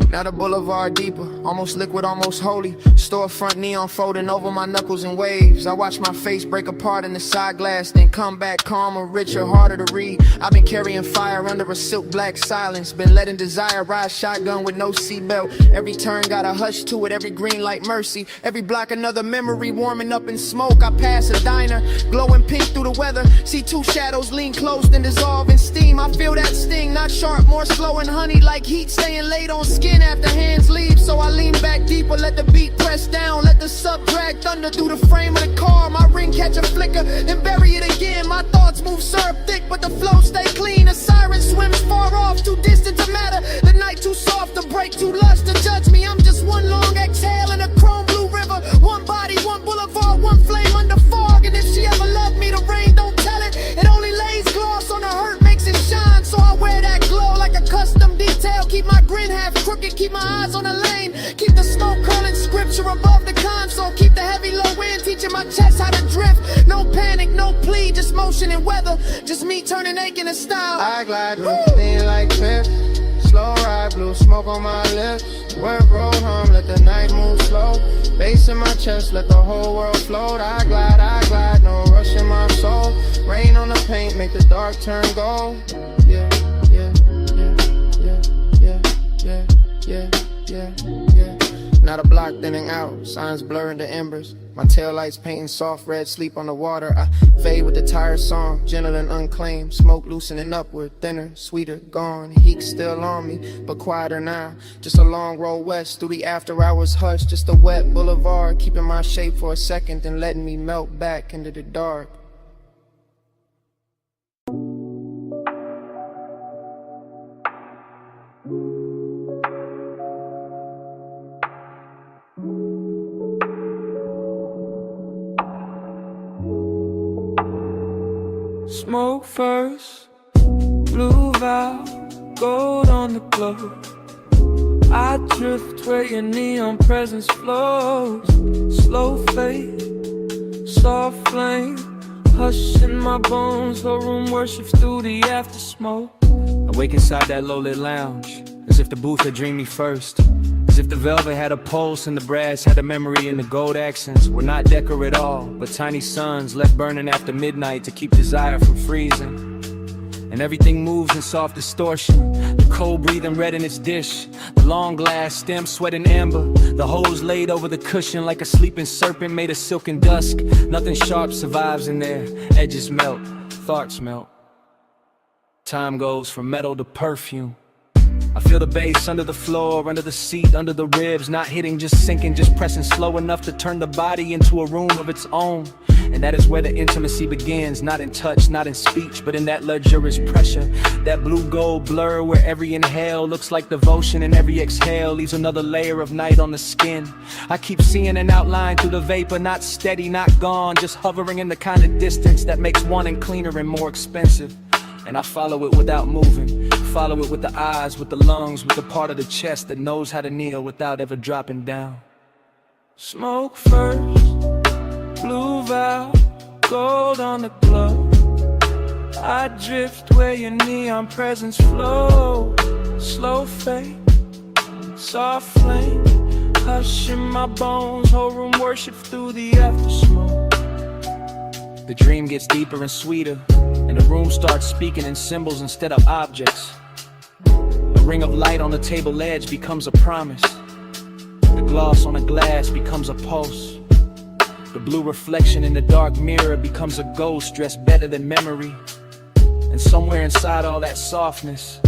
Now the boulevard deeper, almost liquid, almost holy. Storefront neon folding over my knuckles in waves. I watch my face break apart in the side glass, then come back calmer, richer, harder to read. I've been carrying fire under a silk black silence. Been letting desire ride shotgun with no seatbelt. Every turn got a hush to it, every green light mercy. Every block another memory warming up in smoke. I pass a diner, glowing pink through the weather. See two shadows lean close, then dissolve in steam. I feel that sting, not sharp, more slow and honey. Like heat staying late on skin after hands leave. So I lean back deeper, let the beat press down. Let the sub drag thunder through the frame of the car. My ring catch a flicker, then bury it again. My thoughts move syrup thick, but the flow stay clean. A siren swims far off, too distant to matter. The night too soft to break, too lush to judge me. I'm just one long exhale in a chrome blue river. One body, one boulevard, one flame under fog. And if she ever loved me, the rain don't tell it. It only lays gloss on the hurt, makes it shine. So I wear that glow like a custom detail. Keep my grin half crooked, keep my eyes on the lane. Keep the smoke curling scripture above the console. Keep the heavy low end, teaching my chest how to drift. No panic, no plea, just motion and weather. Just me turning aching to style. I glide through thin like drift. Slow ride, blue smoke on my lips. Wet road home, let the night move slow. Bass in my chest, let the whole world float. I glide, no rush in my soul. Rain on the paint, make the dark turn gold. Yeah. Now the block thinning out, signs blurring the embers. My taillights painting soft red, sleep on the water. I fade with the tired song, gentle and unclaimed. Smoke loosening upward, thinner, sweeter, gone. Heat still on me, but quieter now. Just a long roll west through the after hours hush. Just a wet boulevard, keeping my shape for a second, then letting me melt back into the dark. Smoke first, blue vow, gold on the glow. I drift where your neon presence flows. Slow fade, soft flame, hush in my bones. Whole room worships through the after smoke. I wake inside that low-lit lounge, as if the booth had dreamed me first. As if the velvet had a pulse and the brass had a memory, and the gold accents were not decor at all, but tiny suns left burning after midnight to keep desire from freezing. And everything moves in soft distortion, the cold breathing red in its dish, the long glass stem sweating amber, the hose laid over the cushion like a sleeping serpent made of silken dusk. Nothing sharp survives in there, edges melt, thoughts melt. Time goes from metal to perfume. I feel the bass under the floor, under the seat, under the ribs. Not hitting, just sinking, just pressing slow enough to turn the body into a room of its own. And that is where the intimacy begins. Not in touch, not in speech, but in that luxurious pressure. That blue gold blur where every inhale looks like devotion, and every exhale leaves another layer of night on the skin. I keep seeing an outline through the vapor, not steady, not gone, just hovering in the kind of distance that makes wanting cleaner and more expensive. And I follow it without moving, follow it with the eyes, with the lungs, with the part of the chest that knows how to kneel without ever dropping down. Smoke first, blue valve, gold on the glove. I drift where your neon presence flow. Slow fade, soft flame, hush in my bones, whole room worship through the after smoke. The dream gets deeper and sweeter, and the room starts speaking in symbols instead of objects. A ring of light on the table edge becomes a promise. The gloss on the glass becomes a pulse. The blue reflection in the dark mirror becomes a ghost dressed better than memory. And somewhere inside all that softness,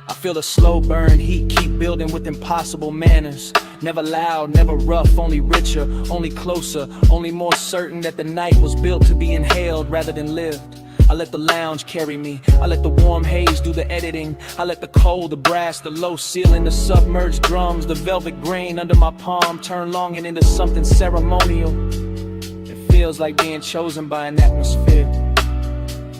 I feel the slow burn heat keep building with impossible manners. Never loud, never rough, only richer, only closer, only more certain that the night was built to be inhaled rather than lived. I let the lounge carry me, I let the warm haze do the editing. I let the cold, the brass, the low ceiling, the submerged drums, the velvet grain under my palm turn longing into something ceremonial. It feels like being chosen by an atmosphere.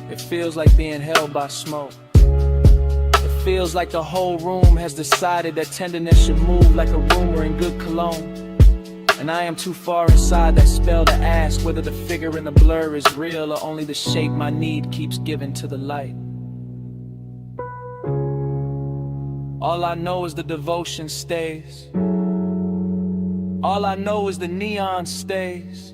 It feels like being held by smoke. It feels like the whole room has decided that tenderness should move like a rumor in good cologne. And I am too far inside that spell to ask whether the figure in the blur is real or only the shape my need keeps giving to the light. All I know is the devotion stays. All I know is the neon stays.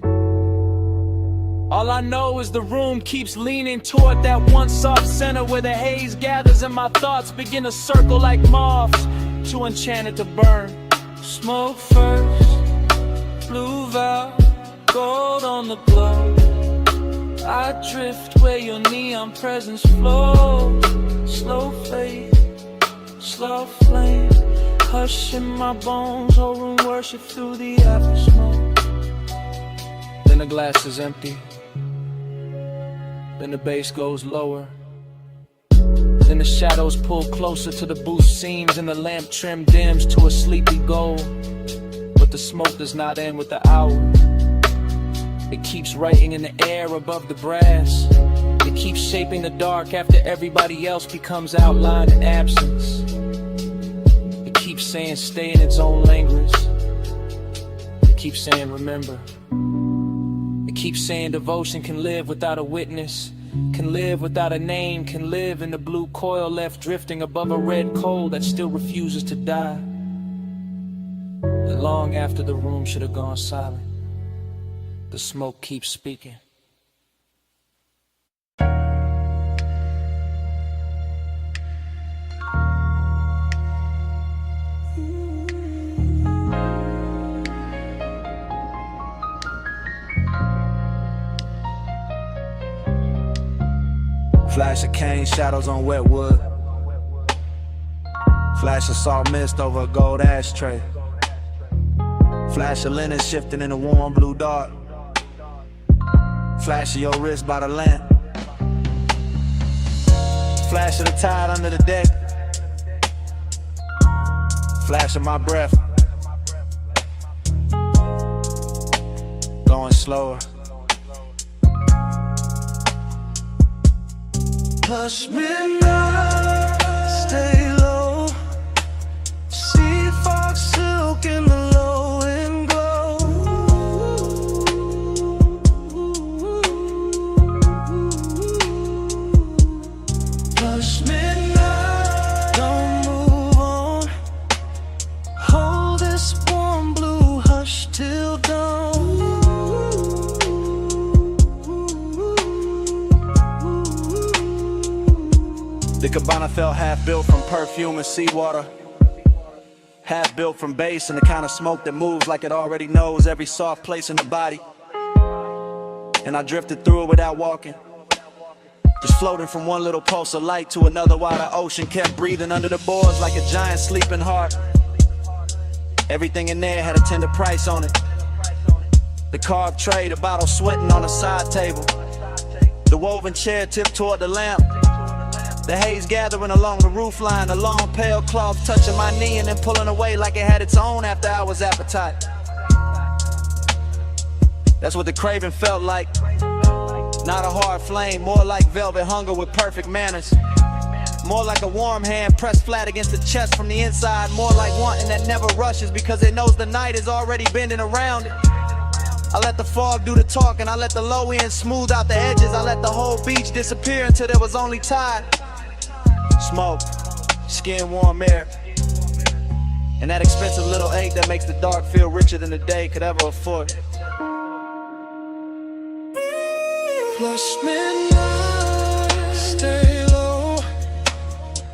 All I know is the room keeps leaning toward that one soft center where the haze gathers and my thoughts begin to circle like moths, too enchanted to burn. Smoke first, blue valve, gold on the glove. I drift where your neon presence flows. Slow fade, slow flame, hush in my bones, whole room worship through the after smoke. Then the glass is empty. Then the bass goes lower. Then the shadows pull closer to the booth seams and the lamp trim dims to a sleepy gold. But the smoke does not end with the hour. It keeps writing in the air above the brass. It keeps shaping the dark after everybody else becomes outlined in absence. It keeps saying stay in its own language. It keeps saying remember. It keeps saying devotion can live without a witness, can live without a name, can live in the blue coil left drifting above a red coal that still refuses to die. And long after the room should have gone silent, the smoke keeps speaking. Flash of cane shadows on wet wood. Flash of salt mist over a gold ashtray. Flash of linen shifting in a warm blue dark. Flash of your wrist by the lamp. Flash of the tide under the deck. Flash of my breath. Going slower. Hush midnight, stay low. Sea fox silk in the low and glow. Hush midnight, don't move on. Hold this warm blue hush till dawn. The cabana felt half built from perfume and seawater, half built from bass and the kind of smoke that moves like it already knows every soft place in the body. And I drifted through it without walking. Just floating from one little pulse of light to another while the ocean kept breathing under the boards like a giant sleeping heart. Everything in there had a tender price on it. The carved tray, the bottle sweating on the side table. The woven chair tipped toward the lamp. The haze gathering along the roofline, the long pale cloth touching my knee and then pulling away like it had its own after-hours appetite. That's what the craving felt like. Not a hard flame, more like velvet hunger with perfect manners. More like a warm hand pressed flat against the chest from the inside. More like wanting that never rushes because it knows the night is already bending around it. I let the fog do the talking, I let the low end smooth out the edges. I let the whole beach disappear until there was only tide. Smoke, skin warm air, and that expensive little ache that makes the dark feel richer than the day could ever afford. Flush midnight, stay low.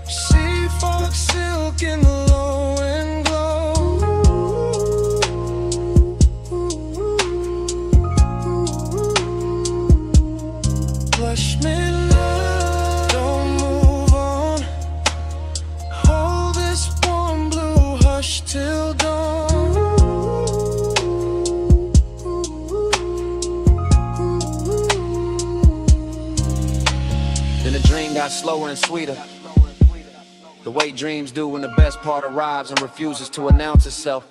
Sea fog, silk in the low and glow. Flush midnight, don't move on. Hold this warm blue hush till dawn. Then the dream got slower and sweeter, the way dreams do when the best part arrives and refuses to announce itself.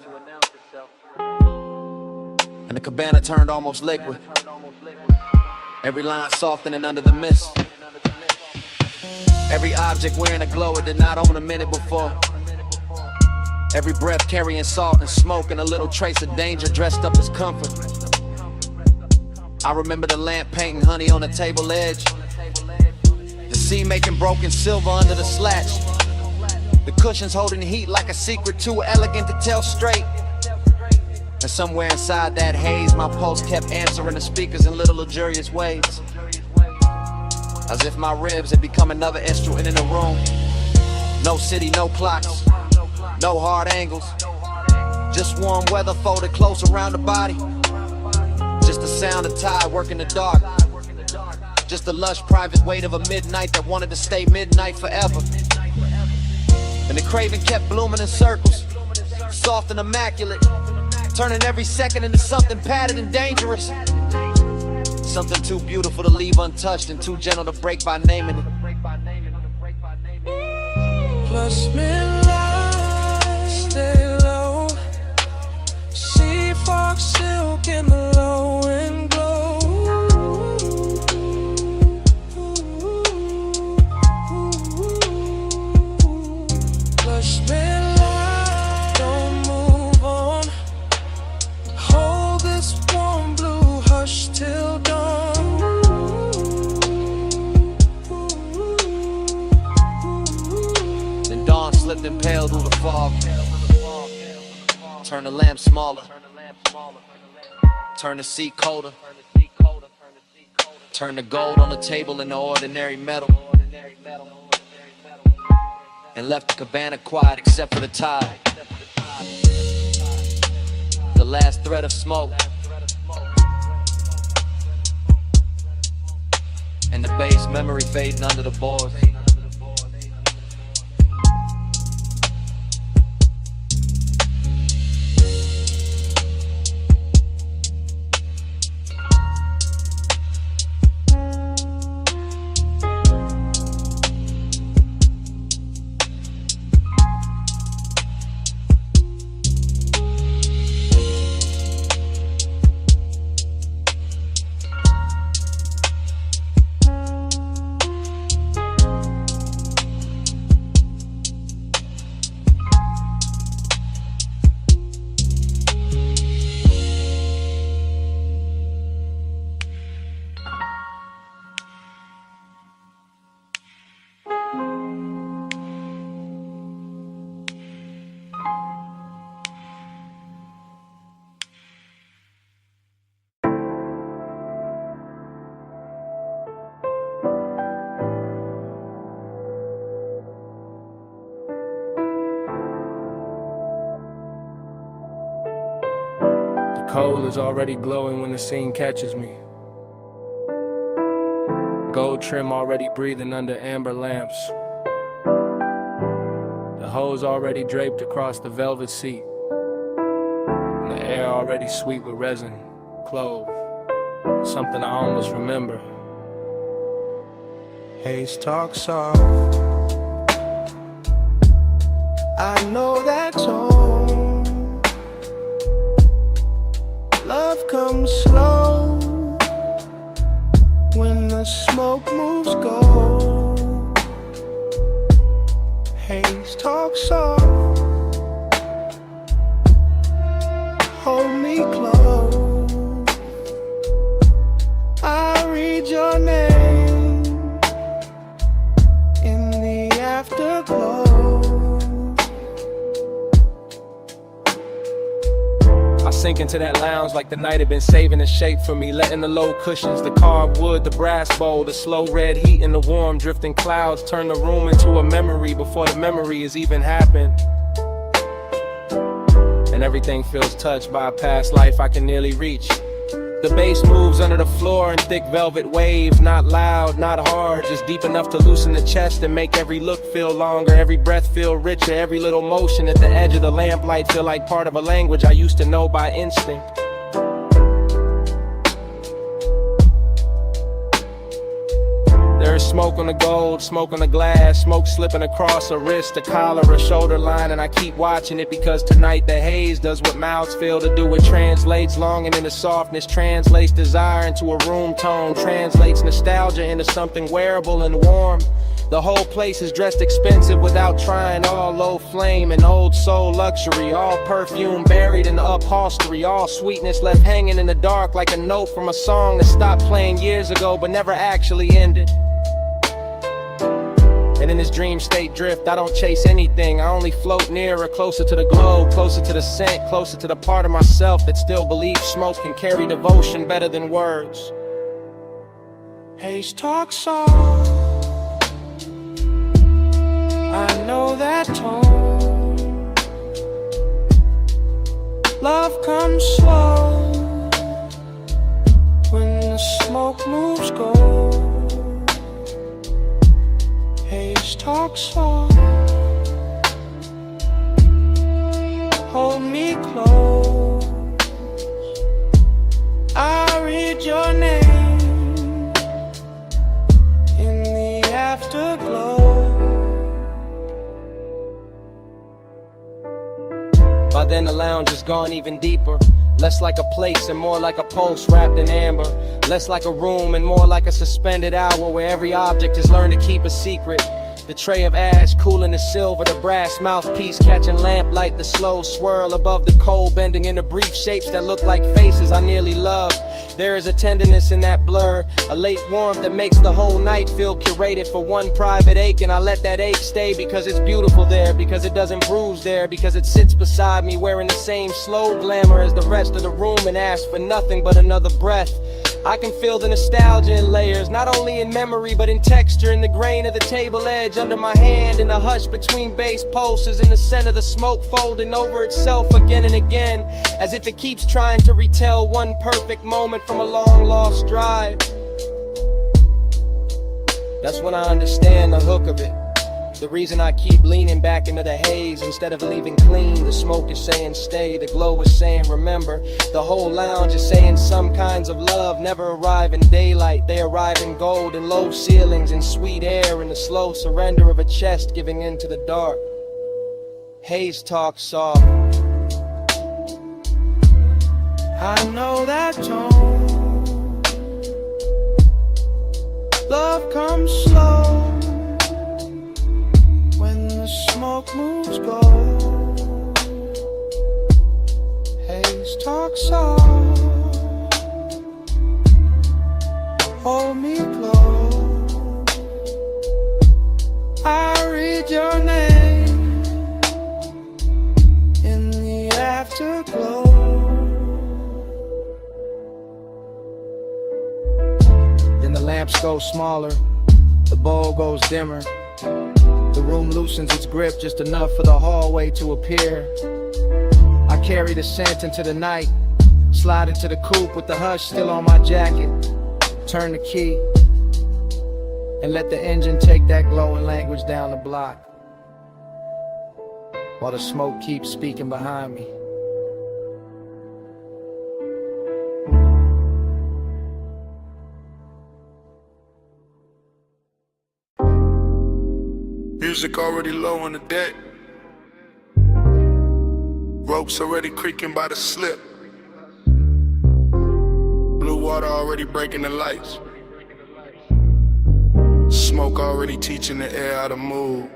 And the cabana turned almost liquid, every line softening under the mist. Every object wearing a glow it did not own a minute before. Every breath carrying salt and smoke and a little trace of danger dressed up as comfort. I remember the lamp painting honey on the table edge, the sea making broken silver under the slats, the cushions holding heat like a secret too elegant to tell straight. And somewhere inside that haze, my pulse kept answering the speakers in little luxurious ways, as if my ribs had become another instrument in the room. No city, no clocks, no hard angles, just warm weather folded close around the body. Just the sound of tide working the dark, just the lush private weight of a midnight that wanted to stay midnight forever. And the craving kept blooming in circles, soft and immaculate, turning every second into something padded and dangerous. Something too beautiful to leave untouched and too gentle to break by naming it. Plus midnight, stay low. Sea fog, silk in the low and glow. Plus midnight, don't move on. Hold this warm blue hush till dawn. Then dawn slipped and paled through the fog. Turn the lamp smaller, turn the seat colder, turn the gold on the table into ordinary metal, and left the cabana quiet except for the tide, the last thread of smoke, and the base memory fading under the boards. Coal is already glowing when the scene catches me. Gold gold trim already breathing under amber lamps. The hose already draped across the velvet seat. And the air already sweet with resin, clove. Something I almost remember. Haze talk soft. I know that tone. Love comes slow when the smoke moves gold. Haze talk soft. Hold me close. I read your name in the afterglow. I sink into that lounge like the night had been saving a shape for me, letting the low cushions, the carved wood, the brass bowl, the slow red heat and the warm drifting clouds turn the room into a memory before the memory has even happened. And everything feels touched by a past life I can nearly reach. The bass moves under the floor in thick velvet waves, not loud, not hard, just deep enough to loosen the chest and make every look feel longer, every breath feel richer, every little motion at the edge of the lamplight feel like part of a language I used to know by instinct. There's smoke on the gold, smoke on the glass, smoke slipping across a wrist, a collar, a shoulder line, and I keep watching it because tonight the haze does what mouths fail to do. It translates longing into softness, translates desire into a room tone, translates nostalgia into something wearable and warm. The whole place is dressed expensive without trying, all low flame and old soul luxury, all perfume buried in the upholstery, all sweetness left hanging in the dark like a note from a song that stopped playing years ago but never actually ended. And in this dream state drift, I don't chase anything. I only float nearer, closer to the glow, closer to the scent, closer to the part of myself that still believes smoke can carry devotion better than words. Haze talk soft. I know that tone. Love comes slow when the smoke moves gold. Haze talk soft. Hold me close. I read your name in the afterglow. By then the lounge has gone even deeper. Less like a place and more like a pulse wrapped in amber. Less like a room and more like a suspended hour where every object has learned to keep a secret. The tray of ash cooling the silver, the brass mouthpiece catching lamplight, the slow swirl above the coal bending into brief shapes that look like faces I nearly love. There is a tenderness in that blur, a late warmth that makes the whole night feel curated for one private ache, and I let that ache stay because it's beautiful there, because it doesn't bruise there, because it sits beside me wearing the same slow glamour as the rest of the room and asks for nothing but another breath. I can feel the nostalgia in layers, not only in memory but in texture, in the grain of the table edge under my hand, in the hush between bass pulses, in the scent of the smoke folding over itself again and again, as if it keeps trying to retell one perfect moment from a long lost drive. That's when I understand the hook of it. The reason I keep leaning back into the haze instead of leaving clean. The smoke is saying stay, the glow is saying remember. The whole lounge is saying some kinds of love never arrive in daylight. They arrive in gold and low ceilings and sweet air, and the slow surrender of a chest giving in to the dark. Haze talk soft. I know that tone. Love comes slow when the smoke moves gold. Haze talk soft. Hold me close. I read your name in the afterglow. Then the lamps go smaller, the bowl goes dimmer. The room loosens its grip just enough for the hallway to appear. I carry the scent into the night, slide into the coupe with the hush still on my jacket. Turn the key, and let the engine take that glowing language down the block, while the smoke keeps speaking behind me. Music already low on the deck. Ropes already creaking by the slip. Blue water already breaking the lights. Smoke already teaching the air how to move.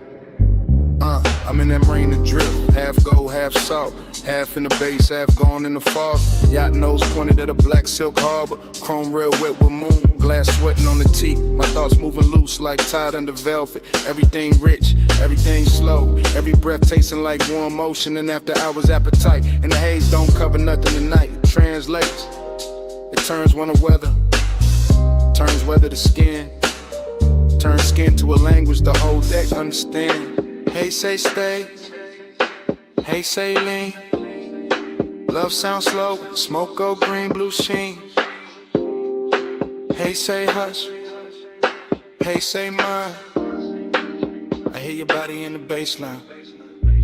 I'm in that marine to drift. Half gold, half salt. Half in the base, half gone in the fog. Yacht nose pointed at a black silk harbor. Chrome rail wet with moon. Glass sweating on the teeth. My thoughts moving loose like tied under velvet. Everything rich, everything slow. Every breath tasting like warm motion. And after hours appetite. And the haze don't cover nothing tonight. It translates. It turns one to weather. Turns weather to skin. Turns skin to a language the whole deck understand. Hey, say stay. Hey, say lean. Love sounds slow. Smoke go green, blue sheen. Hey, say hush. Hey, say mine. I hear your body in the baseline.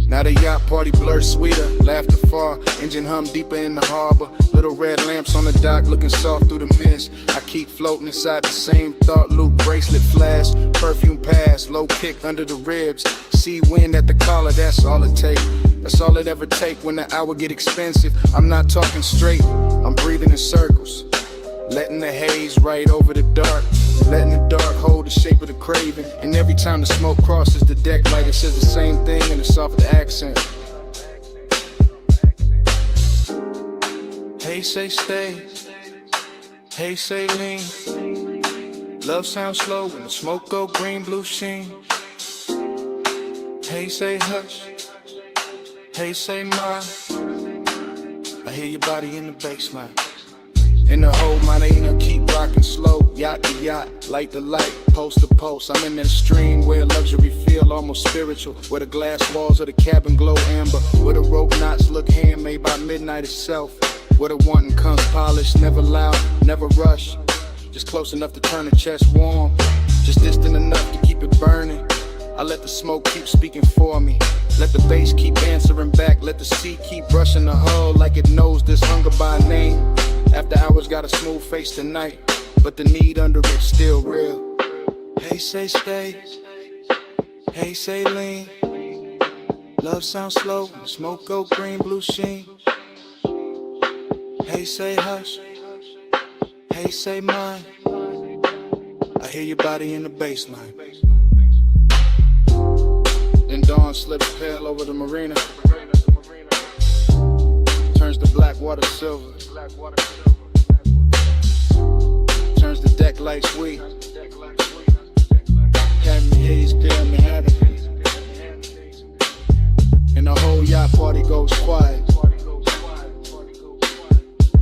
Now the yacht party blur sweeter, laughter far, engine hum deeper in the harbor. Little red lamps on the dock looking soft through the mist. I keep floating inside the same thought loop, bracelet flash, perfume pass, low kick under the ribs. Sea wind at the collar, that's all it take. That's all it ever take when the hour get expensive. I'm not talking straight, I'm breathing in circles. Letting the haze right over the dark. Letting the dark hold the shape of the craving. And every time the smoke crosses the deck light, it says the same thing in a softer accent. Hey, say stay. Hey, say lean. Love sounds slow when the smoke go green, blue sheen. Hey, say hush. Hey, say mine. I hear your body in the baseline. In the whole Marina, keep rocking slow. Yacht to yacht, light to light, post to post. I'm in that stream where luxury feel almost spiritual. Where the glass walls of the cabin glow amber. Where the rope knots look handmade by midnight itself. Where the wanting comes polished, never loud, never rush. Just close enough to turn the chest warm. Just distant enough to keep it burning. I let the smoke keep speaking for me. Let the bass keep answering back. Let the sea keep brushing the hull like it knows this hunger by name. After hours got a smooth face tonight, but the need under it still real. Hey, say stay. Hey, say lean. Love sounds slow, smoke go green, blue sheen. Hey, say hush. Hey, say mine. I hear your body in the baseline. Then dawn slips pale over the marina. Turns the black water silver. Turns the deck light sweet. Cabin haze clear Manhattan. And the whole yacht party goes quiet.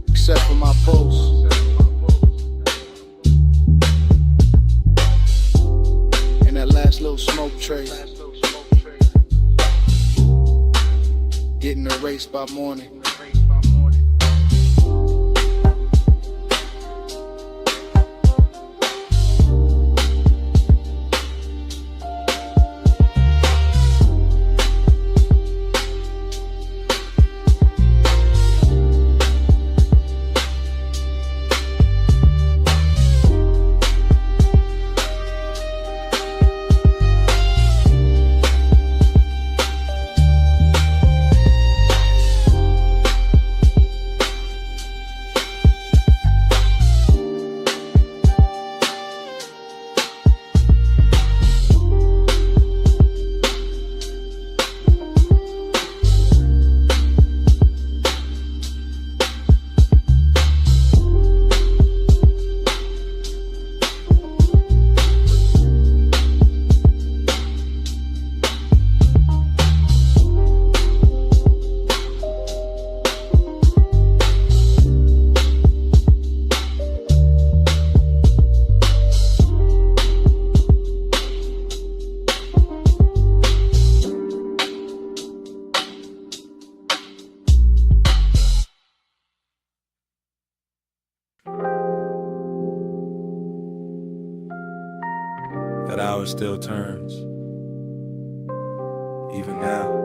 Except for my pulse. And that last little smoke trace. Getting erased by morning. That hour still turns, even now.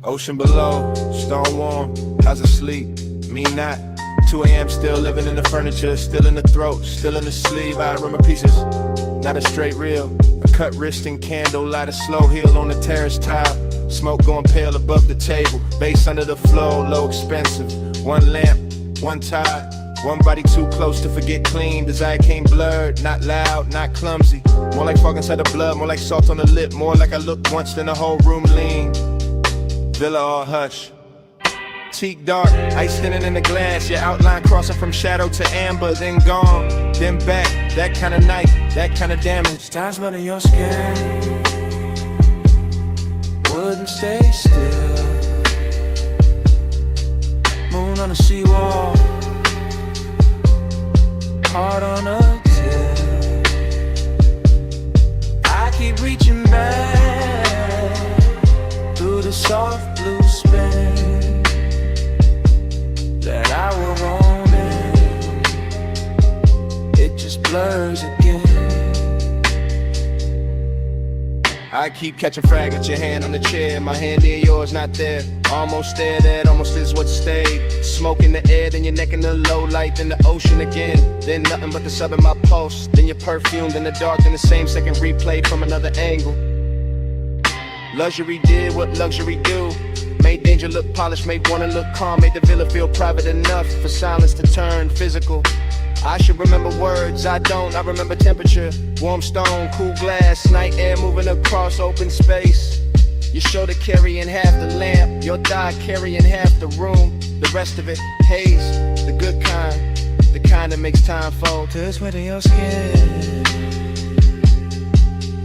Ocean below, stone warm, how's it sleep? Me not. 2 a.m. still living in the furniture, still in the throat, still in the sleeve. I remember pieces, not a straight reel. A cut wrist and candle, light a slow heel on the terrace tile. Smoke going pale above the table, bass under the floor, low expensive. One lamp, one tide, one body too close to forget clean. Desire came blurred, not loud, not clumsy. More like fog inside the blood, more like salt on the lip. More like I looked once, then the whole room lean. Villa all hush. Teak dark, ice thinning in the glass. Your outline crossing from shadow to amber, then gone, then back. That kind of night, that kind of damage. Stars under your skin wouldn't stay still. Moon on the seawall, heart on a till. I keep reaching back through the soft blue spin that I will roam in. It just blurs again. I keep catching fragments, your hand on the chair, my hand in yours, not there. Almost there, that almost is what stayed. Smoke in the air, then your neck in the low light, then the ocean again. Then nothing but the sub in my pulse, then your perfume, then the dark, then the same second replay from another angle. Luxury did what luxury do. Made danger look polished, made wanna look calm. Made the villa feel private enough for silence to turn physical. I should remember words, I don't. I remember temperature, warm stone, cool glass, night air moving across open space. Your shoulder carrying half the lamp, your thigh carrying half the room. The rest of it, haze, the good kind, the kind that makes time fold. To sweat in your skin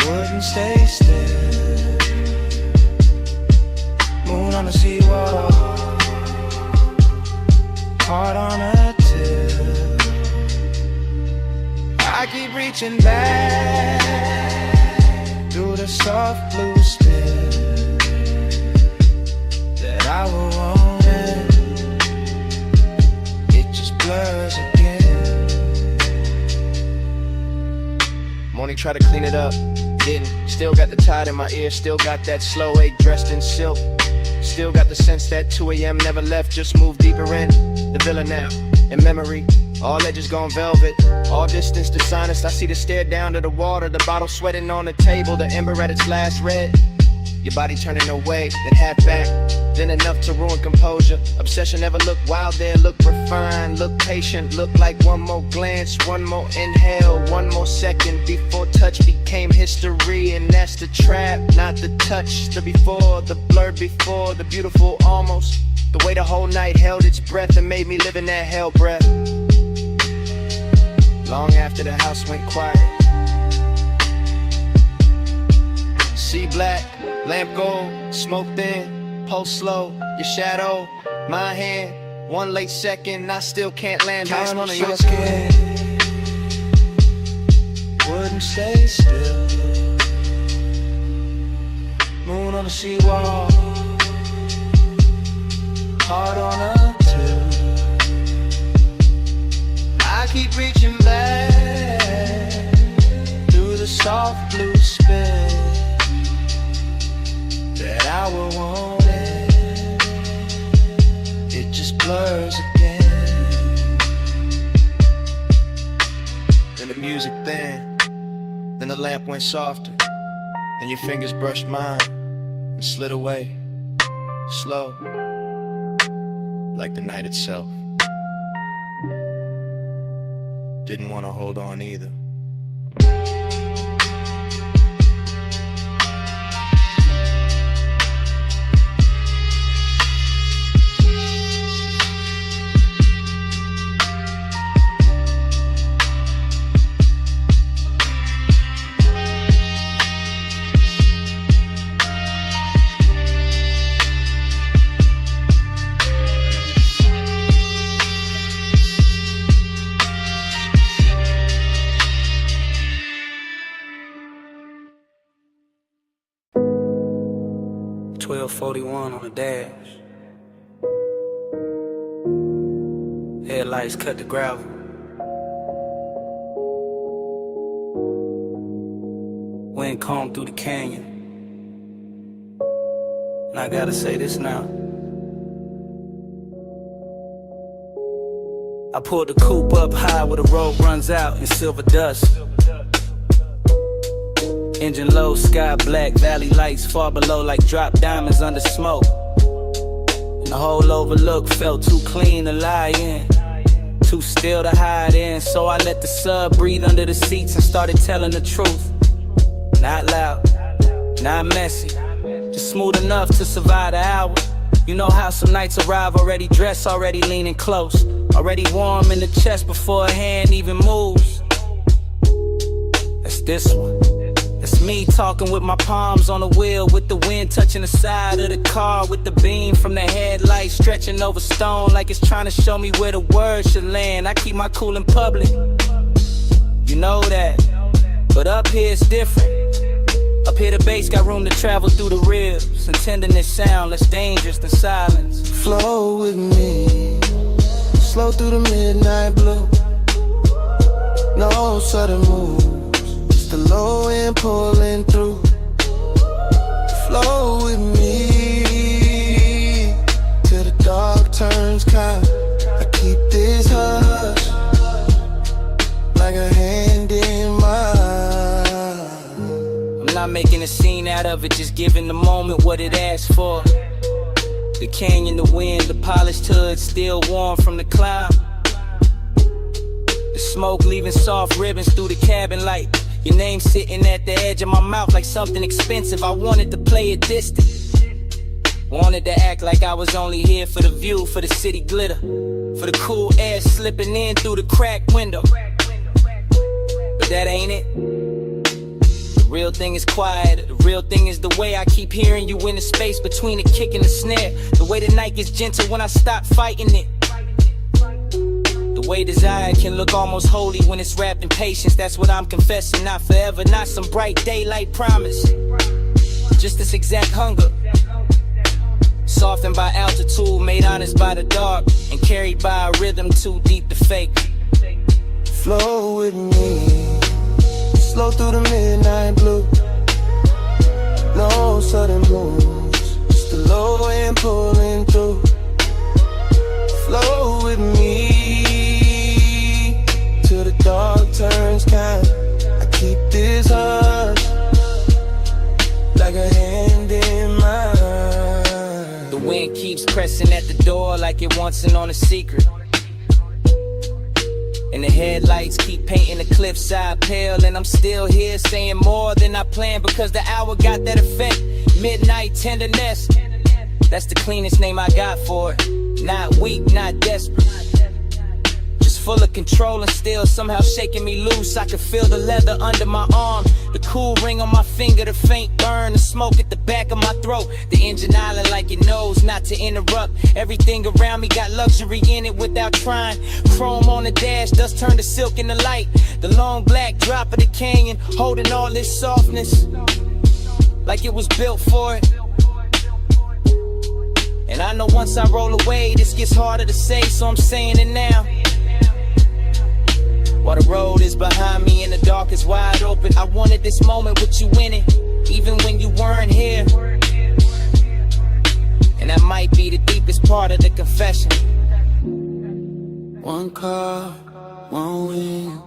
wouldn't stay still. Moon on the seawall, heart on a till. I keep reaching back through the soft blue spin that I will own it. It just blurs again. Morning try to clean it up, didn't. Still got the tide in my ear, still got that slow ache dressed in silk. Still got the sense that 2 a.m. never left, just moved deeper in the villa now. In memory, all edges gone velvet, all distance to sinus. I see the stare down to the water, the bottle sweating on the table, the ember at its last red. Your body turning away, then half back, then enough to ruin composure. Obsession never looked wild there, look refined, look patient, look like one more glance, one more inhale, one more second before touch became history. And that's the trap, not the touch, the before, the blur before, the beautiful almost. The way the whole night held its breath and made me live in that hell breath. Long after the house went quiet. Sea black, lamp gold, smoke thin, pulse slow, your shadow, my hand. One late second, I still can't land. Time under your skin wouldn't stay still. Moon on the seawall, heart on a till. I keep reaching back through the soft blue spin that I will want it. It just blurs again. Then the music thin, then the lamp went softer, and your fingers brushed mine and slid away, slow, like the night itself. Didn't want to hold on either. .41 on the dash. Headlights cut the gravel. Wind combed through the canyon. And I gotta say this now. I pulled the coupe up high where the road runs out in silver dust. Engine low, sky black, valley lights far below like drop diamonds under smoke. And the whole overlook felt too clean to lie in, too still to hide in. So I let the sub breathe under the seats and started telling the truth. Not loud, not messy, just smooth enough to survive the hour. You know how some nights arrive already dressed, already leaning close, already warm in the chest before a hand even moves. That's this one. That's me talking with my palms on the wheel, with the wind touching the side of the car, with the beam from the headlight stretching over stone like it's trying to show me where the words should land. I keep my cool in public, you know that, but up here it's different. Up here the bass got room to travel through the ribs, and tenderness sound less dangerous than silence. Flow with me, slow through the midnight blue. No sudden moves, just the low end pulling through. Flow with me till the dark turns kind. I keep this hush like a hand in mine. I'm not making a scene out of it, just giving the moment what it asks for. The canyon, the wind, the polished hood still warm from the climb. The smoke leaving soft ribbons through the cabin light. Your name sitting at the edge of my mouth like something expensive. I wanted to play it distant, wanted to act like I was only here for the view, for the city glitter, for the cool air slipping in through the cracked window. But that ain't it. The real thing is quiet. The real thing is the way I keep hearing you in the space between the kick and the snare. The way the night gets gentle when I stop fighting it. The way desire can look almost holy when it's wrapped in patience. That's what I'm confessing, not forever, not some bright daylight promise. Just this exact hunger, softened by altitude, made honest by the dark, and carried by a rhythm too deep to fake. Flow with me, slow through the midnight blue. No sudden moves, just the low end pulling through. Flow with me till the dark turns kind. I keep this hush like a hand in mine. The wind keeps pressing at the door like it wants in on a secret. And the headlights keep painting the cliffside pale. And I'm still here saying more than I planned, because the hour got that effect. Midnight tenderness, that's the cleanest name I got for it. Not weak, not desperate, just full of control and still somehow shaking me loose. I can feel the leather under my arm, the cool ring on my finger, the faint burn, the smoke at the back of my throat. The engine island like it knows not to interrupt. Everything around me got luxury in it without trying. Chrome on the dash, dust turned to silk in the light. The long black drop of the canyon, holding all this softness like it was built for it. And I know once I roll away, this gets harder to say, so I'm saying it now. While the road is behind me and the dark is wide open, I wanted this moment with you in it, even when you weren't here. And that might be the deepest part of the confession. One car, one wing,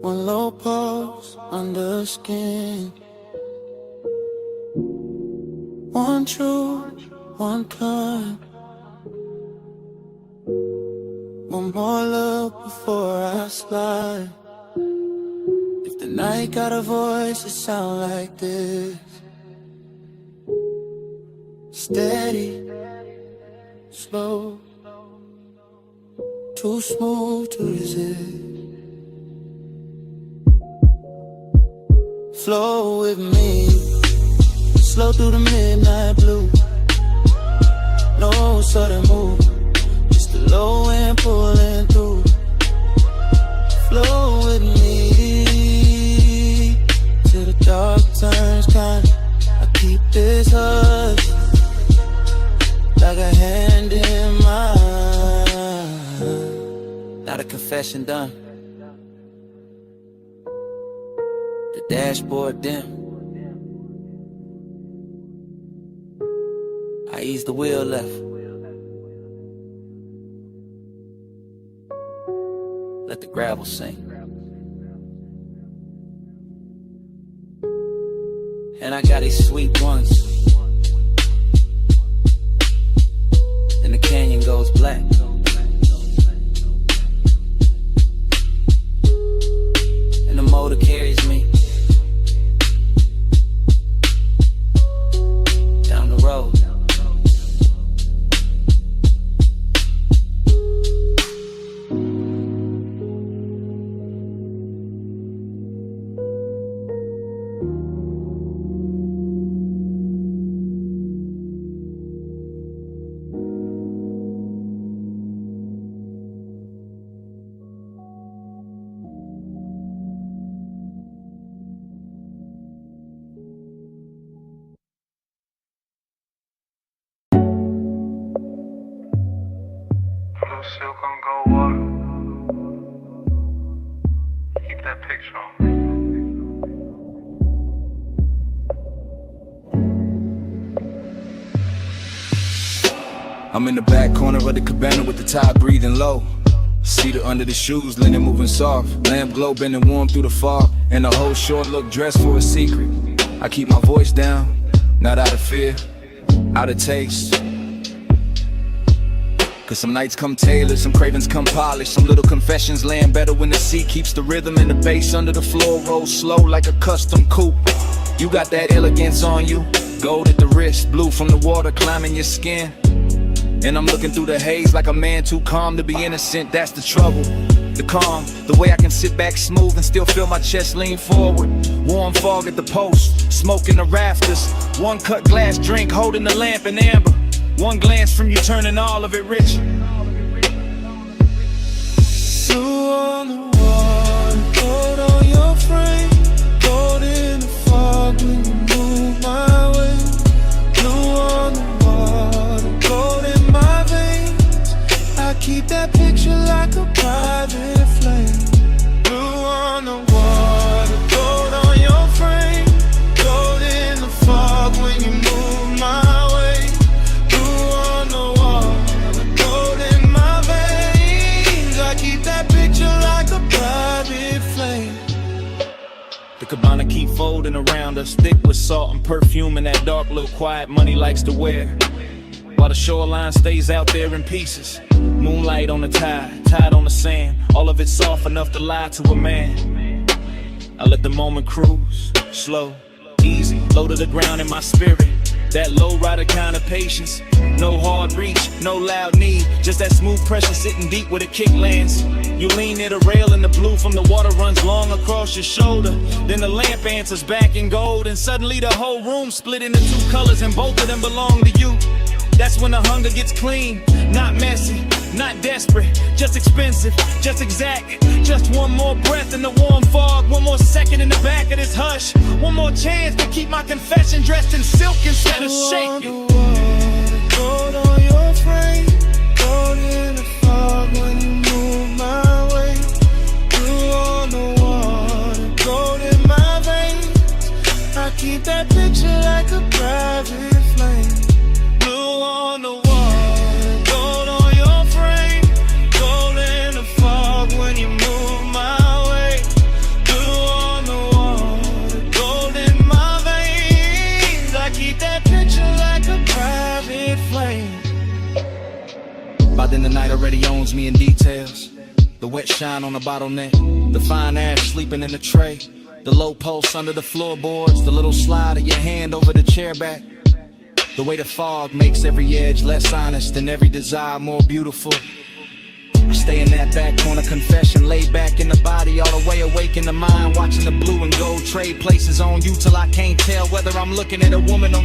one low pulse under skin. One truth, one kind. One more look before I slide. If the night got a voice, it sound like this. Steady, slow, too smooth to resist. Flow with me, slow through the midnight blue. No sudden move, just the low end pulling through. Flow with me till the dark turns kind. I keep this hush like a hand in mine. Not a confession done. The dashboard dim. I ease the wheel left. Let the gravel sink. And I got these sweet ones. And the canyon goes black. And the motor carries me down the road. Blue silk on gold water. Keep that picture on. I'm in the back corner of the cabana with the top breathing low. Cedar under the shoes, linen moving soft. Lamp glow bending warm through the fog. And the whole short look dressed for a secret. I keep my voice down, not out of fear, out of taste. Cause some nights come tailored, some cravings come polished. Some little confessions land better when the sea keeps the rhythm and the bass under the floor rolls slow like a custom coupe. You got that elegance on you, gold at the wrist, blue from the water climbing your skin. And I'm looking through the haze like a man too calm to be innocent. That's the trouble, the calm, the way I can sit back smooth and still feel my chest lean forward. Warm fog at the post, smoke in the rafters. One cut glass drink holding the lamp in amber. One glance from you turning all of it rich. Blue on the water, gold on your frame. Gold in the fog when you move my way. Blue on the water, gold in my veins. I keep that picture like a private flame. Blue on the water, gold on your frame. Gold in the fog when you move my way. Blue on the water, gold in my veins. I keep that picture like a private flame. The cabana keep folding around us, thick with salt and perfume and that dark little quiet money likes to wear. While the shoreline stays out there in pieces. Moonlight on the tide, tide on the sand. All of it soft enough to lie to a man. I let the moment cruise, slow, easy, low to the ground in my spirit. That low rider kind of patience. No hard reach, no loud need. Just that smooth pressure sitting deep where the kick lands. You lean near the rail and the blue from the water runs long across your shoulder. Then the lamp answers back in gold. And suddenly the whole room split into two colors and both of them belong to you. That's when the hunger gets clean, not messy, not desperate, just expensive, just exact. Just one more breath in the warm fog, one more second in the back of this hush. One more chance to keep my confession dressed in silk instead of shaking. Gold on your frame, gold in the fog when you move my way. Blue on the water, gold in my veins. I keep that picture like a private flame. Blue on the water, gold on your frame. Gold in the fog when you move my way. Blue on the water, gold in my veins. I keep that picture like a private flame. By then the night already owns me in details. The wet shine on the bottleneck, the fine ash sleeping in the tray. The low pulse under the floorboards, the little slide of your hand over the chair back. The way the fog makes every edge less honest and every desire more beautiful. I stay in that back corner confession, laid back in the body, all the way awake in the mind, watching the blue and gold trade places on you till I can't tell whether I'm looking at a woman or